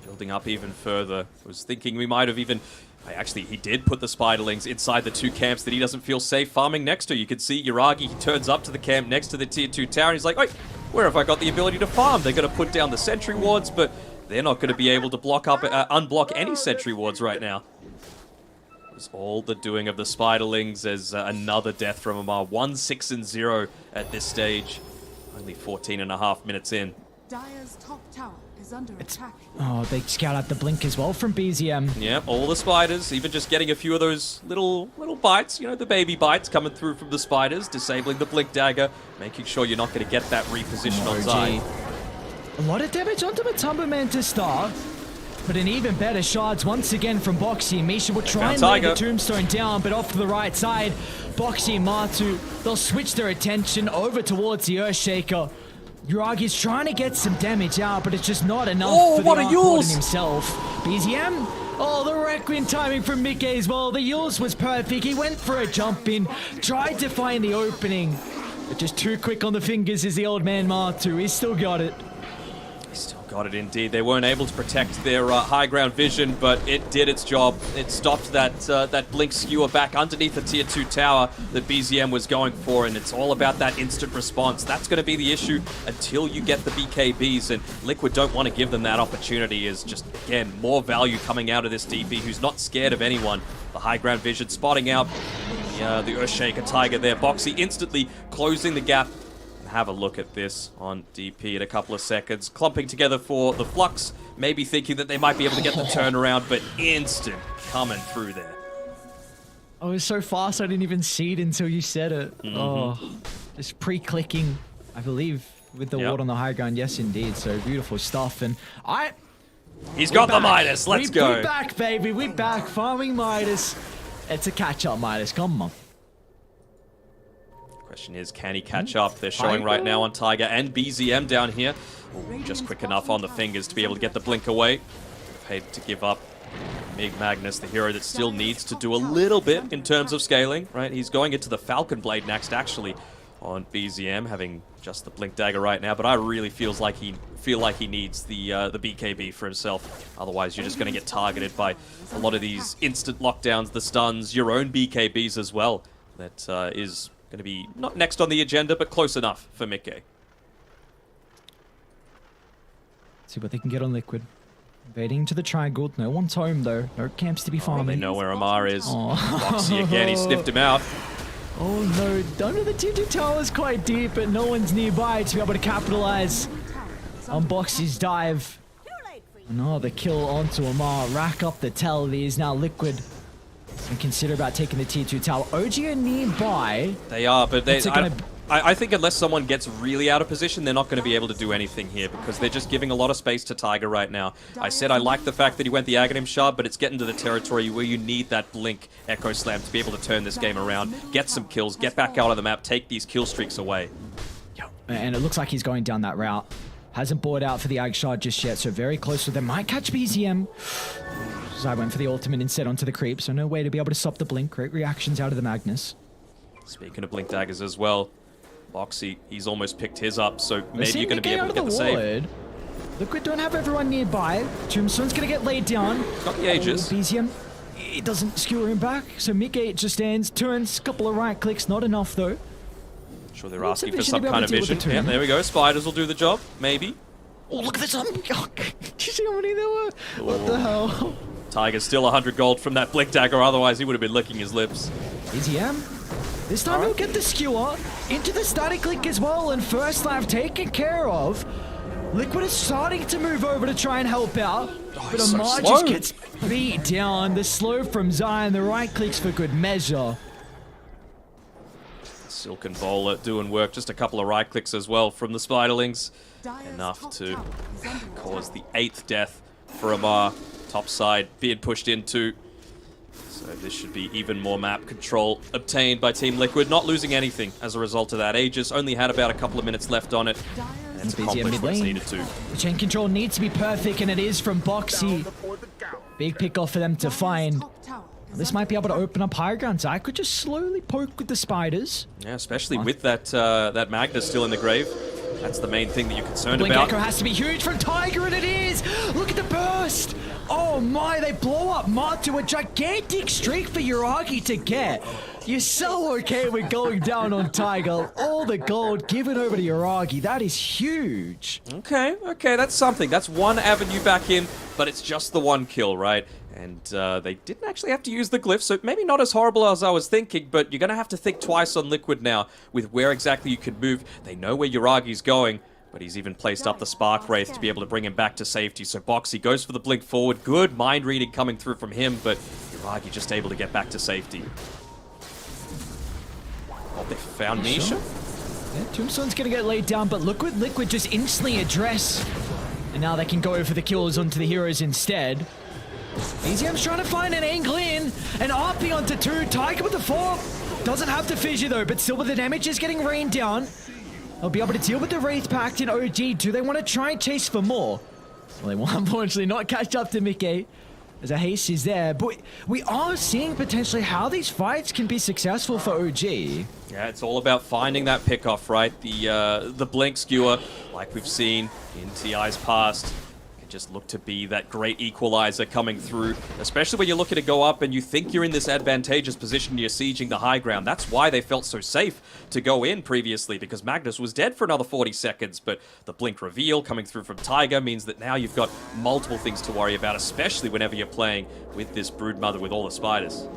Building up even further. I was thinking we might have even... Actually, he did put the Spiderlings inside the 2 camps that he doesn't feel safe farming next to. You can see Yuragi, he turns up to the camp next to the tier 2 tower, and he's like, wait, where have I got the ability to farm? They're going to put down the sentry wards, but they're not going to be able to unblock any sentry wards right now. It was all the doing of the Spiderlings as another death from Amar. 1-6-0 at this stage. Only 14.5 minutes in. Dire's top tower is under attack. Oh, they scout out the blink as well from BZM. Yep, all the spiders, even just getting a few of those little bites, you know, the baby bites coming through from the spiders, disabling the blink dagger, making sure you're not going to get that reposition on Zai. A lot of damage onto Matumba Man to start, but an even better shards once again from Boxy. Misha will try and lay the tombstone down, but off to the right side, Boxy and Martu, they'll switch their attention over towards the Earthshaker. Yuragi's trying to get some damage out, but it's just not enough for the Arc Warden himself. BZM? Oh, the Requiem timing from Mickey as well. The Yules was perfect. He went for a jump in, tried to find the opening, but just too quick on the fingers is the old man Martu. He's still got it. Still got it indeed. They weren't able to protect their high ground vision, but it did its job. It stopped that blink skewer back underneath the tier 2 tower that BZM was going for, and it's all about that instant response. That's going to be the issue until you get the BKBs, and Liquid don't want to give them that opportunity. Is just, again, more value coming out of this DP who's not scared of anyone. The high ground vision spotting out the Earthshaker Tiger there. Boxy instantly closing the gap. Have a look at this on DP in a couple of seconds. Clumping together for the Flux, maybe thinking that they might be able to get the turnaround, but instant coming through there. Oh, it was so fast I didn't even see it until you said it. Oh, just pre-clicking, I believe, with the ward on the high ground. Yes, indeed. So beautiful stuff. And he's got the Midas. Let's go. We're back, baby. We're back. Farming Midas. It's a catch-up, Midas. Come on. Question is, can he catch up? They're showing right now on Tiger and BZM down here. Ooh, just quick enough on the fingers to be able to get the blink away. Paid to give up Mig Magnus, the hero that still needs to do a little bit in terms of scaling, right? He's going into the Falcon Blade next, actually, on BZM, having just the blink dagger right now. But I really feel like he needs the BKB for himself. Otherwise, you're just going to get targeted by a lot of these instant lockdowns, the stuns, your own BKBs as well. That is going to be not next on the agenda, but close enough for Mickey. See what they can get on Liquid. Invading to the triangle. No one's home, though. No camps to be farming. They know where Amar is. Boxy again, he sniffed him out. Oh no, under the tier 2 tower is quite deep, but no one's nearby to be able to capitalize on Boxy's dive. Another kill onto Amar. Rack up the tally. Is now Liquid. And consider about taking the tier 2 tower. OG are nearby. They are, but I think unless someone gets really out of position, they're not going to be able to do anything here because they're just giving a lot of space to Tiger right now. I said I like the fact that he went the Aghanim Shard, but it's getting to the territory where you need that Blink Echo Slam to be able to turn this game around, get some kills, get back out of the map, take these kill streaks away. And it looks like he's going down that route. Hasn't bought out for the Ag Shard just yet, so very close to them. Might catch BZM. Zai went for the ultimate instead onto the creep, so no way to be able to stop the Blink. Great reactions out of the Magnus. Speaking of Blink Daggers as well, Boxy, he's almost picked his up, so maybe you're going to be able to get the save. Liquid don't have everyone nearby. Tombstone's going to get laid down. Got the Aegis. BZM, it doesn't skewer him back, so Mickey just stands, turns, couple of right clicks, not enough though. Sure, they're asking for some kind of vision. Yeah, there we go. Spiders will do the job, maybe. Oh, look at this! Did you see how many there were? What the hell? Tiger's still 100 gold from that Blink Dagger, otherwise he would have been licking his lips. BZM This time he'll get the skewer into the static link as well, and first life taken care of. Liquid is starting to move over to try and help out, but Amar just gets beat down. The slow from Zion, the right clicks for good measure. Silken Bowler doing work, just a couple of right clicks as well from the Spiderlings. Enough to cause the 8th death for Amar. Top side being pushed into. So this should be even more map control obtained by Team Liquid. Not losing anything as a result of that. Aegis only had about a couple of minutes left on it. And it's accomplished what it's needed to. The chain control needs to be perfect, and it is from Boxy. Big pick off for them to find. This might be able to open up higher ground. I could just slowly poke with the spiders. Yeah, especially with that that Magnus still in the grave. That's the main thing that you're concerned Blink about. Echo has to be huge from Tiger, and it is! Look at the burst! Oh my, they blow up Matu, a gigantic streak for Yuragi to get. You're so okay with going down on Tiger. All the gold given over to Yuragi. That is huge. Okay, that's something. That's one avenue back in, but it's just the one kill, right? And they didn't actually have to use the glyph, so maybe not as horrible as I was thinking, but you're going to have to think twice on Liquid now with where exactly you can move. They know where Yuragi's going, but he's even placed up the Spark Wraith to be able to bring him back to safety. So Boxy goes for the blink forward. Good mind reading coming through from him, but Yuragi just able to get back to safety. Oh, they found Nisha. Yeah, Tombstone's going to get laid down, but Liquid just instantly address. And now they can go for the kills onto the heroes instead. BZM's trying to find an angle in, and RP onto 2, Tiger with the 4. Doesn't have the fissure though, but still with the damage is getting rained down. They'll be able to deal with the Wraith Pact in OG. Do they want to try and chase for more? Well, they will unfortunately not catch up to Mickey, as a haste is there. But we are seeing potentially how these fights can be successful for OG. Yeah, it's all about finding that pickoff, right? The blink skewer, like we've seen in TI's past, can just look to be that great equalizer coming through, especially when you're looking to go up and you think you're in this advantageous position, you're sieging the high ground. That's why they felt so safe to go in previously, because Magnus was dead for another 40 seconds, but the blink reveal coming through from Tiger means that now you've got multiple things to worry about, especially whenever you're playing with this Broodmother with all the spiders.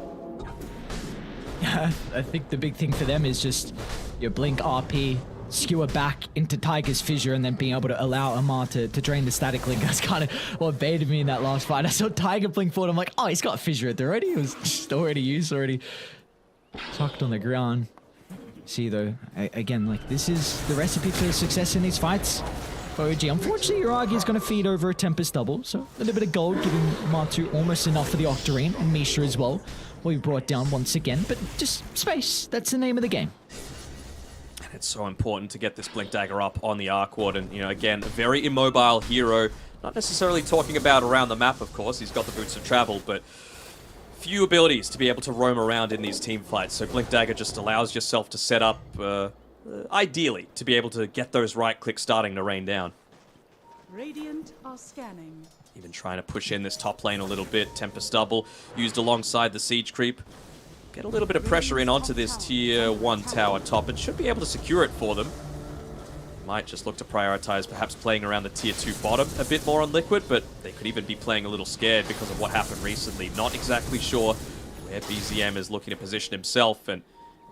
Yeah, I think the big thing for them is just your blink RP, skewer back into Tiger's fissure, and then being able to allow Amar to drain the static link. That's kind of what baited me in that last fight. I saw Tiger blink forward. I'm like, oh, he's got fissure already. It was just already used, already tucked on the ground. See, though, again, like, this is the recipe for success in these fights for OG. Unfortunately, Yuragi is going to feed over a Tempest double, so a little bit of gold, giving Matu almost enough for the Octarine, and Misha as well. Will be brought down once again, but just space. That's the name of the game. And it's so important to get this Blink Dagger up on the Arc Warden. You know, again, a very immobile hero. Not necessarily talking about around the map, of course. He's got the boots of travel, but few abilities to be able to roam around in these team fights. So Blink Dagger just allows yourself to set up, ideally, to be able to get those right clicks starting to rain down. Radiant are scanning. Even trying to push in this top lane a little bit. Tempest double used alongside the siege creep. Get a little bit of pressure in onto this tier 1 tower top. It should be able to secure it for them. Might just look to prioritize perhaps playing around the tier 2 bottom a bit more on Liquid, but they could even be playing a little scared because of what happened recently. Not exactly sure where BZM is looking to position himself, and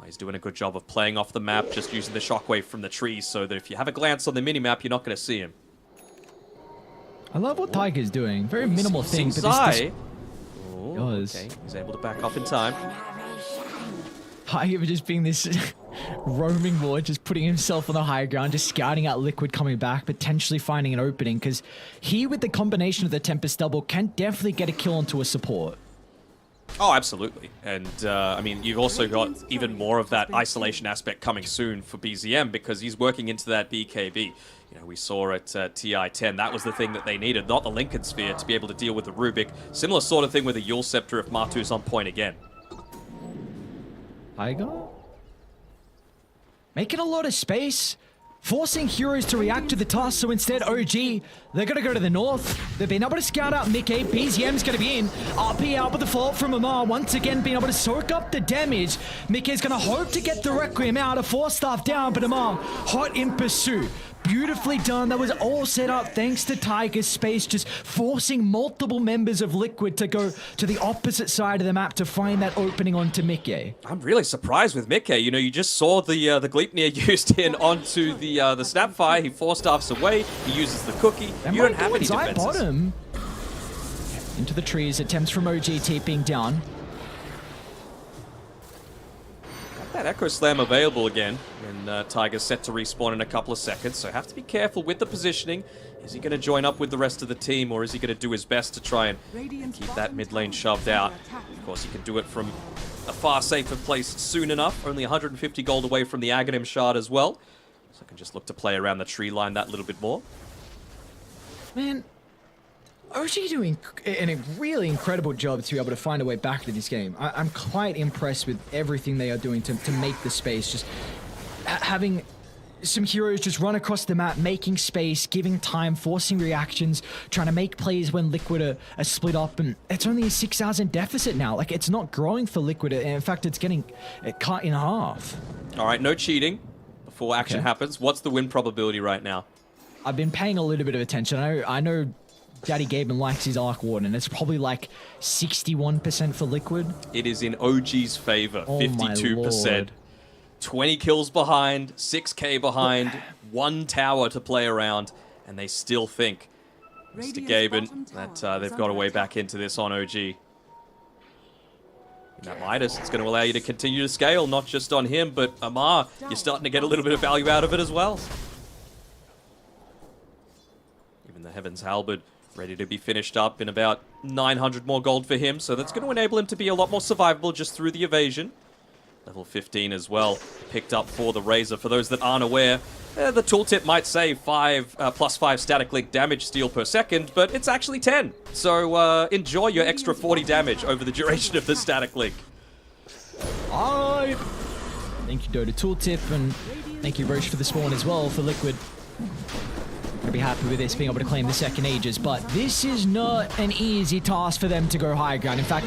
he's doing a good job of playing off the map, just using the shockwave from the trees so that if you have a glance on the minimap, you're not going to see him. I love what Tiger's doing. Very minimal thing, but this does. Okay, he's able to back off in time. Tiger just being this roaming lord, just putting himself on the higher ground, just scouting out Liquid coming back, potentially finding an opening, because he, with the combination of the Tempest double, can definitely get a kill onto a support. Oh, absolutely. And, I mean, you've also got even more of that isolation aspect coming soon for BZM, because he's working into that BKB. You know, we saw at TI-10, that was the thing that they needed, not the Lincoln Sphere, to be able to deal with the Rubik. Similar sort of thing with the Yule Scepter if Matu's on point again. Tiger? Making a lot of space, forcing heroes to react to the task, so instead OG, they're going to go to the north. They've been able to scout out Mickey. BZM's going to be in. RP out with the fault from Amar, once again being able to soak up the damage. Mickey's going to hope to get the Requiem out, a 4-staff down, but Amar hot in pursuit. beautifully done. That was all set up thanks to Tiger's Space, just forcing multiple members of Liquid to go to the opposite side of the map to find that opening onto Mickey. I'm really surprised with Mickey. You know, you just saw the Gleipnir used in onto the Snapfire. He 4-staffs away. He uses the cookie. You don't have any defenses. Bottom. Into the trees. Attempts from OG TPing down. That Echo Slam available again, and Tiger's set to respawn in a couple of seconds, so have to be careful with the positioning. Is he going to join up with the rest of the team, or is he going to do his best to try and keep that mid lane shoved out? Of course, he can do it from a far safer place soon enough, only 150 gold away from the Aghanim shard as well, so I can just look to play around the tree line that little bit more. Man, OG doing a really incredible job to be able to find a way back into this game. I'm quite impressed with everything they are doing to make the space. Just having some heroes just run across the map, making space, giving time, forcing reactions, trying to make plays when Liquid are split up. And it's only a 6,000 deficit now. Like, it's not growing for Liquid. In fact, it's getting cut in half. All right, no cheating before action happens. What's the win probability right now? I've been paying a little bit of attention. I know Daddy Gaben likes his Arc Warden. It's probably like 61% for Liquid. It is in OG's favor, oh 52%. 20 kills behind, 6k behind, 1 tower to play around, and they still think, Mr. Gaben, that they've got a way back into this on OG. And that Midas, it's going to allow you to continue to scale, not just on him, but Amar, you're starting to get a little bit of value out of it as well. Even the Heaven's Halberd ready to be finished up in about 900 more gold for him, so that's going to enable him to be a lot more survivable just through the evasion. Level 15 as well, picked up for the Razor. For those that aren't aware, the tooltip might say +5 static link damage steal per second, but it's actually 10. So enjoy your extra 40 damage over the duration of the static link. Thank you, Dota Tooltip, and thank you, Roche, for the spawn as well for Liquid. Gonna be happy with this, being able to claim the second Aegis, but this is not an easy task for them to go high ground. In fact,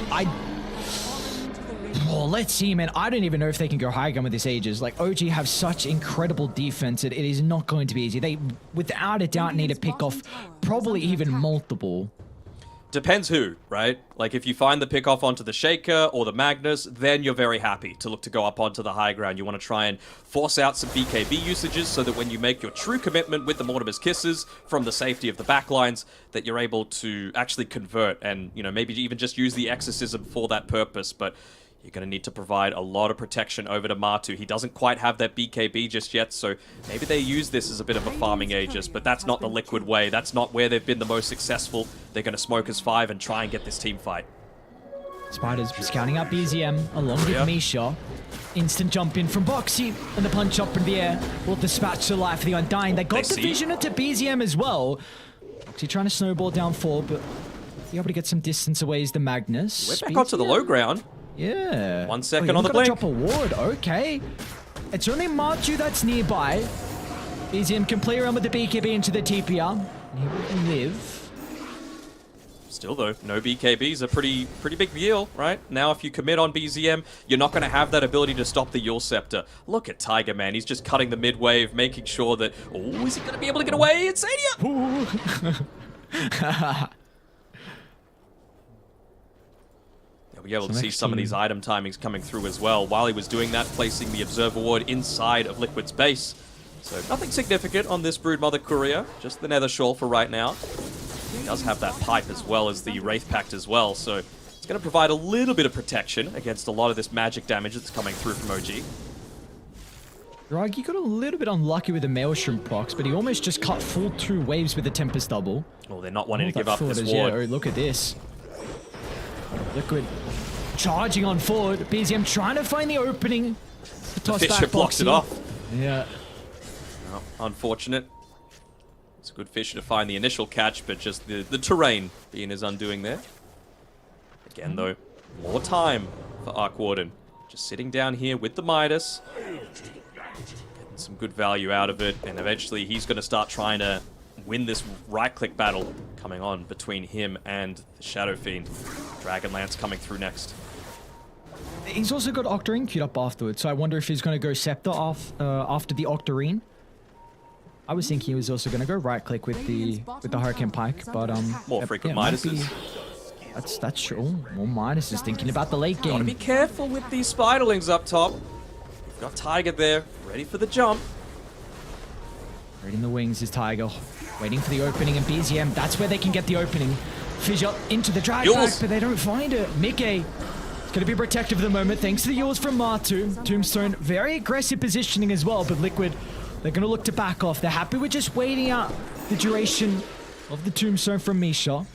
let's see, man. I don't even know if they can go high ground with this Aegis. Like, OG have such incredible defense, it is not going to be easy. They, without a doubt, need to pick off probably even multiple. Depends who, right? Like, if you find the pick-off onto the Shaker or the Magnus, then you're very happy to look to go up onto the high ground. You want to try and force out some BKB usages so that when you make your true commitment with the Mortimer's Kisses from the safety of the backlines, that you're able to actually convert and, you know, maybe even just use the Exorcism for that purpose. But you're going to need to provide a lot of protection over to Martu. He doesn't quite have that BKB just yet, so maybe they use this as a bit of a farming Aegis, but that's not the Liquid way. That's not where they've been the most successful. They're going to smoke as 5 and try and get this team fight. Spiders scouting out BZM along with Misha. Instant jump in from Boxy, and the punch up in the air will dispatch to life the Undying. They got the vision into BZM as well. Boxy trying to snowball down forward, but be able to get some distance away is the Magnus. We're back onto the low ground. Yeah. 1 second on the blink. Drop a ward. Okay. It's only Martu that's nearby. BZM can play around with the BKB into the TPR. He will live. Still though, no BKBs, a pretty big deal, right? Now if you commit on BZM, you're not going to have that ability to stop the Yule Scepter. Look at Tiger, man. He's just cutting the mid wave, making sure that, oh, is he going to be able to get away? It's Sadia! We'll be able to see some of these item timings coming through as well. While he was doing that, placing the Observer Ward inside of Liquid's base. So nothing significant on this Broodmother Courier, just the Nether Shawl for right now. He does have that pipe as well as the Wraith Pact as well, so it's going to provide a little bit of protection against a lot of this magic damage that's coming through from OG. Rag, you got a little bit unlucky with the Maelstrom procs, but he almost just cut full 2 waves with the Tempest double. Well, they're not wanting to give up this ward. Yeah, look at this. Liquid charging on forward. BZM trying to find the opening. The Fisher blocks it off. Yeah. Oh, unfortunate. It's a good Fisher to find the initial catch, but just the terrain being his undoing there. Again, though, more time for Arc Warden. Just sitting down here with the Midas. Getting some good value out of it, and eventually he's going to start trying to win this right-click battle coming on between him and the Shadow Fiend. Dragonlance coming through next. He's also got Octarine queued up afterwards, so I wonder if he's going to go Scepter off after the Octarine. I was thinking he was also going to go right click with the Hurricane Pike, but more frequent yeah, Midases. That's true. More Midas is thinking about the late game. Gotta be careful with these Spiderlings up top. We've got Tiger there, ready for the jump. Reading the wings is Tiger, waiting for the opening, and BZM, that's where they can get the opening. Fissure into the drag back, but they don't find it. Mickey is going to be protective of the moment, thanks to the Yules from Martu. Tombstone, very aggressive positioning as well, but Liquid, they're going to look to back off. They're happy with just waiting out the duration of the Tombstone from Misha.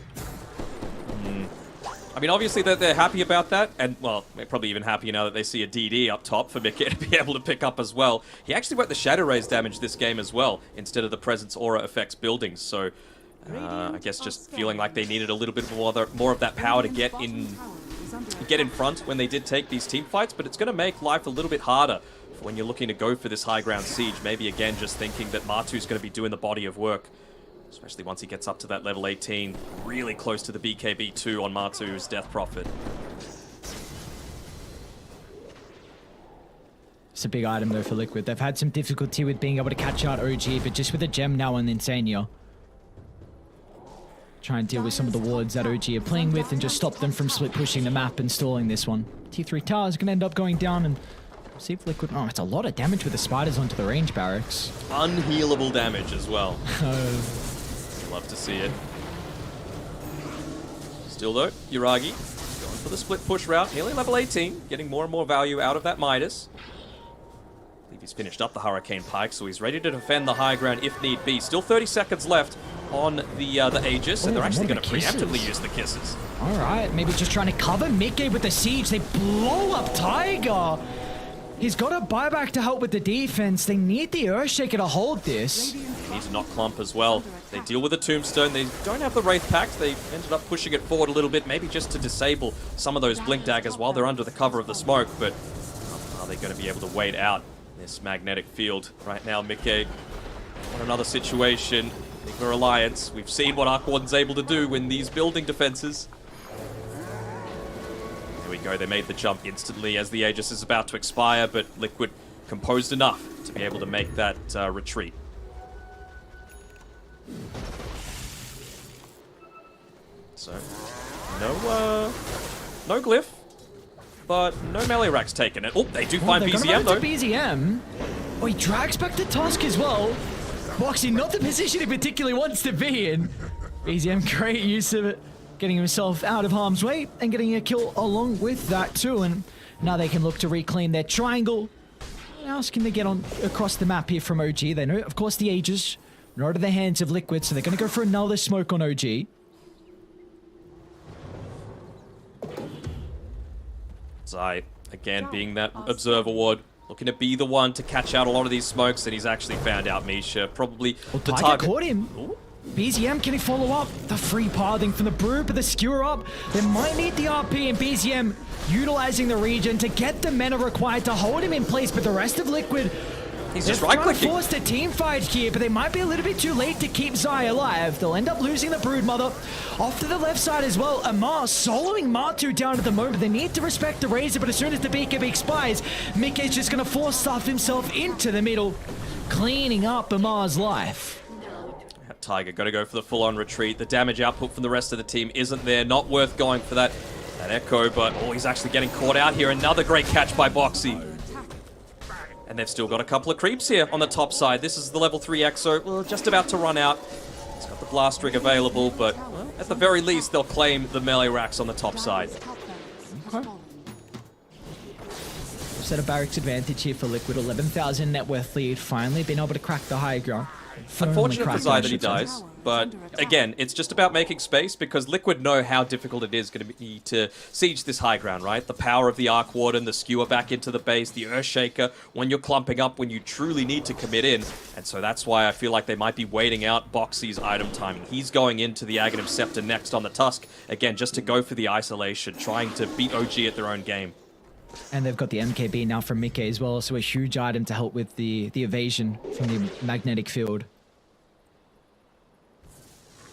I mean, obviously they're happy about that, and, well, they're probably even happier now that they see a DD up top for Mickey to be able to pick up as well. He actually went the Shadow Rays damage this game as well, instead of the Presence Aura affects buildings, so I guess just feeling like they needed a little bit more of that power to get in front when they did take these team fights, but it's going to make life a little bit harder when you're looking to go for this high ground siege. Maybe, again, just thinking that Martu's going to be doing the body of work. Especially once he gets up to that level 18, really close to the BKB2 on Martu's Death Prophet. It's a big item though for Liquid. They've had some difficulty with being able to catch out OG, but just with a gem now on Insania, try and deal with some of the wards that OG are playing with and just stop them from split pushing the map and stalling this one. T3 tower is going to end up going down, and see if Liquid... Oh, it's a lot of damage with the spiders onto the range barracks. Unhealable damage as well. Love to see it. Still though, Yuragi going for the split push route, nearly level 18, getting more and more value out of that Midas. I believe he's finished up the Hurricane Pike, so he's ready to defend the high ground if need be. Still 30 seconds left on the Aegis, and they're actually going to preemptively use the kisses. Alright, maybe just trying to cover Mickey with the siege. They blow up Tiger. He's got a buyback to help with the defense. They need the Earthshaker to hold this. They need to not clump as well. They deal with the Tombstone. They don't have the Wraith Pact. They ended up pushing it forward a little bit, maybe just to disable some of those Blink Daggers while they're under the cover of the smoke, but are they going to be able to wait out this magnetic field right now? Mickey on another situation. Enigma Alliance. We've seen what Arc Warden's able to do in these building defenses. There we go, they made the jump instantly as the Aegis is about to expire, but Liquid composed enough to be able to make that retreat. So, no glyph, but no melee racks taken. Oh, they do find BZM though. BZM. Oh, he drags back the Tusk as well. Boxy, not the position he particularly wants to be in. BZM, great use of it. Getting himself out of harm's way and getting a kill along with that too. And now they can look to reclaim their triangle. How else can they get on across the map here from OG? They know, of course, the Aegis are out of the hands of Liquid, so they're going to go for another smoke on OG. Zai, again, being that observer ward, looking to be the one to catch out a lot of these smokes, and he's actually found out Misha. Probably the target. Caught him. Ooh. BZM, can he follow up? The free pathing from the Brood, but the skewer up. They might need the RP, and BZM utilizing the region to get the mana required to hold him in place, but the rest of Liquid... He's just right-clicking. Forced a team fight here, but they might be a little bit too late to keep Zai alive. They'll end up losing the Broodmother. Off to the left side as well, Amar soloing Martu down at the moment. They need to respect the Razor, but as soon as the BKB expires, Mickey's just going to force stuff himself into the middle, cleaning up Amar's life. Tiger got to go for the full-on retreat. The damage output from the rest of the team isn't there. Not worth going for that Echo, but he's actually getting caught out here. Another great catch by Boxy. And they've still got a couple of creeps here on the top side. This is the level 3 Exo. Well, just about to run out. He's got the blast ring available, but well, at the very least, they'll claim the melee racks on the top side. Okay. Set a barracks advantage here for Liquid. 11,000 net worth lead. Finally been able to crack the high ground. Unfortunate for Zai that he dies, but again, it's just about making space because Liquid know how difficult it is going to be to siege this high ground, right? The power of the Arc Warden, the skewer back into the base, the Earthshaker, when you're clumping up, when you truly need to commit in. And so that's why I feel like they might be waiting out Boxy's item timing. He's going into the Aghanim Scepter next on the Tusk, again, just to go for the isolation, trying to beat OG at their own game. And they've got the MKB now from Mickey as well, so a huge item to help with the evasion from the magnetic field.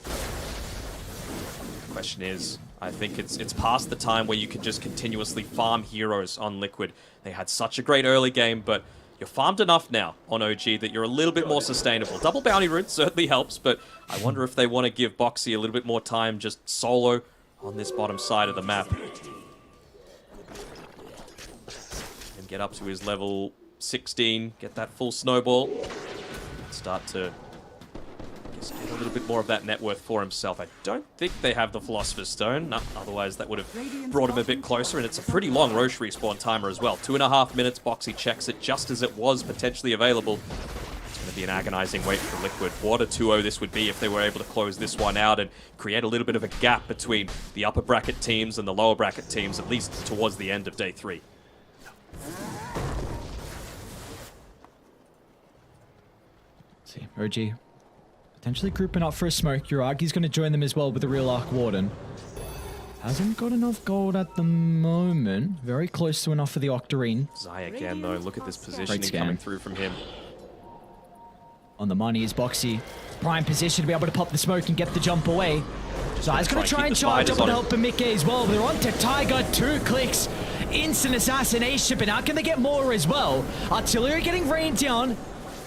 The question is, I think it's past the time where you can just continuously farm heroes on Liquid. They had such a great early game, but you're farmed enough now on OG that you're a little bit more sustainable. Double bounty route certainly helps, but I wonder if they want to give Boxy a little bit more time just solo on this bottom side of the map. And get up to his level 16, get that full snowball, start to get a little bit more of that net worth for himself. I don't think they have the Philosopher's Stone. No, otherwise that would have brought him a bit closer, and it's a pretty long Roche respawn timer as well. 2.5 minutes, Boxy checks it just as it was potentially available. It's going to be an agonizing wait for Liquid. What a 2-0 this would be if they were able to close this one out and create a little bit of a gap between the upper bracket teams and the lower bracket teams, at least towards the end of day 3. Let's see, OG potentially grouping up for a smoke. Uragi's going to join them as well with the real Arc Warden. Hasn't got enough gold at the moment. Very close to enough for the Octarine. Zai again, though. Look at this positioning coming through from him. On the money is Boxy. Prime position to be able to pop the smoke and get the jump away. Zai's going to try and charge up and help Mickey as well. But they're on to Tiger. 2 clicks. Instant assassination. But now can they get more as well? Artillery getting rained down.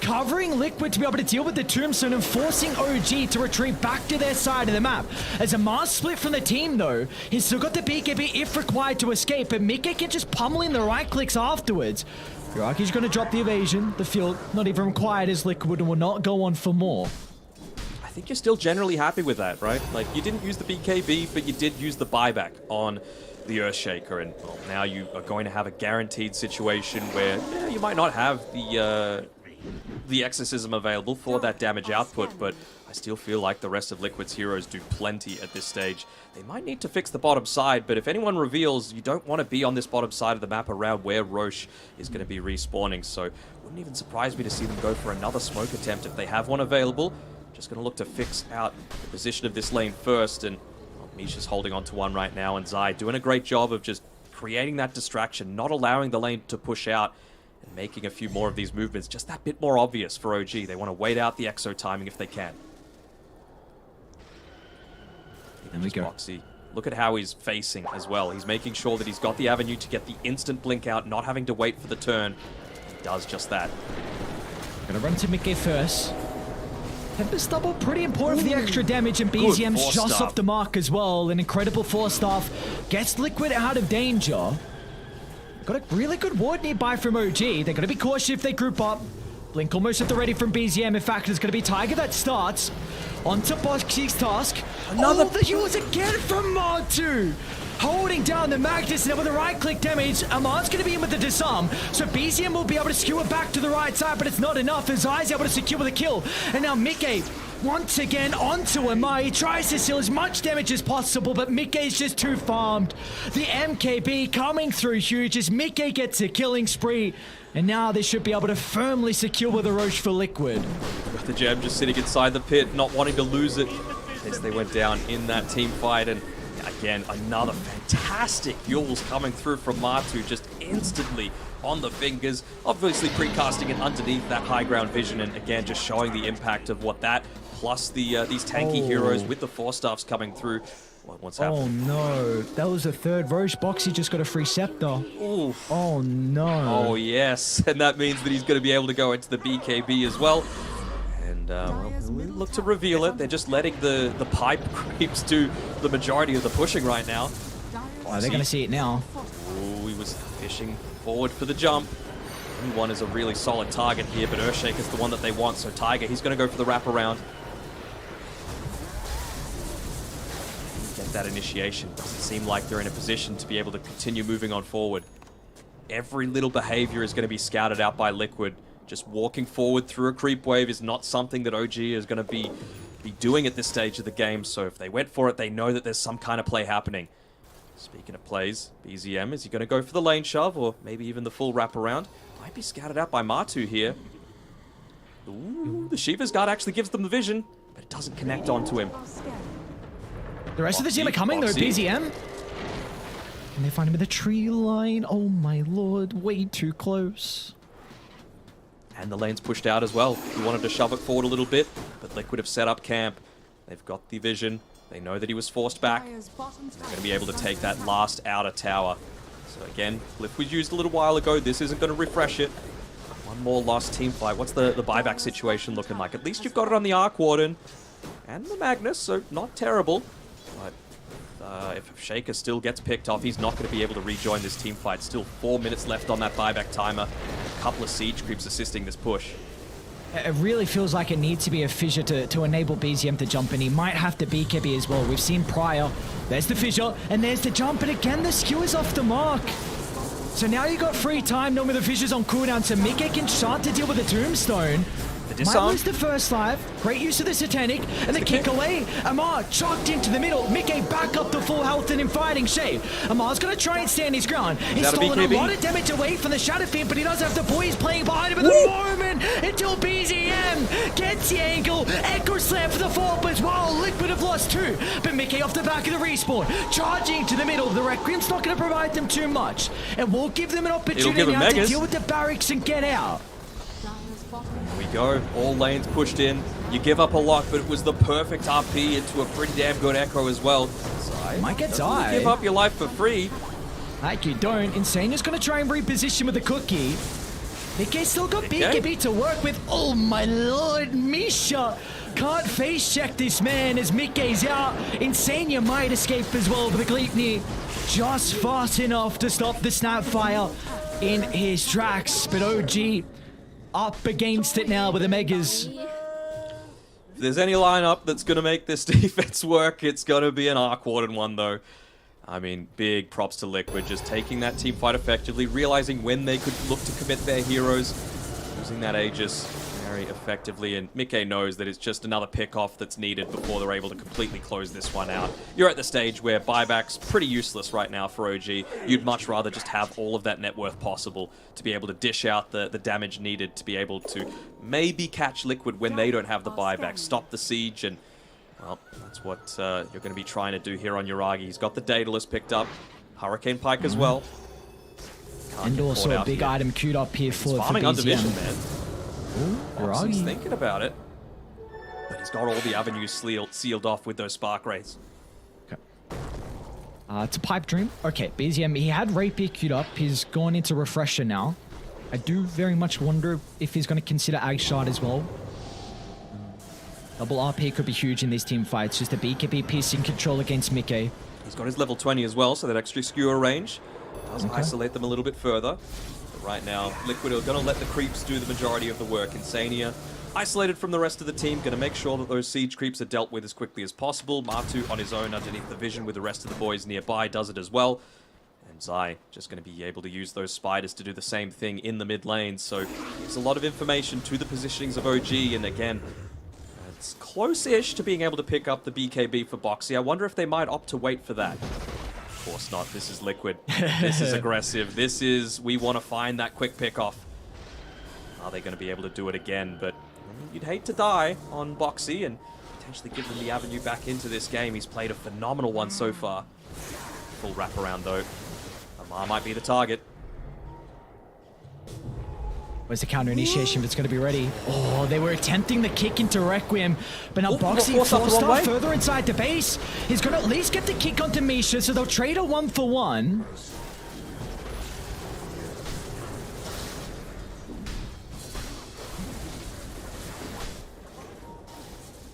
Covering Liquid to be able to deal with the Tombstone and forcing OG to retreat back to their side of the map. As a Mars split from the team though, he's still got the BKB if required to escape, but Mickey can just pummel in the right clicks afterwards. Uraki's going to drop the evasion, the field not even required as Liquid and will not go on for more. I think you're still generally happy with that, right? Like, you didn't use the BKB, but you did use the buyback on the Earthshaker, and well, now you are going to have a guaranteed situation where you might not have the exorcism available for that damage output, but I still feel like the rest of Liquid's heroes do plenty at this stage. They might need to fix the bottom side, but if anyone reveals, you don't want to be on this bottom side of the map around where Roche is going to be respawning, so wouldn't even surprise me to see them go for another smoke attempt if they have one available. Just going to look to fix out the position of this lane first, and well, Misha's holding on to one right now, and Zai doing a great job of just creating that distraction, not allowing the lane to push out, and making a few more of these movements just that bit more obvious for OG. They want to wait out the exo timing if they can. There we go. Boxy. Look at how he's facing as well. He's making sure that he's got the avenue to get the instant blink out, not having to wait for the turn. He does just that. Gonna run to Mickey first. Tempest double, pretty important for the extra damage, and BZM's just off the mark as well. An incredible 4-staff gets Liquid out of danger. Got a really good ward nearby from OG. They're going to be cautious if they group up. Blink almost at the ready from BZM. In fact, it's going to be Tiger that starts. Onto Boxy's task. Another the heals again from Martu. Holding down the Magnus now with the right-click damage. Amar's going to be in with the disarm. So BZM will be able to skewer back to the right side, but it's not enough as Zai's able to secure the kill. And now Mickey once again onto Amar. He tries to seal as much damage as possible, but Mickey's just too farmed. The MKB coming through huge as Mickey gets a killing spree. And now they should be able to firmly secure the Roche for Liquid. With the gem just sitting inside the pit, not wanting to lose it as they went down in that team fight. And again, another fantastic Yules coming through from Martu, just instantly on the fingers, obviously precasting it underneath that high ground vision, and again, just showing the impact of what that, plus the these tanky heroes with the 4-staffs coming through. What's happening? Oh no, that was the third Roche. Boxy just got a free scepter. Ooh. Oh no. Oh yes, and that means that he's going to be able to go into the BKB as well. And well, we'll look to reveal it. They're just letting the pipe creeps do the majority of the pushing right now. Oh, they're going to see it now. Ooh, he was fishing forward for the jump. One is a really solid target here, but Earthshaker's the one that they want, so Tiger, he's going to go for the wraparound. Get that initiation. Doesn't seem like they're in a position to be able to continue moving on forward. Every little behavior is going to be scouted out by Liquid. Just walking forward through a creep wave is not something that OG is going to be doing at this stage of the game, so if they went for it, they know that there's some kind of play happening. Speaking of plays, BZM, is he going to go for the lane shove, or maybe even the full wraparound? Might be scouted out by Martu here. Ooh, the Shiva's Guard actually gives them the vision, but it doesn't connect onto him. The rest of the team are coming though, BZM. And they find him in the tree line. Oh my lord, way too close. And the lane's pushed out as well. He wanted to shove it forward a little bit, but Liquid have set up camp. They've got the vision. They know that he was forced back. They're going to be able to take that last outer tower. So again, Cliff was used a little while ago. This isn't going to refresh it. One more lost team fight. What's the buyback situation looking like? At least you've got it on the Arc Warden and the Magnus, so not terrible. But if Shaker still gets picked off, he's not going to be able to rejoin this team fight. Still 4 minutes left on that buyback timer. A couple of siege creeps assisting this push. It really feels like it needs to be a fissure to enable BZM to jump in. He might have to BKB as well. We've seen prior. There's the fissure, and there's the jump, and again the skew is off the mark. So now you got free time, knowing the fissure's on cooldown, so Mickey can start to deal with the Tombstone. Might lose the first life. Great use of the Satanic, and the kick away. Amar chucked into the middle. Mickey back up to full health and in fighting shape. Amar's going to try and stand his ground. He's stolen a lot of damage away from the Shadow Fiend, but he does have the boys playing behind him at the moment until BZM gets the angle. Echo Slam for the follow-up as well. Liquid have lost 2, but Mickey off the back of the respawn. Charging to the middle. The Requiem's not going to provide them too much. It will give them an opportunity now to deal with the barracks and get out. Here we go. All lanes pushed in. You give up a lot, but it was the perfect RP into a pretty damn good Echo as well. Zai, might get Zai. Give up your life for free. Like you don't. Insane is going to try and reposition with the cookie. Mickey's still got BKB to work with. Oh my lord, Misha can't face check this man as Mickey's out. Insania might escape as well, but the Gleipnir just fast enough to stop the Snapfire in his tracks. But OG up against it now with the Megas. If there's any lineup that's going to make this defense work, it's going to be an Arc Warden one, though. I mean, big props to Liquid, just taking that team fight effectively, realizing when they could look to commit their heroes, using that Aegis very effectively, and Mickey knows that it's just another pick-off that's needed before they're able to completely close this one out. You're at the stage where buyback's pretty useless right now for OG. You'd much rather just have all of that net worth possible to be able to dish out the damage needed to be able to maybe catch Liquid when they don't have the buyback, stop the siege, and well, that's what you're going to be trying to do here on Yuragi. He's got the Daedalus picked up, Hurricane Pike as well. And also a big item queued up here for farming on division, BZM. man. He's thinking about it, but he's got all the avenues sealed off with those Spark Rays. Okay. It's a Pipe Dream. Okay, BZM, he had Rapier queued up. He's gone into Refresher now. I do very much wonder if he's going to consider Ag Shard as well. Double RP could be huge in these team fights. Just a BKB piece in control against Mickey. He's got his level 20 as well, so that extra skewer range does isolate them a little bit further. Right now, Liquid are going to let the creeps do the majority of the work. Insania, isolated from the rest of the team, going to make sure that those siege creeps are dealt with as quickly as possible. Matu on his own underneath the vision with the rest of the boys nearby does it as well. And Zai just going to be able to use those spiders to do the same thing in the mid lane. So there's a lot of information to the positionings of OG, and again, it's close-ish to being able to pick up the BKB for Boxy. I wonder if they might opt to wait for that. Of course not. This is Liquid. This is aggressive. This is, we want to find that quick pick-off. Are they going to be able to do it again? But you'd hate to die on Boxy and potentially give them the avenue back into this game. He's played a phenomenal one so far. Full wraparound, though. Amar might be the target. Where's the counter initiation if it's going to be ready? Oh, they were attempting the kick into Requiem, but now Boxy forced up further inside the base. He's going to at least get the kick onto Misha, so they'll trade a 1-for-1.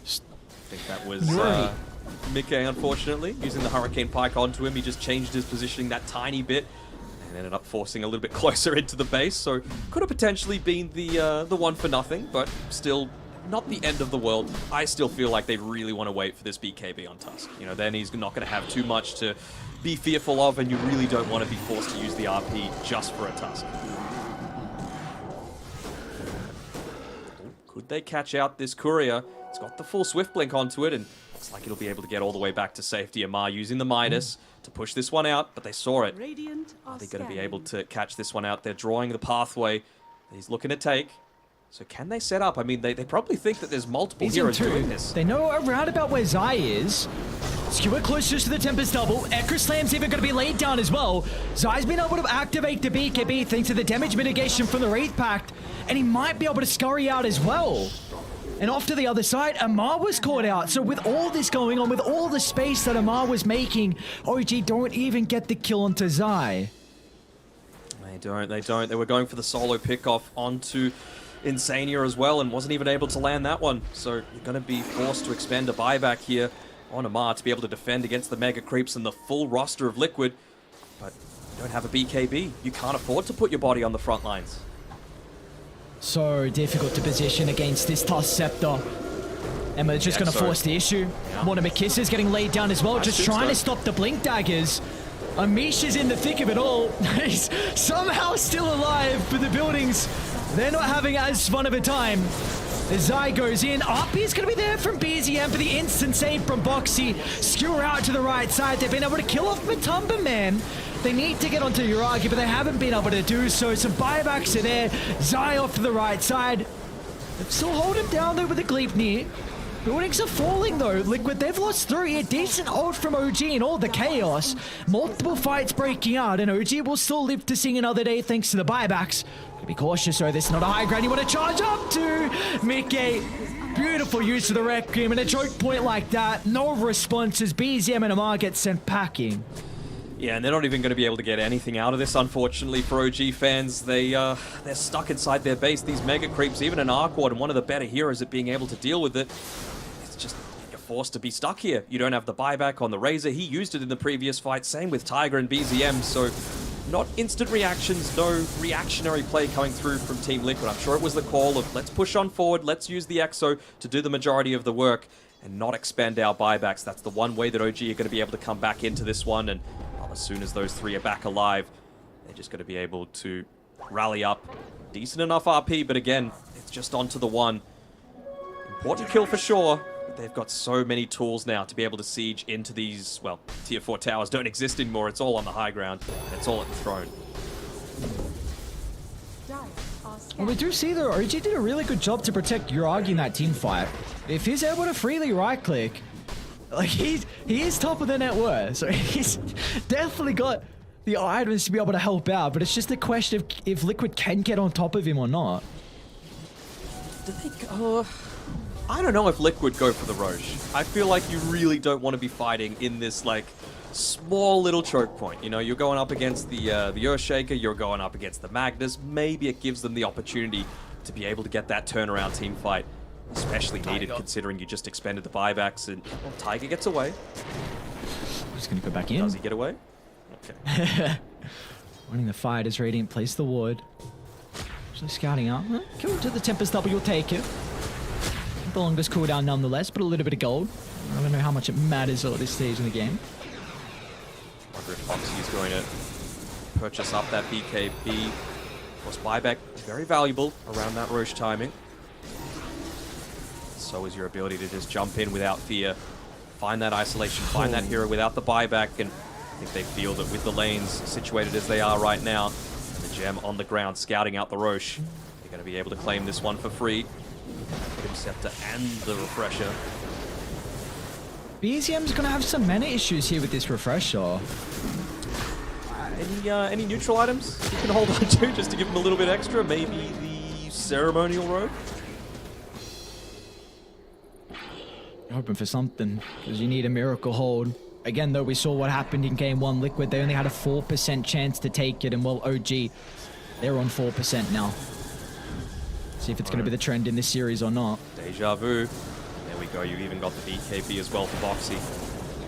I think that was Mickey, unfortunately, using the Hurricane Pike onto him. He just changed his positioning that tiny bit and ended up forcing a little bit closer into the base. So could have potentially been the one for nothing, but still not the end of the world. I still feel like they really want to wait for this BKB on Tusk. You know, then he's not going to have too much to be fearful of, and you really don't want to be forced to use the RP just for a Tusk. Could they catch out this Courier? It's got the full Swift Blink onto it, and looks like it'll be able to get all the way back to safety. Amar using the Midas to push this one out, but they saw it. Are they going to be able to catch this one out? They're drawing the pathway that he's looking to take. So can they set up? I mean, they probably think that there's multiple heroes doing this. They know around about where Zai is. Skewer closest to the Tempest double. Echo Slam's even going to be laid down as well. Zai's been able to activate the BKB thanks to the damage mitigation from the Wraith Pact, and he might be able to scurry out as well. And off to the other side, Amar was caught out. So with all this going on, with all the space that Amar was making, OG don't even get the kill onto Zai. They They don't. They were going for the solo pickoff onto Insania as well and wasn't even able to land that one. So you're going to be forced to expend a buyback here on Amar to be able to defend against the Mega Creeps and the full roster of Liquid. But you don't have a BKB. You can't afford to put your body on the front lines. So difficult to position against this Tusk Scepter. And we're just going to force the issue. One of Makissa's getting laid down as well, just trying to stop the Blink Daggers. Amish is in the thick of it all. He's somehow still alive, but the buildings, they're not having as fun of a time. As Zai goes in, RP is going to be there from BZM for the instant save from Boxy. Skewer out to the right side. They've been able to kill off Matumba, man. They need to get onto Uragi, but they haven't been able to do so. Some buybacks are there. Zai off to the right side. They still hold him down though with the Gleipnir. Buildings are falling though. Liquid, they've lost 3. A decent ult from OG in all the chaos. Multiple fights breaking out, and OG will still live to sing another day thanks to the buybacks. Be cautious though, this is not a high ground you want to charge up to. Mickey, beautiful use of the Requiem, and a choke point like that. No responses. BZM and Amar get sent packing. Yeah, and they're not even going to be able to get anything out of this, unfortunately, for OG fans. They're stuck inside their base. These Mega Creeps, even an Arkward, and one of the better heroes at being able to deal with it. It's just, you're forced to be stuck here. You don't have the buyback on the Razor. He used it in the previous fight. Same with Tiger and BZM, so not instant reactions, no reactionary play coming through from Team Liquid. I'm sure it was the call of, let's push on forward, let's use the EXO to do the majority of the work and not expend our buybacks. That's the one way that OG are going to be able to come back into this one, and as soon as those 3 are back alive, they're just going to be able to rally up. Decent enough RP, but again, it's just onto the one. Important kill for sure, but they've got so many tools now to be able to siege into these, well, tier 4 towers don't exist anymore. It's all on the high ground, and it's all at the throne. Well, we do see though, OG did a really good job to protect Uragi in that team fight. If he's able to freely right-click, like, he is top of the net worth, so he's definitely got the items to be able to help out, but it's just a question of if Liquid can get on top of him or not. Do they go? I don't know if Liquid go for the Roche. I feel like you really don't want to be fighting in this, like, small little choke point. You know, you're going up against the Earthshaker, you're going up against the Magnus. Maybe it gives them the opportunity to be able to get that turnaround team fight. Especially needed considering you just expended the buybacks, and well, Tiger gets away. Just gonna go back in. Does he get away? Okay. Winning the fight as Radiant plays the ward. Actually scouting out. Kill to the Tempest W, will take it. The longest cooldown nonetheless, but a little bit of gold. I don't know how much it matters at this stage in the game. I wonder if Foxy is going to purchase up that BKB. Of course, buyback very valuable around that Roche timing. So is your ability to just jump in without fear, find that isolation, find that hero without the buyback, and I think they feel that with the lanes situated as they are right now, and the gem on the ground scouting out the Roche, they're going to be able to claim this one for free. Scepter and the refresher. BZM's going to have some mana issues here with this refresher. Any neutral items you can hold on to just to give him a little bit extra? Maybe the ceremonial robe? Hoping for something, because you need a miracle hold. Again, though, we saw what happened in Game 1. Liquid, they only had a 4% chance to take it, and well, OG, they're on 4% now. See if it's going to be the trend in this series or not. Deja vu. There we go. You even got the BKB as well for Boxy.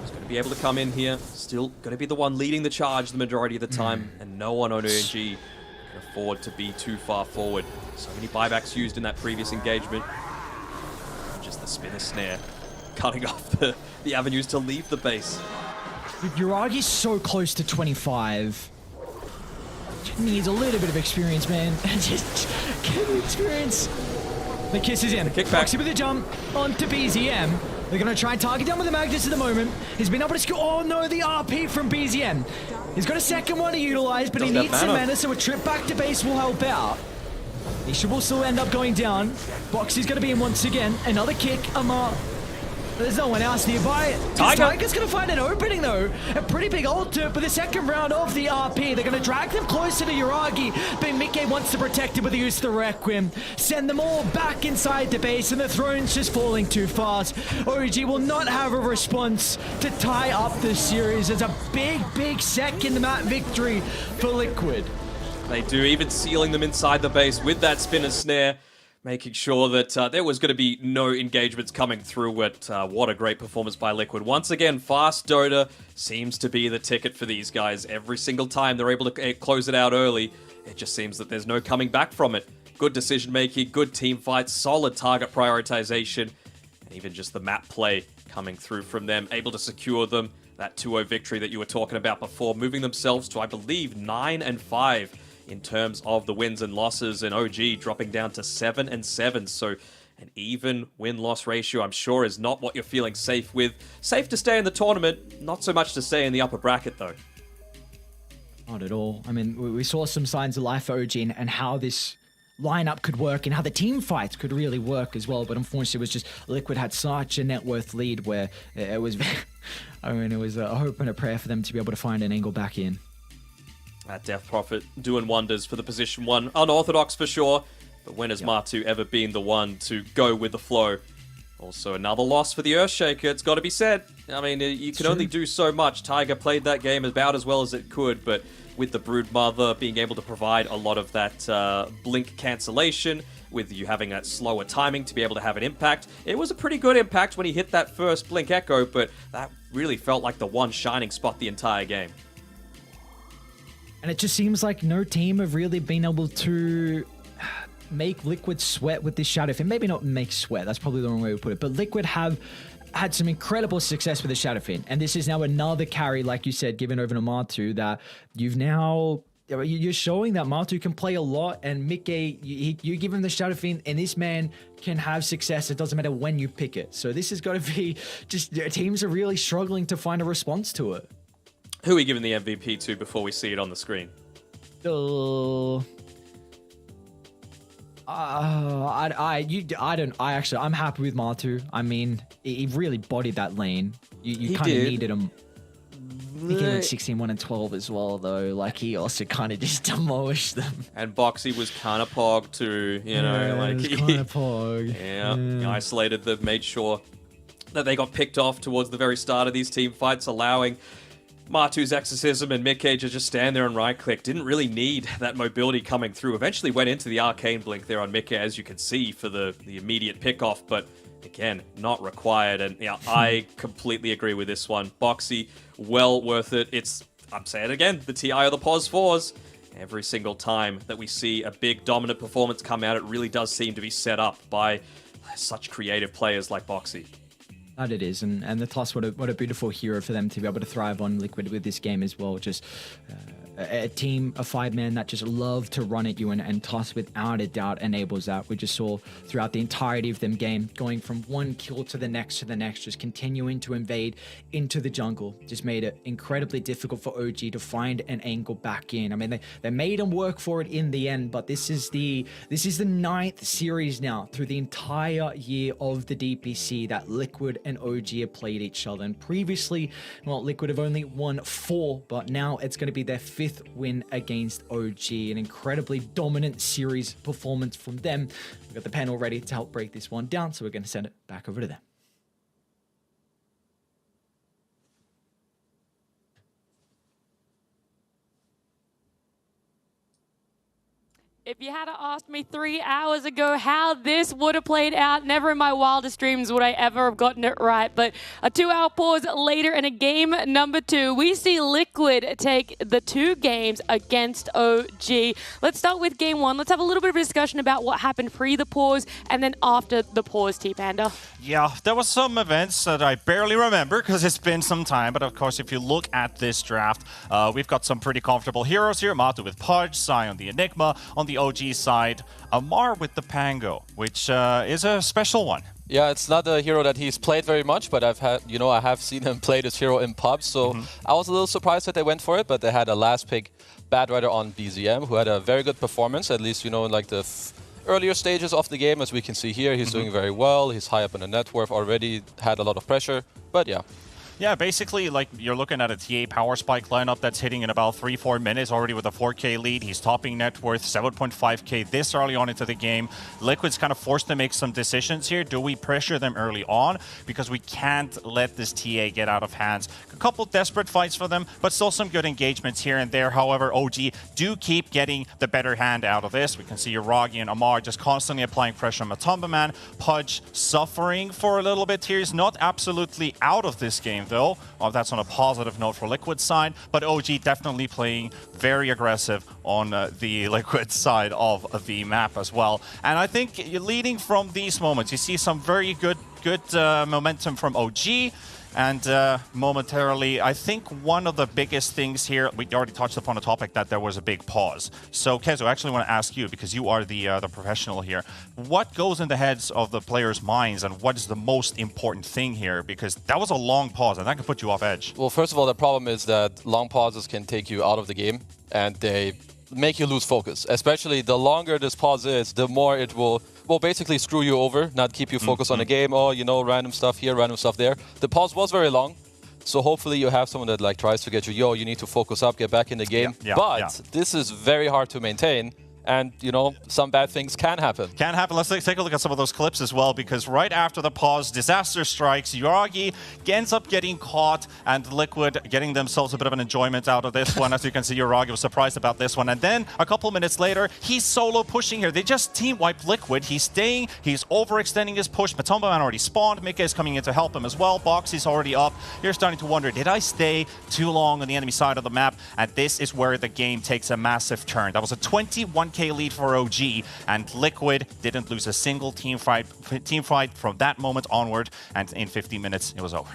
He's going to be able to come in here. Still going to be the one leading the charge the majority of the time, and no one on OG can afford to be too far forward. So many buybacks used in that previous engagement. Just the spinner snare, cutting off the avenues to leave the base. Uragi's so close to 25. Needs a little bit of experience, man. Just get the experience. The kiss is in. The kickback. Foxy with a jump onto BZM. They're going to try and target down with the Magnus at the moment. He's been able to score. Oh no, the RP from BZM. He's got a second one to utilize, but he needs some mana, so a trip back to base will help out. He will still end up going down. Boxy's going to be in once again. Another kick. Amar. There's no one else nearby. Tiger's going to find an opening, though. A pretty big ult for the second round of the RP. They're going to drag them closer to Uragi, but Mickey wants to protect it with the use of the Requiem. Send them all back inside the base, and the throne's just falling too fast. OG will not have a response to tie up this series. It's a big, big second map victory for Liquid. They do, even sealing them inside the base with that spinner snare, making sure that there was going to be no engagements coming through. What a great performance by Liquid. Once again, fast Dota seems to be the ticket for these guys. Every single time they're able to close it out early, it just seems that there's no coming back from it. Good decision-making, good team fights, solid target prioritization, and even just the map play coming through from them, able to secure them. That 2-0 victory that you were talking about before, moving themselves to, I believe, 9-5 in terms of the wins and losses, and OG dropping down to 7-7. So an even win-loss ratio, I'm sure, is not what you're feeling safe with. Safe to stay in the tournament, not so much to stay in the upper bracket, though. Not at all. I mean, we saw some signs of life for OG and how this lineup could work and how the team fights could really work as well. But unfortunately, it was just Liquid had such a net worth lead where it was, I mean, it was a hope and a prayer for them to be able to find an angle back in. That Death Prophet doing wonders for the position 1. Unorthodox for sure, but when has Matu ever been the one to go with the flow? Also, another loss for the Earthshaker, it's got to be said. I mean, you can only do so much. Tiger played that game about as well as it could, but with the Broodmother being able to provide a lot of that blink cancellation, with you having that slower timing to be able to have an impact, it was a pretty good impact when he hit that first Blink Echo, but that really felt like the one shining spot the entire game. And it just seems like no team have really been able to make Liquid sweat with this Shadow Fin. Maybe not make sweat, that's probably the wrong way to put it, but Liquid have had some incredible success with the Shadow Fin. And this is now another carry, like you said, given over to Matu, that you're showing that Matu can play a lot, and Mickey, you give him the Shadow Fin, and this man can have success. It doesn't matter when you pick it. So this has got to be just, teams are really struggling to find a response to it. Who are we giving the MVP to before we see it on the screen? I'm happy with Matu. I mean, he really bodied that lane. You kind of needed him. I think he went 16-1-12 as well, though. Like, he also kind of just demolished them. And Boxy was kind of pog too, you know, like he kind of pog. Yeah, he isolated them, made sure that they got picked off towards the very start of these team fights, allowing Matu's Exorcism and Midcage to just stand there and right-click. Didn't really need that mobility coming through. Eventually went into the Arcane Blink there on Midcage, as you can see, for the immediate pick-off, but again, not required. And yeah, I completely agree with this one. Boxy, well worth it. I'm saying it again, the TI of the Pos 4s. Every single time that we see a big dominant performance come out, it really does seem to be set up by such creative players like Boxy. That it is, and the Toss, what a beautiful hero for them to be able to thrive on Liquid with this game as well. Just a team of 5-man that just love to run at you, and Toss without a doubt enables that. We just saw throughout the entirety of them game, going from one kill to the next, just continuing to invade into the jungle. Just made it incredibly difficult for OG to find an angle back in. I mean, they made them work for it in the end, but this is the 9th series now through the entire year of the DPC that Liquid and OG have played each other. And previously, well, Liquid have only won 4, but now it's going to be their 5th win against OG. An incredibly dominant series performance from them. We've got the panel ready to help break this one down, so we're going to send it back over to them. If you had asked me 3 hours ago how this would have played out, never in my wildest dreams would I ever have gotten it right. But a 2-hour pause later in a game number 2, we see Liquid take the 2 games against OG. Let's start with game 1. Let's have a little bit of a discussion about what happened pre the pause and then after the pause, T-Panda. Yeah, there was some events that I barely remember because it's been some time. But of course, if you look at this draft, we've got some pretty comfortable heroes here. Matu with Pudge, Sion the Enigma. On the OG side, Amar with the Pango, which is a special one. Yeah, it's not a hero that he's played very much, but I have seen him play this hero in pubs, so I was a little surprised that they went for it, but they had a last pick Bad Rider on BZM, who had a very good performance, at least, in like the earlier stages of the game, as we can see here. He's doing very well, he's high up in the net worth, already had a lot of pressure, but yeah. Yeah, basically, like, you're looking at a TA Power Spike lineup that's hitting in about 3-4 minutes already with a 4K lead. He's topping net worth 7.5K this early on into the game. Liquid's kind of forced to make some decisions here. Do we pressure them early on? Because we can't let this TA get out of hands. A couple desperate fights for them, but still some good engagements here and there. However, OG do keep getting the better hand out of this. We can see Uragi and Amar just constantly applying pressure on Matumba Man. Pudge suffering for a little bit here. He's not absolutely out of this game, though. Oh, that's on a positive note for Liquid's side, but OG definitely playing very aggressive on the Liquid side of the map as well. And I think leading from these moments, you see some very good momentum from OG. And momentarily, I think one of the biggest things here, we already touched upon a topic that there was a big pause. So, Kezo, I actually want to ask you, because you are the professional here, what goes in the heads of the players' minds and what is the most important thing here? Because that was a long pause and that can put you off edge. Well, first of all, the problem is that long pauses can take you out of the game and they make you lose focus. Especially the longer this pause is, the more it will basically screw you over, not keep you focused on the game. Oh, you know, random stuff here, random stuff there. The pause was very long, so hopefully you have someone that like tries to get you, yo, you need to focus up, get back in the game. But this is very hard to maintain. And, you know, some bad things can happen. Can happen. Let's take a look at some of those clips as well, because right after the pause, disaster strikes. Uragi ends up getting caught, and Liquid getting themselves a bit of an enjoyment out of this one. As you can see, Uragi was surprised about this one. And then a couple minutes later, he's solo pushing here. They just team wiped Liquid. He's staying. He's overextending his push. Matumba Man already spawned. Mika is coming in to help him as well. Boxy's already up. You're starting to wonder, did I stay too long on the enemy side of the map? And this is where the game takes a massive turn. That was a 21K lead for OG, and Liquid didn't lose a single team fight from that moment onward, and in 15 minutes it was over.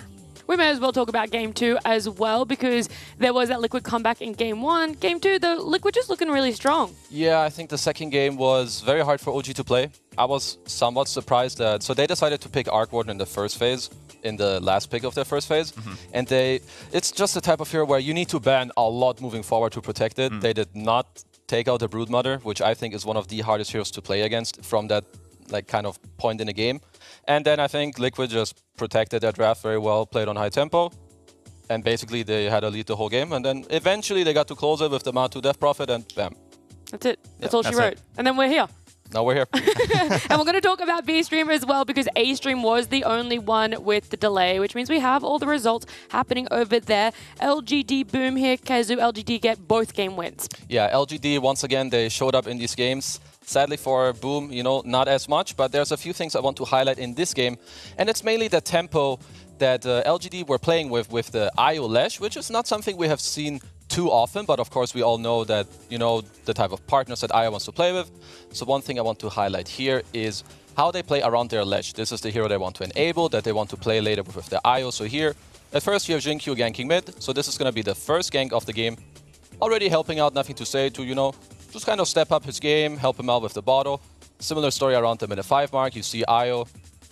We may as well talk about Game 2 as well, because there was that Liquid comeback in Game 1. Game 2, though, Liquid just looking really strong. Yeah, I think the second game was very hard for OG to play. I was somewhat surprised that... So they decided to pick Arc Warden in the first phase, in the last pick of their first phase. And it's just the type of hero where you need to ban a lot moving forward to protect it. They did not take out the Broodmother, which I think is one of the hardest heroes to play against from that like kind of point in the game. And then I think Liquid just protected their draft very well, played on high tempo, and basically they had a lead the whole game. And then eventually they got to close it with the Mount 2 Death Prophet, and bam. That's it. That's all she wrote. And then we're here. Now we're here. And we're going to talk about B Stream as well, because A Stream was the only one with the delay, which means we have all the results happening over there. LGD Boom here. Kazu, LGD get both game wins. Yeah, LGD, once again, they showed up in these games. Sadly for Boom, you know, not as much, but there's a few things I want to highlight in this game. And it's mainly the tempo that LGD were playing with the IO Lash, which is not something we have seen too often, but of course we all know that, you know, the type of partners that IO wants to play with. So one thing I want to highlight here is how they play around their Lash. This is the hero they want to enable, that they want to play later with the IO. So here, at first you have Jinkyu ganking mid, so this is going to be the first gank of the game. Already helping out, nothing to say to, you know, just kind of step up his game, help him out with the bottle. Similar story around the minute 5 mark, you see IO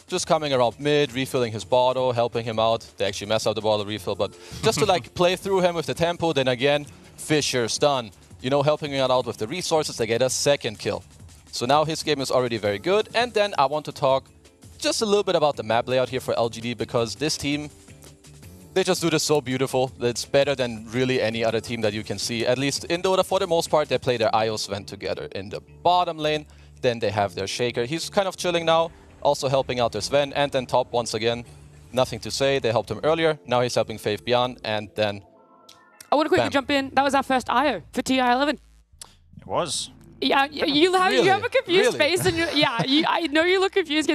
just coming around mid, refilling his bottle, helping him out. They actually mess up the bottle refill, but just to like play through him with the tempo. Then again, Fisher, stun, you know, helping him out with the resources. They get a second kill. So now his game is already very good. And then I want to talk just a little bit about the map layout here for LGD, because this team, they just do this so beautiful. It's better than really any other team that you can see. At least in Dota, for the most part, they play their IO Sven together. In the bottom lane, then they have their Shaker. He's kind of chilling now, also helping out their Sven. And then top, once again, nothing to say. They helped him earlier. Now he's helping Faith Beyond. And then I want to quickly jump in. That was our first IO for TI11. It was. Yeah, you have a confused face, and I know you look confused,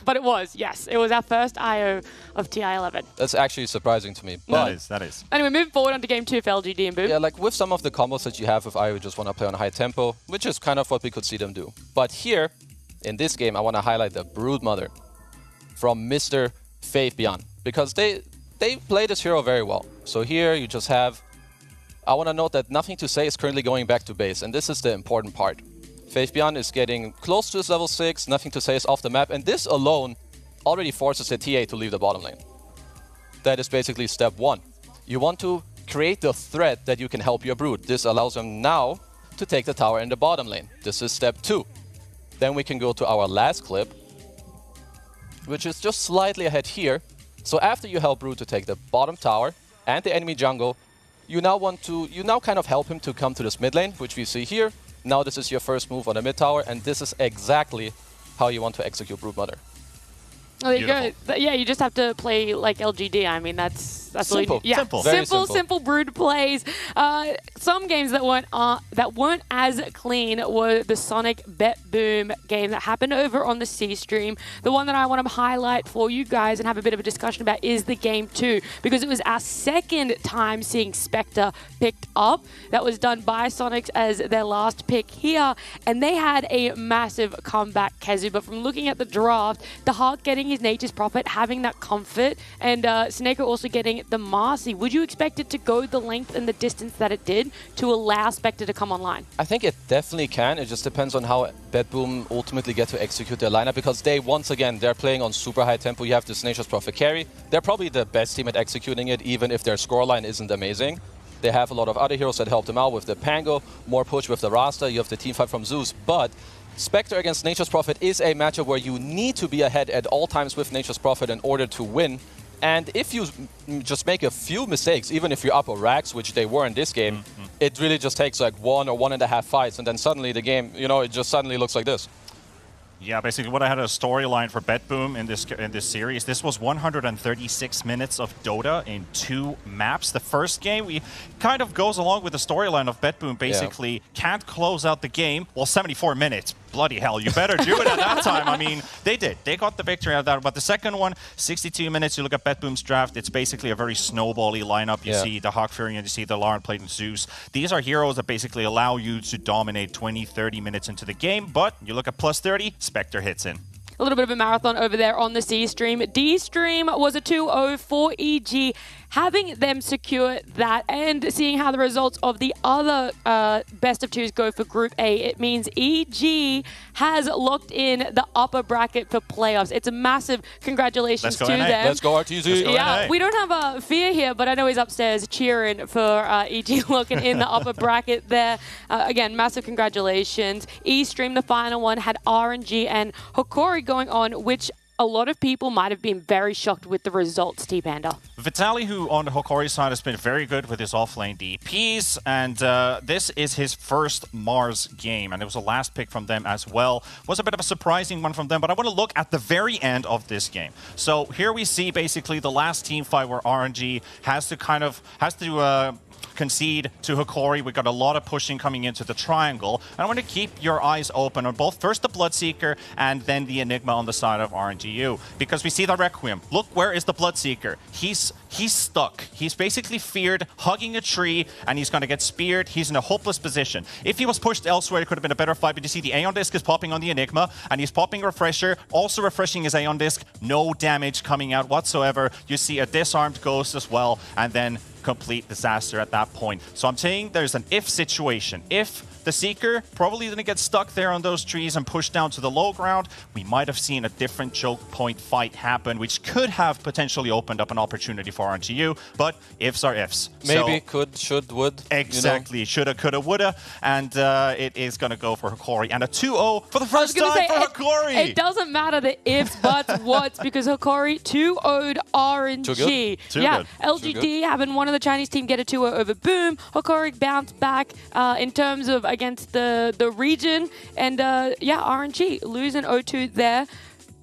but it was, yes, it was our first IO of TI11. That's actually surprising to me. But that is. Anyway, moving forward onto Game 2 for LGD and Boom. Yeah, like with some of the combos that you have with IO, you just want to play on high tempo, which is kind of what we could see them do. But here, in this game, I want to highlight the Broodmother from Mr. Faith Beyond, because they play this hero very well. So here you just have, I want to note that Nothing to Say is currently going back to base, and this is the important part. Faith Beyond is getting close to his level 6, Nothing to Say is off the map, and this alone already forces the TA to leave the bottom lane. That is basically step 1. You want to create the threat that you can help your Brood. This allows them now to take the tower in the bottom lane. This is step 2. Then we can go to our last clip, which is just slightly ahead here. So after you help Brew to take the bottom tower and the enemy jungle, you now kind of help him to come to this mid lane, which we see here. Now this is your first move on the mid tower, and this is exactly how you want to execute Broodmother. Oh, there you go. Yeah, you just have to play like LGD. I mean, that's simple. All you, yeah, Simple. Very simple Brood plays. Some games that weren't as clean were the Sonic BetBoom game that happened over on the C stream. The one that I want to highlight for you guys and have a bit of a discussion about is the game 2, because it was our second time seeing Spectre picked up. That was done by Sonic as their last pick here, and they had a massive comeback, Kezu. But from looking at the draft, the Hawk getting his Nature's Prophet, having that comfort, and Snako also getting the Marcy. Would you expect it to go the length and the distance that it did to allow Spectre to come online? I think it definitely can. It just depends on how BetBoom ultimately get to execute their lineup, because once again, they're playing on super high tempo. You have this Nature's Prophet carry. They're probably the best team at executing it, even if their scoreline isn't amazing. They have a lot of other heroes that help them out with the Pango, more push with the Rasta. You have the teamfight from Zeus, but Spectre against Nature's Prophet is a matchup where you need to be ahead at all times with Nature's Prophet in order to win. And if you just make a few mistakes, even if you're up or racks, which they were in this game, it really just takes like 1 or 1.5 fights, and then suddenly the game, it just suddenly looks like this. Yeah, basically what I had a storyline for BetBoom in this series. This was 136 minutes of Dota in 2 maps. The first game we kind of goes along with the storyline of BetBoom. Basically, can't close out the game. Well, 74 minutes. Bloody hell, you better do it at that time. I mean, they did. They got the victory out of that. But the second one, 62 minutes. You look at BetBoom's draft. It's basically a very snowbally lineup. You see the Hawk Fury and you see the Lauren playing Zeus. These are heroes that basically allow you to dominate 20, 30 minutes into the game. But you look at plus 30, Spectre hits in. A little bit of a marathon over there on the C stream. D stream was a 2-0 for EG. Having them secure that and seeing how the results of the other best of 2s go for Group A, it means EG has locked in the upper bracket for playoffs. It's a massive congratulations to them. Let's go RTZ. Yeah, we don't have a fear here, but I know he's upstairs cheering for EG looking in the upper bracket there. Again, massive congratulations. E-Stream, the final one, had RNG and Hokori going on, which a lot of people might have been very shocked with the results, T-Panda. Vitaly, who on the Hokori side has been very good with his offlane DPs, and this is his first Mars game, and it was the last pick from them as well. Was a bit of a surprising one from them, but I want to look at the very end of this game. So here we see basically the last team fight where RNG has to concede to Hokori. We got a lot of pushing coming into the triangle. And I want to keep your eyes open on both first the Bloodseeker and then the Enigma on the side of RNGU, because we see the Requiem. Look, where is the Bloodseeker? He's stuck. He's basically feared, hugging a tree, and he's going to get speared. He's in a hopeless position. If he was pushed elsewhere, it could have been a better fight, but you see the Aeon Disc is popping on the Enigma, and he's popping Refresher, also refreshing his Aeon Disc. No damage coming out whatsoever. You see a disarmed Ghost as well, and then complete disaster at that point. So I'm saying there's an if situation. If the Seeker probably didn't get stuck there on those trees and pushed down to the low ground, we might have seen a different choke point fight happen, which could have potentially opened up an opportunity for RNGU, but ifs are ifs. Maybe, could, should, would. Exactly. Shoulda, coulda, woulda, and it is going to go for Hokori. And a 2-0 for the first time for Hokori! It doesn't matter the ifs, buts, whats, because Hokori 2-0'd RNG. Too good. Too yeah, good. LGD having one of the Chinese team get a 2-0 over Boom. Hokori bounced back in terms of against the region, and yeah, RNG losing 0-2 there.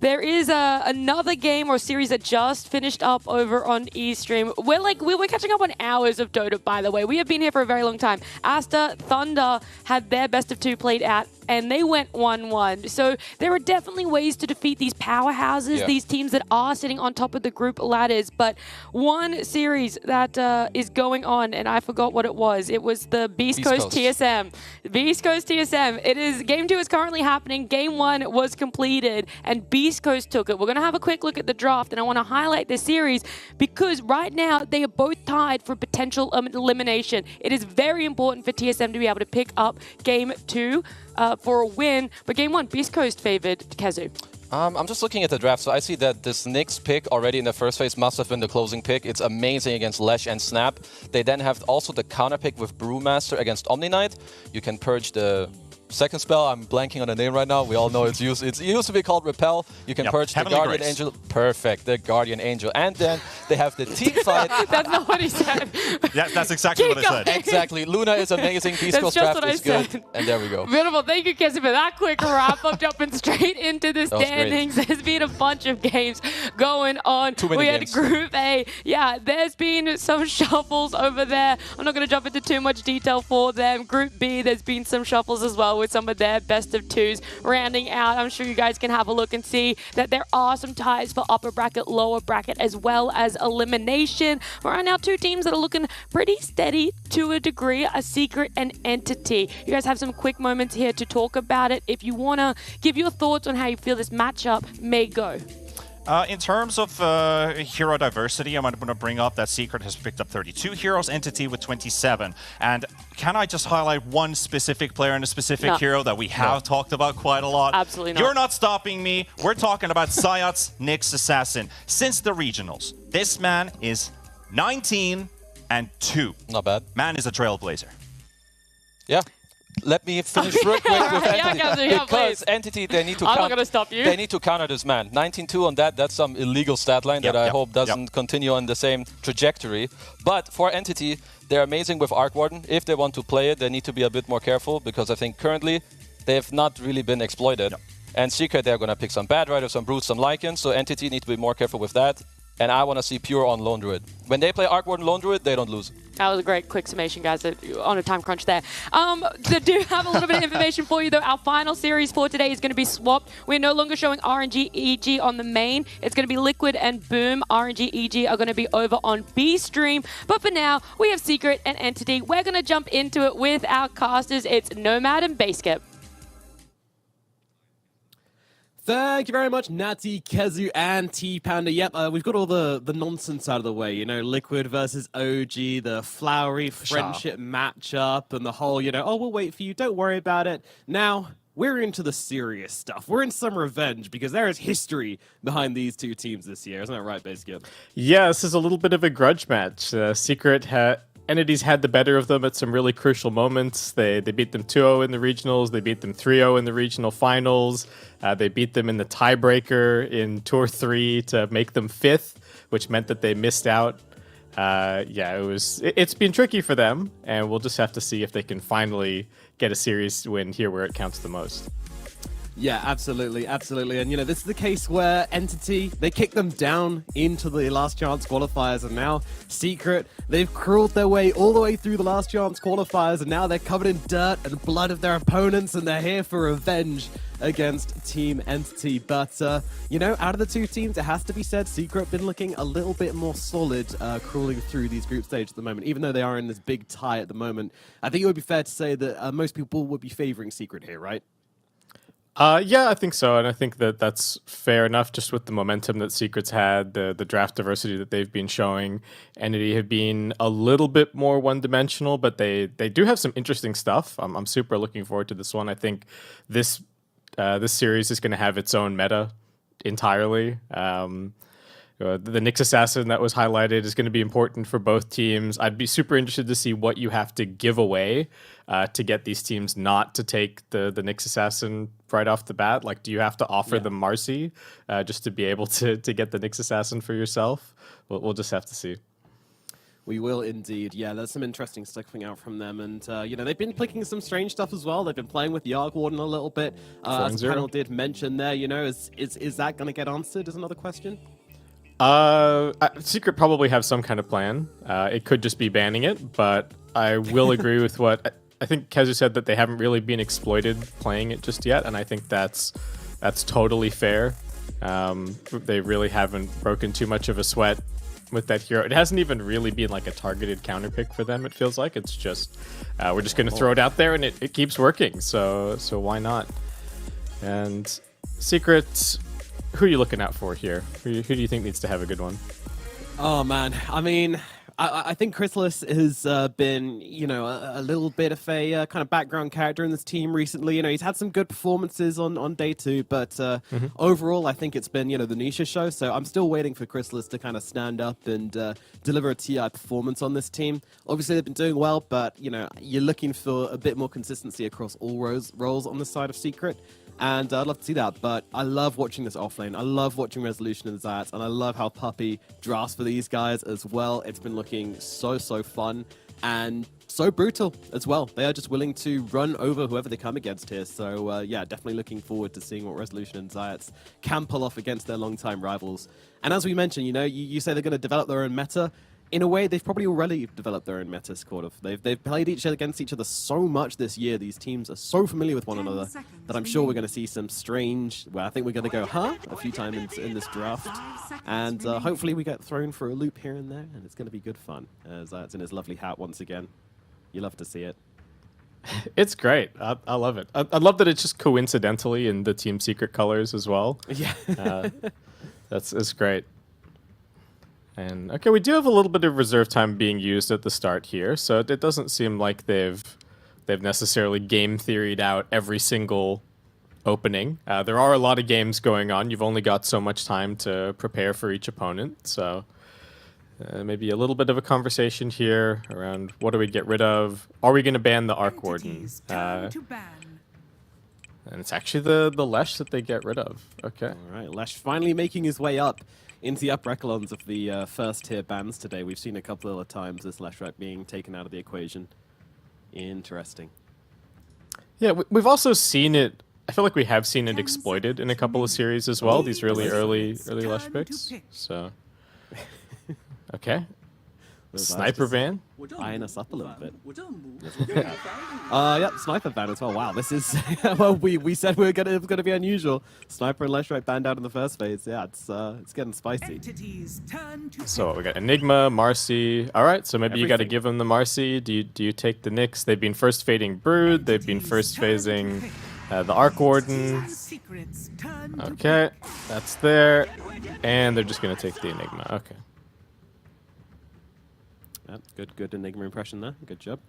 There is another game or series that just finished up over on eStream. We're catching up on hours of Dota, by the way. We have been here for a very long time. Asta Thunder had their best of 2 played out, and they went 1-1. So there are definitely ways to defeat these powerhouses, these teams that are sitting on top of the group ladders. But one series that is going on, and I forgot what it was. It was the Beast Coast TSM. Beast Coast TSM. It is Game 2 is currently happening. Game 1 was completed, and Beast Coast took it. We're going to have a quick look at the draft, and I want to highlight this series because right now they are both tied for potential elimination. It is very important for TSM to be able to pick up Game 2 for a win, but Game 1, Beast Coast favored Kezu. I'm just looking at the draft, so I see that this Nyx pick already in the first phase must have been the closing pick. It's amazing against Lesh and Snap. They then have also the counter pick with Brewmaster against Omni Knight. You can purge the second spell. I'm blanking on the name right now. We all know it's used to be called Repel. You can purge the Heavenly Guardian Grace. Angel. Perfect, the Guardian Angel. And then they have the team fight. That's not what he said. That's exactly what I said. Exactly. Luna is amazing. Beast Girl's just draft what I is good. said. And there we go. Beautiful. Thank you, Cassie, for that quick wrap-up. Jumping straight into the That was great. standings. There's been a bunch of games going on. Too many we games. had Group A. Yeah, there's been some shuffles over there. I'm not going to jump into too much detail for them. Group B, there's been some shuffles as well with some of their best of twos rounding out. I'm sure you guys can have a look and see that there are some ties for upper bracket, lower bracket, as well as elimination. Right now, two teams that are looking pretty steady to a degree, a Secret and Entity. You guys have some quick moments here to talk about it. If you want to give your thoughts on how you feel this matchup may go. In terms of hero diversity, I'm going to bring up that Secret has picked up 32 heroes, Entity with 27. And can I just highlight one specific player and a specific hero that we have talked about quite a lot? Absolutely not. You're not stopping me. We're talking about Sayat's Nyx Assassin. Since the regionals, this man is 19-2. Not bad. Man is a trailblazer. Yeah. Let me finish real quick with Entity. Because please. Entity, they need to I'm not going to stop you. They need to counter this man. 19-2 on that, that's some illegal stat line that I hope doesn't continue on the same trajectory. But for Entity, they're amazing with Arc Warden. If they want to play it, they need to be a bit more careful because I think currently they have not really been exploited. And Secret, they're going to pick some Bad Riders, some Brutes, some Lycans, so Entity need to be more careful with that. And I want to see pure on Lone Druid. When they play Arc Warden Lone Druid, they don't lose. That was a great quick summation, guys, on a time crunch there. They do have a little bit of information for you, though. Our final series for today is going to be swapped. We're no longer showing RNG EG on the main. It's going to be Liquid and Boom. RNG EG are going to be over on B stream. But for now, we have Secret and Entity. We're going to jump into it with our casters. It's Nomad and Baseskip. Thank you very much, Natty, Kezu, and T-Panda. Yep, we've got all the nonsense out of the way. You know, Liquid versus OG, the flowery friendship matchup, and the whole, oh, we'll wait for you. Don't worry about it. Now, we're into the serious stuff. We're in some revenge because there is history behind these two teams this year. Isn't that right, Baseskip? Yeah, this is a little bit of a grudge match. Secret Entities had the better of them at some really crucial moments. They beat them 2-0 in the regionals. They beat them 3-0 in the regional finals. They beat them in the tiebreaker in Tour 3 to make them 5th, which meant that they missed out. It's been tricky for them, and we'll just have to see if they can finally get a series win here where it counts the most. Yeah, absolutely, absolutely. And, this is the case where Entity, they kicked them down into the last chance qualifiers, and now Secret, they've crawled their way all the way through the last chance qualifiers, and now they're covered in dirt and blood of their opponents, and they're here for revenge against Team Entity. But, out of the two teams, it has to be said, Secret been looking a little bit more solid crawling through these group stages at the moment, even though they are in this big tie at the moment. I think it would be fair to say that most people would be favoring Secret here, right? Yeah, I think so, and I think that that's fair enough just with the momentum that Secret's had, the draft diversity that they've been showing. Entity have been a little bit more one-dimensional, but they do have some interesting stuff. I'm super looking forward to this one. I think this series is going to have its own meta entirely. The Nyx Assassin that was highlighted is going to be important for both teams. I'd be super interested to see what you have to give away to get these teams not to take the Nyx Assassin right off the bat. Like, do you have to offer them Marcy just to be able to get the Nyx Assassin for yourself? We'll just have to see. We will indeed. Yeah, there's some interesting stuff coming out from them. And, they've been picking some strange stuff as well. They've been playing with the Arc Warden a little bit. As the panel did mention there, is that going to get answered is another question? Secret probably have some kind of plan. It could just be banning it, but I will agree with what I think Kezu said, that they haven't really been exploited playing it just yet, and I think that's totally fair. They really haven't broken too much of a sweat with that hero. It hasn't even really been like a targeted counter pick for them, it feels like. It's just we're just going to throw it out there, and it keeps working, so why not? And Secret, who are you looking out for here? Who do you think needs to have a good one? Oh, man. I mean, I think Chrysalis has been, a little bit of a kind of background character in this team recently. He's had some good performances on day 2, but overall, I think it's been, the Nisha show. So I'm still waiting for Chrysalis to kind of stand up and deliver a TI performance on this team. Obviously, they've been doing well, but, you're looking for a bit more consistency across all roles on the side of Secret. And I'd love to see that, but I love watching this offlane. I love watching Resolution and Zayat, and I love how Puppey drafts for these guys as well. It's been looking so fun and so brutal as well. They are just willing to run over whoever they come against here. So yeah, definitely looking forward to seeing what Resolution and Zayat can pull off against their longtime rivals. And as we mentioned, you say they're going to develop their own meta. In a way, they've probably already developed their own meta, sort of. They've played against each other so much this year. These teams are so familiar with one another that I'm sure we're going to see some strange, I think we're going to go, a few times in this draft. And hopefully we get thrown for a loop here and there, and it's going to be good fun. As it's in his lovely hat once again. You love to see it. It's great. I love it. I love that it's just coincidentally in the Team Secret colors as well. Yeah. It's great. And okay, we do have a little bit of reserve time being used at the start here, so it doesn't seem like they've necessarily game theoried out every single opening. There are a lot of games going on. You've only got so much time to prepare for each opponent, so maybe a little bit of a conversation here around what do we get rid of? Are we going to ban the Arc Warden? And it's actually the Lesh that they get rid of. Okay. All right, Lesh finally making his way up into the upper echelons of the first tier bans today. We've seen a couple of times this Leshrac being taken out of the equation. Interesting. Yeah, we've also seen it. I feel like we have seen it exploited in a couple of series as well. These really early Lesh picks. So, okay. Sniper ban. Eyeing us up a little bit. Yep, sniper ban as well. Wow, this is well, we said it was gonna be unusual. Sniper and Leshrac banned out in the first phase. Yeah, it's getting spicy. So we got Enigma, Marcy. All right, so maybe you got to give them the Marcy. Do you take the Nyx? They've been first fading Brood. They've been first phasing the Arc Warden. Okay, that's there, and they're just gonna take the Enigma. Okay. Good Enigma impression there. Good job.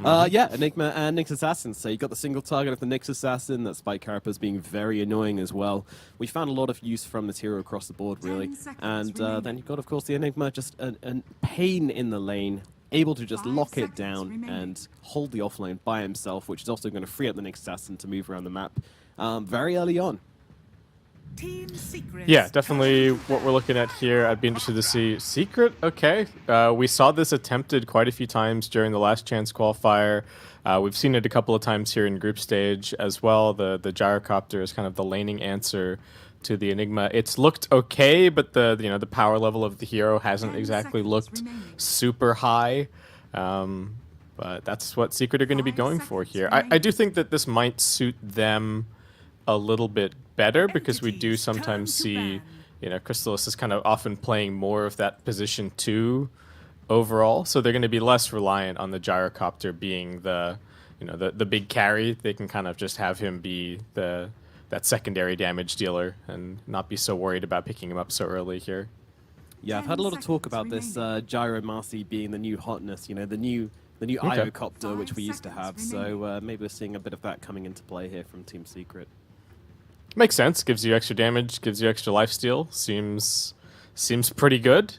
Yeah, Enigma and Nyx Assassin. So you got the single target of the Nyx Assassin. That Spike Carapace being very annoying as well. We found a lot of use from this hero across the board, really. And then you've got, of course, the Enigma, just a pain in the lane, able to just lock it down and hold the offlane by himself, which is also going to free up the Nyx Assassin to move around the map very early on. Yeah, definitely what we're looking at here. I'd be interested to see Secret. Okay, we saw this attempted quite a few times during the last chance qualifier. We've seen it a couple of times here in group stage as well. The gyrocopter is kind of the laning answer to the Enigma. It's looked okay, but the power level of the hero hasn't exactly looked super high. But that's what Secret are going to be going for here. I do think that this might suit them a little bit better, because we do sometimes see, Chrysalis is kind of often playing more of that position 2 overall, so they're going to be less reliant on the gyrocopter being the big carry. They can kind of just have him be that secondary damage dealer and not be so worried about picking him up so early here. Yeah, I've had a lot of talk about this Gyro Marcy being the new hotness, the new IO copter, which we used to have. So maybe we're seeing a bit of that coming into play here from Team Secret. Makes sense. Gives you extra damage, gives you extra lifesteal. Seems pretty good.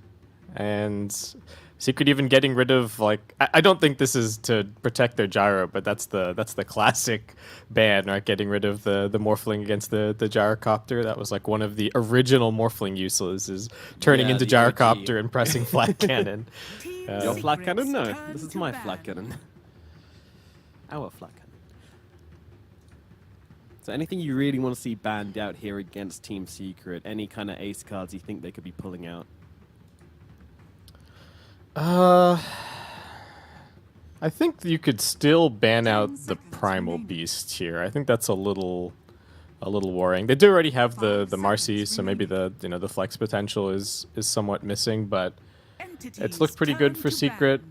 And Secret even getting rid of, like, I don't think this is to protect their gyro, but that's the classic ban, right? Getting rid of the morphling against the gyrocopter. That was like one of the original morphling uses, is turning into gyrocopter and pressing flat cannon. Your flat cannon? No, this is my flat cannon. Our flat cannon. So anything you really want to see banned out here against Team Secret? Any kind of ace cards you think they could be pulling out? I think you could still ban out the Primal Beast here. I think that's a little worrying. They do already have the Marcy, so maybe the flex potential is somewhat missing, but it's looked pretty good for Secret.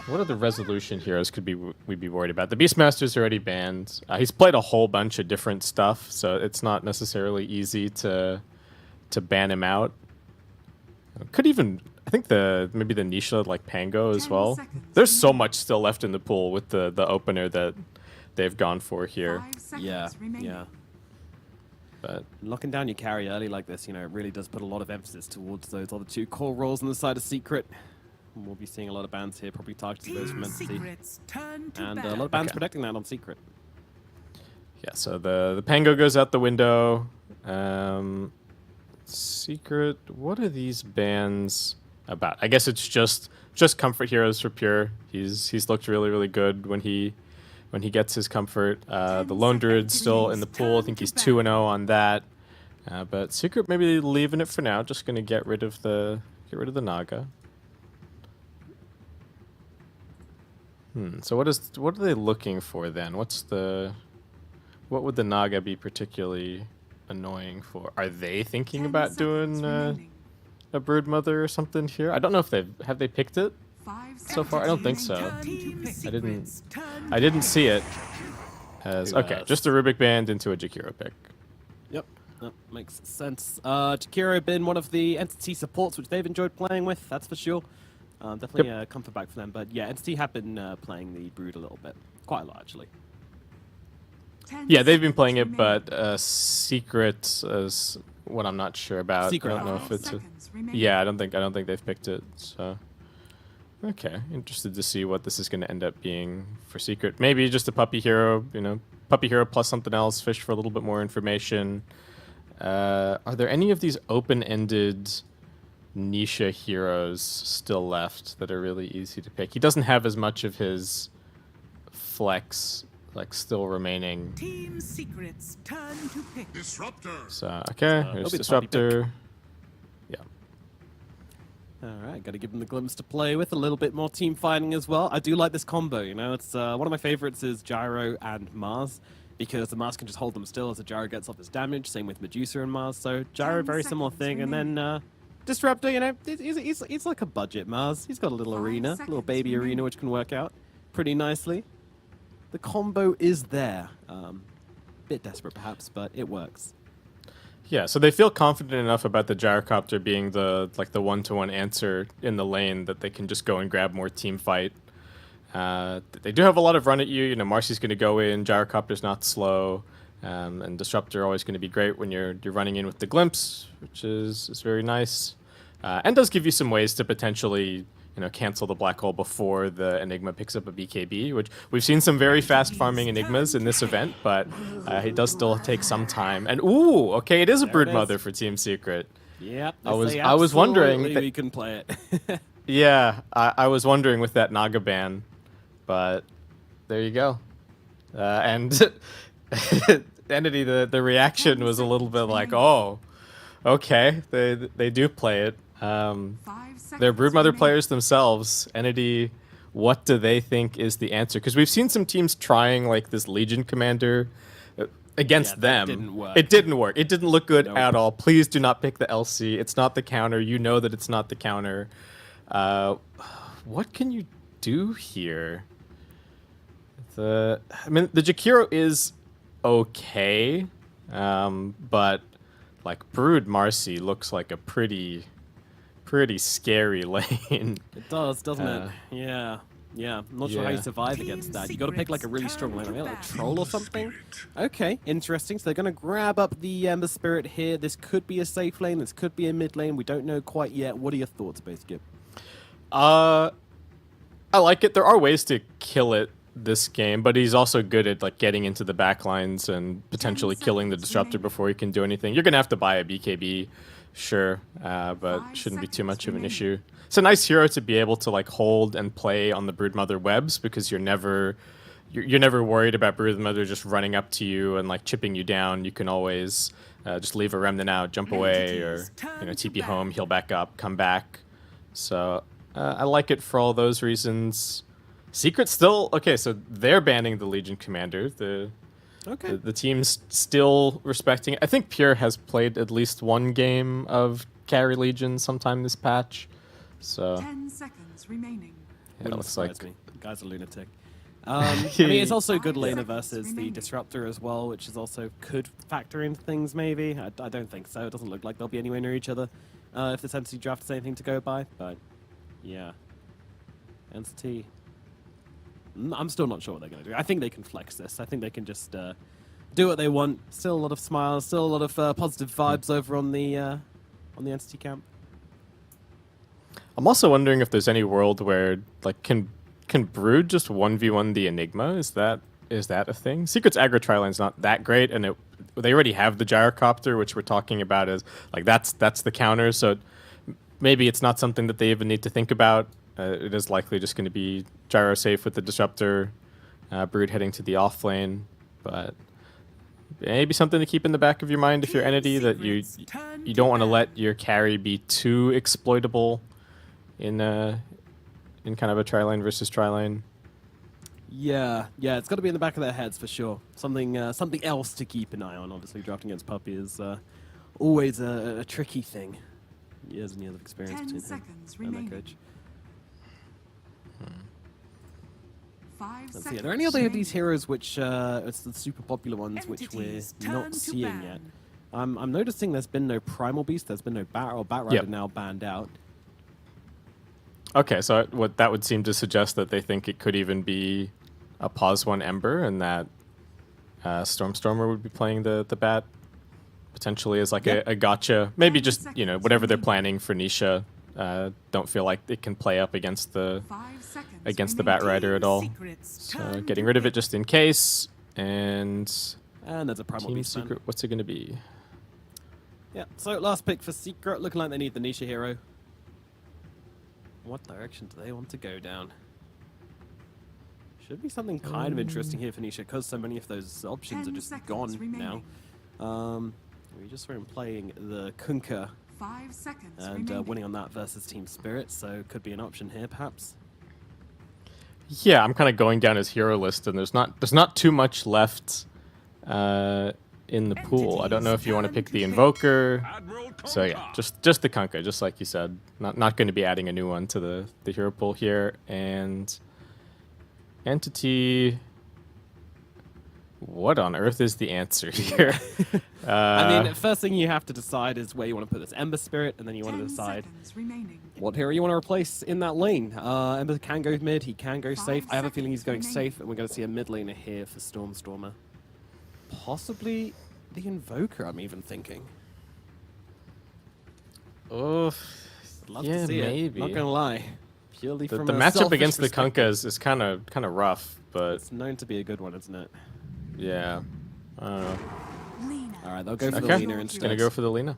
What other resolution heroes could we be worried about? The Beastmaster's already banned. He's played a whole bunch of different stuff, so it's not necessarily easy to ban him out. Could even, I think maybe the Nisha like Pango as well. There's so much still left in the pool with the opener that they've gone for here. Yeah, yeah. But locking down your carry early like this, you know, it really does put a lot of emphasis towards those other two core roles on the side of Secret. And we'll be seeing a lot of bans here, probably targeting those from Entity. And a lot of bans protecting that on Secret. Yeah, so the Pango goes out the window. Secret, what are these bans about? I guess it's just comfort heroes for Pure. He's looked really, really good when he gets his comfort. The Lone Druid's still in the pool. I think he's 2-0 on that. But Secret maybe leaving it for now. Just gonna get rid of the Naga. So what are they looking for then? What would the Naga be particularly annoying for? Are they thinking about doing a Broodmother or something here? I don't know if have they picked it so far. I don't think so. I didn't see it. Okay, just a Rubik Band into a Jakiro pick. Yep, that makes sense. Jakiro been one of the Entity supports which they've enjoyed playing with, that's for sure. Definitely a comfort back for them. But yeah, Entity have been playing the Brood a little bit. Quite a lot, actually. Yeah, they've been playing it, but Secret is what I'm not sure about. Secret. I don't know if it's yeah, I don't think they've picked it. So okay, interested to see what this is going to end up being for Secret. Maybe just a Puppy Hero, you know, Puppy Hero plus something else. Fish for a little bit more information. Are there any of these open-ended Nisha heroes still left that are really easy to pick? He doesn't have as much of his flex like still remaining. Team Secret's turn to pick. Disruptor. So okay, here's Disruptor. Yeah. Alright, gotta give them the glimpse to play with, a little bit more team fighting as well. I do like this combo, you know, it's one of my favorites is Gyro and Mars, because the Mars can just hold them still as the Gyro gets off his damage, same with Medusa and Mars, so Gyro, very similar thing, and then Disruptor, you know, he's like a budget Mars. He's got a little arena, a little baby arena, which can work out pretty nicely. The combo is there. Bit desperate perhaps, but it works. Yeah, so they feel confident enough about the Gyrocopter being the one-to-one answer in the lane that they can just go and grab more team fight. They do have a lot of run at you. You know, Marcy's going to go in. Gyrocopter's not slow, and Disruptor always going to be great when you're running in with the Glimpse, which is very nice, and does give you some ways to potentially, you know, cancel the black hole before the Enigma picks up a BKB, which we've seen some very fast farming Enigmas in this event, but it does still take some time. And ooh, okay, it is a Broodmother for Team Secret. Yep, I was wondering we can play it. Yeah, I was wondering with that Naga ban, but there you go. And Entity, the reaction was a little bit like, oh, okay, they do play it. They're Broodmother players themselves. Entity, what do they think is the answer? Because we've seen some teams trying like this Legion Commander against them. It didn't work. It didn't look good at all. Please do not pick the LC. It's not the counter. You know that it's not the counter. What can you do here? I mean, the Jakiro is okay, but like Brood Marcy looks like a pretty scary lane. It does, doesn't it? Yeah. I'm not sure how you survive against that. You got to pick like a really strong lane, maybe like a troll or something. Okay, interesting. So they're going to grab up the Ember Spirit here. This could be a safe lane. This could be a mid lane. We don't know quite yet. What are your thoughts, Basegip? I like it. There are ways to kill it this game, but he's also good at like getting into the back lines and potentially killing the Disruptor before he can do anything. You're going to have to buy a BKB. Sure, but shouldn't be too much of an issue. It's a nice hero to be able to like hold and play on the Broodmother webs because you're never worried about Broodmother just running up to you and like chipping you down. You can always just leave a remnant out, jump away, or TP home, heal back up, come back. So I like it for all those reasons. Secret still okay. So they're banning the Legion Commander. The team's still respecting it. I think Pure has played at least one game of Carry Legion sometime this patch. So 10 seconds remaining. Yeah, it looks like me. The guy's a lunatic. I mean, it's also good laner versus the Disruptor as well, which is also could factor into things maybe. I don't think so. It doesn't look like they'll be anywhere near each other. if this Entity draft is anything to go by. But yeah, Entity. I'm still not sure what they're going to do. I think they can flex this. I think they can just do what they want. Still a lot of smiles. Still a lot of positive vibes over on the Entity camp. I'm also wondering if there's any world where like can Brood just 1v1 the Enigma? Is that a thing? Secret's aggro tri-line's not that great, and they already have the gyrocopter, which we're talking about as like that's the counter. So maybe it's not something that they even need to think about. It is likely just going to be gyro safe with the disruptor, Brood heading to the off lane, but maybe something to keep in the back of your mind if you're Entity, that you don't want to let your carry be too exploitable in kind of a tri-lane versus tri-lane. Yeah, it's got to be in the back of their heads for sure. Something else to keep an eye on. Obviously, drafting against Puppey is always a tricky thing. Years and years of experience between him and their coach. 5 Let's see. Are there any other of these heroes which it's the super popular ones which we're not seeing yet? I'm noticing there's been no Primal Beast, there's been no Bat Rider now banned out. Okay, so what that would seem to suggest that they think it could even be a pause 1 Ember, and that Stormstormer would be playing the Bat potentially as like a gotcha. Maybe just whatever they're planning for Nisha. Don't feel like it can play up against the Bat Rider at all. So getting rid of it just in case, and there's a Primal Beast Secret. What's it going to be? Yeah. So last pick for Secret, looking like they need the Nisha hero. What direction do they want to go down? Should be something kind of interesting here for Nisha, because so many of those options are just gone now. We just saw him playing the Kunkka 5 seconds and winning on that versus Team Spirit, so could be an option here, perhaps. Yeah, I'm kind of going down his hero list, and there's not too much left in the pool. I don't know if you want to pick the Invoker. So yeah, just the Kunkka, just like you said. Not going to be adding a new one to the hero pool here. And Entity, what on earth is the answer here? I mean, first thing you have to decide is where you want to put this Ember Spirit, and then you want to decide what hero you want to replace in that lane. Ember can go mid, he can go safe. I have a feeling he's going safe, and we're going to see a mid laner here for Stormstormer. Possibly the Invoker, I'm even thinking. Oh, love to see maybe. It. Not gonna lie. Purely the from matchup against the Kunkka is kind of rough, but it's known to be a good one, isn't it? Yeah. I don't know. All right, they'll go for the Lina instead. Gonna go for the Lina.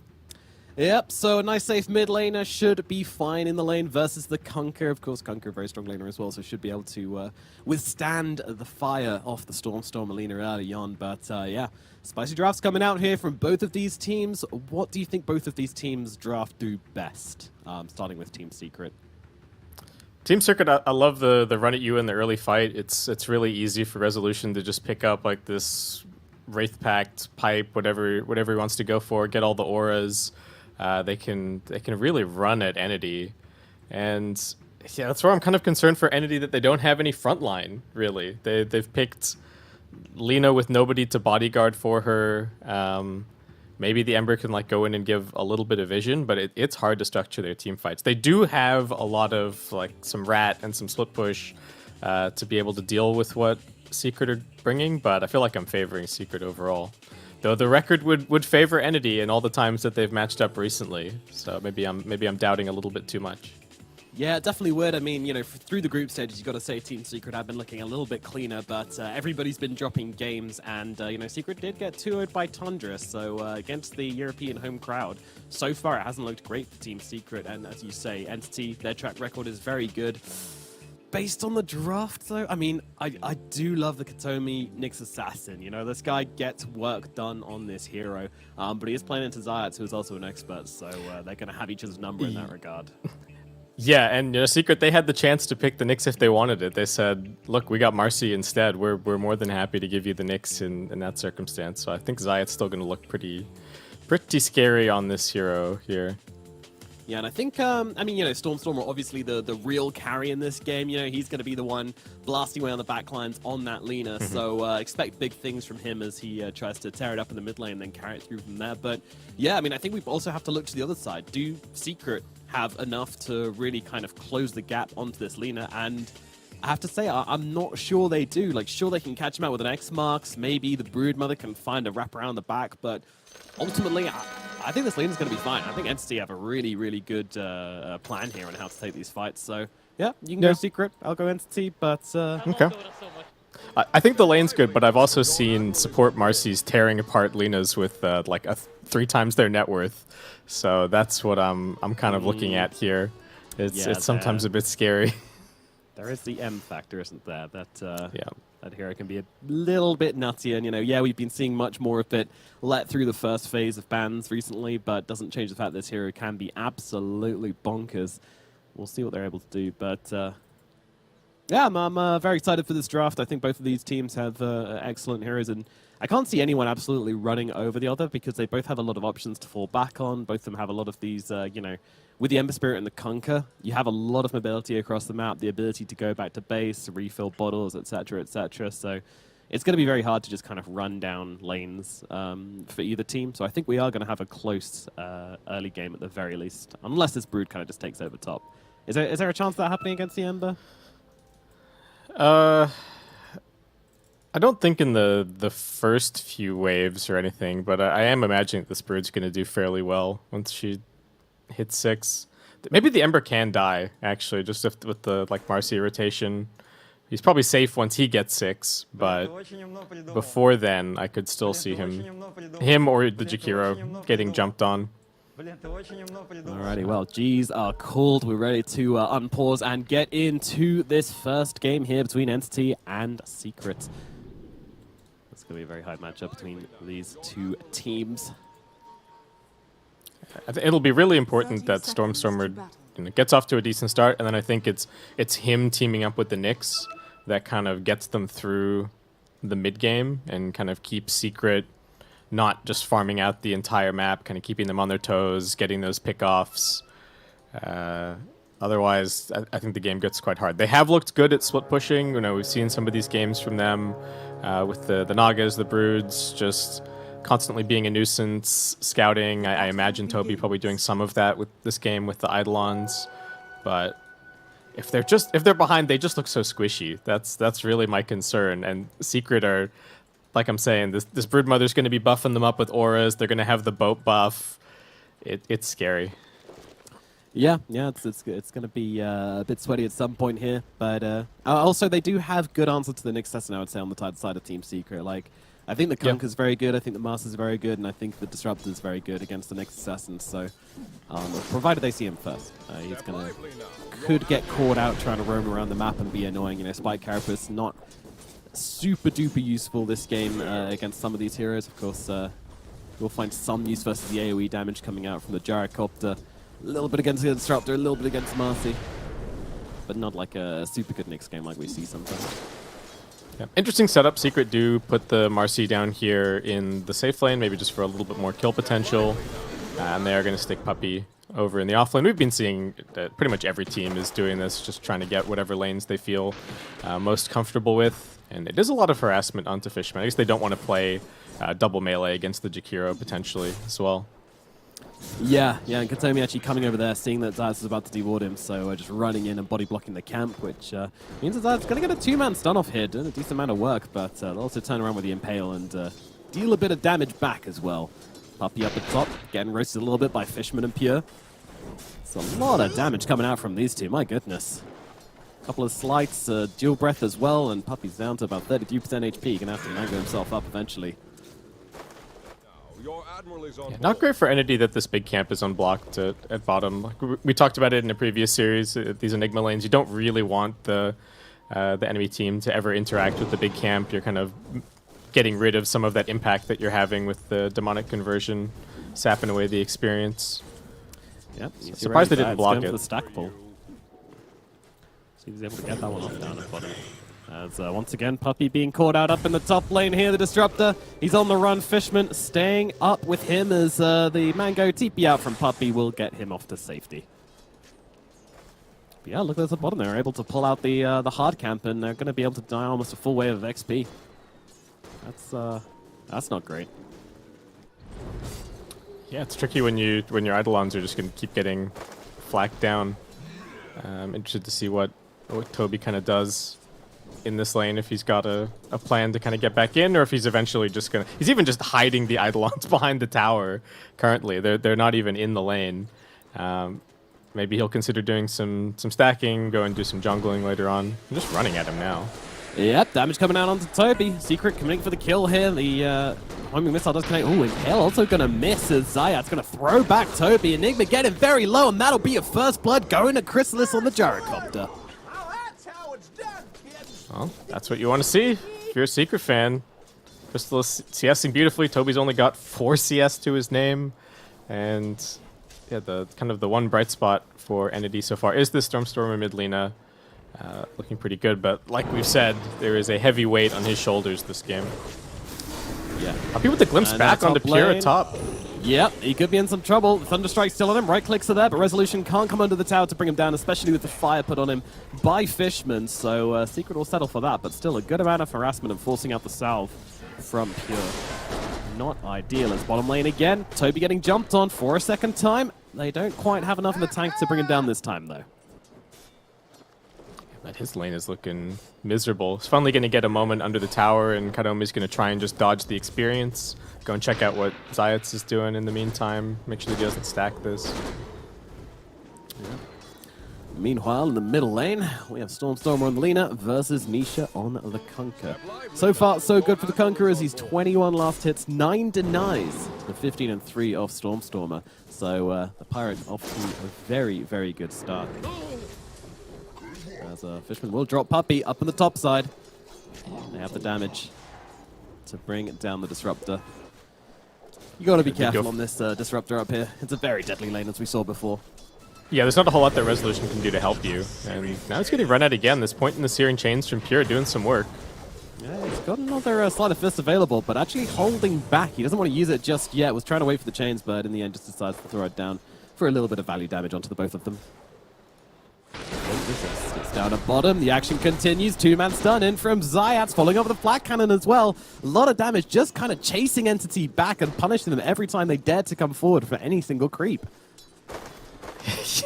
Yep, so a nice safe mid laner should be fine in the lane versus the Kunkka. Of course, Kunkka, very strong laner as well, so should be able to withstand the fire off the Stormstormer laner early on. But yeah, spicy drafts coming out here from both of these teams. What do you think both of these teams draft do best? Starting with Team Secret. Team Secret, I love the run at you in the early fight. It's really easy for Resolution to just pick up like this Wraith Pact pipe, whatever he wants to go for, get all the auras. They can really run at Entity, and yeah, that's where I'm kind of concerned for Entity, that they don't have any frontline really. They've picked Lina with nobody to bodyguard for her. Maybe the Ember can like go in and give a little bit of vision, but it's hard to structure their team fights. They do have a lot of like some rat and some split push to be able to deal with what Secret are bringing, but I feel like I'm favoring Secret overall. Though the record would favor Entity in all the times that they've matched up recently, so maybe I'm doubting a little bit too much. Yeah, it definitely would. I mean, through the group stages, you've got to say Team Secret have been looking a little bit cleaner, but everybody's been dropping games, and, Secret did get 2-0'd by Tundra, so against the European home crowd. So far, it hasn't looked great for Team Secret, and as you say, Entity, their track record is very good. Based on the draft, though, I mean, I do love the Katomi Nyx Assassin. This guy gets work done on this hero, but he is playing into Zayat, who is also an expert, so they're going to have each other's number in that regard. Yeah, and Secret, they had the chance to pick the Nyx if they wanted it. They said, look, we got Marcy instead. We're more than happy to give you the Nyx in that circumstance. So I think Zayat's still going to look pretty scary on this hero here. Yeah, and I think, I mean, you know, Stormstormer obviously the real carry in this game. You know, he's going to be the one blasting away on the backlines on that Lina. So expect big things from him as he tries to tear it up in the mid lane and then carry it through from there. But yeah, I mean, I think we also have to look to the other side. Do Secret have enough to really kind of close the gap onto this Lina? And I have to say, I'm not sure they do. Like, sure, they can catch him out with an X-Marks. Maybe the Broodmother can find a wrap around the back. But ultimately, I think this Lina's going to be fine. I think Entity have a really, really good plan here on how to take these fights. So, yeah, you can go Secret. I'll go Entity, but... Okay. I think the lane's good, but I've also seen support Marcy's tearing apart Linas with like 3 times their net worth. So that's what I'm kind of looking at here. It's sometimes a bit scary. There is the M factor, isn't there? That hero can be a little bit nutty, and you know, yeah, we've been seeing much more of it let through the first phase of bans recently, but doesn't change the fact that this hero can be absolutely bonkers. We'll see what they're able to do, but yeah, I'm very excited for this draft. I think both of these teams have excellent heroes, and I can't see anyone absolutely running over the other because they both have a lot of options to fall back on. Both of them have a lot of these, you know, with the Ember Spirit and the Conquer, you have a lot of mobility across the map, the ability to go back to base, refill bottles, etc., etc. So it's going to be very hard to just kind of run down lanes for either team. So I think we are going to have a close early game at the very least, unless this Brood kind of just takes over top. Is there a chance of that happening against the Ember? I don't think in the first few waves or anything, but I am imagining that this Brood's going to do fairly well once she hits 6. Maybe the Ember can die, actually, just with the like Marcy rotation. He's probably safe once he gets 6, but before then, I could still see him or the Jakiro getting jumped on. Alrighty, well, G's are called. We're ready to unpause and get into this first game here between Entity and Secret. It's going to be a very high matchup between these two teams. It'll be really important that Stormstormer gets off to a decent start, and then I think it's him teaming up with the Nyx that kind of gets them through the mid game and kind of keeps Secret not just farming out the entire map, kind of keeping them on their toes, getting those pickoffs. Otherwise, I think the game gets quite hard. They have looked good at split pushing. You know, we've seen some of these games from them with the Nagas, the Broods, just constantly being a nuisance, scouting. I imagine Toby probably doing some of that with this game with the Eidolons. But if they're behind, they just look so squishy. That's really my concern. And Secret are, like I'm saying, this Broodmother's going to be buffing them up with auras. They're going to have the boat buff. It's scary. Yeah, it's going to be a bit sweaty at some point here. But also, they do have good answer to the Nyx assassin, I would say, on the tide side of Team Secret. Like, I think the Conquer's very good, I think the Master's very good, and I think the Disruptor's very good against the Nyx assassin. So, provided they see him first, he's could get caught out trying to roam around the map and be annoying. You know, Spike Carapace not super duper useful this game against some of these heroes. Of course, we'll find some use versus the AoE damage coming out from the Gyrocopter. A little bit against the Disruptor, a little bit against Marcy. But not like a super good Nyx game like we see sometimes. Yeah. Interesting setup. Secret do put the Marcy down here in the safe lane, maybe just for a little bit more kill potential. And they are going to stick Puppey over in the off lane. We've been seeing that pretty much every team is doing this, just trying to get whatever lanes they feel most comfortable with. And it is a lot of harassment onto Fishman. I guess they don't want to play double melee against the Jakiro potentially as well. Yeah, and Katomi actually coming over there, seeing that Zayas is about to deward him, so just running in and body blocking the camp, which means that Zayas is going to get a 2-man stun off here, doing a decent amount of work, but they'll also turn around with the Impale and deal a bit of damage back as well. Puppey up at top, getting roasted a little bit by Fishman and Pure. It's a lot of damage coming out from these two, my goodness. Couple of slights, dual breath as well, and Puppey's down to about 32% HP. Gonna have to mango himself up eventually. Yeah, not great for Entity that this big camp is unblocked at bottom. Like we talked about it in a previous series. These Enigma lanes, you don't really want the enemy team to ever interact with the big camp. You're kind of getting rid of some of that impact that you're having with the demonic conversion, sapping away the experience. Yep. So surprised they didn't block it. For the stack pull. So he was able to get that one off down at bottom. As once again, Puppey being caught out up in the top lane here, the Disruptor. He's on the run, Fishman staying up with him as the Mango TP out from Puppey will get him off to safety. But yeah, look at the bottom. They're able to pull out the hard camp, and they're going to be able to die almost a full wave of XP. That's not great. Yeah, it's tricky when your Eidolons are just going to keep getting flacked down. Interested to see what Toby kind of does in this lane, if he's got a plan to kind of get back in, or if he's eventually just going to... He's even just hiding the Eidolons behind the tower currently. They're not even in the lane. Maybe he'll consider doing some stacking, go and do some jungling later on. I'm just running at him now. Yep, damage coming out onto Toby. Secret coming for the kill here. The homing missile does connect. Oh, Impale also going to miss as Zayat's going to throw back Toby. Enigma getting very low, and that'll be a first blood going to Chrysalis on the Gyrocopter. Well, that's what you want to see if you're a Secret fan. Crystal is CSing beautifully. Toby's only got 4 CS to his name. And yeah, the kind of the one bright spot for Entity so far is this Stormstormer mid laner. Looking pretty good, but like we've said, there is a heavy weight on his shoulders this game. Yeah. Happy with the glimpse back onto Pure at top. Yep, he could be in some trouble. Thunderstrike's still on him. Right clicks are there, but Resolution can't come under the tower to bring him down, especially with the fire put on him by Fishman. So Secret will settle for that, but still a good amount of harassment and forcing out the salve from Pure. Not ideal as bottom lane again. Toby getting jumped on for a second time. They don't quite have enough in the tank to bring him down this time, though. But his lane is looking miserable. He's finally going to get a moment under the tower, and Kadomi's going to try and just dodge the experience. Go and check out what Zayats is doing in the meantime. Make sure that he doesn't stack this. Yeah. Meanwhile, in the middle lane, we have Stormstormer on the Lina versus Nisha on the Kunkka. So far, so good for the Kunkka as he's 21 last hits, 9 denies to the 15 and 3 of Stormstormer. So the Pirate off to a very, very good start. As Fishman will drop Puppey up on the top side. They have the damage to bring down the Disruptor. You got to be careful on this Disruptor up here. It's a very deadly lane, as we saw before. Yeah, there's not a whole lot that Resolution can do to help you. And now it's getting run out again. This point in the Searing Chains from Pure doing some work. Yeah, he's got another Sleight of Fist available, but actually holding back. He doesn't want to use it just yet. Was trying to wait for the chains, but in the end just decides to throw it down for a little bit of value damage onto the both of them. It's down at bottom. The action continues. 2-man stun in from Zayats, following up with a flat cannon as well. A lot of damage, just kind of chasing Entity back and punishing them every time they dare to come forward for any single creep.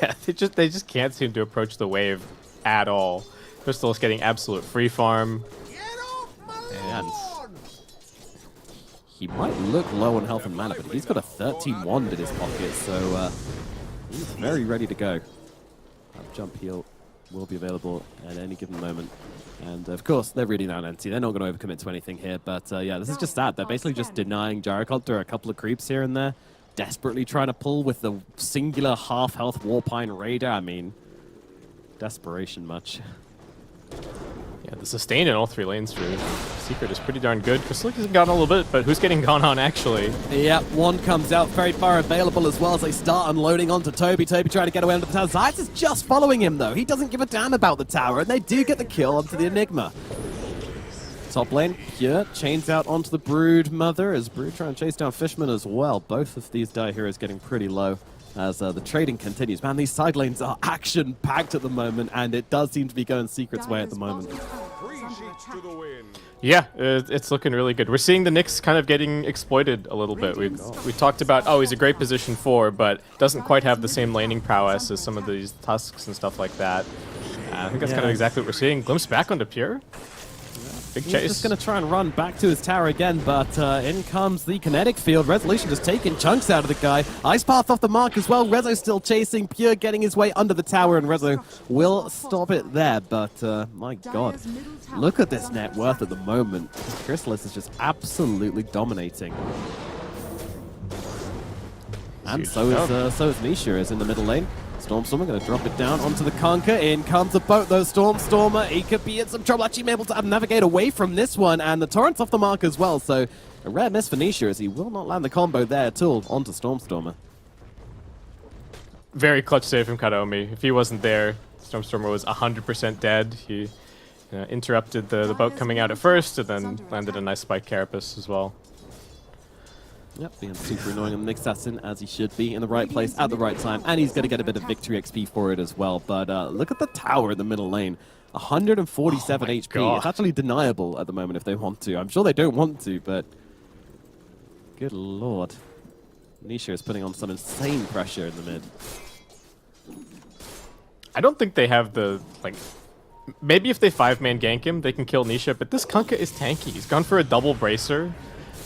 Yeah, they just can't seem to approach the wave at all. Crystal is getting absolute free farm. And he might look low on health and mana, but he's got a 13 wand in his pocket, so he's very ready to go. Jump heal will be available at any given moment. And of course, they're really down empty. They're not going to overcommit to anything here. But yeah, this is just sad. They're basically just denying Gyrocopter a couple of creeps here and there. Desperately trying to pull with the singular half-health Warpine Raider. I mean, desperation much. Yeah, the sustain in all 3 lanes for Secret is pretty darn good. Crystal has gone a little bit, but who's getting gone on actually? Yeah, one comes out, very far available as well as they start unloading onto Toby. Toby trying to get away under the tower. Zayats is just following him though. He doesn't give a damn about the tower, and they do get the kill onto the Enigma. Top lane, Pure chains out onto the Brood Mother as Brood trying to chase down Fishman as well. Both of these Dire heroes getting pretty low as the trading continues. Man, these side lanes are action-packed at the moment, and it does seem to be going Secret's way at the moment. Yeah, it's looking really good. We're seeing the Nyx kind of getting exploited a little bit. We talked about, oh, he's a great position 4, but doesn't quite have the same laning prowess as some of these Tusks and stuff like that. I think that's kind of exactly what we're seeing. Glimpse back onto Pure. Big chase. He's just going to try and run back to his tower again, but in comes the kinetic field. Resolution just taking chunks out of the guy. Ice Path off the mark as well. Rezo still chasing. Pure getting his way under the tower, and Rezo will stop it there. But my god, look at this net worth at the moment. Chrysalis is just absolutely dominating. And so is Nisha is in the middle lane. Stormstormer going to drop it down onto the Kunkka. In comes the boat, though. Stormstormer, he could be in some trouble. Actually, able to navigate away from this one, and the torrent's off the mark as well. So a rare miss for Nisha as he will not land the combo there at all onto Stormstormer. Very clutch save from Kadomi. If he wasn't there, Stormstormer was 100% dead. He interrupted the boat coming out at first, and then landed a nice spike carapace as well. Yep, being super annoying on the next assassin, as he should be, in the right place at the right time, and he's going to get a bit of victory XP for it as well. But look at the tower in the middle lane. 147 HP. God. It's actually deniable at the moment if they want to. I'm sure they don't want to, but good lord. Nisha is putting on some insane pressure in the mid. I don't think they have the, like... Maybe if they 5-man gank him, they can kill Nisha, but this Kunkka is tanky. He's gone for a double bracer.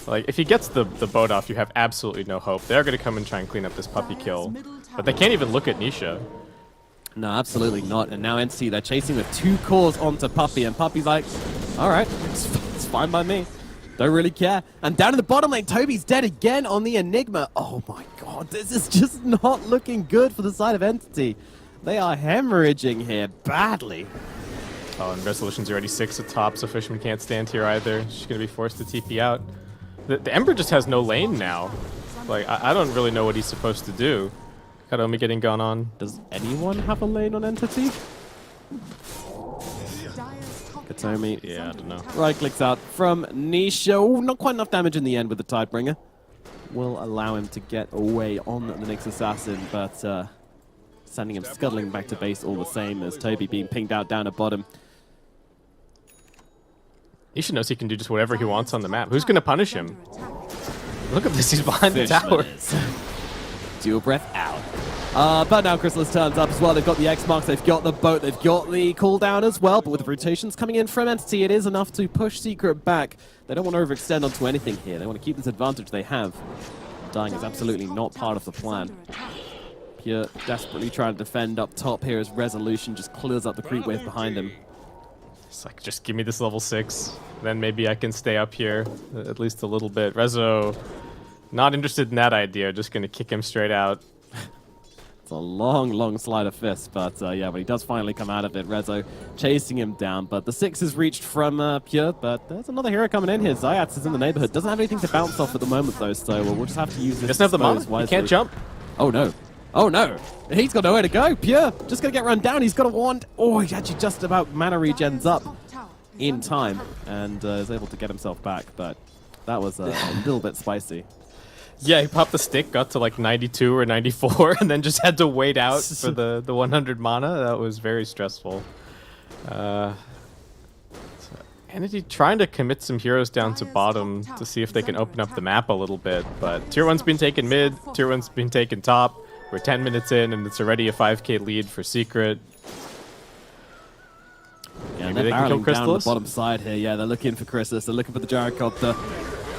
Like, if he gets the boat off, you have absolutely no hope. They're going to come and try and clean up this puppy kill. But they can't even look at Nisha. No, absolutely not. And now NC, they're chasing with 2 cores onto Puppy, and Puppy's like, alright, it's fine by me. Don't really care. And down in the bottom lane, Toby's dead again on the Enigma. Oh my god, this is just not looking good for the side of Entity. They are hemorrhaging here badly. Oh, and Resolution's already 6 at top, so Fishman can't stand here either. She's going to be forced to TP out. The Ember just has no lane now. Like, I don't really know what he's supposed to do. Kadomi getting gone on. Does anyone have a lane on Entity? Katomi. Yeah, I don't know. Right clicks out from Nisha. Oh, not quite enough damage in the end with the Tidebringer. Will allow him to get away on the next assassin, but sending him scuttling back to base all the same as Toby being pinged out down at bottom. Nisha knows he can do just whatever he wants on the map. Who's going to punish him? Look at this, he's behind the tower. Dual breath out. But now Chrysalis turns up as well. They've got the X marks, they've got the boat, they've got the cooldown as well. But with the rotations coming in from Entity, it is enough to push Secret back. They don't want to overextend onto anything here. They want to keep this advantage they have. Dying is absolutely not part of the plan. Pure desperately trying to defend up top here as Resolution just clears up the creep wave behind him. It's like, just give me this level 6. Then maybe I can stay up here at least a little bit. Rezo, not interested in that idea. Just going to kick him straight out. It's a long, long slide of fist, but yeah, but he does finally come out of it. Rezo chasing him down, but the 6 is reached from Pure, but there's another hero coming in here. Zayats is in the neighborhood. Doesn't have anything to bounce off at the moment, though, so we'll just have to use this. Doesn't have the mana. He can't jump. Oh, no. Oh, no. He's got nowhere to go. Pure just going to get run down. He's got a wand. Oh, he actually just about mana regens up in time and is able to get himself back, but that was a little bit spicy. Yeah, he popped the stick, got to like 92 or 94, and then just had to wait out for the 100 mana. That was very stressful. Entity trying to commit some heroes down to bottom to see if they can open up the map a little bit, but Tier 1's been taken mid, Tier 1's been taken top. We're 10 minutes in, and it's already a 5k lead for Secret. Yeah, maybe they can kill down Chrysalis? the bottom side here. Yeah, they're looking for Chrysalis. They're looking for the Gyrocopter.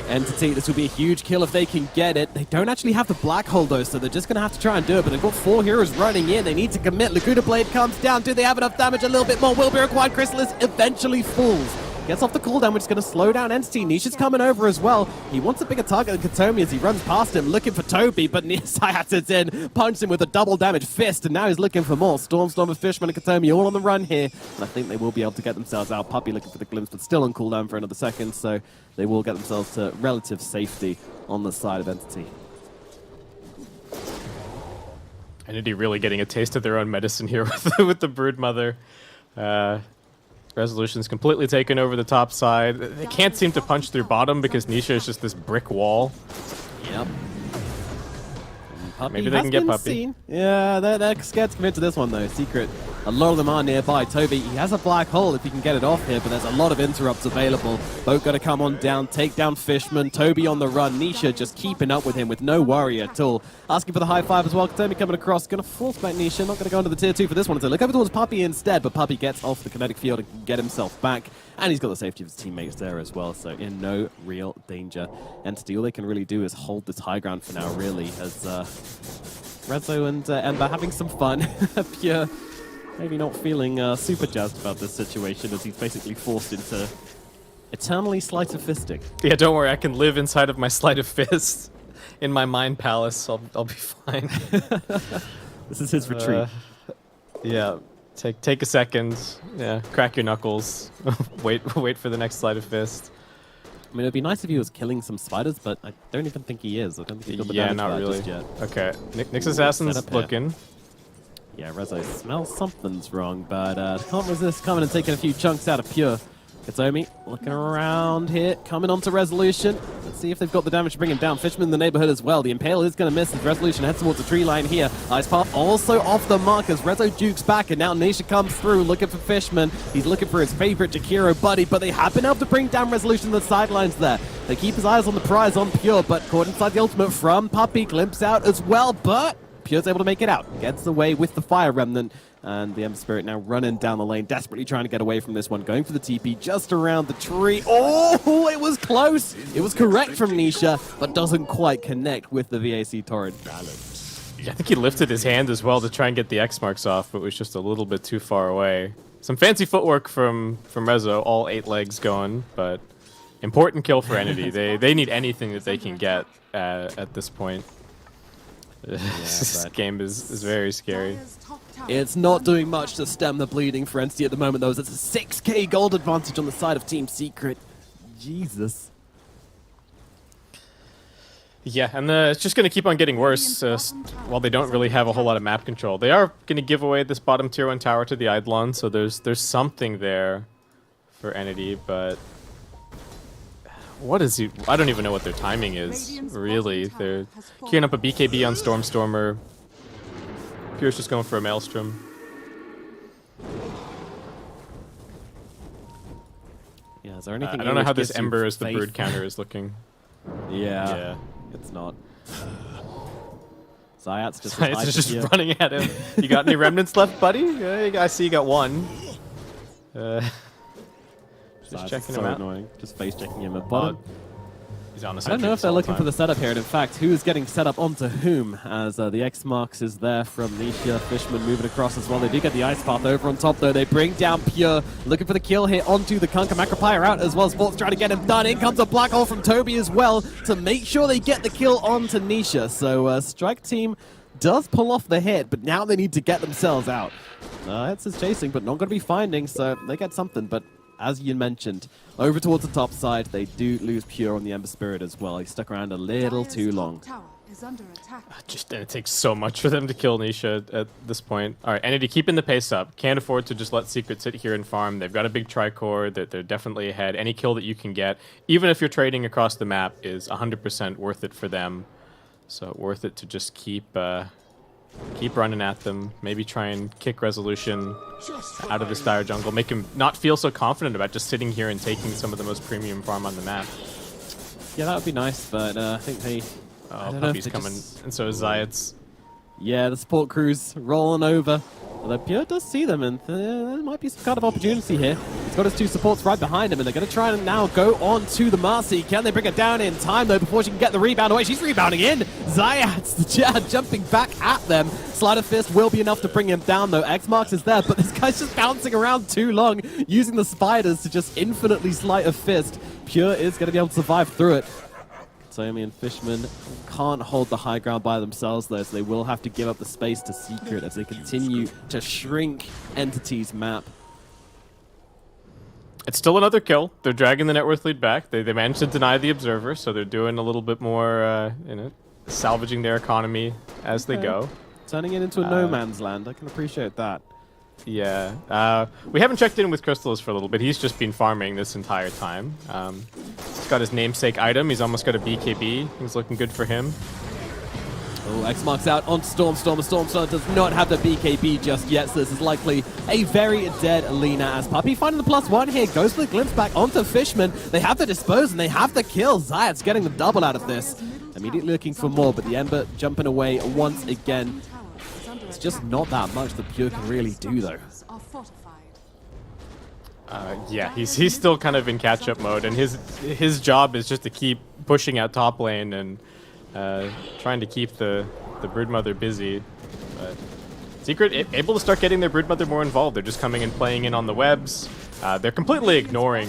Entity, this will be a huge kill if they can get it. They don't actually have the Black Hole, though, so they're just going to have to try and do it. But they've got 4 heroes running in. They need to commit. Laguna Blade comes down. Do they have enough damage? A little bit more will be required. Chrysalis eventually falls. Gets off the cooldown, which is going to slow down Entity. Nisha's coming over as well. He wants a bigger target than Katomi as he runs past him, looking for Toby, but Sayats is in, punched him with a double damage fist, and now he's looking for more. Storm, Fishman, and Katomi all on the run here, and I think they will be able to get themselves out. Puppy looking for the glimpse, but still on cooldown for another second, so they will get themselves to relative safety on the side of Entity. Entity really getting a taste of their own medicine here with the Broodmother. Resolution's completely taken over the top side. They can't seem to punch through bottom because Nisha is just this brick wall. Yep. Maybe they can get Puppy. Seen. Yeah, they're scared to commit to this one, though. Secret. A lot of them are nearby. Toby, he has a Black Hole if he can get it off here, but there's a lot of interrupts available. Boat got to come on down, take down Fishman. Toby on the run. Nisha just keeping up with him with no worry at all. Asking for the high 5 as well. Katomi coming across. Going to force back Nisha. Not going to go into the tier 2 for this one. So look over towards Puppy instead, but Puppy gets off the kinetic field and can get himself back. And he's got the safety of his teammates there as well, so in no real danger. Entity, all they can really do is hold this high ground for now, really, as Rezo and Ember having some fun. Pure maybe not feeling super jazzed about this situation as he's basically forced into eternally sleight of fisting. Yeah, don't worry, I can live inside of my sleight of fist in my mind palace. I'll be fine. This is his retreat. Yeah. Take a second. Yeah, crack your knuckles. wait for the next sleight of fist. I mean, it'd be nice if he was killing some spiders, but I don't even think he is. I don't think he's got the damage not for that really. just yet. Okay, Nyx Assassin's looking. Yeah, Rezo smells something's wrong, but can't resist coming and taking a few chunks out of Pure. Katsomi looking around here, coming onto Resolution. Let's see if they've got the damage to bring him down. Fishman in the neighborhood as well. The Impale is going to miss as Resolution heads towards the tree line here. Ice Path also off the mark as Rezo dukes back, and now Nisha comes through looking for Fishman. He's looking for his favorite Jakiro buddy, but they have been able to bring down Resolution to the sidelines there. They keep his eyes on the prize on Pure, but caught inside the ultimate from Puppey. Glimpse out as well, but Pure's able to make it out. Gets away with the Fire Remnant. And the Ember Spirit now running down the lane, desperately trying to get away from this one. Going for the TP just around the tree. Oh, it was close. It was correct from Nisha, but doesn't quite connect with the VAC Torrent. Yeah, I think he lifted his hand as well to try and get the X marks off, but was just a little bit too far away. Some fancy footwork from Rezo, all 8 legs going, but important kill for Entity. They need anything that they can get at this point. This game is very scary. It's not doing much to stem the bleeding for Entity at the moment, though. It's a 6k gold advantage on the side of Team Secret. Jesus. Yeah, and it's just going to keep on getting worse while they don't really have a whole lot of map control. They are going to give away this bottom tier 1 tower to the Eidolon, so there's something there for Entity, but what is he? I don't even know what their timing is, really. They're queuing up a BKB on Stormstormer. Pure's just going for a Maelstrom. Yeah, is there anything? I don't know how this Ember as the brood counter is looking. Yeah, it's not. Zayat's just running at him. You got any remnants left, buddy? I see you got one. Just checking him out. Annoying. Just face checking him at bottom. He's on the I don't know if they're looking for the setup here, and in fact, who's getting set up onto whom, as the X marks is there from Nisha. Fishman moving across as well. They do get the Ice Path over on top, though. They bring down Pure, looking for the kill here onto the Kunkka. Macropire out as well. Sports trying to get him done. In comes a Black Hole from Toby as well to make sure they get the kill onto Nisha. So Strike Team does pull off the hit, but now they need to get themselves out. It's is chasing, but not going to be finding, so they get something, but as you mentioned, over towards the top side, they do lose Pure on the Ember Spirit as well. He stuck around a little too long. And it takes so much for them to kill Nisha at this point. All right, Entity keeping the pace up. Can't afford to just let Secret sit here and farm. They've got a big tricore. They're definitely ahead. Any kill that you can get, even if you're trading across the map, is 100% worth it for them. So worth it to just keep running at them. Maybe try and kick Resolution out of this dire jungle. Make him not feel so confident about just sitting here and taking some of the most premium farm on the map. Yeah, that would be nice, but I think they... Puppey's coming, and so is Zayat's. Yeah, the support crew's rolling over. Although Pure does see them, and there might be some kind of opportunity here. He's got his 2 supports right behind him, and they're going to try and now go on to the Marcy. Can they bring it down in time, though, before she can get the rebound away? She's rebounding in. Zayat's jumping back at them. Sleight of Fist will be enough to bring him down, though. X-Marks is there, but this guy's just bouncing around too long, using the spiders to just infinitely Sleight of Fist. Pure is going to be able to survive through it. Somi and Fishman can't hold the high ground by themselves, though, so they will have to give up the space to Secret as they continue to shrink Entity's map. It's still another kill. They're dragging the net worth lead back. They managed to deny the Observer, so they're doing a little bit more, salvaging their economy as they go. Turning it into a no man's land. I can appreciate that. Yeah. We haven't checked in with Crystalis for a little bit. He's just been farming this entire time. He's got his namesake item. He's almost got a BKB. He's looking good for him. Oh, X marks out onto Stormstormer. Stormstormer does not have the BKB just yet, so this is likely a very dead Alina as Puppey finding the +1 here. Goes for the glimpse back onto Fishman. They have the dispose and they have the kill. Zayat's getting the double out of this. Immediately looking for more, but the Ember jumping away once again. It's just not that much that Pure can really do, though. Yeah, he's still kind of in catch-up mode, and his job is just to keep pushing out top lane and trying to keep the Broodmother busy. But Secret able to start getting their Broodmother more involved. They're just coming and playing in on the webs. They're completely ignoring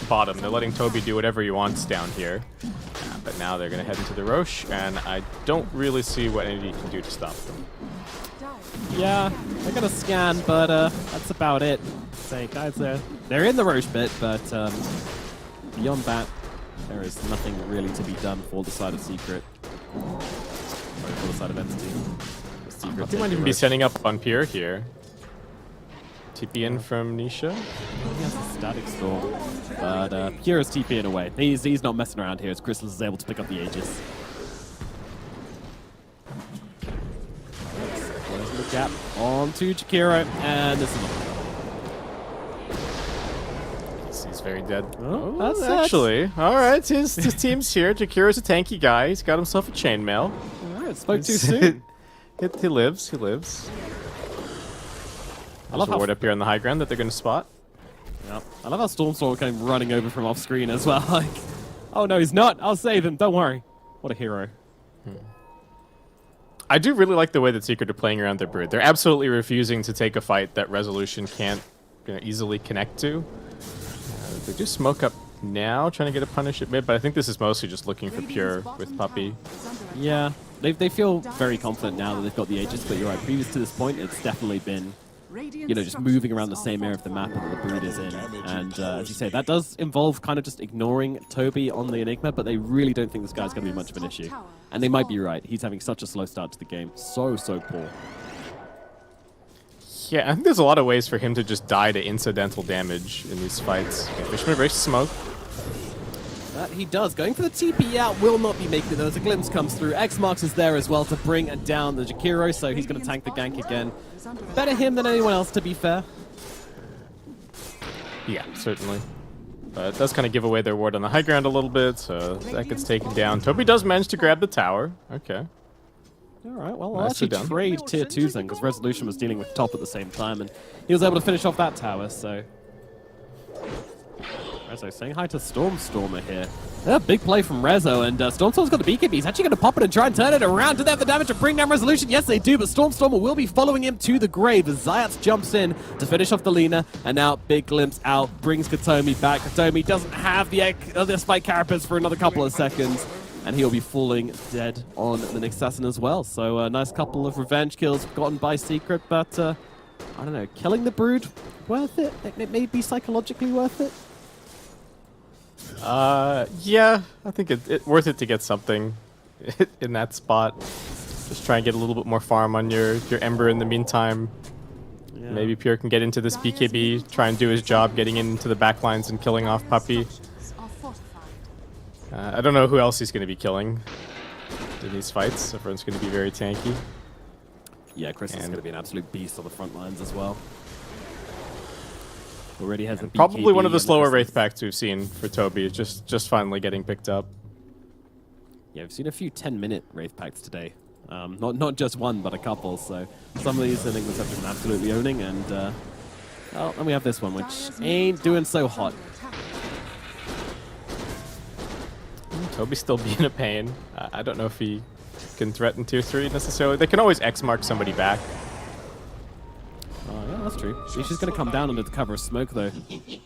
bottom. They're letting Toby do whatever he wants down here. But now they're going to head into the Roche, and I don't really see what Entity can do to stop them. Yeah, they're going to scan, but that's about it. Say, guys, they're in the Roche bit, but beyond that, there is nothing really to be done for the side of Secret. Sorry, for the side of Entity. Secret He might even be setting up on Pure here. TP in from Nisha. He has a static storm, but Pure is TPing away. He's not messing around here as Crystal is able to pick up the Aegis. Closing the gap onto Jakiro, and this is not. He's very dead. Oh, Oh, that's actually. All right, his team's here. Jakiro's a tanky guy. He's got himself a chainmail. All right, spoke too soon. He lives. He lives. I love There's a ward up here on the high ground that they're going to spot. Yep. I love how Stormstorm came running over from off screen as well. Like, oh no, he's not. I'll save him. Don't worry. What a hero. I do really like the way that Secret are playing around their Brood. They're absolutely refusing to take a fight that Resolution can't easily connect to. They do smoke up now, trying to get a punish at mid, but I think this is mostly just looking for Pure with Puppey. Yeah, they feel very confident now that they've got the Aegis, but you're right. Previous to this point, it's definitely been, you know, just moving around the same area of the map that the Brood is in. And as you say, that does involve kind of just ignoring Toby on the Enigma, but they really don't think this guy's going to be much of an issue. And they might be right. He's having such a slow start to the game. So poor. Yeah, I think there's a lot of ways for him to just die to incidental damage in these fights. Fishman breaks smoke. That he does. Going for the TP out will not be making it though as a glimpse comes through. X-Marks is there as well to bring down the Jakiro, so he's going to tank the gank again. Better him than anyone else, to be fair. Yeah, certainly. But it does kind of give away their ward on the high ground a little bit, so that gets taken down. Toby does manage to grab the tower. Okay. Alright, well, I'll Nicely actually done. trade tier 2s then, because Resolution was dealing with top at the same time, and he was able to finish off that tower, so... Rezo saying hi to Stormstormer here. Yeah, big play from Rezo, and Stormstormer's got the BKB. He's actually going to pop it and try and turn it around. Do they have the damage to bring down Resolution? Yes, they do, but Stormstormer will be following him to the grave as Zayats jumps in to finish off the Lina, and now big glimpse out, brings Katomi back. Katomi doesn't have the Spike Carapace for another couple of seconds, and he'll be falling dead on the next assassin as well. So a nice couple of revenge kills gotten by Secret, but I don't know, killing the Brood, worth it? It may be psychologically worth it. Yeah, I think it's worth it to get something in that spot. Just try and get a little bit more farm on your Ember in the meantime. Yeah. Maybe Pure can get into this BKB, try and do his job getting into the backlines and killing off Puppey. I don't know who else he's going to be killing in these fights. Everyone's going to be very tanky. Yeah, Chris is going to be an absolute beast on the front lines as well. Already has a probably one of the slower Wraith packs we've seen for Toby, just finally getting picked up. Yeah, we've seen a few 10-minute Wraith packs today. Not just one, but a couple. So some of these Enigmas have been absolutely owning, and well, then we have this one, which ain't doing so hot. Toby's still being a pain. I don't know if he can threaten tier 3 necessarily. They can always X-mark somebody back. Oh, yeah, that's true. He's just going to come down under the cover of smoke, though.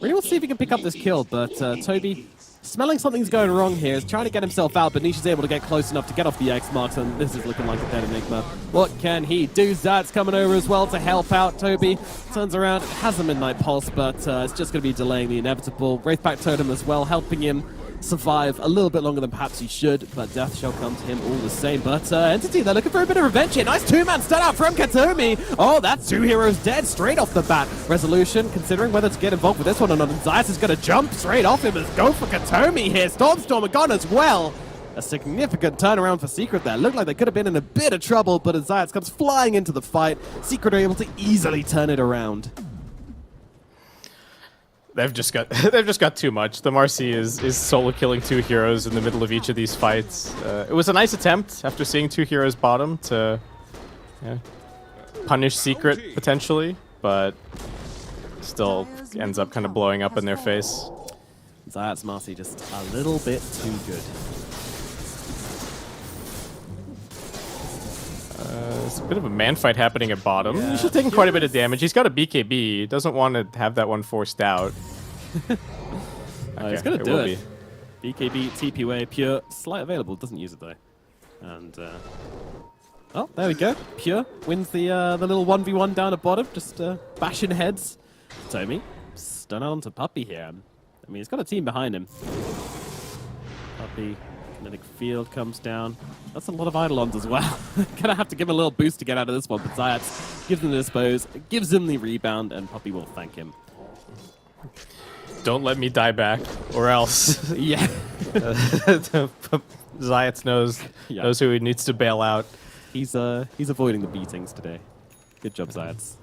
Really want to see if he can pick up this kill, but Toby, smelling something's going wrong here, is trying to get himself out, but Nisha's able to get close enough to get off the X-marks, and this is looking like a dead Enigma. What can he do? Zat's coming over as well to help out Toby. Turns around, has a Midnight Pulse, but it's just going to be delaying the inevitable. Wraithpack Totem as well, helping him survive a little bit longer than perhaps he should, but death shall come to him all the same. But Entity, they're looking for a bit of revenge here. Nice two-man stun out from Katomi. Oh, that's two heroes dead straight off the bat. Resolution considering whether to get involved with this one or not. And Zayas is going to jump straight off him. Let's go for Katomi here. Stormstormer gone as well. A significant turnaround for Secret there. Looked like they could have been in a bit of trouble, but as Zayas comes flying into the fight, Secret are able to easily turn it around. They've just got too much. The Marcy is solo killing two heroes in the middle of each of these fights. It was a nice attempt after seeing two heroes bottom to punish Secret potentially, but still ends up kind of blowing up in their face. Zayat's Marcy just a little bit too good. It's a bit of a man fight happening at bottom. Yeah. He's just taking quite a bit of damage. He's got a BKB. He doesn't want to have that one forced out. Okay, he's going to do it. BKB, TP Way, Pure, slight available. Doesn't use it though. And, oh, there we go. Pure wins the little 1v1 down at bottom. Just bashing heads. Tomi, stun onto Puppey here. I mean, he's got a team behind him. Puppey, Fnatic Field comes down. That's a lot of Eidolons as well. Gonna have to give him a little boost to get out of this one, but Zayats gives him the dispose, gives him the rebound, and Puppey will thank him. Don't let me die back, or else. Yeah. Zayats knows who he needs to bail out. He's avoiding the beatings today. Good job, Zayats.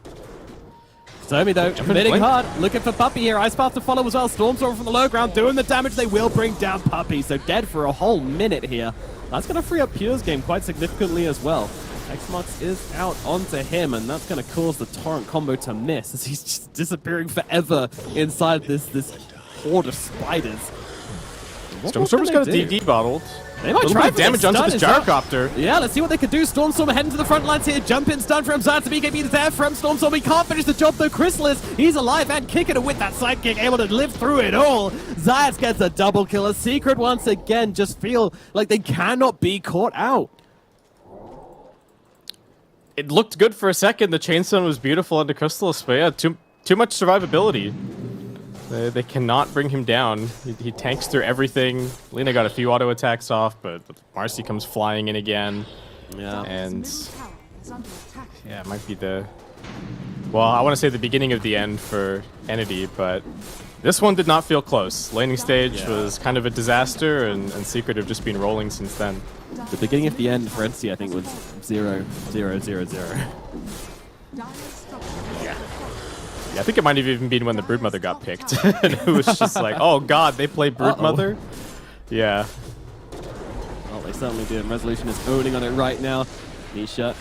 Somi though, committing hard, looking for Puppey here. Ice Path to follow as well. Stormstorm from the low ground, doing the damage. They will bring down Puppey, so dead for a whole minute here. That's going to free up Pure's game quite significantly as well. Xmox is out onto him, and that's going to cause the Torrent combo to miss as he's just disappearing forever inside this horde of spiders. Stormstorm's got a DD bottled. They might try for damage onto this gyrocopter. Yeah, let's see what they can do. Stormstorm heading to the front lines here. Jump in stun from Zayats. BKB is there from Stormstorm. He can't finish the job though. Chrysalis, he's alive and kicking it with that sidekick, able to live through it all. Zayats gets a double kill. A Secret once again just feel like they cannot be caught out. It looked good for a second. The chainstone was beautiful onto Chrysalis, but yeah, too much survivability. They cannot bring him down. He tanks through everything. Lina got a few auto attacks off, but Marcy comes flying in again. Yeah. And yeah, it might be well, I want to say the beginning of the end for Entity, but this one did not feel close. Laning stage was kind of a disaster, and Secret have just been rolling since then. The beginning of the end for Entity, I think, was 0-0-0-0. Yeah, I think it might have even been when the Broodmother got picked. And it was just like, oh god, they play Broodmother? Yeah. Well, they certainly do, and Resolution is owning on it right now. Nisha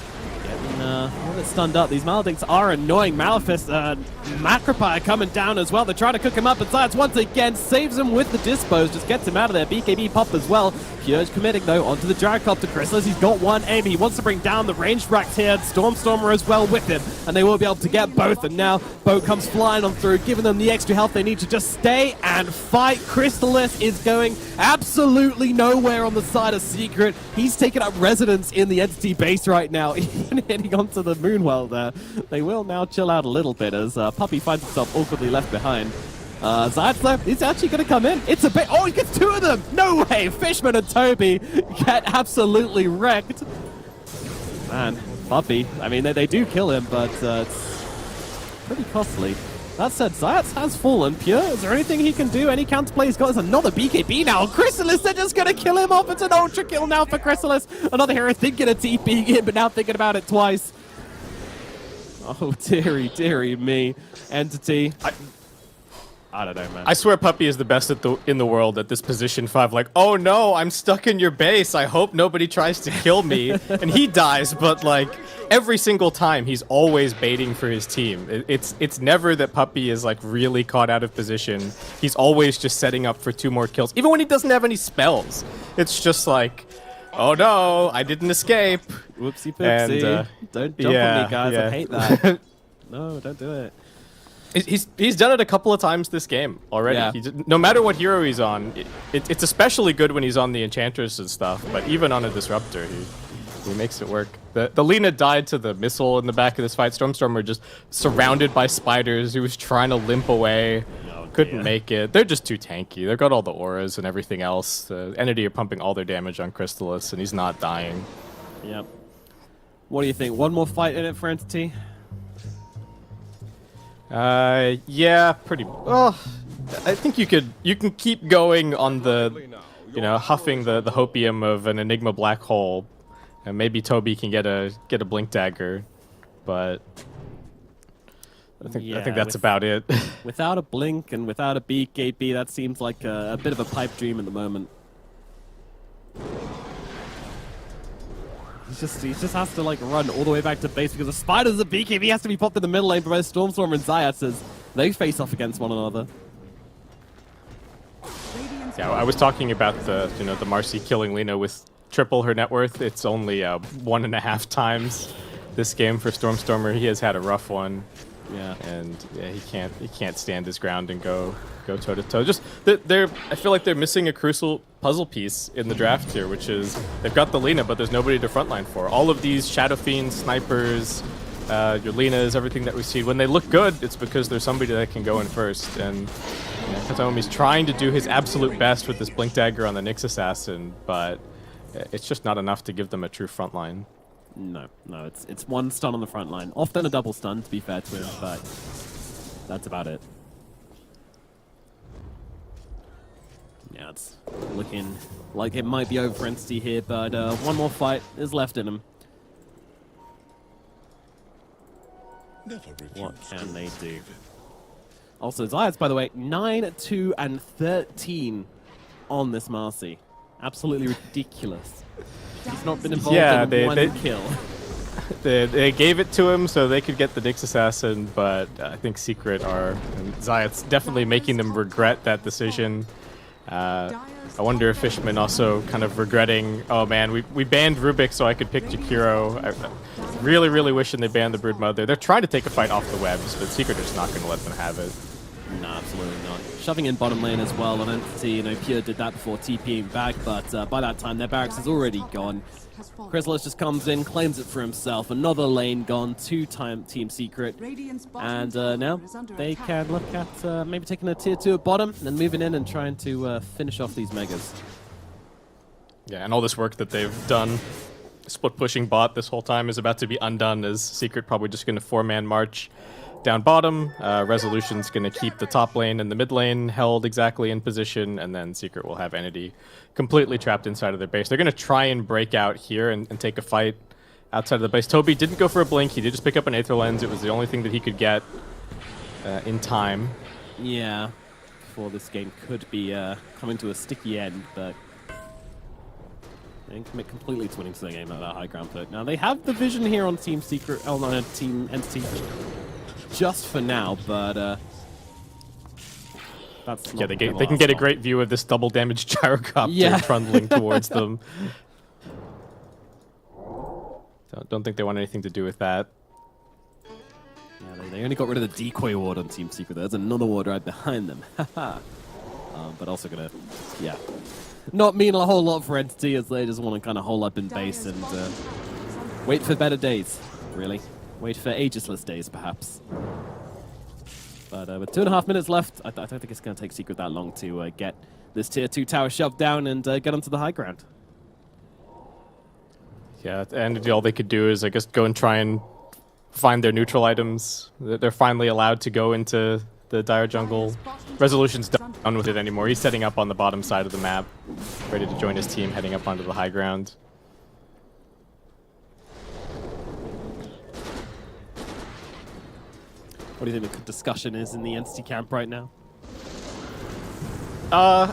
getting a little bit stunned up. These Maledicts are annoying. Malefice, Macropire coming down as well. They're trying to cook him up, and Zayats once again saves him with the dispose, just gets him out of there. BKB pop as well. Pure's committing though onto the Gyrocopter. Chrysalis, he's got one aim. He wants to bring down the ranged racks here. Stormstormer as well with him, and they will be able to get both. And now Boat comes flying on through, giving them the extra health they need to just stay and fight. Chrysalis is going absolutely nowhere on the side of Secret. He's taking up residence in the Entity base right now, even hitting onto the Moonwell there. They will now chill out a little bit as Puppey finds himself awkwardly left behind. Zayats though, he's actually going to come in. It's a bit. Oh, he gets two of them. No way. Fishman and Toby get absolutely wrecked. Man, Puppey. I mean, they do kill him, but it's pretty costly. That said, Zayats has fallen. Pure, is there anything he can do? Any counterplay he's got? There's another BKB now. Chrysalis, they're just going to kill him off. It's an ultra kill now for Chrysalis. Another hero thinking of TPing in, but now thinking about it twice. Oh, dearie, dearie me. Entity. I don't know, man. I swear Puppey is the best in the world at this position 5. Like, oh no, I'm stuck in your base. I hope nobody tries to kill me. And he dies, but like every single time he's always baiting for his team. It's never that Puppey is like really caught out of position. He's always just setting up for 2 more kills. Even when he doesn't have any spells. It's just like, oh no, I didn't escape. Whoopsie poopsie. Don't jump on me, guys. I hate that. No, don't do it. He's done it a couple of times this game already. Yeah. No matter what hero he's on, it's especially good when he's on the Enchantress and stuff, but even on a Disruptor, he makes it work. The Lina died to the missile in the back of this fight. Stormstormer just surrounded by spiders. He was trying to limp away. Couldn't make it. They're just too tanky. They've got all the auras and everything else. The Entity are pumping all their damage on Chrysalis, and he's not dying. Yep. What do you think? One more fight in it for Entity? Yeah, pretty. Well, I think you can keep going on the, huffing the hopium of an Enigma black hole, and maybe Toby can get a blink dagger, but I think that's about it. Without a blink and without a BKB, that seems like a bit of a pipe dream at the moment. He just has to like run all the way back to base because the spiders are BKB. He has to be popped in the middle lane by both Stormstormer and Zayats as they face off against one another. Yeah, I was talking about the Marcy killing Lina with triple her net worth. It's only 1.5 times this game for Stormstormer. He has had a rough one. Yeah, and yeah, he can't stand his ground and go toe to toe. Just I feel like they're missing a crucial puzzle piece in the draft here, which is they've got the Lina, but there's nobody to frontline for. All of these Shadow Fiends, snipers, Your Linas, everything that we see. When they look good, it's because there's somebody that can go in first. And Kataomi's trying to do his absolute best with this Blink Dagger on the Nyx Assassin, but it's just not enough to give them a true front line. No, it's one stun on the front line. Often a double stun, to be fair to him, but that's about it. Yeah, it's looking like it might be over for Entity here, but one more fight is left in him. What can they do? Also, Zayats, by the way, 9-2-13 on this Marcy. Absolutely ridiculous. He's not been involved in one kill. They gave it to him so they could get the Nyx Assassin, but I think Secret and Zayats definitely making them regret that decision. I wonder if Fishman also kind of regretting, oh man, we banned Rubik so I could pick Jakiro. I really, really wishing they banned the Broodmother. They're trying to take a fight off the webs, but Secret are just not going to let them have it. No, absolutely not. Shoving in bottom lane as well on Entity. Pure did that before TPing back, but by that time their barracks is already gone. Chrysalis just comes in, claims it for himself. Another lane gone, 2-time Team Secret. And now they can look at maybe taking a tier 2 at bottom and then moving in and trying to finish off these megas. Yeah, and all this work that they've done, split pushing bot this whole time, is about to be undone as Secret probably just going to 4-man march down bottom. Resolution's going to keep the top lane and the mid lane held exactly in position, and then Secret will have Entity completely trapped inside of their base. They're going to try and break out here and take a fight outside of the base. Toby didn't go for a blink. He did just pick up an Aether Lens. It was the only thing that he could get in time. Yeah, before this game could be coming to a sticky end, but they didn't commit completely to winning the game at that high ground pick. Now, they have the vision here on Team Secret, on Team Entity. Just for now, but that's yeah. They can get a great view of this double damage gyrocopter trundling towards them. Don't think they want anything to do with that. Yeah, they only got rid of the decoy ward on Team Secret. There's another ward right behind them. But also gonna, not mean a whole lot for Entity as they just want to kind of hole up in base and wait for better days. Really. Wait for ageless days, perhaps. But with 2.5 minutes left, I don't think it's going to take Secret that long to get this tier 2 tower shoved down and get onto the high ground. Yeah, and all they could do is, I guess, go and try and find their neutral items. They're finally allowed to go into the Dire Jungle. Resolution's done with it anymore. He's setting up on the bottom side of the map, ready to join his team, heading up onto the high ground. What do you think the discussion is in the Entity camp right now? I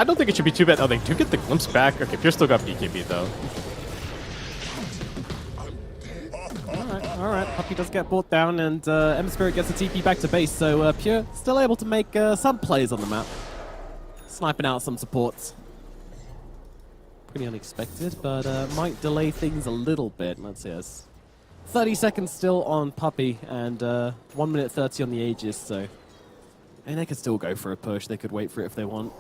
don't think it should be too bad. Oh, they do get the glimpse back. Okay, Pure still got BKB, though. All right. Puppey does get brought down, and Ember Spirit gets the TP back to base, so Pure still able to make some plays on the map. Sniping out some supports. Pretty unexpected, but might delay things a little bit. Let's see, there's 30 seconds still on Puppey, and 1 minute 30 on the Aegis, so... And they could still go for a push. They could wait for it if they want.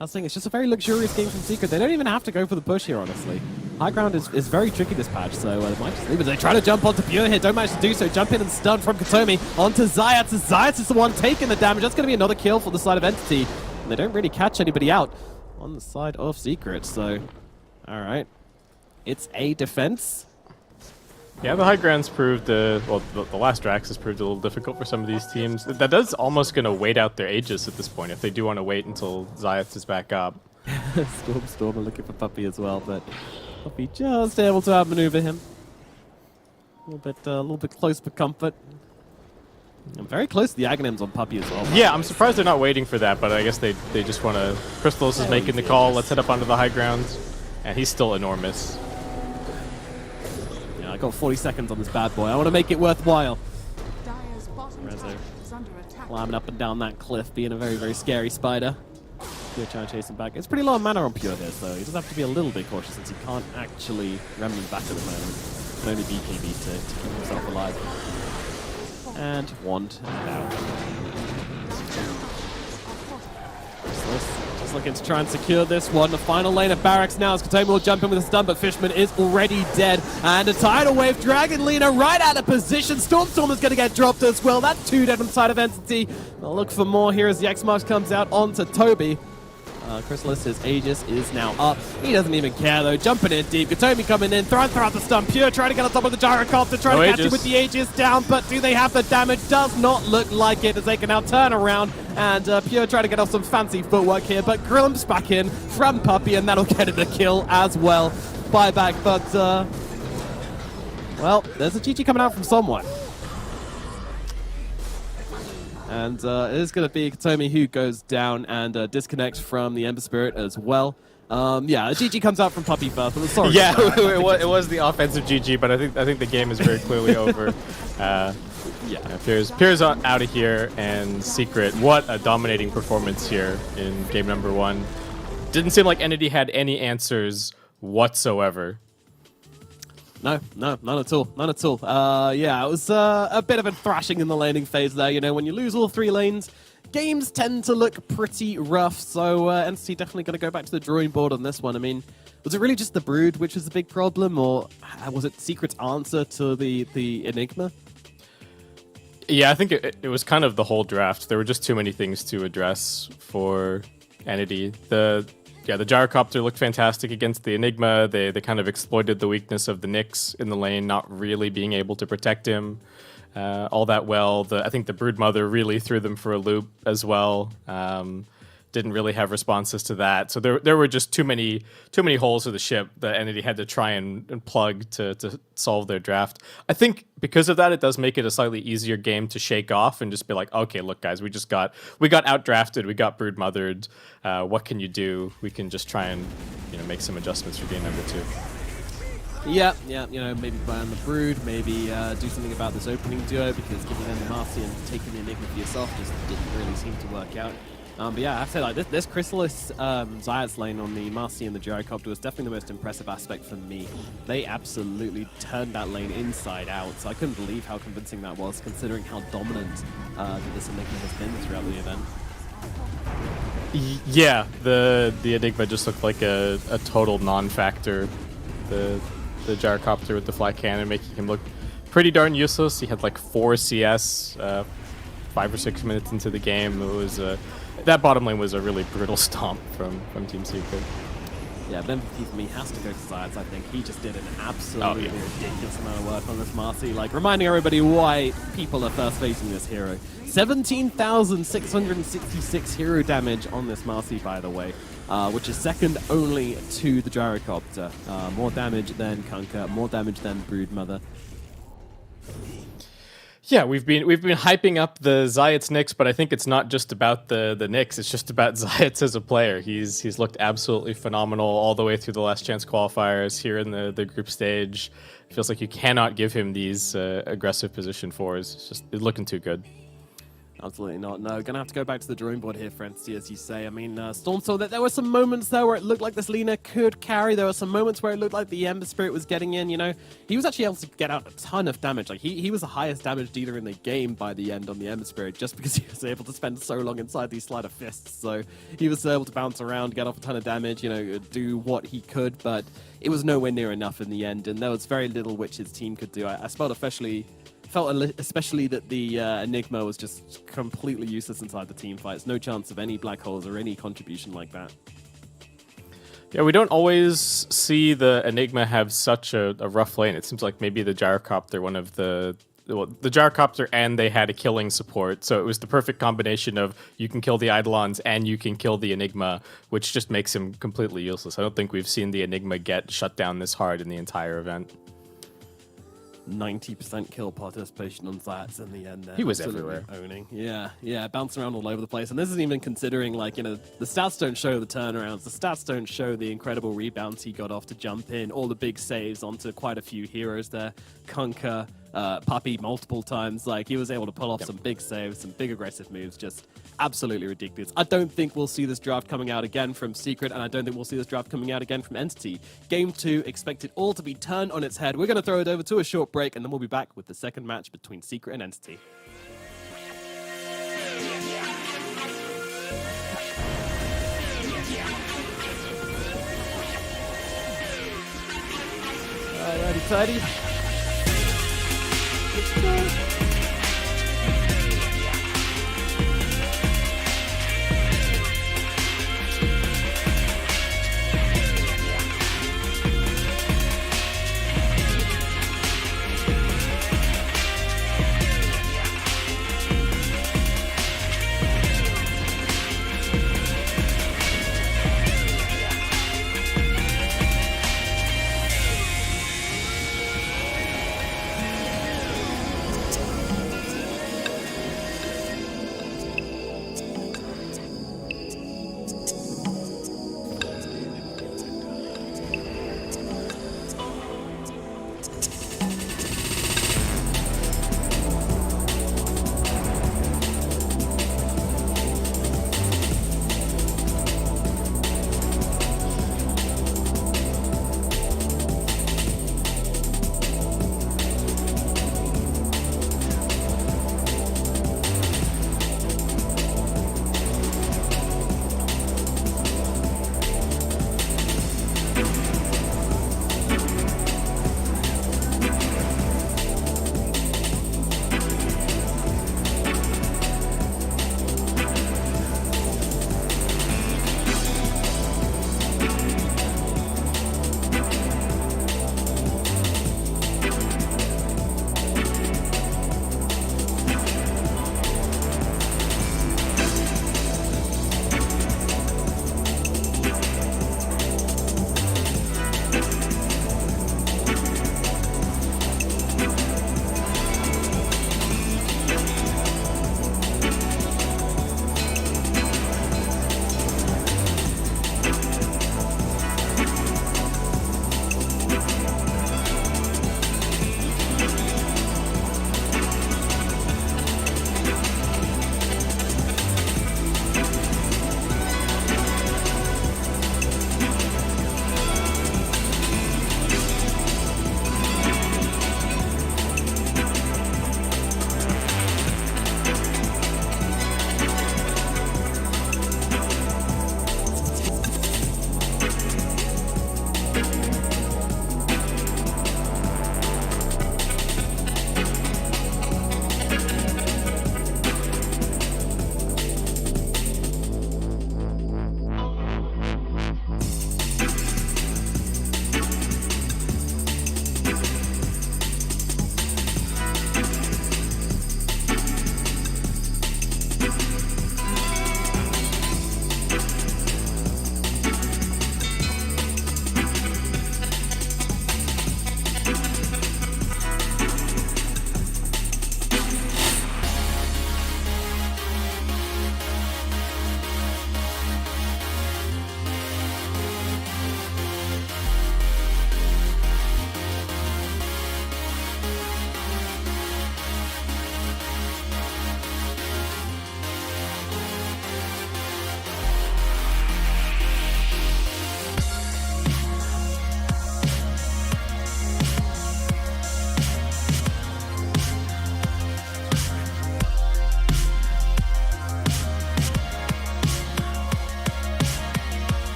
I was saying, it's just a very luxurious game from Secret. They don't even have to go for the push here, honestly. High ground is very tricky this patch, so they might just leave it. They try to jump onto Pure here, don't manage to do so. Jump in and stun from Kataomi onto Zayats. Zayats is the one taking the damage. That's going to be another kill for the side of Entity. And they don't really catch anybody out on the side of Secret, so... Alright. It's a defense. Yeah, the high ground's proved, well, the last Drax has proved a little difficult for some of these teams. That is almost going to wait out their Aegis at this point, if they do want to wait until Zayats is back up. Storm are looking for Puppey as well, but Puppey just able to outmaneuver him. A little bit close for comfort. And very close to the Aghanims on Puppey as well. Yeah, I'm surprised they're not waiting for that, but I guess they just want to... Crystallis is making the call, let's head up onto the high ground. And he's still enormous. I got 40 seconds on this bad boy. I want to make it worthwhile. Rezo climbing up and down that cliff, being a very, very scary spider. Pure trying to chase him back. It's pretty low mana on Pure here, so he does have to be a little bit cautious since he can't actually remnant back at the moment. Can only BKB to keep himself alive. And wand and out. Just looking to try and secure this one. The final lane of barracks now as Katomi will jump in with a stun, but Fishman is already dead. And a tidal wave, Dragon Lina right out of position. Storm is going to get dropped as well. That's 2 dead on the side of Entity. They'll look for more here as the X-Marks comes out onto Toby. Chrysalis, his Aegis is now up. He doesn't even care though. Jumping in deep. Katomi coming in, throwing throughout the stun. Pure trying to get on top of the Gyrocopter, trying to catch him with the Aegis down, but do they have the damage? Does not look like it as they can now turn around. And Pure trying to get off some fancy footwork here, but Grillem's back in from Puppey, and that'll get it a kill as well. Buyback, but well, there's a GG coming out from someone. And it is going to be Katomi who goes down and disconnects from the Ember Spirit as well. Yeah, a GG comes out from Puppey first. I'm sorry. Yeah, it was the offensive GG, but I think the game is very clearly over. Pierre's out of here, and Secret, what a dominating performance here in game number 1. Didn't seem like Entity had any answers whatsoever. No, none at all. None at all. Yeah, it was a bit of a thrashing in the laning phase there. You know, when you lose all 3 lanes, games tend to look pretty rough. So Entity definitely going to go back to the drawing board on this one. I mean, was it really just the Brood which was the big problem, or was it Secret's answer to the Enigma? Yeah, I think it was kind of the whole draft. There were just too many things to address for Entity. The Gyrocopter looked fantastic against the Enigma. They kind of exploited the weakness of the Nyx in the lane, not really being able to protect him all that well. I think the Broodmother really threw them for a loop as well. Didn't really have responses to that. So there were just too many holes of the ship that Entity had to try and plug to solve their draft. I think because of that, it does make it a slightly easier game to shake off and just be like, okay, look, guys, we got outdrafted, we got Broodmothered. What can you do? We can just try and make some adjustments for game number 2. Yeah, you know, maybe ban the Brood, maybe do something about this opening duo, because giving them the Marcy and taking the Enigma for yourself just didn't really seem to work out. But yeah, I have to say, like, this Chrysalis Zayat's lane on the Marcy and the Gyrocopter was definitely the most impressive aspect for me. They absolutely turned that lane inside out, so I couldn't believe how convincing that was, considering how dominant this Enigma has been throughout the event. Yeah, the Enigma just looked like a total non-factor. The Gyrocopter with the fly cannon making him look pretty darn useless. He had like 4 CS 5 or 6 minutes into the game. It was that bottom lane was a really brutal stomp from Team Secret. Yeah, but MVP for me has to go to Zayat. I think he just did an absolutely ridiculous amount of work on this Marcy. Like, reminding everybody why people are first facing this hero. 17,666 hero damage on this Marcy, by the way, which is second only to the Gyrocopter. More damage than Kunkka, more damage than Broodmother. Yeah, we've been hyping up the Zayat's Nyx, but I think it's not just about the Nyx. It's just about Zayat as a player. He's looked absolutely phenomenal all the way through the last chance qualifiers here in the group stage. It feels like you cannot give him these aggressive position 4s. It's looking too good. Absolutely not. No, gonna have to go back to the drawing board here, Frenzy, as you say. I mean, Storm saw that there were some moments there where it looked like this Lina could carry. There were some moments where it looked like the Ember Spirit was getting in, you know. He was actually able to get out a ton of damage. Like, he was the highest damage dealer in the game by the end on the Ember Spirit, just because he was able to spend so long inside these sleight of fists. So he was able to bounce around, get off a ton of damage, you know, do what he could, but it was nowhere near enough in the end, and there was very little which his team could do. I felt especially that the Enigma was just completely useless inside the team fights. No chance of any black holes or any contribution like that. Yeah, we don't always see the Enigma have such a rough lane. It seems like maybe the Gyrocopter, the Gyrocopter, and they had a killing support. So it was the perfect combination of you can kill the Eidolons and you can kill the Enigma, which just makes him completely useless. I don't think we've seen the Enigma get shut down this hard in the entire event. 90% kill participation on Zayat in the end there. He was Absolutely everywhere. Owning. Yeah, bouncing around all over the place. And this isn't even considering, like, you know, the stats don't show the turnarounds. The stats don't show the incredible rebounds he got off to jump in. All the big saves onto quite a few heroes there. Kunkka, Puppey multiple times. Like, he was able to pull off some big saves, some big aggressive moves. Just absolutely ridiculous. I don't think we'll see this draft coming out again from Secret, and I don't think we'll see this draft coming out again from Entity. Game 2, expect it all to be turned on its head. We're going to throw it over to a short break, and then we'll be back with the second match between Secret and Entity. 130.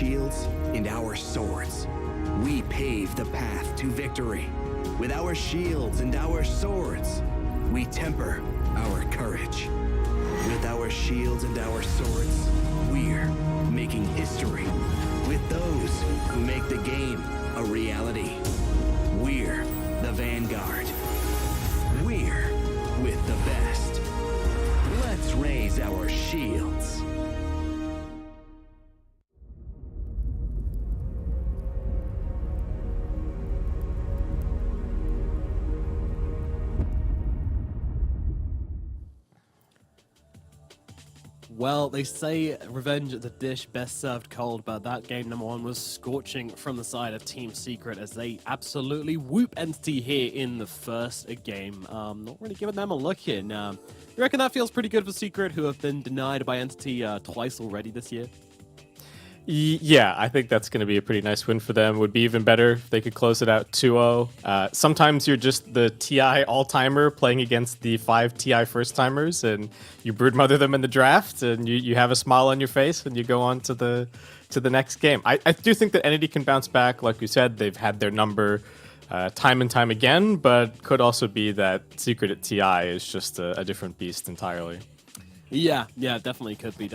shields and our swords, we pave the path to victory. With our shields and our swords, we temper our courage. With our shields and our swords, we're making history. With those who make the game a reality, we're the vanguard. We're with the best. Let's raise our shields. Well, they say revenge is a dish best served cold, but that game number one was scorching from the side of Team Secret as they absolutely whoop Entity here in the first game. Not really giving them a look here. Now, you reckon that feels pretty good for Secret, who have been denied by Entity twice already this year? Yeah, I think that's going to be a pretty nice win for them. Would be even better if they could close it out 2-0. Sometimes you're just the TI all-timer playing against the 5 TI first-timers, and you broodmother them in the draft, and you have a smile on your face, and you go on to the next game. I do think that Entity can bounce back. Like you said, they've had their number time and time again, but could also be that Secret at TI is just a different beast entirely. Yeah, definitely could be.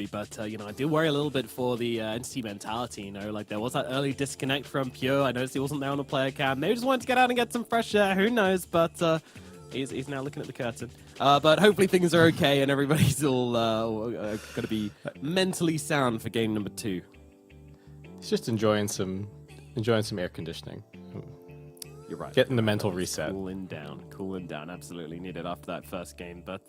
But, I do worry a little bit for the Entity mentality, Like, there was that early disconnect from Pure. I noticed he wasn't there on the player cam. Maybe just wanted to get out and get some fresh air. Who knows? But he's now looking at the curtain. But hopefully things are okay and everybody's all going to be mentally sound for game number 2. He's just enjoying some air conditioning. You're right. Getting the mental reset. Cooling down. Absolutely needed after that first game. But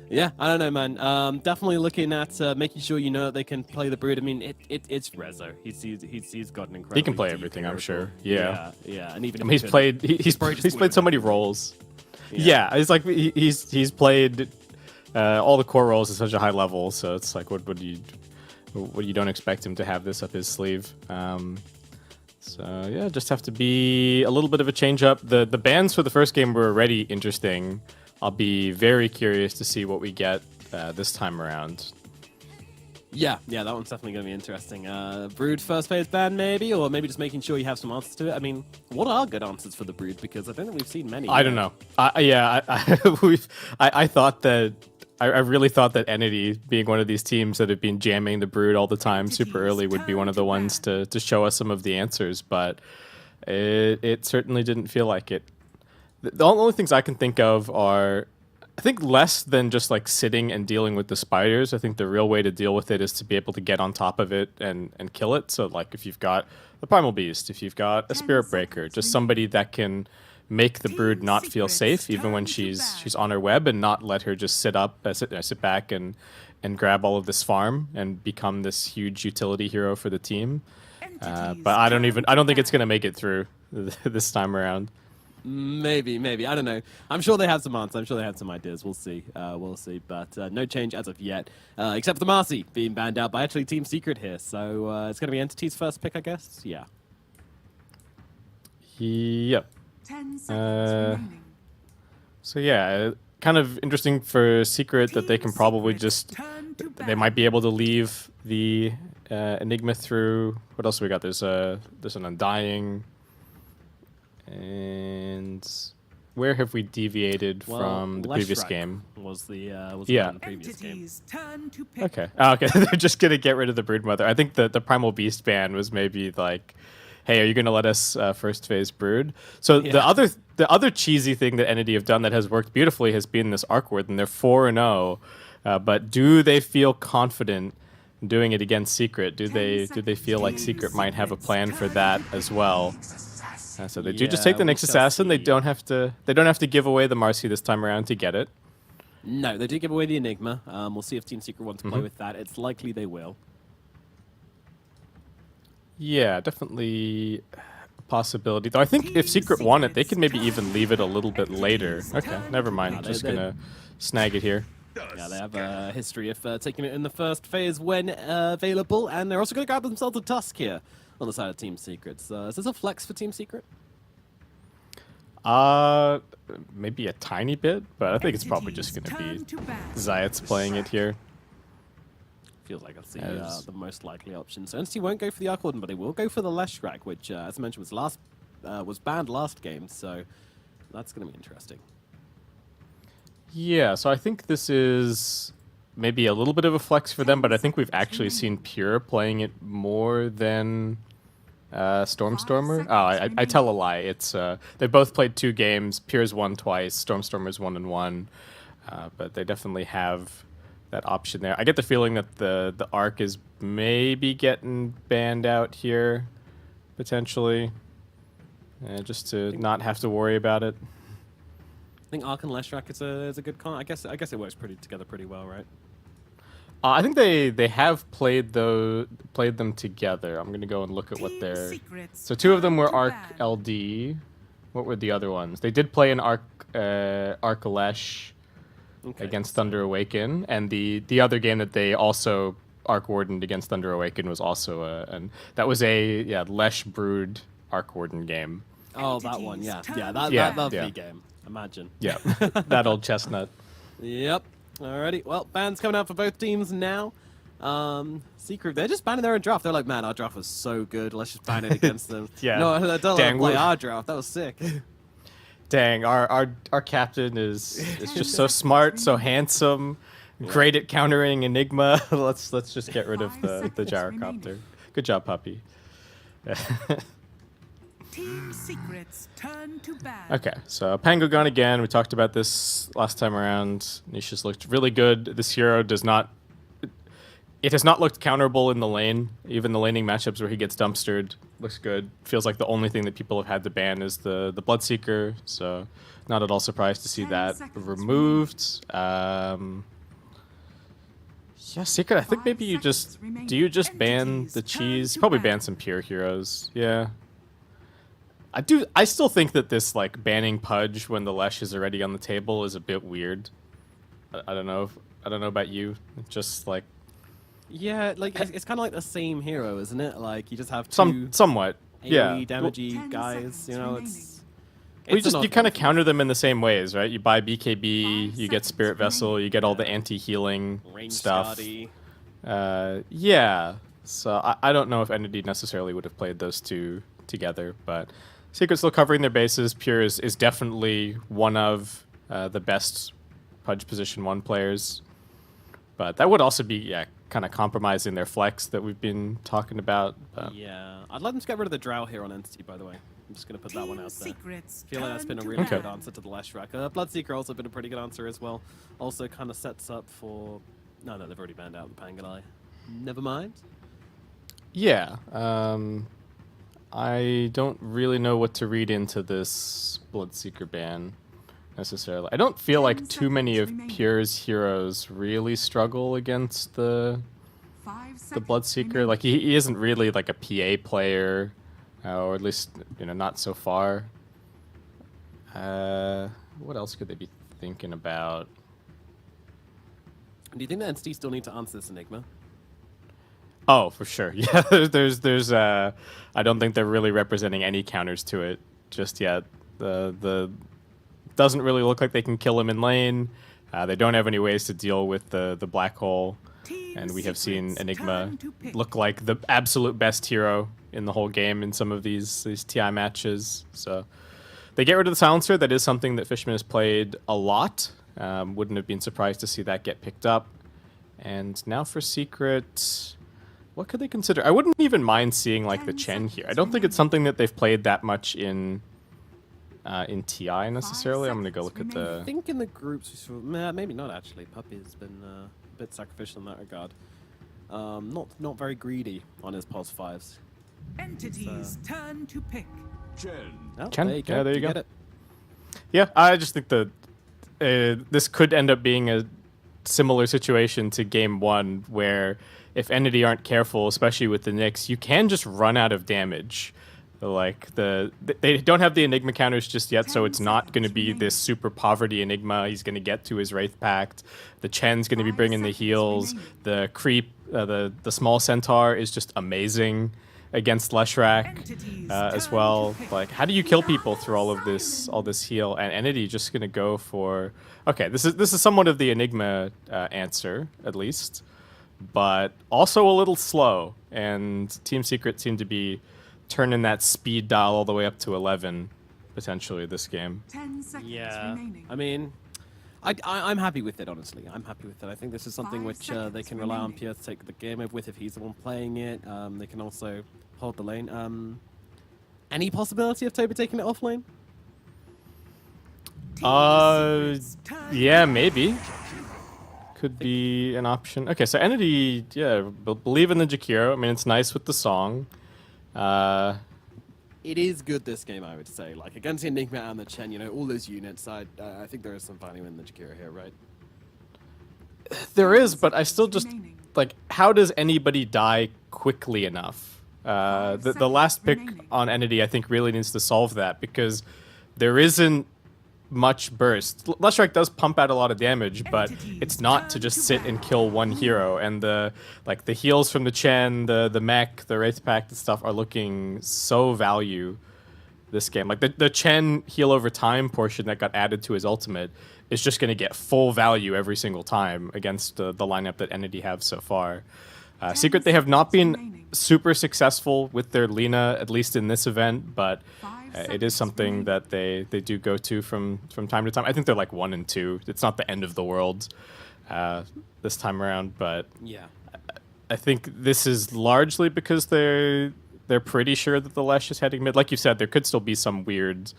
yeah, I don't know, man. Definitely looking at making sure that they can play the Brood. I mean, it's Rezo. He's got an incredible. He can play everything, I'm sure. Yeah. And even I mean, he's played so many roles. Yeah, it's like he's played all the core roles at such a high level. So it's like, what you don't expect him to have this up his sleeve. So yeah, just have to be a little bit of a change up. The bans for the first game were already interesting. I'll be very curious to see what we get this time around. Yeah, that one's definitely going to be interesting. Brood first phase ban maybe, or maybe just making sure you have some answers to it. I mean, what are good answers for the Brood? Because I don't think we've seen many. I don't know. I thought that. I really thought that Entity, being one of these teams that have been jamming the Brood all the time super early, would be one of the ones to show us some of the answers, but it certainly didn't feel like it. The only things I can think of are, I think, less than just like sitting and dealing with the spiders. I think the real way to deal with it is to be able to get on top of it and kill it. So like if you've got the Primal Beast, if you've got a Spirit Breaker, just somebody that can make the Brood not feel safe even when she's on her web, and not let her just sit back and grab all of this farm and become this huge utility hero for the team. But I don't think it's gonna make it through this time around. Maybe. I don't know. I'm sure they have some answers. I'm sure they have some ideas. We'll see. But no change as of yet, except for the Marcy being banned out by actually Team Secret here. So it's going to be Entity's first pick, I guess. Yeah. Yep. 10 seconds remaining. So yeah, kind of interesting for Secret that they can probably just, they might be able to leave the Enigma through. What else we got? There's an Undying, and where have we deviated from the previous game? Was the previous game. Okay. Okay. They're just gonna get rid of the Broodmother. I think the Primal Beast ban was maybe like, hey, are you going to let us first phase Brood? So yeah. the other cheesy thing that Entity have done that has worked beautifully has been this Arc Ward, and they're 4-0. But do they feel confident doing it against Secret? Do they feel like Secret might have a plan for that as well? So they do just take the Nyx Assassin. They don't have to give away the Marcy this time around to get it. No, they do give away the Enigma. We'll see if Team Secret wants to play with that. It's likely they will. Yeah, definitely a possibility. Though I think if Secret want it, they could maybe even leave it a little bit later. Okay, never mind. Just gonna snag it here. Yeah, they have a history of taking it in the first phase when available, and they're also going to grab themselves a Tusk here on the side of Team Secret. So is this a flex for Team Secret? Maybe a tiny bit, but I think it's probably just going to be Zayat's playing it here. Feels like that's the most likely option. So Entity won't go for the Arc Warden, but they will go for the Leshrac, which, as I mentioned, was banned last game. So that's going to be interesting. Yeah, so I think this is maybe a little bit of a flex for them, but I think we've actually seen Pure playing it more than Stormstormer. Oh, I tell a lie. It's they both played 2 games. Pure's won twice. Stormstormer's 1-1. But they definitely have that option there. I get the feeling that the Arc is maybe getting banned out here, potentially, just to not have to worry about it. I think Arc and Leshrac is a good con. I guess it works together pretty well, right? I think they have played them together. I'm gonna go and look at what they're. So 2 of them were Arc LD. What were the other ones? They did play an Arc Lesh against Thunder Awaken, and the other game that they also Arc Warden against Thunder Awaken was also that was a Lesh Brood Arc Warden game. Oh, that one, yeah. That lovely game. Imagine. Yeah, that old chestnut. Yep. Alrighty. Well, bans coming out for both teams now. Secret, they're just banning their own draft. They're like, man, our draft was so good. Let's just ban it against them. Yeah. No, I don't want to play our draft. That was sick. Dang, our captain is just so smart, so handsome, great at countering Enigma. let's just get rid of the gyrocopter. Good job, puppy. Team Secret's turn to ban. Okay, so Pango gone again. We talked about this last time around. Nisha's looked really good. This hero does not... It has not looked counterable in the lane. Even the laning matchups where he gets dumpstered looks good. Feels like the only thing that people have had to ban is the Bloodseeker, so not at all surprised to see that removed. Yeah, Secret, I think maybe you just... Do you just ban the cheese? You probably ban some pure heroes. Yeah. I still think that this like banning Pudge when the Lesh is already on the table is a bit weird. I don't know about you. Just like Yeah, like it's kind of like the same hero, isn't it? Like you just have somewhat AoE damagey guys. You know, you kind of counter them in the same ways, right? You buy BKB, you get Spirit Vessel, you get all the anti-healing stuff. Yeah. So I don't know if Entity necessarily would have played those two together, but Secret's still covering their bases. Pure is definitely one of the best Pudge position 1 players. But that would also be, kind of compromising their flex that we've been talking about. Yeah. I'd let them to get rid of the Drow here on Entity, by the way. I'm just going to put that one out there. Feel like that's been a really good answer to the Lesh rack. Bloodseeker also been a pretty good answer as well. Also kind of sets up for... No, they've already banned out the Pangalai. Never mind. Yeah. I don't really know what to read into this Bloodseeker ban, necessarily. I don't feel like too many of Pure's heroes really struggle against the Bloodseeker. Like, he isn't really like a PA player, or at least, not so far. What else could they be thinking about? Do you think the Entity still need to answer this Enigma? Oh, for sure. Yeah, there's I don't think they're really representing any counters to it just yet. The doesn't really look like they can kill him in lane. They don't have any ways to deal with the black hole, and we have seen Enigma look like the absolute best hero in the whole game in some of these TI matches. So they get rid of the silencer. That is something that Fishman has played a lot. Wouldn't have been surprised to see that get picked up. And now for Secret, what could they consider? I wouldn't even mind seeing like the Chen here. I don't think it's something that they've played that much in TI necessarily. I'm gonna go look at the... I think in the groups, maybe not actually. Puppy's been a bit sacrificial in that regard. Not very greedy on his pos 5s. Entities turn to pick. Oh, Chen? there you go. Yeah, there you go. Get it. Yeah, I just think that this could end up being a similar situation to Game 1, where if Entity aren't careful, especially with the Nyx, you can just run out of damage. Like they don't have the Enigma counters just yet, so it's not going to be this super poverty Enigma. He's going to get to his Wraith Pact. The Chen's going to be bringing the heals. The creep, the small Centaur is just amazing against Leshrac as well. Like, how do you kill people through all this heal? And Entity just going to go for... Okay, this is somewhat of the Enigma answer, at least, but also a little slow. And Team Secret seem to be turning that speed dial all the way up to 11, potentially, this game. 10 seconds remaining. I mean, I'm happy with it, honestly. I'm happy with it. I think this is something which they can rely on Pierre to take the game over with if he's the one playing it. They can also hold the lane. Any possibility of Toby taking it off lane? Yeah, maybe. Could be an option. Okay, so Entity, believe in the Jakiro. I mean, it's nice with the song. It is good this game, I would say. Like, against the Enigma and the Chen, all those units, I think there is some value in the Jakiro here, right? There is, but I still just... Like, how does anybody die quickly enough? The last pick on Entity, I think, really needs to solve that, because there isn't much burst. Leshrac does pump out a lot of damage, but it's not to just sit and kill one hero. And the heals from the Chen, the mech, the Wraith Pact and stuff are looking so value this game. Like the Chen heal over time portion that got added to his ultimate is just going to get full value every single time against the lineup that Entity have so far. Secret, they have not been super successful with their Lina, at least in this event, but it is something that they do go to from time to time. I think they're like 1 and 2. It's not the end of the world this time around, but yeah, I think this is largely because they're pretty sure that the Lesh is heading mid. Like you said, there could still be some weird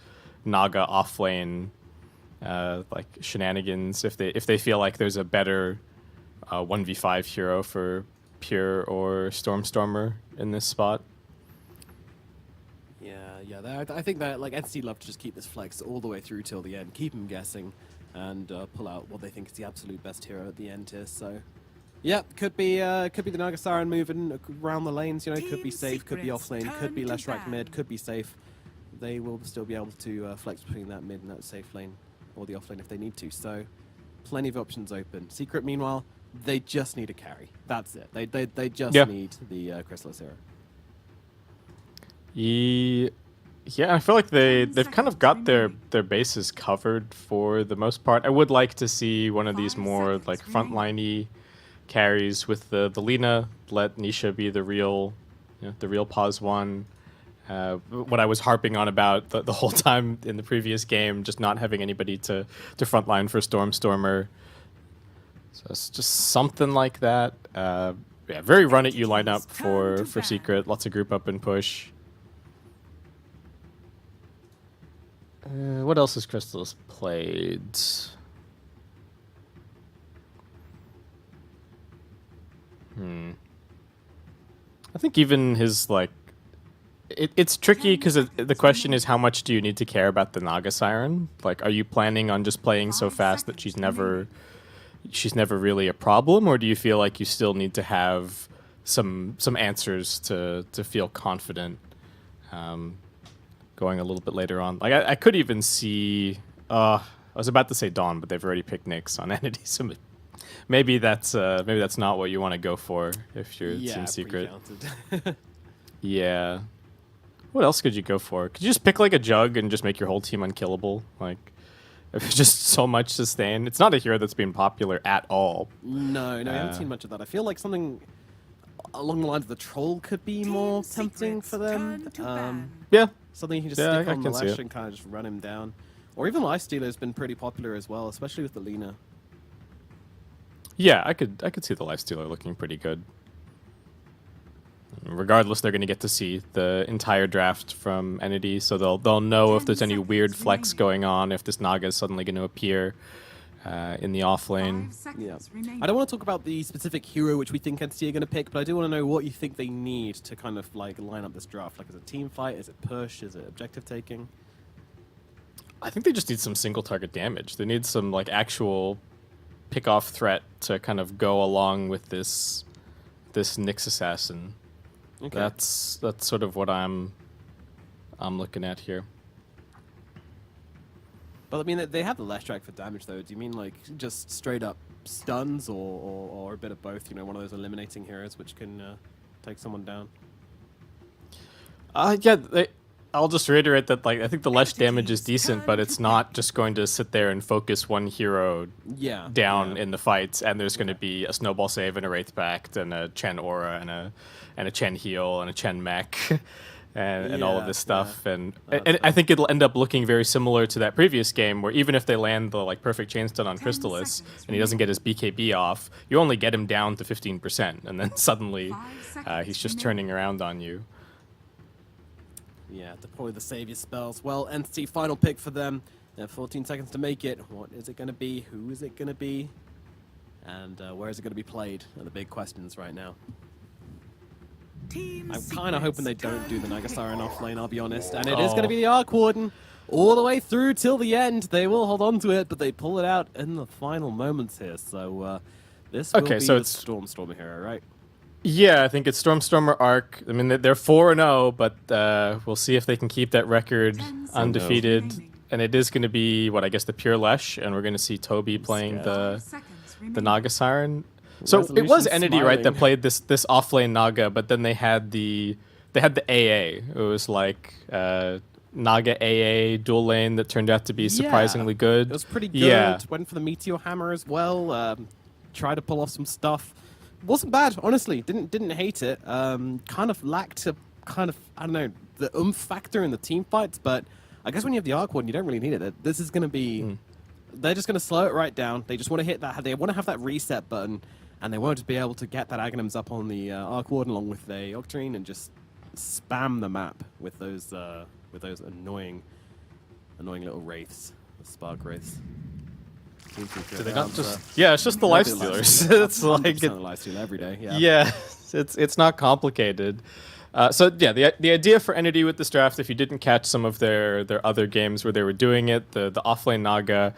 Naga offlane like shenanigans if they feel like there's a better 1v5 hero for Pure or Stormer in this spot. Yeah. I think that like Entity love to just keep this flex all the way through till the end, keep them guessing, and pull out what they think is the absolute best hero at the end here. So, yeah, could be the Naga Siren moving around the lanes. You know, could be safe, could be off lane, could be Leshrac mid, could be safe. They will still be able to flex between that mid and that safe lane or the off lane if they need to. So, plenty of options open. Secret, meanwhile, they just need a carry. That's it. They just need the Chrysalis hero. Yeah, I feel like they've kind of got their bases covered for the most part. I would like to see one of these more like frontliney carries with the Lina. Let Nisha be the real pause one. What I was harping on about the whole time in the previous game, just not having anybody to frontline for Stormer. So it's just something like that. Yeah, very run at you lineup for Secret. Lots of group up and push. What else has Crystallis played? I think even his like, it's tricky because the question is how much do you need to care about the Naga Siren? Like, are you planning on just playing so fast that she's never really a problem, or do you feel like you still need to have some answers to feel confident going a little bit later on? Like I could even see I was about to say Dawn, but they've already picked Nyx on Entity, so maybe that's not what you want to go for if you're Team Secret. Yeah. What else could you go for? Could you just pick like a Jug and just make your whole team unkillable? Like, if just so much sustain. It's not a hero that's been popular at all. No, I haven't seen much of that. I feel like something along the lines of the Troll could be more tempting for them. Yeah. Something you can just stick on the Lash and kind of just run him down. Or even Lifestealer has been pretty popular as well, especially with the Lina. Yeah, I could see the Lifestealer looking pretty good. Regardless, they're going to get to see the entire draft from Entity, so they'll know if there's any weird flex going on, if this Naga is suddenly going to appear in the off lane. Yeah. I don't want to talk about the specific hero which we think Entity are going to pick, but I do want to know what you think they need to kind of like line up this draft. Like, is it team fight? Is it push? Is it objective taking? I think they just need some single target damage. They need some like actual pick off threat to kind of go along with this Nyx assassin. Okay. That's sort of what I'm looking at here. But I mean, they have the Leshrac for damage, though. Do you mean like just straight up stuns, or a bit of both? You know, one of those eliminating heroes which can take someone down. Yeah. I'll just reiterate that like I think the Lesh damage is decent, but it's not just going to sit there and focus one hero down in the fights, and there's going to be a snowball save and a Wraith Pact and a Chen aura and a Chen heal and a Chen mech and all of this stuff. And I think it'll end up looking very similar to that previous game where even if they land the like perfect chain stun on Crystallis and he doesn't get his BKB off, you only get him down to 15%, and then suddenly he's just turning around on you. Yeah, deploy the savior spells. Well, Entity, final pick for them. They have 14 seconds to make it. What is it going to be? Who is it going to be? And where is it going to be played? Are the big questions right now. I'm kind of hoping they don't do the Naga Siren off lane, I'll be honest. And it is going to be the Arc Warden all the way through till the end. They will hold on to it, but they pull it out in the final moments here. So this will be the Stormer hero, right? Yeah, I think it's Stormer Arc. I mean, they're 4-0, but we'll see if they can keep that record undefeated. and it is going to be what I guess the pure Lesh, and we're going to see Toby playing the Naga Siren. So it was Entity, right, that played this offlane Naga, but then they had the AA. It was like Naga AA dual lane that turned out to be surprisingly good. It was pretty good. Yeah. Went for the Meteor Hammer as well. Tried to pull off some stuff. Wasn't bad, honestly. Didn't hate it. Kind of lacked a kind of, I don't know, the oomph factor in the team fights, but I guess when you have the Arc Warden, you don't really need it. This is going to be... They're just going to slow it right down. They just want to hit that. They want to have that reset button, and they want to be able to get that Aghanims up on the Arc Warden along with the Octarine and just spam the map with those annoying little wraiths, the Spark Wraiths. Do they not just? Yeah, it's just the lifestealers. It's like the lifesteal every day. Yeah. Yeah, it's not complicated. So yeah, the idea for Entity with this draft, if you didn't catch some of their other games where they were doing it, the offlane Naga,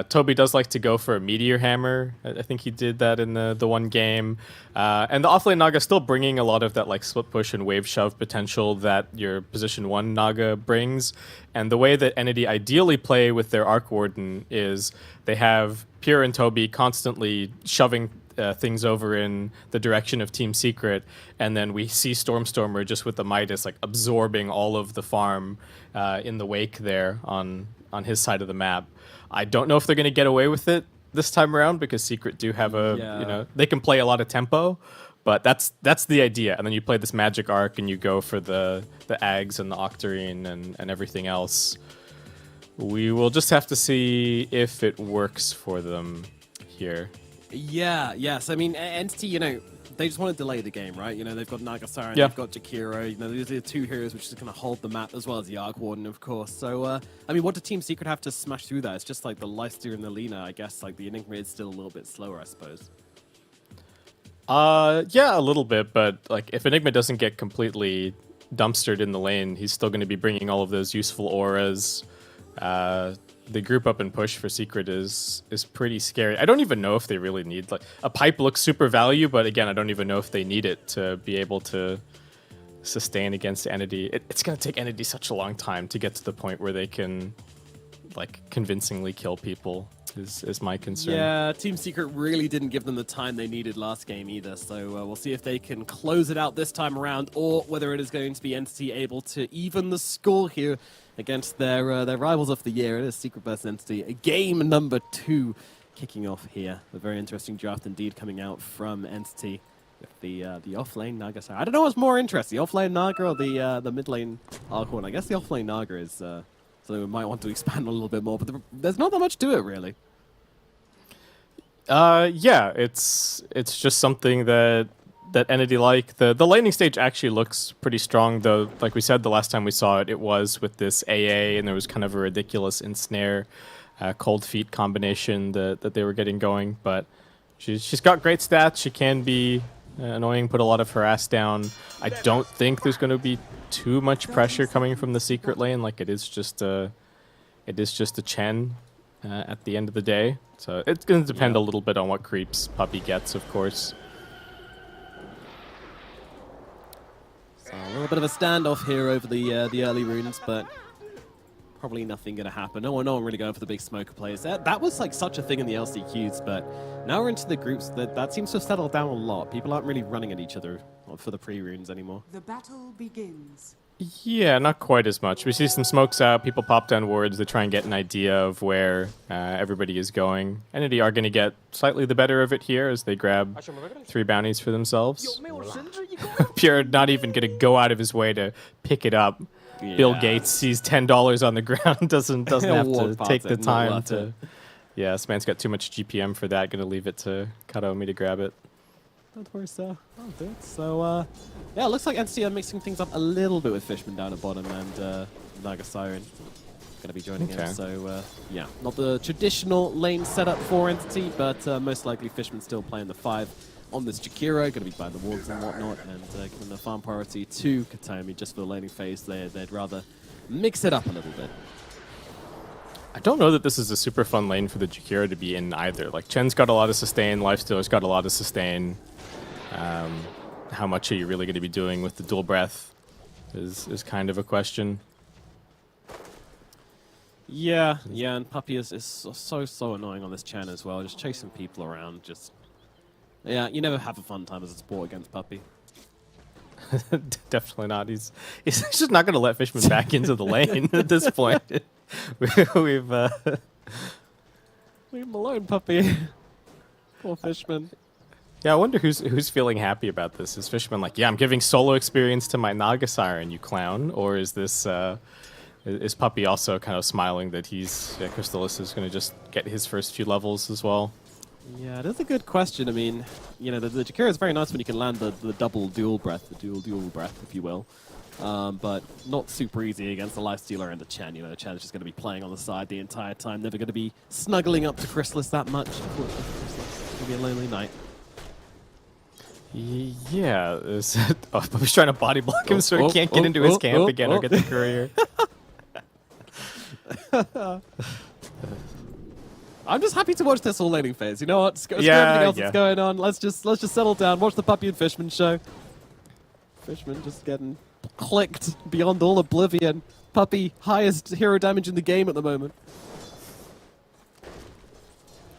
Toby does like to go for a Meteor Hammer. I think he did that in the one game. And the offlane Naga still bringing a lot of that like split push and wave shove potential that your position 1 Naga brings. And the way that Entity ideally play with their Arc Warden is they have Pure and Toby constantly shoving things over in the direction of Team Secret, and then we see Stormstormer just with the Midas like absorbing all of the farm in the wake there on his side of the map. I don't know if they're going to get away with it this time around because Secret do have they can play a lot of tempo, but that's the idea. And then you play this Magic Arc and you go for the Ags and the Octarine and everything else. We will just have to see if it works for them here. Yes. I mean, Entity, they just want to delay the game, right? They've got Naga Siren, Yeah. they've got Jakiro, these are the two heroes which is going to hold the map as well as the Arc Warden, of course. So, I mean, what do Team Secret have to smash through that? It's just like the Lifesteal and the Lina, I guess. Like, the Enigma is still a little bit slower, I suppose. Yeah, a little bit, but like if Enigma doesn't get completely dumpstered in the lane, he's still going to be bringing all of those useful auras. The group up and push for Secret is pretty scary. I don't even know if they really need like a pipe looks super value, but again, I don't even know if they need it to be able to sustain against Entity. It's going to take Entity such a long time to get to the point where they can like convincingly kill people. Is my concern. Yeah, Team Secret really didn't give them the time they needed last game either, so we'll see if they can close it out this time around, or whether it is going to be Entity able to even the score here against their rivals of the year. It is Secret vs Entity, game number 2 kicking off here. A very interesting draft indeed coming out from Entity with the offlane Naga. I don't know what's more interesting, the offlane Naga or the mid lane Arc Warden. I guess the offlane Naga is something we might want to expand a little bit more, but there's not that much to it really. Yeah, it's just something that Entity like. The laning stage actually looks pretty strong, though. Like we said the last time we saw it, it was with this AA, and there was kind of a ridiculous ensnare, cold feet combination that they were getting going. But she's got great stats. She can be annoying, put a lot of her ass down. I don't think there's going to be too much pressure coming from the Secret lane. Like it is just a Chen. At the end of the day. So it's going to depend a little bit on what creeps Puppy gets, of course. So a little bit of a standoff here over the early runes, but probably nothing going to happen. No one really going for the big smoker plays. That was like such a thing in the LCQs, but now we're into the groups. That seems to have settled down a lot. People aren't really running at each other for the pre-runes anymore. The battle begins. Yeah, not quite as much. We see some smokes out, people pop down wards, they try and get an idea of where everybody is going. Entity are going to get slightly the better of it here as they grab 3 bounties for themselves. Pure not even going to go out of his way to pick it up. Yeah. Bill Gates sees $10 on the ground, doesn't have to take the time to... Yeah, this man's got too much GPM for that, going to leave it to Kadomi to grab it. Of course, I'll do it. So, yeah, it looks like Entity are mixing things up a little bit with Fishman down at bottom and Naga Siren going to be joining in. So, yeah, not the traditional lane setup for Entity, but most likely Fishman still playing the 5 on this Jakiro, going to be by the walls and whatnot, and giving the farm priority to Kataomi just for the laning phase. They'd rather mix it up a little bit. I don't know that this is a super fun lane for the Jakiro to be in either. Like, Chen's got a lot of sustain, Lifestealer's got a lot of sustain. How much are you really going to be doing with the dual breath is kind of a question. Yeah, and Puppey is so annoying on this Chan as well. Just chasing people around. Yeah, you never have a fun time as a sport against Puppey. Definitely not. He's just not going to let Fishman back into the lane at this point. We've leave him alone, Puppey. Poor Fishman. Yeah, I wonder who's feeling happy about this. Is Fishman like, yeah, I'm giving solo experience to my Naga Siren, you clown, or is this is Puppey also kind of smiling that Crystalis is going to just get his first few levels as well? Yeah, it is a good question. I mean, you know, the Jakira is very nice when you can land the double dual breath, the dual breath, if you will. But not super easy against the Lifestealer and the Chen. You know, the Chen is just going to be playing on the side the entire time, never going to be snuggling up to Crystalis that much. It's going to be a lonely night. Yeah, Puppey's trying to body block him so he can't get into his camp again or get the courier. I'm just happy to watch this whole laning phase. You know what? Screw everything else that's going on. Let's just settle down. Watch the Puppey and Fishman show. Fishman just getting clicked beyond all oblivion. Puppey, highest hero damage in the game at the moment.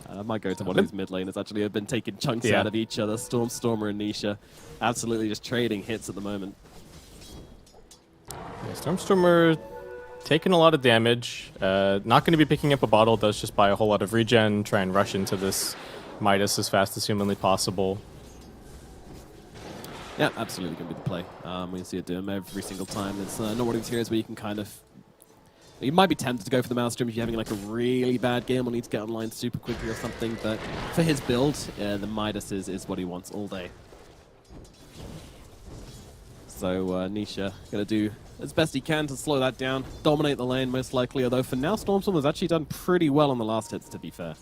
I might go to one of these mid laners. Actually, have been taking chunks out of each other. Stormer and Nisha, absolutely just trading hits at the moment. Yeah, Stormer taking a lot of damage. Not going to be picking up a bottle. Does just buy a whole lot of regen. Try and rush into this Midas as fast as humanly possible. Yeah, absolutely going to be the play. We see it do him every single time. It's not one of these heroes where you can kind of... You might be tempted to go for the Maelstrom if you're having like a really bad game or need to get online super quickly or something, but for his build, the Midas is what he wants all day. So Nisha going to do as best he can to slow that down, dominate the lane most likely, although for now Stormstorm has actually done pretty well on the last hits, to be fair.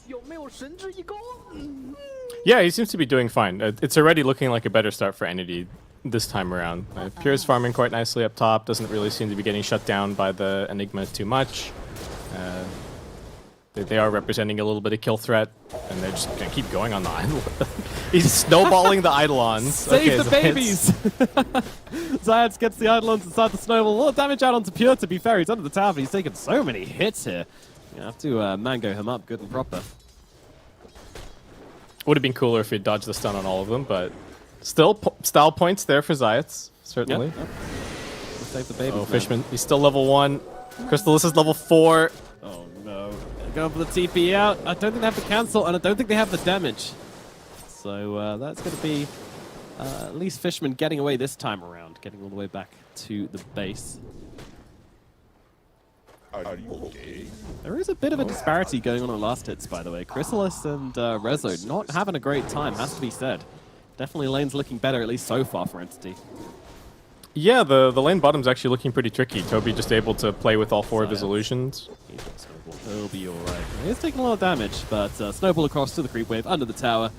Yeah, he seems to be doing fine. It's already looking like a better start for Entity this time around. Pure's farming quite nicely up top, doesn't really seem to be getting shut down by the Enigma too much. They are representing a little bit of kill threat, and they're just going to keep going on the idol. He's snowballing the Eidolons. Save the babies! Zayats gets the Eidolons inside the snowball. A lot of damage out onto Pure, to be fair. He's under the tower, but he's taken so many hits here. You have to mango him up good and proper. Would have been cooler if he dodged the stun on all of them, but still, style points there for Zayats, certainly. Yep. Save the babies. Oh, Fishman, he's still level 1. Crystalis is level 4. Oh no. Going for the TP out. I don't think they have the cancel, and I don't think they have the damage. So that's going to be at least Fishman getting away this time around, getting all the way back to the base. Are you okay? There is a bit of a disparity going on last hits, by the way. Crystalis and Rezo not having a great time, has to be said. Definitely lane's looking better, at least so far for Entity. Yeah, the lane bottom's actually looking pretty tricky. Toby just able to play with all 4 of his illusions. He'll be alright. He's taking a lot of damage, but snowball across to the creep wave, under the tower.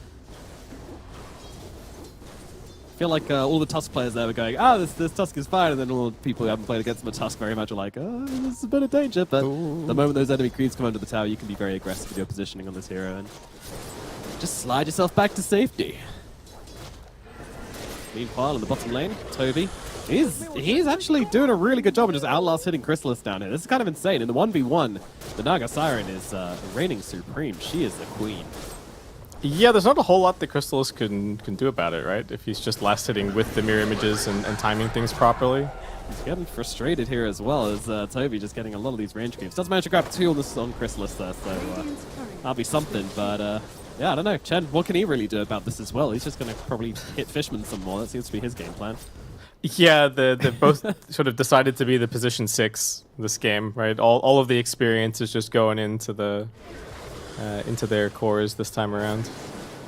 I feel like all the Tusk players there were going, this Tusk is fine, and then all the people who haven't played against the Tusk very much are like, this is a bit of danger, but the moment those enemy creeps come under the tower, you can be very aggressive with your positioning on this hero, and just slide yourself back to safety. Meanwhile, in the bottom lane, Toby, he's actually doing a really good job of just outlast hitting Crystalis down here. This is kind of insane. In the 1v1, the Naga Siren is reigning supreme. She is the queen. Yeah, there's not a whole lot that Crystalis can do about it, right? If he's just last hitting with the mirror images and timing things properly. He's getting frustrated here as well as Toby just getting a lot of these range creeps. Does manage to grab 2 on Crystalis there, so that'll be something. But yeah, I don't know. Chen, what can he really do about this as well? He's just going to probably hit Fishman some more. That seems to be his game plan. Yeah, they both sort of decided to be the position 6 this game, right? All of the experience is just going into into their cores this time around.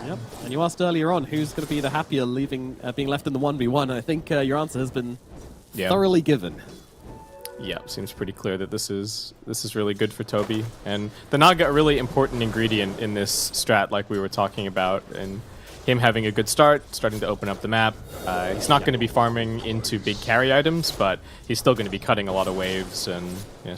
Yep. And you asked earlier on who's going to be the happier being left in the 1v1. I think your answer has been thoroughly given. Yeah, seems pretty clear that this is really good for Toby. And the Naga, a really important ingredient in this strat, like we were talking about, and him having a good start, starting to open up the map. He's not going to be farming into big carry items, but he's still going to be cutting a lot of waves and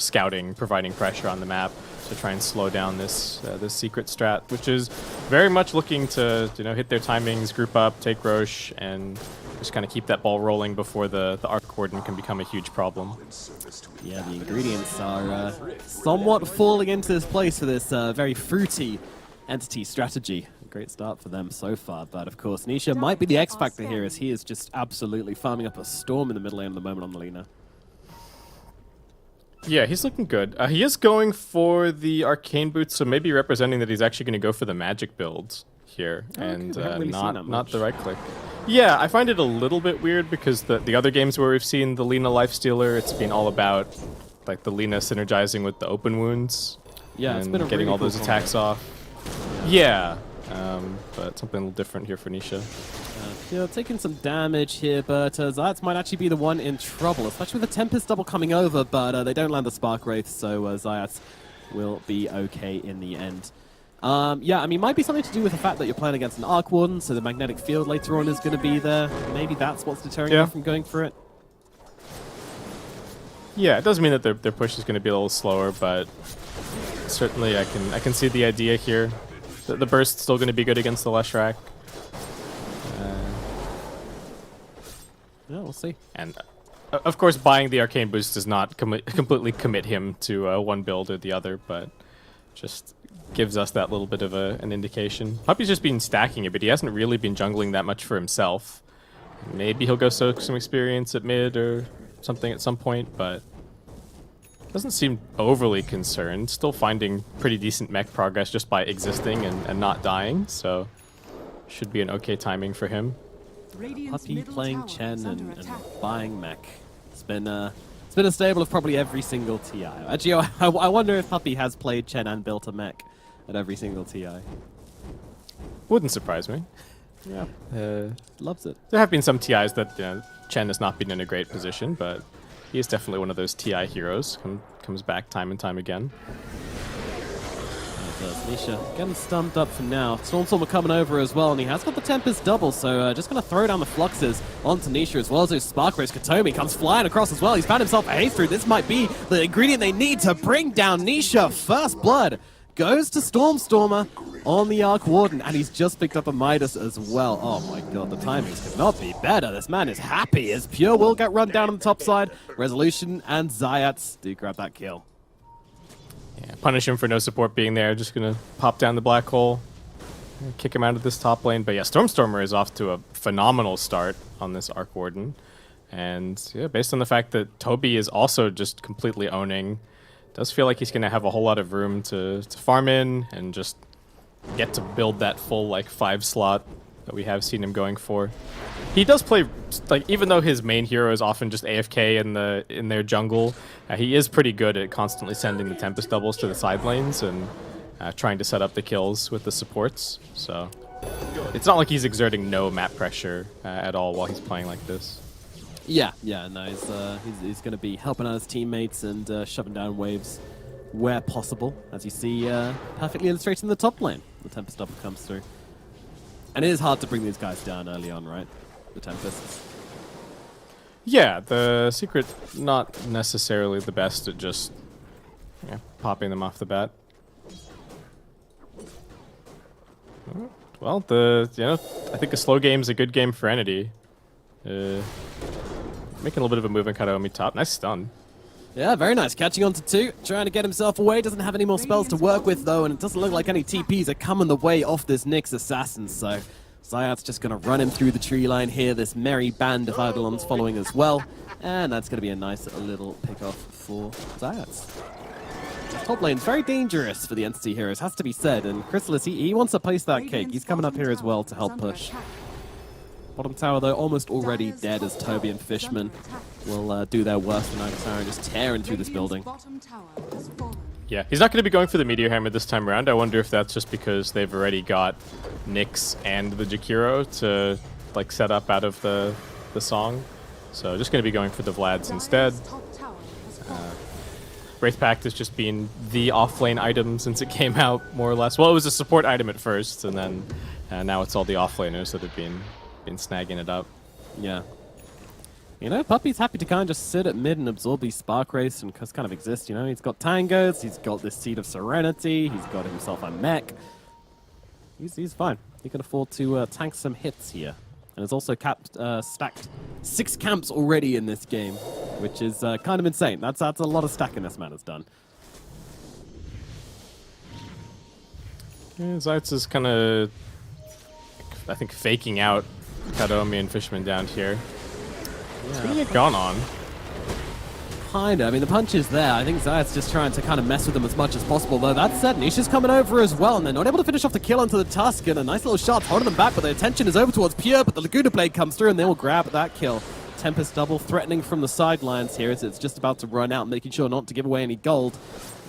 scouting, providing pressure on the map to try and slow down this this secret strat, which is very much looking to hit their timings, group up, take Roche, and just kind of keep that ball rolling before the Arc Warden can become a huge problem. Yeah, the ingredients are somewhat falling into this place for this very fruity entity strategy. A great start for them so far, but of course Nisha might be the X factor here, as he is just absolutely farming up a storm in the middle lane at the moment on the Lina. Yeah, he's looking good. He is going for the Arcane Boots, so maybe representing that he's actually going to go for the magic builds here, and really not the right click. Yeah, I find it a little bit weird because the other games where we've seen the Lina lifestealer, it's been all about like the Lina synergizing with the open wounds. Yeah, it's and been a getting really all cool those combo. attacks off. Yeah, but something a little different here for Nisha. Yeah, taking some damage here, but Zayats might actually be the one in trouble, especially with the Tempest double coming over, but they don't land the Spark Wraith, so Zayats will be okay in the end. Yeah, I mean, might be something to do with the fact that you're playing against an Arc Warden, so the magnetic field later on is going to be there. Maybe that's what's deterring you from going for it. Yeah, it does mean that their push is going to be a little slower, but certainly I can see the idea here. The burst's still going to be good against the Leshrac. Yeah, we'll see. And of course, buying the Arcane Boost does not completely commit him to one build or the other, but just gives us that little bit of an indication. Puppy's just been stacking it, but he hasn't really been jungling that much for himself. Maybe he'll go soak some experience at mid or something at some point, but doesn't seem overly concerned. Still finding pretty decent mech progress just by existing and not dying, so should be an okay timing for him. Puppy playing Chen and buying mech. It's been a stable of probably every single TI. Actually, I wonder if Puppy has played Chen and built a mech at every single TI. Wouldn't surprise me. Yeah, loves it. There have been some TIs that Chen has not been in a great position, but he is definitely one of those TI heroes. Comes back time and time again. Nisha getting stumped up for now. Stormstormer coming over as well, and he has got the Tempest double, so just going to throw down the Fluxes onto Nisha as well as those Spark Rays. Katomi comes flying across as well. He's found himself a haste through. This might be the ingredient they need to bring down Nisha. First blood goes to Stormstormer on the Arc Warden, and he's just picked up a Midas as well. Oh my god, the timings could not be better. This man is happy as Pure will get run down on the top side. Resolution and Zayats do grab that kill. Yeah, punish him for no support being there. Just gonna pop down the black hole, kick him out of this top lane. But yeah, Stormstormer is off to a phenomenal start on this Arc Warden. And yeah, based on the fact that Toby is also just completely owning, does feel like he's gonna have a whole lot of room to farm in and just get to build that full like 5 slot that we have seen him going for. He does play, like, even though his main hero is often just AFK in their jungle, he is pretty good at constantly sending the Tempest doubles to the side lanes and trying to set up the kills with the supports. So it's not like he's exerting no map pressure at all while he's playing like this. Yeah, no, he's going to be helping out his teammates and shoving down waves where possible, as you see perfectly illustrated in the top lane. The Tempest double comes through. And it is hard to bring these guys down early on, right? The Tempests. Yeah, the Secret not necessarily the best at just popping them off the bat. Well, I think a slow game is a good game for Entity. Making a little bit of a move in Kataomi top. Nice stun. Yeah, very nice. Catching on to 2, trying to get himself away. Doesn't have any more spells to work with, though, and it doesn't look like any TPs are coming the way off this Nyx assassin, so Zayat's just going to run him through the tree line here. This merry band of Eidolons following as well, and that's going to be a nice little pick-off for Zayats. Top lane's very dangerous for the Entity heroes, has to be said, and Chrysalis, he wants to place that cake. He's coming up here as well to help push. Bottom tower, though, almost already dead as Toby and Fishman will do their worst tonight and just tearing through this building. Yeah, he's not going to be going for the Meteor Hammer this time around. I wonder if that's just because they've already got Nyx and the Jakiro to like set up out of the song. So just going to be going for the Vlads instead. Wraith Pact has just been the off-lane item since it came out, more or less. Well, it was a support item at first, and then Now it's all the offlaners that have been snagging it up. Yeah. You know, Puppy's happy to kind of just sit at mid and absorb these Spark Wraiths and just kind of exist, you know? He's got Tangos, he's got this Seed of Serenity, he's got himself a mech. He's fine. He can afford to tank some hits here. And has also stacked 6 camps already in this game, which is kind of insane. That's a lot of stacking this man has done. Yeah, Zaitz is kind of, I think, faking out Kadomi and Fishman down here. It's gonna get gone on. Kinda. I mean, the punch is there. I think Zayat's just trying to kind of mess with them as much as possible, though. That said, Nisha's coming over as well, and they're not able to finish off the kill onto the Tusk, and a nice little shot holding them back, but the attention is over towards Pure, but the Laguna Blade comes through, and they will grab that kill. Tempest double threatening from the sidelines here as it's just about to run out, making sure not to give away any gold.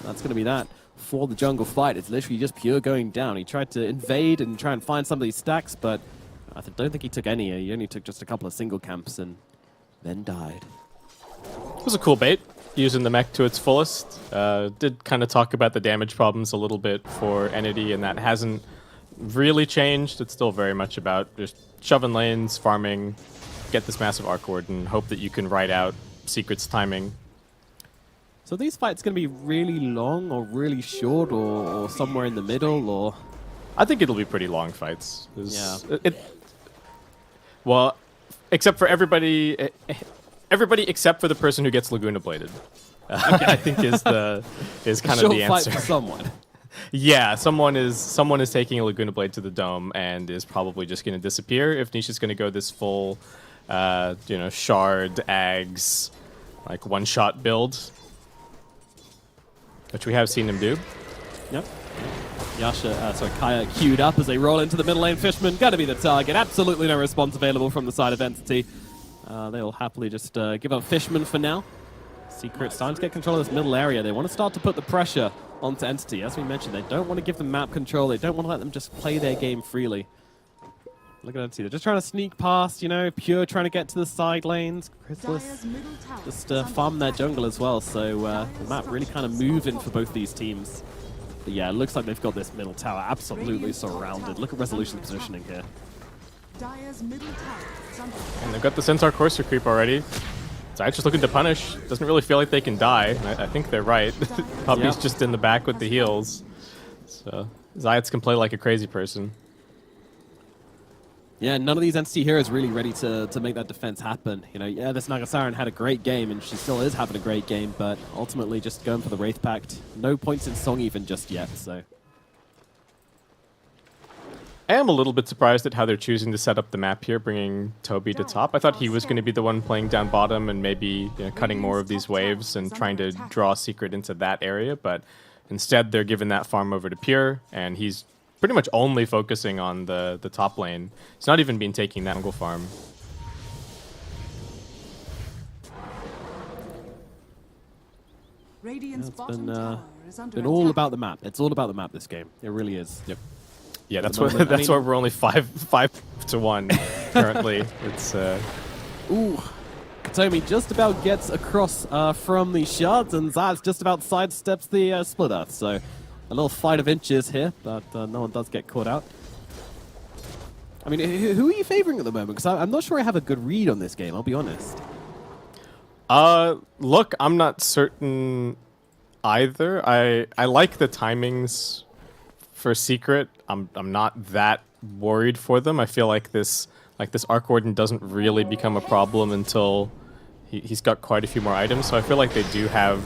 That's going to be that for the jungle fight. It's literally just Pure going down. He tried to invade and try and find some of these stacks, but I don't think he took any. He only took just a couple of single camps and then died. It was a cool bait, using the mech to its fullest. Did kind of talk about the damage problems a little bit for Entity, and that hasn't really changed. It's still very much about just shoving lanes, farming, get this massive arc ward, and hope that you can ride out Secret's timing. So these fights going to be really long or really short or somewhere in the middle, or? I think it'll be pretty long fights. Yeah. Well, except for everybody except for the person who gets Laguna Bladed. I think is kind of the answer. Fight for someone. Yeah, someone is taking a Laguna Blade to the dome and is probably just going to disappear if Nisha's going to go this full, shard, Ags, like one-shot build, which we have seen him do. Yep. Kaya queued up as they roll into the middle lane. Fishman going to be the target. Absolutely no response available from the side of Entity. They'll happily just give up Fishman for now. Secret starting to get control of this middle area. They want to start to put the pressure onto Entity. As we mentioned, they don't want to give them map control. They don't want to let them just play their game freely. Look at Entity. They're just trying to sneak past, Pure trying to get to the side lanes. Chrysalis just farm their jungle as well. So the map really kind of moving for both these teams. But yeah, it looks like they've got this middle tower absolutely surrounded. Look at Resolution positioning here. And they've got the Centaur Courser creep already. Zayat's just looking to punish. Doesn't really feel like they can die. I think they're right. Puppy's just in the back with the heals. So Zayat's can play like a crazy person. Yeah, none of these Entity heroes really ready to make that defense happen. Yeah, this Nagasaran had a great game, and she still is having a great game, but ultimately just going for the Wraith Pact. No points in Song even just yet, so. I am a little bit surprised at how they're choosing to set up the map here, bringing Toby to top. I thought he was going to be the one playing down bottom and maybe cutting more of these waves and trying to draw Secret into that area, but instead they're giving that farm over to Pure, and he's pretty much only focusing on the top lane. He's not even been taking that jungle farm. It's been all about the map. It's all about the map this game. It really is. Yep. Yeah, that's why we're only 5-1 currently. It's Ooh. Katomi just about gets across from the shards, and Zaz just about sidesteps the splitter. So a little fight of inches here, but no one does get caught out. I mean, who are you favoring at the moment? Because I'm not sure I have a good read on this game, I'll be honest. Look, I'm not certain either. I like the timings for Secret. I'm not that worried for them. I feel like this Arc Warden doesn't really become a problem until he's got quite a few more items. So I feel like they do have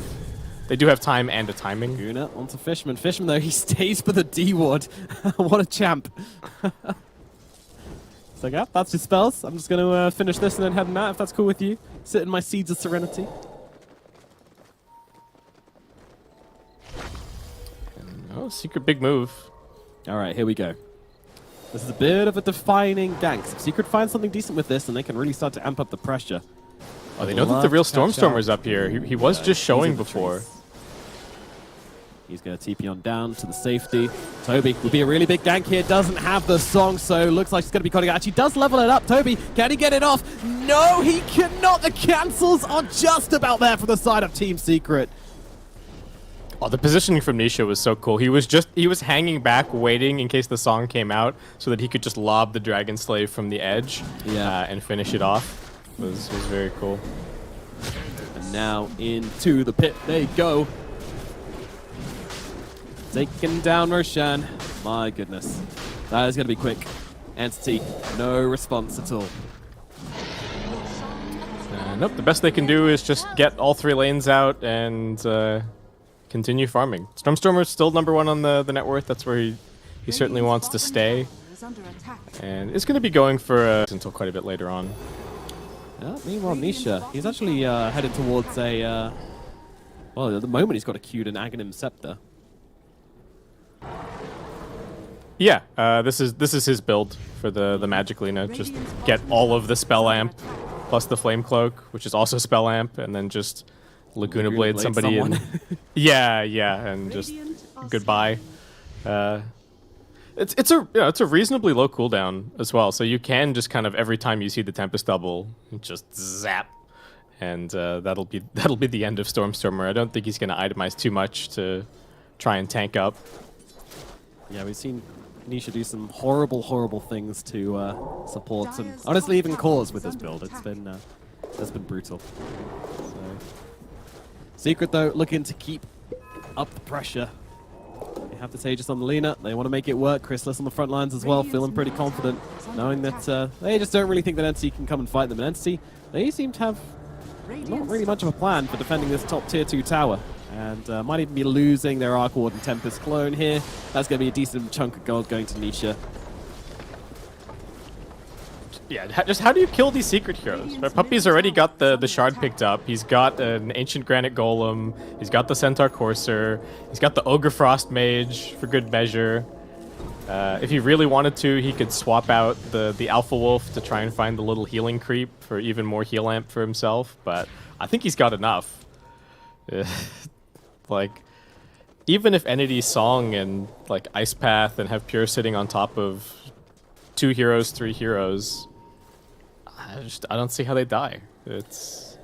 time and a timing. Guna onto Fishman. Fishman though, he stays for the D ward. What a champ. So yeah, that's his spells. I'm just gonna finish this and then head out if that's cool with you. Sit in my Seeds of Serenity. Oh, Secret big move. All right, here we go. This is a bit of a defining gank. If Secret finds something decent with this, and they can really start to amp up the pressure. Oh, they know that the real Stormstormer's up here. He was just showing before. He's going to TP on down to the safety. Toby would be a really big gank here. Doesn't have the song, so looks like he's going to be cutting out. Actually does level it up. Toby, can he get it off? No, he cannot. The cancels are just about there from the side of Team Secret. Oh, the positioning from Nisha was so cool. He was hanging back, waiting in case the song came out, so that he could just lob the Dragon Slave from the edge, and finish it off. It was very cool. And now into the pit they go. Taking down Roshan. My goodness. That is going to be quick. Entity, no response at all. Nope, the best they can do is just get all 3 lanes out and continue farming. Stormstormer's still #1 on the net worth. That's where he certainly wants to stay. And it's going to be going for until quite a bit later on. Meanwhile, Nisha, he's actually headed towards a... well, at the moment he's got a queued an Aghanim Scepter. Yeah, this is his build for the Magic Lina. Just get all of the Spell Amp plus the Flame Cloak, which is also Spell Amp, and then just Laguna Blade somebody in. Yeah, and just goodbye. It's a reasonably low cooldown as well, so you can just kind of every time you see the Tempest double, just zap, and that'll be the end of Stormstormer. I don't think he's going to itemize too much to try and tank up. Yeah, we've seen Nisha do some horrible things to support and honestly even cause with this build. It's been brutal. So, Secret though looking to keep up the pressure. They have the Sages on the Lina. They want to make it work. Chrysalis on the front lines as well, feeling pretty confident, knowing that they just don't really think that Entity can come and fight them. And Entity, they seem to have not really much of a plan for defending this top tier 2 tower. And might even be losing their Arc Ward and Tempest clone here. That's going to be a decent chunk of gold going to Nisha. Yeah, just how do you kill these secret heroes? Puppy's already got the shard picked up. He's got an Ancient Granite Golem. He's got the Centaur Courser. He's got the Ogre Frost Mage for good measure. If he really wanted to, he could swap out the Alpha Wolf to try and find the little healing creep for even more heal amp for himself. But I think he's got enough. Like, even if Entity Song and like Ice Path and have Pure sitting on top of 2 heroes, 3 heroes, I don't see how they die. It's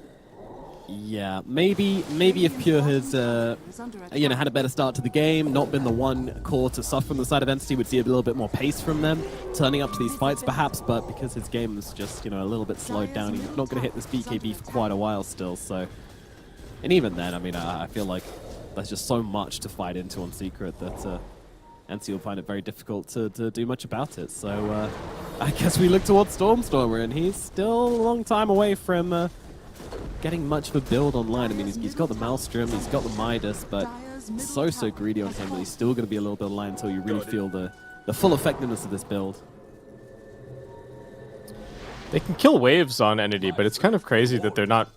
yeah, maybe if Pure has had a better start to the game, not been the one core to suffer from the side of Entity, would see a little bit more pace from them turning up to these fights perhaps. But because his game is just a little bit slowed down, he's not going to hit this BKB for quite a while still. So, and even then, I mean, I feel like there's just so much to fight into on Secret that Entity will find it very difficult to do much about it. So I guess we look towards Stormstormer, and he's still a long time away from getting much of a build online. I mean, he's got the Maelstrom, he's got the Midas, but so greedy on him that he's still going to be a little bit of line until you really feel the full effectiveness of this build. They can kill waves on Entity, but it's kind of crazy that they're not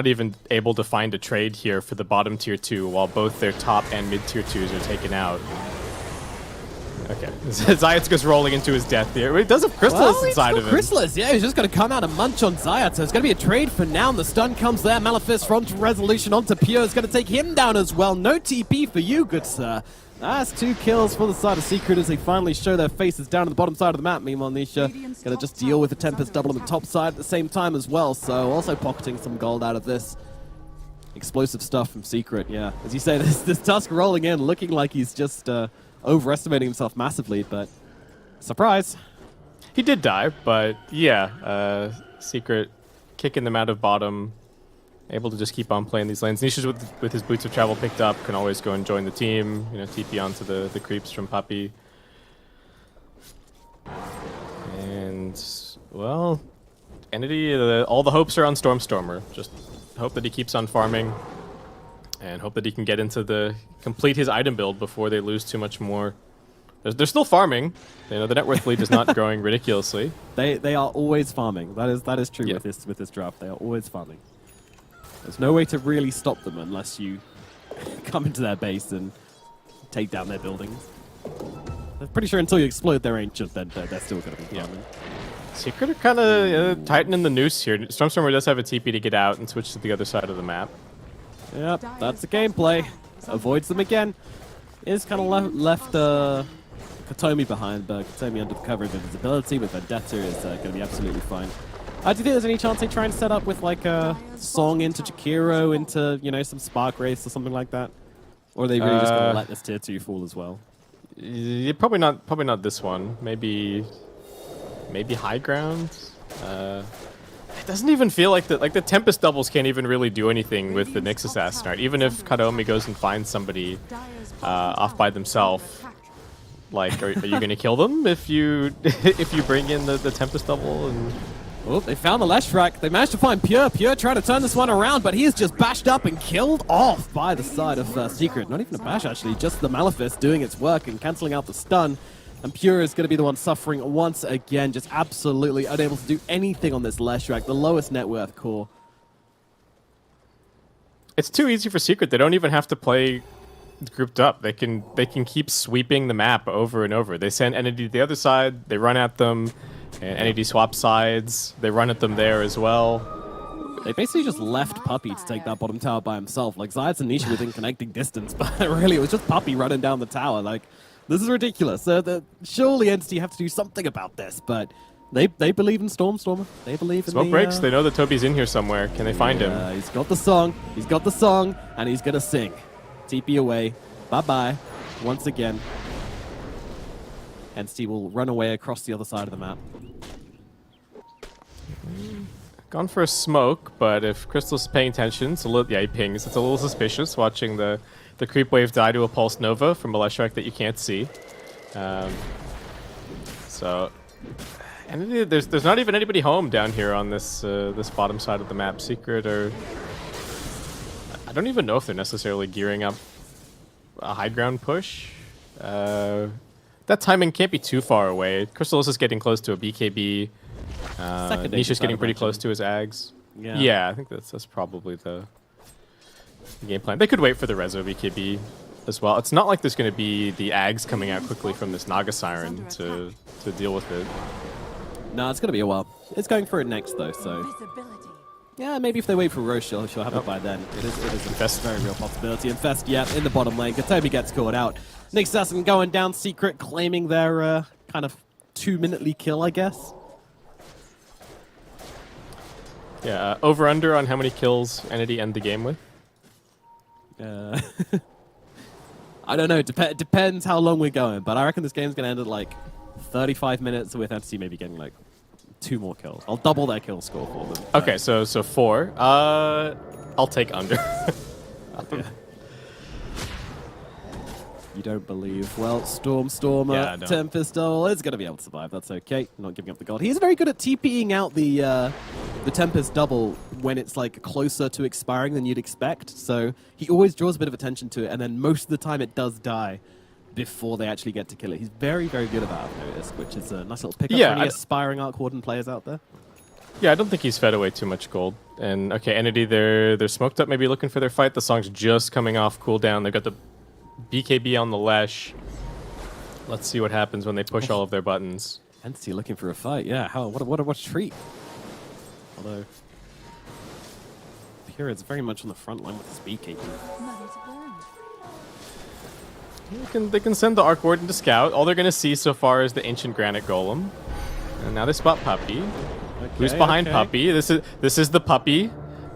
even able to find a trade here for the bottom tier 2 while both their top and mid tier 2s are taken out. Okay, Zayat's goes rolling into his death here. It does have Chrysalis inside of him. Chrysalis, yeah, he's just going to come out and munch on Zayat, so it's going to be a trade for now. And the stun comes there. Malefice from Resolution onto Pure is going to take him down as well. No TP for you, good sir. That's 2 kills for the side of Secret as they finally show their faces down to the bottom side of the map. Meanwhile, Nisha going to just deal with the Tempest double on the top side at the same time as well. So also pocketing some gold out of this. Explosive stuff from Secret, yeah. As you say, this Tusk rolling in, looking like he's just overestimating himself massively, but surprise. He did die, but yeah, Secret kicking them out of bottom. Able to just keep on playing these lanes. Nisha's with his Boots of Travel picked up, can always go and join the team, TP onto the creeps from Puppy. And, well, Entity, all the hopes are on Stormstormer. Just hope that he keeps on farming and hope that he can get into complete his item build before they lose too much more. They're still farming. The net worth lead is not growing ridiculously. They are always farming. That is true with this draft. They are always farming. There's no way to really stop them unless you come into their base and take down their buildings. I'm pretty sure until you exploit their ancient, then they're still going to be farming. Secret are kind of tightening the noose here. Stormstormer does have a TP to get out and switch to the other side of the map. Yep, that's the gameplay. Avoids them again. Is kind of left Katomi behind, but Katomi under the cover of invisibility with Vendetta is going to be absolutely fine. Do you think there's any chance they try and set up with like a Song into Jakiro into, some Spark Wraiths or something like that? Or are they really just going to let this tier 2 fall as well? Yeah, probably not this one. Maybe high ground. It doesn't even feel like the Tempest doubles can't even really do anything with the Nyx Assassin art. Even if Kadomi goes and finds somebody off by themselves, like, are you gonna kill them if you bring in the Tempest double? And oh, they found the Leshrac. They managed to find Pure. Pure trying to turn this one around, but he is just bashed up and killed off by the side of Secret. Not even a bash, actually, just the Malefice doing its work and cancelling out the stun. And Pure is going to be the one suffering once again, just absolutely unable to do anything on this Leshrac, the lowest net worth core. It's too easy for Secret. They don't even have to play grouped up. They can keep sweeping the map over and over. They send Entity to the other side, they run at them, and Entity swaps sides. They run at them there as well. They basically just left Puppey to take that bottom tower by himself. Like, Zayat's and Nisha within connecting distance, but really it was just Puppey running down the tower. Like, this is ridiculous. Surely Entity have to do something about this, but they believe in Stormer. They believe in Smoke breaks. They know that Toby's in here somewhere. Can they find him? He's got the song. He's got the song, and he's going to sing. TP away. Bye-bye. Once again. Entity will run away across the other side of the map. Gone for a smoke, but if Crystal's paying attention, it's a little, yeah, he pings. It's a little suspicious watching the creep wave die to a Pulse Nova from a Leshrac that you can't see. So, and there's not even anybody home down here on this this bottom side of the map. Secret, or I don't even know if they're necessarily gearing up a high ground push. That timing can't be too far away. Crystal is getting close to a BKB. Nisha's getting pretty close to his Ags. Yeah, I think that's probably the game plan. They could wait for the Rezo BKB as well. It's not like there's going to be the Ags coming out quickly from this Naga Siren to deal with it. No, it's going to be a while. It's going for it next, though, so... Yeah, maybe if they wait for Roche, she'll have it by then. It is a very real possibility. Infest, yeah, in the bottom lane. Katobi gets caught out. Nyx Assassin going down, Secret claiming their kind of 2-minute kill, I guess. Yeah, over-under on how many kills Entity end the game with? I don't know. Depends how long we're going, but I reckon this game's going to end at like 35 minutes with Entity maybe getting like 2 more kills. I'll double their kill score for them. Okay, so 4. I'll take under. Yeah. You don't believe. Well, Stormer, Yeah, no. Tempest double is going to be able to survive. That's okay. Not giving up the gold. He's very good at TPing out the Tempest double when it's like closer to expiring than you'd expect. So he always draws a bit of attention to it, and then most of the time it does die before they actually get to kill it. He's very, very good about it, I've noticed, which is a nice little pickup for any aspiring Arc Warden players out there. Yeah, I don't think he's fed away too much gold. And okay, Entity, they're smoked up, maybe looking for their fight. The song's just coming off cooldown. They've got the BKB on the Lesh. Let's see what happens when they push all of their buttons. Entity looking for a fight, yeah. What a treat. Although Pure's very much on the front line with his BKB. They can send the Arc Warden to scout. All they're going to see so far is the Ancient Granite Golem. And now they spot Puppey. Who's behind Puppey? This is the Puppey.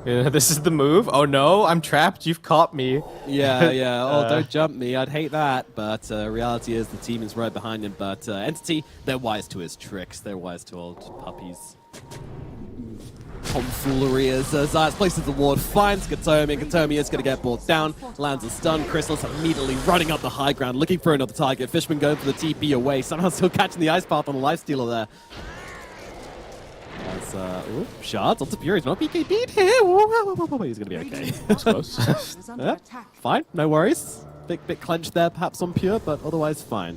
This is the move. Oh no, I'm trapped. You've caught me. Yeah. Oh, don't jump me. I'd hate that. But reality is the team is right behind him. But Entity, they're wise to his tricks. They're wise to old Puppey's tomfoolery as Zayas places the ward, finds Katomi. Katomi is going to get brought down, lands a stun. Crystal's immediately running up the high ground, looking for another target. Fishman going for the TP away, somehow still catching the Ice Path on the Lifestealer there. As, shards onto Fury. He's not BKB'd here. He's going to be okay. That's close. Yeah, fine, no worries. Bit clenched there perhaps on Pure, but otherwise fine.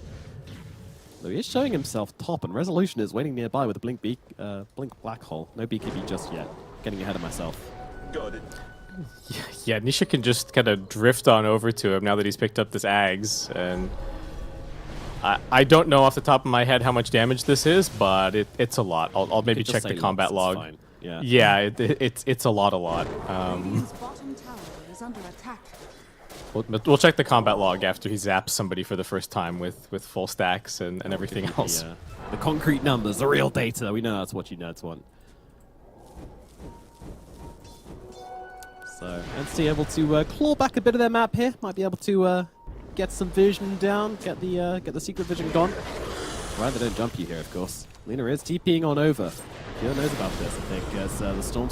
Though he is showing himself top, and Resolution is waiting nearby with a Blink Black Hole. No BKB just yet. Getting ahead of myself. Got it. Yeah, Nisha can just kind of drift on over to him now that he's picked up this Ags, and I don't know off the top of my head how much damage this is, but it's a lot. I'll maybe check the combat log. Fine. Yeah, yeah, it's a lot. We'll check the combat log after he zaps somebody for the first time with full stacks and everything else. The concrete numbers, the real data. We know that's what you nerds want. So NC able to claw back a bit of their map here. Might be able to get some vision down, get the secret vision gone. Right, they don't jump you here, of course. Lina is TPing on over. Pure knows about this, I think, as the Storm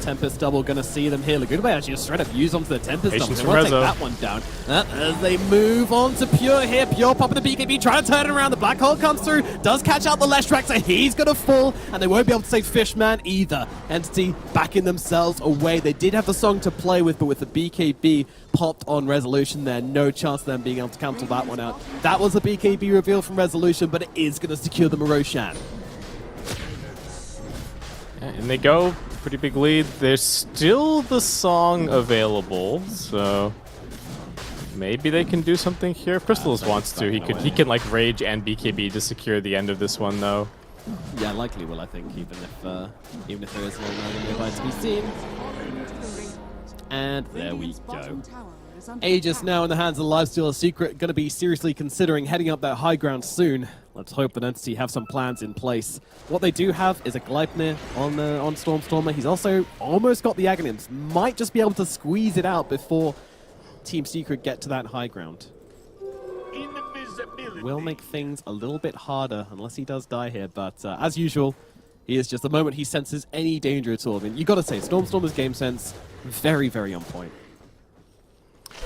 Tempest double gonna see them here. Laguna actually just straight up use onto the Tempest double. They want to take that one down. As they move on to Pure here. Pure popping the BKB, trying to turn it around. The Black Hole comes through, does catch out the Leshrac, so he's gonna fall, and they won't be able to save Fishman either. Entity backing themselves away. They did have the song to play with, but with the BKB popped on Resolution there, no chance of them being able to cancel that one out. That was a BKB reveal from Resolution, but it is gonna secure the Roshan. And they go, pretty big lead. There's still the song available, so maybe they can do something here. If Crystallis wants to, he can like Rage and BKB to secure the end of this one, though. Yeah, likely will, I think, even if there is no nearby to be seen. And there we go. Aegis now in the hands of the Lifestealer. Secret going to be seriously considering heading up that high ground soon. Let's hope that Entity have some plans in place. What they do have is a Gleipnir on Stormstormer. He's also almost got the Aghanims. Might just be able to squeeze it out before Team Secret get to that high ground. Will make things a little bit harder unless he does die here, but as usual, he is just the moment he senses any danger at all. I mean, you got to say, Stormstormer's game sense, very, very on point.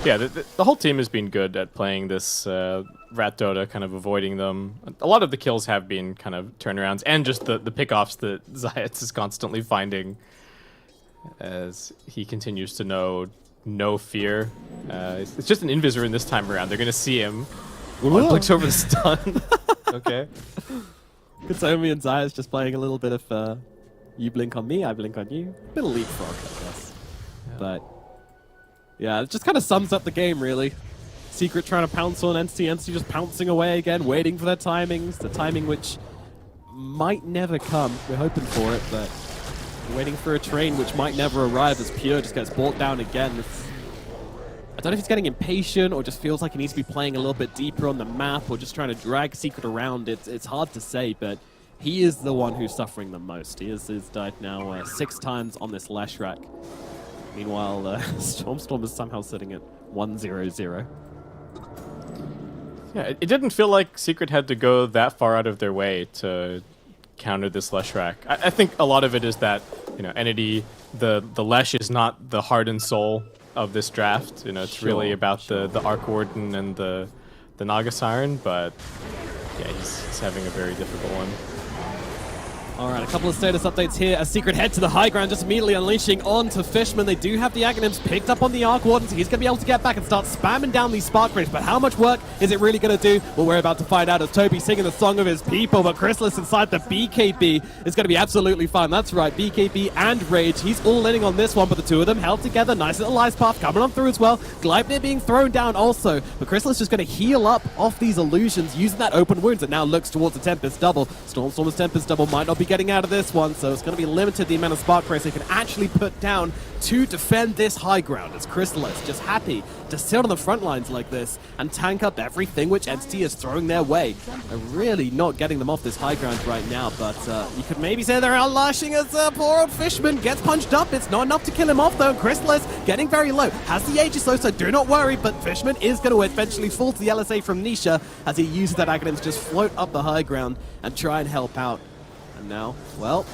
Yeah, the whole team has been good at playing this Rat Dota, kind of avoiding them. A lot of the kills have been kind of turnarounds, and just the pickoffs that Zayats is constantly finding as he continues to know no fear. It's just an Invisor in this time around. They're going to see him. One clicks over the stun. Okay. Katomi and Zayas just playing a little bit of you blink on me, I blink on you. Bit of leapfrog, I guess. Yeah. But yeah, it just kind of sums up the game, really. Secret trying to pounce on Entity just pouncing away again, waiting for their timings. The timing which might never come. We're hoping for it, but we're waiting for a train which might never arrive as Pure just gets brought down again. I don't know if he's getting impatient or just feels like he needs to be playing a little bit deeper on the map or just trying to drag Secret around. It's hard to say, but he is the one who's suffering the most. He has died now 6 times on this Leshrac. Meanwhile, Stormstorm is somehow sitting at 1-0-0. Yeah, it didn't feel like Secret had to go that far out of their way to counter this Leshrac. I think a lot of it is that, you know, Entity, the Lesh is not the heart and soul of this draft. You know, it's really about the Arc Warden and the Naga Siren, but yeah, he's having a very difficult one. Alright, a couple of status updates here as Secret head to the high ground, just immediately unleashing onto Fishman. They do have the Aghanims picked up on the Arc Warden, so he's going to be able to get back and start spamming down these Spark Rays. But how much work is it really going to do? Well, we're about to find out as Toby singing the song of his people, but Chrysalis inside the BKB is going to be absolutely fine. That's right, BKB and Rage. He's all inning on this one, but the two of them held together. Nice little ice path coming on through as well. Gleipnir being thrown down also, but Chrysalis just going to heal up off these illusions using that open wounds. It now looks towards the Tempest double. Stormstormer's Tempest double might not be getting out of this one, so it's going to be limited the amount of Spark Rays they can actually put down to defend this high ground, as Chrysalis just happy to sit on the front lines like this and tank up everything which Entity is throwing their way. They're really not getting them off this high ground right now, but you could maybe say they're outlashing as poor old Fishman gets punched up. It's not enough to kill him off though. Chrysalis getting very low. Has the Aegis though, so do not worry, but Fishman is going to eventually fall to the LSA from Nisha as he uses that Aghanims to just float up the high ground and try and help out. And now, well,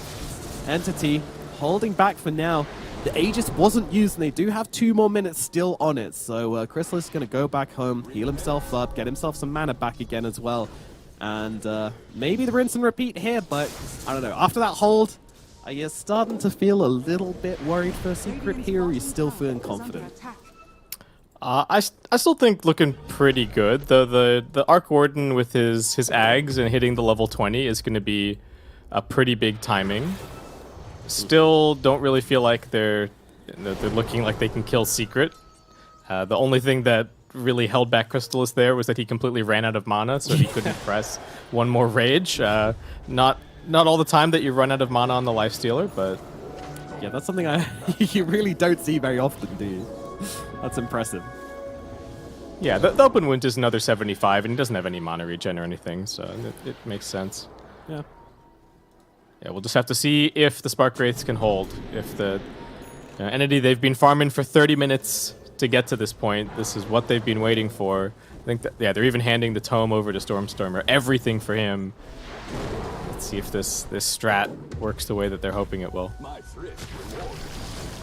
Entity holding back for now. The Aegis wasn't used, and they do have 2 more minutes still on it. So Chrysalis is going to go back home, heal himself up, get himself some mana back again as well. And maybe the rinse and repeat here, but I don't know. After that hold, are you starting to feel a little bit worried for Secret here, or are you still feeling confident? I still think looking pretty good. The Arc Warden with his Ags and hitting the level 20 is going to be a pretty big timing. Still don't really feel like they're looking like they can kill Secret. The only thing that really held back Crystallis there was that he completely ran out of mana, so he couldn't press one more Rage. Not all the time that you run out of mana on the Lifestealer, but yeah, that's something you really don't see very often, do you? That's impressive. Yeah, the open wound is another 75, and he doesn't have any mana regen or anything, so it makes sense. Yeah. Yeah, we'll just have to see if the Spark Wraiths can hold. If the Entity, they've been farming for 30 minutes to get to this point. This is what they've been waiting for. I think that, yeah, they're even handing the tome over to Stormstormer. Everything for him. Let's see if this strat works the way that they're hoping it will.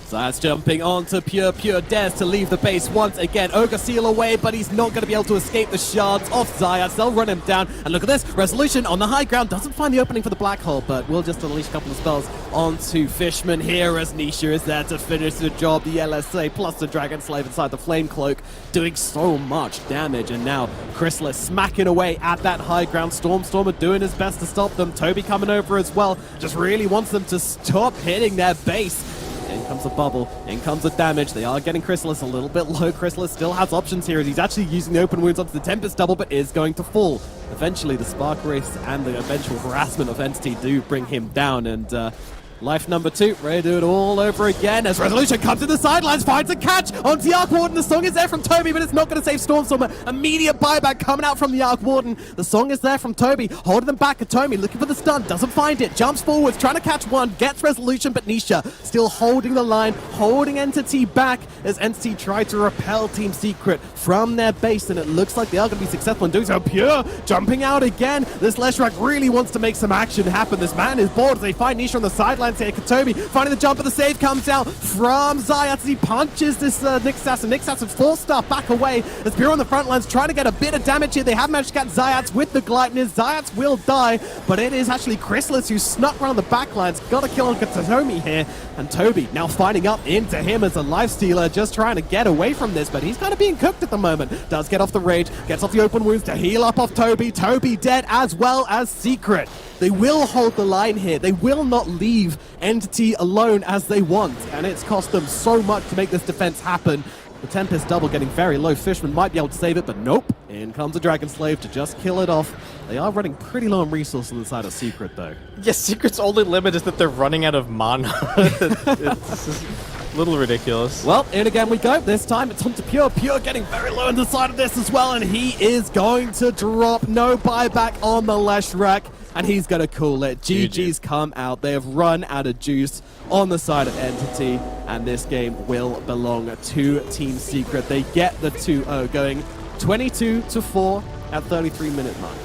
Zayat's jumping onto Pure dares to leave the base once again. Ogre seal away, but he's not going to be able to escape the shards off Zayat. They'll run him down. And look at this. Resolution on the high ground. Doesn't find the opening for the black hole, but will just unleash a couple of spells onto Fishman here as Nisha is there to finish the job. The LSA plus the Dragon Slave inside the Flame Cloak doing so much damage. And now Chrysalis smacking away at that high ground. Stormstormer doing his best to stop them. Toby coming over as well. Just really wants them to stop hitting their base. In comes the bubble, in comes the damage. They are getting Chrysalis a little bit low. Chrysalis still has options here as he's actually using the open wounds onto the Tempest double, but is going to fall. Eventually, the Spark Wraiths and the eventual harassment of Entity do bring him down, and life number 2, ready to do it all over again as Resolution comes to the sidelines, finds a catch onto the Arc Warden. The song is there from Toby, but it's not going to save Stormstormer. Immediate buyback coming out from the Arc Warden. The song is there from Toby, holding them back. Toby looking for the stun, doesn't find it, jumps forwards, trying to catch one, gets Resolution, but Nisha still holding the line, holding Entity back as Entity try to repel Team Secret from their base, and it looks like they are going to be successful in doing so. Pure jumping out again. This Leshrac really wants to make some action happen. This man is bored as they find Nisha on the sidelines here. Katobi finding the jump, but the save comes out from Zayat as he punches this Nick Assassin. Nick Assassin 4-star back away as Pure on the front lines trying to get a bit of damage here. They have managed to get Zayat with the Gleipnir. Zayat will die, but it is actually Chrysalis who snuck around the back lines. Got a kill on Katomi here, and Toby now finding up into him as a lifestealer, just trying to get away from this, but he's kind of being cooked at the moment. Does get off the rage, gets off the open wounds to heal up off Toby. Toby dead as well as Secret. They will hold the line here. They will not leave Entity alone as they want, and it's cost them so much to make this defense happen. The Tempest double getting very low. Fishman might be able to save it, but nope. In comes a Dragon Slave to just kill it off. They are running pretty low on resources on the side of Secret, though. Yes, Secret's only limit is that they're running out of mana. It's just a little ridiculous. Well, in again we go. This time it's onto Pure. Pure getting very low on the side of this as well, and he is going to drop. No buyback on the Leshrac. And he's going to cool it. GG's come out. They have run out of juice on the side of Entity. And this game will belong to Team Secret. They get the 2-0 going 22-4 at 33-minute mark.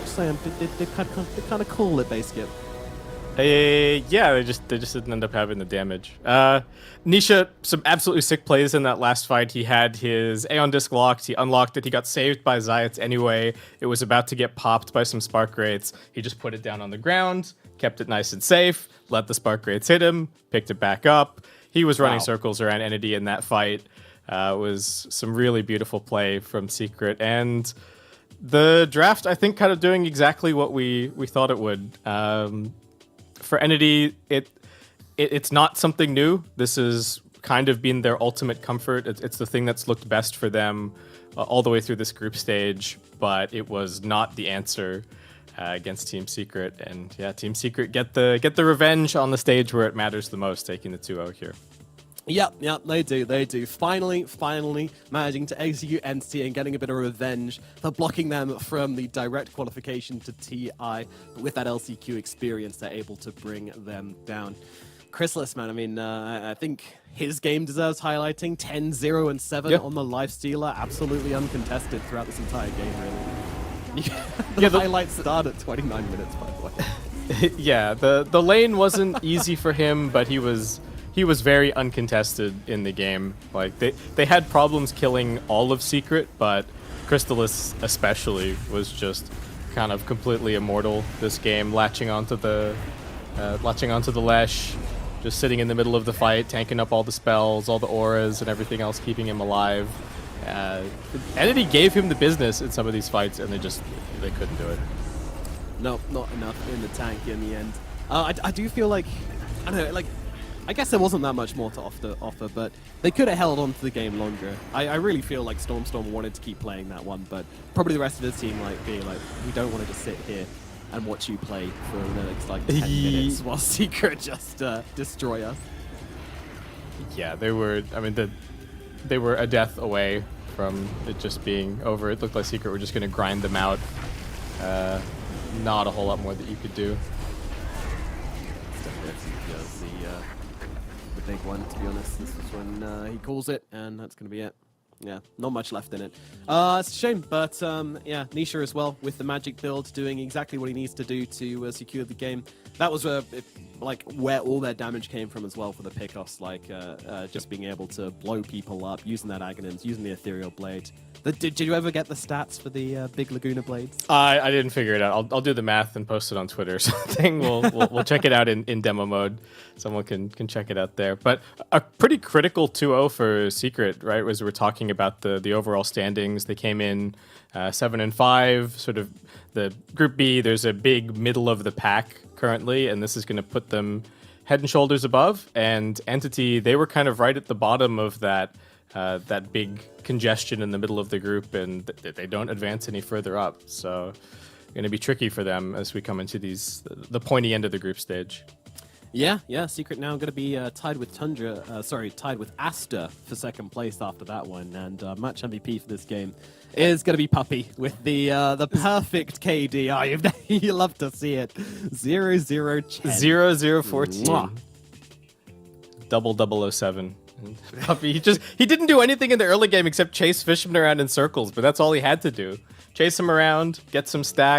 Just saying, they kind of cool it, base skip. Yeah, they just didn't end up having the damage. Nisha, some absolutely sick plays in that last fight. He had his Aeon Disc locked, he unlocked it, he got saved by Zayat anyway. It was about to get popped by some Spark Wraiths. He just put it down on the ground, kept it nice and safe, let the Spark Wraiths hit him, picked it back up. He was running circles around Entity in that fight. It was some really beautiful play from Secret, and the draft, I think, kind of doing exactly what we thought it would. For Entity, it's not something new. This has kind of been their ultimate comfort. It's the thing that's looked best for them all the way through this group stage, but it was not the answer against Team Secret. And yeah, Team Secret get the revenge on the stage where it matters the most, taking the 2-0 here. Yep, they do. Finally managing to execute Entity and getting a bit of revenge for blocking them from the direct qualification to TI. But with that LCQ experience, they're able to bring them down. Chrysalis, man, I mean, I think his game deserves highlighting. 10-0-7 on the Lifestealer. Absolutely uncontested throughout this entire game, really. The highlights start at 29 minutes, by the way. Yeah, the lane wasn't easy for him, but he was very uncontested in the game. Like they had problems killing all of Secret, but Chrysalis especially was just kind of completely immortal this game, latching onto the Lesh, just sitting in the middle of the fight, tanking up all the spells, all the auras, and everything else, keeping him alive. Entity gave him the business in some of these fights, and they couldn't do it. No, not enough in the tank in the end. I do feel like, I don't know, like, I guess there wasn't that much more to offer, but they could have held on to the game longer. I really feel like Stormstorm wanted to keep playing that one, but probably the rest of the team being like, we don't want to just sit here and watch you play for the next 10 minutes while Secret just destroy us. Yeah, they were a death away from it just being over. It looked like Secret were just going to grind them out. Not a whole lot more that you could do. big one, to be honest. This is when he calls it, and that's going to be it. Yeah, not much left in it. It's a shame, but yeah, Nisha as well with the magic build, doing exactly what he needs to do to secure the game. That was like where all their damage came from as well for the pickoffs, like just being able to blow people up, using that Aghanims, using the Ethereal Blade. Did you ever get the stats for the big Laguna blades? I didn't figure it out. I'll do the math and post it on Twitter or something. We'll check it out in demo mode. Someone can check it out there. But a pretty critical 2-0 for Secret, right? As we're talking about the overall standings, they came in 7-5. Sort of the Group B. There's a big middle of the pack currently, and this is going to put them head and shoulders above. And Entity, they were kind of right at the bottom of that big congestion in the middle of the group, and they don't advance any further up. So going to be tricky for them as we come into the pointy end of the group stage. Yeah, Secret now going to be tied with tied with Asta for second place after that one, and match MVP for this game is going to be Puppy with the perfect KD. Oh, you love to see it. 0-0-10. 0-0-14. Double 007. Puppy, he didn't do anything in the early game except chase Fishman around in circles, but that's all he had to do. Chase him around, get some stacks.